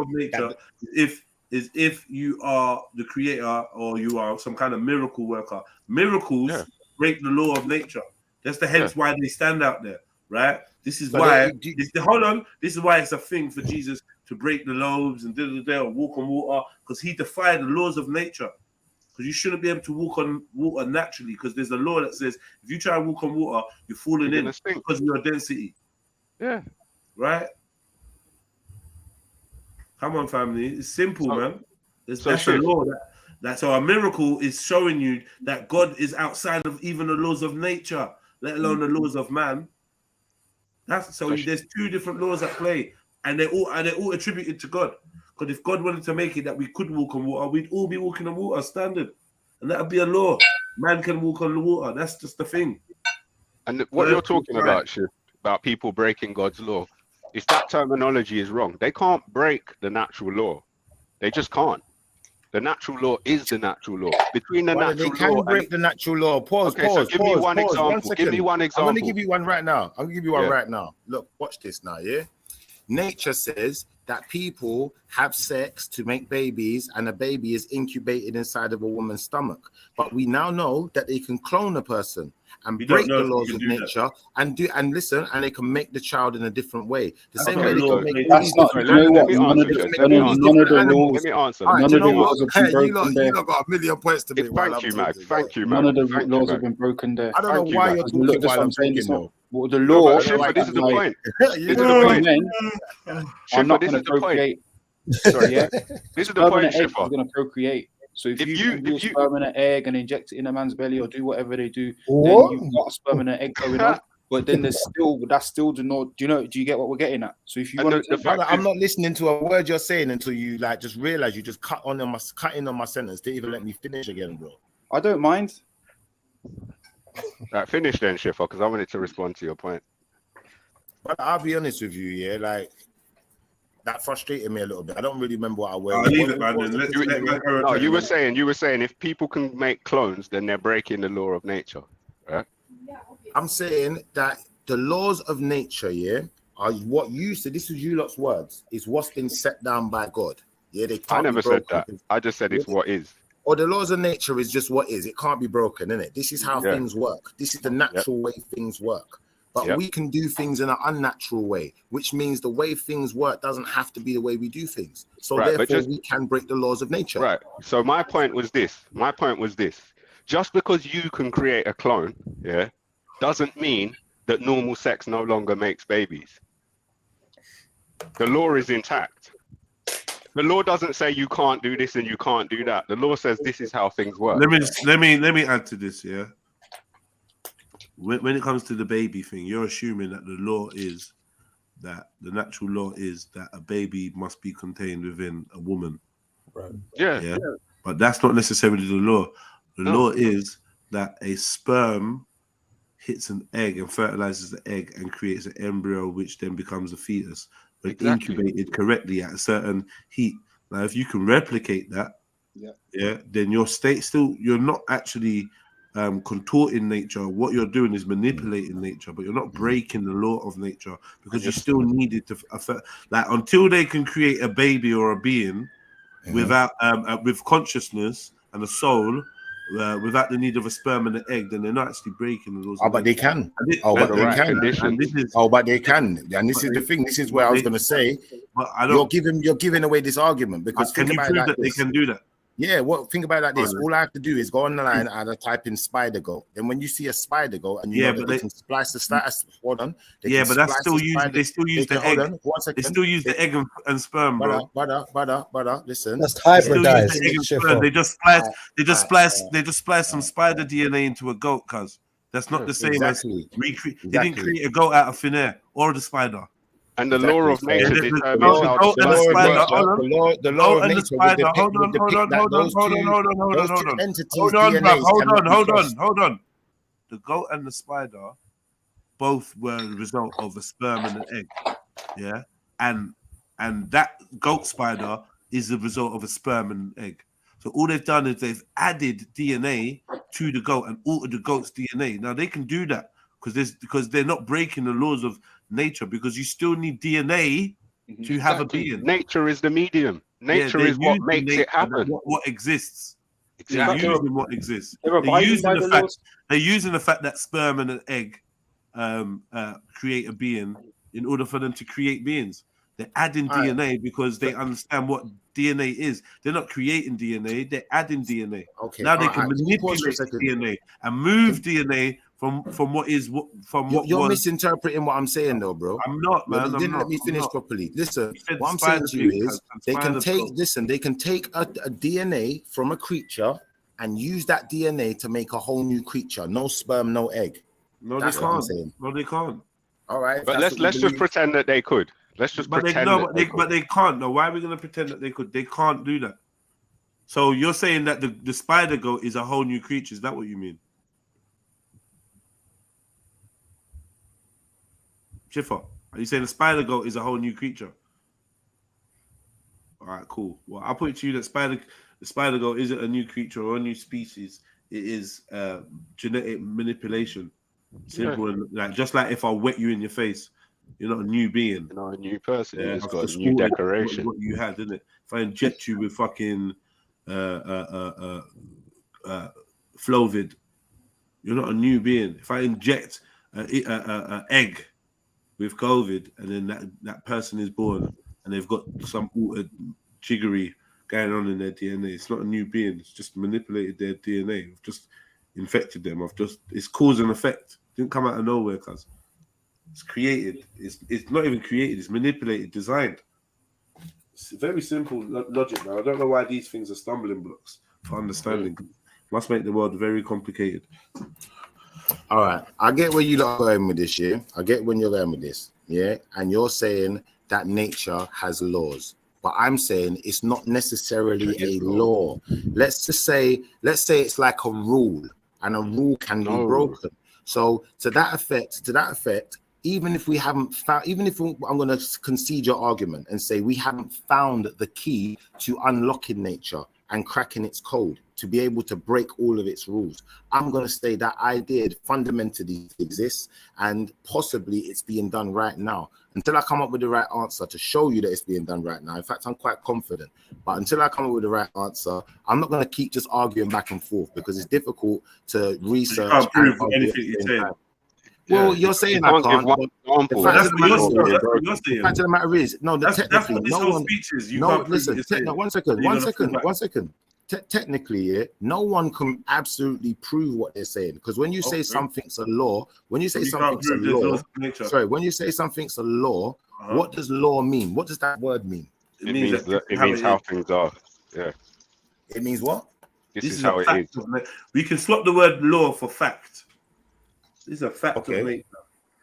of nature is if you are the creator or you are some kind of miracle worker. Miracles break the law of nature. That's hence why they stand out there, right? This is why. This is why it's a thing for Jesus to break the loaves and or walk on water, because he defied the laws of nature. Because you shouldn't be able to walk on water naturally, because there's a law that says if you try and walk on water, you're falling in because of your density. Yeah. Right? Come on, family. It's simple, man. That's a law. So a miracle is showing you that God is outside of even the laws of nature, let alone the laws of man. There's two different laws at play, and they're all attributed to God. Because if God wanted to make it that we could walk on water, we'd all be walking on water standard. And that would be a law. Man can walk on the water. That's just the thing. And what you're talking about, Shiv, about people breaking God's law, is that terminology is wrong. They can't break the natural law. They just can't. The natural law is the natural law. Between the natural they can law break the natural law. Pause. Give me one example. Give me one example. I'm going to give you one right now. Right now. Look, watch this now, yeah? Nature says that people have sex to make babies and a baby is incubated inside of a woman's stomach. But we now know that they can clone a person and break the laws of nature and they can make the child in a different way. The same way they can make babies. Let me answer. None of the laws have been broken there. You got a million points to make. Thank you, Mac. Thank you, Mac. None of the laws have been broken there. I don't know why you're talking while I'm talking though. Well, the law. This is the point. I'm not going to procreate. Sorry, yeah. This is the point, Shiffer. I'm going to procreate. So if you do a sperm and an egg and inject it in a man's belly or do whatever they do, then you've got a sperm and an egg going on. But then that's still the no. Do you get what we're getting at? So if you want to, I'm not listening to a word you're saying until you just realize you just cut in on my sentence. Didn't even let me finish again, bro. I don't mind. Right, finish then, Shiffer, because I wanted to respond to your point. But I'll be honest with you, yeah, like that frustrated me a little bit. I don't really remember what I were. You were saying if people can make clones, then they're breaking the law of nature, right? I'm saying that the laws of nature, yeah, are what you said. This is you lot's words. Is what's been set down by God. Yeah, they can't. I never said that. I just said it's what is. Or the laws of nature is just what is. It can't be broken, innit? This is how things work. This is the natural way things work. But we can do things in an unnatural way, which means the way things work doesn't have to be the way we do things. So therefore, we can break the laws of nature. Right. So my point was this. Just because you can create a clone, doesn't mean that normal sex no longer makes babies. The law is intact. The law doesn't say you can't do this and you can't do that. The law says this is how things work. Let me add to this, yeah. When it comes to the baby thing, you're assuming that the natural law is that a baby must be contained within a woman. Right. Yeah. But that's not necessarily the law. The law is that a sperm hits an egg and fertilizes the egg and creates an embryo, which then becomes a fetus. But incubated correctly at a certain heat. Now, if you can replicate that, then you're not actually contorting nature. What you're doing is manipulating nature, but you're not breaking the law of nature because you still need it to affect. Like until they can create a baby or a being without with consciousness and a soul, without the need of a sperm and an egg, then they're not actually breaking the laws. Oh, but they can. But they can. But they can. And this is the thing. This is where I was going to say. But I don't. You're giving away this argument because can you prove that they can do that? Yeah, well, think about it like this. All I have to do is go on the line and type in spider goat. Then when you see a spider goat and you know that they can splice the status, hold on. Yeah, but that's still using. They still use the egg. They still use the egg and sperm, bro. Brother, listen. That's hybridized. They just splice some spider DNA into a goat, cuz that's not the same as recreate. They didn't create a goat out of thin air or the spider. And the law of nature determines how the law of nature. Hold on. The goat and the spider both were the result of a sperm and an egg. Yeah, and that goat spider is the result of a sperm and an egg. So all they've done is they've added DNA to the goat and altered the goat's DNA. Now they can do that because they're not breaking the laws of nature, because you still need DNA to have a being. Nature is the medium. Nature is what makes it happen. What exists. Exactly. They're using what exists. They're using the fact that sperm and an egg create a being in order for them to create beings. They're adding DNA because they understand what DNA is. They're not creating DNA, they're adding DNA. Okay. Now they can manipulate DNA and move DNA from what is you're misinterpreting what I'm saying though, bro. I'm not, man. You didn't let me finish properly. Listen, what I'm saying to you is they can take a DNA from a creature and use that DNA to make a whole new creature. No sperm, no egg. No, they can't. No, they can't. All right. But let's just pretend that they could. Let's just pretend. But they can't. No, why are we going to pretend that they could? They can't do that. So you're saying that the spider goat is a whole new creature? Is that what you mean? Schiffer, are you saying the spider goat is a whole new creature? All right, cool. Well, I'll put it to you that the spider goat isn't a new creature or a new species. It is genetic manipulation. Simple, like just like if I wet you in your face, you're not a new being. You're not a new person. Yeah, you've got a new decoration. What you had, didn't it? If I inject you with fucking Flovid, you're not a new being. If I inject an egg with COVID and then that person is born and they've got some altered jiggery going on in their DNA, it's not a new being. It's just manipulated their DNA. I've just infected them. It's cause and effect. It didn't come out of nowhere, cuz it's created. It's not even created. It's manipulated, designed. It's very simple logic, man. I don't know why these things are stumbling blocks for understanding. Must make the world very complicated. All right, I get where you're going with this, yeah. I get when you're going with this, yeah. And you're saying that nature has laws, but I'm saying it's not necessarily a law. Let's say it's like a rule, and a rule can be broken. So to that effect, even if we haven't found, I'm going to concede your argument and say we haven't found the key to unlocking nature and cracking its code to be able to break all of its rules, I'm going to say that idea fundamentally exists and possibly it's being done right now. Until I come up with the right answer to show you that it's being done right now. In fact, I'm quite confident. But until I come up with the right answer, I'm not going to keep just arguing back and forth because it's difficult to research. You can't prove anything you're saying. Well, you're saying I can't. The fact of the matter is, no, technically, no one. No, listen. No, 1 second. 1 second. 1 second. Technically, yeah, no one can absolutely prove what they're saying because when you say something's a law, when you say something's a law, when you say something's a law, what does law mean? What does that word mean? It means how things are. Yeah. It means what? This is how it is. We can swap the word law for fact. This is a fact of nature.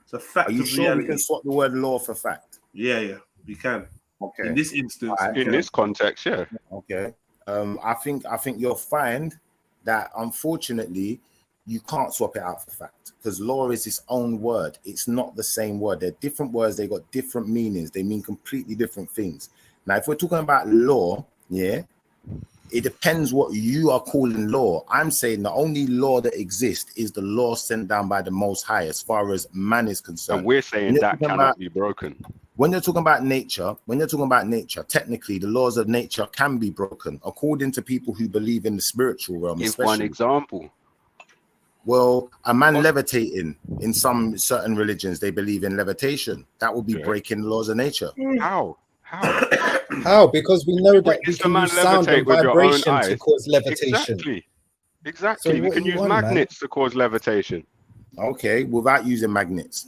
It's a fact. Are you sure reality. We can swap the word law for fact? Yeah, we can. Okay. In this instance, in this context, yeah. Okay. I think you'll find that unfortunately you can't swap it out for fact because law is its own word. It's not the same word. They're different words. They got different meanings. They mean completely different things. Now, if we're talking about law, yeah, it depends what you are calling law. I'm saying the only law that exists is the law sent down by the Most High as far as man is concerned. And we're saying that cannot be broken. when you're talking about nature, technically the laws of nature can be broken according to people who believe in the spiritual realm. Give especially. one example. Well, a man levitating in some certain religions, they believe in levitation. That would be breaking the laws of nature. How? How? Because we know that we can use sound and vibration to cause levitation. Exactly. So we can use magnets to cause levitation. Okay, without using magnets.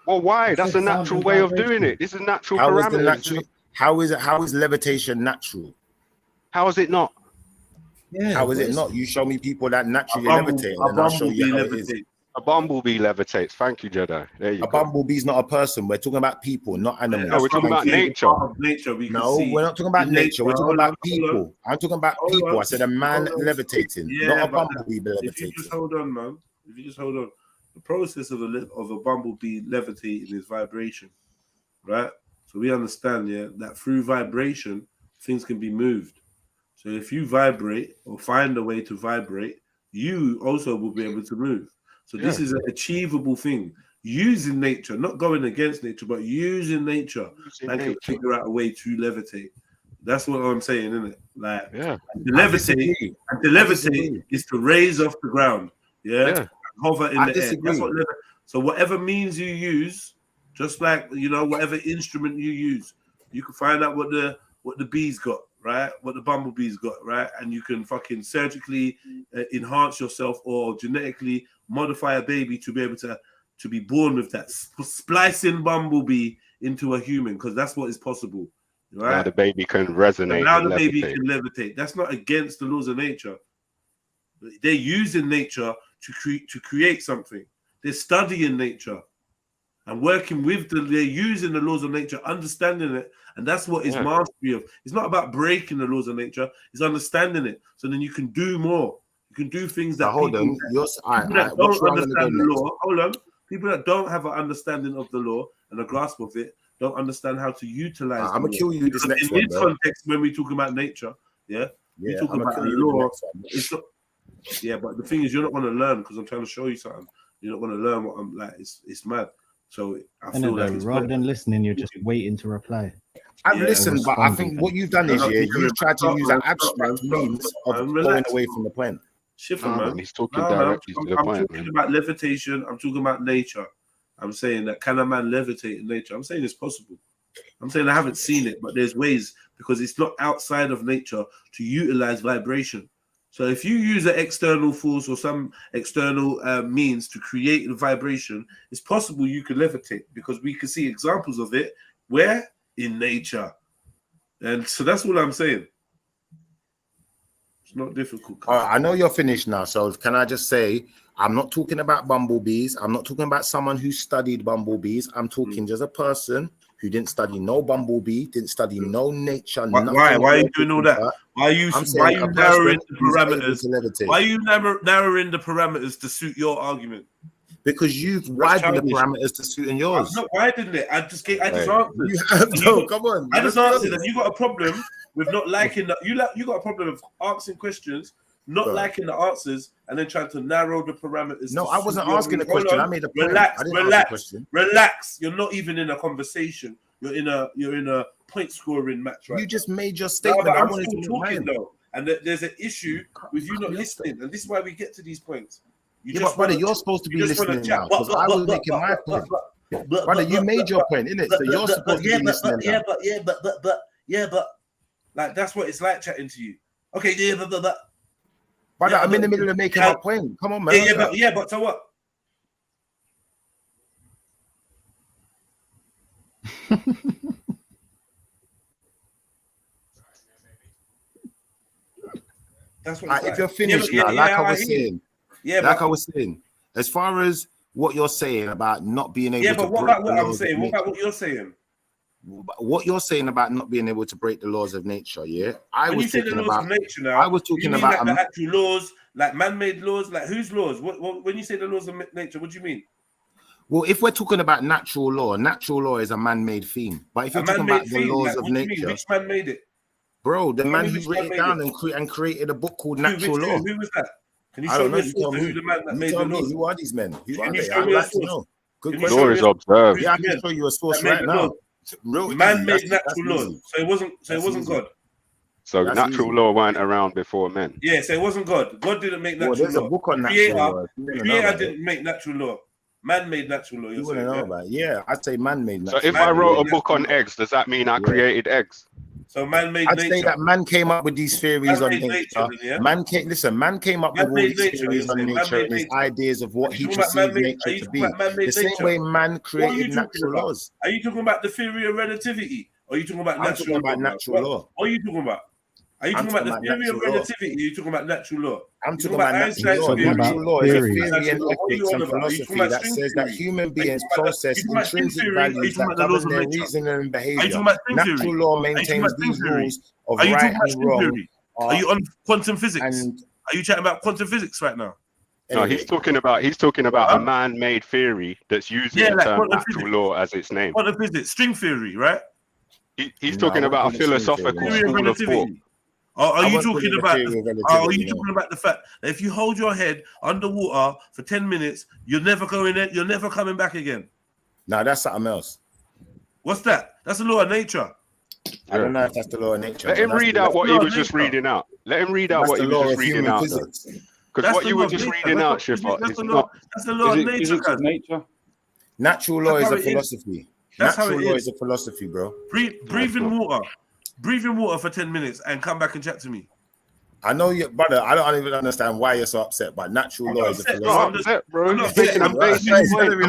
Well, why? That's a natural way of doing it. This is natural parameters. How is levitation natural? How is it not? Yeah, how is it not? You show me people that naturally levitate, and I'll show you how it is. A bumblebee levitates. Thank you, Jedi. There you go. A bumblebee's not a person. We're talking about people, not animals. No, we're talking about nature. No, we're not talking about nature. We're talking about people. I'm talking about people. I said a man levitating, not a bumblebee levitating. If you just hold on, man. If you just hold on. The process of a bumblebee levitating is vibration, right? So we understand, that through vibration, things can be moved. So if you vibrate or find a way to vibrate, you also will be able to move. So this is an achievable thing. Using nature, not going against nature, but using nature, I can figure out a way to levitate. That's what I'm saying, isn't it? Like, to levitate is to raise off the ground, hover in the air. That's what so whatever means you use, just like whatever instrument you use, you can find out what the bees got, right? What the bumblebees got, right? And you can fucking surgically enhance yourself or genetically modify a baby to be able to be born with that, splicing bumblebee into a human, because that's what is possible, right? Now the baby can resonate. Now the baby can levitate. That's not against the laws of nature. They're using nature to create something. They're studying nature and working with they're using the laws of nature, understanding it, and that's what is mastery of. It's not about breaking the laws of nature, it's understanding it. So then you can do more. You can do things that people that don't understand the law. Hold on. People that don't have an understanding of the law and a grasp of it don't understand how to utilize. I'm gonna kill you this next one. In this context, when we talk about nature, we talk about the law. It's not, but the thing is, you're not going to learn because I'm trying to show you something. You're not going to learn what I'm like. It's mad. So I feel like rather than listening, you're just waiting to reply. I've listened, but I think what you've done is you've tried to use an abstract means of going away from the point. Shifter, man. He's talking directly to the point. I'm talking about levitation. I'm talking about nature. I'm saying that can a man levitate in nature? I'm saying it's possible. I'm saying I haven't seen it, but there's ways because it's not outside of nature to utilize vibration. So if you use an external force or some external means to create a vibration, it's possible you can levitate because we can see examples of it where in nature. And so that's what I'm saying. It's not difficult. I know you're finished now, so can I just say, I'm not talking about bumblebees. I'm not talking about someone who studied bumblebees. I'm talking just a person who didn't study no bumblebee, didn't study no nature. Why are you doing all that? Why are you narrowing the parameters? Why are you narrowing the parameters to suit your argument? Because you've widened the parameters to suit yours. I'm not widening it. I just answered. Come on. I just answered, and you got a problem with not liking that. You got a problem with asking questions, not liking the answers, and then trying to narrow the parameters. No, I wasn't asking the question. I made a point. Relax. You're not even in a conversation. You're in a point scoring match, right? You just made your statement. I'm still talking though, and there's an issue with you not listening, and this is why we get to these points. Brother, you're supposed to be listening now because I was making my point. Brother, you made your point, innit? So you're supposed to be listening now. But like that's what it's like chatting to you. Okay, Brother, I'm in the middle of making my point. Come on, man. But so what? That's what if you're finished now, I was saying, as far as what you're saying about not being able to but what about what I'm saying? What about what you're saying? What you're saying about not being able to break the laws of nature, I was talking about nature now. I was talking about the actual laws, like man-made laws, like whose laws? What when you say the laws of nature, what do you mean? Well, if we're talking about natural law is a man-made theme. But if you're talking about the laws of nature, which man made it? Bro, the man who wrote it down and created a book called Natural Law. Who was that? Can you show me the man that made the laws? Who are these men? Who are they? I'd like to know. Good question. Law is observed. Yeah, I can show you a source right now. Man made natural laws, so it wasn't God. So That's natural easy. law weren't around before men. Yeah, so it wasn't God. God didn't make natural There's law. a book on The natural law. You wouldn't know Creator about didn't make natural law. Man made natural law. You wouldn't know about it. Yeah, I'd say man-made So natural if I law. wrote a book on eggs, does that mean I created eggs? So man made I'd nature. say that man came up with these theories on Man-made nature. nature, yeah? Man came up with all Man-made these nature, theories you're on saying, nature man-made and his nature. ideas of what Are he you talking about perceived man-made? nature Are you to talking be. about man-made The same nature? way man What are created you talking natural about? laws. Are you talking about the theory of relativity? Or are you talking about I'm natural talking about law? natural law. What are you talking about? Are you I'm talking about the talking theory about of natural law. relativity? Or are you talking about natural law? I'm You talking about natural Einstein's law. theory? Natural law is a theory and What are you ethics on and about? Are you talking philosophy about that string says that theory? human Are you beings talking about process string intrinsic theory? Are you values talking that about the laws govern of their nature? reasoning and Are you behavior. talking about string Natural theory? law Are you talking maintains about string these theory? rules of Are you right talking about and string wrong. theory? Are you on quantum physics? Are you chatting about quantum physics right now? No, he's talking about a man-made theory that's using the like term quantum natural physics. law as its name. Quantum physics, string theory, right? He's talking about a philosophical school of thought. Are you talking about the fact that if you hold your head underwater for 10 minutes, you're never coming back again? No, that's something else. What's that? That's the law of nature. I don't know if that's the law of nature. Let him read out what he was just reading out. Let him read out what he was just reading out. Because what you were just reading out, Shifa, is not. That's the law of nature. Natural law is a philosophy. That's how Natural it law is. is a philosophy, bro. Breathe in water. Breathe in water for 10 minutes and come back and chat to me. I know you, brother. I don't even understand why you're so upset, but natural law is a philosophy. I'm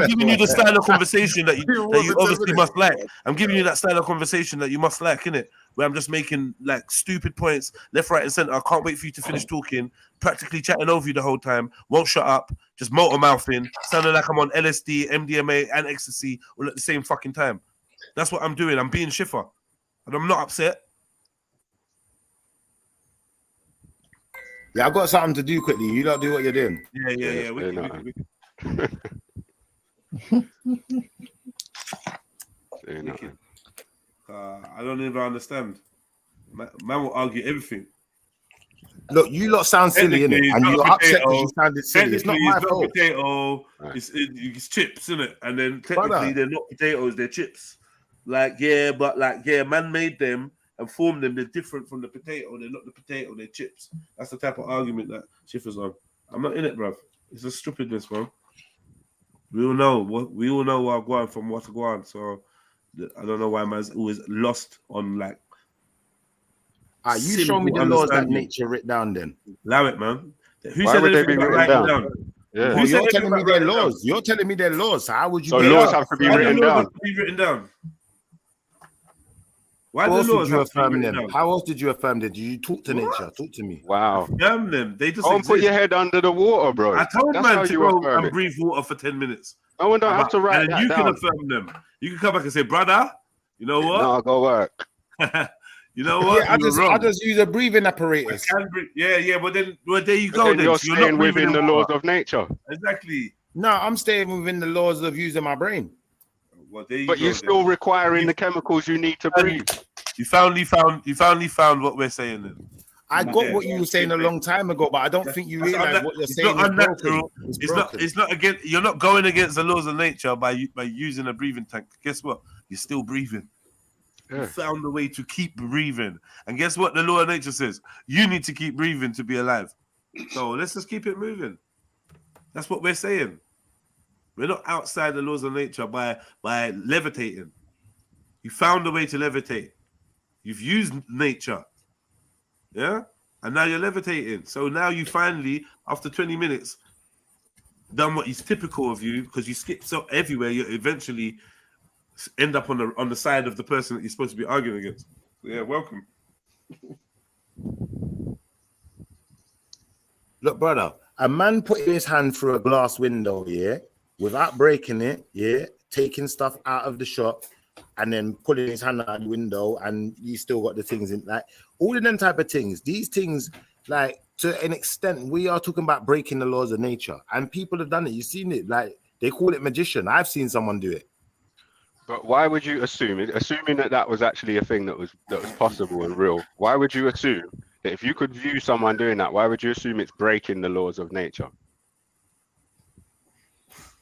giving you the style of conversation that you obviously must like. I'm giving you that style of conversation that you must like, innit? Where I'm just making like stupid points left, right, and center. I can't wait for you to finish talking, practically chatting over you the whole time. Won't shut up, just motor mouthing, sounding like I'm on LSD, MDMA, and ecstasy all at the same fucking time. That's what I'm doing. I'm being Shifa. And I'm not upset. Yeah, I got something to do quickly. You don't do what you're doing. Yeah. Wicked. I don't even understand. Man will argue everything. Look, you lot sound silly, innit? And you're upset because you sounded silly. It's not my fault. Potato. It's chips, innit? And then technically they're not potatoes, they're chips. Man made them and formed them. They're different from the potato. They're not the potato, they're chips. That's the type of argument that Shifa's on. I'm not in it, bruv. It's a stupidness, bro. We all know what go on from what to go on. So I don't know why man's always lost on like. You show me the laws that nature written down then. Allow it, man. Why would they be written down? Yeah. Well, you're telling me they're laws. You're telling me they're laws. How would you? So laws have to be written down. How else did you affirm them? How else did you affirm them? Did you talk to nature? Talk to me. Wow. Affirm them. They just don't put your head under the water, bro. I told man to go and breathe water for 10 minutes. No one don't have to write that you down. can affirm them. You can come back and say, brother, you know what? No, go work. You know what? Yeah, I just use a breathing apparatus. Yeah, but there you go. Then you're staying within the laws of nature. Exactly. No, I'm staying within the laws of using my brain. Well, but you're still requiring the chemicals you need to breathe. You finally found what we're saying then. I got what you were saying a long time ago, but I don't think you realize what you're saying. It's not unnatural. It's not against. You're not going against the laws of nature by using a breathing tank. Guess what? You're still breathing. You found a way to keep breathing, and guess what? The law of nature says you need to keep breathing to be alive. So let's just keep it moving. That's what we're saying. We're not outside the laws of nature by levitating. You found a way to levitate. You've used nature. Yeah? And now you're levitating. So now you finally, after 20 minutes, done what is typical of you, because you skip so everywhere, you eventually end up on the side of the person that you're supposed to be arguing against. So yeah, welcome. Look, brother, a man putting his hand through a glass window, yeah, without breaking it, yeah, taking stuff out of the shop, and then pulling his hand out the window, and you still got the things in, like, all of them type of things. These things, like, to an extent, we are talking about breaking the laws of nature, and people have done it. You've seen it, like, they call it magician. I've seen someone do it. But why would you assuming that was actually a thing that was possible and real? Why would you assume that if you could view someone doing that, why would you assume it's breaking the laws of nature?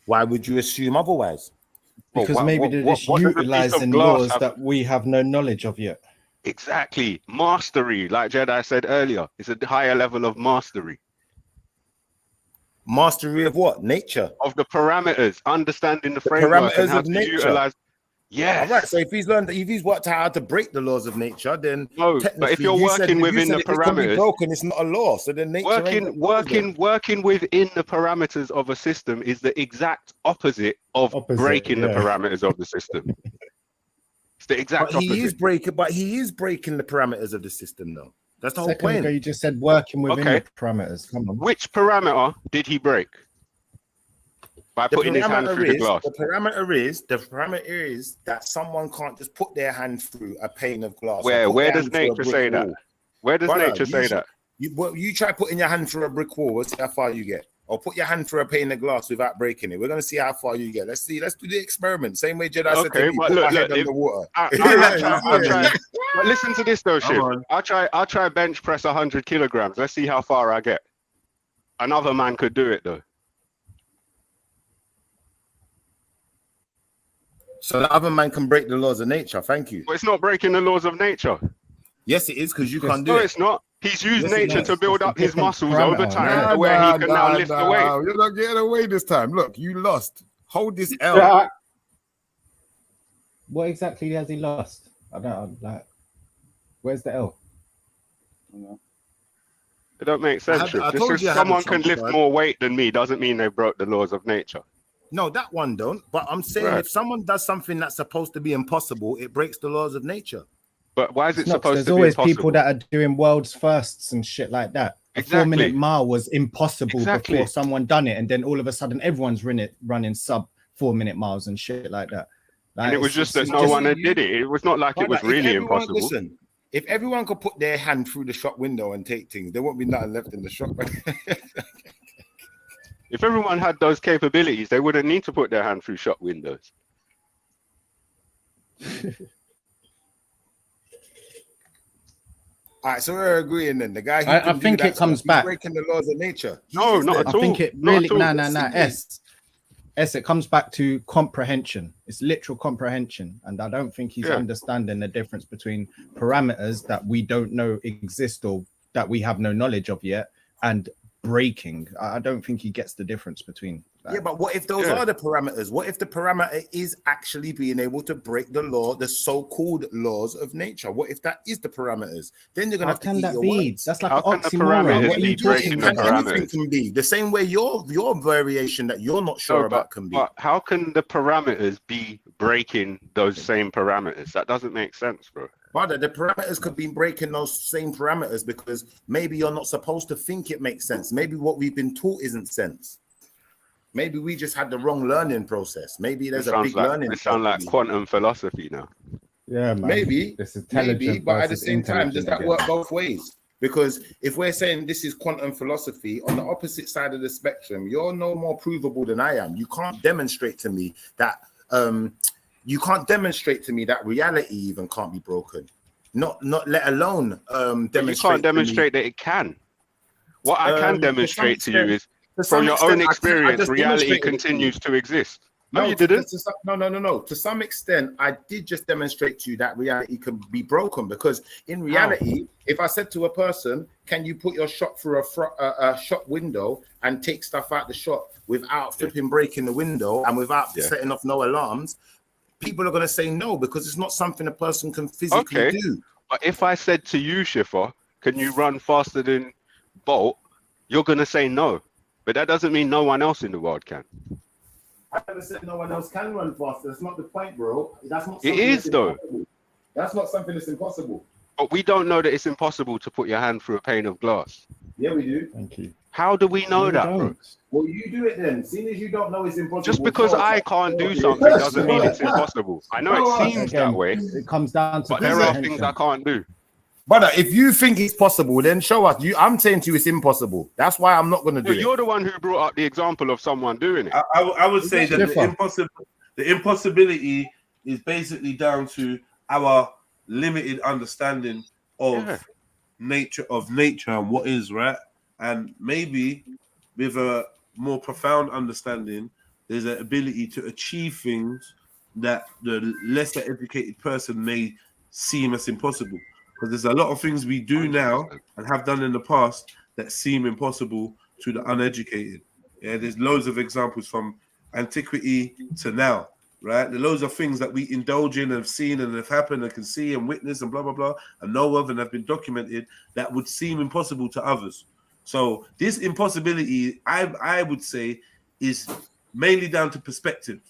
Why would you assume otherwise? Because maybe they're just what does a piece of utilizing glass laws have? that we have no knowledge of yet. Exactly. Mastery, like Jedi said earlier, it's a higher level of mastery. Mastery of what? Nature. Of the parameters, understanding the framework and Parameters how of to nature. utilize. Yes. All right. So if he's worked out how to break the laws of nature, then No, technically, but if you're working within the it can be parameters, broken. It's not a law. So then nature working within the parameters of a system is the exact opposite of breaking the parameters of the system. It's the exact But opposite. he is breaking the parameters of the system, though. That's the whole Second point. ago, you just said working within the parameters. Come on. Which parameter did he break? By putting his hand through the glass. The parameter is that someone can't just put their hand through a pane of glass. Where does nature say that? Where does nature say that? You try putting your hand through a brick wall, let's see how far you get. Or put your hand through a pane of glass without breaking it. We're going to see how far you get. Let's do the experiment. Same way Jedi said to me, but put look, my head underwater. I'll try. But listen to this though, Shiv. I'll try bench press 100 kilograms. Let's see how far I get. Another man could do it though. So the other man can break the laws of nature. Thank you. But it's not breaking the laws of nature. Yes, it is, because you can't do it. No, it's not. He's used nature to build up his muscles over time to where he can now lift the weight. You're not getting away this time. Look, you lost. Hold this L. What exactly has he lost? I don't like. Where's the L? It don't make sense. Just because someone can lift more weight than me doesn't mean they broke the laws of nature. No, that one don't. But I'm saying if someone does something that's supposed to be impossible, it breaks the laws of nature. But why is it supposed to be There's always impossible? people that are doing world's firsts and shit like that. A 4-minute mile was impossible before someone done it, and then all of a sudden everyone's running sub 4-minute miles and shit like that. Like, And it was just that no one had did it. It was not like it was really impossible. Listen, if everyone could put their hand through the shop window and take things, there won't be nothing left in the shop. If everyone had those capabilities, they wouldn't need to put their hand through shop windows. All right, so we're agreeing then. The guy who I think it comes back. breaking the laws of nature. No, not at all. I think it really it comes back to comprehension. It's literal comprehension, and I don't think he's understanding the difference between parameters that we don't know exist or that we have no knowledge of yet, and breaking. I don't think he gets the difference between that. Yeah, but what if those are the parameters? What if the parameter is actually being able to break the law, the so-called laws of nature? What if that is the parameters? Then you're gonna have to eat your words. That's like an oxymoron. What are you talking about? Anything can be the same way your variation that you're not sure about can be. But how can the parameters be breaking those same parameters? That doesn't make sense, bro. Brother, the parameters could be breaking those same parameters because maybe you're not supposed to think it makes sense. Maybe what we've been taught isn't sense. Maybe we just had the wrong learning process. Maybe there's a big learning. It sounds like quantum philosophy now. Yeah, man. Maybe, but at the same time, does that work both ways? Because if we're saying this is quantum philosophy, on the opposite side of the spectrum, you're no more provable than I am. You can't demonstrate to me that reality even can't be broken. Not let alone demonstrate. You can't demonstrate that it can. What I can demonstrate to you is from your own experience, reality continues to exist. No, you didn't. No. To some extent, I did just demonstrate to you that reality can be broken because in reality, if I said to a person, can you put your shop through a shop window and take stuff out the shop without flipping breaking the window and without setting off no alarms, people are going to say no because it's not something a person can physically do. But if I said to you, Schiffer, can you run faster than Bolt? You're going to say no. But that doesn't mean no one else in the world can. I never said no one else can run faster. That's not the point, bro. That's not. It is though. That's not something that's impossible. But we don't know that it's impossible to put your hand through a pane of glass. Yeah, we do. Thank you. How do we know that, bro? Well, you do it then. Seeing as you don't know it's impossible. Just because I can't do something doesn't mean it's impossible. I know it seems that way. It comes down to. But there are things I can't do. Brother, if you think it's possible, then show us. I'm saying to you it's impossible. That's why I'm not going to do it. You're the one who brought up the example of someone doing it. I would say that the impossibility is basically down to our limited understanding of nature and what is, right? And maybe with a more profound understanding, there's an ability to achieve things that the lesser educated person may seem as impossible. Because there's a lot of things we do now and have done in the past that seem impossible to the uneducated. Yeah, there's loads of examples from antiquity to now, right? There are loads of things that we indulge in and have seen and have happened and can see and witness and blah, blah, blah, and know of and have been documented that would seem impossible to others. So this impossibility, I would say, is mainly down to perspective.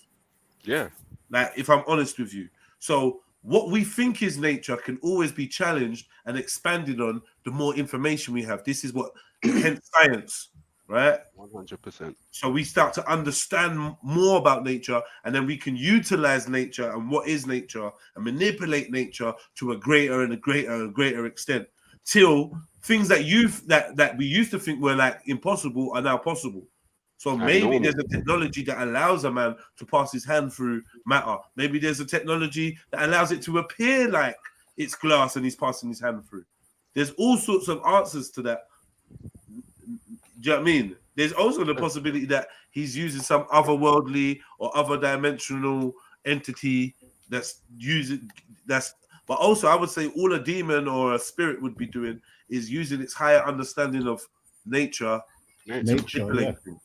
Yeah. Like, if I'm honest with you. So what we think is nature can always be challenged and expanded on the more information we have. This is what, hence science, right? 100%. So we start to understand more about nature, and then we can utilize nature and what is nature and manipulate nature to a greater and a greater and greater extent, till things that we used to think were like impossible are now possible. So maybe there's a technology that allows a man to pass his hand through matter. Maybe there's a technology that allows it to appear like it's glass and he's passing his hand through. There's all sorts of answers to that. Do you know what I mean? There's also the possibility that he's using some otherworldly or other dimensional entity that's using that's. But also, I would say all a demon or a spirit would be doing is using its higher understanding of nature to manipulate things.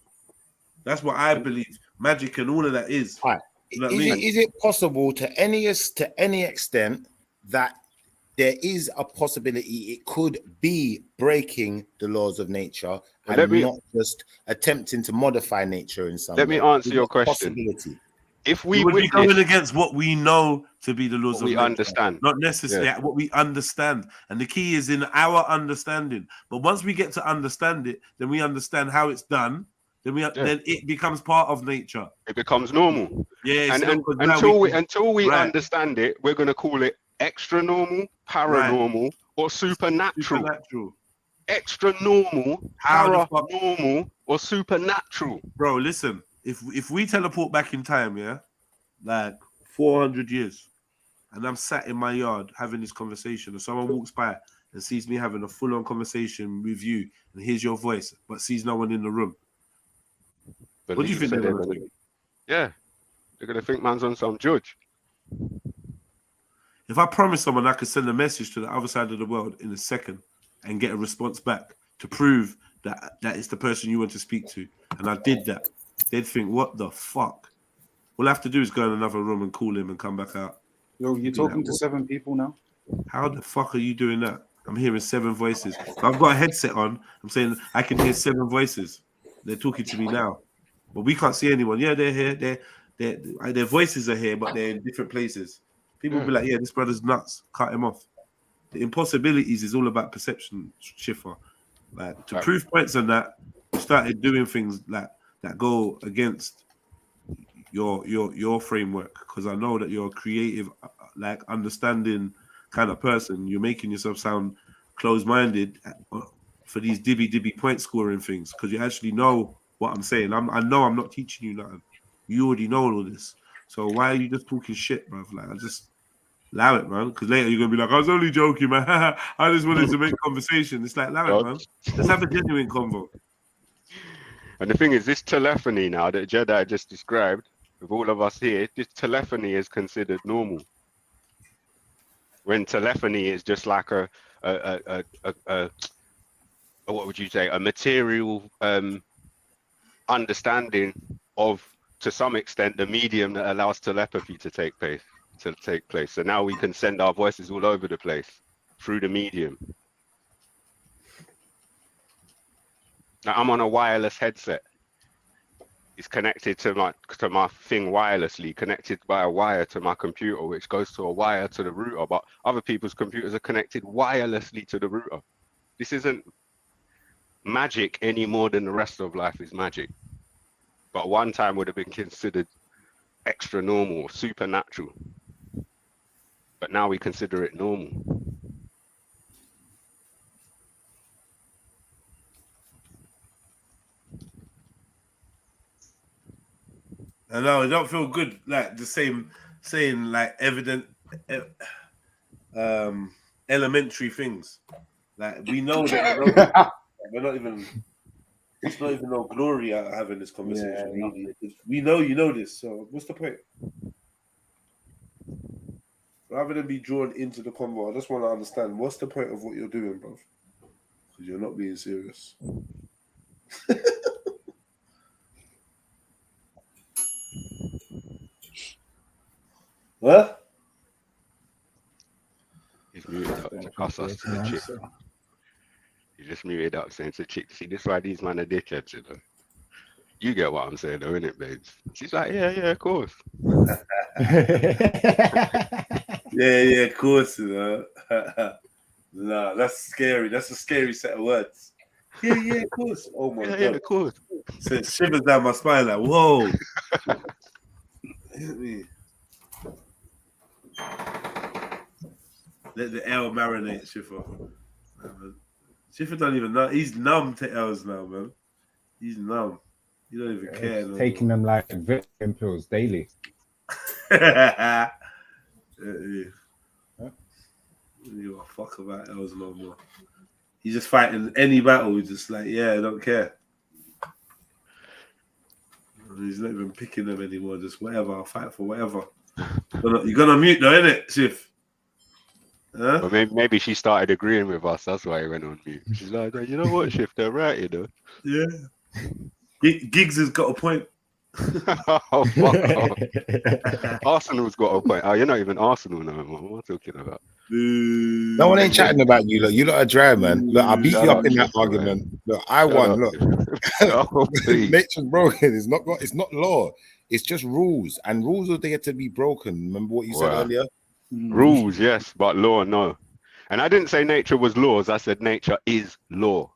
That's what I believe. Magic and all of that is. Right. You know what I mean? Is it possible to any extent that there is a possibility it could be breaking the laws of nature and not just attempting to modify nature in some way? Let me answer your question. If we would be going against what we know to be the laws of nature, understand, not necessarily what we understand, and the key is in our understanding. But once we get to understand it, then we understand how it's done. Then then it becomes part of nature. It becomes normal. Yeah, and until we understand it, we're going to call it extra normal, paranormal, or supernatural. Extra normal, paranormal, or supernatural. Bro, listen. If we teleport back in time, yeah, like 400 years, and I'm sat in my yard having this conversation, and someone walks by and sees me having a full-on conversation with you, and hears your voice, but sees no one in the room. What do you think they're going to think? Yeah, they're going to think man's on some judge. If I promise someone I could send a message to the other side of the world in a second and get a response back to prove that it's the person you want to speak to, and I did that, they'd think, what the fuck? All I have to do is go in another room and call him and come back out. Yo, you're talking to 7 people now? How the fuck are you doing that? I'm hearing 7 voices. I've got a headset on. I'm saying I can hear 7 voices. They're talking to me now. But we can't see anyone. Yeah, they're here. Their voices are here, but they're in different places. People will be like, yeah, this brother's nuts. Cut him off. The impossibilities is all about perception, Schiffer. Like, to prove points on that, we started doing things like that go against your framework, because I know that you're a creative, like, understanding kind of person. You're making yourself sound closed-minded for these dibby point scoring things, because you actually know what I'm saying. I know I'm not teaching you nothing. You already know all this. So why are you just talking shit, bruv? Like, I just allow it, man. Because later you're gonna be like, I was only joking, man. I just wanted to make conversation. It's like, allow it, man. Let's have a genuine convo. And the thing is, this telephony now that JEDI just described, with all of us here, this telephony is considered normal. When telephony is just like a what would you say, a material understanding of, to some extent, the medium that allows telepathy to take place. So now we can send our voices all over the place through the medium. Now I'm on a wireless headset. It's connected to my thing wirelessly, connected by a wire to my computer, which goes to a wire to the router. But other people's computers are connected wirelessly to the router. This isn't magic any more than the rest of life is magic. But one time would have been considered extra normal, supernatural. But now we consider it normal. I know, it don't feel good, like the same saying like elementary things. Like, we know that we're not even. It's not even no glory out of having this conversation. Yeah, we know you know this. So what's the point? Rather than be drawn into the convo, I just want to understand what's the point of what you're doing, bro? Because you're not being serious. What? He's muted up to cuss us to the chick. He just muted up saying to the chick, see, this is why these men are dickheads, you know. You get what I'm saying, though, innit, babes? She's like, yeah, of course. Yeah, of course, you know. Nah, that's scary. That's a scary set of words. Yeah, of course. Oh my God. Yeah, of course. So it shivers down my spine like, whoa. Hit me. Let the L marinate, Schiffer. Schiffer don't even know. He's numb to L's now, man. He's numb. You don't even care. No Taking them like vitamin pills daily. You give a fuck about L's no more. He's just fighting any battle. He's just like, yeah, I don't care. He's not even picking them anymore. Just whatever. I'll fight for whatever. You're gonna mute though, innit, Sif? Huh? Well, maybe she started agreeing with us. That's why he went on mute. She's like, you know what, Shift, they're right, you know. Yeah. Giggs has got a point. Oh, fuck off. Arsenal's got a point. Oh, you're not even Arsenal no more. What am I talking about? No one ain't chatting about you. Look, you lot are dry, man. Look, I beat you up in that argument. Look, I won. Look, nature's broken. It's not law. It's just rules, and rules are there to be broken. Remember what you said earlier? Rules, yes, but law, no. And I didn't say nature was laws. I said nature is law.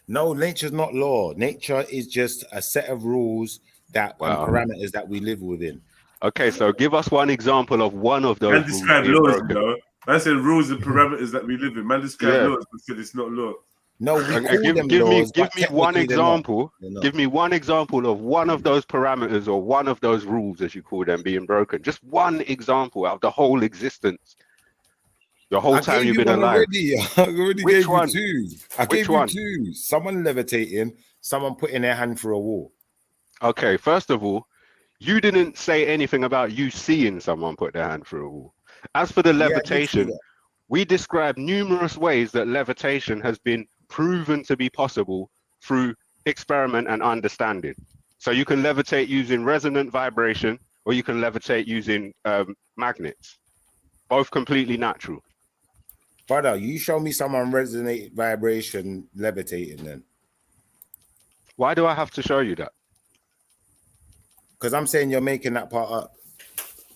No, nature's not law. Nature is just a set of rules that and parameters that we live within. Okay, so give us one example of one of those. Man describe laws, though. I said rules and parameters that we live in. Man describe laws, but said it's not law. No, give me one example. Give me one example of one of those parameters or one of those rules, as you call them, being broken. Just one example out of the whole existence. The whole time you've been alive. I already gave you two. I gave you two. Someone levitating, someone putting their hand through a wall. Okay, first of all, you didn't say anything about you seeing someone put their hand through a wall. As for the levitation, we described numerous ways that levitation has been proven to be possible through experiment and understanding. So you can levitate using resonant vibration, or you can levitate using magnets. Both completely natural. Brother, you show me someone resonate vibration levitating then. Why do I have to show you that? Because I'm saying you're making that part up.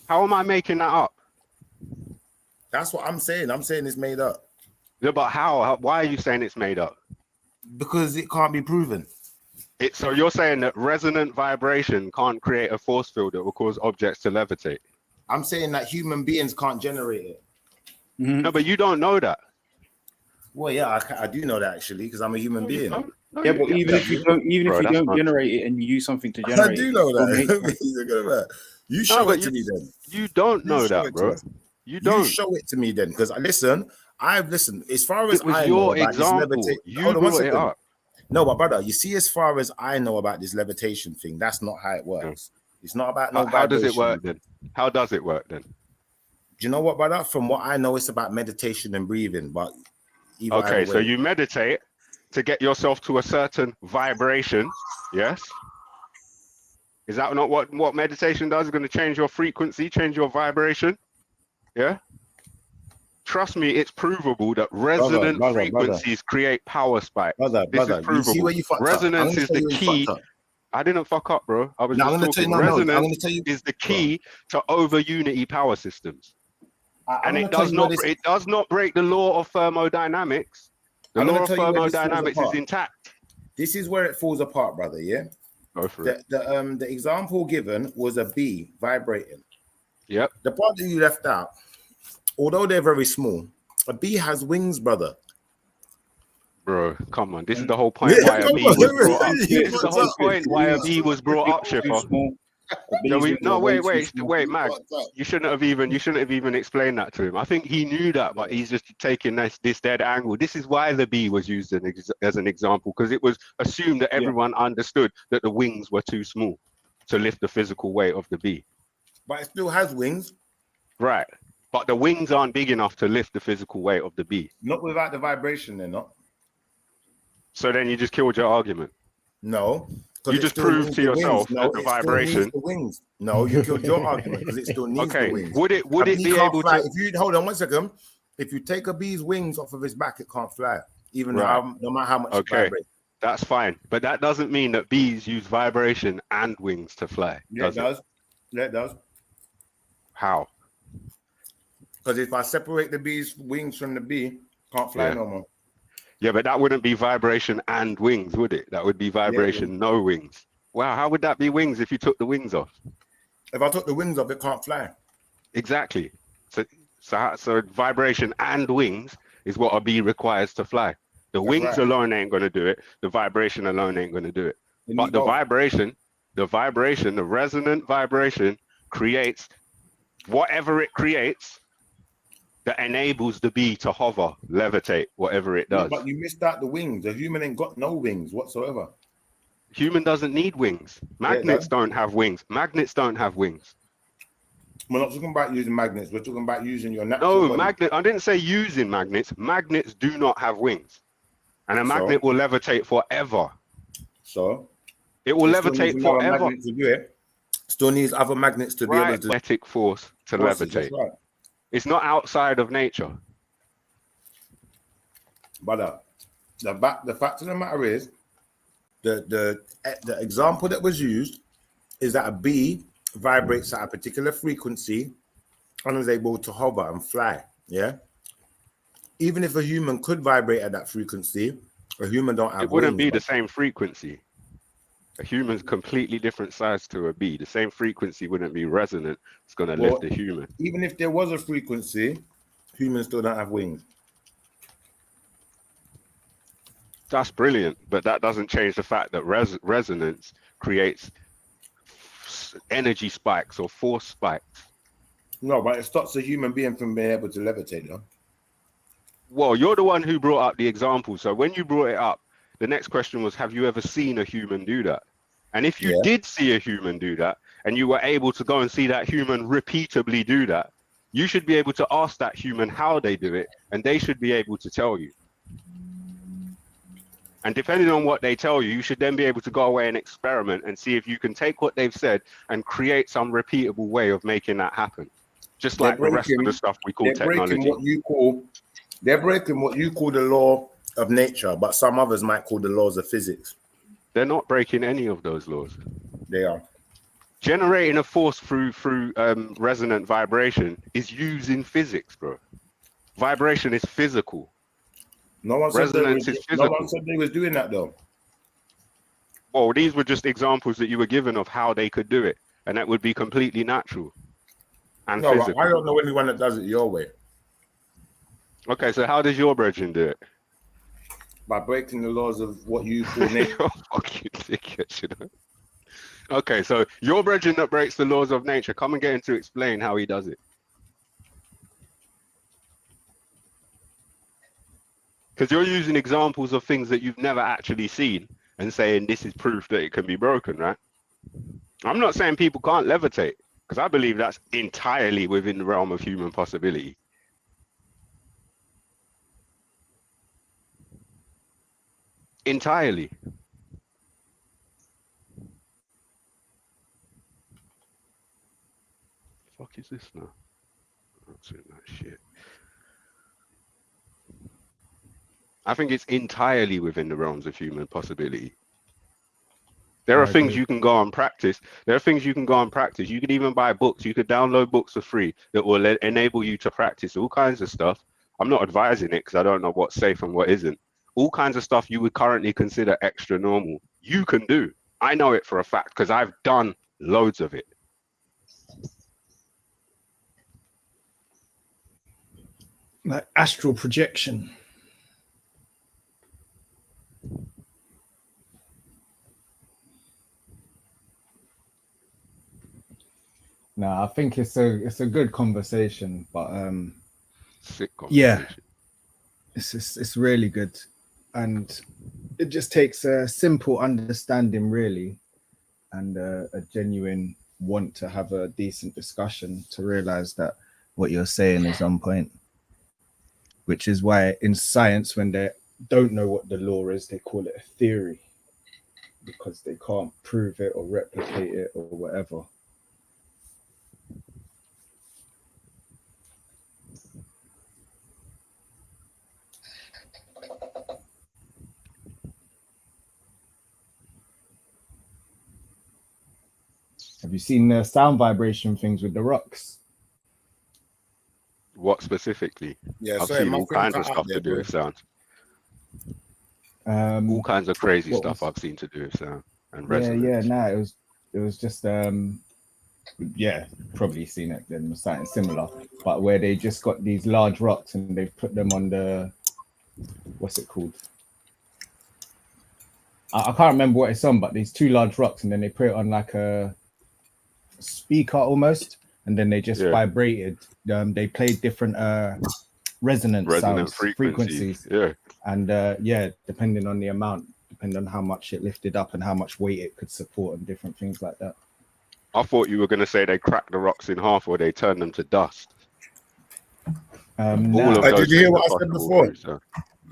How am I making that up? That's what I'm saying. I'm saying it's made up. Yeah, but how? Why are you saying it's made up? Because it can't be proven. So you're saying that resonant vibration can't create a force field that will cause objects to levitate? I'm saying that human beings can't generate it. No, but you don't know that. Well, yeah, I do know that actually because I'm a human being. Yeah, but even if you don't generate it and you use something to generate, I do know that. You show it to me then. You don't know that, bro. You don't. You show it to me then, because listen. As far as it was I your know about example. This You brought it up. No, but brother, you see, as far as I know about this levitation thing, that's not how it works. It's not about no. How does it work then? How does it work then? Do you know what, brother? From what I know, it's about meditation and breathing. But okay, so you meditate to get yourself to a certain vibration. Yes. Is that not what meditation does? It's going to change your frequency, change your vibration. Yeah. Trust me, it's provable that resonant frequencies create power spikes. This is provable. You see where you Resonance is the key. I didn't fuck up, bro. I was just talking. Resonance is the key to over unity power systems. And it does not break the law of thermodynamics. The law of thermodynamics is intact. This is where it falls apart, brother. Yeah. Go for it. The example given was a bee vibrating. Yep. The part that you left out, although they're very small, a bee has wings, brother. Bro, come on. This is the whole point why a bee was brought up. This is the whole point why a bee was brought up, Shipper. No, wait, Mag. You shouldn't have even explained that to him. I think he knew that, but he's just taking this dead angle. This is why the bee was used as an example, because it was assumed that everyone understood that the wings were too small to lift the physical weight of the bee. But it still has wings. Right. but the wings aren't big enough to lift the physical weight of the bee. Not without the vibration, they're not. So then you just killed your argument. No. You just proved to yourself that the vibration. The wings. No, you killed your argument because it still needs the wings. Would it be able to? If you hold on 1 second, if you take a bee's wings off of his back, it can't fly, even though no matter how much it vibrates. That's fine, but that doesn't mean that bees use vibration and wings to fly. Yeah, it does. Yeah, it does. How? Because if I separate the bee's wings from the bee, can't fly no more. Yeah, but that wouldn't be vibration and wings, would it? That would be vibration, no wings. Wow, how would that be wings if you took the wings off? If I took the wings off, it can't fly. Exactly. So vibration and wings is what a bee requires to fly. The wings alone ain't going to do it. The vibration alone ain't going to do it. But the vibration, the resonant vibration creates whatever it creates that enables the bee to hover, levitate, whatever it does. But you missed out the wings. The human ain't got no wings whatsoever. Human doesn't need wings. Magnets don't have wings. Magnets don't have wings. We're not talking about using magnets. We're talking about using your natural body. Magnet. I didn't say using magnets. Magnets do not have wings. And a magnet will levitate forever. So? It will levitate forever. To do it. Still needs other magnets to be able to... Magnetic force to levitate. Right. It's not outside of nature. But the fact of the matter is, the example that was used is that a bee vibrates at a particular frequency and is able to hover and fly. Yeah. Even if a human could vibrate at that frequency, a human don't have. It wouldn't be the same frequency. A human's completely different size to a bee. The same frequency wouldn't be resonant. It's going to lift a human. Even if there was a frequency, humans still don't have wings. That's brilliant, but that doesn't change the fact that resonance creates energy spikes or force spikes. No, but it stops a human being from being able to levitate, though. Well, you're the one who brought up the example. So when you brought it up, the next question was, have you ever seen a human do that? And if you did see a human do that, and you were able to go and see that human repeatedly do that, you should be able to ask that human how they do it, and they should be able to tell you. And depending on what they tell you, you should then be able to go away and experiment and see if you can take what they've said and create some repeatable way of making that happen. Just like the rest of the stuff we call technology. They're breaking what you call the law of nature, but some others might call the laws of physics. They're not breaking any of those laws. They are. Generating a force through resonant vibration is using physics, bro. Vibration is physical. No one said they was doing that, though. Well, these were just examples that you were given of how they could do it, and that would be completely natural and physical. I don't know anyone that does it your way. Okay, so how does your brethren do it? By breaking the laws of what you call nature. Fucking tickets, you know. Okay, so your brethren that breaks the laws of nature, come and get him to explain how he does it. Because you're using examples of things that you've never actually seen and saying this is proof that it can be broken, right? I'm not saying people can't levitate, because I believe that's entirely within the realm of human possibility. Entirely. The fuck is this now? Not doing that shit. I think it's entirely within the realms of human possibility. There are things you can go and practice. There are things you can go and practice. You could even buy books. You could download books for free that will enable you to practice all kinds of stuff. I'm not advising it because I don't know what's safe and what isn't. All kinds of stuff you would currently consider extra normal, you can do. I know it for a fact because I've done loads of it. Like astral projection. No, I think it's a good conversation, but sick conversation. Yeah, it's really good, and it just takes a simple understanding, really, and a genuine want to have a decent discussion to realize that what you're saying is on point. Which is why in science, when they don't know what the law is, they call it a theory, because they can't prove it or replicate it or whatever. Have you seen the sound vibration things with the rocks? What specifically? Yeah, I've sorry, seen my all thing kinds cut of out stuff there, to do bro. with sound. All kinds of crazy stuff I've seen to do with sound and resonance. Yeah, it was just yeah, probably seen it then, something similar, but where they just got these large rocks and they've put them on the, what's it called? I can't remember what it's on, but these two large rocks, and then they put it on like a speaker almost, and then they just vibrated. They played different resonant sounds, frequencies. Yeah. And yeah, depending on the amount, depending on how much it lifted up and how much weight it could support and different things like that. I thought you were going to say they cracked the rocks in half or they turned them to dust. All of those did you hear what I said before?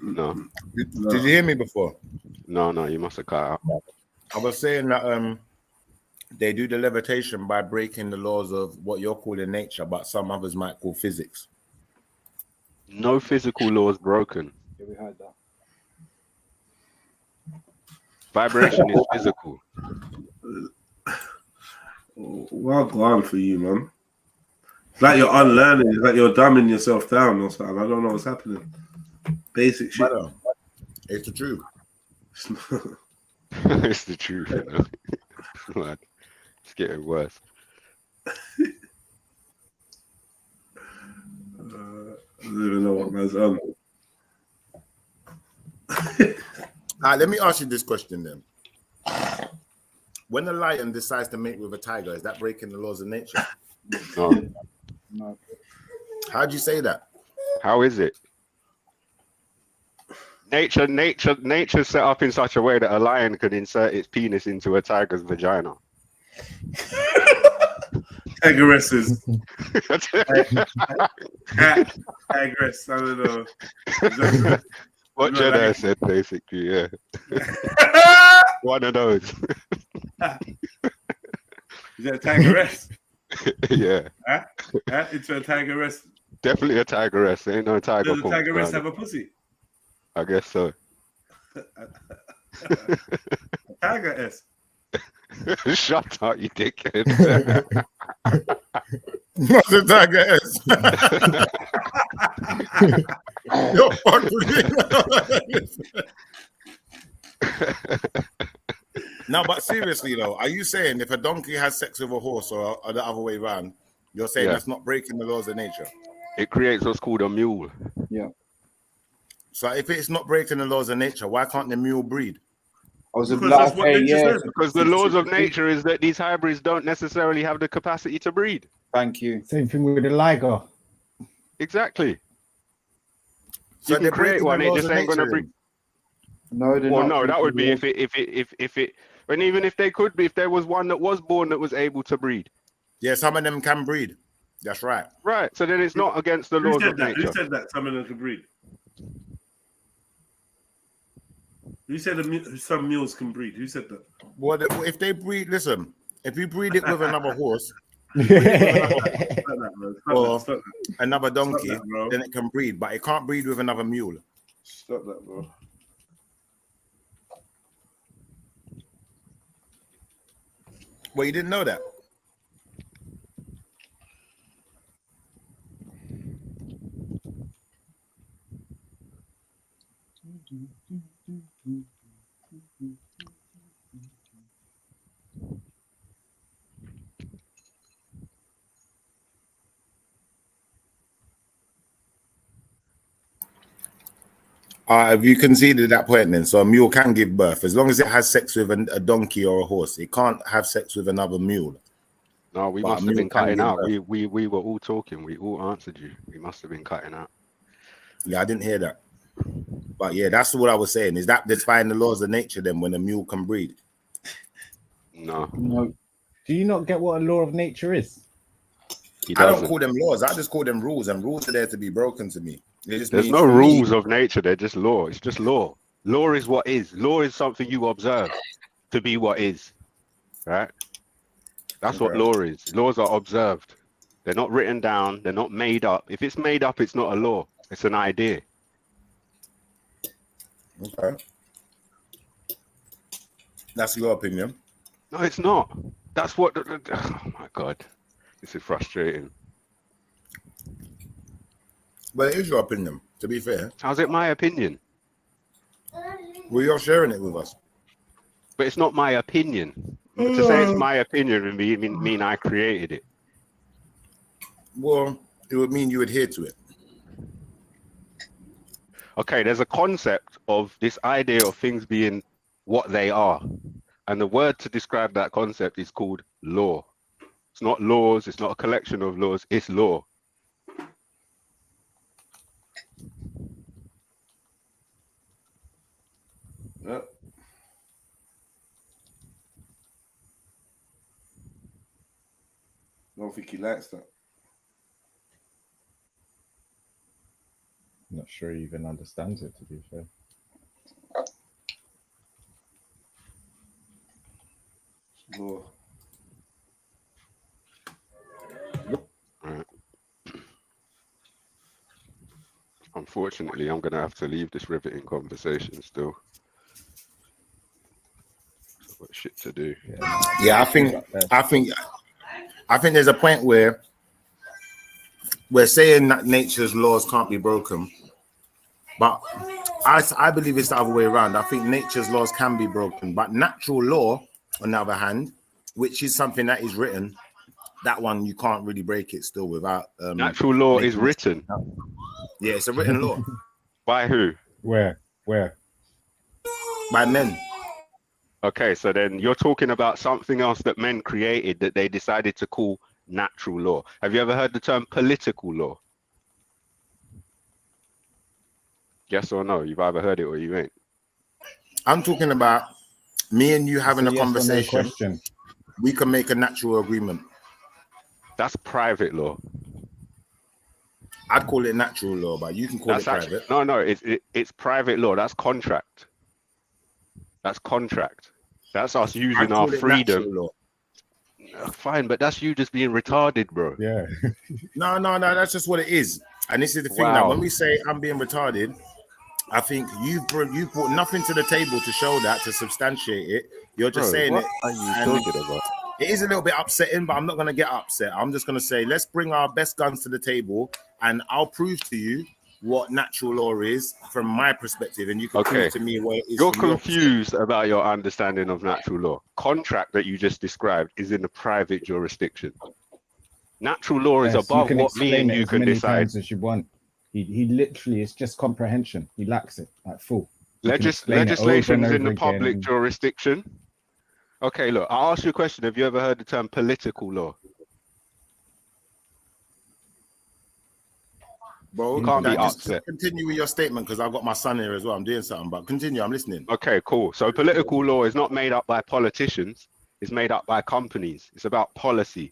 No. Did you hear me before? No, you must have cut out. I was saying that they do the levitation by breaking the laws of what you're calling nature, but some others might call physics. No physical laws broken. Yeah, we heard that. Vibration is physical. Well gone for you, man. It's like you're unlearning. It's like you're dumbing yourself down or something. I don't know what's happening. Basic shit. It's the truth. It's the truth, you know. Man, it's getting worse. I don't even know what man's on. Let me ask you this question then. When a lion decides to mate with a tiger, is that breaking the laws of nature? No. How'd you say that? How is it? Nature set up in such a way that a lion could insert its penis into a tiger's vagina. Tigresses. Tigress, I don't know. What Jedi said, basically, yeah. One of those. Is that a tigress? Yeah. Huh? It's a tigress. Definitely a tigress. Ain't no tiger. Does a tigress have a pussy? I guess so. Tigress. Shut up, you dickhead. What's a tigress? You're No, but seriously though, are you saying if a donkey has sex with a horse or the other way around, you're saying that's not breaking the laws of nature? It creates what's called a mule. Yeah. So if it's not breaking the laws of nature, why can't the mule breed? Because the laws of nature is that these hybrids don't necessarily have the capacity to breed. Thank you. Same thing with the liger. Exactly. So you can create one, it just ain't gonna breed. No, well, no, that would be if it, and even if they could be, if there was one that was born that was able to breed. Yeah, some of them can breed. That's right. Right. So then it's not against the laws of nature. Who said that? Some of them can breed. Who said some mules can breed? Who said that? Well, if they breed, listen, if you breed it with another horse or another donkey, then it can breed, but it can't breed with another mule. Stop that, bro. Well, you didn't know that? Have you conceded that point then? So a mule can give birth as long as it has sex with a donkey or a horse. It can't have sex with another mule. No, we must have been cutting out. We were all talking. We all answered you. We must have been cutting out. Yeah, I didn't hear that. But yeah, that's what I was saying. Is that defying the laws of nature then when a mule can breed? No. No. Do you not get what a law of nature is? I don't call them laws. I just call them rules, and rules are there to be broken to me. There's no rules of nature. They're just law. It's just law. Law is what is. Law is something you observe to be what is, right? That's what law is. Laws are observed. They're not written down. They're not made up. If it's made up, it's not a law. It's an idea. Okay. That's your opinion. No, it's not. That's what. Oh my God, this is frustrating. But it is your opinion, to be fair. How's it my opinion? Well, you're sharing it with us. But it's not my opinion. To say it's my opinion would mean I created it. Well, it would mean you adhere to it. Okay, there's a concept of this idea of things being what they are. And the word to describe that concept is called law. It's not laws. It's not a collection of laws. It's law. Yep. I don't think he likes that. Not sure he even understands it, to be fair. Law. Right. Unfortunately, I'm going to have to leave this riveting conversation still. I've got shit to do. Yeah, I think there's a point where we're saying that nature's laws can't be broken, but I believe it's the other way around. I think nature's laws can be broken, but natural law, on the other hand, which is something that is written, that one you can't really break it still without. Natural law is written. Yeah, it's a written law. By who? Where? By men. Okay, so then you're talking about something else that men created that they decided to call natural law. Have you ever heard the term political law? Yes or no? You've either heard it or you ain't. I'm talking about me and you having a yes or no conversation. question. We can make a natural agreement. That's private law. I'd call it natural law, but you can call it private. No, it's private law. That's contract. That's contract. That's us using our freedom. Fine, but that's you just being retarded, bro. Yeah. No, that's just what it is. And this is the thing that when we say I'm being retarded, I think you've brought nothing to the table to show that, to substantiate it. You're just saying what it. are you talking about? It is a little bit upsetting, but I'm not going to get upset. I'm just going to say, let's bring our best guns to the table, and I'll prove to you what natural law is from my perspective, and you can prove to me what it is. You're confused about your understanding of natural law. Contract that you just described is in the private jurisdiction. Natural law is above what me and you can decide. As you want. He literally, it's just comprehension. He lacks it like full. Legislation is in the public jurisdiction. Okay, look, I'll ask you a question. Have you ever heard the term political law? Bro, You can't be just upset. continue with your statement because I've got my son here as well. I'm doing something, but continue. I'm listening. Okay, cool. So political law is not made up by politicians. It's made up by companies. It's about policy.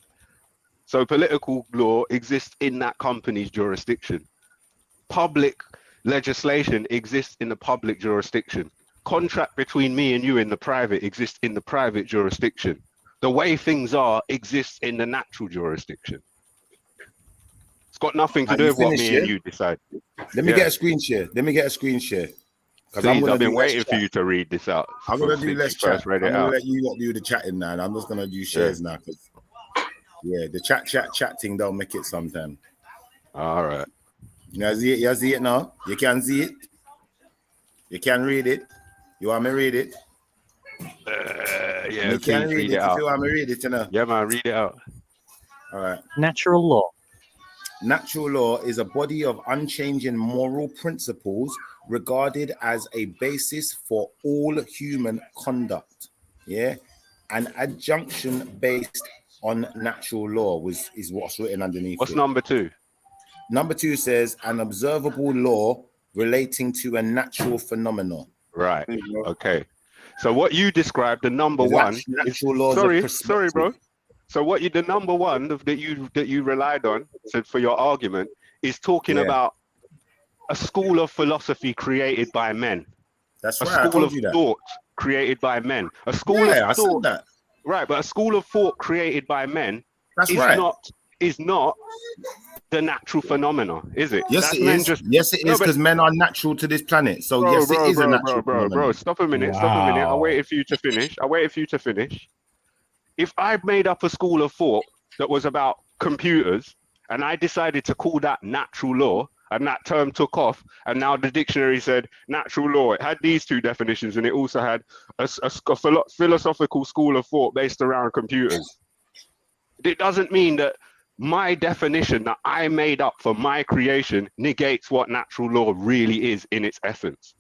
So political law exists in that company's jurisdiction. Public legislation exists in the public jurisdiction. Contract between me and you in the private exists in the private jurisdiction. The way things are exists in the natural jurisdiction. It's got nothing to do with what me and you decide. Let me get a screen share. Please, I've been waiting for you to read this out. I'm going to do less chat. I'm going to out. let you lot do the chatting now, and I'm just going to do shares now. Yeah, the chat thing don't make it sometimes. All right. You see it now? You can see it. You can read it. You want me to read it? Yeah, you can read it if you want me to read it, you know? Yeah, man, read it out. All right. Natural law. Natural law is a body of unchanging moral principles regarded as a basis for all human conduct. Yeah, an adjunction based on natural law is what's written underneath. What's it. number 2? Number 2 says an observable law relating to a natural phenomenon. Right. Okay. So what you described, the number 1 natural laws. Sorry, bro. So what you, the number one that you relied on, said for your argument, is talking about a school of philosophy created by men. That's a right. I school told of you that. thought created by men. A school Yeah, I of said thought. that. Right, but a school of thought created by men That's is right. not the natural phenomena, is it? Yes, That's it men is. just Yes, it is, because men are natural to this planet. So yes, it is a natural phenomenon. Stop a minute. Stop a minute. I waited for you to finish. If I made up a school of thought that was about computers, and I decided to call that natural law, and that term took off, and now the dictionary said natural law, it had these two definitions, and it also had a philosophical school of thought based around computers. It doesn't mean that my definition that I made up for my creation negates what natural law really is in its essence.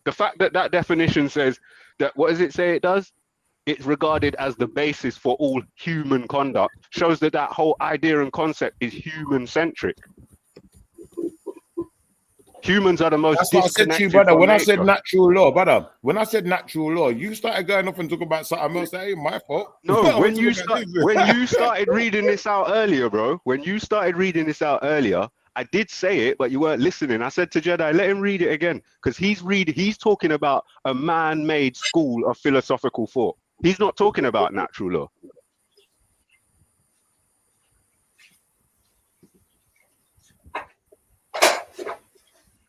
The fact that that definition says that, what does it say it does? It's regarded as the basis for all human conduct, shows that that whole idea and concept is human-centric. Humans are the most That's what I said to you, brother. When I said natural law, brother, when I said natural law, you started going off and talking about something else. That ain't my fault. No, when you started reading this out earlier, bro, I did say it, but you weren't listening. I said to Jedi, let him read it again, because he's talking about a man-made school of philosophical thought. He's not talking about natural law.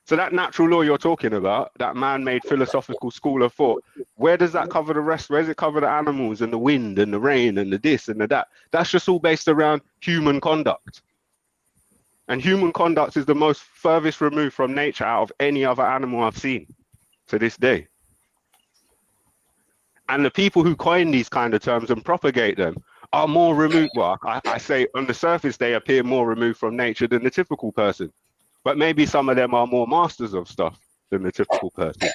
So that natural law you're talking about, that man-made philosophical school of thought, where does that cover the rest? Where does it cover the animals and the wind and the rain and the this and the that? That's just all based around human conduct. And human conduct is the most furthest removed from nature out of any other animal I've seen to this day. And the people who coin these kind of terms and propagate them are more removed. Well, I say on the surface, they appear more removed from nature than the typical person. But maybe some of them are more masters of stuff than the typical person.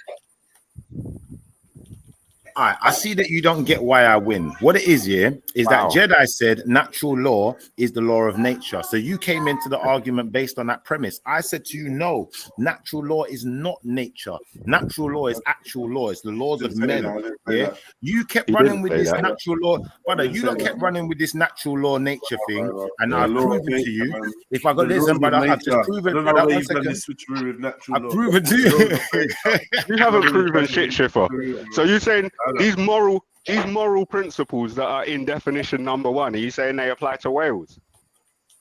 All right, I see that you don't get why I win. What it is, yeah, is that Jedi said natural law is the law of nature. So you came into the argument based on that premise. I said to you, no, natural law is not nature. Natural law is actual law. It's the laws of men. Yeah, you kept running with this natural law, brother. You lot kept running with this natural law nature thing, and I've proven to you. If I got listen, brother, I've just proven. Brother, 1 second. I've proven to you. You haven't proven shit, Schiffer. So you're saying these moral principles that are in definition number 1, are you saying they apply to whales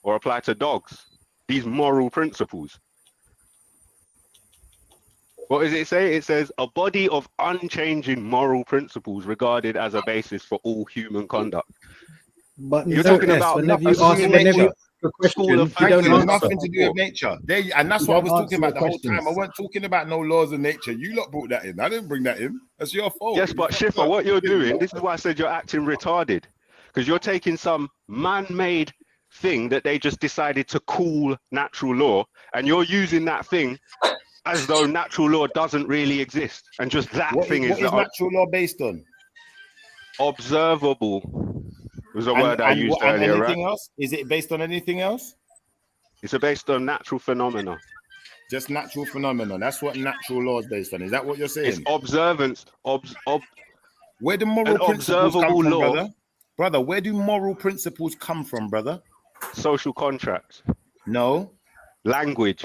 or apply to dogs? These moral principles. What does it say? It says a body of unchanging moral principles regarded as a basis for all human conduct. But you're talking about whenever you ask the question, you don't answer. Nothing to do with nature. And that's what I was talking about the whole time. I wasn't talking about no laws of nature. You lot brought that in. I didn't bring that in. That's your fault. Yes, but Schiffer, what you're doing, this is why I said you're acting retarded, because you're taking some man-made thing that they just decided to call natural law, and you're using that thing as though natural law doesn't really exist, and just that thing is. What is natural law based on? Observable. It was a word I used earlier, right? Anything else? Is it based on anything else? It's based on natural phenomena. Just natural phenomena. That's what natural law is based on. Is that what you're saying? It's observance. Where do moral principles come from, brother? Brother, where do moral principles come from, brother? Social contracts. No. Language.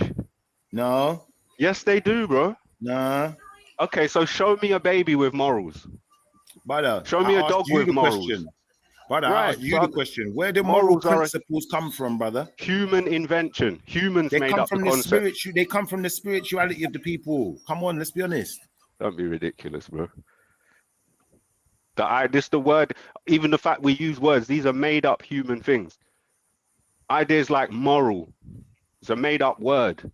No. Yes, they do, bro. Nah. Okay, so show me a baby with morals. Brother, show me a dog with morals. Brother, I asked you the question. Where do moral principles come from, brother? Human invention. Humans made up the concept. They come from the spirituality of the people. Come on, let's be honest. Don't be ridiculous, bro. The word, even the fact we use words, these are made up human things. Ideas like moral, it's a made up word.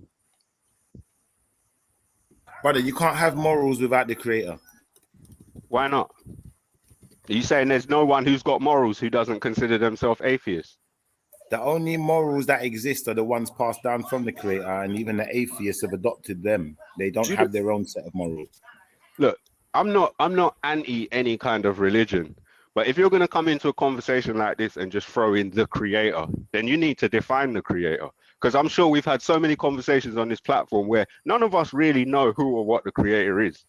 Brother, you can't have morals without the creator. Why not? Are you saying there's no one who's got morals who doesn't consider themselves atheists? The only morals that exist are the ones passed down from the creator, and even the atheists have adopted them. They don't have their own set of morals. Look, I'm not anti any kind of religion, but if you're going to come into a conversation like this and just throw in the creator, then you need to define the creator. Because I'm sure we've had so many conversations on this platform where none of us really know who or what the creator is.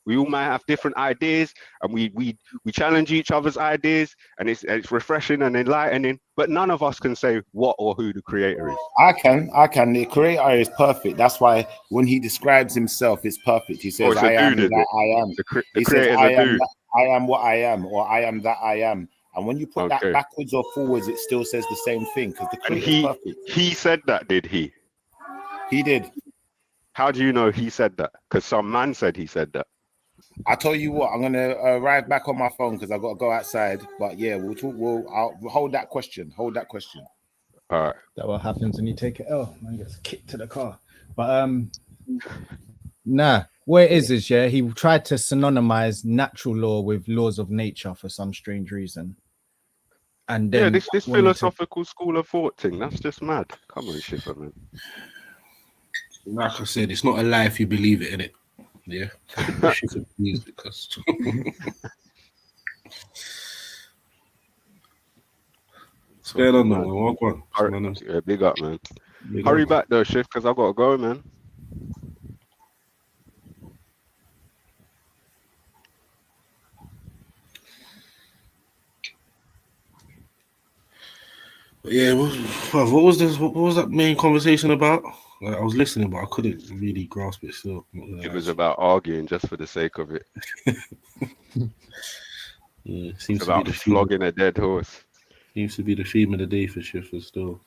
We all might have different ideas, and we challenge each other's ideas, and it's refreshing and enlightening. But none of us can say what or who the creator is. I can. The creator is perfect. That's why when he describes himself, it's perfect. He says, "I am that I am." The He says, creator's "I am what I am," or "I am that I am." And when you put that backwards or forwards, it still says the same thing because the creator is perfect. He said that, did he? He did. How do you know he said that? Because some man said he said that. I tell you what, I'm gonna arrive back on my phone because I've got to go outside. But yeah, we'll talk. I'll hold that question. Hold that question. All right. That what happens when you take it. Oh, man gets kicked to the car. But nah. What it is yeah, he tried to synonymize natural law with laws of nature for some strange reason. And then this philosophical school of thought thing, that's just mad. Come on, Schiffer, man. Like I said, it's not a lie if you believe it, innit? Yeah. Schiffer believes it because what's going on, man? Walk on. Yeah, big up, man. Hurry back though, Schiff, because I've got to go, man. Yeah, what was this? What was that main conversation about? I was listening, but I couldn't really grasp it. Still, it was about arguing just for the sake of it. Yeah, seems about to be the flogging a dead horse. Seems to be the theme of the day for Schiffer still.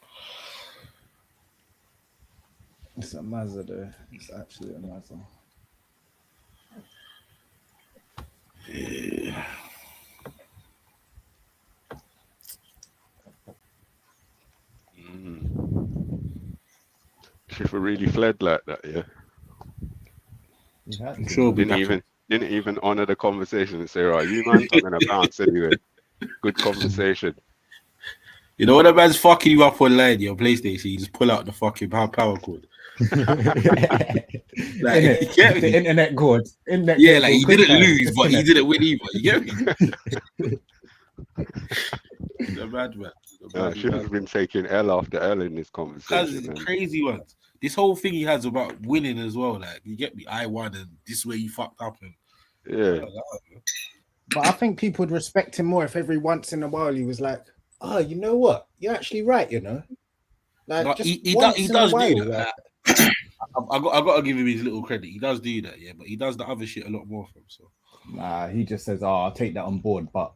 It's a mazza, though. It's actually a mazza. Yeah. Schiffer really fled like that, yeah. I'm sure didn't even honor the conversation and say, "Right, you man, I'm gonna bounce anyway." Good conversation. You know when a man's fucking you up online, your PlayStation, you just pull out the fucking power cord. Like, the internet cord. Yeah, like he didn't lose, but he didn't win either. You get me? The mad man. Schiffer's been taking L after L in this conversation. That's crazy ones. This whole thing he has about winning as well. Like, you get me? I won, and this is where you fucked up. And yeah. But I think people would respect him more if every once in a while he was like, "Oh, you know what? You're actually right. You know." Like no, just he once does in a while, do that. I got to give him his little credit. He does do that, yeah. But he does the other shit a lot more for him. So nah, he just says, "Oh, I'll take that on board." But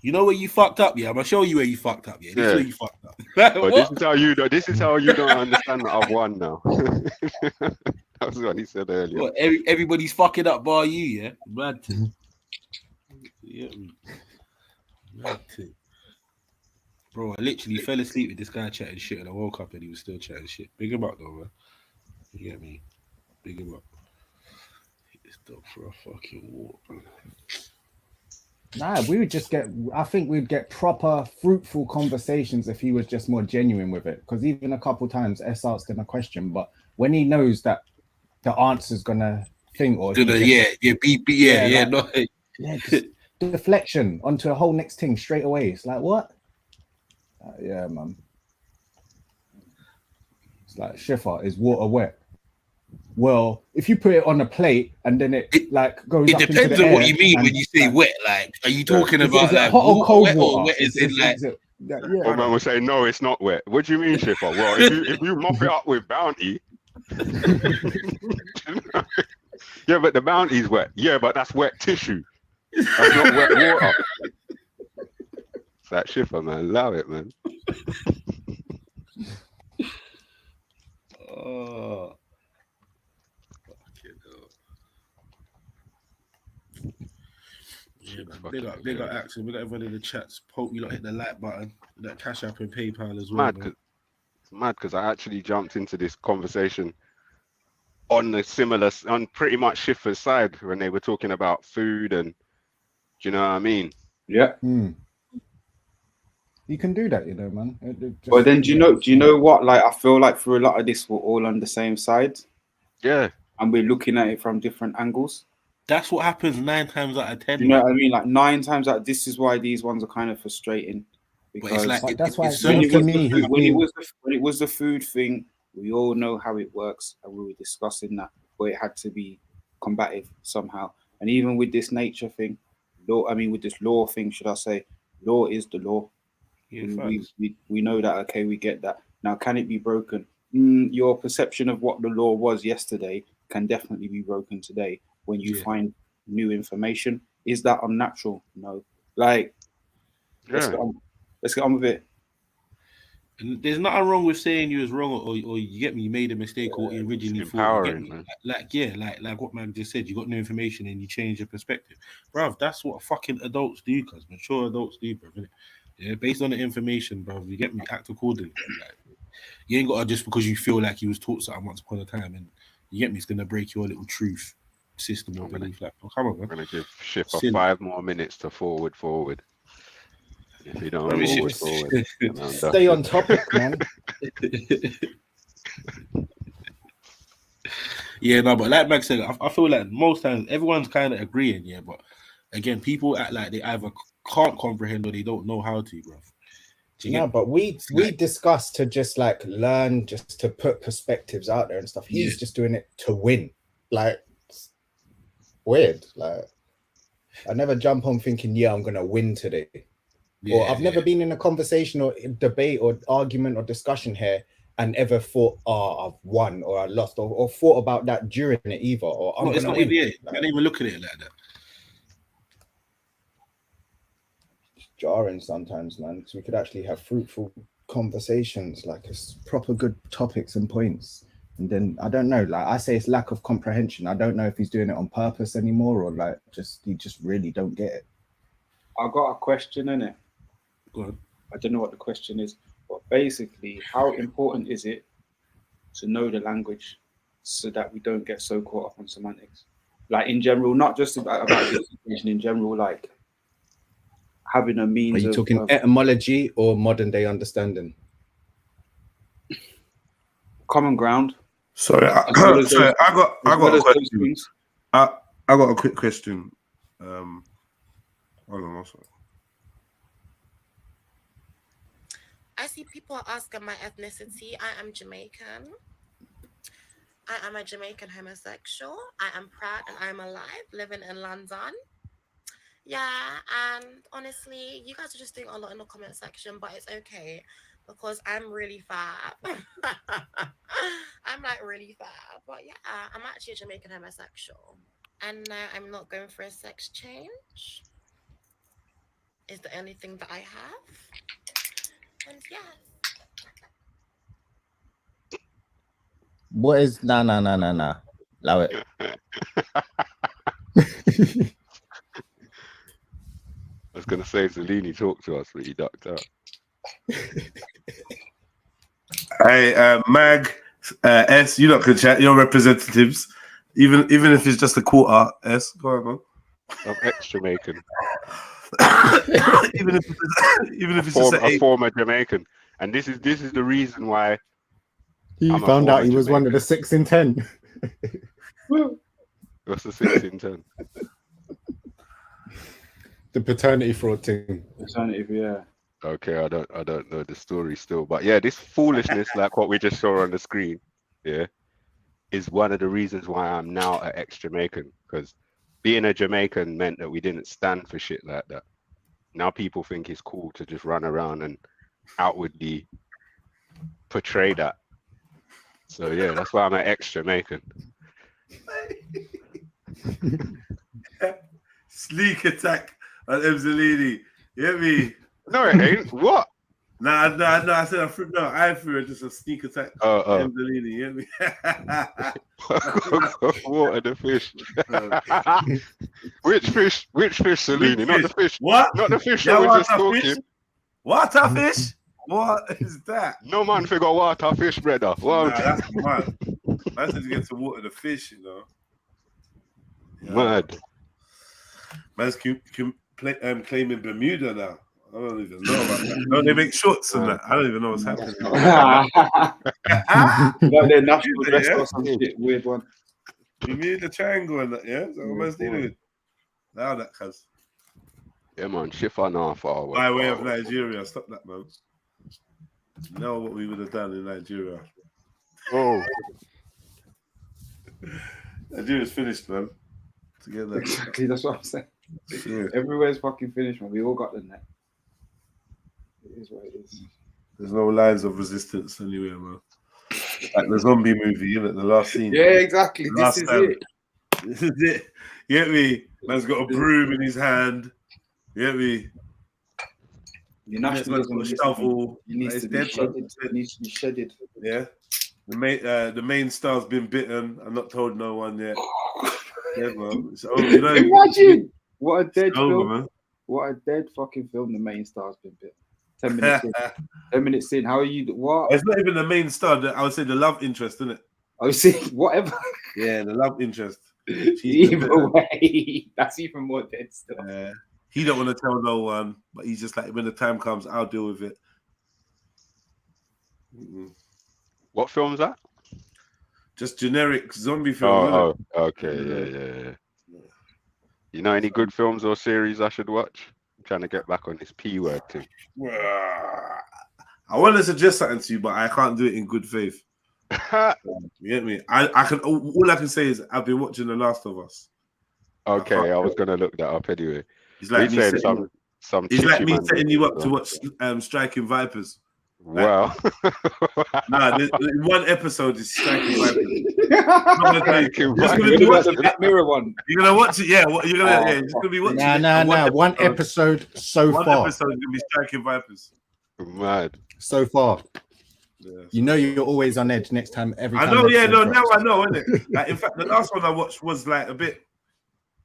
you know where you fucked up, yeah. I'm gonna show you where you fucked up, yeah. This is where you fucked up. But this is how you know. This is how you don't understand that I've won now. That was what he said earlier. What, everybody's fucking up bar you, yeah. Mad thing. Yeah, mad thing. Bro, I literally fell asleep with this guy chatting shit, and I woke up and he was still chatting shit. Big him up though, man. You get me? Big him up. Hit this dog for a fucking walk, man. Nah, we would just get. I think we'd get proper, fruitful conversations if he was just more genuine with it. Because even a couple times, S asked him a question, but when he knows that the answer's gonna think, or just, just deflection onto a whole next thing straight away. It's like what? Yeah, man. It's like Schiffer, is water wet? Well, if you put it on a plate and then it like goes. It depends on what you mean when you say wet. Like, are you talking about like hot or cold water? Or wet is in like? Or man will say, "No, it's not wet." What do you mean, Schiffer? Well, if you mop it up with Bounty. Yeah, but the Bounty's wet. Yeah, but that's wet tissue. That's not wet water. It's that Schiffer, man. Allow it, man. Oh. Yeah, man. Big up Axel. We got everyone in the chats. Hope you lot hit the like button. That Cash App and PayPal as well. It's mad because I actually jumped into this conversation on pretty much Schiffer's side when they were talking about food and, do you know what I mean? Yeah. You can do that, you know, man. But then do you know what? Like, I feel like for a lot of this, we're all on the same side. Yeah. And we're looking at it from different angles. That's what happens 9 times out of 10. You know what I mean? Like 9 times out. This is why these ones are kind of frustrating. Because that's why when it was the food thing, we all know how it works, and we were discussing that. but it had to be combative somehow. And even with this nature thing, with this law thing, should I say, law is the law. Yeah, we know that, okay, we get that. Now, can it be broken? Your perception of what the law was yesterday can definitely be broken today when you find new information. Is that unnatural? No. Like, let's get on with it. And there's nothing wrong with saying you was wrong, or you get me, you made a mistake, or you originally thought. You get me? Like what man just said, you got new information and you change your perspective, bruv. That's what fucking adults do, cause mature adults do, bruv. Innit? Yeah, based on the information, bruv. You get me? Act accordingly. Like, you ain't got to just because you feel like you was taught something once upon a time, and you get me, it's gonna break your little truth system or belief. Like, oh, come on, man. I'm gonna give Schiffer 5 more minutes to forward. If you don't forward, stay on topic, man. Yeah, no, but like Mag said, I feel like most times everyone's kind of agreeing, yeah, but again, people act like they either can't comprehend or they don't know how to, bro. No, but we discussed to just like learn, just to put perspectives out there and stuff. He's just doing it to win. Like, weird. Like, I never jump on thinking, yeah, I'm gonna win today. Or I've never been in a conversation or debate or argument or discussion here and ever thought, oh, I've won or I lost, or thought about that during it either. Or I'm it's not even, I don't even look at it like that. It's jarring sometimes, man, because we could actually have fruitful conversations, like it's proper good topics and points. And then I don't know, like I say, it's lack of comprehension. I don't know if he's doing it on purpose anymore or like he just really don't get it. I got a question in it. Go on. I don't know what the question is, but basically, how important is it to know the language so that we don't get so caught up on semantics? Like in general, not just about the situation in general, like having a means. Are you talking etymology or modern day understanding? Common ground. Sorry, I got a question. I got a quick question. Hold on, also. I see people are asking my ethnicity. I am Jamaican. I am a Jamaican homosexual. I am proud and I'm alive, living in London. Yeah, and honestly, you guys are just doing a lot in the comment section, but it's okay because I'm really fab. I'm like really fab. But yeah, I'm actually a Jamaican homosexual. And now I'm not going for a sex change. Is the only thing that I have. And yeah. What is nah? Allow it. I was gonna say Zellini talked to us, but he ducked out. Hey, Mag, S, you lot can chat. Your representatives, even if it's just a quarter. S, go on, man. I'm ex-Jamaican. even if it's just a former Jamaican, and this is the reason why he found out he was one of the 6 in 10. What's the 6 in 10? The paternity fraud thing. Paternity, yeah. Okay, I don't know the story still, but yeah, this foolishness, like what we just saw on the screen, yeah, is one of the reasons why I'm now an ex-Jamaican, because being a Jamaican meant that we didn't stand for shit like that. Now people think it's cool to just run around and outwardly portray that. So yeah, that's why I'm an ex-Jamaican. Sneak attack on Zellini. You hear me? No, it ain't. What? Nah. I said I threw just a sneak attack. On Zellini. You hear me? Water the fish. Which fish, Zellini? Not the fish. What? Not the fish that was just talking. Water fish? What is that? No man figure water fish, brother. Well, nah, that's mad. I said to get to water the fish, you know. Yeah. Mad. Man's claiming Bermuda now. I don't even know about that. No, they make shorts and that. I don't even know what's happening. Like their national dress or some shit, weird one. Bermuda Triangle and that, yeah? Is that what man's dealing with? Now that cuz. Yeah, man. Shiffer now far away. By way of Nigeria. Stop that, man. You know what we would have done in Nigeria. Oh. Nigeria's finished, man. Together. Exactly, that's what I'm saying. Yeah. Everywhere's fucking finished, man. We all got the net. It is what it is. There's no lines of resistance anywhere, man. Like the zombie movie, isn't it? The last scene. Yeah, exactly. The This last is stand. it. This is it. You get me? Man's got a broom in his hand. You get me? Your Man's got nationalism a shovel. needs to be shedded. It needs to be shedded. Yeah. The main star's been bitten. I'm not told no one yet. Yeah, man. It's over. You know, Imagine what a dead it's over, film. man. What a dead fucking film. The main star's been bitten. 10 minutes in. 10 minutes in. How are you? What? It's not even the main star. I would say the love interest, isn't it? Oh, see, whatever. Yeah, the love interest. Either way, that's even more dead stuff. Yeah. He don't want to tell no one, but he's just like, when the time comes, I'll deal with it. What film's that? Just generic zombie film. Oh, okay, yeah. You know any good films or series I should watch? I'm trying to get back on this P word thing. I want to suggest something to you, but I can't do it in good faith. You get me? I can. All I can say is I've been watching The Last of Us. Okay, I was gonna look that up anyway. It's like me setting you up to watch Striking Vipers. Wow. Nah, one episode is Striking Vipers. The Black Mirror one. You're gonna watch it, yeah. You're gonna be watching it. Nah. One episode so one far. episode is gonna be Striking Vipers. Mad. So far. Yeah. You know you're always on edge next time. Every time I know, yeah, no, drops. now I know, isn't it? Like, in fact, the last one I watched was like a bit,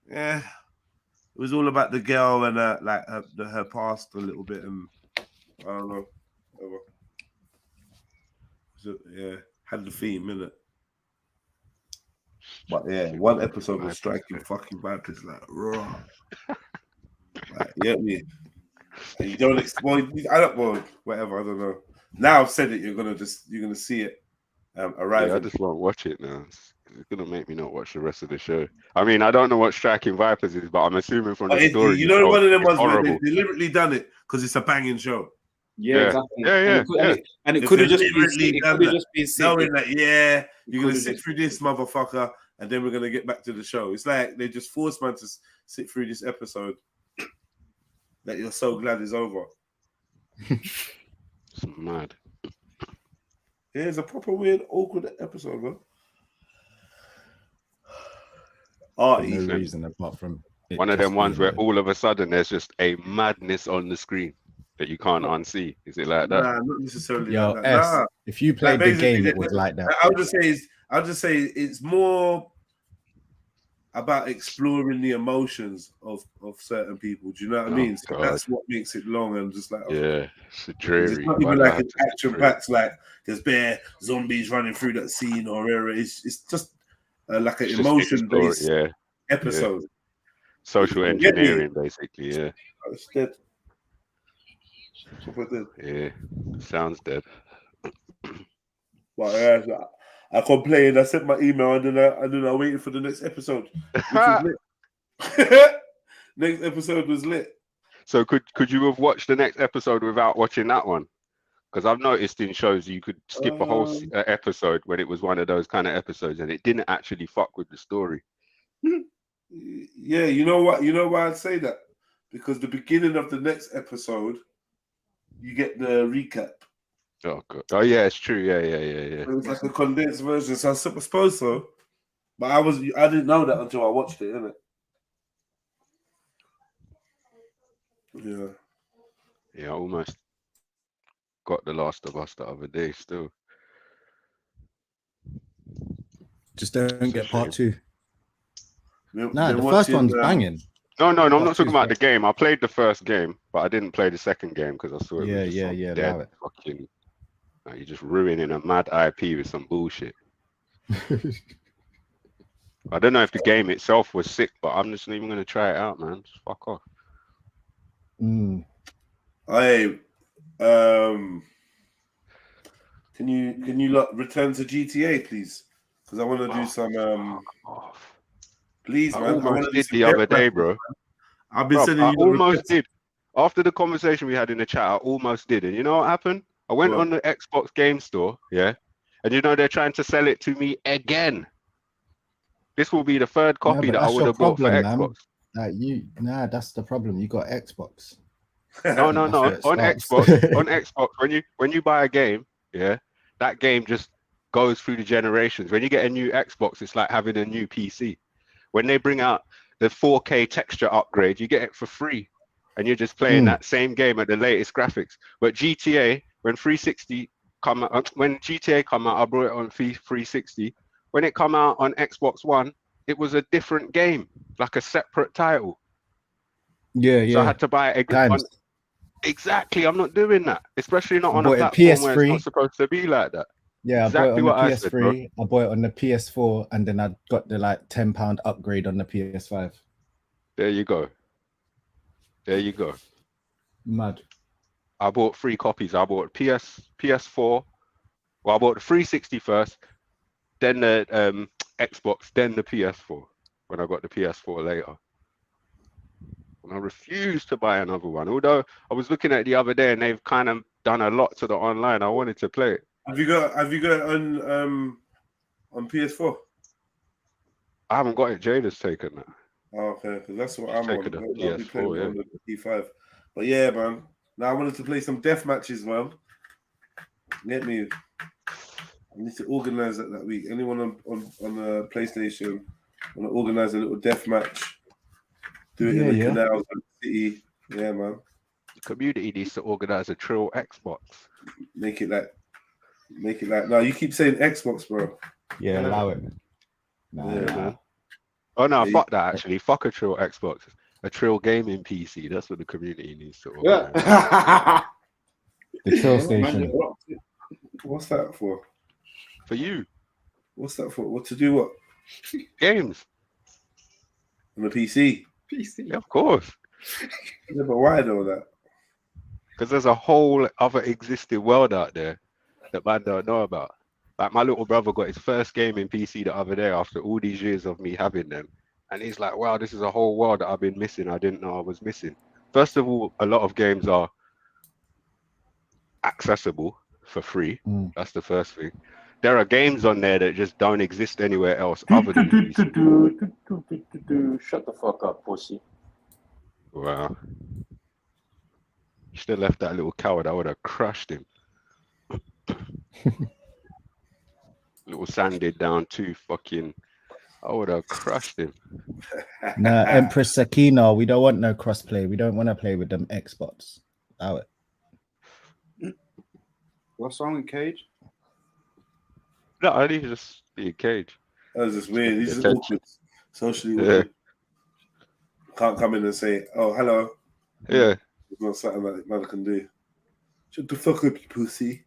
yeah. It was all about the girl and her past a little bit, and I don't know. Whatever. So, yeah, had the theme, innit? But yeah, one episode was Striking fucking Vipers, like raw. Like, you get me? And you don't exploit. I don't know. Whatever. I don't know. Now I've said it. You're gonna see it arrive. Yeah, I just won't watch it now. It's gonna make me not watch the rest of the show. I mean, I don't know what Striking Vipers is, but I'm assuming from the story. You know, one of them ones where they deliberately done it because it's a banging show. Yeah, exactly. Yeah. And it could have just been knowing that, yeah, you're gonna sit through this motherfucker, and then we're gonna get back to the show. It's like they just forced man to sit through this episode that you're so glad is over. It's mad. Yeah, it's a proper weird, awkward episode, man. No reason apart from one of them ones where all of a sudden there's just a madness on the screen that you can't unsee. Is it like that? Nah, not necessarily. Yo, like that. if you played the game, it was like that. I'll just say it's more about exploring the emotions of certain people. Do you know what I mean? So that's what makes it long and just like it's a dreary. It's not even like an action packed like there's bare zombies running through that scene or whatever. It's just like an emotion based episode. Social engineering, basically. Yeah. It's dead. Yeah, sounds dead. But I complained. I sent my email and then I waited for the next episode. Which was lit. Next episode was lit. So could you have watched the next episode without watching that one? Because I've noticed in shows you could skip a whole episode when it was one of those kind of episodes and it didn't actually fuck with the story. Yeah, you know what? You know why I'd say that? Because the beginning of the next episode, you get the recap. Oh god! Oh yeah, it's true. Yeah. It was like a condensed version, so I suppose so. But I didn't know that until I watched it, innit? Yeah. Yeah, I almost got The Last of Us the other day. Still, just don't get part 2. Nah, the first one's banging. No, I'm not talking about the game. I played the first game, but I didn't play the second game because I saw it. Yeah. Dead fucking. You're just ruining a mad IP with some bullshit. I don't know if the game itself was sick, but I'm just not even going to try it out, man. Just fuck off. Hey, can you return to GTA, please? Because I want to do some. Please, man. I almost did the other day, bro. I've been sending you. I almost did. After the conversation we had in the chat, I almost did. And you know what happened? I went on the Xbox game store, and you know they're trying to sell it to me again. This will be the third No, copy but that I that's would your have bought for problem, Xbox. man. Like that's the problem. You got Xbox. No. That's On where it starts. Xbox, when you buy a game, yeah, that game just goes through the generations. When you get a new Xbox, it's like having a new PC. When they bring out the 4K texture upgrade, you get it for free, and you're just playing that same game at the latest graphics. But GTA, when 360 come out, when GTA come out, I brought it on 360. When it come out on Xbox One, it was a different game, like a separate title. Yeah. So I had to buy it again. Times. Exactly, I'm not doing that, especially not I on a bought it platform where it's not PS3. supposed to be like that. Yeah, Exactly I bought it what on I the said, bro. PS3. I bought it on the PS4, and then I got the like £10 upgrade on the PS5. There you go. There you go. Mad. I bought 3 copies. I bought PS4. Well, I bought the 360 first, then the Xbox, then the PS4. When I got the PS4 later. And I refused to buy another one. Although I was looking at it the other day and they've kind of done a lot to the online. I wanted to play it. Have you got it on PS4? I haven't got it. Jada's taken that. Oh, okay, because that's what I'm Taken on. the I'll be playing PS4, on the P5. But yeah, man. Now I wanted to play some death matches, man. Get me. I need to organize that week. Anyone on the PlayStation want to organize a little death match? Do it in the canals and the city. Yeah, man. The community needs to organize a Trill Xbox. Make it like. No, you keep saying Xbox, bro. Yeah, allow it. Nah. Oh no, fuck that actually. Fuck a Trill Xbox. A Trill gaming PC. That's what the community needs to organize. The Trill station. What's that for? For you. What's that for? What to do? What? Games. On the PC. Yeah, of course. Yeah, but why though that? Because there's a whole other existing world out there that man don't know about. Like my little brother got his first gaming PC the other day after all these years of me having them. And he's like, wow, this is a whole world that I've been missing. I didn't know I was missing. First of all, a lot of games are accessible for free. That's the first thing. There are games on there that just don't exist anywhere else other than PC. Shut the fuck up, pussy. Wow. You still left that little coward. I would have crushed him. Little sanded down too fucking. I would have crushed him. Nah, Empress Sakina, we don't want no crossplay. We don't want to play with them Xbox. Allow it. What's wrong with Cage? No, I need to just be a Cage. That was just weird. He's just awkward. Socially weird. Can't come in and say, oh, hello. Yeah. It's not something that man can do. Shut the fuck up, you pussy.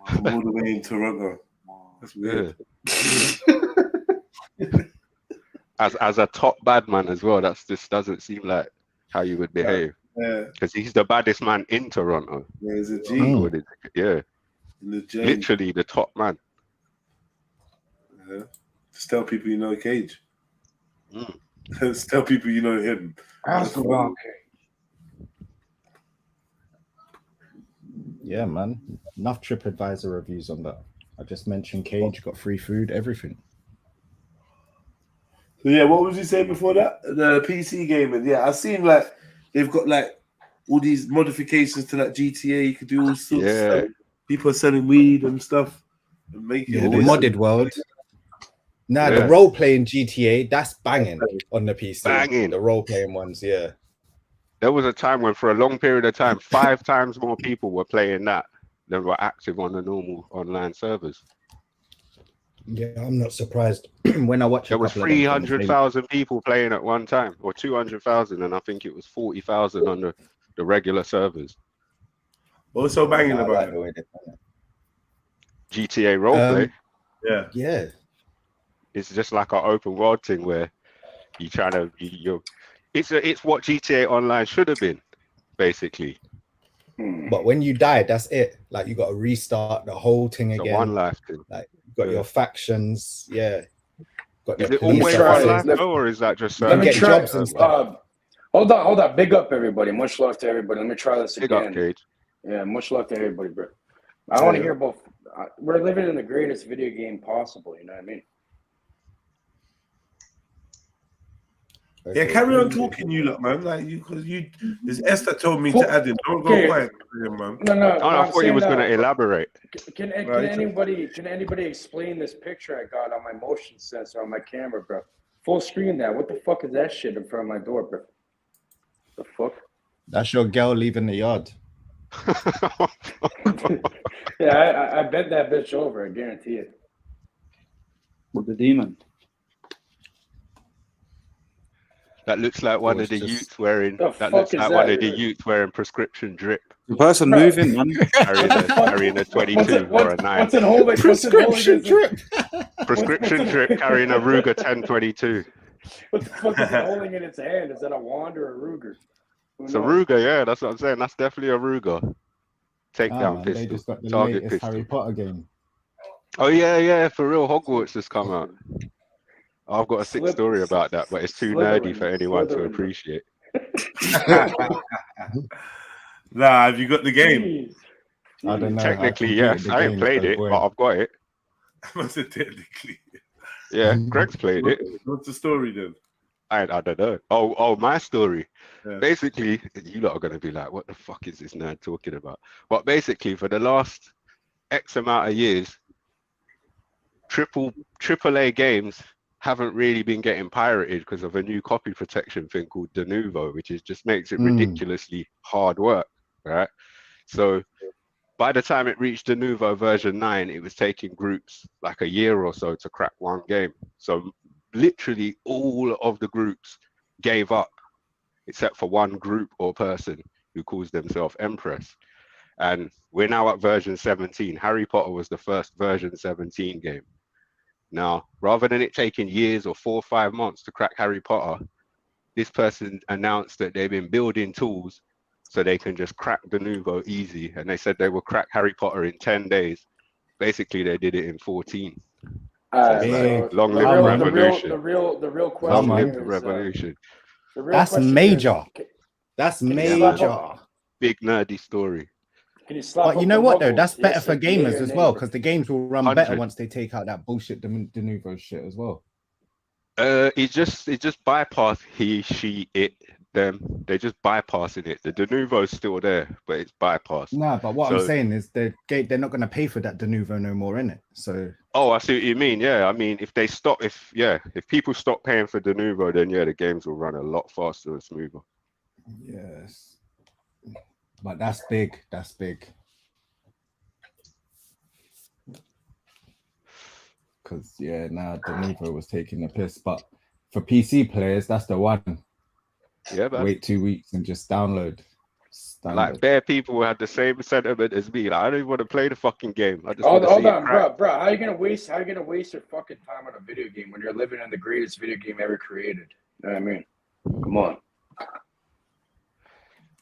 I'm all the way in Toronto. That's weird. Yeah. As a top bad man as well, that's just doesn't seem like how you would behave. Yeah. Because he's the baddest man in Toronto. Yeah, he's a G. Yeah. The literally the top man. Yeah. Just tell people you know Cage. Just tell people you know him. That's okay. Yeah, man. Enough TripAdvisor reviews on that. I just mentioned Cage, got free food, everything. So yeah, what was you saying before that? The PC gaming. Yeah, I've seen like they've got like all these modifications to that GTA. You could do all sorts of stuff. People are selling weed and stuff and making the modded world. Nah, the role-playing GTA, that's banging on the PC. Banging. The role-playing ones, yeah. There was a time when for a long period of time, 5 times more people were playing that than were active on the normal online servers. Yeah, I'm not surprised when I watch. There was 300,000 people playing at one time, or 200,000, and I think it was 40,000 on the regular servers. What's so banging about it? GTA roleplay. Yeah. It's just like an open world thing where you try to it's what GTA Online should have been, basically. But when you die, that's it. Like you got to restart the whole thing again. The one life thing. Like you got your factions, Got is it always one life, or is that just let me try jobs and stuff? Hold on. Big up everybody. Much love to everybody. Let me try this again. Big up, Cage. Yeah, much love to everybody, bro. I want to hear about. We're living in the greatest video game possible. You know what I mean? Yeah, carry on talking, you lot, man. Like you, because you, it's Esther told me to add him. Don't go quiet, man. No. Oh, I thought you was going to elaborate. Can anybody explain this picture I got on my motion sensor on my camera, bro? Full screen that. What the fuck is that shit in front of my door, bro? The fuck? That's your girl leaving the yard. Yeah, I bet that bitch over. I guarantee it. With the demon. That looks like one of the youths wearing. The That fuck looks is like that? one of the youths wearing prescription drip. The person moving, man. Carrying a 22 or a 9. What's it holding? Prescription drip. Prescription drip carrying a Ruger 1022. What the fuck is it holding in its hand? Is that a wand or a Ruger? It's a Ruger, yeah. That's what I'm saying. That's definitely a Ruger. Takedown pistol. They just got the Target latest pistol. Harry Potter game. Oh yeah, for real. Hogwarts has come out. I've got a sick story about that, but it's too nerdy for anyone to appreciate. Nah, have you got the game? I don't know. Technically, yes. I ain't played it, but I've got it. I said technically. Yeah, Greg's played it. What's the story then? I don't know. Oh, my story. Yeah. Basically, you lot are gonna be like, "What the fuck is this nerd talking about?" But basically, for the last X amount of years, AAA games haven't really been getting pirated because of a new copy protection thing called de novo, which is just makes it ridiculously hard work, right? So by the time it reached de novo version 9, it was taking groups like a year or so to crack one game. So literally all of the groups gave up except for one group or person who calls themselves Empress. And we're now at version 17. Harry Potter was the first version 17 game. Now, rather than it taking years or 4 or 5 months to crack Harry Potter, this person announced that they've been building tools so they can just crack de novo easy. And they said they will crack Harry Potter in 10 days. Basically, they did it in 14. Long live revolution. The real question. Long live the revolution. That's major. That's major. Big nerdy story. But you know what though? That's better for gamers as well, because the games will run better once they take out that bullshit de novo shit as well. It just bypass he, she, it, them. They're just bypassing it. The de novo's still there, but it's bypassed. Nah, but what I'm saying is they're not going to pay for that de novo no more, innit? So. Oh, I see what you mean. Yeah, I mean, if people stop paying for de novo, then yeah, the games will run a lot faster and smoother. Yes. But that's big. That's big. Because, yeah, now de novo was taking the piss. But for PC players, that's the one. Yeah, man. Wait 2 weeks and just download. Like, bare people had the same sentiment as me. Like, I don't even want to play the fucking game. I just Hold want to see on, it crack. bro. How you gonna waste your fucking time on a video game when you're living in the greatest video game ever created? You know what I mean? Come on.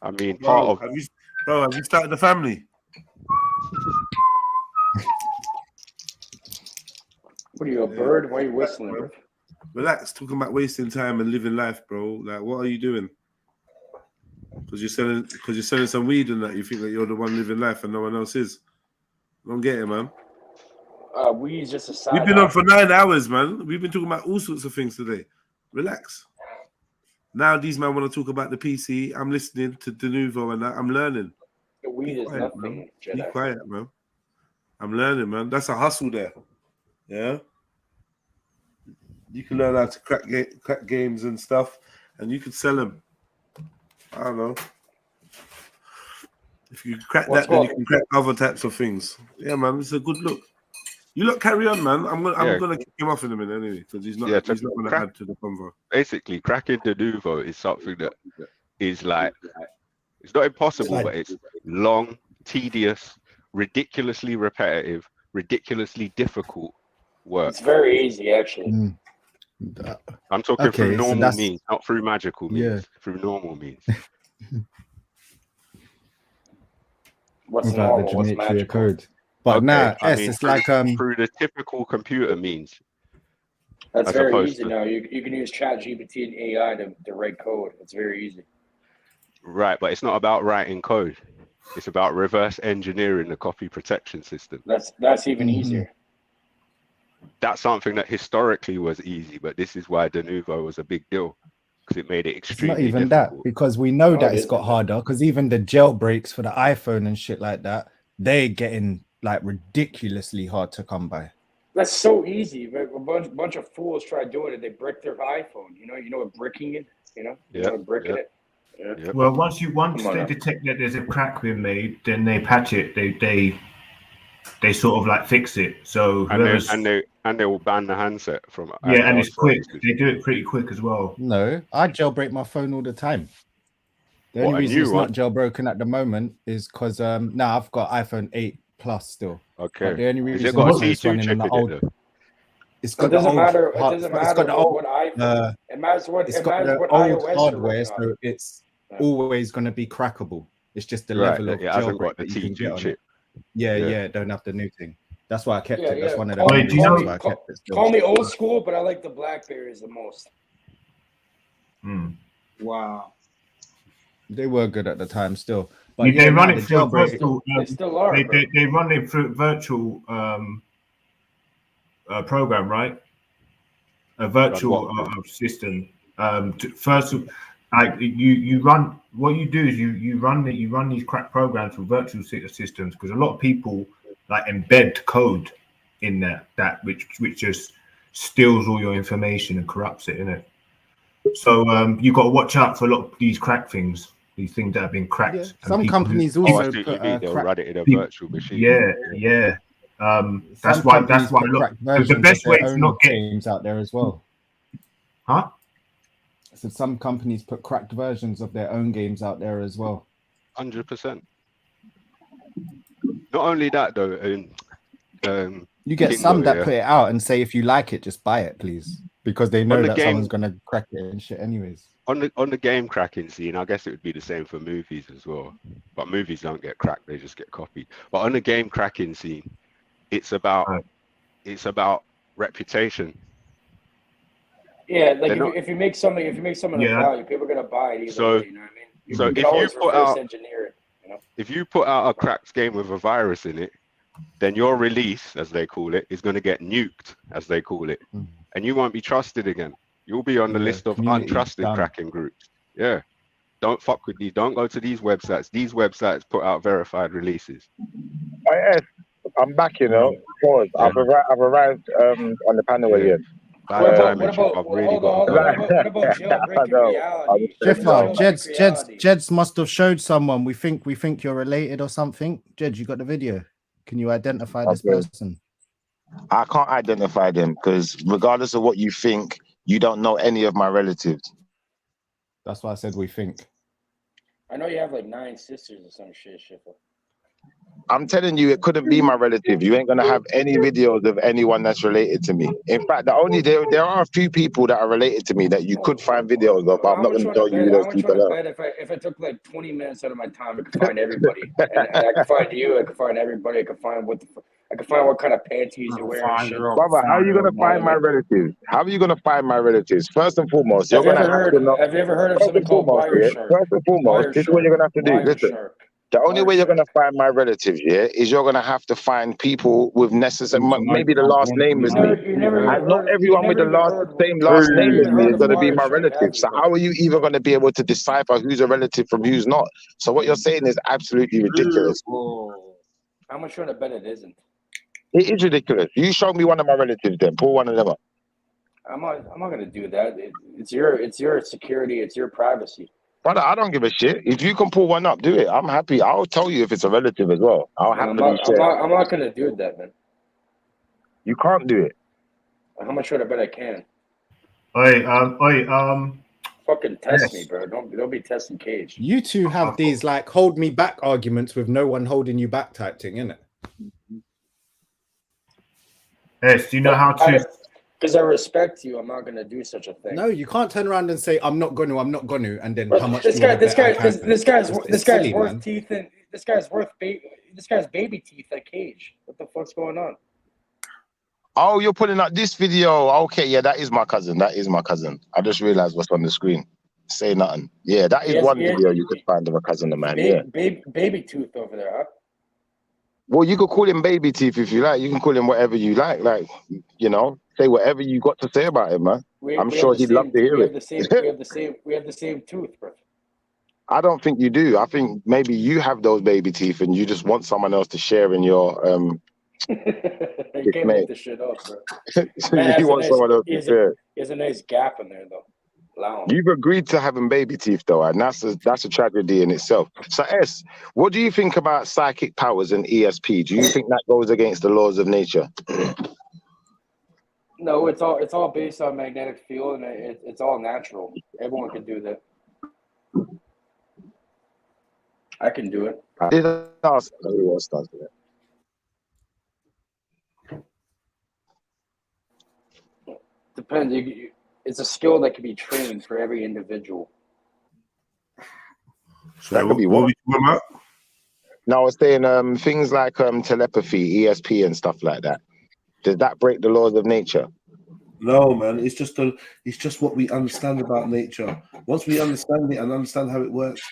I mean, Have you started the family? What are you, a bird? Why are you whistling, bro? Relax, talking about wasting time and living life, bro. Like, what are you doing? Because you're selling some weed and that. You think that you're the one living life and no one else is. I don't get it, man. Weed's just a side. We've been on for 9 hours, man. We've been talking about all sorts of things today. Relax. Now these men want to talk about the PC. I'm listening to de novo and that. I'm learning. The weed is nothing. Be quiet, man. I'm learning, man. That's a hustle there. Yeah. You can learn how to crack games and stuff, and you could sell them. I don't know. If you crack that, then you can crack other types of things. Yeah, man. It's a good look. You look, carry on, man. I'm gonna kick him off in a minute anyway, because he's not going to add to the convo. Basically, cracking de novo is something that is like, it's not impossible, but it's long, tedious, ridiculously repetitive, ridiculously difficult work. It's very easy, actually. I'm talking through normal means, not through magical means. Yeah. Through normal means. What's without normal? the What's geometry magical? code? But now, it's through, like through the typical computer means. That's very easy now. You can use ChatGPT and AI to write code. It's very easy. Right, but it's not about writing code. It's about reverse engineering the copy protection system. That's even easier. That's something that historically was easy, but this is why de novo was a big deal. because it made it It's extremely not even difficult. that, because we know that it's got harder, because even the jailbreaks for the iPhone and shit like that, they're getting like ridiculously hard to come by. That's so easy. A bunch of fools try doing it. They brick their iPhone. You know what bricking it? You know what bricking it? Yeah. Well, once they detect that there's a crack being made, then they patch it. They sort of like fix it. So whoever's and they will ban the handset from and it's quick. They do it pretty quick as well. No, I jailbreak my phone all the time. The only reason it's not jailbroken at the moment is because now I've got iPhone 8 Plus still. Okay. But the only reason it's got a it's running on the old. It doesn't matter. It doesn't matter what iPhone. It matters what. It's It got matters the what old iOS hardware, so it's always going to be crackable. It's just the level of jailbreak that you can get on it. Yeah, don't have the new thing. That's why I kept it. That's one of the reasons why I kept it. Call me old school, but I like the BlackBerries the most. Wow. They were good at the time still. But they run it through virtual. They still are. They run it through virtual program, right? A virtual system. First, like you run. What you do is you run these crack programs for virtual systems, because a lot of people like embed code in that which just steals all your information and corrupts it, innit? So you got to watch out for a lot of these crack things. These things that have been cracked. Yeah. Some companies also put they'll run it in a virtual machine. Yeah. That's why the best way to not get games out there as well. Huh? I said some companies put cracked versions of their own games out there as well. 100%. Not only that though, you get some that put it out and say, if you like it, just buy it, please, because they know that someone's gonna crack it and shit anyways. On the game cracking scene, I guess it would be the same for movies as well. But movies don't get cracked; they just get copied. But on the game cracking scene, it's about reputation. Yeah, like if you make something of value, people are gonna buy it either way, you know what I mean? So you can always reverse engineer it, you know? If you put out a cracked game with a virus in it, then your release, as they call it, is going to get nuked, as they call it, and you won't be trusted again. You'll be on the list of untrusted cracking groups. Yeah. Don't fuck with these. Don't go to these websites. These websites put out verified releases. I'm back, you know. Pause. Yeah. I've arrived on the panel again. What about jailbreaking reality? Jeds must have showed someone. We think you're related or something. Jed, you got the video. Can you identify this person? I can't identify them because regardless of what you think, you don't know any of my relatives. That's why I said we think. I know you have like 9 sisters or some shit, Schiffer. I'm telling you, it couldn't be my relative. You ain't gonna have any videos of anyone that's related to me. In fact, there are a few people that are related to me that you could find videos of, but I'm not gonna tell you who those people are. If I took like 20 minutes out of my time, I could find everybody, and I could find you. I could find everybody. I could find what kind of panties you're wearing. Brother, how are you gonna find my relatives? How are you gonna find my relatives? First and foremost, you're gonna have to know. Have you ever heard of something called Wireshark? First and foremost, this is what you're gonna have to do. Listen. The only way you're going to find my relatives, is you're going to have to find people with maybe the last name as me. And not everyone with the same last name as me is going to be my relative. So how are you even going to be able to decipher who's a relative from who's not? So what you're saying is absolutely ridiculous. How much you want to bet it isn't? It is ridiculous. You show me one of my relatives then. Pull one of them up. I'm not going to do that. It's your security. It's your privacy. Brother, I don't give a shit. If you can pull one up, do it. I'm happy. I'll tell you if it's a relative as well. I'm not going to do that, man. You can't do it. How much should I bet I can? Fucking test me, bro. Don't be testing Cage. You two have these like hold me back arguments with no one holding you back type thing, innit? Yes, do you know how to... Because I respect you, I'm not going to do such a thing. No, you can't turn around and say I'm not going to, and then how much? This guy's worth teeth, and this guy's baby teeth at Cage. What the fuck's going on? Oh, you're putting up this video. Okay, yeah, that is my cousin. I just realized what's on the screen. Say nothing. Yeah, that is one video you could find of a cousin of mine. Baby tooth over there, huh? Well, you could call him baby teeth if you like. You can call him whatever you like. Like, you know, say whatever you got to say about him, man. I'm sure he'd love to hear it. We have the same tooth, bro. I don't think you do. I think maybe you have those baby teeth and you just want someone else to share in your You can't make this shit up, bro. you want someone else to share. There's a nice gap in there, though. Allow him. You've agreed to having baby teeth, though, and that's a tragedy in itself. So, S, what do you think about psychic powers and ESP? Do you think that goes against the laws of nature? No, it's all based on magnetic field, and it's all natural. Everyone can do that. I can do it. I did ask who else does it. Depends. It's a skill that can be trained for every individual. So that could be what? No, I was saying things like telepathy, ESP, and stuff like that. Does that break the laws of nature? No, man. It's just what we understand about nature. Once we understand it and understand how it works,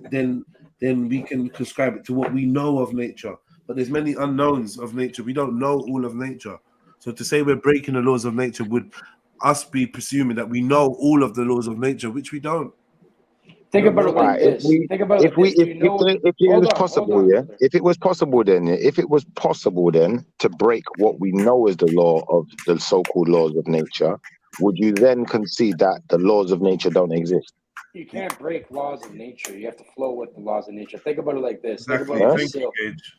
then we can prescribe it to what we know of nature. But there's many unknowns of nature. We don't know all of nature. So to say we're breaking the laws of nature would us be presuming that we know all of the laws of nature, which we don't. Think about it like this. Think about it like this. If it was possible, yeah. If it was possible, then to break what we know is the law of the so-called laws of nature, would you then concede that the laws of nature don't exist? You can't break laws of nature. You have to flow with the laws of nature. Think about it like this. Exactly. Think about Thank you, Gage.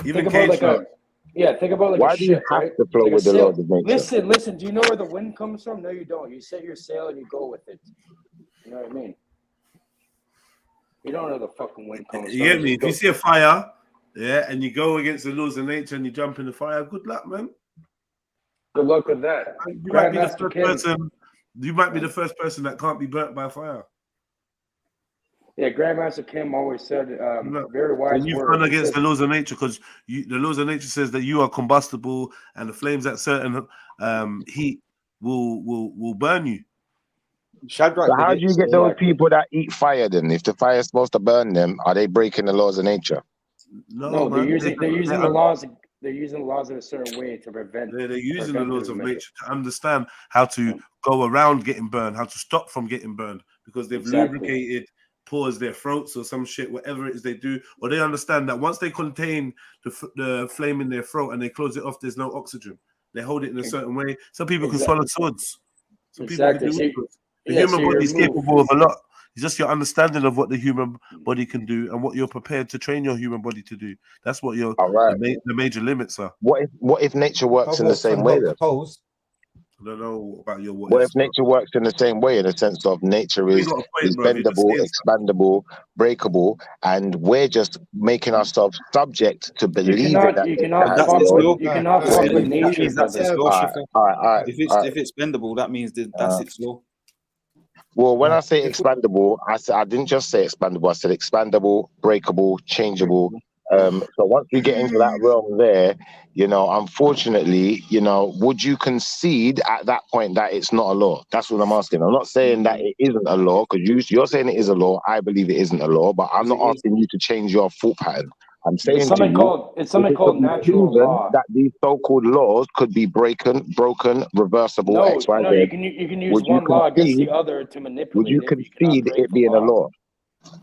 Even think about Gage, think about like why a do you ship, have right? to flow Like with the sail. laws of nature? Listen. Do you know where the wind comes from? No, you don't. You set your sail and you go with it. You know what I mean? You don't know where the fucking wind comes from. You get me? If you see a fire, yeah, and you go against the laws of nature and you jump in the fire, good luck, man. Good luck with that. You might be the first person. You might be the first person that can't be burnt by fire. Yeah, Grandmaster Kim always said very wise And you've words. gone against the laws of nature because the laws of nature says that you are combustible and the flames at certain heat will burn you. Shadrach, so how do you get those people that eat fire then? If the fire is supposed to burn them, are they breaking the laws of nature? No, they're using the laws. They're using the laws in a certain way to prevent. They're using the laws of nature to understand how to go around getting burned, how to stop from getting burned, because they've lubricated, paused their throats or some shit, whatever it is they do, or they understand that once they contain the flame in their throat and they close it off, there's no oxygen. They hold it in a certain way. Some people can swallow swords. Some people can do it. The human body is capable of a lot. It's just your understanding of what the human body can do and what you're prepared to train your human body to do. That's what your the major limits are. What if nature works in the same way then? I don't know about your what if nature works in the same way, in the sense of nature is bendable, expandable, breakable, and we're just making ourselves subject to believing that you cannot fuck with nature. That's its law. If it's bendable, that means that's its law. Well, when I say expandable, I didn't just say expandable. I said expandable, breakable, changeable. So once we get into that realm there, unfortunately, would you concede at that point that it's not a law? That's what I'm asking. I'm not saying that it isn't a law, because you're saying it is a law. I believe it isn't a law, but I'm not asking you to change your thought pattern. I'm saying it's something called natural law. That these so-called laws could be broken, reversible, X, Y, Z. No, you can use one law against the other to manipulate. Would you concede it being a law?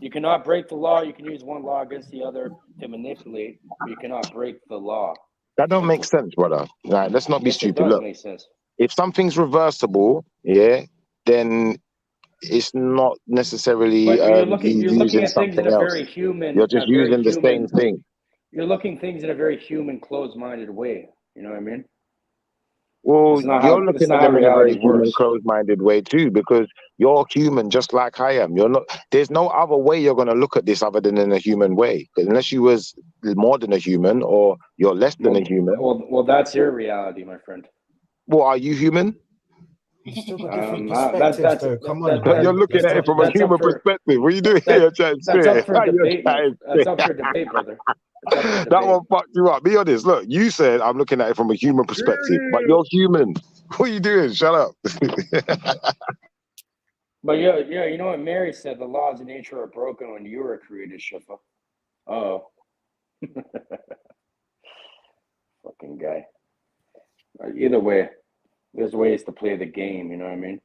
You cannot break the law. You can use one law against the other to manipulate, but you cannot break the law. That don't make sense, brother. Right, let's not be stupid. Look, make sense. If something's reversible, then it's not necessarily you're looking using at things in a very human. You're just using the same thing. You're looking things in a very human, closed-minded way. You know what I mean? Well, you're looking at them in a very human, closed-minded way too, because you're human just like I am. You're not. There's no other way you're going to look at this other than in a human way. Unless you was more than a human, or you're less than a human. Well, that's your reality, my friend. Well, are you human? Come on, you're looking at it from a human perspective. What are you doing here? That's up for debate. That's up for debate, brother. That one fucked you up. Be honest. Look, you said I'm looking at it from a human perspective, but you're human. What are you doing? Shut up. But yeah, you know what Mary said? The laws of nature are broken when you were created, Shifa. Oh, fucking guy. Either way, there's ways to play the game. You know what I mean?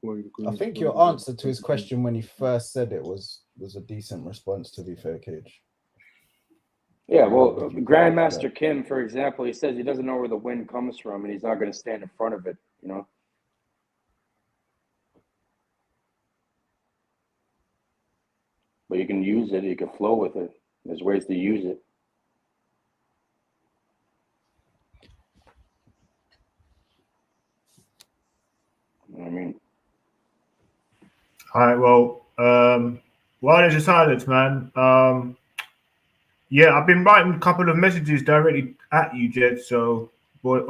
I think your answer to his question when he first said it was a decent response, to be fair, Cage. Yeah, well, Grandmaster Kim, for example, he says he doesn't know where the wind comes from and he's not going to stand in front of it, you know? But you can use it, you can flow with it. There's ways to use it. You know what I mean? All right, well, while there's a silence, man, yeah, I've been writing a couple of messages directly at you, Jed, so boy,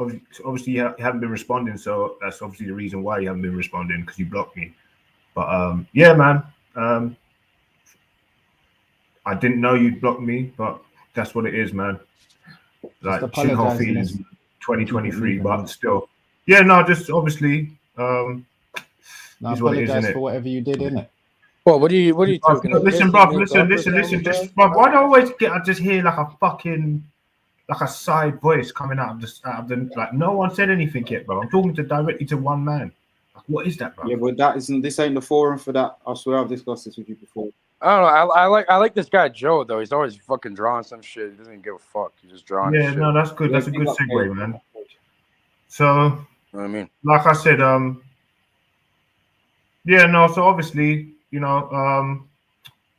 obviously you haven't been responding, so that's obviously the reason why you haven't been responding, because you blocked me. But yeah, man, I didn't know you'd blocked me, but that's what it is, man. Like, shithole feelings 2023, but still. Yeah, no, just obviously, I apologize for whatever you did, innit? Well, what are you talking about? Listen, bro, listen, just, bro, why do I always I just hear like a fucking, like a side voice coming out of the, like, no one said anything yet, bro. I'm talking directly to one man. Like, what is that, bro? Yeah, but this ain't the forum for that. I swear I've discussed this with you before. I don't know. I like this guy Joe though. He's always fucking drawing some shit. He doesn't give a fuck. He's just drawing. Yeah, shit. no, that's good. That's a good segue, man. So, you know what I mean, like I said, yeah, no. So obviously, you know,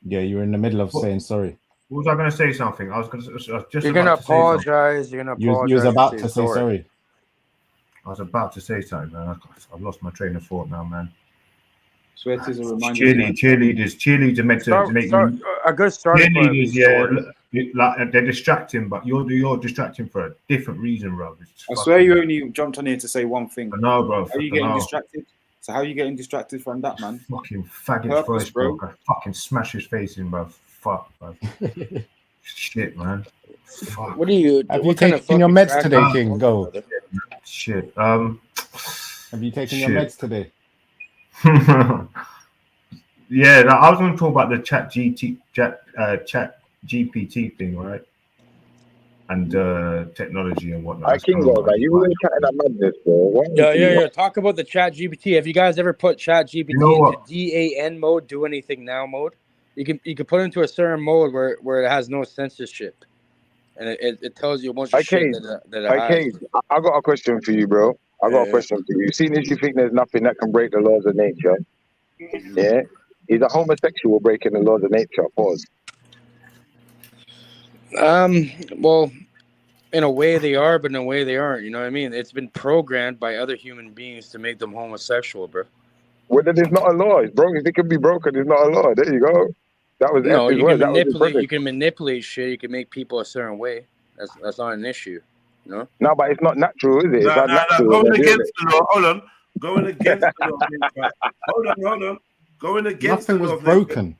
yeah, you were in the middle of saying sorry. Was I going to say something? I was just. You're gonna apologize. You're gonna apologize. You was about to say sorry. I was about to say something, man. I've lost my train of thought now, man. Sweat is a reminder. Cheerleaders are meant to make you a good start. Cheerleaders, yeah, like they're distracting, but you're distracting for a different reason, bro. I swear you only jumped on here to say one thing. I know, bro. How are you getting distracted? So how are you getting distracted from that, man? Fucking faggot voice, bro. I fucking smash his face in, bro. Fuck, bro. Shit, man. Fuck. What are you? Have you taken your meds today, King? Go. Shit. Have you taken your meds today? Yeah, I was going to talk about the chat GPT thing, right? And technology and whatnot. I can go, but you really chatting that madness, bro. Yeah. Talk about the chat GPT. Have you guys ever put chat GPT into DAN mode, do anything now mode? You can put it into a certain mode where it has no censorship, and it tells you a bunch of shit that I got a question for you, bro. I got a question for you. Seeing as you think there's nothing that can break the laws of nature, yeah, is a homosexual breaking the laws of nature? Pause. Well, in a way they are, but in a way they aren't. You know what I mean? It's been programmed by other human beings to make them homosexual, bro. Well, then it's not a law. It's broken. It can be broken. It's not a law. There you go. That was no. You can manipulate. You can manipulate shit. You can make people a certain way. That's not an issue. No. No, but it's not natural, is it? It's unnatural. Going against the law. Hold on. Going against the law. Hold on. Going against the law. Nothing was broken.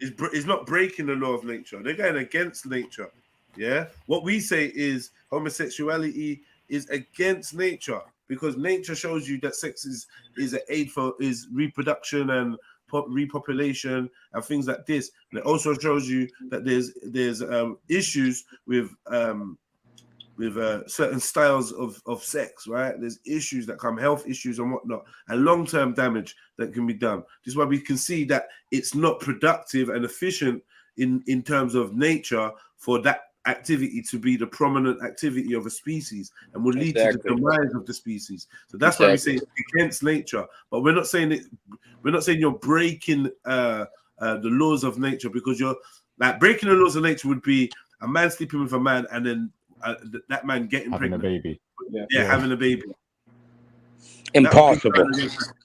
It's not breaking the law of nature. They're going against nature. Yeah. What we say is homosexuality is against nature because nature shows you that sex is an aid for reproduction and repopulation and things like this. And it also shows you that there's issues with certain styles of sex, right? There's issues that come, health issues and whatnot, and long-term damage that can be done. This is why we can see that it's not productive and efficient in terms of nature for that activity to be the prominent activity of a species and will lead to the demise of the species. So that's why we say it's against nature. But we're not saying you're breaking the laws of nature, because you're like breaking the laws of nature would be a man sleeping with a man and then that man getting pregnant. Having a baby. Yeah, having a baby. Impossible.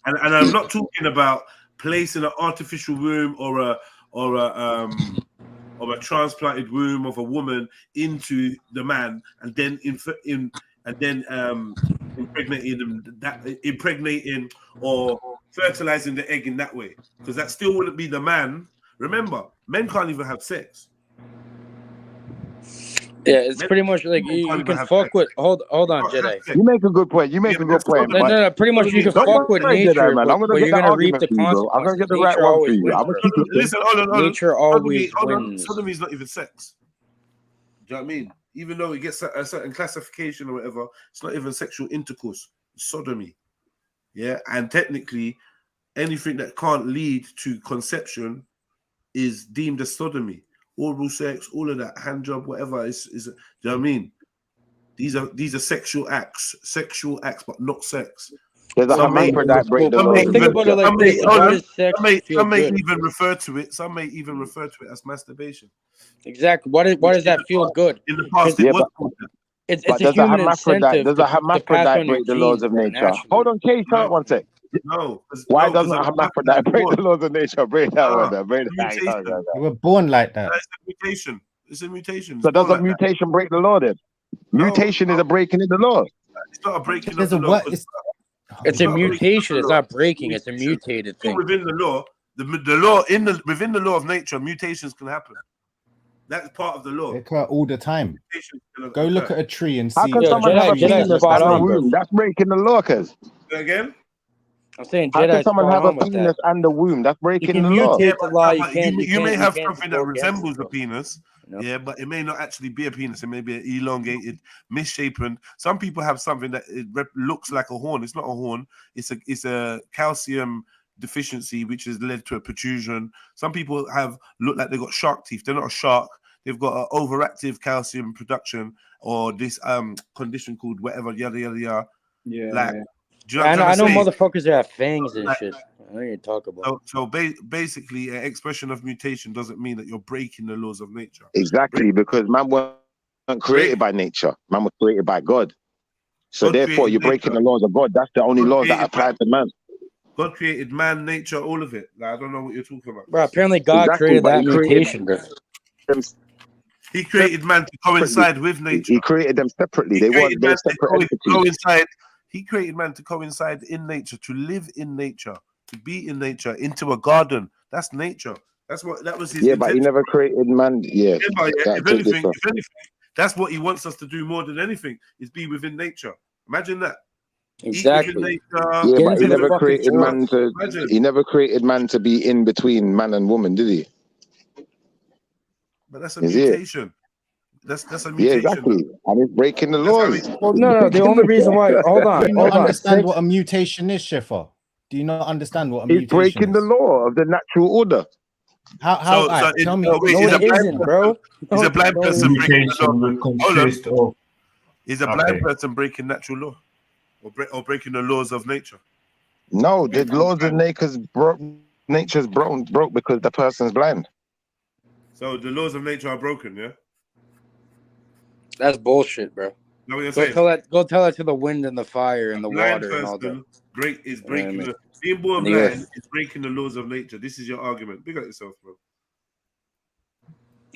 And I'm not talking about placing an artificial womb or a transplanted womb of a woman into the man and then impregnating or fertilizing the egg in that way, because that still wouldn't be the man. Remember, men can't even have sex. Yeah, it's pretty much like you can fuck with. Hold on, Jedi. You make a good point. No. Pretty much you can fuck with nature, Jedi, man. but you're gonna reap the consequences. I'm gonna get the right one for you. Listen, hold on. Nature always wins. Sodomy is not even sex. Do you know what I mean? Even though it gets a certain classification or whatever, it's not even sexual intercourse. It's sodomy. Yeah, and technically, anything that can't lead to conception is deemed as sodomy. Oral sex, all of that, hand job, whatever is do you know what I mean? These are sexual acts, but not sex. There's a hermaphrodite break the laws of Think about it like this: why does sex feel some may good? even refer to it. Some may even refer to it as masturbation. Exactly. Why does that feel good? In the past, it was called that. It's But a does a human hermaphrodite incentive does a to pass hermaphrodite on your break the laws genes, of bro, nature? naturally. Hold on, Kate, hold on one sec. No. Why doesn't a hermaphrodite break the laws of nature? Break that one down. Break that down. You were born like that. It's a mutation. It's a mutation. So does a mutation break the law then? Mutation is a breaking in the law. It's not a breaking There's of a the law. what? It's a mutation. It's not breaking. It's a mutated Still thing. within the law, the law within the law of nature, mutations can happen. That's part of the law. They occur all the time. Go look at a tree and How see. can someone have a penis and a womb? That's breaking the law, cuz. Again? I'm saying How Jedi can someone have a on with penis that. and a womb? That's You breaking can the law. mutate the law. You may have you can't something go that against resembles it, a penis, yeah, but it may not actually be a penis. It may be an elongated, misshapen. Some people have something that looks like a horn. It's not a horn. It's a calcium deficiency which has led to a protrusion. Some people look like they've got shark teeth. They're not a shark. They've got an overactive calcium production or this condition called whatever, yada yada yada. Yeah. Like, do you know I what know, I'm I know trying to say? motherfuckers that have fangs and shit. I know you talk about. So basically, an expression of mutation doesn't mean that you're breaking the laws of nature. Exactly, because man weren't created by nature. Man was created by God. So God therefore, created you're breaking nature. the laws of God. That's the only God laws that created apply to man. God created man, nature, all of it. Like, I don't know what you're talking about. Bro, apparently God created that mutation, bro. He created man to coincide with nature. He created them separately. They weren't separate entities. Coincide. He created man to coincide in nature, to live in nature, to be in nature, into a garden. That's nature. That was his intention. But he never created man. Yeah. If anything, that's what he wants us to do more than anything, is be within nature. Imagine that. Exactly. Yeah, but he never created man to. He never created man to be in between man and woman, did he? But that's a mutation. That's a mutation. Yeah, exactly. And it's breaking the laws. Well, no. The only reason why. Hold on. Do you not understand what a mutation is, Shefa? Do you not understand what a mutation is? It's breaking the law of the natural order. How? Tell me. No, it isn't, bro. Is a blind person breaking the law? Hold on. Is a blind person breaking natural law, or breaking the laws of nature? No, the laws of nature's broke because the person's blind. So the laws of nature are broken, yeah? That's bullshit, bro. No, what you're Go saying. tell that to the wind and the fire and the Blind water and all that. is breaking being born The blind earth. is breaking the laws of nature. This is your argument. Big up yourself, bro.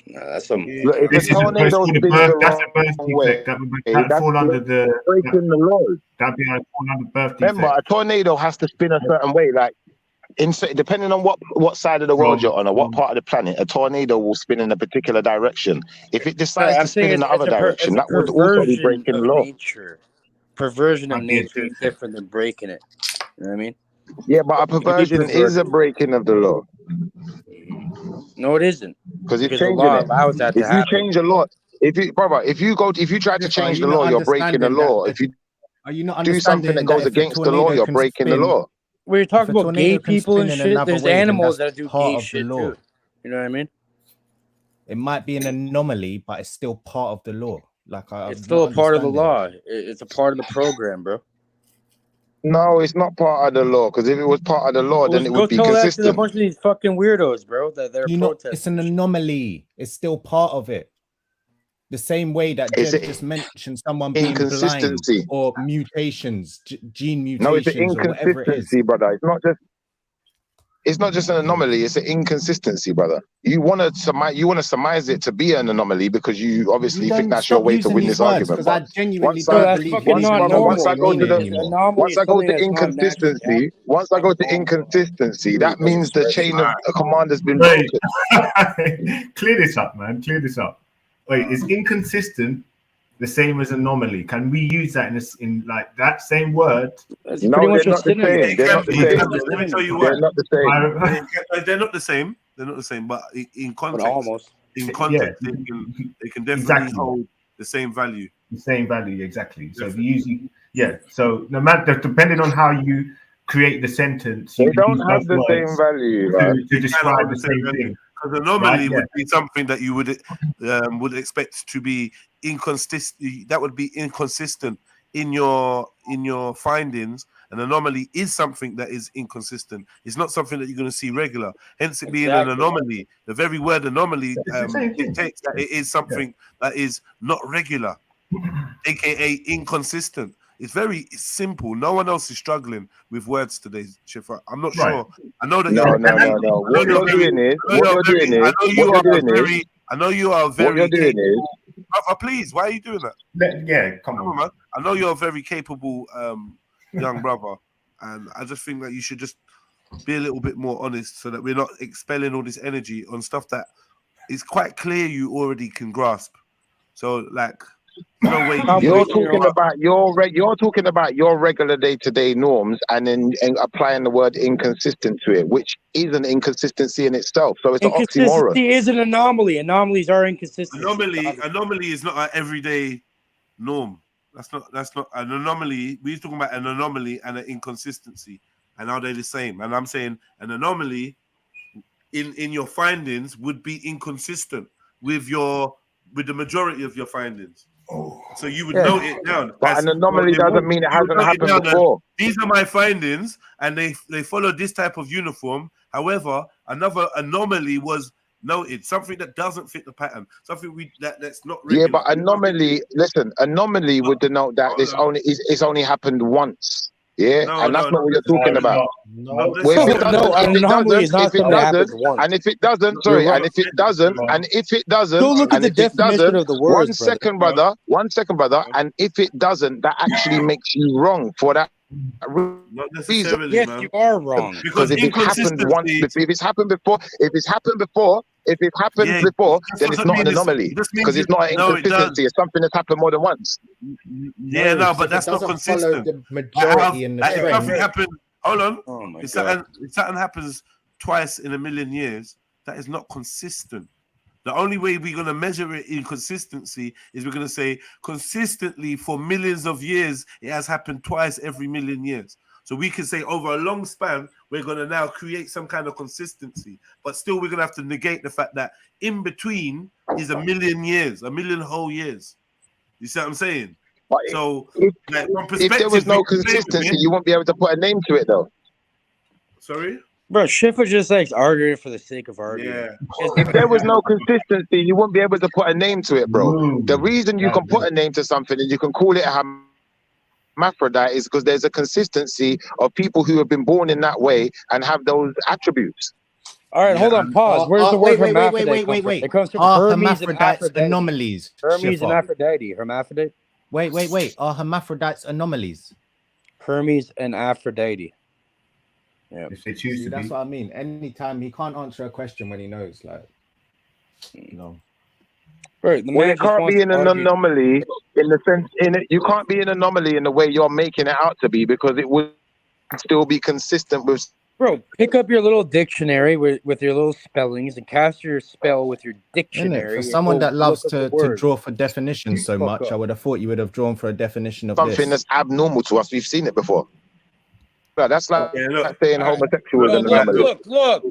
Nah, that's some. Look, if This a tornado spins the that's a birth wrong way, defect. That fall under the breaking the laws. that'd be a fall under birth defect. Remember, a tornado has to spin a certain way. Like, depending on what side of the world you're on or what part of the planet, a tornado will spin in a particular direction. If it decides to spin in the other direction, that would also be breaking the law. Perversion of nature is different than breaking it. You know what I mean? Yeah, but a perversion is a breaking of the law. No, it isn't. Because you're the changing law it. allows that to If you happen. change a law, if you try to change the law, you're breaking the law. If you do something that goes against the law, you're breaking the law. We're talking about gay people and in shit. another There's way, then animals that's that do part gay of the shit law. too. You know what I mean? It might be an anomaly, but it's still part of the law. Like It's still a part of the law. It's a part of the program, bro. No, it's not part of the law. Because if it was part of the law, then it Go would be tell that to a consistent. bunch of these fucking weirdos, bro. That they're protesting. It's an anomaly. It's still part of it. The same way that Jed just mentioned someone being blind inconsistency. or mutations, gene mutations, No, it's an or whatever it is. inconsistency, brother. It's not just an anomaly. It's an inconsistency, brother. You want to surmise it to be an anomaly because you obviously think that's your way to win this argument. I genuinely once I go to inconsistency, that means the chain of command has been broken. Clear this up, man. Clear this up. Wait, is inconsistent the same as anomaly? Can we use that in like that same word? No, they're not the same. They're not the same. Let me tell you They're what. not the same. They're not the same. They're not the same. But in context, almost. In context, they can definitely hold the same value. The same value, exactly. So if you use, so no matter depending on how you create the sentence. They You can don't use have those the same words value, right? to describe the same thing. Because anomaly Right, yeah. would be something that you would expect to be inconsistent. That would be inconsistent in your findings. An anomaly is something that is inconsistent. It's not something that you're going to see regular. Hence, it being an anomaly. The very word anomaly dictates that it is something that is not regular, aka inconsistent. It's very simple. No one else is struggling with words today, Shifa. I'm not sure. I know that No. What you're doing is, I know you are very capable. Brother, please, why are you doing that? Yeah, come on, man. I know you're a very capable young brother, and I just think that you should just be a little bit more honest, so that we're not expelling all this energy on stuff that is quite clear you already can grasp. So, like, no way. You're talking about your regular day-to-day norms, and then applying the word inconsistent to it, which is an inconsistency in itself. So it's an oxymoron. Inconsistency is an anomaly. Anomalies are inconsistent. Anomaly is not an everyday norm. That's not an anomaly. We're talking about an anomaly and an inconsistency, and are they the same? And I'm saying an anomaly in your findings would be inconsistent with the majority of your findings. So you would note it down. But an anomaly doesn't mean it hasn't happened before. These are my findings, and they follow this type of uniform. However, another anomaly was noted, something that doesn't fit the pattern, something that's not regular. Yeah, but anomaly would denote that it's only happened once. Yeah, and that's not what you're talking about. If it doesn't, go look at the definition of the words. One second, brother. And if it doesn't, that actually makes you wrong for that Not necessarily, yes, man. you are wrong. Because if it happened once, if it's happened before, then it's not an anomaly. Because it's not an inconsistency. It's something that's happened more than once. Yeah, no, but that's not consistent. The majority in the if trend. something happened, hold on. Oh my If God. something happens twice in a million years, that is not consistent. The only way we're going to measure it in consistency is we're going to say consistently for millions of years, it has happened twice every million years. So we can say over a long span, we're going to now create some kind of consistency, but still we're going to have to negate the fact that in between is a million years, a million whole years. You see what I'm saying? But so if there was no consistency, you won't be able to put a name to it though. Sorry? Bro, Schiffer just likes arguing for the sake of arguing. Yeah. If there was no consistency, you wouldn't be able to put a name to it, bro. The reason you can put a name to something and you can call it a hermaphrodite is because there's a consistency of people who have been born in that way and have those attributes. All right, hold on, pause. Where's the word hermaphrodite? Wait. It comes from Are Hermes and hermaphrodites Aphrodite. anomalies? Hermes Schiffer? and Aphrodite. Hermaphrodite. Wait. Are hermaphrodites anomalies? Hermes and Aphrodite. Yeah. If they choose See, to that's be. what I mean. Anytime he can't answer a question when he knows, like, you know. Right, Well, it can't be an anomaly in the sense you can't be an anomaly in the way you're making it out to be, because it would still be consistent with. Bro, pick up your little dictionary with your little spellings and cast your spell with your dictionary. For someone that loves to draw for definitions so much, I would have thought you would have drawn for a definition of something this. that's abnormal to us. We've seen it before. No, that's like saying homosexual is an anomaly. Look,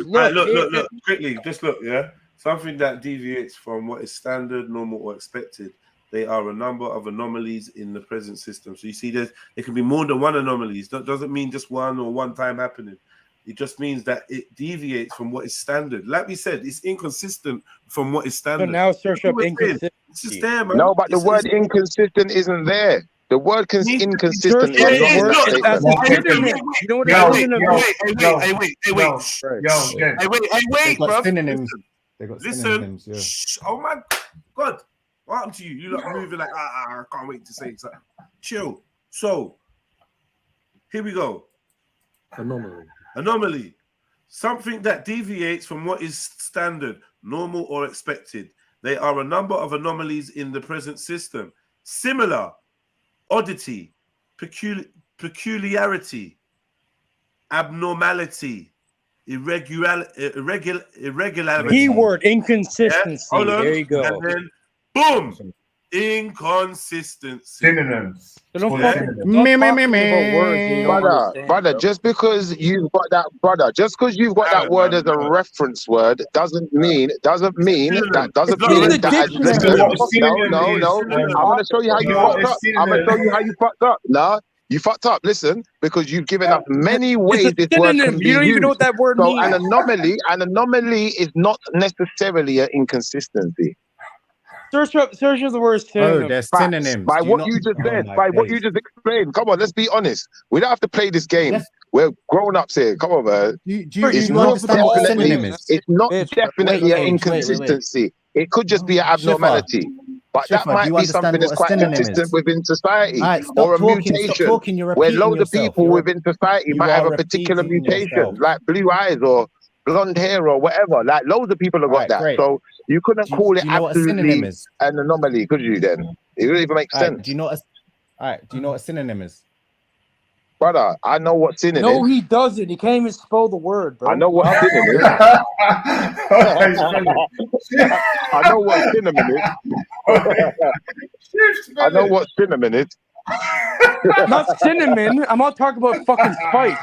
quickly, just look, yeah. Something that deviates from what is standard, normal, or expected. They are a number of anomalies in the present system. So you see, there can be more than one anomalies. That doesn't mean just one or one time happening. It just means that it deviates from what is standard. Like we said, it's inconsistent from what is standard. So now search up inconsistency. It's just there, man. No, but the word inconsistent isn't there. The word inconsistent is not in that statement. You know what wait, bro. Synonyms. They got Listen. synonyms, yeah. Oh my God. What happened to you? You look moving like, I can't wait to say something. Chill. So, here we go. Anomaly. Something that deviates from what is standard, normal, or expected. They are a number of anomalies in the present system. Similar, oddity, peculiarity, abnormality, irregularity. Keyword inconsistency. Yeah? Hold on. There you go. And then, boom, Inconsistency. Synonyms. Brother, just because you've got that word as a reference word doesn't mean that I'm gonna show you how you fucked up. I'm gonna show you how you fucked up. No, you fucked up. Listen, because you've given us many ways this word can be You don't used. even know what that word So means. an anomaly is not necessarily an inconsistency. Search the word synonym. Oh, there's synonyms. By what you just said, by what you just explained. Come on, let's be honest. We don't have to play this game. We're grown-ups here. Come on, man. It's not definitely an inconsistency. It could just be an abnormality. But that might be something that's quite consistent within society, or a mutation, where loads of people within society might have a particular mutation, like blue eyes or blonde hair or whatever. Like loads of people have got that. great. So you couldn't call it absolutely an anomaly, could you? Then it wouldn't even make sense. Do you know what a synonym is? Brother, I know what synonym No, is. he doesn't. He can't even spell the word, bro. I know what synonym is. I know what cinnamon is. I know what cinnamon is. Not cinnamon. I'm not talking about fucking spice.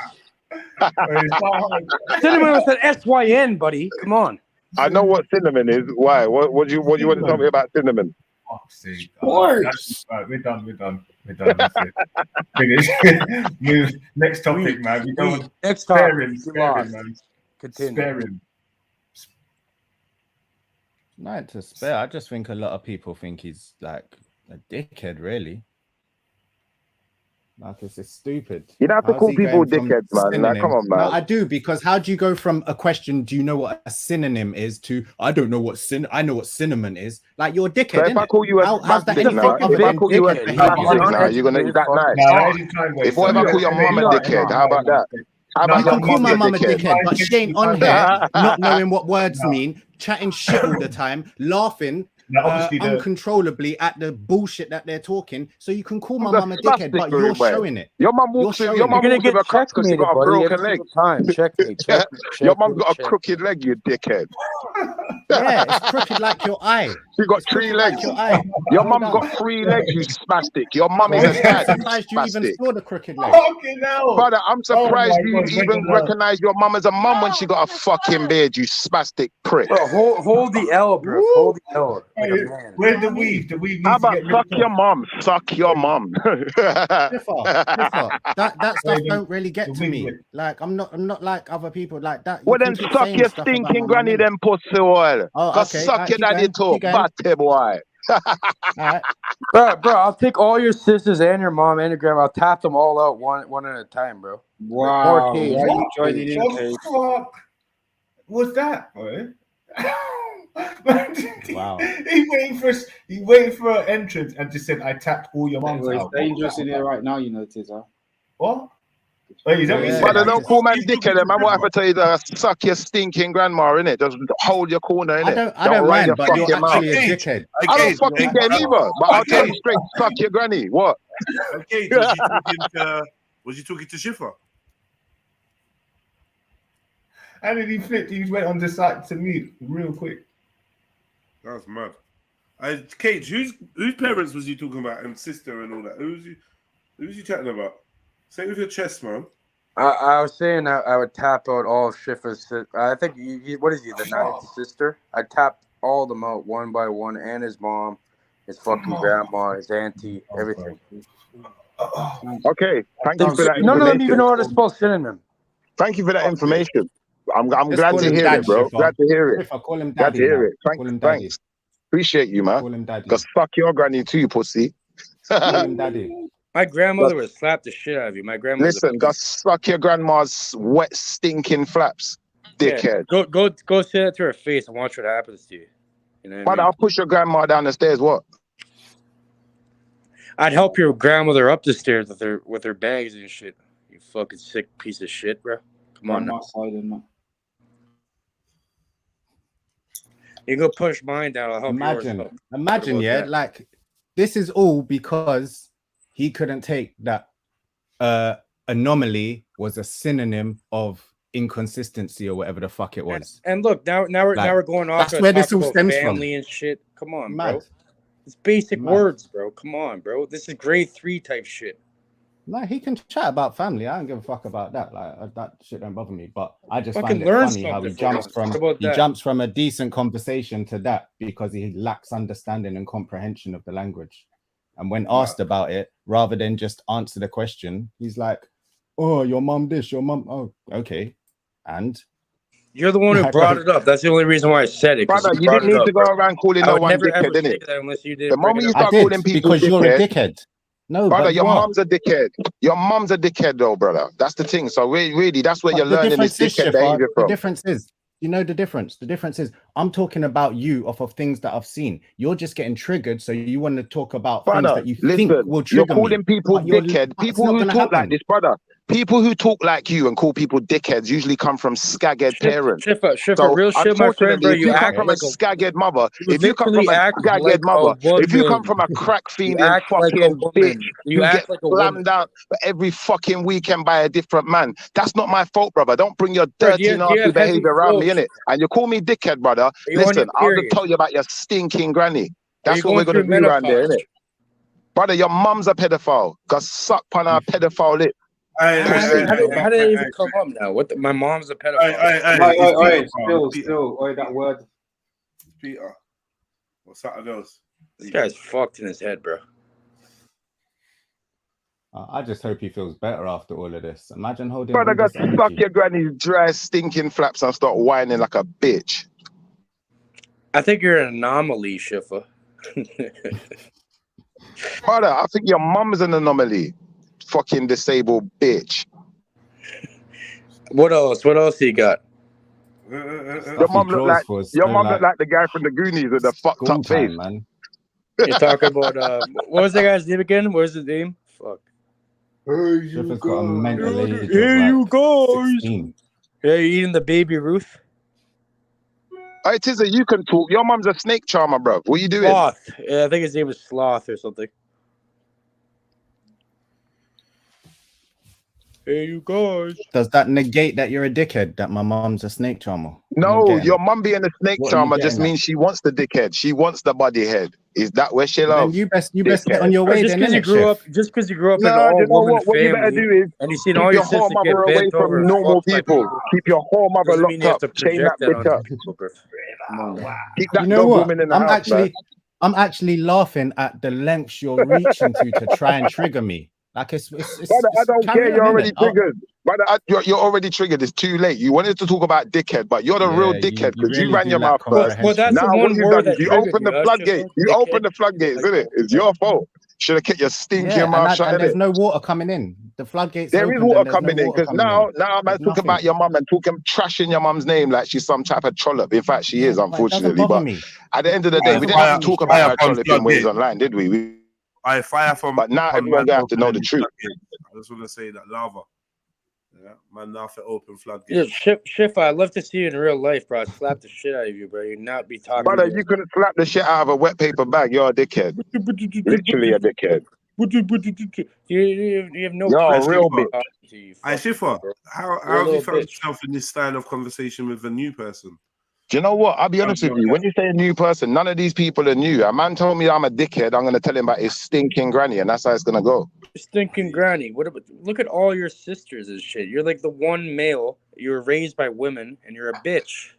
Cinnamon with an S-Y-N, buddy. Come on. I know what cinnamon is. Why? What do you want to tell me about cinnamon? We're done. That's it. Finish. Move. Next topic, man. We don't spare him, man. Continue. Spare him. Not to spare. I just think a lot of people think he's like a dickhead, really. Like it's just stupid. You don't have to call people dickheads, man. Like, come on, man. No, I do, because how do you go from a question, do you know what a synonym is, to I don't know what I know what cinnamon is? Like you're a dickhead. So if I call you a how's that spastic now, if I call you a spastic now, you're gonna that nice. If what if I call your mum a dickhead? How about that? How about You can your call my mum mum a dickhead, but she ain't on here not knowing what words mean, chatting shit all the time, laughing uncontrollably at the bullshit that they're talking. So you can call my mum a dickhead, but you're showing it. Your mum walks with a crutch because she got a broken leg. Your mum got a crooked leg, you dickhead. Yeah, it's crooked like your eye. She got 3 legs. Your mum got 3 legs, you spastic. Your mum is a dad. I'm surprised you even saw the crooked leg. Brother, I'm surprised you even recognize your mum as a mum when she got a fucking beard, you spastic prick. Bro, hold the L, bro. Hold the L. Like a man. Where's the weave? The weave. How about suck your mum? Suck your mum. That stuff don't really get to me. Like I'm not like other people like that. Well then suck your stinking granny then pussy oil. Cause suck your daddy too, batty boy. Bro, I'll take all your sisters and your mom and your grandma. I'll tap them all out one at a time, bro. Wow. Fuck was that, boy? Wow. He waiting for an entrance and just said, "I tapped all your mums It's out." dangerous in here right now, you know, Tizza. What? Wait, is that what you said? Brother, don't call man dickhead. Man, what I have to tell you that suck your stinking grandma, innit? Just hold your corner, innit? I don't mind, but you're actually a dickhead. I don't fucking care either, but I'll tell you straight, suck your granny. What? Okay, was you talking to Schiffer? And then he flipped. He went on the site to mute real quick. That's mad. Kate, whose parents was you talking about, and sister and all that? Who's you chatting about? Say it with your chest, man. I was saying I would tap out all of Schiffer's. I think what is he, the 9th sister? I tapped all of them out one by one, and his mom, his fucking grandma, his auntie, everything. Okay, thank you for that information. None of them even know how to spell synonym. Thank you for that information. I'm glad to hear it, bro. Glad to hear it. Call him Glad to hear it. Thanks. Appreciate you, man. Call him daddy. Because fuck your granny too, pussy. Call him daddy. My grandmother would slap the shit out of you. My grandmother. Listen, go suck your grandma's wet, stinking flaps, dickhead. Yeah, go say that to her face and watch what happens to you. You know what I mean? I'll push your grandma down the stairs. What? I'd help your grandmother up the stairs with her bags and shit. You fucking sick piece of shit, bro. Come on now. You go push mine down. I'll help Imagine, yeah, like this is all because he couldn't take that anomaly was a synonym of inconsistency or whatever the fuck it was. And look, now we're going off. That's where this all stems family from. And shit. Come on, mad. bro. It's basic Man. words, bro. Come on, bro. This is grade 3 type shit. Like, he can chat about family. I don't give a fuck about that. Like, that shit don't bother me. But I just Fucking find it learn funny how he something from jumps us. from What about that? jumps from a decent conversation to that because he lacks understanding and comprehension of the language. And when asked about it, rather than just answer the question, he's like, "Oh, your mum this, your mum. Oh, okay." And You're the one who Like, brought bro. it up. That's the only reason why I said it. Brother, You you brought didn't it need up, to go bro. around calling I no would one never ever dickhead, say innit? that unless you did The bring moment it you up. I start did calling people because you're a dickhead, dickhead. No, brother, but your you are. mom's a dickhead. Your mom's a dickhead, though, brother. That's the thing. So really, that's where But you're the learning this difference is, dickhead Shifa, behavior the from. difference is, you know the difference. The difference is I'm talking about you off of things that I've seen. You're just getting triggered, so you want to talk about things Brother, that you think listen, will you're trigger me. calling people But you're dickhead. but it's People not who gonna talk like happen. this, brother. People who talk like you and call people dickheads usually come from skaghead parents. Shifa, So real shit, my friend, unfortunately, bro. if You you come act from a like a skaghead mother, you if you come from literally a act skaghead like a mother, if you come woman. from a crack You fiending act like a fucking bitch woman. You who act gets like a woman. slammed out every fucking weekend by a different man, that's not my fault, brother. Don't bring your Bro, dirty, do you nasty have heavy behavior around me, flows? innit? And you call me dickhead, brother. Are you on your Listen, I'll just period? tell you about your stinking granny. Are you That's what going we're gonna through do around there, menopause? innit? Brother, your mum's a pedophile. Got suck on our pedophile lip. How did it even come up now? What? My mom's a pedophile. Still, that word. Peter. What's that, girls? This guy's fucked in his head, bro. I just hope he feels better after all of this. Imagine holding Brother, all got this suck energy. your granny's dry, stinking flaps and start whining like a bitch. I think you're an anomaly, Shifa. Brother, I think your mum's an anomaly. Fucking disabled bitch. What else? What else he got? Your mum look like the guy from the Goonies with the fucked up face. Man. You're talking about what was that guy's name again? What's his name? Fuck. Shifa's got a mental age of Here you like go. 16. Yeah, you eating the baby Ruth? Hey, Tizza, you can talk. Your mum's a snake charmer, bro. What are you doing? Sloth. Yeah, I think his name was Sloth or something. Hey, you guys. Does that negate that you're a dickhead, that my mom's a snake charmer? No, your mum being a snake What are you charmer just getting at? means she wants the dickhead. She wants the body head. Is that where she loves? Then you best get on your way. Just then, because you innit, grew Chef? up, in an No, you know all-woman what? What you better family, do is and you seen keep all your your whore sisters mother get away bent from over, normal fucked by people. Keep your whore mother doesn't mean locked you have up. to Chain that project that bitch up. onto people, bro. Come on, man. Keep that You know dog what? woman in the house, man. I'm actually laughing at the lengths you're reaching to try and trigger me. Like it's Brother, I don't carry care. on, You're already innit? triggered. Brother, you're already triggered. It's too late. You wanted to talk about dickhead, but you're the real dickhead you because you really ran do your lack mouth first. Well, that's Now the what one you've word done is that you triggered opened you. the That's floodgate. just You opened the floodgates, isn't it? It's your fault. Should have kept your stinking Yeah, mouth shut, and innit? there's no water coming in. The floodgates There is opened water and there's no coming in water because coming now in. I'm There's talking nothing. about your mum and talking trash in your mum's name like she's some type of trollop. In fact, she is, But it doesn't unfortunately. bother But me. at the end of the day, we didn't have to talk about her trolloping ways online, did we? I fire from. But now everyone gonna have to know the truth. I just want to say that lava. Yeah, man, now for open Yeah, floodgates. Shifa, I'd love to see you in real life, bro. I'd slap the shit out of you, bro. You'd not be talking. Brother, you couldn't slap the shit out of a wet paper bag. You're a dickhead. Literally a dickhead. You have no. You're a real bitch. Hey, Shifa, how have you found yourself in this style of conversation with a new person? Do you know what? I'll be honest with you. When you say a new person, none of these people are new. A man told me I'm a dickhead. I'm going to tell him about his stinking granny, and that's how it's going to go. Stinking granny. What about? Look at all your sisters and shit. You're like the one male. You were raised by women, and you're a bitch.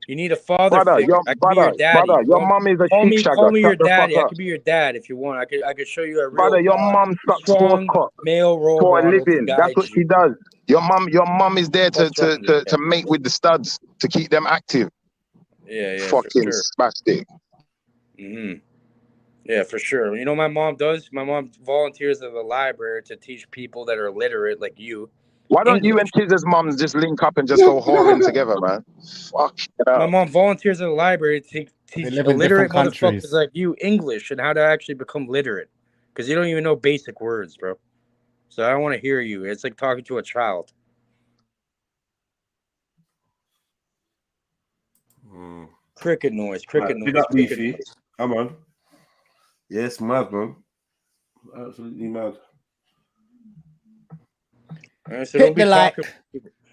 You need a father figure. I could be your daddy. Your mum is a Call me sheepshagger. your Shut the daddy. fuck I up. could be your dad if you want. I could show you a real Brother, your mum sucks sports strong cock male role for a model to living. guide That's what she does. Your mum is there to mate with the studs to keep them active. Yeah, Fucking for sure. spastic. Yeah, for sure. You know what my mom does? My mom volunteers at the library to teach people that are illiterate like you. Why don't you and Tiz's mums just link up and just go whoring together, man? Fuck. My mom volunteers at the library to teach live in illiterate different countries. motherfuckers like you English and how to actually become literate. Because you don't even know basic words, bro. So I don't want to hear you. It's like talking to a child. Cricket noise. Cricket noise. Cricket noise. Come on. Yes, mad, man. Absolutely mad. So don't be talking.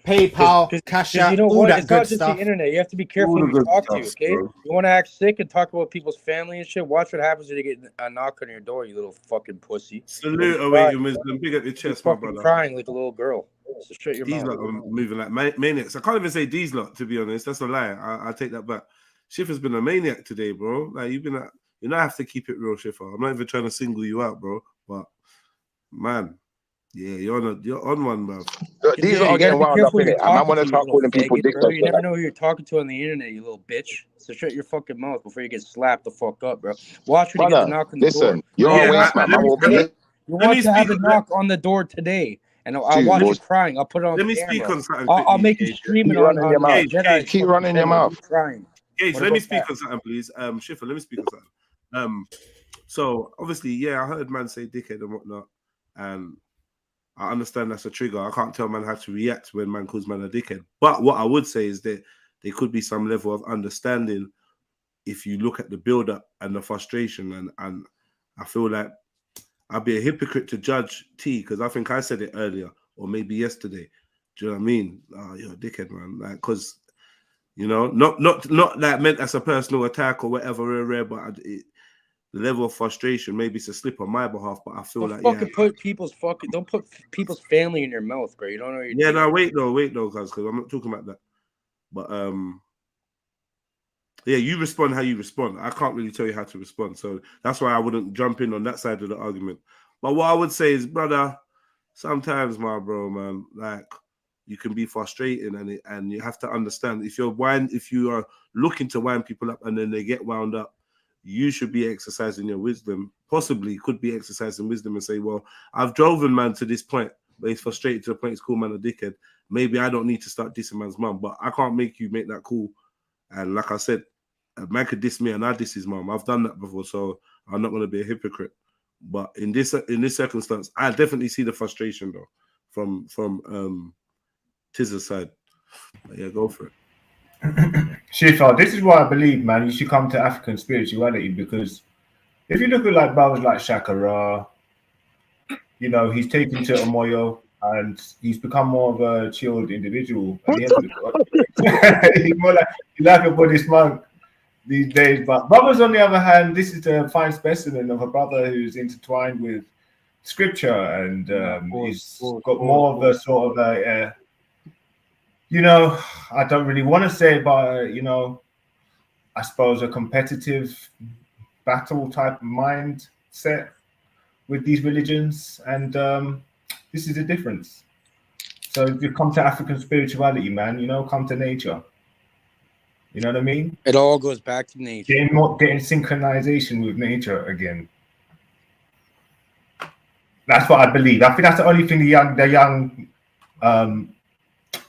PayPal, Cash App, you know all what? that It's good not just stuff. the internet. You have to be careful All the who you good talk to, stuff, okay? bro. You want to act sick and talk about people's family and shit? Watch what happens when you get a knock on your door, you little fucking pussy. Salute, awaiting wisdom. Big up your You're chest, my fucking brother. crying like a little girl. So shut your These mouth. lot are moving like maniacs. I can't even say these lot, to be honest. That's a lie. I take that back. Schiffer's been a maniac today, bro. Like you know, I have to keep it real, Schiffer. I'm not even trying to single you out, bro. But man, yeah, you're on one, bro. These You are gotta getting be wound up careful in who it. you're And I talking want to, to you start little calling people faggot, bro. dickheads. You never know who you're talking to on the internet, you little bitch. So shut your fucking mouth before you get slapped the fuck up, bro. Watch when you get the Brother, knock on the door. listen, you're a waste man. You want to have a knock on the door today, and I'll watch you crying. I'll put it on Let me camera. speak on something I'll quickly, make you Gage. streaming Keep running your mouth. Jedi. Keep running your mouth. Crying. Gage, What let me about speak that? on something, please. Schiffer, let me speak on something. So obviously, yeah, I heard man say dickhead and whatnot, and I understand that's a trigger. I can't tell man how to react when man calls man a dickhead. But what I would say is that there could be some level of understanding if you look at the build-up and the frustration, and I feel like I'd be a hypocrite to judge T, because I think I said it earlier or maybe yesterday. Do you know what I mean? Oh, you're a dickhead, man. Like, because, you know, not that meant as a personal attack or whatever, but the level of frustration, maybe it's a slip on my behalf, but I feel like, Don't put people's family in your mouth, bro. You don't know what you're doing. No, wait, because I'm not talking about that. But yeah, you respond how you respond. I can't really tell you how to respond, so that's why I wouldn't jump in on that side of the argument. But what I would say is, brother, sometimes, my bro, man, like you can be frustrating, and you have to understand if you are looking to wind people up and then they get wound up, you should be exercising your wisdom. Possibly could be exercising wisdom and say, well, I've driven man to this point, but he's frustrated to the point he's called man a dickhead. Maybe I don't need to start dissing man's mum, but I can't make you make that call. And like I said, a man could diss me and I diss his mum. I've done that before, so I'm not going to be a hypocrite. But in this circumstance, I definitely see the frustration though from Tiz's side. But yeah, go for it. Shifa, this is why I believe, man, you should come to African spirituality, because if you look at like brothers like Shakara, you know, he's taken to Omoyo and he's become more of a chilled individual. At the end of the he's more like a Buddhist monk these days. But brothers, on the other hand, this is a fine specimen of a brother who's intertwined with scripture, and he's got more of a sort of a you know, I don't really want to say, but you know, I suppose a competitive battle type mindset with these religions, and this is the difference. So if you come to African spirituality, man, you know, come to nature. You know what I mean? It all goes back to nature. Getting synchronization with nature again. That's what I believe. I think that's the only thing the young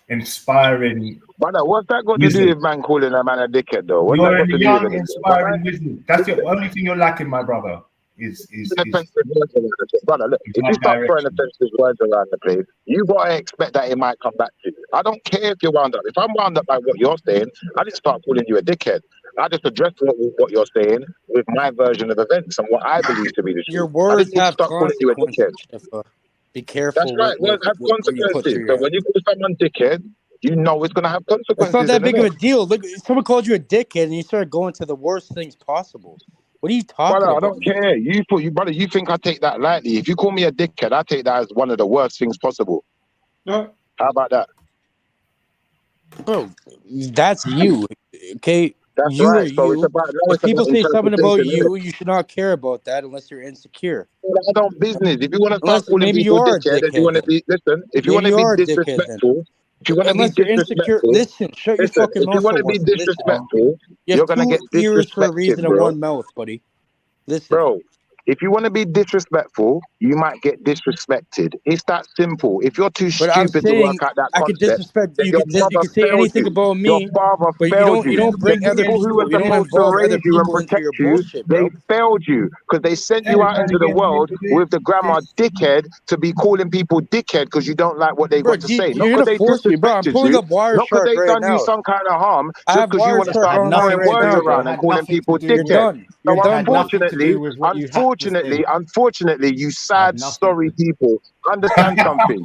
inspiring. But what's that got to do with man calling a man a dickhead, though? What's You're that got in to the do young with it? inspiring wisdom. That's the only thing you're lacking, my brother. Brother, look, if you start throwing offensive words around the place, you gotta expect that it might come back to you. I don't care if you're wound up. If I'm wound up by what you're saying, I just start calling you a dickhead. I just address what you're saying with my version of events and what I believe to be the truth. Your words have start calling you a dickhead. Be careful. That's right. Words have consequences. So when you call someone dickhead, you know it's gonna have consequences. It's not that big of a deal. Look, someone called you a dickhead, and you started going to the worst things possible. What are you talking about? I don't care. Brother, you think I take that lightly? If you call me a dickhead, I take that as one of the worst things possible. How about that? Bro, that's you. Okay, that's you right. are So you. it's about If people say something about you, you should not care about that unless you're insecure. I don't business. If you want to start calling maybe people you're a dickhead, if you want to be if you want to be disrespectful, if you want to be disrespectful, listen, shut your fucking mouth. If you want to be disrespectful, you're gonna get ears for a disrespected, reason and one mouth, buddy. Listen, bro. If you want to be disrespectful, you might get disrespected. It's that simple. If you're too stupid to work out that I could concept, disrespect then you. your You can say father anything failed you. about me, Your father but failed you don't bring The other people who were people. You don't supposed to involve raise other you and people into protect your you, bullshit, bro. they failed you because they sent you out into the world with the grammar dickhead to be calling people dickhead because you don't like what they got to say. Not You're because gonna they force me, bro. I'm disrespected pulling you, up Wireshark not because they've right done you now. some kind of harm, I just have because you want to Wireshark start on throwing right words now, around bro. and calling people You're dickhead. done. So with what you have to say. unfortunately, you sad, sorry people, understand something.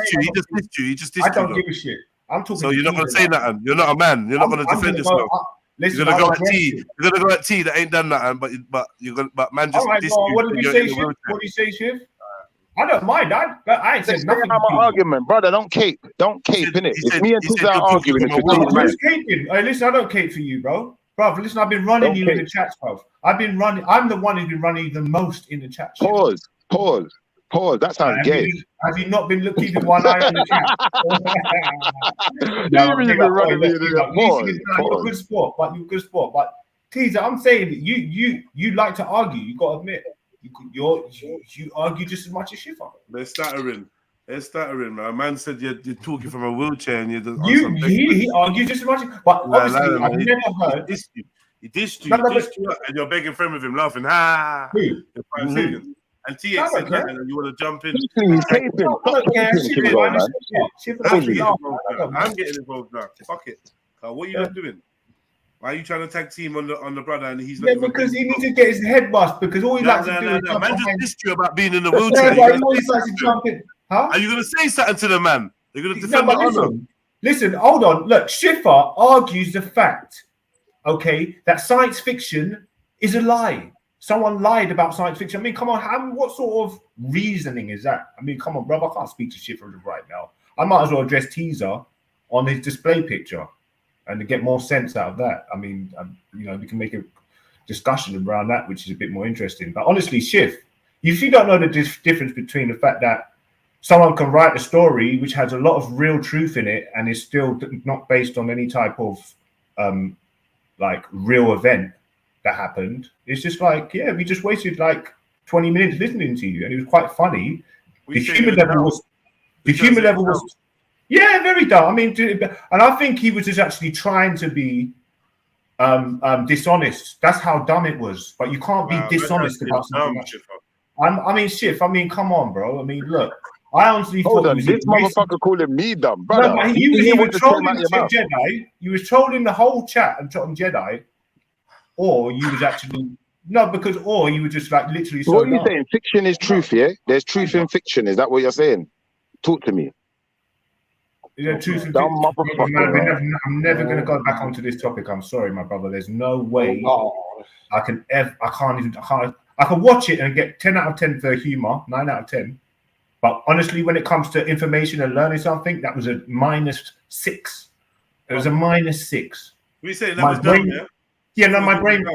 dissed you. He just dissed you. He just dissed you. I don't give a shit. I'm talking. So you're not gonna say nothing. You're not a man. You're not gonna defend yourself. You're gonna go at T. You're gonna go at T that ain't done nothing. But you're gonna. But man just dissed you. What did you say, Shiv? What did you say, Shiv? I don't mind. I ain't said nothing. I'm an argument, brother. Don't cape, innit? If me and Tiz are arguing, it's between men. Who's caping? Hey, listen, I don't cape for you, bro. Bro, listen, I've been running you in the chats, bro. I've been running. I'm the one who's been running you the most in the chat. Pause. That sounds gay. Have you not been keeping one eye on the chat? You're a good sport, but Teaser, I'm saying that you like to argue. You got to admit, you argue just as much as Shifa. They're stuttering, man. A man said you're talking from a wheelchair and you're he argues just as much. But obviously, I've never heard. He dissed you, and you're begging friend with him, laughing. Ha! You're 5 seconds. And TA said that, and you want to jump in. I'm getting involved now. Fuck it. What are you not doing? Why are you trying to tag team on the brother and he's not? Yeah, because he needs to get his head bust because all he likes to do is man just dissed you about being in the wheelchair. Are you going to say something to the man? You're going to defend the honor. Listen, hold on. Look, Shifa argues the fact, okay, that science fiction is a lie. Someone lied about science fiction. I mean, come on, what sort of reasoning is that? I mean, come on, brother, I can't speak to Shifa right now. I might as well address Teaser on his display picture and to get more sense out of that. I mean, we can make a discussion around that, which is a bit more interesting. But honestly, Shif, if you don't know the difference between the fact that someone can write a story which has a lot of real truth in it and is still not based on any type of like real event that happened, it's just like, yeah, we just wasted like 20 minutes listening to you, and it was quite funny. The humour level was yeah, very dumb. I mean, and I think he was just actually trying to be dishonest. That's how dumb it was. But you can't be dishonest about something like that. I mean, Shif, I mean, come on, bro. I mean, look, I honestly thought this motherfucker calling me dumb, brother. No, but he was trolling Jedi. You was trolling the whole chat and trolling Jedi, or you was actually or you were just like literally. So what are you saying? Fiction is truth, yeah? There's truth in fiction. Is that what you're saying? Talk to me. Yeah, truth in fiction. I'm never going to go back onto this topic. I'm sorry, my brother. There's no way I can watch it and get 10 out of 10 for humor, 9 out of 10. But honestly, when it comes to information and learning something, that was a -6. It was a -6. We say that was dumb, yeah? Yeah, no, my brain.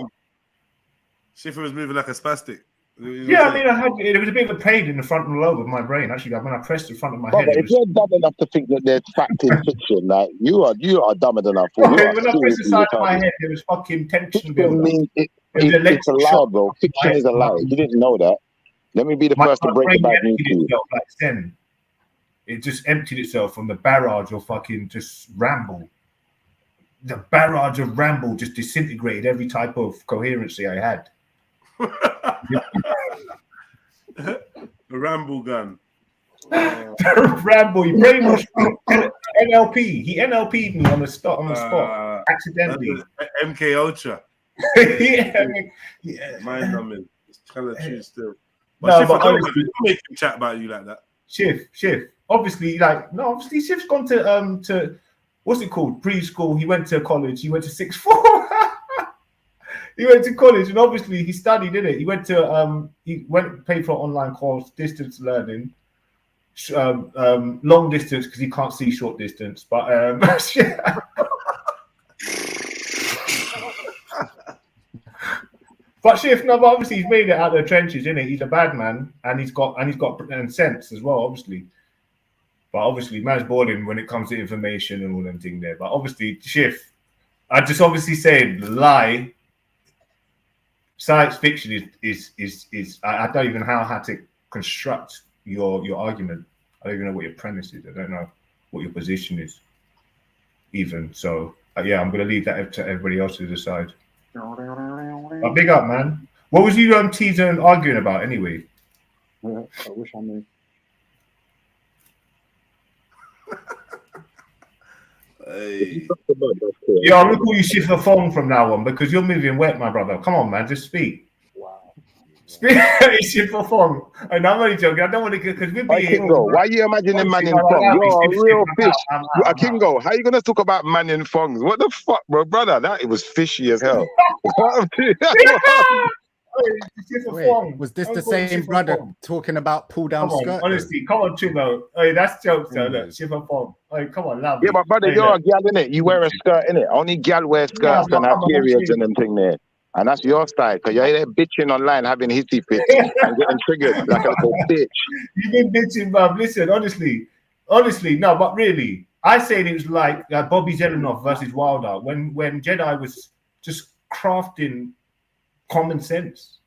Shifa was moving like a spastic. Yeah, I mean, it was a bit of a pain in the frontal lobe of my brain. Actually, when I pressed the front of my head. If you're dumb enough to think that there's fact in fiction, like you are dumber than I thought. Okay, when I pressed the side of my head, there was fucking tension building. It's a lie, bro. Fiction is a lie. You didn't know that. Let me be the first to break the bad news to you. It just emptied itself from the barrage of fucking just ramble. The barrage of ramble just disintegrated every type of coherency I had. The ramble gun. Ramble, you brainwashed NLP. He NLP'd me on the spot accidentally. MK Ultra. yeah. Mind numbing. It's kind of true still. But no, don't make him chat about you like that. Shif. Obviously, Shif's gone to what's it called? Preschool. He went to college. He went to sixth form. He went to college, and obviously he studied, didn't it? He went to paid for an online course, distance learning, long distance because he can't see short distance. But but Shif, but obviously he's made it out of the trenches, isn't it? He's a bad man, and he's got sense as well, obviously. But obviously, man's balling when it comes to information and all them things there. But obviously, Shif, I just obviously said lie. Science fiction is I don't even know how to construct your argument. I don't even know what your premise is. I don't know what your position is even. So yeah, I'm going to leave that to everybody else to decide. But big up, man. What was you teasing and arguing about anyway? I wish I knew. Hey. Yeah, I'm gonna call you Shifa Fong from now on because you're moving wet, my brother. Come on, man, just speak. Wow. Speak, Shifa Fong. And I'm only joking. I don't want to because we're being. Kingo, why are you imagining man in Fong? You're a real fish. Kingo, how you gonna talk about man in Fongs? What the fuck, brother? That it was fishy as hell. Wait, was this the same brother talking about pull down Come on, skirt? honestly, come on, Trillo. Hey, that's jokes, though. Look, shiver form. Hey, come on, love Yeah, me. but brother, Hey, you're look. a gal, innit? You wear a skirt, innit? Only gal wear skirts but and have come on, periods honestly. and them thing there. And that's your style, because you're there bitching online, having hissy fits and getting triggered like a little bitch. You've been bitching, bruv. Listen, honestly, no, but really, I said it was like Bobby Zelenoff versus Wilder when JEDI was just crafting common sense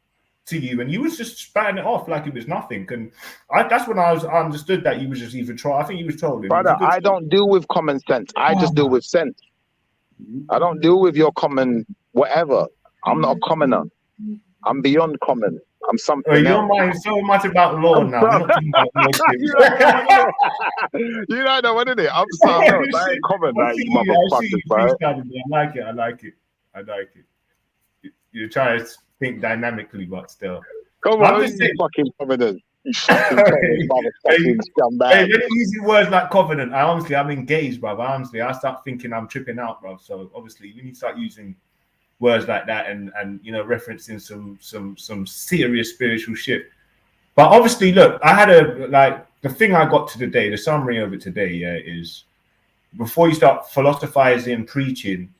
to you, and you was just spouting it off like it was nothing. And that's when I understood that you was just even trolling. I think you was trolling. Brother, I don't deal with common sense. I just deal with sense. I don't deal with your common whatever. I'm not a commoner. I'm beyond common. I'm something Your else. mind so much about law now. We're not talking about lordship. You know what it is? I'm something else. I ain't common like you motherfuckers, bro. I like it. You're trying to think dynamically, but still. Come on, you fucking covenant. You fucking motherfucking scumbag. Hey, when you using words like covenant, I'm engaged, bro. Honestly, I start thinking I'm tripping out, bro. So obviously, you need to start using words like that and referencing some serious spiritual shit. But obviously, look, I had the thing I got to today, the summary of it today, is before you start philosophizing, preaching,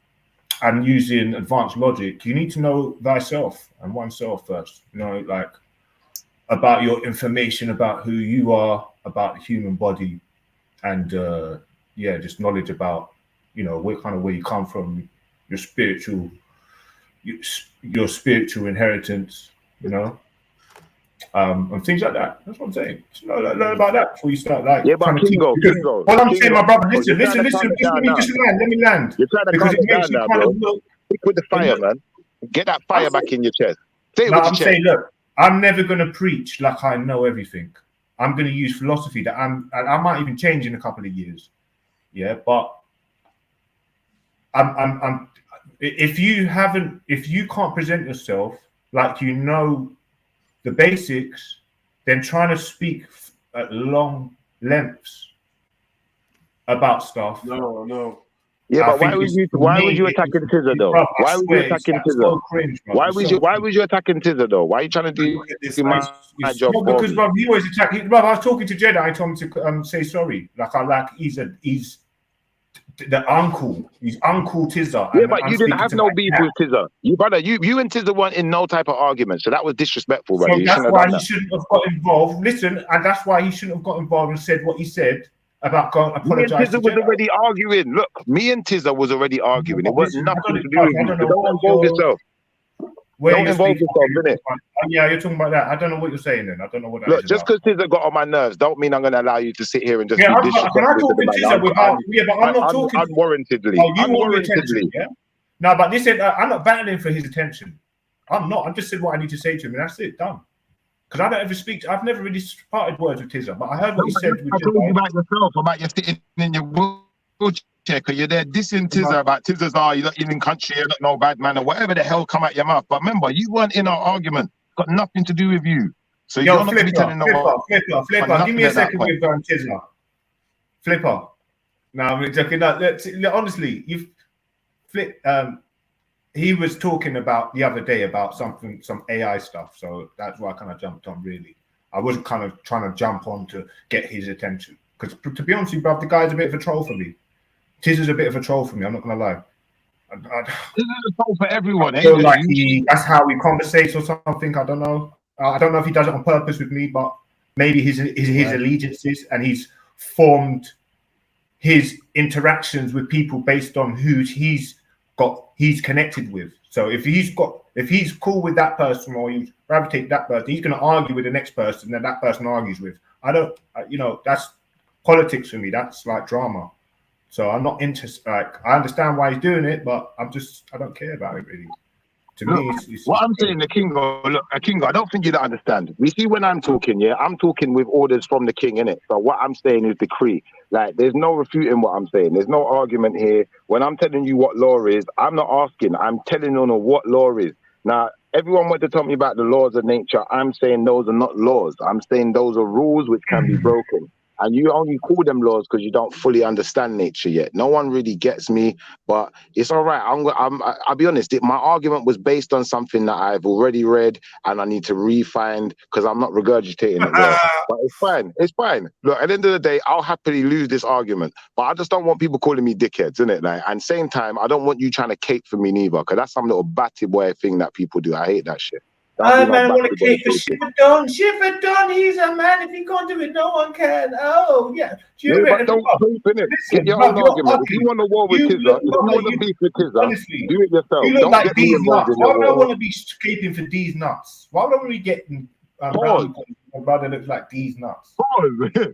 and using advanced logic, you need to know thyself and oneself first. Like about your information, about who you are, about the human body, and just knowledge about what kind of where you come from, your spiritual inheritance, and things like that. That's what I'm saying. Just learn about that before you start but Kingo. Well, I'm saying, my brother, listen. Let me land. You're trying to calm it down now, bro. Stick with the fire, man. Get that fire back in your chest. I'm saying, look, I'm never going to preach like I know everything. I'm going to use philosophy that I might even change in a couple of years. Yeah, but if you can't present yourself like you know the basics, then trying to speak at long lengths about stuff. No. Yeah, but why was you attacking Tizza though? Why was you attacking Tizza? Why was you attacking Tizza though? Why are you trying to do my job? Because bro, he always attack. Bro, I was talking to JEDI. I told him to say sorry. He's the uncle. He's Uncle Tizza. Yeah, but you didn't have no beef with Tizza. You and Tizza weren't in no type of argument, so that was disrespectful, brother. So that's why he shouldn't have got involved. Listen, and that's why he shouldn't have got involved and said what he said about going apologizing. Me and Tizza was already arguing. Look, me and Tizza was already arguing. It was nothing to do with you. Don't involve yourself. Don't involve yourself in it. Yeah, you're talking about that. I don't know what you're saying then. I don't know what that Look, is just because Tizza got on my nerves, don't mean I'm going to allow you to sit here and just can I be talk with Tizza without? Yeah, but I'm not talking unwarrantedly. Oh, you want my attention, yeah? No, but listen, I'm not battling for his attention. I'm not. I just said what I need to say to him, and that's it. Done. Because I don't ever speak. I've never really parted words with Tizza, but I heard what he said. I told you about yourself, about you sitting in your wheelchair, because you're there dissing Tizza about Tizza's you're not in country, you're not no bad man, or whatever the hell come out your mouth. But remember, you weren't in our argument. Got nothing to do with you. So you're not be telling no one. Flipper, give me a second with Tizza. Flipper. Now, I'm joking. Honestly, he was talking about the other day about some AI stuff, so that's why I kind of jumped on. Really, I wasn't kind of trying to jump on to get his attention, because to be honest with you, bro, the guy's a bit of a troll for me. Tizza's a bit of a troll for me. I'm not gonna lie. This is a troll for everyone. I feel like that's how he conversates or something. I don't know. I don't know if he does it on purpose with me, but maybe his allegiances, and he's formed his interactions with people based on who he's connected with. So if he's cool with that person, or you gravitate that person, he's going to argue with the next person that person argues with. I don't, that's politics for me. That's like drama. So I'm not interested. Like, I understand why he's doing it, but I don't care about it really. To me, it's what I'm saying, Kingo, I don't think you don't understand. We see when I'm talking, I'm talking with orders from the king, innit? So what I'm saying is decree. Like, there's no refuting what I'm saying. There's no argument here. When I'm telling you what law is, I'm not asking. I'm telling you what law is. Now, everyone wants to tell me about the laws of nature. I'm saying those are not laws. I'm saying those are rules which can be broken. And you only call them laws because you don't fully understand nature yet. No one really gets me, but it's all right. I'll be honest. My argument was based on something that I've already read, and I need to refine because I'm not regurgitating it well. But it's fine. It's fine. Look, at the end of the day, I'll happily lose this argument. But I just don't want people calling me dickheads, innit? Like, and same time, I don't want you trying to cape for me neither, because that's some little batty boy thing that people do. I hate that shit. I man want to cape for Shiver Don, he's a man. If he can't do it, no one can. Oh, yeah. Yeah, but don't cape, innit? Get your own argument. If you want a war with Kizza, if you want to beef with Kizza, do it yourself. You look Don't like get me these involved nuts. in your Why would I war. want to be caping for these nuts? Why would we get brown? My brother looks like these nuts. Look, if you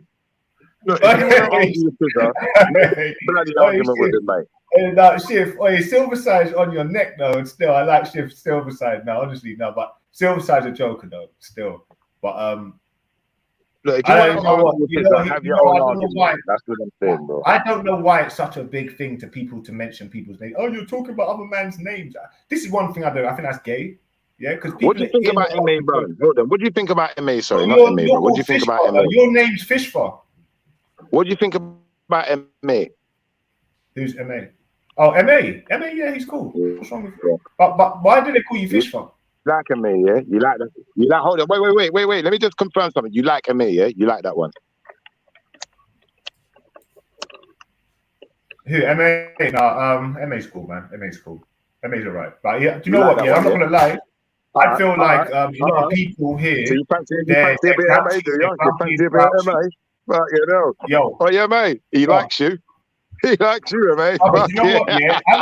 want to argue with Kizza, make bloody argument with him, mate. And Shiv, silver side's on your neck though, and still I like Shiv silver side. No, honestly, no, but silver side's a joker though, still. But look, if you want to argue with Kizza, have your own argument. That's what I'm saying, bro. I don't know why it's such a big thing to people to mention people's names. Oh, you're talking about other man's names. This is one thing I do. I think that's gay. Yeah, because what do you think about MA, bro? Hold on. What do you think about MA? Sorry, not MA, bro. What do you think about MA? Your name's Fishfar. What do you think about MA? Who's MA? Oh, MA. MA, yeah, he's cool. What's wrong with you? But why do they call you Fishfar? Like MA, yeah? You like that? You like, hold on, wait. Let me just confirm something. You like MA, yeah? You like that one? Who? MA? No, MA's cool, man. MA's cool. MA's alright. But yeah, do you know what? Yeah, I'm not gonna lie. I feel like a lot of people here. So you fancy a bit of MA, do you? You fancy a bit of MA? But you know. Yo. Oh yeah, mate. He likes you. He likes you, mate. Oh, but you know what? Yeah, I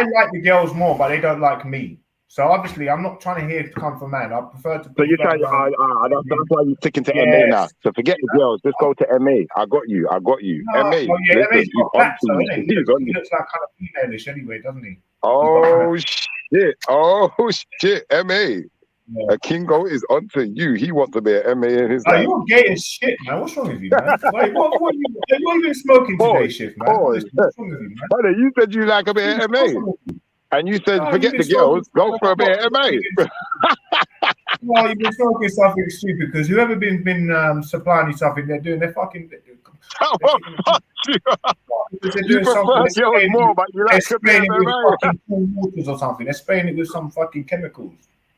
like the girls more, but they don't like me. So obviously, I'm not trying to hear it come from man. I prefer to. So you're trying. That's why you're sticking to MA now. So forget the girls. Just go to MA. I got you. No, MA. Oh yeah, MA's got that, so, He's he looks like kind of female-ish anyway, doesn't he? Oh shit! Oh shit! MA. A Kingo is onto you. He wants to be an MA in his life. You're gay as shit, man. What's wrong with you, man? Like, what you been smoking today, Shift, man? What's wrong with you, man? Brother, you said you like a bit of MA. And you said, forget the girls, go for a bit of MA. Well, you've been smoking something stupid because whoever been supplying you something, they're doing their fucking. You prefer girls more, but you like a bit of MA. Fucking cool waters or something. They're spraying it with some fucking chemicals.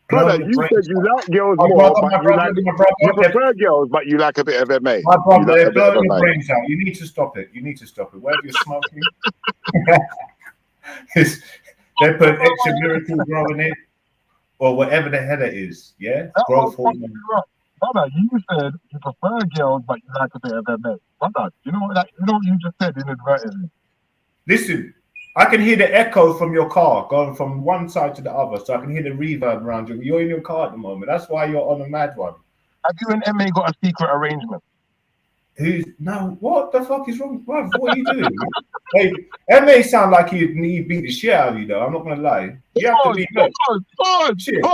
Brother, you said you like girls more, but you prefer girls, but you like a bit of MA. My brother, they're blowing your brains out. You need to stop it. You need to stop it. Whatever you're smoking, they put extra miracle grow in it, or whatever the hell it is. Yeah, growth hormone. Brother, you said you prefer girls, but you like a bit of MA. Brother, you know what you just said inadvertently. Listen. I can hear the echo from your car going from one side to the other, so I can hear the reverb around you. You're in your car at the moment. That's why you're on a mad one. Have you and MA got a secret arrangement? No, what the fuck is wrong? What are you doing? Hey, MA sound like he beat the shit out of you, though. I'm not gonna lie. You have to be shit.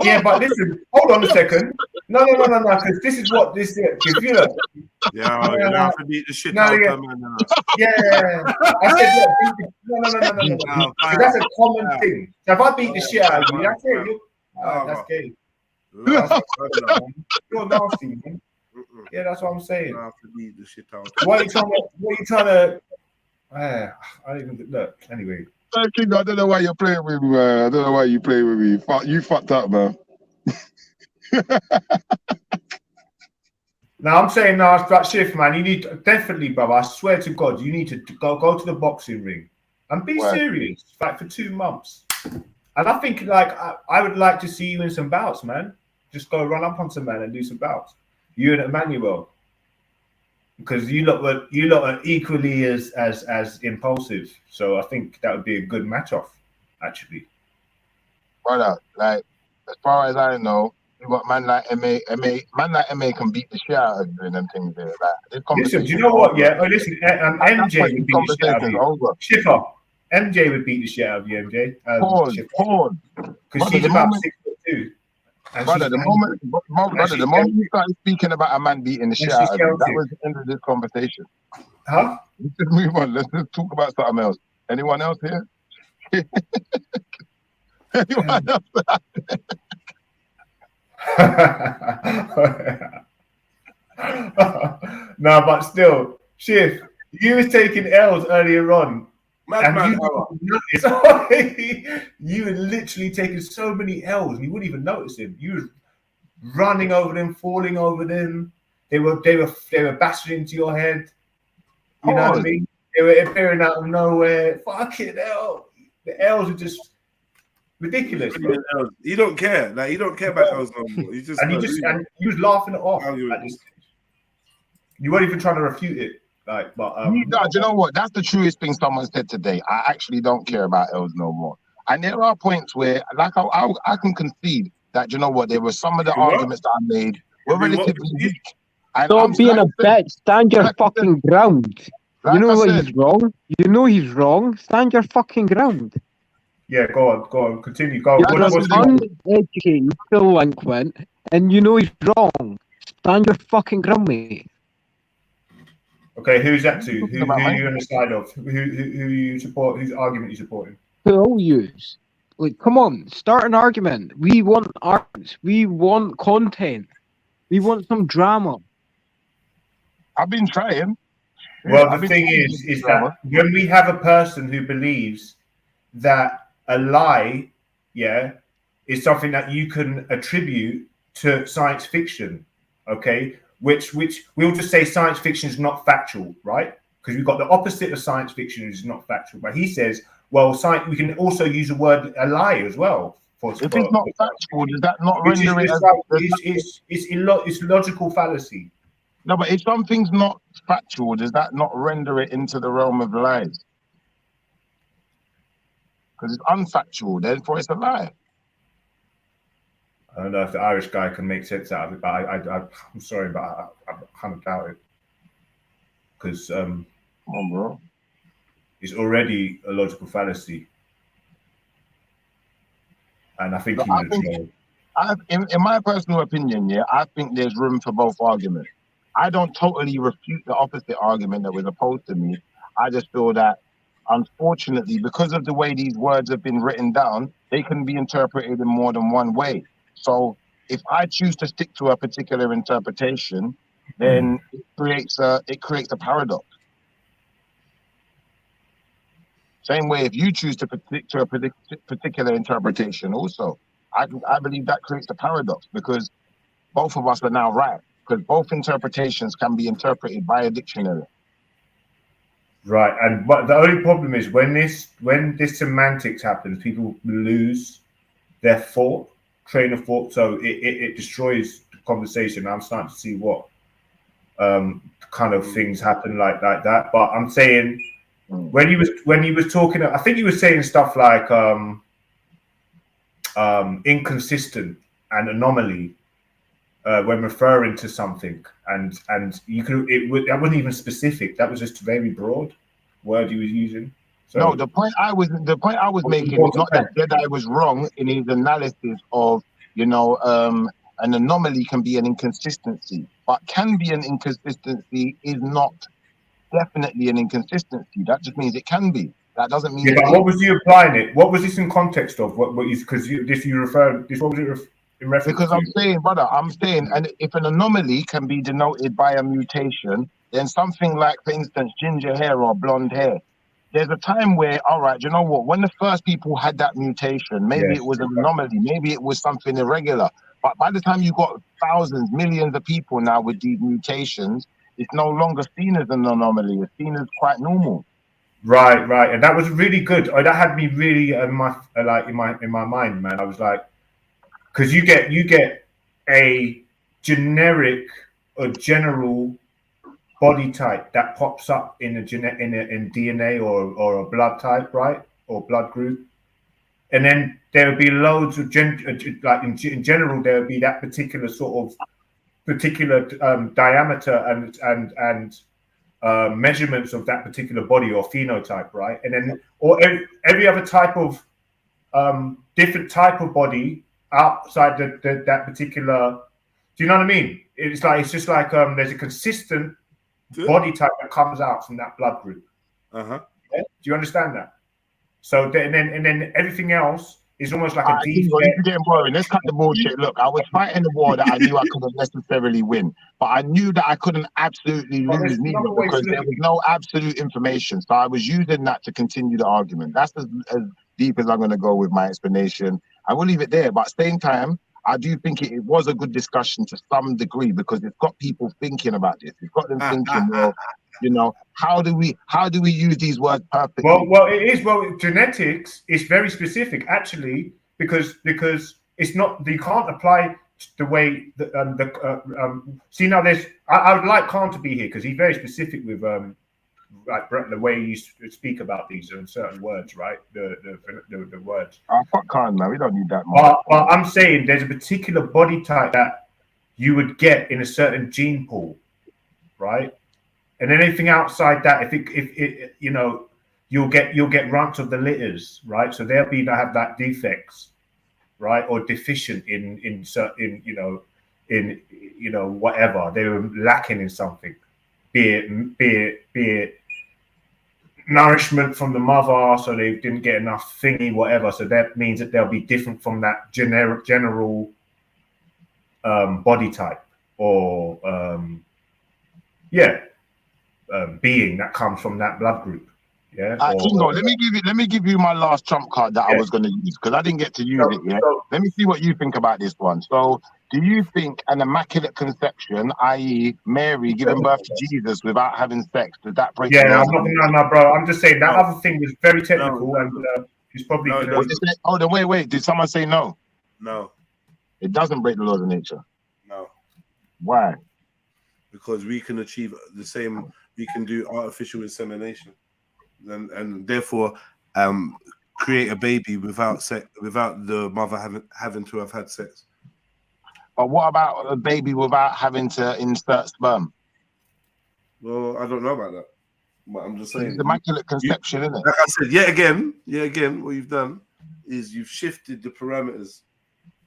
Yeah, but listen, hold on a second. No, because this is what this is. If you look, yeah, you have to beat the shit out of them. Yeah. I said, no. That's a common thing. So if I beat the shit out of you, that's it. That's gay. You're nasty, man. Yeah, that's what I'm saying. You have to beat the shit out. What are you trying to? I don't even look. Anyway. King, I don't know why you're playing with me, man. I don't know why you play with me. You fucked up, man. Now I'm saying now that shift, man. You need definitely, brother. I swear to God, you need to go to the boxing ring and be serious, like for 2 months. And I think like I would like to see you in some bouts, man. Just go run up on some man and do some bouts. You and Emmanuel. Because you lot are equally as impulsive, so I think that would be a good match off, actually. Brother, like as far as I know, you got man like MA can beat the shit out of you and them things there. Like, listen, do you know what? Yeah, listen, MJ would beat the shit out of you. Shipper, MJ would beat the shit out of you, MJ. Porn. Because she's about 6'2". Brother, the moment you started speaking about a man beating the shit out of you, that was the end of this conversation. Huh? Let's just move on. Let's just talk about something else. Anyone else here? Anyone else? No, but still, Shift, you was taking L's earlier on. Madman and hour. you were literally taking so many L's and you wouldn't even notice him. You was running over them, falling over them. They were bashing into your head. You know what I mean? They were appearing out of nowhere. Fucking hell. The L's are just ridiculous. He don't care. Like, he don't care about L's no more. He just and he was laughing it off. You weren't even trying to refute it. Like, but do you know what? That's the truest thing someone said today. I actually don't care about L's no more. And there are points where, like, I can concede that, you know what, there were some of the arguments that I made were relatively weak. Stop being a bitch. Stand your fucking ground. You know what he's wrong. You know he's wrong. Stand your fucking ground. Yeah, go on, continue. Go. You're uneducated, delinquent, and you know he's wrong. Stand your fucking ground, mate. Okay, who's that to? Who are you on the side of? Who you support? Whose argument you supporting? Who all use? Like, come on, start an argument. We want art. We want content. We want some drama. I've been trying. Well, the thing is that when we have a person who believes that a lie, is something that you can attribute to science fiction, okay? Which we'll just say science fiction is not factual, right? Because we've got the opposite of science fiction, which is not factual. But he says, well, we can also use the word a lie as well. If it's not factual, does that not render it as... It's logical fallacy. No, but if something's not factual, does that not render it into the realm of lies? Because it's unfactual, therefore it's a lie. I don't know if the Irish guy can make sense out of it, but I'm sorry, but I kind of doubt it. Because it's already a logical fallacy. And I think in my personal opinion, I think there's room for both arguments. I don't totally refute the opposite argument that was opposed to me. I just feel that, unfortunately, because of the way these words have been written down, they can be interpreted in more than one way. So if I choose to stick to a particular interpretation, then it creates a paradox. Same way, if you choose to stick to a particular interpretation also, I believe that creates a paradox, because both of us are now right, because both interpretations can be interpreted by a dictionary. Right, but the only problem is when this semantics happens, people lose their train of thought, so it destroys the conversation. I'm starting to see what kind of things happen like that. But I'm saying when he was talking, I think he was saying stuff like inconsistent and anomaly when referring to something, and that wasn't even specific. That was just a very broad word he was using. So, no, the point I was making is not that JEDI was wrong in his analysis of, an anomaly can be an inconsistency, but can be an inconsistency is not definitely an inconsistency. That just means it can be. That doesn't mean. Yeah, but what was you applying it? What was this in context of? What is, because what was it in reference because to? I'm saying, and if an anomaly can be denoted by a mutation, then something like, for instance, ginger hair or blonde hair, there's a time where, all right, you know what, when the first people had that mutation, maybe it was an anomaly, maybe it was something irregular. But by the time you got thousands, millions of people now with these mutations, it's no longer seen as an anomaly. It's seen as quite normal. Right, and that was really good. That had me really in my mind, man. I was like, because you get a generic or general body type that pops up in DNA or a blood type, right, or blood group, and then there would be loads of in general there would be that particular sort of diameter and measurements of that particular body or phenotype, right, and then or every other type of different type of body outside that particular. Do you know what I mean? It's just like there's a consistent body type that comes out from that blood group. Uh-huh. Yeah? Do you understand that? So then everything else It's almost like a This defect. is getting boring. Let's cut the bullshit. Look, I was fighting the war that I knew I couldn't necessarily win, but I knew that I couldn't absolutely lose neither because there was no absolute information. So I was using that to continue the argument. That's as deep as I'm going to go with my explanation. I will leave it there, but at the same time, I do think it was a good discussion to some degree because it's got people thinking about this. It's got them thinking, well, you know, how do we use these words perfectly? Well, it is. Well, genetics is very specific actually because it's not. You can't apply the way see now. I would like Khan to be here because he's very specific with like the way you speak about these and certain words, right? The words. Oh, fuck Khan, man. We don't need that. But I'm saying there's a particular body type that you would get in a certain gene pool, right? And anything outside that, if it you know, you'll get runt of the litters, right? So they'll be have that defects, right, or deficient in certain, you know, whatever they were lacking in something, be it nourishment from the mother, so they didn't get enough thingy, whatever. So that means that they'll be different from that general body type or being that comes from that blood group. Yeah. Kingo, let me give you my last trump card that I was going to use because I didn't get to use it yet. Let me see what you think about this one. So, do you think an immaculate conception, i.e., Mary giving birth to Jesus without having sex, does that break? Yeah, no, bro. I'm just saying that other thing was very technical and it's probably. Oh, then wait. Did someone say no? No. It doesn't break the laws of nature. No. Why? Because we can achieve the same. We can do artificial insemination, and therefore create a baby without sex, without the mother having to have had sex. But what about a baby without having to insert sperm? Well, I don't know about that, but I'm just saying. It's immaculate conception, isn't it? Like I said, yet again, what you've done is you've shifted the parameters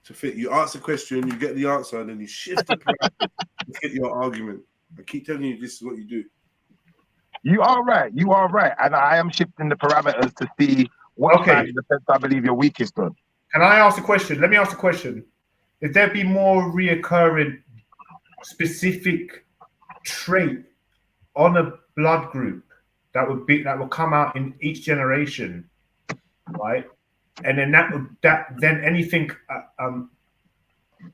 to fit. You ask a question, you get the answer, and then you shift the parameters to fit your argument. I keep telling you, this is what you do. You are right, and I am shifting the parameters to see what side of the fence I believe you're weakest on. Can I ask a question? Let me ask a question. If there be more reoccurring specific trait on a blood group that will come out in each generation, right? And then then anything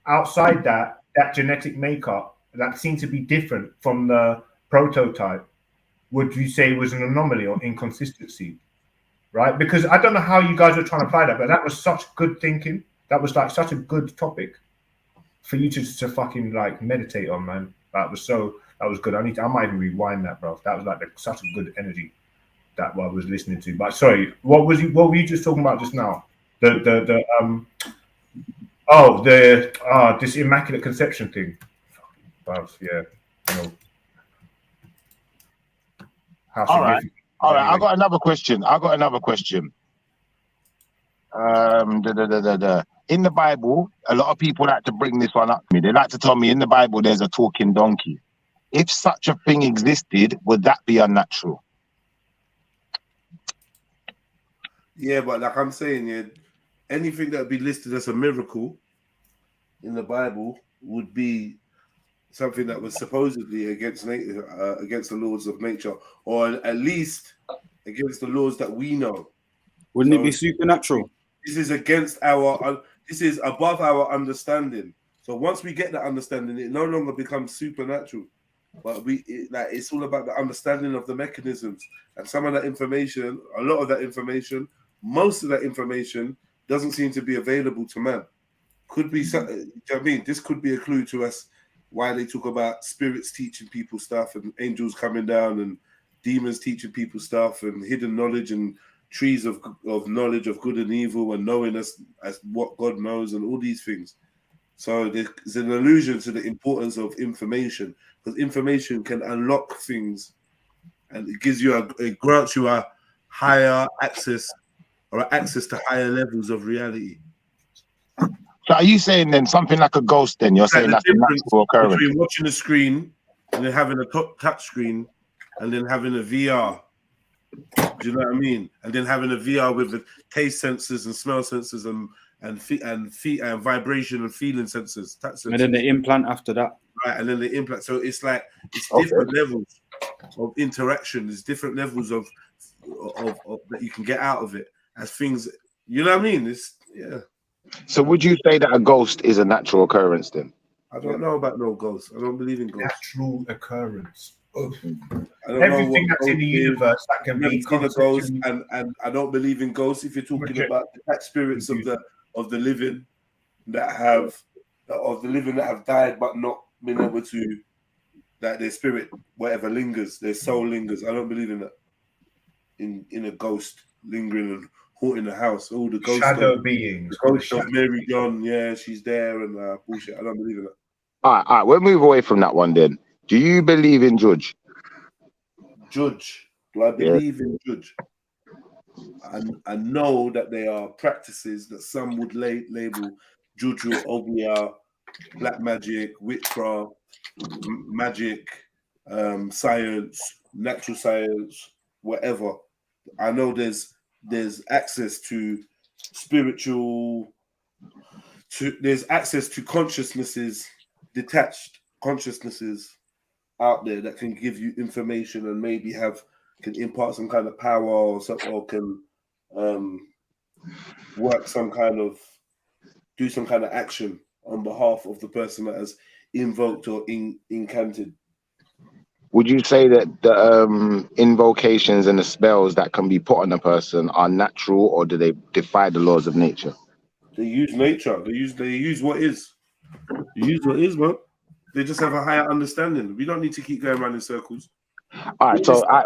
outside that genetic makeup that seemed to be different from the prototype, would you say was an anomaly or inconsistency? Right? Because I don't know how you guys are trying to apply that, but that was such good thinking. That was like such a good topic for you to fucking like meditate on, man. That was good. I might even rewind that, bro. That was like such a good energy that I was listening to. But sorry, what were you just talking about just now? This immaculate conception thing. Yeah. You know. All right. I got another question. In the Bible, a lot of people like to bring this one up to me. They like to tell me in the Bible there's a talking donkey. If such a thing existed, would that be unnatural? Yeah, but like I'm saying, anything that would be listed as a miracle in the Bible would be something that was supposedly against the laws of nature, or at least against the laws that we know. Wouldn't it be supernatural? This is against this is above our understanding. So once we get that understanding, it no longer becomes supernatural. But it's all about the understanding of the mechanisms. And some of that information, a lot of that information, most of that information doesn't seem to be available to man. Could be, you know what I mean? This could be a clue to us why they talk about spirits teaching people stuff and angels coming down and demons teaching people stuff and hidden knowledge and trees of knowledge of good and evil and knowing us as what God knows and all these things. So there's an allusion to the importance of information, because information can unlock things and it gives you it grants you a higher access or access to higher levels of reality. So are you saying then something like a ghost then? You're saying that's a natural occurrence? Between watching a screen and then having a touch screen and then having a VR. Do you know Do you know what I mean? And then having a VR with the taste sensors and smell sensors and vibration and feeling sensors. And then the implant after that. Right, and then the implant. So it's like it's different levels of interaction. There's different levels of that you can get out of it as things. You know what I mean? It's So would you say that a ghost is a natural occurrence then? I don't know about no ghosts. I don't believe in ghosts. Natural occurrence. I don't Everything know that's in the universe that can be a ghost, and I don't believe in ghosts. If you're talking about the spirits of the living that have died but not been able to, that their spirit whatever lingers, their soul lingers. I don't believe in that. In a ghost lingering and haunting the house. All the ghosts, shadow beings. The ghost of Mary John, yeah, she's there and bullshit. I don't believe in that. All right, we'll move away from that one then. Do you believe in Judge? Judge? Do I believe in Judge? I know that there are practices that some would label Juju, Ognia, black magic, witchcraft, magic, science, natural science, whatever. I know there's access to spiritual, there's access to consciousnesses, detached consciousnesses out there that can give you information and maybe can impart some kind of power or can work some kind of, do some kind of action on behalf of the person that has invoked or incanted. Would you say that the invocations and the spells that can be put on a person are natural, or do they defy the laws of nature? They use nature. They use what is. They use what is, man. They just have a higher understanding. We don't need to keep going around in circles. All right. So I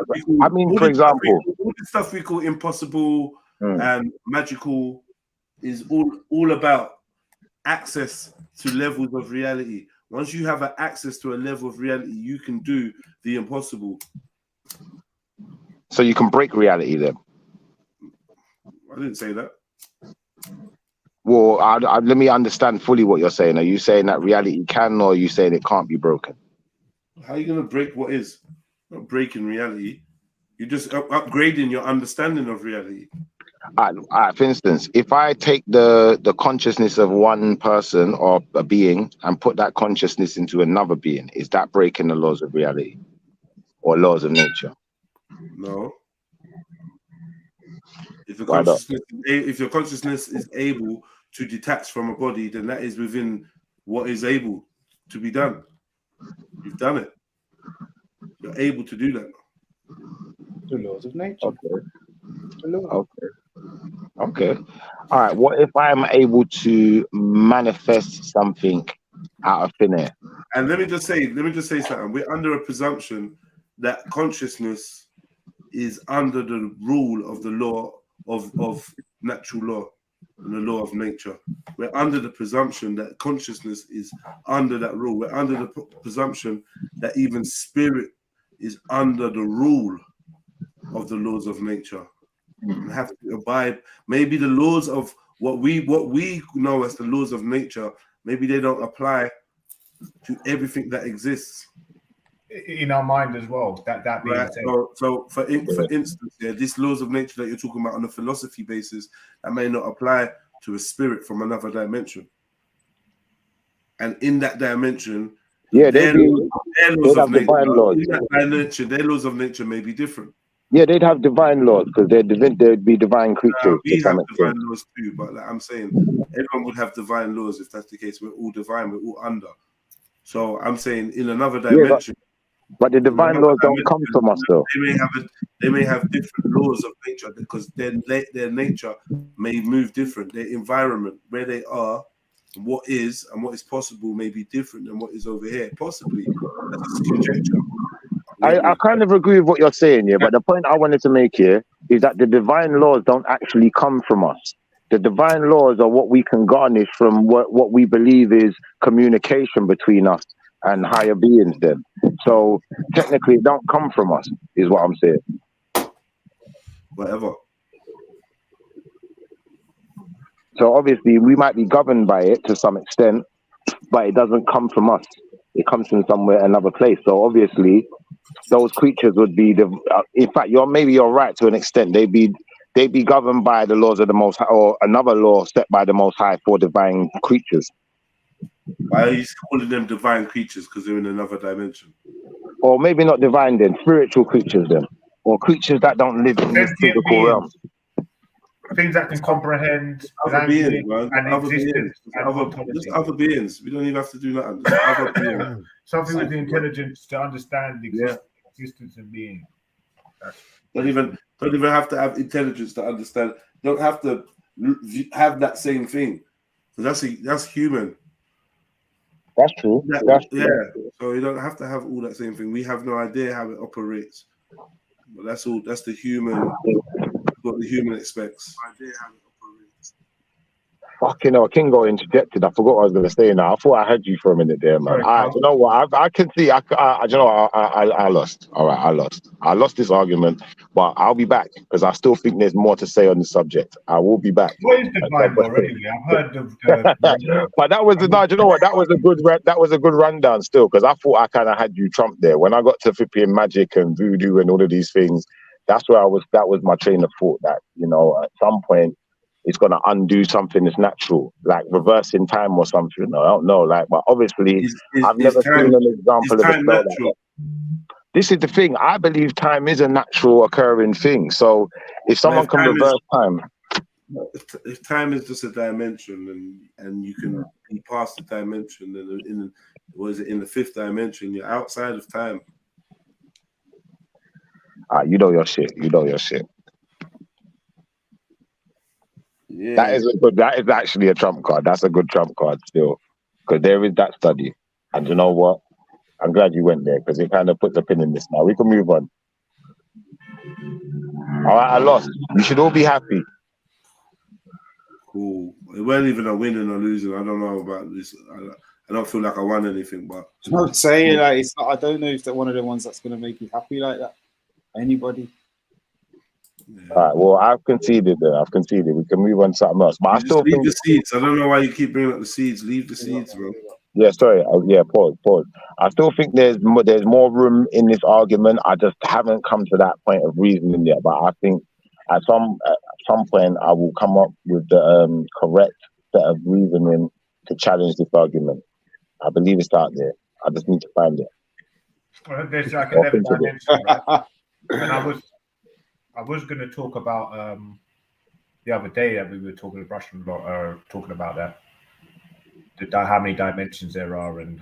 mean, for example, all the stuff we call impossible and magical is all about access to levels of reality. Once you have access to a level of reality, you can do the impossible. So you can break reality then? I didn't say that. Well, let me understand fully what you're saying. Are you saying that reality can, or are you saying it can't be broken? How are you going to break what is? Not breaking reality. You're just upgrading your understanding of reality. For instance, if I take the consciousness of one person or a being and put that consciousness into another being, is that breaking the laws of reality or laws of nature? No. If your consciousness is able to detach from a body, then that is within what is able to be done. You've done it. You're able to do that. The laws of nature. Okay. All right. What if I'm able to manifest something out of thin air? And let me just say something. We're under a presumption that consciousness is under the rule of the law of natural law and the law of nature. We're under the presumption that consciousness is under that rule. We're under the presumption that even spirit is under the rule of the laws of nature. And have to abide. Maybe the laws of what we know as the laws of nature, maybe they don't apply to everything that exists in our mind as well. That being right. So for instance, these laws of nature that you're talking about on a philosophy basis, that may not apply to a spirit from another dimension. And in that dimension, their laws of nature may be different. Yeah, they'd have divine laws because they'd be divine creatures. We have divine laws too, but like I'm saying, everyone would have divine laws if that's the case. We're all divine, we're all under. So I'm saying in another dimension. But the divine laws don't come from us, though. They may have different laws of nature because their nature may move different. Their environment, where they are, what is and what is possible may be different than what is over here. Possibly, that's a conjecture. I kind of agree with what you're saying, yeah, but the point I wanted to make here is that the divine laws don't actually come from us. The divine laws are what we can garnish from what we believe is communication between us and higher beings then. So technically it don't come from us, is what I'm saying. Whatever. So obviously we might be governed by it to some extent, but it doesn't come from us. It comes from somewhere, another place. So obviously those creatures would be the. In fact, you're right to an extent. They'd be governed by the laws of the Most High, or another law set by the Most High for divine creatures. Why are you calling them divine creatures? Because they're in another dimension. Or maybe not divine then, spiritual creatures then, or creatures that don't live in this physical realm. Things that can comprehend other beings, man. and Other beings. existence and Just other beings. We don't even have to do nothing. Just other beings. Something with the intelligence to understand existence and being. Don't even have to have intelligence to understand. Don't have to have that same thing. So that's human. That's true. So you don't have to have all that same thing. We have no idea how it operates. But that's all. That's the human. What the human expects. Fucking hell, Kingo interjected. I forgot what I was going to say now. I thought I heard you for a minute there, man. You know what? I can see. I lost. All right, I lost. I lost this argument, but I'll be back because I still think there's more to say on the subject. I will be back. What is the Bible already? I've heard of but that was you know what? That was a good rundown still, because I thought I kind of had you trumped there. When I got to flipping magic and voodoo and all of these things, that's where I was. That was my train of thought. That, you know, at some point it's gonna undo something that's natural, like reversing time or something. I don't know. Like, but obviously, I've never seen an example of a spell like that. This is the thing. I believe time is a natural occurring thing. So if someone can reverse time, if time is just a dimension, and you can be past the dimension, and in the fifth dimension, you're outside of time. You know your shit. You know your shit. Yeah. That is actually a trump card. That's a good trump card still, because there is that study. And you know what? I'm glad you went there, because it kind of puts a pin in this now. We can move on. All right, I lost. You should all be happy. Cool. It wasn't even a winning or losing. I don't know about this. I don't feel like I won anything, but I'm saying, like, it's not, I don't know if they're one of the ones that's going to make you happy like that. Anybody? Yeah. All right, well, I've conceded there. I've conceded. We can move on to something else. But I still leave think the seeds. I don't know why you keep bringing up the seeds. Leave the seeds, bro. Yeah, sorry. Pause. I still think there's more room in this argument. I just haven't come to that point of reasoning yet. But I think at some point I will come up with the correct set of reasoning to challenge this argument. I believe it's out there. I just need to find it. Well, there's like a different dimension, right? And I was going to talk about the other day that we were talking about that. How many dimensions there are, and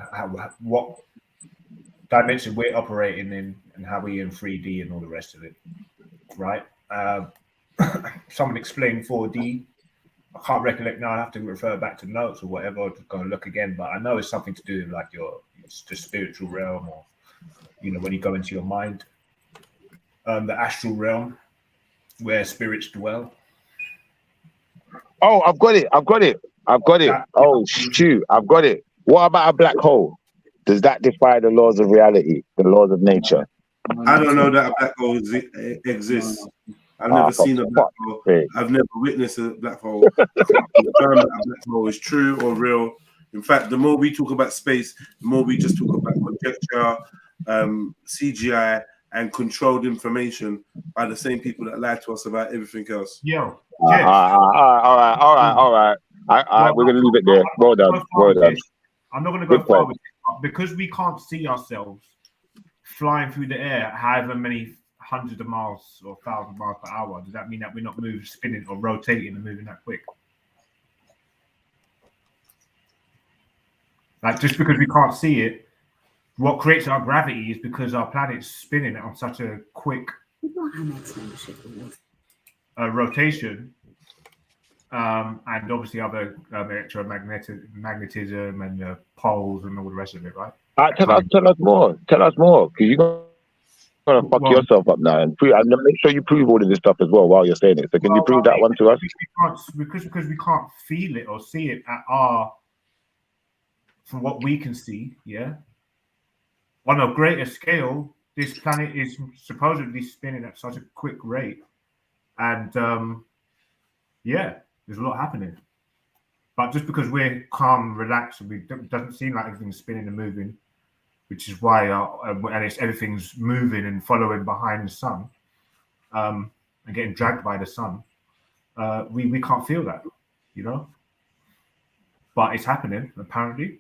what dimension we're operating in, and how we in 3D and all the rest of it, right? Someone explained 4D. I can't recollect now. I have to refer back to notes or whatever, or just go and look again. But I know it's something to do with like the spiritual realm, or when you go into your mind, the astral realm, where spirits dwell. Oh, I've got it. Oh, shoot, I've got it. What about a black hole? Does that defy the laws of reality, the laws of nature? I don't know that a black hole exists. I've never seen a black hole. I've never witnessed a black hole. I can't confirm that a black hole is true or real. In fact, the more we talk about space, the more we just talk about conjecture, CGI, and controlled information by the same people that lie to us about everything else. Yo. All right. We're gonna leave it there. Well done. I'm not gonna go far with it, because we can't see ourselves flying through the air however many hundreds of miles or 1,000 miles per hour. Does that mean that we're not spinning or rotating and moving that quick? Like, just because we can't see it, what creates our gravity is because our planet's spinning on such a quick rotation, and obviously other electromagnetism and poles and all the rest of it, right? Tell us more, because you're gonna fuck yourself up now, and make sure you prove all of this stuff as well while you're saying it. So can you prove that one to us? Because we can't feel it or see it from what we can see, yeah. On a greater scale, this planet is supposedly spinning at such a quick rate, and there's a lot happening. But just because we're calm, relaxed, and it doesn't seem like everything's spinning and moving, which is why and it's everything's moving and following behind the sun, and getting dragged by the sun. We can't feel that, you know. But it's happening apparently,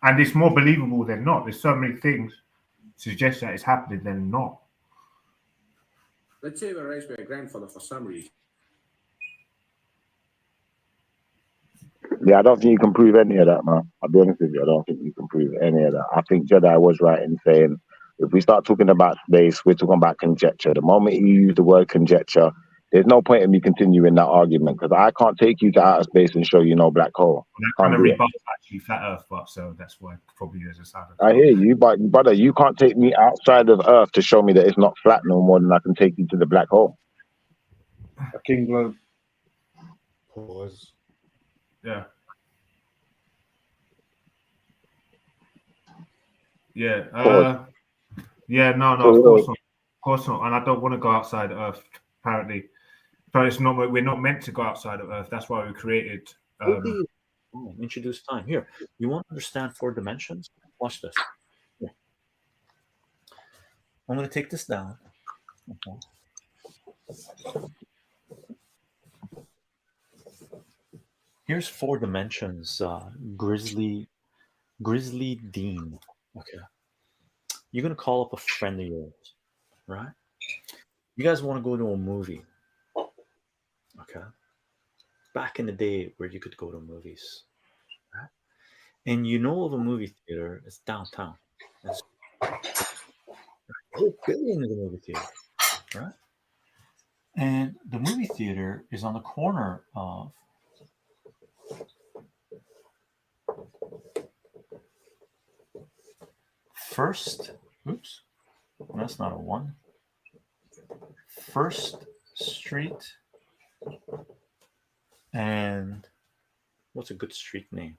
and it's more believable than not. There's so many things suggest that it's happening than not. Let's say we were raised by a grandfather for some reason. Yeah, I don't think you can prove any of that, man. I'll be honest with you. I don't think you can prove any of that. I think Jedi was right in saying if we start talking about space, we're talking about conjecture. The moment you use the word conjecture, there's no point in me continuing that argument because I can't take you to outer space and show you no black hole. That kind of rebuffs actually flat Earth, but so that's why probably there's a silence. I hear you, but brother, you can't take me outside of Earth to show me that it's not flat no more than I can take you to the black hole. A king globe. Pause. Yeah. Yeah. Yeah. No. Of course not. Of course not. And I don't want to go outside Earth. Apparently, so it's not. We're not meant to go outside of Earth. That's why we created. Introduce time here. You want to understand 4 dimensions? Watch this. Yeah. I'm going to take this down. Okay. Here's 4 dimensions. Grizzly Dean. Okay. You're going to call up a friend of yours, right? You guys want to go to a movie. Okay. Back in the day where you could go to movies. Right? And you know of a movie theater, it's downtown. It's a whole building is a movie theater. Right? And the movie theater is on the corner of First, oops, that's not a 1. First Street and what's a good street name?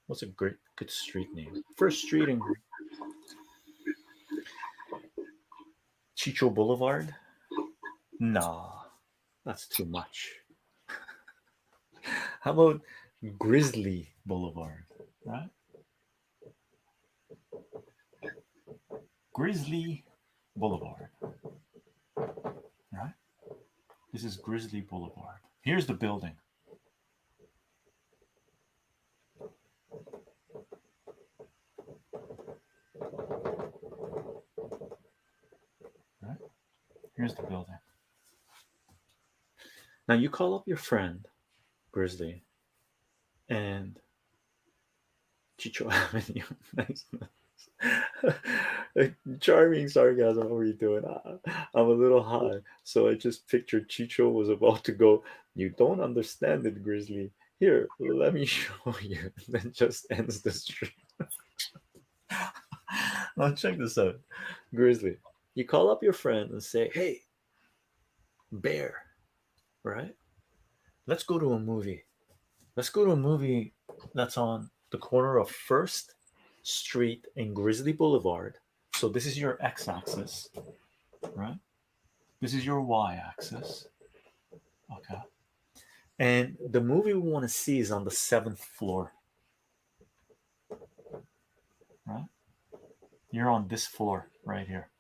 What's a good street name? First Street and Chicho Boulevard? Nah, that's too much. How about Grizzly Boulevard, right? Grizzly Boulevard, right? This is Grizzly Boulevard. Here's the building. Right? Here's the building. Now you call up your friend, Grizzly, and Chicho Avenue. Nice. Charming sarcasm. What are you doing? I'm a little high, so I just pictured Chicho was about to go. You don't understand it, Grizzly. Here, let me show you. And then just ends the stream. Now check this out, Grizzly. You call up your friend and say, "Hey, Bear, right? Let's go to a movie. Let's go to a movie that's on the corner of First Street and Grizzly Boulevard." So this is your x-axis, right? This is your y-axis. Okay. And the movie we want to see is on the 7th floor. Right? You're on this floor right here.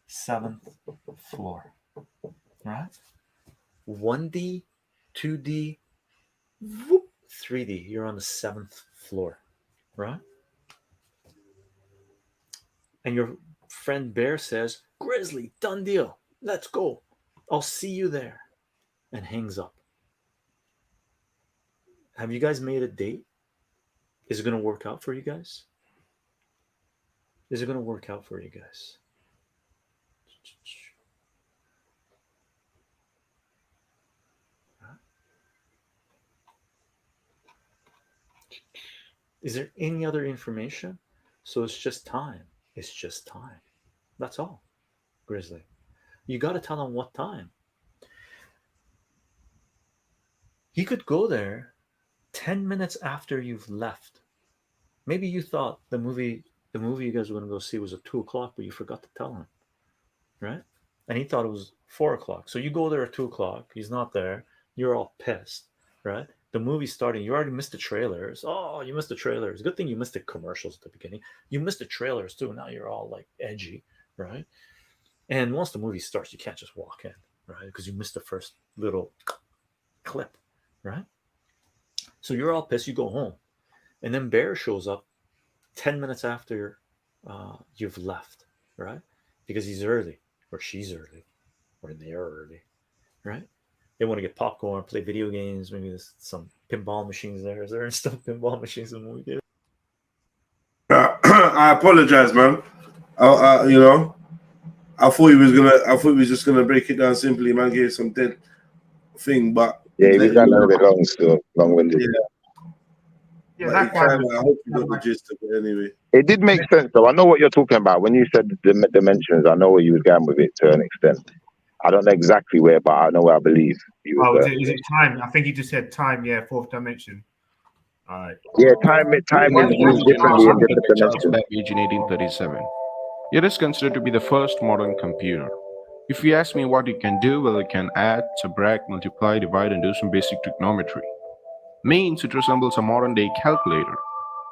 7th floor. Right? 1D, 2D, whoop, 3D. You're on the 7th floor. Right? And your friend Bear says, "Grizzly, done deal. Let's go. I'll see you there." And hangs up. Have you guys made a date? Is it going to work out for you guys? Is it going to work out for you guys? Is there any other information? So it's just time. It's just time. That's all, Grizzly. You got to tell him what time. He could go there 10 minutes after you've left. Maybe you thought the movie you guys were going to go see was at 2 o'clock, but you forgot to tell him, right? And he thought it was 4 o'clock. So you go there at 2 o'clock. He's not there. You're all pissed, right? The movie's starting. You already missed the trailers. Oh, you missed the trailers. Good thing you missed the commercials at the beginning. You missed the trailers too. Now you're all like edgy, right? And once the movie starts, you can't just walk in, right? Because you missed the first little clip, right? So you're all pissed. You go home. And then Bear shows up 10 minutes after you've left, right? Because he's early, or she's early, or they're early, right? They want to get popcorn, play video games. Maybe there's some pinball machines there. Is there still pinball machines in the movie theater? I apologize, man. You know, I thought he was just gonna break it down simply. Man gave some dead thing, but yeah, we got a little bit long still, long-winded. Yeah, I hope you got the gist of it anyway. It did make sense, though. I know what you're talking about when you said the dimensions. I know where you was going with it to an extent. I don't know exactly where, but I know where I believe you was. Is it time? I think you just said time. Yeah, fourth dimension. All right. Yeah, time is used differently in different dimensions. Babbage in 1837. It is considered to be the first modern computer. If you ask me what it can do, well, it can add, subtract, multiply, divide, and do some basic trigonometry. Means it resembles a modern-day calculator.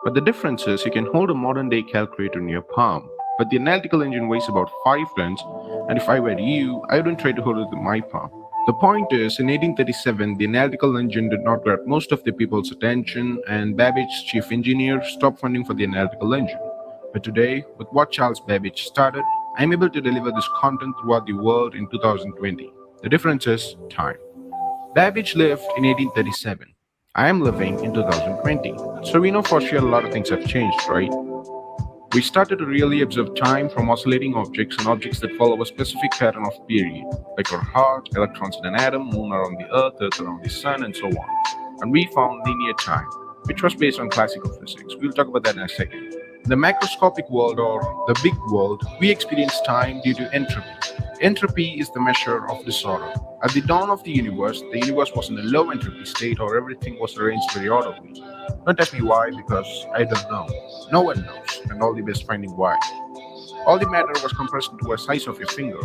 But the difference is you can hold a modern-day calculator in your palm, but the analytical engine weighs about 5 tons, and if I were you, I wouldn't try to hold it in my palm. The point is, in 1837, the analytical engine did not grab most of the people's attention, and Babbage's chief engineer stopped funding for the analytical engine. But today, with what Charles Babbage started, I'm able to deliver this content throughout the world in 2020. The difference is time. Babbage lived in 1837. I am living in 2020. So we know for sure a lot of things have changed, right? We started to really observe time from oscillating objects and objects that follow a specific pattern of period, like our heart, electrons in an atom, moon around the earth, earth around the sun, and so on. And we found linear time, which was based on classical physics. We'll talk about that in a second. In the macroscopic world, or the big world, we experience time due to entropy. Entropy is the measure of disorder. At the dawn of the universe was in a low entropy state, or everything was arranged very orderly. Don't ask me why, because I don't know. No one knows, and all the best finding why. All the matter was compressed into a size of your finger,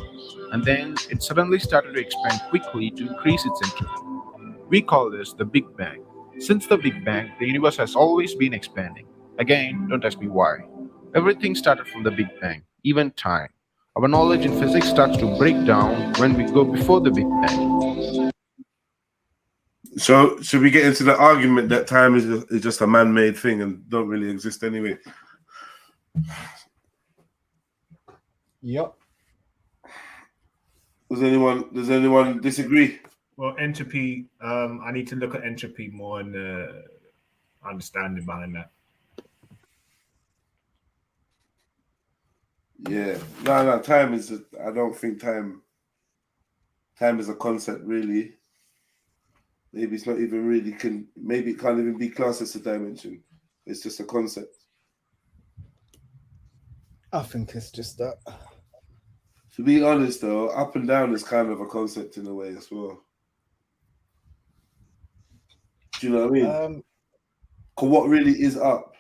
and then it suddenly started to expand quickly to increase its entropy. We call this the Big Bang. Since the Big Bang, the universe has always been expanding. Again, don't ask me why. Everything started from the Big Bang, even time. Our knowledge in physics starts to break down when we go before the Big Bang. So should we get into the argument that time is just a man-made thing and don't really exist anyway? Yep. Does anyone disagree? Well, entropy. I need to look at entropy more and understanding behind that. Yeah, no. Time is. I don't think time is a concept really. Maybe it's not even really maybe it can't even be classed as a dimension. It's just a concept. I think it's just that. To be honest, though, up and down is kind of a concept in a way as well. Do you know what I mean? Because what really is up?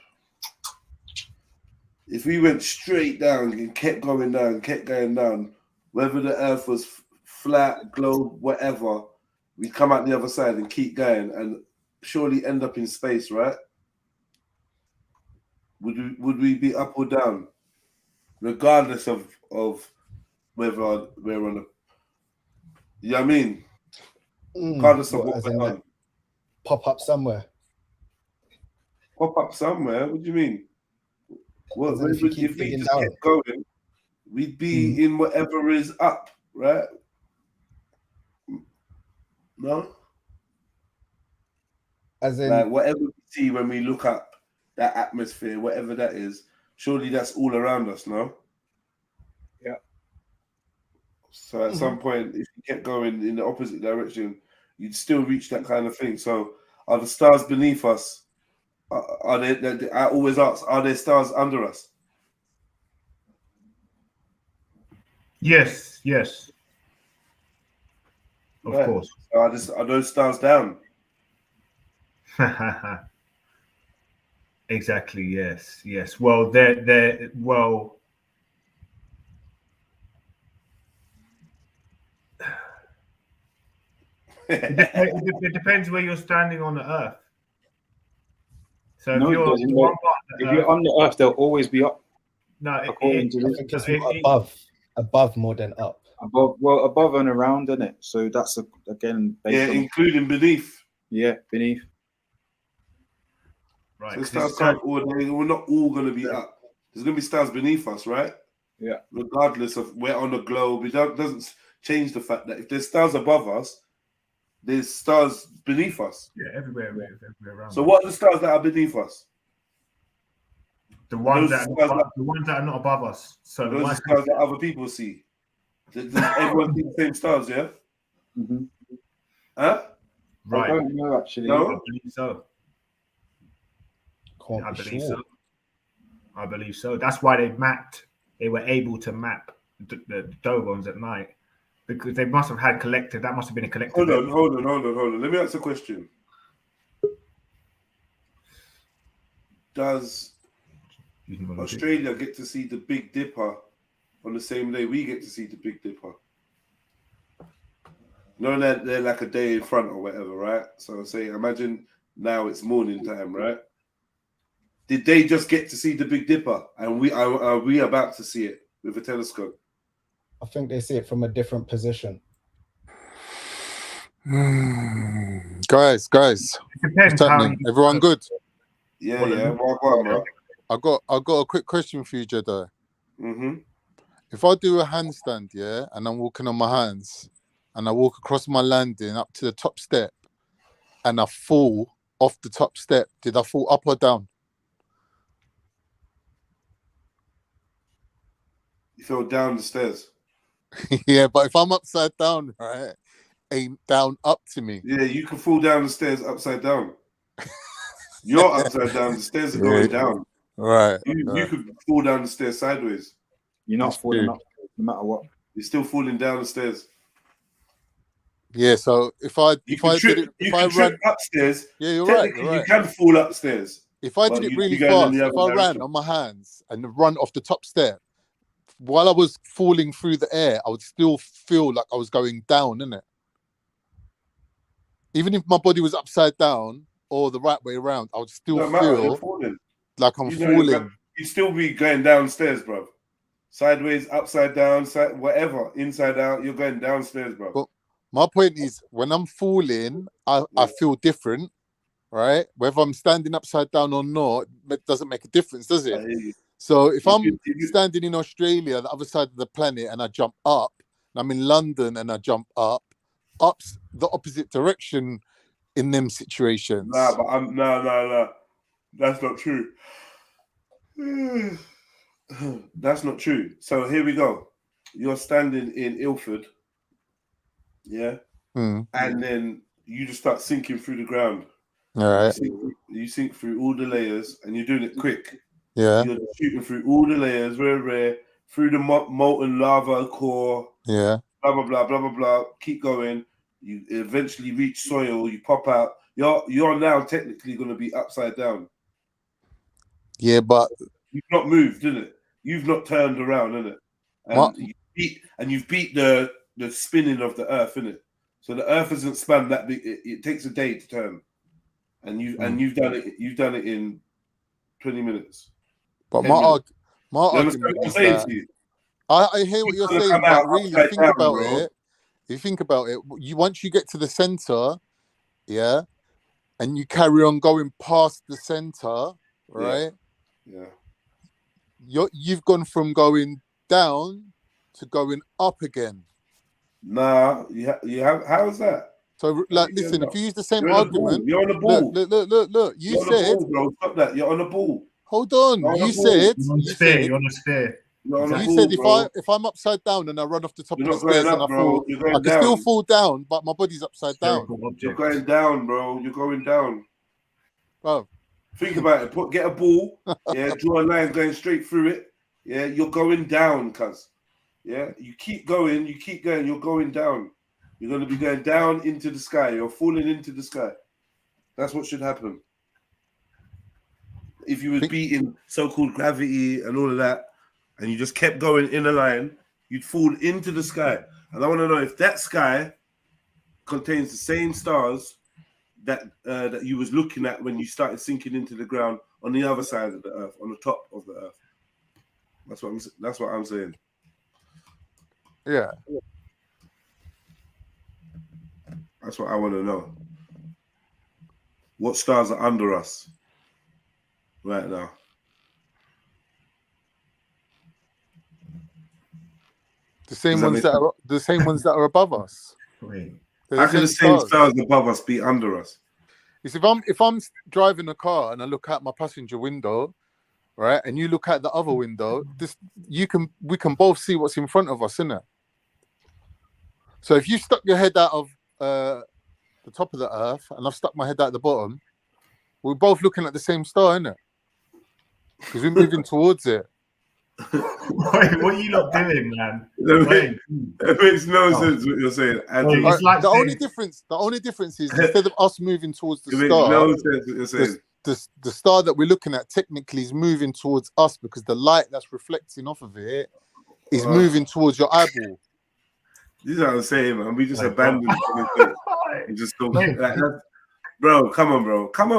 If we went straight down and kept going down, whether the earth was flat, globe, whatever, we'd come out the other side and keep going and surely end up in space, right? Would we be up or down? Regardless of whether we're on a... You know what I mean? Regardless of what we're on. Pop up somewhere. Pop up somewhere? What do you mean? Well, if we just kept going, we'd be in whatever is up, right? No? As in, like whatever we see when we look up that atmosphere, whatever that is, surely that's all around us, no? Yeah. So at some point, if you kept going in the opposite direction, you'd still reach that kind of thing. So are the stars beneath us? Are they? I always ask, are there stars under us? Yes. Of course. So are those stars down? Exactly. Yes. Well, they're well. It depends where you're standing on the earth. So No, if it you're doesn't. one part of the If you're earth, on the earth, they'll always be up. no, According to I this, think it's above more than up. above and around, isn't it? So that's again based on including beneath. Yeah, beneath. Right. So stars can't we're not all going to be up. There's going to be stars beneath us, right? Yeah. Regardless of where on the globe, it doesn't change the fact that if there's stars above us, there's stars beneath us. Yeah, everywhere around. So what are the stars that are beneath us? The ones that are not above us. So those are stars that other people see. Does everyone see the same stars? Yeah. Mm-hmm. Huh? Right. I don't know actually. No? I believe so. I believe so. That's why they were able to map the dogons at night, because they must have had collective. That must have been a collective. Hold on. Let me ask a question. Does Australia get to see the Big Dipper on the same day we get to see the Big Dipper? No, they're like a day in front or whatever, right? So say, imagine now it's morning time, right? Did they just get to see the Big Dipper, and are we about to see it with a telescope? I think they see it from a different position. Guys, depends what's happening? Everyone good? Yeah. Well, I got a quick question for you, Jedi. Mm-hmm. If I do a handstand, yeah, and I'm walking on my hands, and I walk across my landing up to the top step, and I fall off the top step, did I fall up or down? You fell down the stairs. Yeah, but if I'm upside down, right, ain't down up to me. Yeah, you can fall down the stairs upside down. You're upside down. The stairs are going down. Right. You could fall down the stairs sideways. You're not falling up no matter what. You're still falling down the stairs. Yeah. So if I ran upstairs, yeah, you're right. You can fall upstairs. If I did it really fast, if I ran on my hands and run off the top step, while I was falling through the air, I would still feel like I was going down, innit? Even if my body was upside down or the right way around, I would still feel like I'm falling. You'd still be going downstairs, bro. Sideways, upside down, whatever, inside out, you're going downstairs, bro. But my point is, when I'm falling, I feel different, right? Whether I'm standing upside down or not, it doesn't make a difference, does it? So if I'm standing in Australia, the other side of the planet, and I jump up, and I'm in London and I jump up's the opposite direction in them situations. Nah, but no. That's not true. That's not true. So here we go. You're standing in Ilford, yeah, and then you just start sinking through the ground. All right. You sink through all the layers, and you're doing it quick. Yeah. You're shooting through all the layers, rare, through the molten lava core. Yeah. Blah blah blah blah blah blah. Keep going. You eventually reach soil. You pop out. You're now technically going to be upside down. Yeah, but you've not moved, did it? You've not turned around, innit? And you've beat the spinning of the earth, innit? So the earth isn't spun that big. It takes a day to turn, and you've done it. You've done it in 20 minutes. But my argument is that I hear what you're saying, but really think about it. If you think about it, once you get to the center, yeah, and you carry on going past the center, right? Yeah. You've gone from going down to going up again. Nah, you have. How is that? So, like, listen, if you use the same argument, you're on the ball. Look. You said, bro, stop that. You're on the ball. Hold on. You said you're on the sphere. You said if I'm upside down and I run off the top of the stairs and I fall, I can still fall down, but my body's upside down. You're going down, bro. You're going down. Bro, think about it. Get a ball. Yeah, draw a line going straight through it. Yeah, you're going down, cuz. Yeah, you keep going. You're going down. You're going to be going down into the sky. You're falling into the sky. That's what should happen. If you was beating so-called gravity and all of that, and you just kept going in a line, you'd fall into the sky. And I want to know if that sky contains the same stars that that you was looking at when you started sinking into the ground on the other side of the earth, on the top of the earth. That's what I'm saying. Yeah. That's what I want to know. What stars are under us right now? The same ones that are above us. How can the same stars above us be under us? If I'm driving a car and I look out my passenger window, right, and you look out the other window, we can both see what's in front of us, innit? So if you stuck your head out of the top of the earth and I've stuck my head out the bottom, we're both looking at the same star, innit? Because we're moving towards it. Wait, what are you not doing, man? It makes no sense what you're saying. It's like the only difference is instead of us moving towards the It star, makes no sense what you're saying. the star that we're looking at technically is moving towards us because the light that's reflecting off of it is moving towards your eyeball. This is what I'm saying, man. We just abandoned everything. We just don't like that. Bro, come on,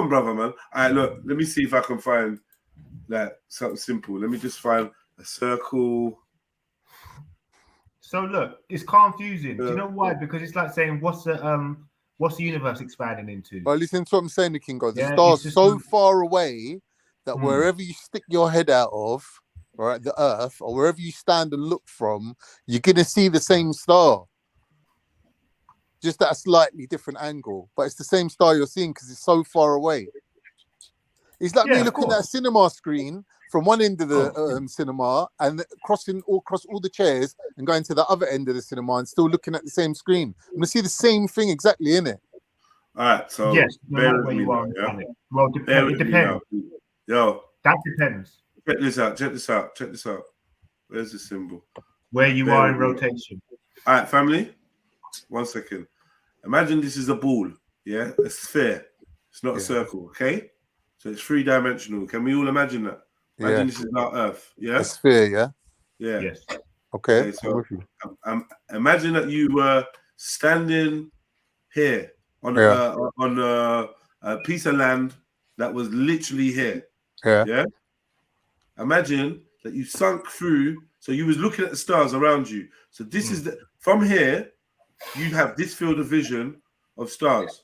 brother, man. All right, look, let me see if I can find like something simple. Let me just find a circle. So look, it's confusing. Do you know why? Because it's like saying, what's the universe expanding into? Well, listen to what I'm saying, Kingo. The Yeah, star's it's just so far away that wherever you stick your head out of, right, the earth, or wherever you stand and look from, you're gonna see the same star. Just at a slightly different angle. But it's the same star you're seeing because it's so far away. It's like me looking at a cinema screen from one end of the cinema and crossing across all the chairs and going to the other end of the cinema and still looking at the same screen. I'm gonna see the same thing exactly in it. All right, so yes, no bear matter with where me you are now, on the yeah? planet. Well, Bear it with me depends. now. Yo, that depends. Check this out. Where's the symbol? Where you are in rotation. All right, family. 1 second. Imagine this is a ball, yeah? A sphere. It's not a circle, okay? So it's 3-dimensional. Can we all imagine that? Imagine this is our Earth, yeah? A sphere, yeah? Yeah. Yes. Okay, so I'm with you. Imagine that you were standing here on a piece of land that was literally here. Yeah. Imagine that you sunk through, so you was looking at the stars around you. So this is from here, you'd have this field of vision of stars.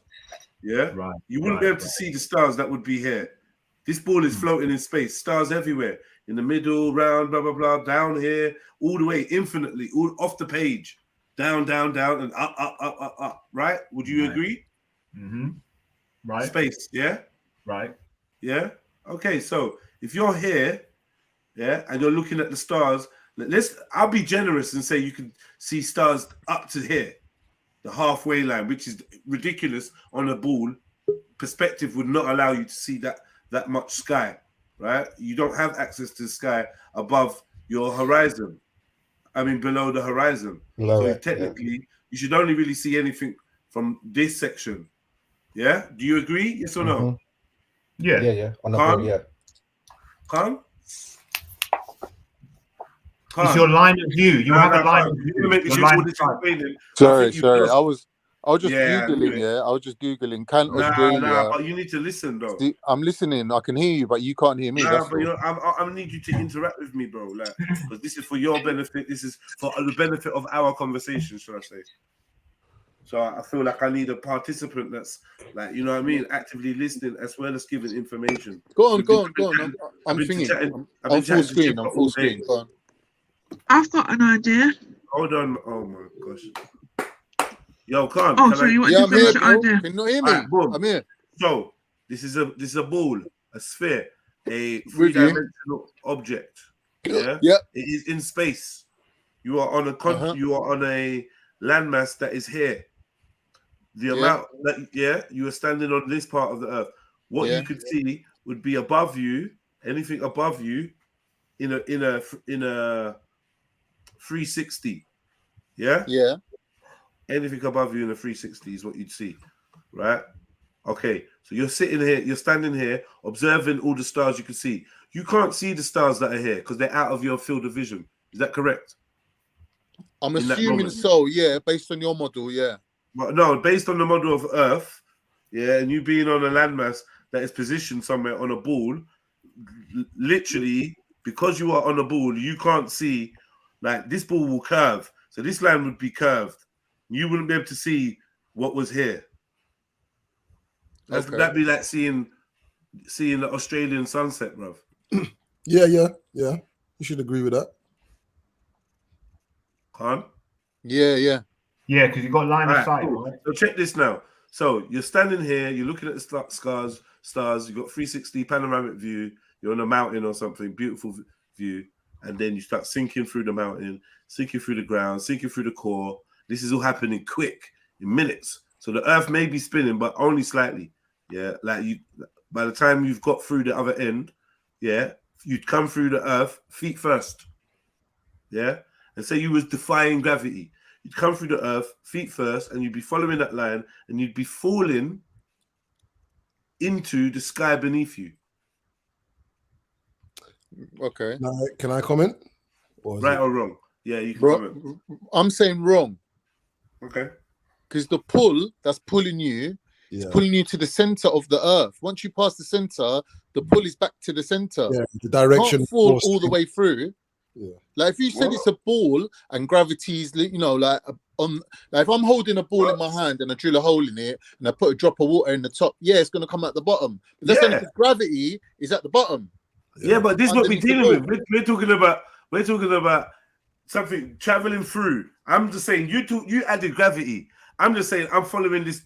Yeah? Right. You wouldn't be able to see the stars that would be here. This ball is floating in space, stars everywhere, in the middle, round, blah, blah, blah, down here, all the way, infinitely, all off the page, down, and up, right? Would you agree? Mm-hmm. Right. Space, yeah? Right. Yeah? Okay, so if you're here, yeah, and you're looking at the stars, I'll be generous and say you can see stars up to here, the halfway line, which is ridiculous on a ball. Perspective would not allow you to see that much sky, right? You don't have access to the sky above your horizon. I mean, below the horizon. So technically, you should only really see anything from this section. Yeah? Do you agree? Yes or no? Yeah. On the board, yeah. Khan? It's your line of view. You have a line of view. Sorry. I was just Googling, I was just Googling. Can Australia... but you need to listen, though. I'm listening. I can hear you, but you can't hear me. But I need you to interact with me, bro. Like, because this is for your benefit. This is for the benefit of our conversation, should I say. So I feel like I need a participant that's like, you know what I mean, actively listening as well as giving information. Go on. I'm thinking. I'm full screen. Go on. I've got an idea. Hold on. Oh my gosh. Yo, Khan. Oh, sorry, you want to finish your idea? Can you hear me? Right, boom. I'm here. So this is a ball, a sphere, a 3-dimensional object. Yeah. Yeah. It is in space. You are on a landmass that is here. The amount that you are standing on this part of the earth. What you could see would be above you, anything above you, in a 360. Yeah? Yeah. Anything above you in a 360 is what you'd see. Right? Okay. So you're sitting here, you're standing here, observing all the stars you can see. You can't see the stars that are here because they're out of your field of vision. Is that correct? I'm assuming so, yeah, based on your model, yeah. But no, based on the model of Earth, yeah, and you being on a landmass that is positioned somewhere on a ball, literally, because you are on a ball, you can't see, like, this ball will curve. So this line would be curved. You wouldn't be able to see what was here. That'd be like seeing the Australian sunset, bruv. Yeah. You should agree with that. Khan? Yeah, because you got line of sight. Cool. Right? So check this now. So you're standing here, you're looking at the stars, you got 360 panoramic view, you're on a mountain or something, beautiful view, and then you start sinking through the mountain, sinking through the ground, sinking through the core. This is all happening quick, in minutes. So the Earth may be spinning, but only slightly. Yeah, like by the time you've got through the other end, yeah, you'd come through the Earth feet first. Yeah, and say you was defying gravity. You'd come through the Earth feet first, and you'd be following that line, and you'd be falling into the sky beneath you. Okay. Can I comment? Right or wrong? Yeah, you can comment. I'm saying wrong. Okay. Because the pull that's pulling you is pulling you to the center of the Earth. Once you pass the center, the pull is back to the center. Yeah, the direction. You can't fall all the way through. Yeah. Like if you said it's a ball and gravity's, like if I'm holding a ball in my hand and I drill a hole in it and I put a drop of water in the top, it's gonna come at the bottom. But that's only because gravity is at the bottom. Yeah, but this is what we're dealing with. We're talking about something traveling through. I'm just saying you added gravity. I'm just saying I'm following this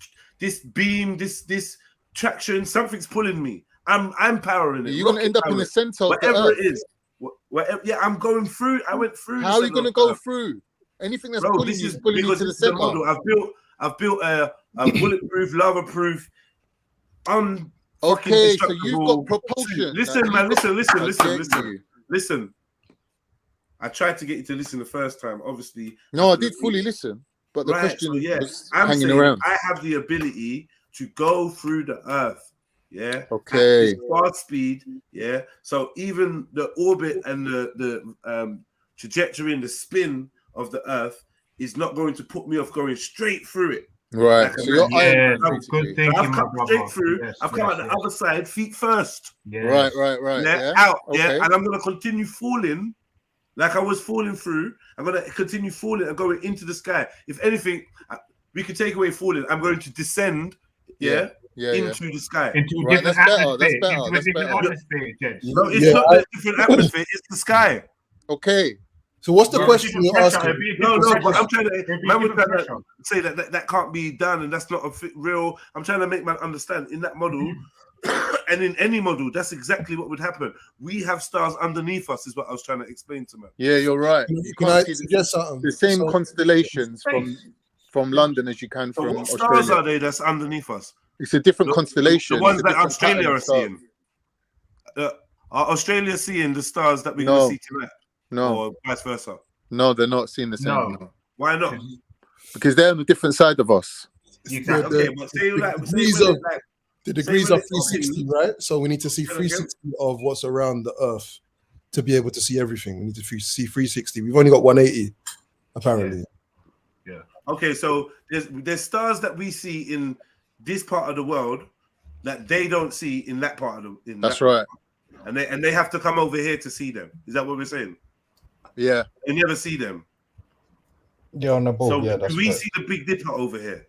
beam, this traction. Something's pulling me. I'm powering it. You're gonna end up in the center of whatever the Earth. it is. Whatever, yeah, I'm going through. I went through. How are you gonna go through? Anything that's pulling you is pulling you to the center. Model. I've built a bulletproof, lava-proof, okay, so you've got propulsion. Listen, man. Listen. I tried to get you to listen the first time. Obviously, no, I did fully listen, but the question was hanging around. I have the ability to go through the Earth. Yeah. Okay. Fast speed. Yeah. So even the orbit and the trajectory and the spin of the Earth is not going to put me off going straight through it. Right. Like so you're good thinking. I've come straight through. I've come out the other side, feet first. Right. Yeah. Out. Yeah. And I'm gonna continue falling, like I was falling through. I'm gonna continue falling and going into the sky. If anything, we could take away falling. I'm going to descend. Yeah. Into the sky. Into that's better. That's better. No, it's not a different atmosphere. It's the sky. Okay. So what's the question you're asking? No, but I'm trying to say that can't be done, and that's not real. I'm trying to make man understand in that model, and in any model, that's exactly what would happen. We have stars underneath us, is what I was trying to explain to man. Yeah, you're right. You can't see the same constellations from London as you can from what Australia. Stars are they that's underneath us? It's a different constellation. The ones that Australia are seeing. Are Australia seeing the stars that we're going to see tonight? No. Or vice versa? No, they're not seeing the same. No. Why not? Because they're on a different side of us. Okay, but the degrees are 360, right? So we need to see 360 of what's around the Earth to be able to see everything. We need to see 360. We've only got 180, apparently. Yeah. Okay, so there's stars that we see in this part of the world that they don't see in that part of the. That's right. And they have to come over here to see them. Is that what we're saying? Yeah. They never see them. Yeah, on the board. So Yeah, that's do we right. see the Big Dipper over here?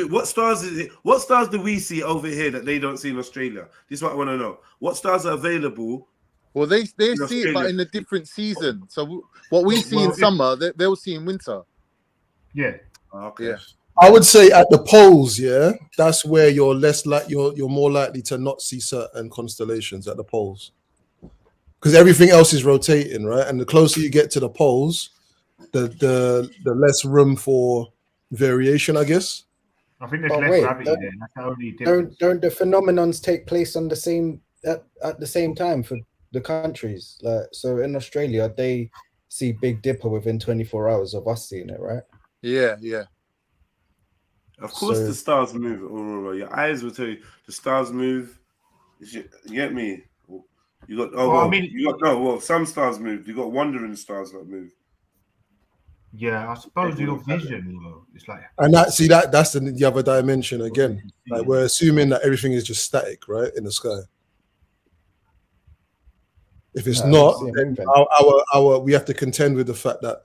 What stars is it? What stars do we see over here that they don't see in Australia? This is what I want to know. What stars are available? Well, they see it, but in a different season. So what we see in summer, they'll see in winter. Yeah. Okay. Yeah. I would say at the poles, that's where you're you're more likely to not see certain constellations at the poles, because everything else is rotating, right? And the closer you get to the poles, the less room for variation, I guess. I think there's less gravity there. That's the only difference. Don't the phenomenons take place on the same at the same time for the countries? Like, so in Australia, they see Big Dipper within 24 hours of us seeing it, right? Yeah. Of course, the stars move. Your eyes will tell you the stars move. You get me? You got some stars move. You got wandering stars that move. Yeah, I suppose your vision, you know, it's like. And that's the other dimension again. Like we're assuming that everything is just static, right, in the sky. If it's not, then our we have to contend with the fact that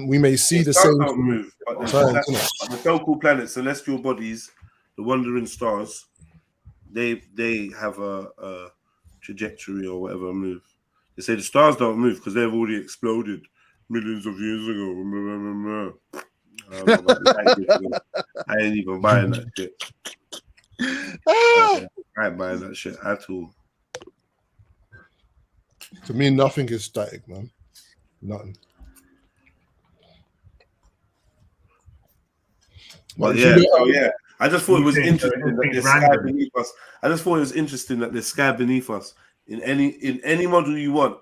we may see the same. Don't move, but the so-called planets, celestial bodies, the wandering stars, they have a trajectory or whatever move. They say the stars don't move because they've already exploded millions of years ago. I ain't even buying that shit. I ain't buying that shit at all. To me, nothing is static, man. Nothing. But yeah, I just thought it was interesting that there's sky beneath us. I just thought it was interesting that there's sky beneath us in any model you want,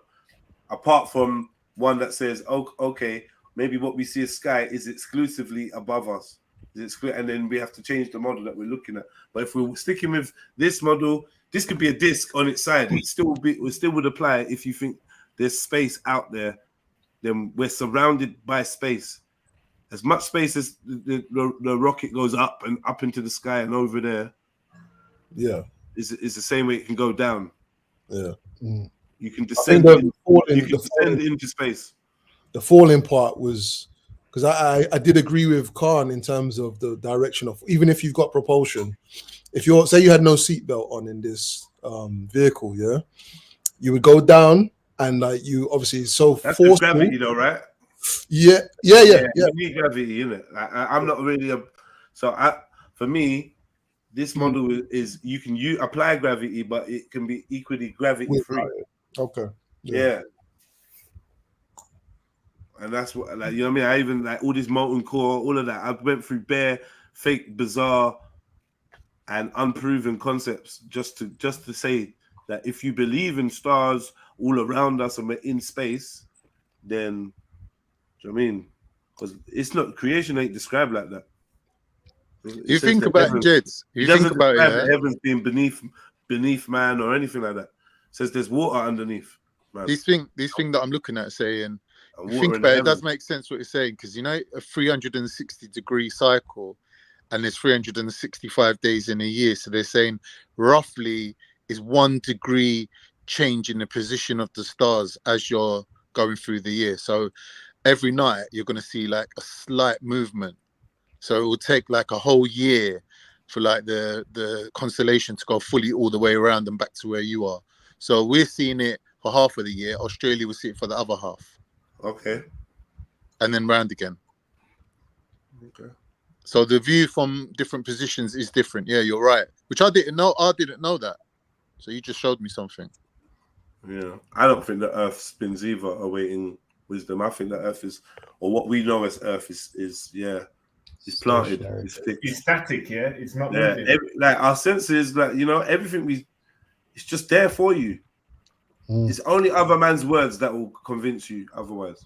apart from one that says, "Oh, okay, maybe what we see as sky is exclusively above us." And then we have to change the model that we're looking at. But if we're sticking with this model, this could be a disc on its side. It still would apply if you think there's space out there. Then we're surrounded by space. As much space as the rocket goes up and up into the sky and over there. Yeah, is the same way it can go down. Yeah, you can descend. Into space. The falling part was because I did agree with Khan in terms of the direction of, even if you've got propulsion, if you're, say you had no seatbelt on in this vehicle, yeah, you would go down and like you obviously that's forceful. Gravity though, right? Yeah. You need gravity, innit? I'm not really for me, this model is you can apply gravity, but it can be equally gravity free. Okay. Yeah. And that's what, like, you know what I mean? I even like all this molten core, all of that. I went through bare, fake, bizarre, and unproven concepts just to say that if you believe in stars all around us and we're in space, then, do you know what I mean? Because it's not, creation ain't described like that. You think about it, Jeds. You think about it, the heavens being beneath man or anything like that. It says there's water underneath. Man. This thing that I'm looking at saying, think about it, it does make sense what you're saying, because you know a 360-degree cycle, and there's 365 days in a year. So they're saying roughly is 1 degree change in the position of the stars as you're going through the year. So every night you're going to see like a slight movement. So it will take like a whole year for like the constellation to go fully all the way around and back to where you are. So we're seeing it for half of the year. Australia will see it for the other half. Okay. And then round again. Okay. So the view from different positions is different. Yeah, you're right. Which I didn't know. I didn't know that. So you just showed me something. Yeah. I don't think the Earth spins either, awaiting wisdom. I think the Earth is, or what we know as Earth is it's planted. It's static, yeah. It's not moving. Like our senses, like, you know, everything it's just there for you. It's only other man's words that will convince you otherwise.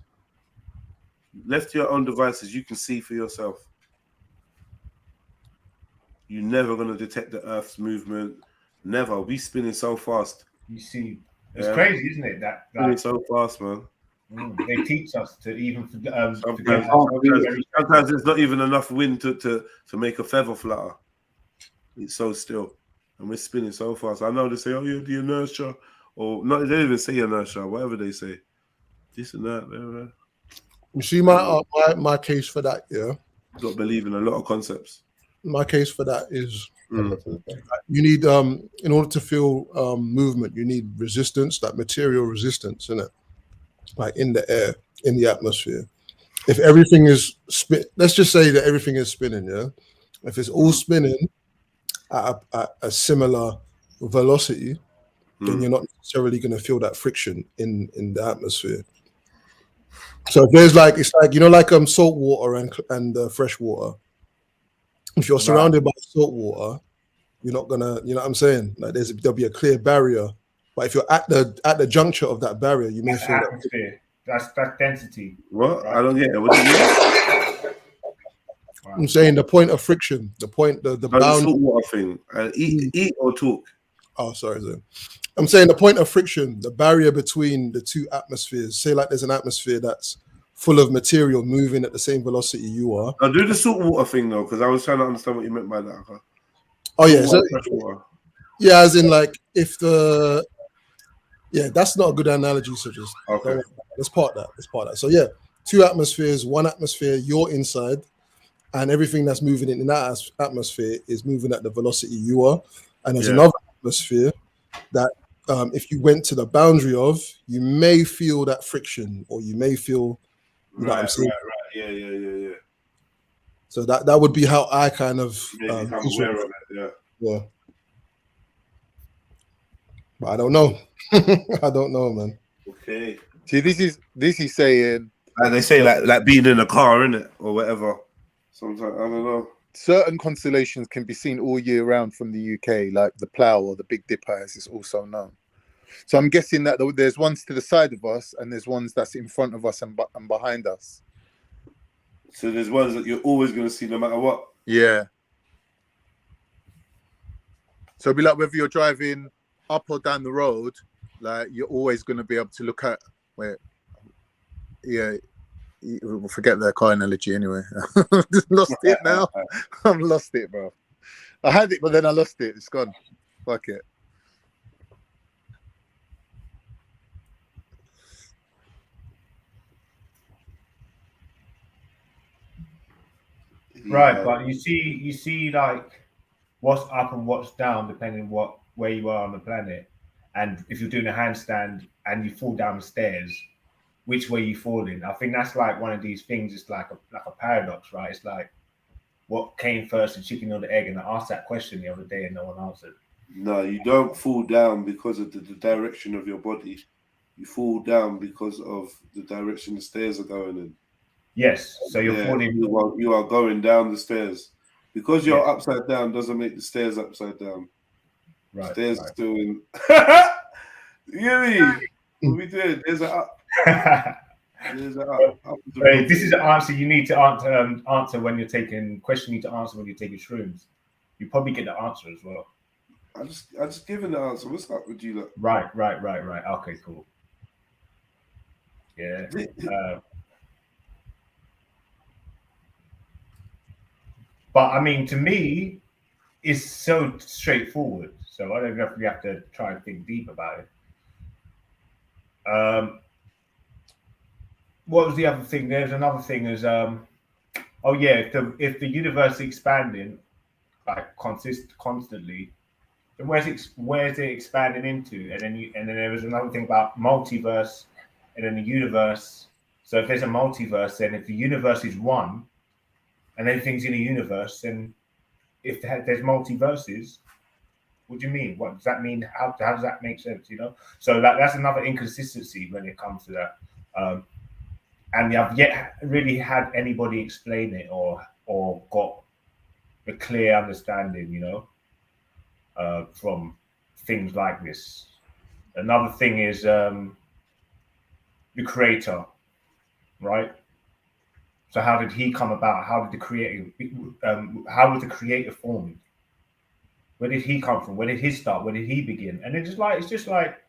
Left to your own devices, you can see for yourself. You're never going to detect the Earth's movement. Never. We spinning so fast. You see, it's crazy, isn't it? That spinning so fast, man. They teach us to even sometimes there's not even enough wind to make a feather flutter. It's so still, and we're spinning so fast. I know they say, "Oh, you're the inertia," or not. They don't even say inertia. Whatever they say, this and that. Whatever. You see my case for that, yeah. Got to believe in a lot of concepts. My case for that is you need in order to feel movement, you need resistance, that material resistance, isn't it? Like in the air, in the atmosphere. If everything is let's just say that everything is spinning, yeah. If it's all spinning at a similar velocity, then you're not necessarily going to feel that friction in the atmosphere. So if there's like, it's like, you know, like salt water and fresh water. If you're surrounded by salt water, you're not gonna, you know what I'm saying? Like there'll be a clear barrier. But if you're at the juncture of that barrier, you may feel atmosphere. That's density. What? Right? I don't get it. What do you mean? I'm saying the point of friction, the bound. Salt water thing. Eat or talk. Oh, sorry. I'm saying the point of friction, the barrier between the two atmospheres. Say like there's an atmosphere that's full of material moving at the same velocity you are. Now do the salt water thing though, because I was trying to understand what you meant by that. Okay? Oh yeah, so Fresh water. yeah, as in like if the that's not a good analogy. So just okay. Let's part that. So yeah, 2 atmospheres, 1 atmosphere, you're inside, and everything that's moving in that atmosphere is moving at the velocity you are. And there's another atmosphere that if you went to the boundary of, you may feel that friction, or you may feel, you know what I'm saying? Right. Yeah. So that would be how I kind of become aware of it. Yeah. But I don't know. I don't know, man. Okay. See, this is saying, like they say, like being in a car, innit, or whatever. Sometimes I don't know. Certain constellations can be seen all year round from the UK, like the Plough or the Big Dipper, as it's also known. So I'm guessing that there's ones to the side of us, and there's ones that's in front of us and behind us. So there's ones that you're always going to see no matter what. Yeah. So it'd be like whether you're driving up or down the road, like you're always going to be able to look at where. Yeah. We'll forget the car analogy anyway. Lost it now. I've lost it, bro. I had it, but then I lost it. It's gone. Fuck it. Right, but you see like what's up and what's down depending on where you are on the planet. And if you're doing a handstand and you fall down the stairs, which way you fall in? I think that's like one of these things. It's like a paradox, right? It's like what came first, the chicken or the egg? And I asked that question the other day and no one answered. No, you don't fall down because of the direction of your body. You fall down because of the direction the stairs are going in. Yes, so you're falling. You are going down the stairs. Because you're upside down doesn't make the stairs upside down. Right. Stairs are still in. You hear me? What we doing? There's an up. There's an up. This is the answer you need to answer when you're taking question. You need to answer when you're taking shrooms. You probably get the answer as well. I just given the answer. What's up with you? Look? Right. Okay, cool. Yeah. But I mean, to me, it's so straightforward. So I don't really have to try and think deep about it. What was the other thing? There's another thing is if the universe is expanding like constantly, then where's it expanding into? And then there was another thing about multiverse and then the universe. So if there's a multiverse, then if the universe is one and everything's in a universe, then if there's multiverses, what do you mean? What does that mean? How does that make sense? You know, so that's another inconsistency when it comes to that. And I've yet really had anybody explain it or got a clear understanding, you know, from things like this. Another thing is the creator, right? So how did he come about? How was the creator formed? Where did he come from? Where did he start? Where did he begin? And it's just like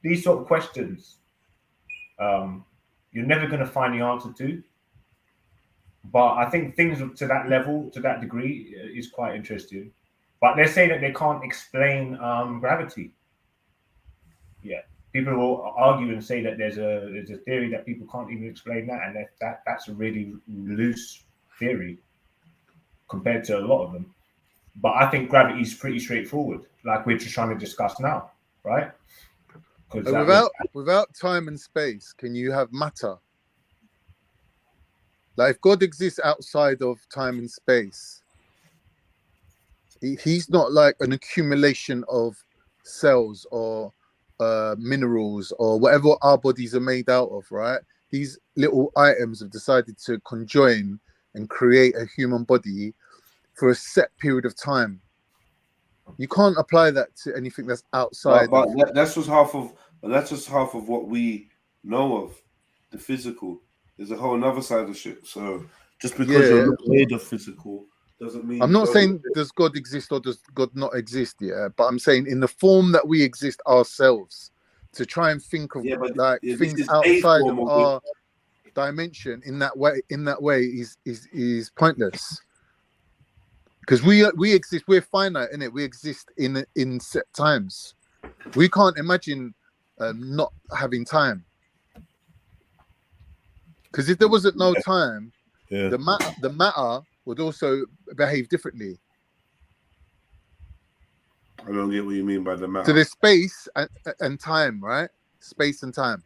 these sort of questions. You're never going to find the answer to. But I think things to that level, to that degree, is quite interesting. But they're saying that they can't explain gravity. Yeah, people will argue and say that there's a theory that people can't even explain that, and that's a really loose theory compared to a lot of them. But I think gravity is pretty straightforward, like we're just trying to discuss now, right? Without time and space, can you have matter? Like if God exists outside of time and space, he's not like an accumulation of cells or minerals or whatever our bodies are made out of, right? These little items have decided to conjoin and create a human body for a set period of time. You can't apply that to anything that's outside. But that's just half of what we know of the physical. There's a whole other side of shit. So just because you're not made of physical doesn't mean. I'm not saying does God exist or does God not exist, but I'm saying in the form that we exist ourselves, to try and think of like things outside of our. dimension in that way is pointless. Because we exist, we're finite, innit? We exist in set times. We can't imagine not having time. Because if there wasn't no time, the matter would also behave differently. I don't get what you mean by the matter. So there's space and time, right? Space and time,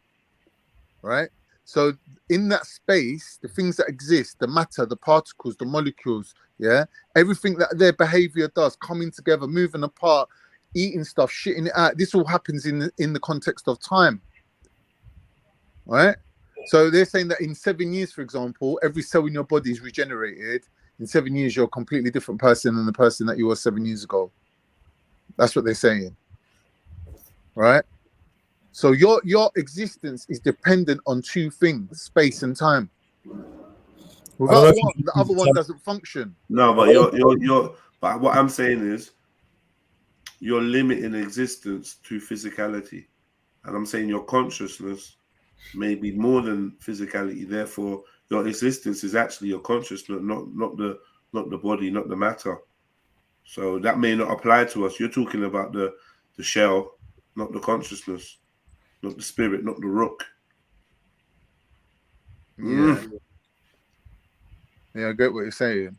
right? So in that space, the things that exist, the matter, the particles, the molecules, yeah, everything that their behavior does, coming together, moving apart, eating stuff, shitting it out, this all happens in the context of time, right? So they're saying that in 7 years, for example, every cell in your body is regenerated. In 7 years, you're a completely different person than the person that you were 7 years ago. That's what they're saying, right? So your existence is dependent on two things, space and time. Without one, the other one doesn't function. No, but but what I'm saying is you're limiting existence to physicality. And I'm saying your consciousness may be more than physicality. Therefore, your existence is actually your consciousness, not the body, not the matter. So that may not apply to us. You're talking about the shell, not the consciousness, not the spirit, not the rook. Yeah. Yeah, I get what you're saying.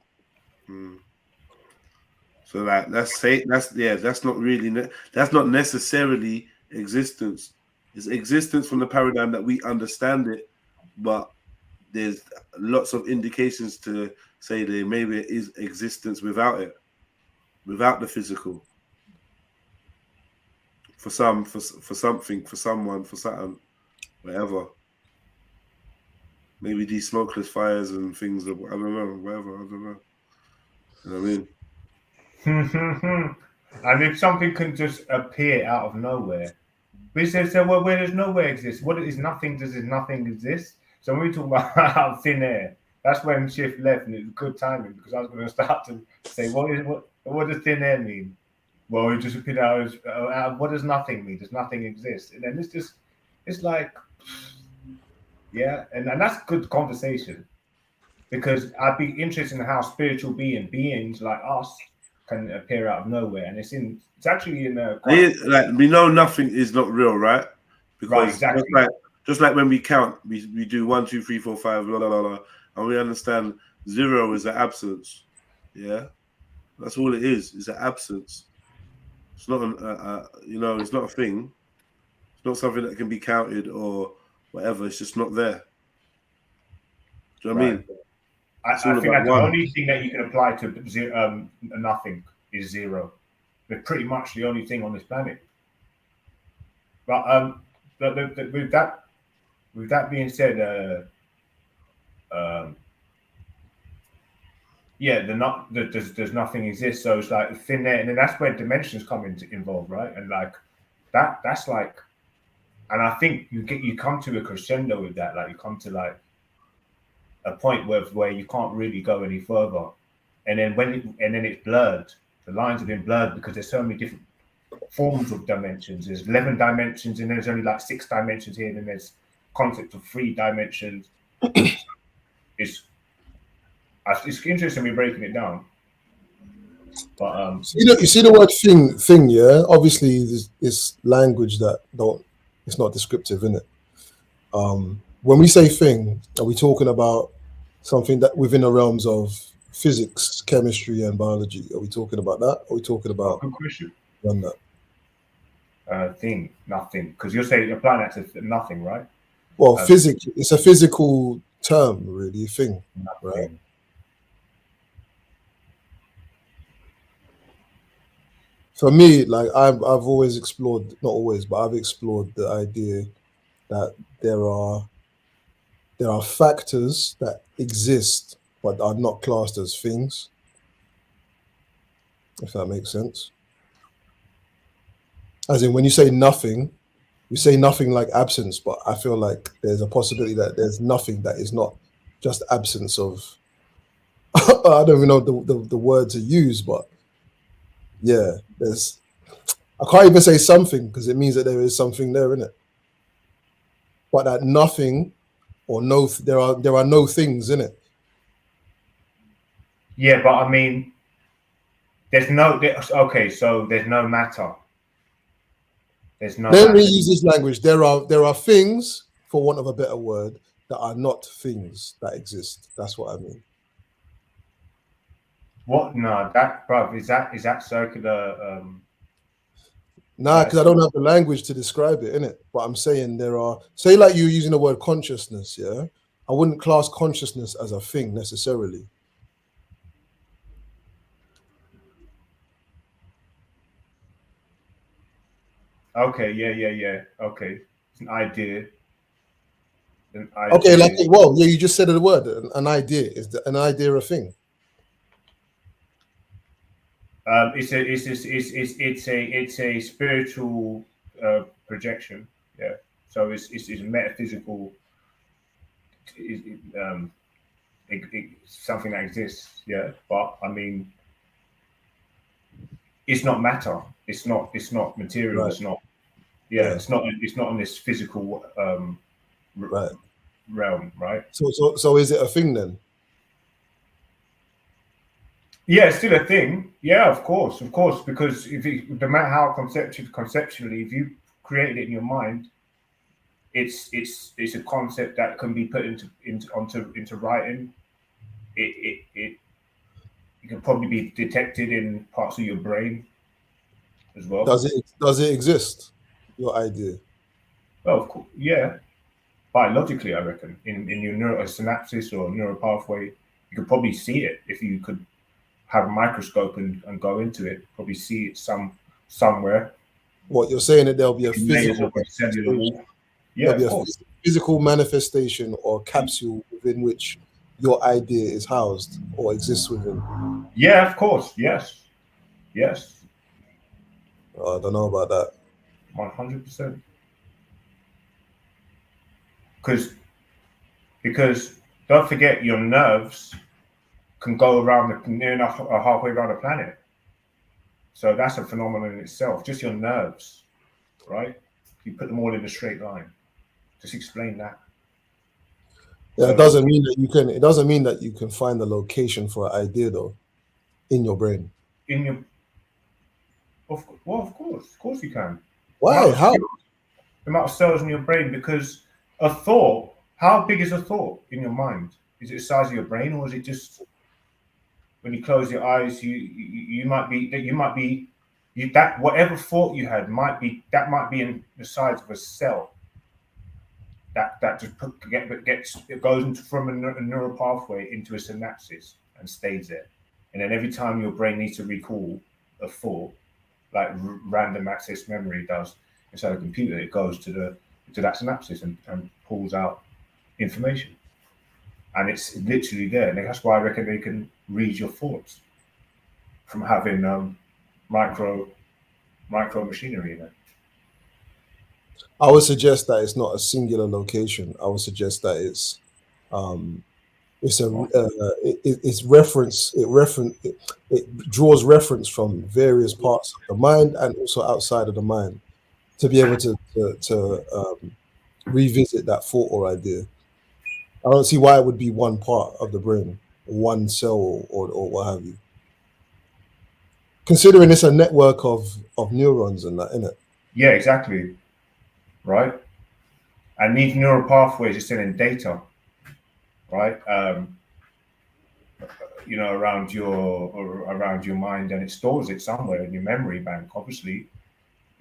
So that's not necessarily existence. It's existence from the paradigm that we understand it, but there's lots of indications to say that maybe it is existence without it, without the physical. For some, for something, for someone, for something, whatever. Maybe these smokeless fires and things. I don't know. Whatever. I don't know. You know what I mean? And if something can just appear out of nowhere, we said, so well, where does nowhere exist? What is nothing? Does nothing exist? So when we talk about thin air, that's when Shift left, and it was good timing because I was going to start to say, what does thin air mean? Well, it just appeared out. What does nothing mean? Does nothing exist? And then it's like, yeah, and that's good conversation, because I'd be interested in how spiritual beings like us can appear out of nowhere, and it's actually in a like we know nothing is not real, right? Because right, exactly. just like when we count, we do 1, 2, 3, 4, 5, blah, blah, blah, blah, and we understand 0 is an absence. Yeah, that's all it is. It's an absence. It's not it's not a thing. It's not something that can be counted or whatever. It's just not there. Do you know what I mean? I think that the only thing that you can apply to nothing is 0. They're pretty much the only thing on this planet. But with that being said, there's nothing exists. So it's like thin air, and then that's where dimensions come involved, right? And like that's like, and I think you come to a crescendo with that. Like you come to like a point where you can't really go any further, and then then it's blurred. The lines have been blurred because there's so many different forms of dimensions. There's 11 dimensions, and then there's only like 6 dimensions here, and then there's concept of 3 dimensions. It's interesting me breaking it down. But you see the word thing, yeah. Obviously, it's language that it's not descriptive, isn't it? When we say thing, are we talking about something that within the realms of physics, chemistry, and biology? Are we talking about that? Or are we talking about that? Thing, nothing, because you're saying applying that to nothing, right? Well, physics. It's a physical term, really. Thing, nothing. Right? For me, like I've always explored, not always, but I've explored the idea that there are factors that exist but are not classed as things, if that makes sense. As in, when you say nothing, you say nothing like absence, but I feel like there's a possibility that there's nothing that is not just absence of, I don't even know the word to use, but yeah, I can't even say something because it means that there is something there, innit? But that nothing or no. There are no things in it. Yeah, but I mean, there's no. Okay, so there's no matter. There's no. Then we use this language. There are things, for want of a better word, that are not things that exist. That's what I mean. What? No, that, bruv, is that circular? Nah, because I don't have the language to describe it, innit? But I'm saying there are, say like you using the word consciousness, yeah? I wouldn't class consciousness as a thing necessarily. Okay, yeah. Okay, it's an idea. Okay, like, well, yeah, you just said the word, an idea. Is an idea a thing? It's a spiritual projection. Yeah. So it's a metaphysical. Something that exists. Yeah. But I mean, it's not matter. It's not material. Right. It's not. Yeah, Yeah. It's not on this physical realm, right? So is it a thing then? Yeah, it's still a thing. Yeah, of course, because no matter how conceptually, if you created it in your mind, it's a concept that can be put into writing. It can probably be detected in parts of your brain as well. Does it exist? Your idea? Well, of course, yeah. Biologically, I reckon in your synapses or neural pathway, you could probably see it if you could have a microscope and go into it. Probably see it somewhere. What you're saying, that there'll be a physical cellular wall. Yeah, there'll be of a course. physical manifestation or capsule within which your idea is housed or exists within. Yeah, of course. Yes. I don't know about that. 100%. Because don't forget, your nerves can go around near enough halfway around the planet. So that's a phenomenon in itself. Just your nerves, right? You put them all in a straight line. Just explain that. Yeah, it doesn't mean that you can. It doesn't mean that you can find the location for an idea though, in your brain. Of course you can. Why? How? The amount of cells in your brain, because a thought. How big is a thought in your mind? Is it the size of your brain, or is it just when you close your eyes, you might be that whatever thought you had might be in the size of a cell. That just it goes from a neural pathway into a synapses and stays there, and then every time your brain needs to recall a thought, like random access memory does inside a computer, it goes to that synapses and pulls out information, and it's literally there. And that's why I reckon they can read your thoughts from having micro machinery in it. I would suggest that it's not a singular location. I would suggest that it's reference. It draws reference from various parts of the mind and also outside of the mind to be able to revisit that thought or idea. I don't see why it would be one part of the brain, one cell, or what have you. Considering it's a network of neurons and that, innit? Yeah, exactly. Right. And these neural pathways are sending data, right? Around your mind, and it stores it somewhere in your memory bank, obviously,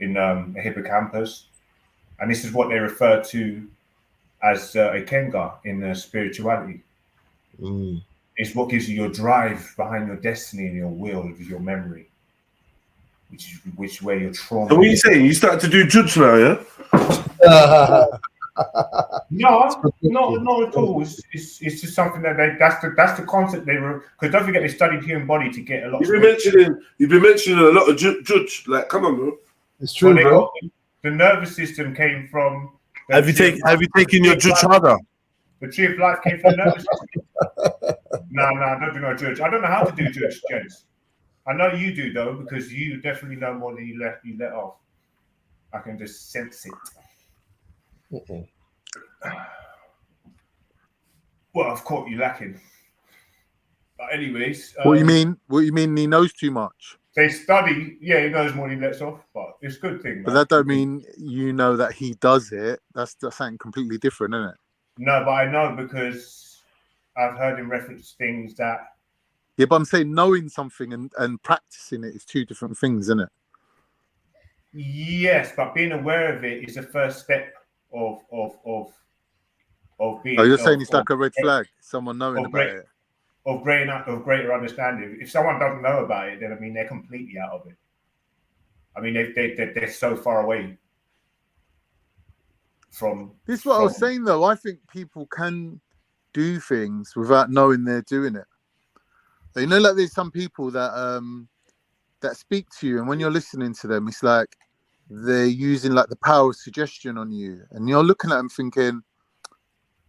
in a hippocampus. And this is what they refer to as a kenga in spirituality. It's what gives you your drive behind your destiny and your will, is your memory, which where your trauma. So what are you saying? You started to do judge now, yeah? No, not at all. It's just something that that's the concept they were. Because don't forget, they studied human body to get a lot. You've been mentioning a lot of judge. Like, come on, bro. It's true, bro. The nervous system came from. Have you taken your judge harder? The tree of life came from the nervous system. No, don't do no judge. I don't know how to do judge, gents. I know you do though, because you definitely know more than you let off. I can just sense it. Well, I've caught you lacking. But anyways, What you mean? What you mean? He knows too much. They study. Yeah, he knows more than he lets off, but it's a good thing. But that don't mean you know that he does it. That's something completely different, isn't it? No, but I know because I've heard him reference things that. Yeah, but I'm saying knowing something and practicing it is two different things, isn't it? Yes, but being aware of it is the first step of being. Oh, you're saying it's like a red flag, someone knowing about it. Of greater understanding. If someone doesn't know about it, then I mean they're completely out of it. I mean they're so far away from. This is what I was saying though. I think people can do things without knowing they're doing it. You know, like there's some people that that speak to you, and when you're listening to them, it's like they're using like the power of suggestion on you, and you're looking at them thinking,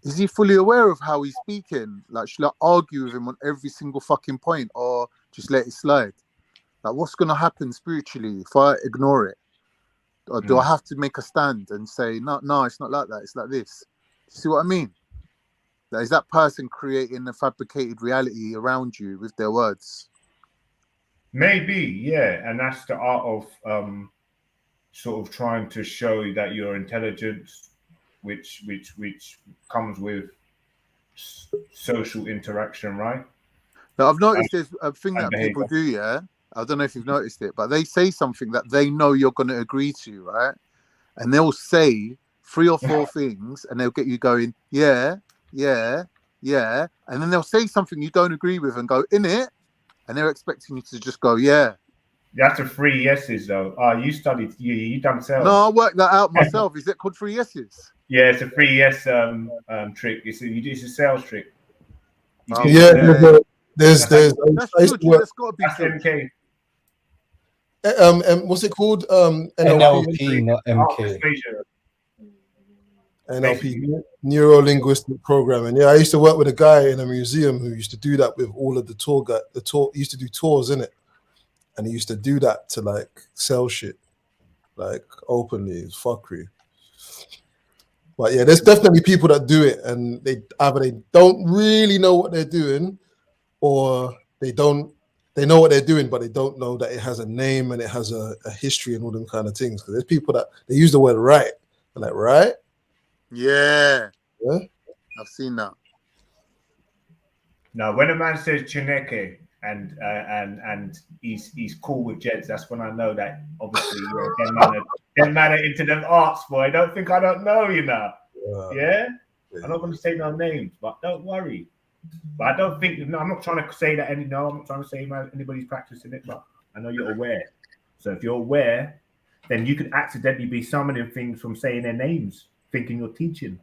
is he fully aware of how he's speaking? Like, should I argue with him on every single fucking point, or just let it slide? Like, what's going to happen spiritually if I ignore it? Or do I have to make a stand and say, no, it's not like that, it's like this? You see what I mean? Like, is that person creating a fabricated reality around you with their words? Maybe, yeah. And that's the art of sort of trying to show that you're intelligent, which comes with social interaction, right? Now, I've noticed there's a thing that people do, yeah? I don't know if you've noticed it, but they say something that they know you're going to agree to, right? And they'll say 3 or 4 things, and they'll get you going, yeah. And then they'll say something you don't agree with and go, in it, and they're expecting you to just go, yeah. That's a 3 yeses, though. You studied, you done sales. No, I worked that out myself. Is it called 3 yeses? Yeah, it's a 3 yes trick. It's a sales trick. There's that's got to be MK. What's it called? NLP, not MK. NLP, neuro-linguistic programming. Yeah, I used to work with a guy in a museum who used to do that with all of the tour guide. He used to do tours in it, and he used to do that to like sell shit, like openly. It's fuckery. But yeah, there's definitely people that do it, and they don't really know what they're doing, or they know what they're doing, but they don't know that it has a name and it has a history and all them kind of things. Because there's people that they use the word right, they're like right. Yeah, I've seen that. No, when a man says Chineke and he's cool with Jeds, that's when I know that obviously them man are into them arts, boy. Don't think I don't know, you know. Yeah? I'm not going to say no names, but don't worry. But I don't think, I'm not trying to say that I'm not trying to say anybody's practicing it, but I know you're aware. So if you're aware, then you could accidentally be summoning things from saying their names, thinking you're teaching.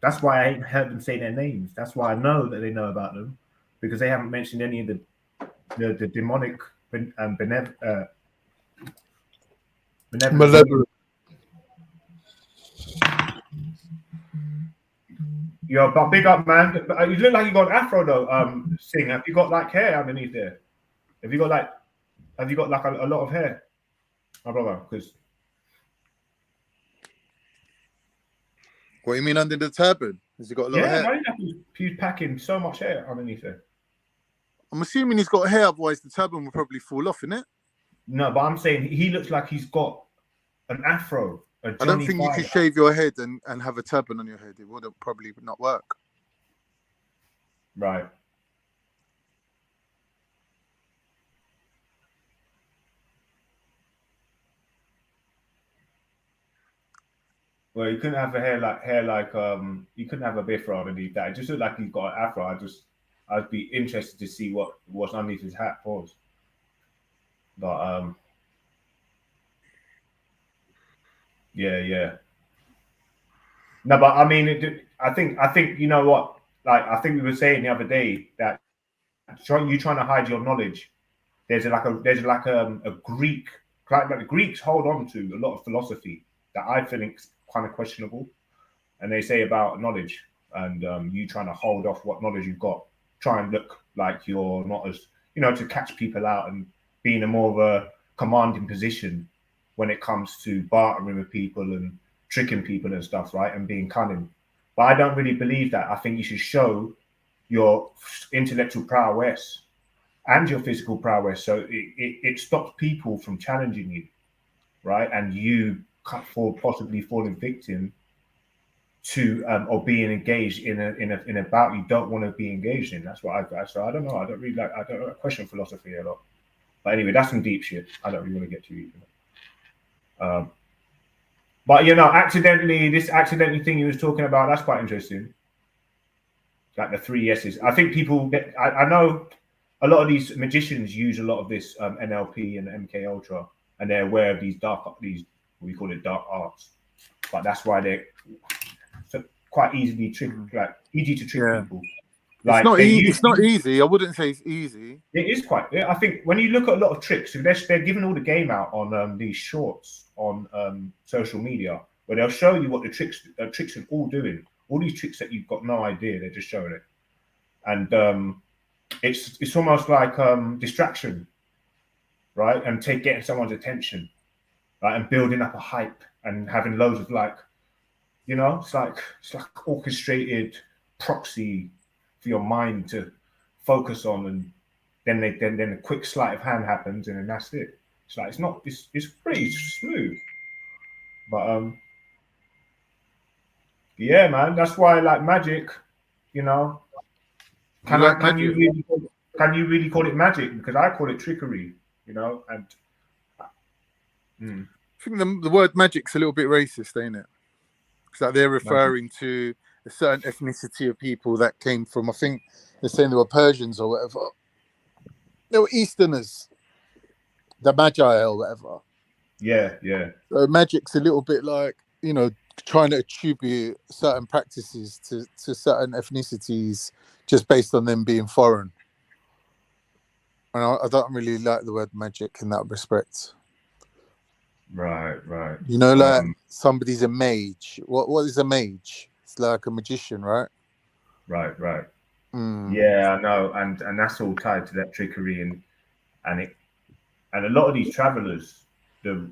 That's why I ain't heard them say their names. That's why I know that they know about them, because they haven't mentioned any of the demonic benevolent. Yo, but big up, man. You look like you got an afro though. Sing. Have you got like hair underneath there? Have you got like a lot of hair, my brother? Because what you mean under the turban? Has he got a lot of hair? Man, he's packing so much hair underneath there. I'm assuming he's got hair, otherwise the turban will probably fall off, innit? No, but I'm saying he looks like he's got an afro. I don't think you could shave your head and have a turban on your head. It would probably not work. Right. Well, you couldn't have a hair like you couldn't have a bifro underneath that. It just looked like he's got an afro. I'd be interested to see what's underneath his hat. Pause. But yeah. No, but I mean, I think you know what? Like I think we were saying the other day that you trying to hide your knowledge. There's like a Greek, like the Greeks hold on to a lot of philosophy that I think is kind of questionable, and they say about knowledge and you trying to hold off what knowledge you've got, try and look like you're not as, you know, to catch people out and be in a more of a commanding position when it comes to bartering with people and tricking people and stuff, right? And being cunning. But I don't really believe that. I think you should show your intellectual prowess and your physical prowess, so it stops people from challenging you, right? And you possibly falling victim to or being engaged in a bout you don't want to be engaged in. That's what I've got. So I don't know. I don't question philosophy a lot. But anyway, that's some deep shit. I don't really want to get too deep. But you know, this accidentally thing you was talking about, that's quite interesting. Like the 3 yeses. I think people I know a lot of these magicians use a lot of this NLP and MK Ultra, and they're aware of these we call it dark arts. But that's why they're quite easily easy to trick people. Like it's not easy. I wouldn't say it's easy. It is quite. I think when you look at a lot of tricks, they're giving all the game out on these shorts on social media, where they'll show you what the tricks are all doing. All these tricks that you've got no idea, they're just showing it, and it's almost like distraction, right? And getting someone's attention, right? And building up a hype and having loads of it's like orchestrated proxy for your mind to focus on, and then a quick sleight of hand happens, and then that's it. It's like it's pretty smooth, but yeah, man, that's why I like magic. You know, can you really call it magic? Because I call it trickery. You know, and I think the word magic's a little bit racist, ain't it? It's like they're referring to a certain ethnicity of people that came from, I think they're saying they were Persians or whatever. They were Easterners, the Magi or whatever. Yeah, yeah. So magic's a little bit like, you know, trying to attribute certain practices to certain ethnicities just based on them being foreign. And I don't really like the word magic in that respect. Right. You know, like somebody's a mage. What is a mage? It's like a magician, right? Right. Yeah, I know, and that's all tied to that trickery and a lot of these travelers, the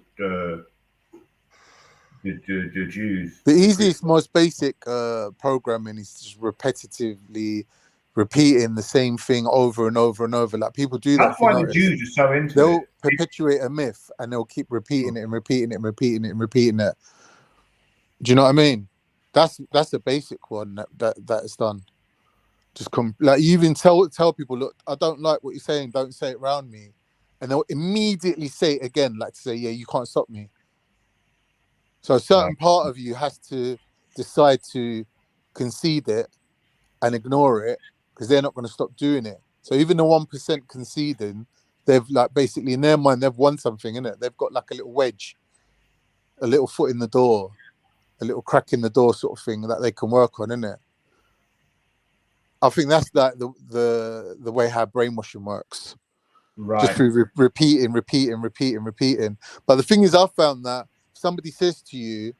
Jews. The easiest, most basic programming is just repetitively repeating the same thing over and over and over. Like people do that. That's why the Jews are so into They'll perpetuate a myth and they'll keep repeating it and repeating it and repeating it and repeating it. Do you know what I mean? That's a basic one that is done. Just like you even tell people, look, I don't like what you're saying. Don't say it around me, and they'll immediately say it again, like to say, yeah, you can't stop me. So a certain part of you has to decide to concede it and ignore it because they're not going to stop doing it. So even the 1% conceding, they've like basically in their mind they've won something, innit? They've got like a little wedge, a little foot in the door, a little crack in the door sort of thing that they can work on, innit? I think that's like the way how brainwashing works. Right. Just through repeating. But the thing is, I've found that if somebody says to you,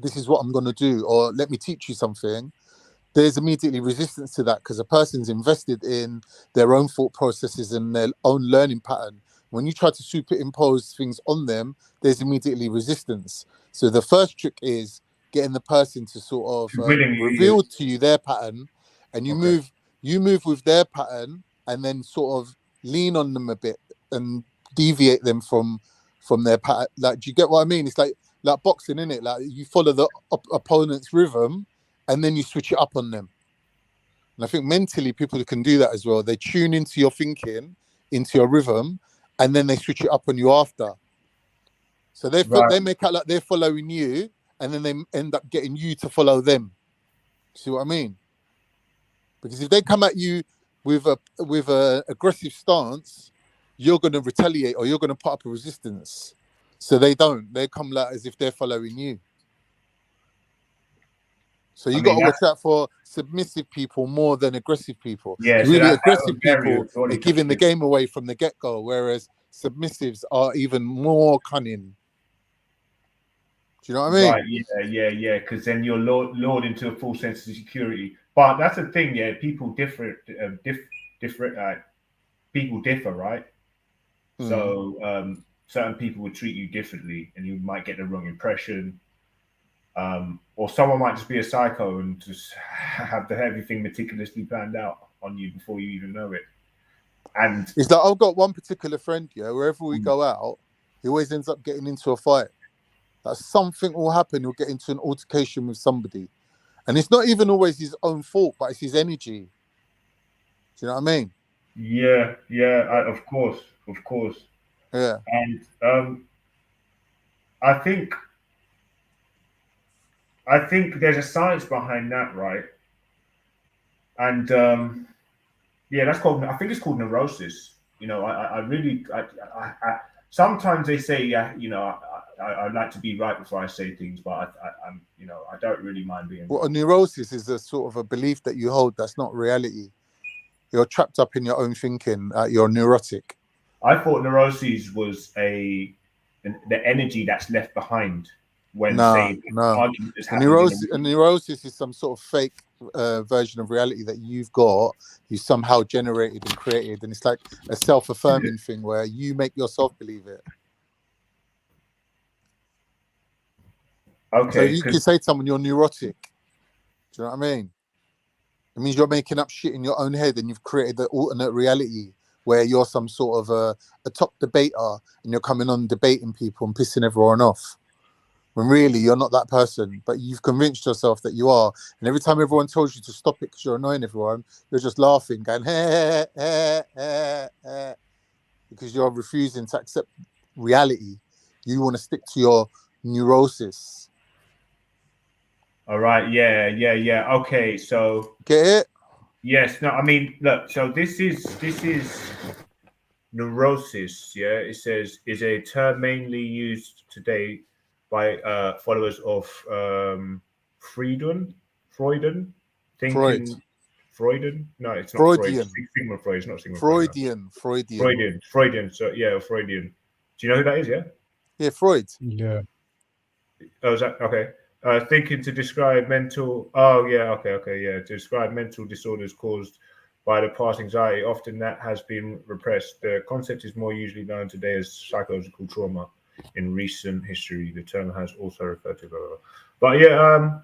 this is what I'm going to do, or let me teach you something, there's immediately resistance to that because a person's invested in their own thought processes and their own learning pattern. When you try to superimpose things on them, there's immediately resistance. So the first trick is getting the person to sort of reveal to you their pattern, and you move with their pattern, and then sort of lean on them a bit and deviate them from their pattern. Like, do you get what I mean? It's like boxing, innit? Like you follow the opponent's rhythm, and then you switch it up on them. And I think mentally people can do that as well. They tune into your thinking, into your rhythm, and then they switch it up on you after. So they make out like they're following you, and then they end up getting you to follow them. See what I mean? Because if they come at you with a aggressive stance, you're going to retaliate or you're going to put up a resistance. So they don't. They come like as if they're following you. So you got to watch out for submissive people more than aggressive people. Yeah, really so aggressive people are giving the game away from the get-go, whereas submissives are even more cunning. Do you know what I mean? Right, yeah. Because then you're lured into a false sense of security. But that's the thing, yeah. People people differ, right? So certain people would treat you differently, and you might get the wrong impression. Or someone might just be a psycho and just have everything meticulously planned out on you before you even know it. And it's like I've got one particular friend, yeah, wherever we go out, he always ends up getting into a fight. Like something will happen, he'll get into an altercation with somebody. And it's not even always his own fault, but it's his energy. Do you know what I mean? Yeah, of course. Yeah. And I think there's a science behind that, right? And yeah, that's called. I think it's called neurosis. You know, I really, sometimes they say, yeah, you know, I like to be right before I say things, but I'm, you know, I don't really mind being. Well, a neurosis is a sort of a belief that you hold that's not reality. You're trapped up in your own thinking. You're neurotic. I thought neuroses was the energy that's left behind when say argument is happening. A neurosis is some sort of fake version of reality that you've got, you somehow generated and created, and it's like a self-affirming thing where you make yourself believe it. Okay. So you can say to someone you're neurotic. Do you know what I mean? It means you're making up shit in your own head and you've created the alternate reality where you're some sort of a top debater and you're coming on debating people and pissing everyone off. When really you're not that person, but you've convinced yourself that you are. And every time everyone tells you to stop it because you're annoying everyone, you're just laughing, going, hey, hey, hey, hey, because you're refusing to accept reality. You want to stick to your neurosis. All right, yeah. Okay, so get it? Yes. No, I mean, look. So this is neurosis. Yeah, it says is a term mainly used today by followers of Freudian thinking. Freudin? No, it's not Freudian. Freud. Sigmund Freud. It's not Sigmund Freud. Freudian. So yeah, Freudian. Do you know who that is? Yeah. Yeah, Freud. Yeah. Oh, is that okay? Thinking to describe mental. Oh, yeah. Okay. Yeah, to describe mental disorders caused by the past anxiety. Often that has been repressed. The concept is more usually known today as psychological trauma. In recent history, the term has also referred to. Blah, blah, blah. But yeah,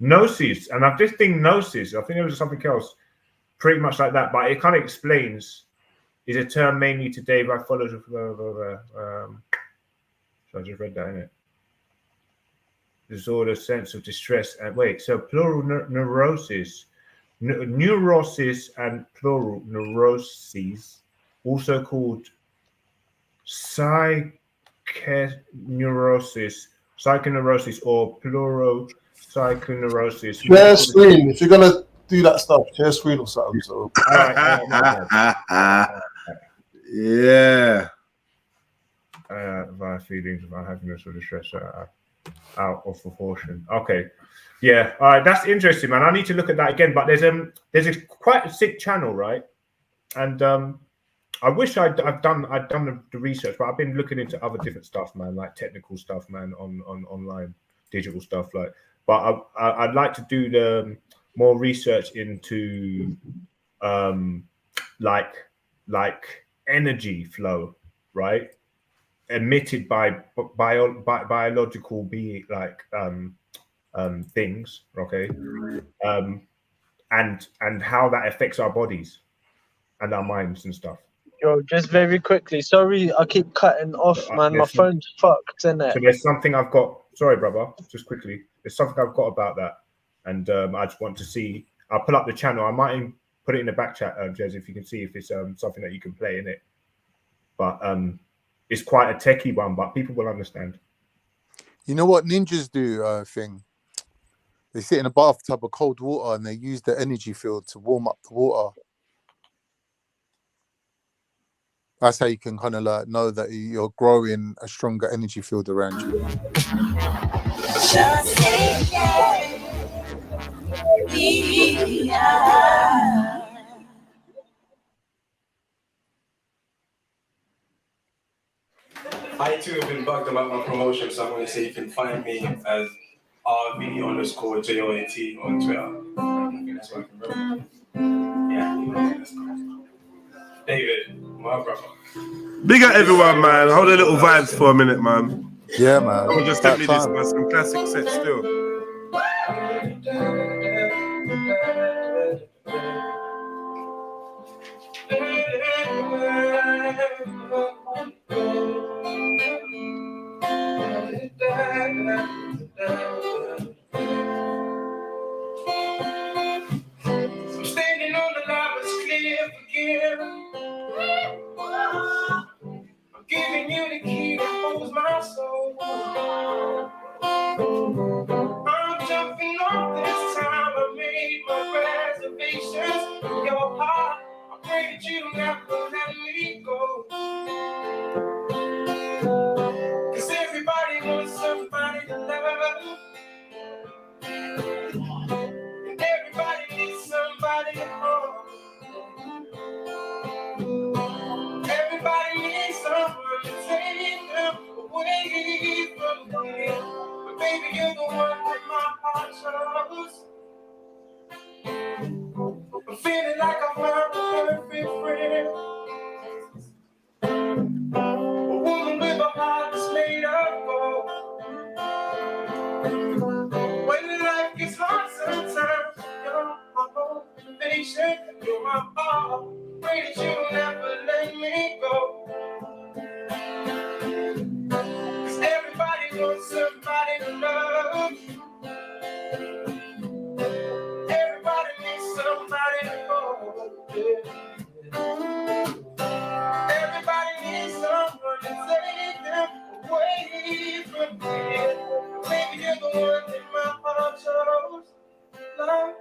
gnosis, and I've just think gnosis. I think there was something else, pretty much like that. But it kind of explains. Is a term mainly today by followers of. So I just read that, innit? Disorder, sense of distress, and wait, so plural neurosis, neurosis and plural neuroses, also called psychoneurosis or plural psychoneurosis. Share screen. If you're gonna do that stuff, share screen or something. So. Yeah. Via feelings of unhappiness or distress out of proportion. Okay, yeah. All right, that's interesting, man. I need to look at that again. But there's a quite a sick channel, right? And I wish I'd done the research, but I've been looking into other different stuff, man, like technical stuff, man, on online digital stuff, like. But I'd like to do the more research into like energy flow, right? Emitted by biological being like things, okay, and how that affects our bodies and our minds and stuff. Yo, just very quickly, sorry, I keep cutting off, man. My phone's fucked, innit? So there's something I've got. Sorry, brother. Just quickly, there's something I've got about that, and I just want to see. I'll pull up the channel. I might put it in the back chat, Jez, if you can see if it's something that you can play in it. But it's quite a techie one, but people will understand. You know what ninjas do? Thing. They sit in a bathtub of cold water and they use the energy field to warm up the water. That's how you can kind of like know that you're growing a stronger energy field around you. I too have been bugged about my promotion, so I'm going to say you can find me as RV_JOAT on Twitter. That's what I can remember. Yeah, that's cool. David, my brother. Big up everyone, man. Hold the little vibes for a minute, man. Yeah, man. Someone just sent me this, man. Some classic set still. I'm standing on the line, it's clear again. I'm giving you the key that holds my soul. I'm jumping off this time. I made my reservations in your heart. I pray that you don't have to let me go. 'Cause everybody wants somebody to love. And everybody needs somebody to hold. Everybody needs someone to take them away from me. But baby, you're the one that my heart chose. I'm feeling like I found a perfect friend. A woman with a heart that's made of gold. When life gets hard sometimes, you're my motivation, you're my all. Pray that you never let me go. 'Cause everybody wants somebody to love. Everybody needs somebody to hold. Everybody needs someone to take them away from me. Maybe you're the one that my heart chose. Love,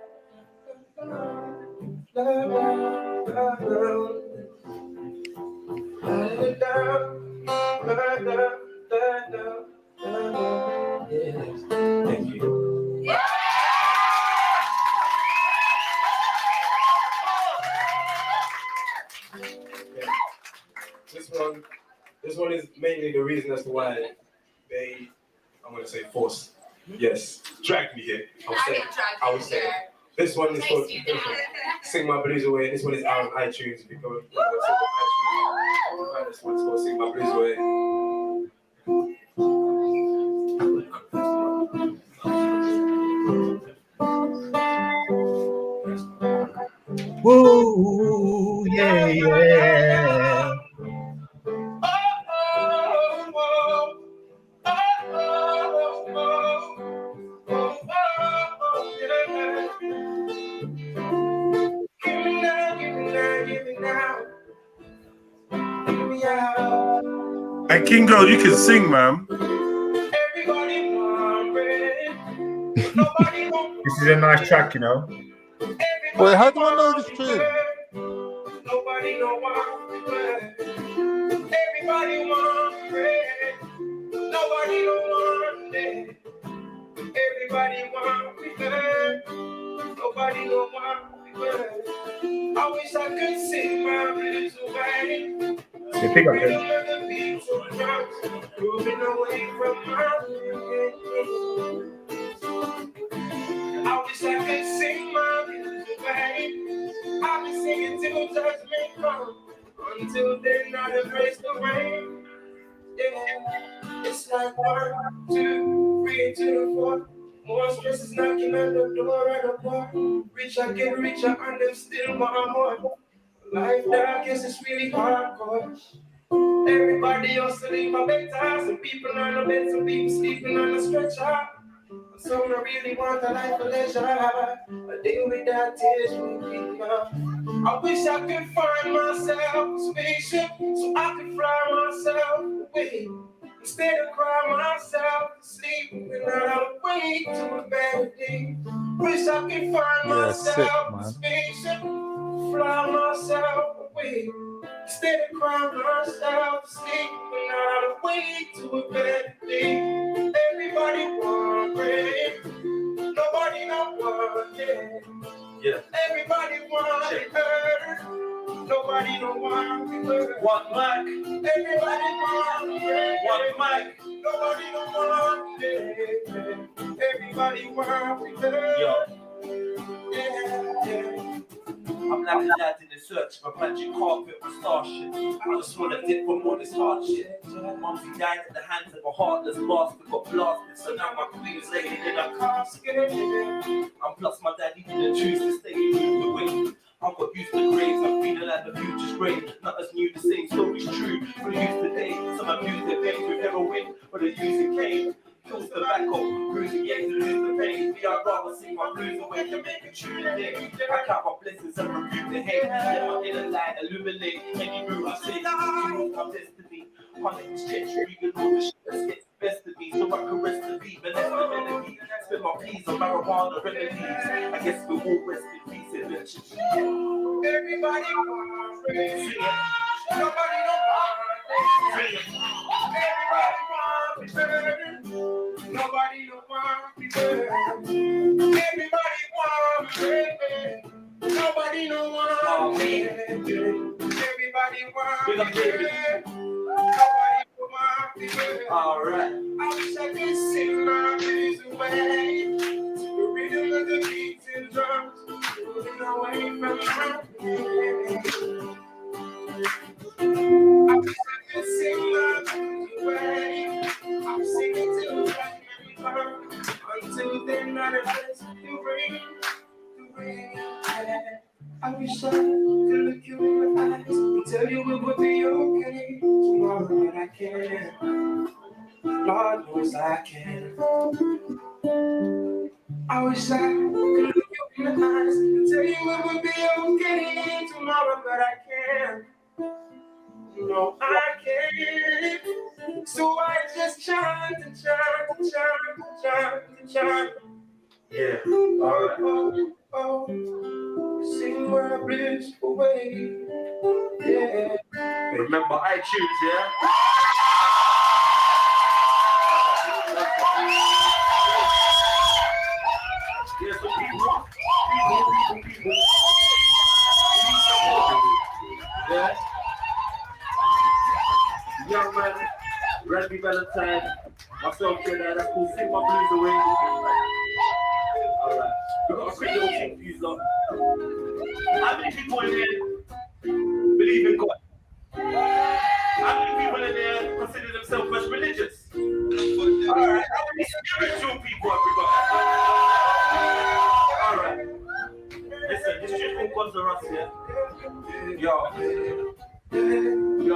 love, love, love. Thank you. This one is mainly the reason as to why they, I'm gonna say force, yes, dragged me here. I would say. This one is called Sing My Blues Away. This one is out on iTunes. If you go on iTunes, this one's called Sing My Blues Away. Woo, yeah, yeah. Hey, King Girl, you can sing, man. This is a nice track, you know. Wait, how do I know this tune? Nobody know why. Everybody wants it. Nobody don't want it. Everybody wants it. Nobody don't want it. I wish I could sing my blues away. Yeah, pick up this. Moving away from my I wish I could sing my blues away. I'll be singing till judgment comes. Until then, I embrace the rain. Yeah, it's like 1, 2, 3 to the 4. More stress is knocking at the door at a bar. Reach, I get richer, and them still want more. Life dark, yes, it's really hardcore. Everybody else sleep my bedtime. Some people on the bed, some people sleeping on the stretcher. Some don't really want a life of leisure. A day without tears will be enough. I wish I could find myself a spaceship so I could fly myself away. Instead of cry myself to sleep when I'm awake to a better day. Wish I could find myself a spaceship, fly myself away. Instead of cry myself to sleep when I'm awake to a better day. Everybody want it, nobody not want it. Yeah. Everybody want it hurt. Nobody don't want it hurt. What Mike? Everybody want it. What Mike? Nobody don't want it. Everybody want it hurt. Yeah, yeah. I'm not in the in search of a magic carpet with star shit. I just wanna dip from all this hard shit. Mumsy died at the hands of a heartless bastard, got blasted, so now my queen's laying in a casket. And plus my daddy didn't choose to stay in the wing. I got used to graves, I'm feeling like the future's great. Not as new, the same story's true. For the youth today, some abuse their veins with heroin, but the using cane. Kills tobacco, bruising yet to lose the pain. Me, I'd rather sing my blues away than make a tune today. I count my blessings and rebuke the hate. Let my inner light illuminate any route I take. Choose my destiny. Hunting this jet, reading all the shit that gets the best of me. So I can rest the beat, but that's the melody. Spend my peas on marijuana remedies. I guess we'll all rest in peace eventually. Everybody wants free. Nobody don't want free. Everybody wants free. Nobody don't want free. Everybody wants free. Nobody don't want free. Everybody wants free. Nobody don't want free. All right. I wish I could sing my blues away to the rhythm of the beats and drums. Away from my I wish I could sing my blues away. I'm singing till the rain until then I rest the rain. I wish I could look you in the eyes and tell you it would be okay tomorrow, but I can't. Lord knows I can't. I wish I could look you in the eyes and tell you it would be okay tomorrow, but I can't. No, I can't. So I just chant and chant and chant and chant and chant. Yeah, alright. Oh, sing my blues away. Yeah. Remember iTunes, yeah? Yeah, so people. Yeah. Young man, Randy Valentine, myself, that's cool. Sing my blues away. Alright, we got a quick little thing for you, lot. How many people in here believe in God? How many people in there consider themselves as religious? Alright, how many spiritual people have we got? Alright. Listen, this shit called Gods Are Us, yeah? Yo,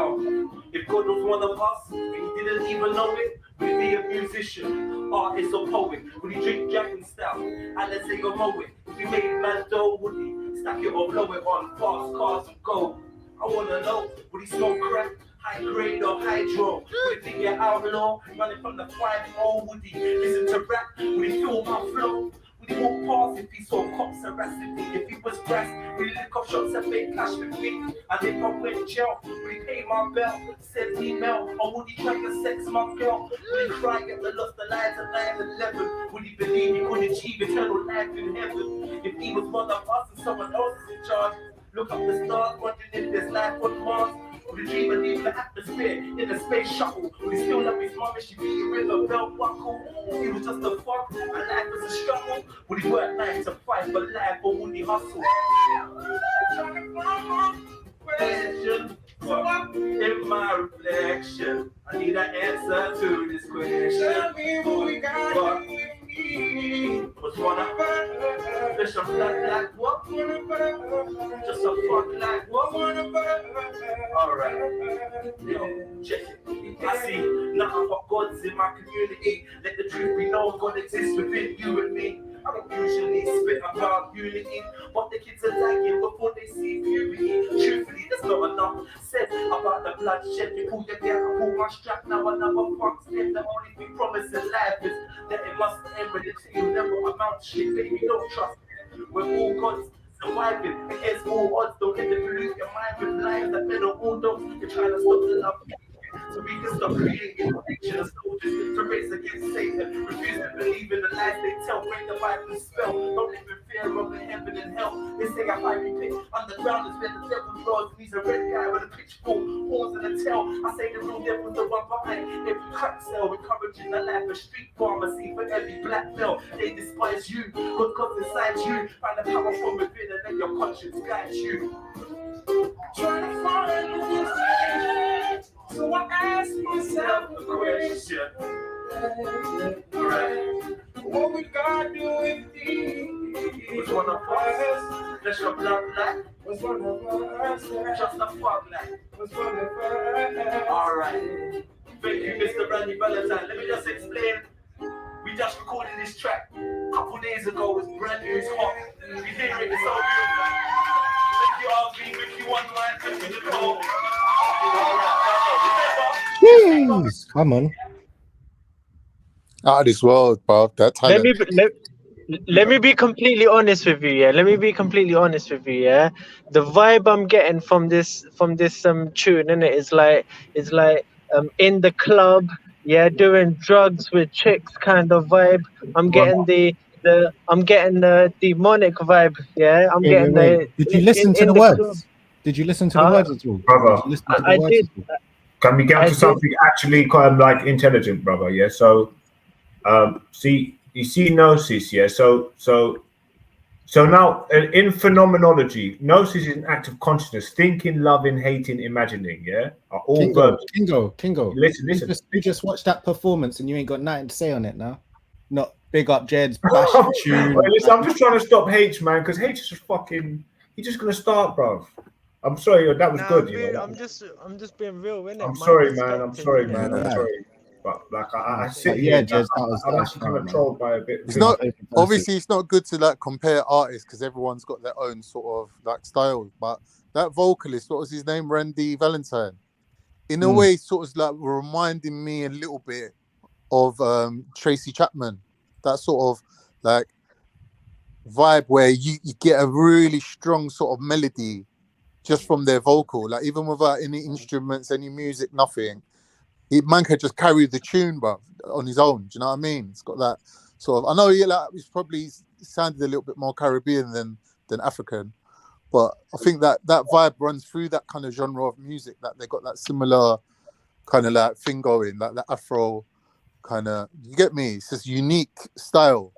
if God was one of us and he didn't even know it, would he be a musician, artist or poet? Would he drink Jack and Stout and let's say go mow it? If he made mad dough, would he stack it or blow it on fast cars and gold? I wanna know, would he smoke crack, high grade or hydro? Would he be an outlaw, running from the 5-0? Would he listen to rap? Would he feel my flow? Would he walk past if he saw cops harassing me? If he was pressed, would he lick off shots and make cash with me? And if I went to jail, would he pay my bill, send email? Or would he try to sex my girl? Would he cry at the lost the lives of 9/11? Would he believe he could achieve eternal life in heaven? If he was one of us and someone else is in charge, look up the stars, wondering if there's life on Mars. Would he dream of leaving the atmosphere in a space shuttle? Would he still love his mom if she beat him with a belt buckle? If he was just a fuck and life was a struggle, would he work 9 to 5 for life or would he hustle? Question, in my reflection, I need an answer to this question. Tell me what we got with me. Was one of fish a black like what? Just a fuck like what? Alright, yo, check it. I see nothing but gods in my community. Let the truth be known, God exists within you and me. I don't usually spit about unity, but the kids are dying before they see puberty. Truthfully, there's not enough said about the bloodshed. You pull your gap, I pull my strap, now another fuck's dead. The only thing promised in life is that it must end, but it's you never amount to shit, baby, don't trust it. We're all gods surviving against all odds. Don't let them pollute your mind with lies that men are all dogs. You're trying to stop the love. So we can stop creating preaching of soldiers to race against Satan. Refuse to believe in the lies they tell. Break the Bible spell. Don't live in fear of the heaven and hell. They say I might be pit underground is where the devil dwells. He's a red guy with a pitchfork, horns and a tail. I say the real devil's the one behind every crack cell. Encouraging the life of street pharmacy for every black male. They despise you, but God's inside you. Find the power from within and let your conscience guide you. Trying to find the change. So I ask myself the question. What we gotta do with these? Was one of us, let's your blood black. Was one of us, just a fuck like. Was one of us. Alright. Thank you, Mr. Randy Valentine. Let me just explain. We just recorded this track a couple days ago. It's brand new, it's hot. You hear it, it's so beautiful. Thank you, RV. Thank you, One Mind. Thank you, Nicole. Jeez, come on. Out of this world, bro. That Let talent. me let me be completely honest with you, yeah. Let me be completely honest with you, yeah. The vibe I'm getting from this tune, innit, is like in the club, yeah, doing drugs with chicks kind of vibe. I'm getting the demonic vibe, yeah. I'm getting Wait. Did you listen to the the words? club. Did you listen to the words at all? Brother. Did you listen to the I words did. at all? Can we get I to did. something actually kind of like intelligent, brother? Yeah. So, see, you see gnosis, yeah. So now in phenomenology, gnosis is an act of consciousness, thinking, loving, hating, imagining. Yeah, are all verbs. Kingo. Listen. You just watched that performance and you ain't got nothing to say on it now. Not big up Jed's bash the tune. Wait, listen, I'm just trying to stop H, man, because H is just fucking. He's just gonna start, bro. I'm sorry, that was good. You know, I'm just being real, innit? I'm sorry, man. I'm sorry, man. I'm sorry. But like I sit here, Jez, I'm actually kind of trolled by a bit. It's not obviously it's not good to like compare artists because everyone's got their own sort of like style. But that vocalist, what was his name, Randy Valentine, in a way, sort of like reminding me a little bit of Tracy Chapman. That sort of like vibe where you get a really strong sort of melody just from their vocal, like even without any instruments, any music, nothing. Man could just carry the tune, bro, on his own. Do you know what I mean? It's got that sort of. I know, like it's probably sounded a little bit more Caribbean than African, but I think that vibe runs through that kind of genre of music. That they got that similar kind of like thing going, like that Afro kind of. You get me? It's just unique style.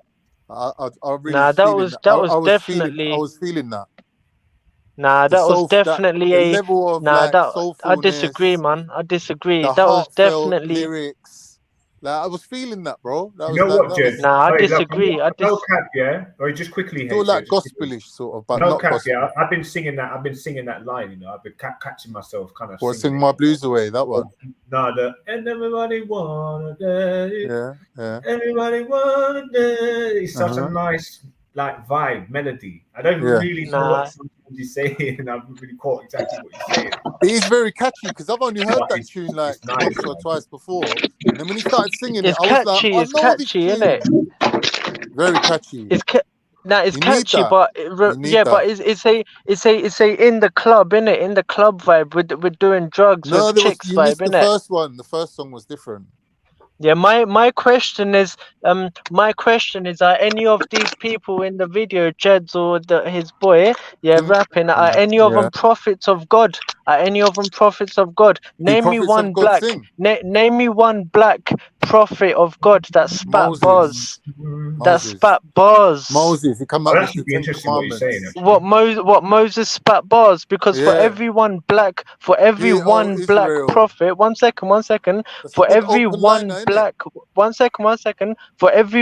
I really. Nah, that was definitely. I was feeling that. Nah, that was definitely the a level of nah. like That I soulfulness, disagree, man. I disagree. the That was heartfelt definitely. lyrics. Like I was feeling that, bro. That You was know like, what, Jed? Nah, I Sorry, disagree. no cap, yeah. Or just quickly, still H, like just quickly. gospelish sort of, but No not cap, gospel. yeah. I've been singing that line. You know, I've been catching myself kind of. Or sing my blues away. That one. No, and everybody wanna dance. Yeah. Everybody wanna dance. It's such a nice like vibe, melody. I don't really know what somebody's saying. I haven't really caught exactly what you're saying. It is very catchy because I've only heard that tune like once or twice before. And then when he started singing it, I was like, I know this tune. Very catchy. It's catchy, that. but that. it's a in the club, innit? In the club vibe. We're doing drugs with chicks you vibe, missed the innit? first one. The first song was different. Yeah, my question is, are any of these people in the video, Jeds or his boy, rapping, are any of them prophets of God? Are any of them prophets of God? Name me one black. Name me one black prophet of God that spat bars. That spat bars. Moses, he come up with the Ten Commandments. What Moses spat bars, because for every one black prophet, one second, for every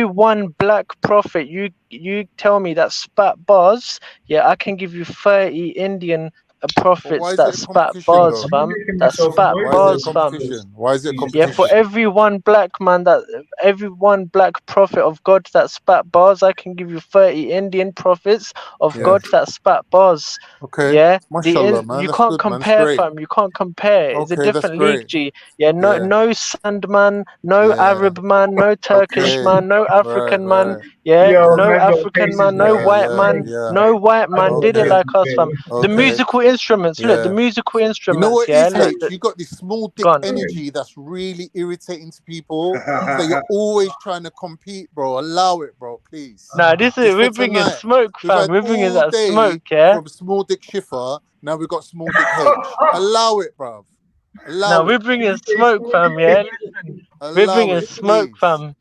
one black prophet you tell me that spat bars, I can give you 30 Indian prophets that spat bars, fam. That spat bars, fam. Why is it competition? Yeah, for every one black prophet of God that spat bars, I can give you 30 Indian prophets of God that spat bars. Okay. Yeah, Mashallah, man. you That's can't good, compare, man. fam. You can't compare. It's a Okay, different league, G. Yeah, no Sandman, no Yeah. Arab man, no Turkish man, no African man. Yeah, Yo, no man, African man, no white man, no white man did it like us, fam. The musical instruments, look, the musical instruments. You know what yeah, is, look, H? You got this small dick energy that's really irritating to people. So you're always trying to compete, bro. Allow it, bro, please. Nah, we're bringing tonight. smoke, fam. We're bringing that smoke, yeah. From small dick Schiffer, now we've got small dick H. Allow it, bro. Nah, we're bringing smoke, fam. Yeah, we're bringing smoke, fam.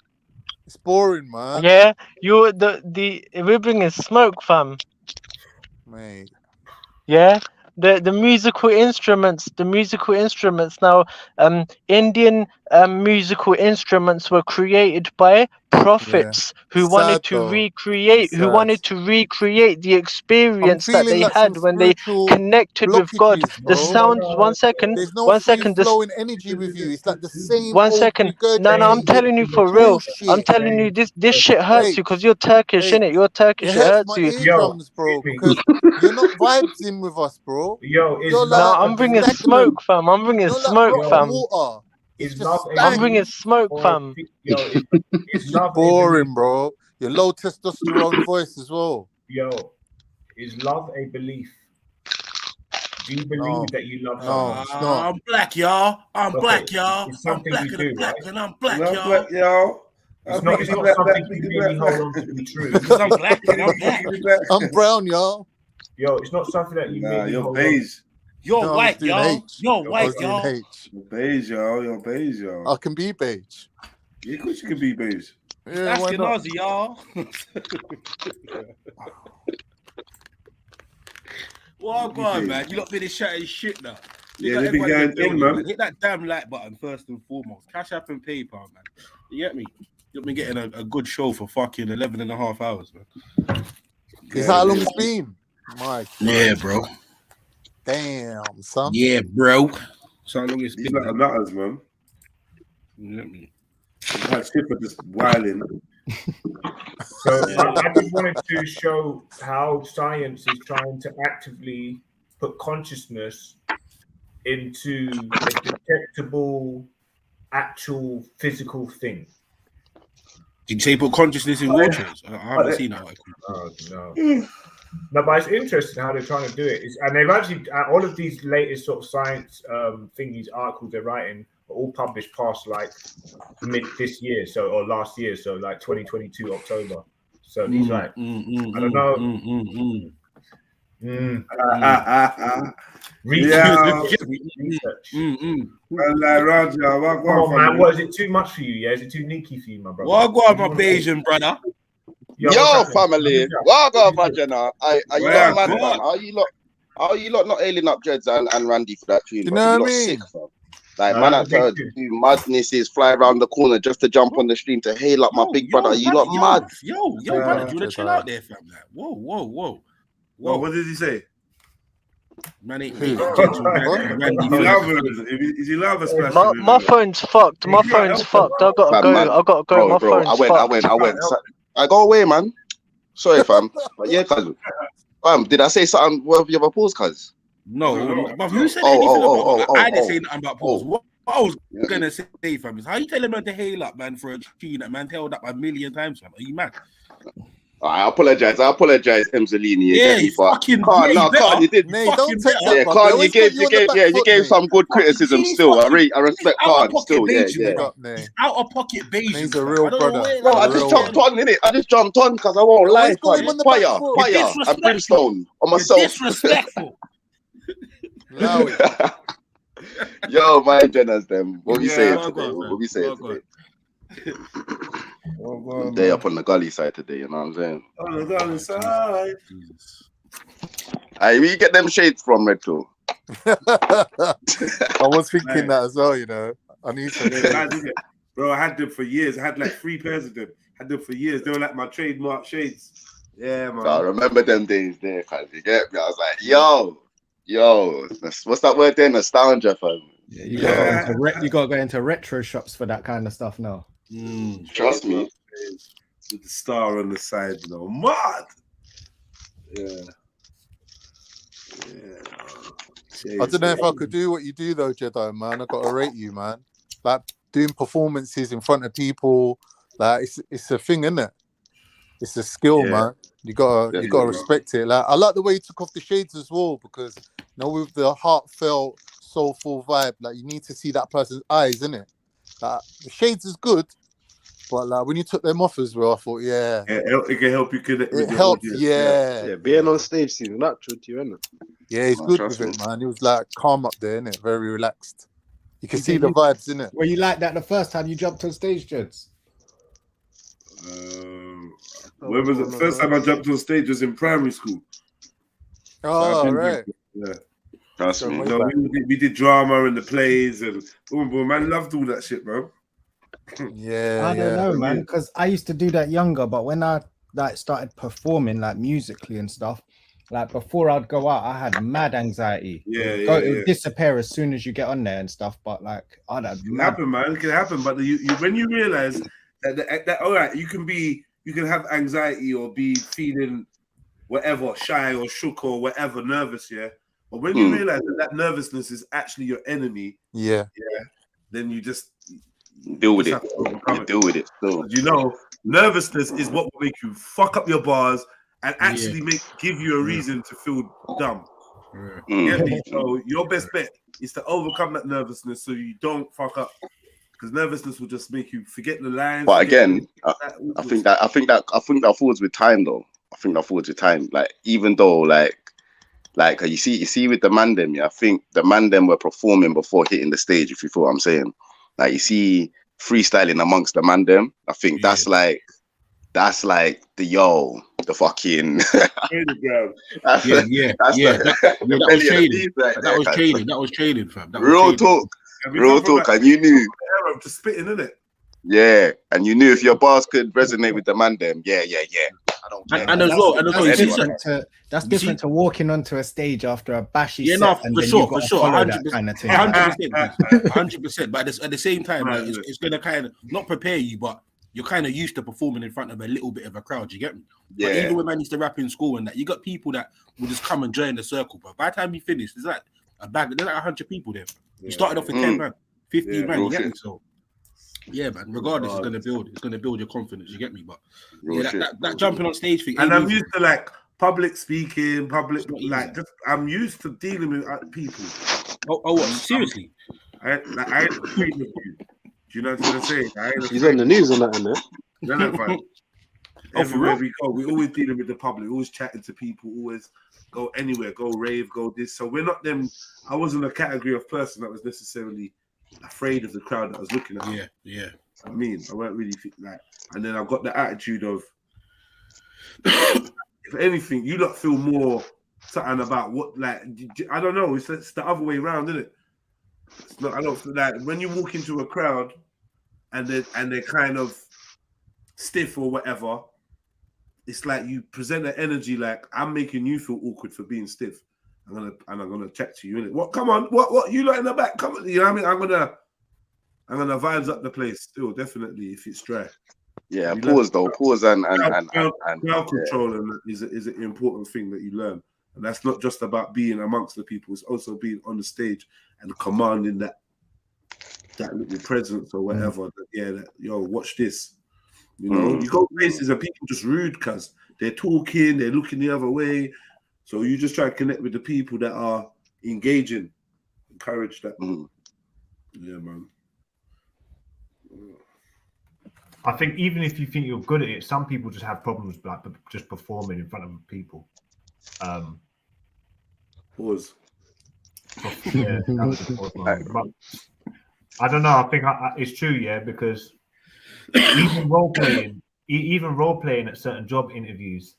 It's boring, man. Yeah, we're bringing smoke, fam. Mate. Yeah, the musical instruments. The musical instruments now. Indian musical instruments were created by prophets who wanted to recreate the experience that they had when they connected with God. The sounds. One second. There's no One free second. flowing energy with you. It's like the same One old second. No, I'm regurgitated telling you for real. I'm bullshit. telling you this shit hurts you because you're Turkish, H. innit? You're Turkish. It It hurts hurts my you. eardrums, bro, because you're not vibing with us, bro. You're No, like I'm bringing stagnant. smoke, fam. I'm bringing You're like smoke, rotten fam. water. It's just I'm stank. bringing smoke, fam. It's boring, bro. Your low testosterone voice as well. Yo, is love a belief? Do you believe that you love someone? someone? No, I'm black, y'all. I'm Okay, black, y'all. it's I'm something blacker you than do, black, right? and I'm black, I'm y'all. black, y'all. It's not something you really hold on to be true. Because I'm black and I'm black. I'm brown, y'all. Yo, it's not something that you really you're hold beige. You're No, I was white, doing y'all. H. You're I was white, doing y'all. H. You're beige, y'all. You're beige, y'all. I can be beige. Yeah, of course you can be beige. Yeah, why not? Ashkenazi, y'all. Well, go on, man. You lot been chatting shit now. Yeah, they be going in, man. Hit that damn like button first and foremost. Cash App and PayPal, man. You get me? You've been getting a good show for fucking 11 and a half hours, man. Is that how long it's been? My Yeah, God. bro. Damn, son. Yeah, bro. So how long it's These been? are nutters, man. You get me? I've had Skipper just wilding. So I just wanted to show how science is trying to actively put consciousness into a detectable, actual physical thing. Did you say put consciousness in waters? I haven't seen that. Oh, no. No, but it's interesting how they're trying to do it. And they've actually, all of these latest sort of science thingies, articles they're writing are all published past like mid this year, or last year, so like 2022 October. So these I don't know. Research. Come on, man. What is it too much for you? Yeah, is it too sneaky for you, my brother? Well, go on, my Bayesian brother. Yo, family. Well, go on, Vagina. Are you lot mad, man? Are you lot not ailing up Jeds and Randy for that tune? You know what I mean? Sick, fam. Like, man, I tell you, madnesses fly around the corner just to jump on the stream to hail up my big brother. You lot mad? Yo, brother, do you want to chill out there, fam? Like, whoa. What did he say? Man, Is he lava splashing? My phone's fucked. My phone's fucked. I gotta go. I gotta go. My phone's fucked. I went. I go away, man. Sorry, fam. But yeah, cuz. Did I say something worthy of a pause, cuz? No, but who said anything about I didn't say nothing about pause. What I was gonna say, fam, is how you telling man to hail up, man, for a tune that man held up a million times, fam? Are you mad? I apologize, Emzalini. Yeah, you fucking Khan, you did. Mate, don't take that. Yeah, Khan, you gave some good criticism. Still, I respect Khan. Still, yeah. Out of pocket Beijing. He's a real brother. Bro, I just jumped on, innit? I just jumped on because I won't lie. Fire, and brimstone on myself. Disrespectful. Yo, my Jennas, them. What we saying today? What we saying today? Day up on the gully side today, you know what I'm saying? On the gully side. Hey, where you get them shades from, Red Pill? I was thinking that as well, you know. I need some. Bro, I had them for years. I had like 3 pairs of them. I had them for years. They were like my trademark shades. Yeah, man. I remember them days there, cuz you get me. I was like, yo, what's that word there? Nostalgia, fam. You gotta go into retro shops for that kind of stuff now. Trust me. With the star on the side, you know. Mad. Yeah. I don't know if I could do what you do though, Jedi, man. I gotta rate you, man. Like doing performances in front of people, like it's a thing, isn't it? It's a skill, man. You gotta respect it. Like I like the way you took off the shades as well, because you know, with the heartfelt, soulful vibe, like you need to see that person's eyes, innit? Like the shades is good, but like when you took them off as well, I thought, it can help you connect. It helps, yeah. Being on stage seems natural to you, isn't it? Yeah, he's good with it, man. He was like calm up there, innit? Very relaxed. You can see the vibes, innit? Were you like that the first time you jumped on stage, Jeds? When was the first time I jumped on stage? Was in primary school. Oh, right. Yeah. Trust me. No, we did drama and the plays and boom, man loved all that shit, bro. Yeah, I don't know, man, because I used to do that younger, but when I like started performing like musically and stuff, like before I'd go out, I had mad anxiety. It would disappear as soon as you get on there and stuff. But like, I'd have It can happen, man. It can happen. But you when you realize that all right, you can have anxiety or be feeling whatever, shy or shook or whatever, nervous, yeah. But when you realize that nervousness is actually your enemy, then you just deal with it. You deal with it. So. You know, nervousness is what will make you fuck up your bars and actually give you a reason to feel dumb. Get me? So your best bet is to overcome that nervousness so you don't fuck up. Because nervousness will just make you forget the lines. But again, I think that forwards with time though. I think that forwards with time. Like even though like you see with the man them, I think the man them were performing before hitting the stage, if you feel what I'm saying. Like you see freestyling amongst the man them. I think that's like the fucking That was trading, fam. Real talk, and you knew just spitting in it. Yeah, and you knew if your bars could resonate with the man them, yeah. I don't care. And as well, that's different to walking onto a stage after a bashy set. No, and for then sure, you've got to follow that kind of thing. 100%. But at the same time, like, it's going to kind of not prepare you, but you're kind of used to performing in front of a little bit of a crowd. You get me? Yeah. But even when man used to rap in school and that, you got people that will just come and join the circle. But by the time you finish, there's like a bag. There's like 100 people there. You started off with 10 man, 15 man. You get me? So. Yeah, man. Regardless, it's gonna build your confidence. You get me? But that jumping on stage thing. And I'm used to like public speaking, I'm used to dealing with people. Oh, what? Seriously? I ain't afraid of you. Do you know what I'm saying? He's on the news and that, isn't it? No, that's fine. Everywhere we go, we're always dealing with the public, always chatting to people, always go anywhere, go rave, go this. So we're not them. I wasn't a category of person that was necessarily afraid of the crowd that was looking at me. Yeah. I mean, I weren't really like, and then I've got the attitude of, if anything, you lot feel more something about what, like, I don't know. It's the other way around, isn't it? It's not. I don't feel like when you walk into a crowd, and they're kind of stiff or whatever. It's like you present an energy like I'm making you feel awkward for being stiff. I'm gonna chat to you in it. What? Come on, what? You lot in the back? Come on, you know what I mean? I'm gonna vibes up the place still, definitely if it's dry. Yeah, pause and crowd control is an important thing that you learn, and that's not just about being amongst the people. It's also being on the stage and commanding that little presence or whatever. Yo, watch this. You know, you go places and people just rude because they're talking, they're looking the other way. So you just try to connect with the people that are engaging, encourage that. Yeah, man. I think even if you think you're good at it, some people just have problems like just performing in front of people. Pause. Yeah, but I don't know. I think it's true, yeah, because even role playing at certain job interviews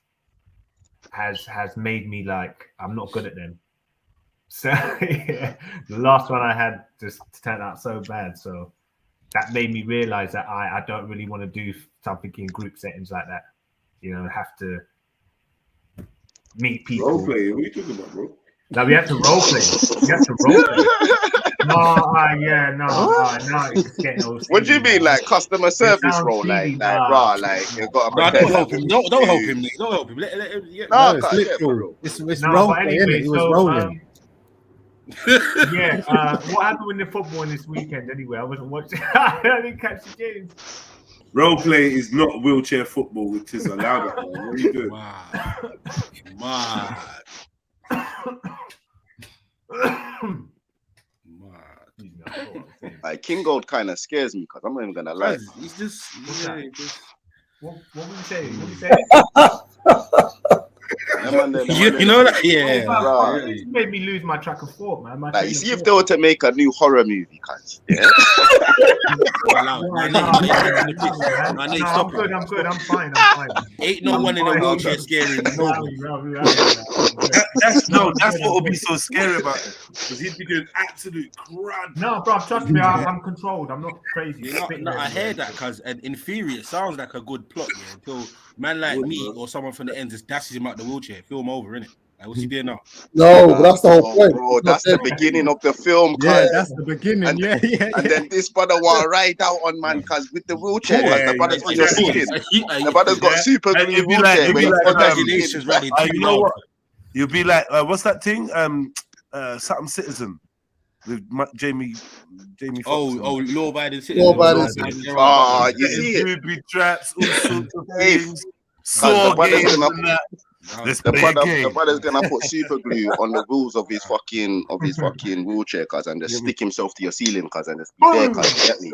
has made me like I'm not good at them. So yeah, the last one I had just turned out so bad. So that made me realize that I don't really want to do something in group settings like that. You know, have to meet people. Role play? What are you talking about, bro? No, we have to role play. We have to role play. It's getting all what do you mean, like customer service role? Like, you've got to don't help him. Don't help him, Nick. Don't help him. Let him. No, it's literal. It's role play, anyway, he was rolling. What happened with the football this weekend? Anyway, I wasn't watching. I didn't catch the games. Role play is not wheelchair football, which is allowed. What are you doing? Wow. Like King Gold kind of scares me because I'm not even gonna lie. He's just what would you say? What would you say? You know that? Yeah. Oh, it made me lose my track of thought, man. Like, you see, if they were to make a new horror movie, cuz, yeah. I'm good. I'm fine. Ain't no one in a wheelchair scaring nobody. That's what will be so scary about it, because he'd be doing absolute crud. No, bro, trust me, I'm controlled. I'm not crazy. I hear that, cuz, and in theory, it sounds like a good plot, yeah, until man like me or someone from the end just dashes him out the wheelchair, film over, innit? Like, what's he doing now? No, but that's the whole point. Bro, that's the beginning of the film, cuz. Yeah, that's the beginning. And, yeah. And then this brother want to ride out on man, cuz, with the wheelchair. The brother's on your ceiling. The brother's got super glue wheelchair. Congratulations, right? You know what? You'll be like, what's that thing? Something Citizen with Jamie Foxx. Oh, law-abiding citizen. Oh, you see it? Booby traps, all sorts of things. The brother's gonna put super glue on the wheels of his fucking wheelchair, cuz, and just stick himself to your ceiling, cuz, and just be there, cuz. Get me?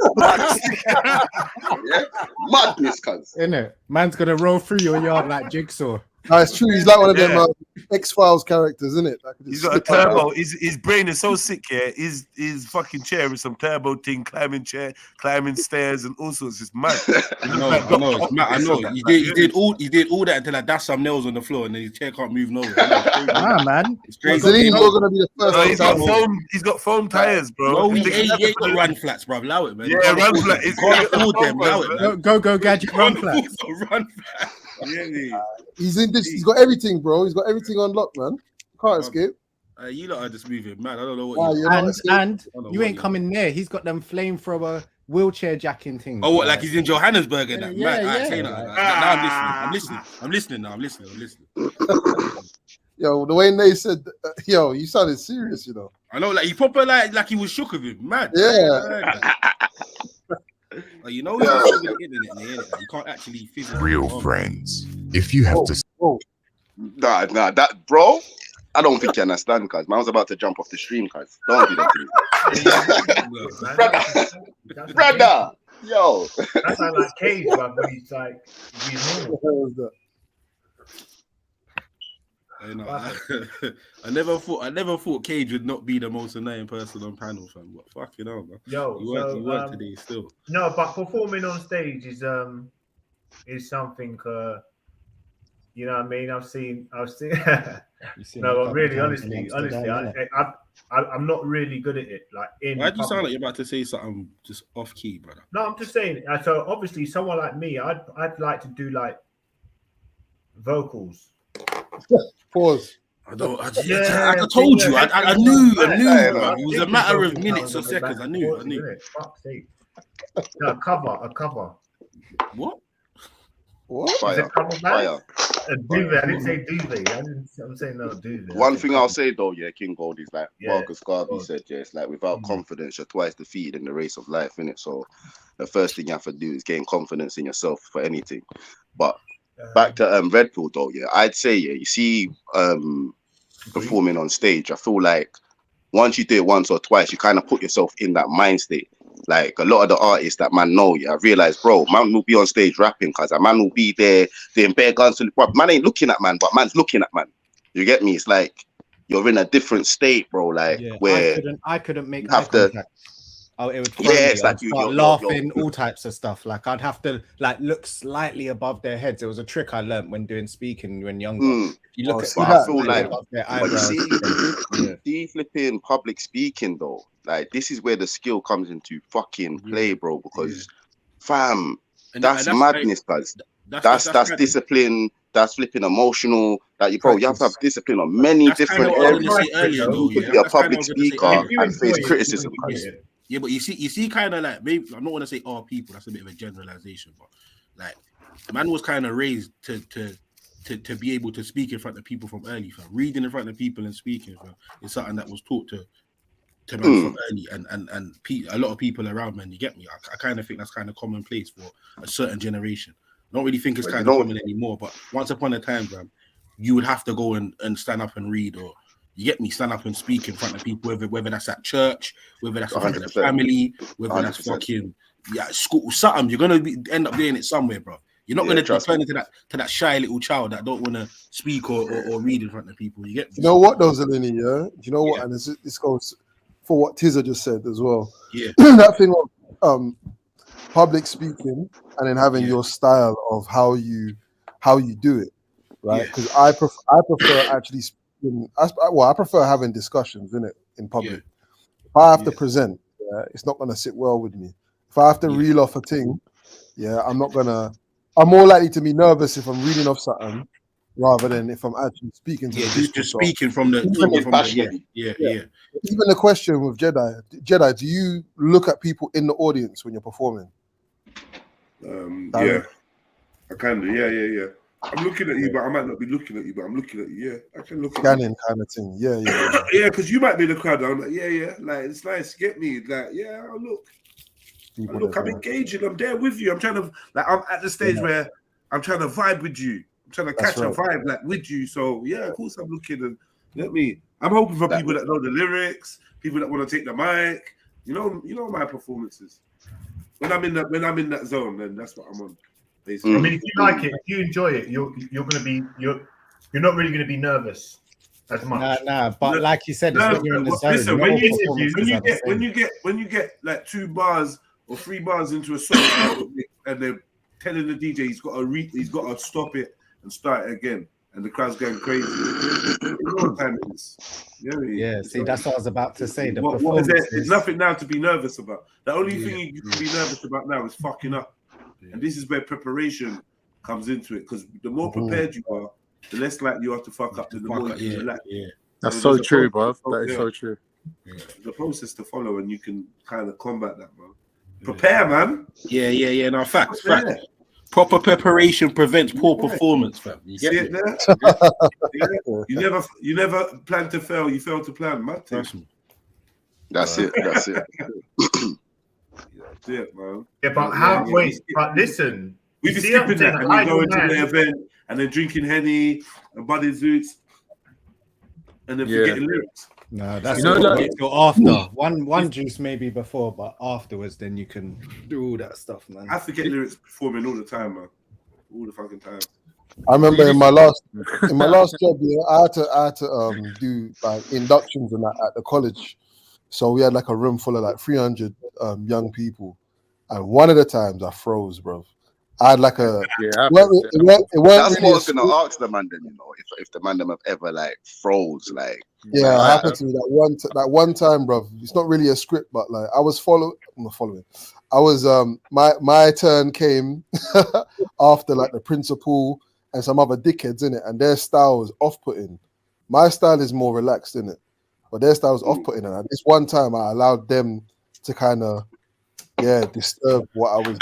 Madness, cuz. Innit? Man's gonna roll through your yard like Jigsaw. No, it's true. He's like one of them X-Files characters, isn't it? He's got a turbo. His brain is so sick, yeah. His fucking chair is some turbo thing, climbing stairs and all sorts. It's mad. I know. He did all that until I dashed some nails on the floor and then his chair can't move nowhere. Nah, man. It's crazy. He's got foam tires, bro. No, he ain't got run flats, bro. Allow it, man. Yeah, run flats. You can't afford them. Allow it, man. Go gadget run flats. Run flats. He's in this. He's got everything, bro. He's got everything on lock, man. Can't escape. You lot are just moving, man. I don't know what. And you ain't coming near. He's got them flamethrower wheelchair jacking things. Oh, what? Like he's in Johannesburg and that? Yeah. I'm listening now. Yo, the way Nate said, yo, you sounded serious, you know. I know, like he proper like he was shook of him, man. Yeah. Like, you know, you can't actually physically. Real friends. If you have to. Nah, that, bro. I don't think you understand, cuz. Man was about to jump off the stream, cuz. Don't do that to me. Brother. Yo. That's like Cage, bro, but he's like, I never thought Cage would not be the most annoying person on panel, fam. What fucking hell, man? Yo, you work today still. No, but performing on stage is something. You know what I mean? I've seen. No, but really, honestly, I'm not really good at it. Like, why do you sound like you're about to say something just off key, brother? No, I'm just saying. So obviously, someone like me, I'd like to do like vocals. Pause. I told you. I knew. It was a matter of minutes or seconds. I knew. Fuck's sake. No, a cover. What? Fire. A duvet. I didn't say duvet. I'm saying no duvet. One thing I'll say though, King Gold, is like Marcus Garvey said, it's like without confidence, you're twice defeated in the race of life, innit? So the first thing you have to do is gain confidence in yourself for anything. But back to Red Pill though, I'd say, you see performing on stage, I feel like once you do it once or twice, you kind of put yourself in that mind state. Like a lot of the artists that man know, I realize, bro, man will be on stage rapping, cause a man will be there doing bare guns. Man ain't looking at man, but man's looking at man. You get me? It's like you're in a different state, bro. Like where I couldn't make eye contact. Oh, it would. It's like you're laughing, all types of stuff. Like I'd have to like look slightly above their heads. It was a trick I learned when doing speaking when younger. If you look at I feel like see flipping public speaking though. Like this is where the skill comes into fucking play, bro. Because fam, that's madness, guys. That's discipline. That's flipping emotional. That you have to have discipline on many different areas. You can be a public speaker and face criticism, guys. Yeah, but you see, kind of like, maybe I'm not going to say all people. That's a bit of a generalization, but like, man was kind of raised to be able to speak in front of people from early. Fam. Reading in front of people and speaking is something that was taught to man from early, and a lot of people around, man. You get me? I kind of think that's kind of commonplace for a certain generation. I don't really think it's kind of common anymore. But once upon a time, fam, you would have to go and stand up and read, or you get me, stand up and speak in front of people, whether that's at church, whether that's in front of the family, whether 100%. That's fucking school, something. You're gonna end up doing it somewhere, bro. You're not going to turn into that shy little child that don't want to speak or read in front of people. You get me? You know what, though, Zelini, yeah? You know what? And this goes for what Tizza just said as well. Yeah. That thing of public speaking and then having your style of how you do it, right? Because I prefer actually speaking. I prefer having discussions in public. If I have to present, it's not going to sit well with me. If I have to reel off a thing, I'm more likely to be nervous if I'm reading off something rather than if I'm actually speaking to the people. Just speaking from the Even the question with Jedi, do you look at people in the audience when you're performing? Yeah, I can do. Yeah. I'm looking at you, but I might not be looking at you, but I'm looking at you. Yeah, I can look at you. Scanning kind of thing. Yeah. Yeah, because you might be in the crowd. I'm like, yeah. Like, it's nice. Get me. Like, yeah, I'll look. I'm engaging. I'm there with you. I'm trying to, I'm at the stage where I'm trying to vibe with you. I'm trying to catch a vibe, with you. So, yeah, of course I'm looking. And let me. I'm hoping for people that know the lyrics, people that want to take the mic. You know my performances. When I'm in that zone, then that's what I'm on. Basically. I mean, if you like it, if you enjoy it, you're not really gonna be nervous as much. Nah. But like you said, it's when you're in the zone. Listen, when you get like 2 bars or 3 bars into a song, and they're telling the DJ he's got to stop it and start it again, and the crowd's going crazy. You know what time it is. Yeah, see, that's what I was about to say. What is there? There's nothing now to be nervous about. The only thing you can be nervous about now is fucking up. And this is where preparation comes into it, because the more prepared you are, the less likely you are to fuck up, the more you can relax. That's so true, bro. That is so true. There's a process to follow, and you can kind of combat that, man. Prepare, man. Yeah. No, facts. Proper preparation prevents poor performance, fam. You get it there? You never plan to fail. You fail to plan, man. That's it. That's it, man. Yeah, but listen. We be skipping that and then going to the event and then drinking Henny and Buddy Zoots and then forgetting lyrics. No, that's after. One juice maybe before, but afterwards, then you can do all that stuff, man. I forget lyrics performing all the time, man. All the fucking time. I remember in my last job, I had to do like inductions and that at the college. So we had like a room full of like 300 young people, and one of the times I froze, bro. I had like a that's what I was gonna ask the man then, if the man them have ever like froze, like it happened to me that one time, bro. It's not really a script, but like I was following. I was my turn came after like the principal and some other dickheads in it, and their style was off-putting. My style is more relaxed in it, but their style was off-putting, and this one time I allowed them to kind of disturb what I was doing.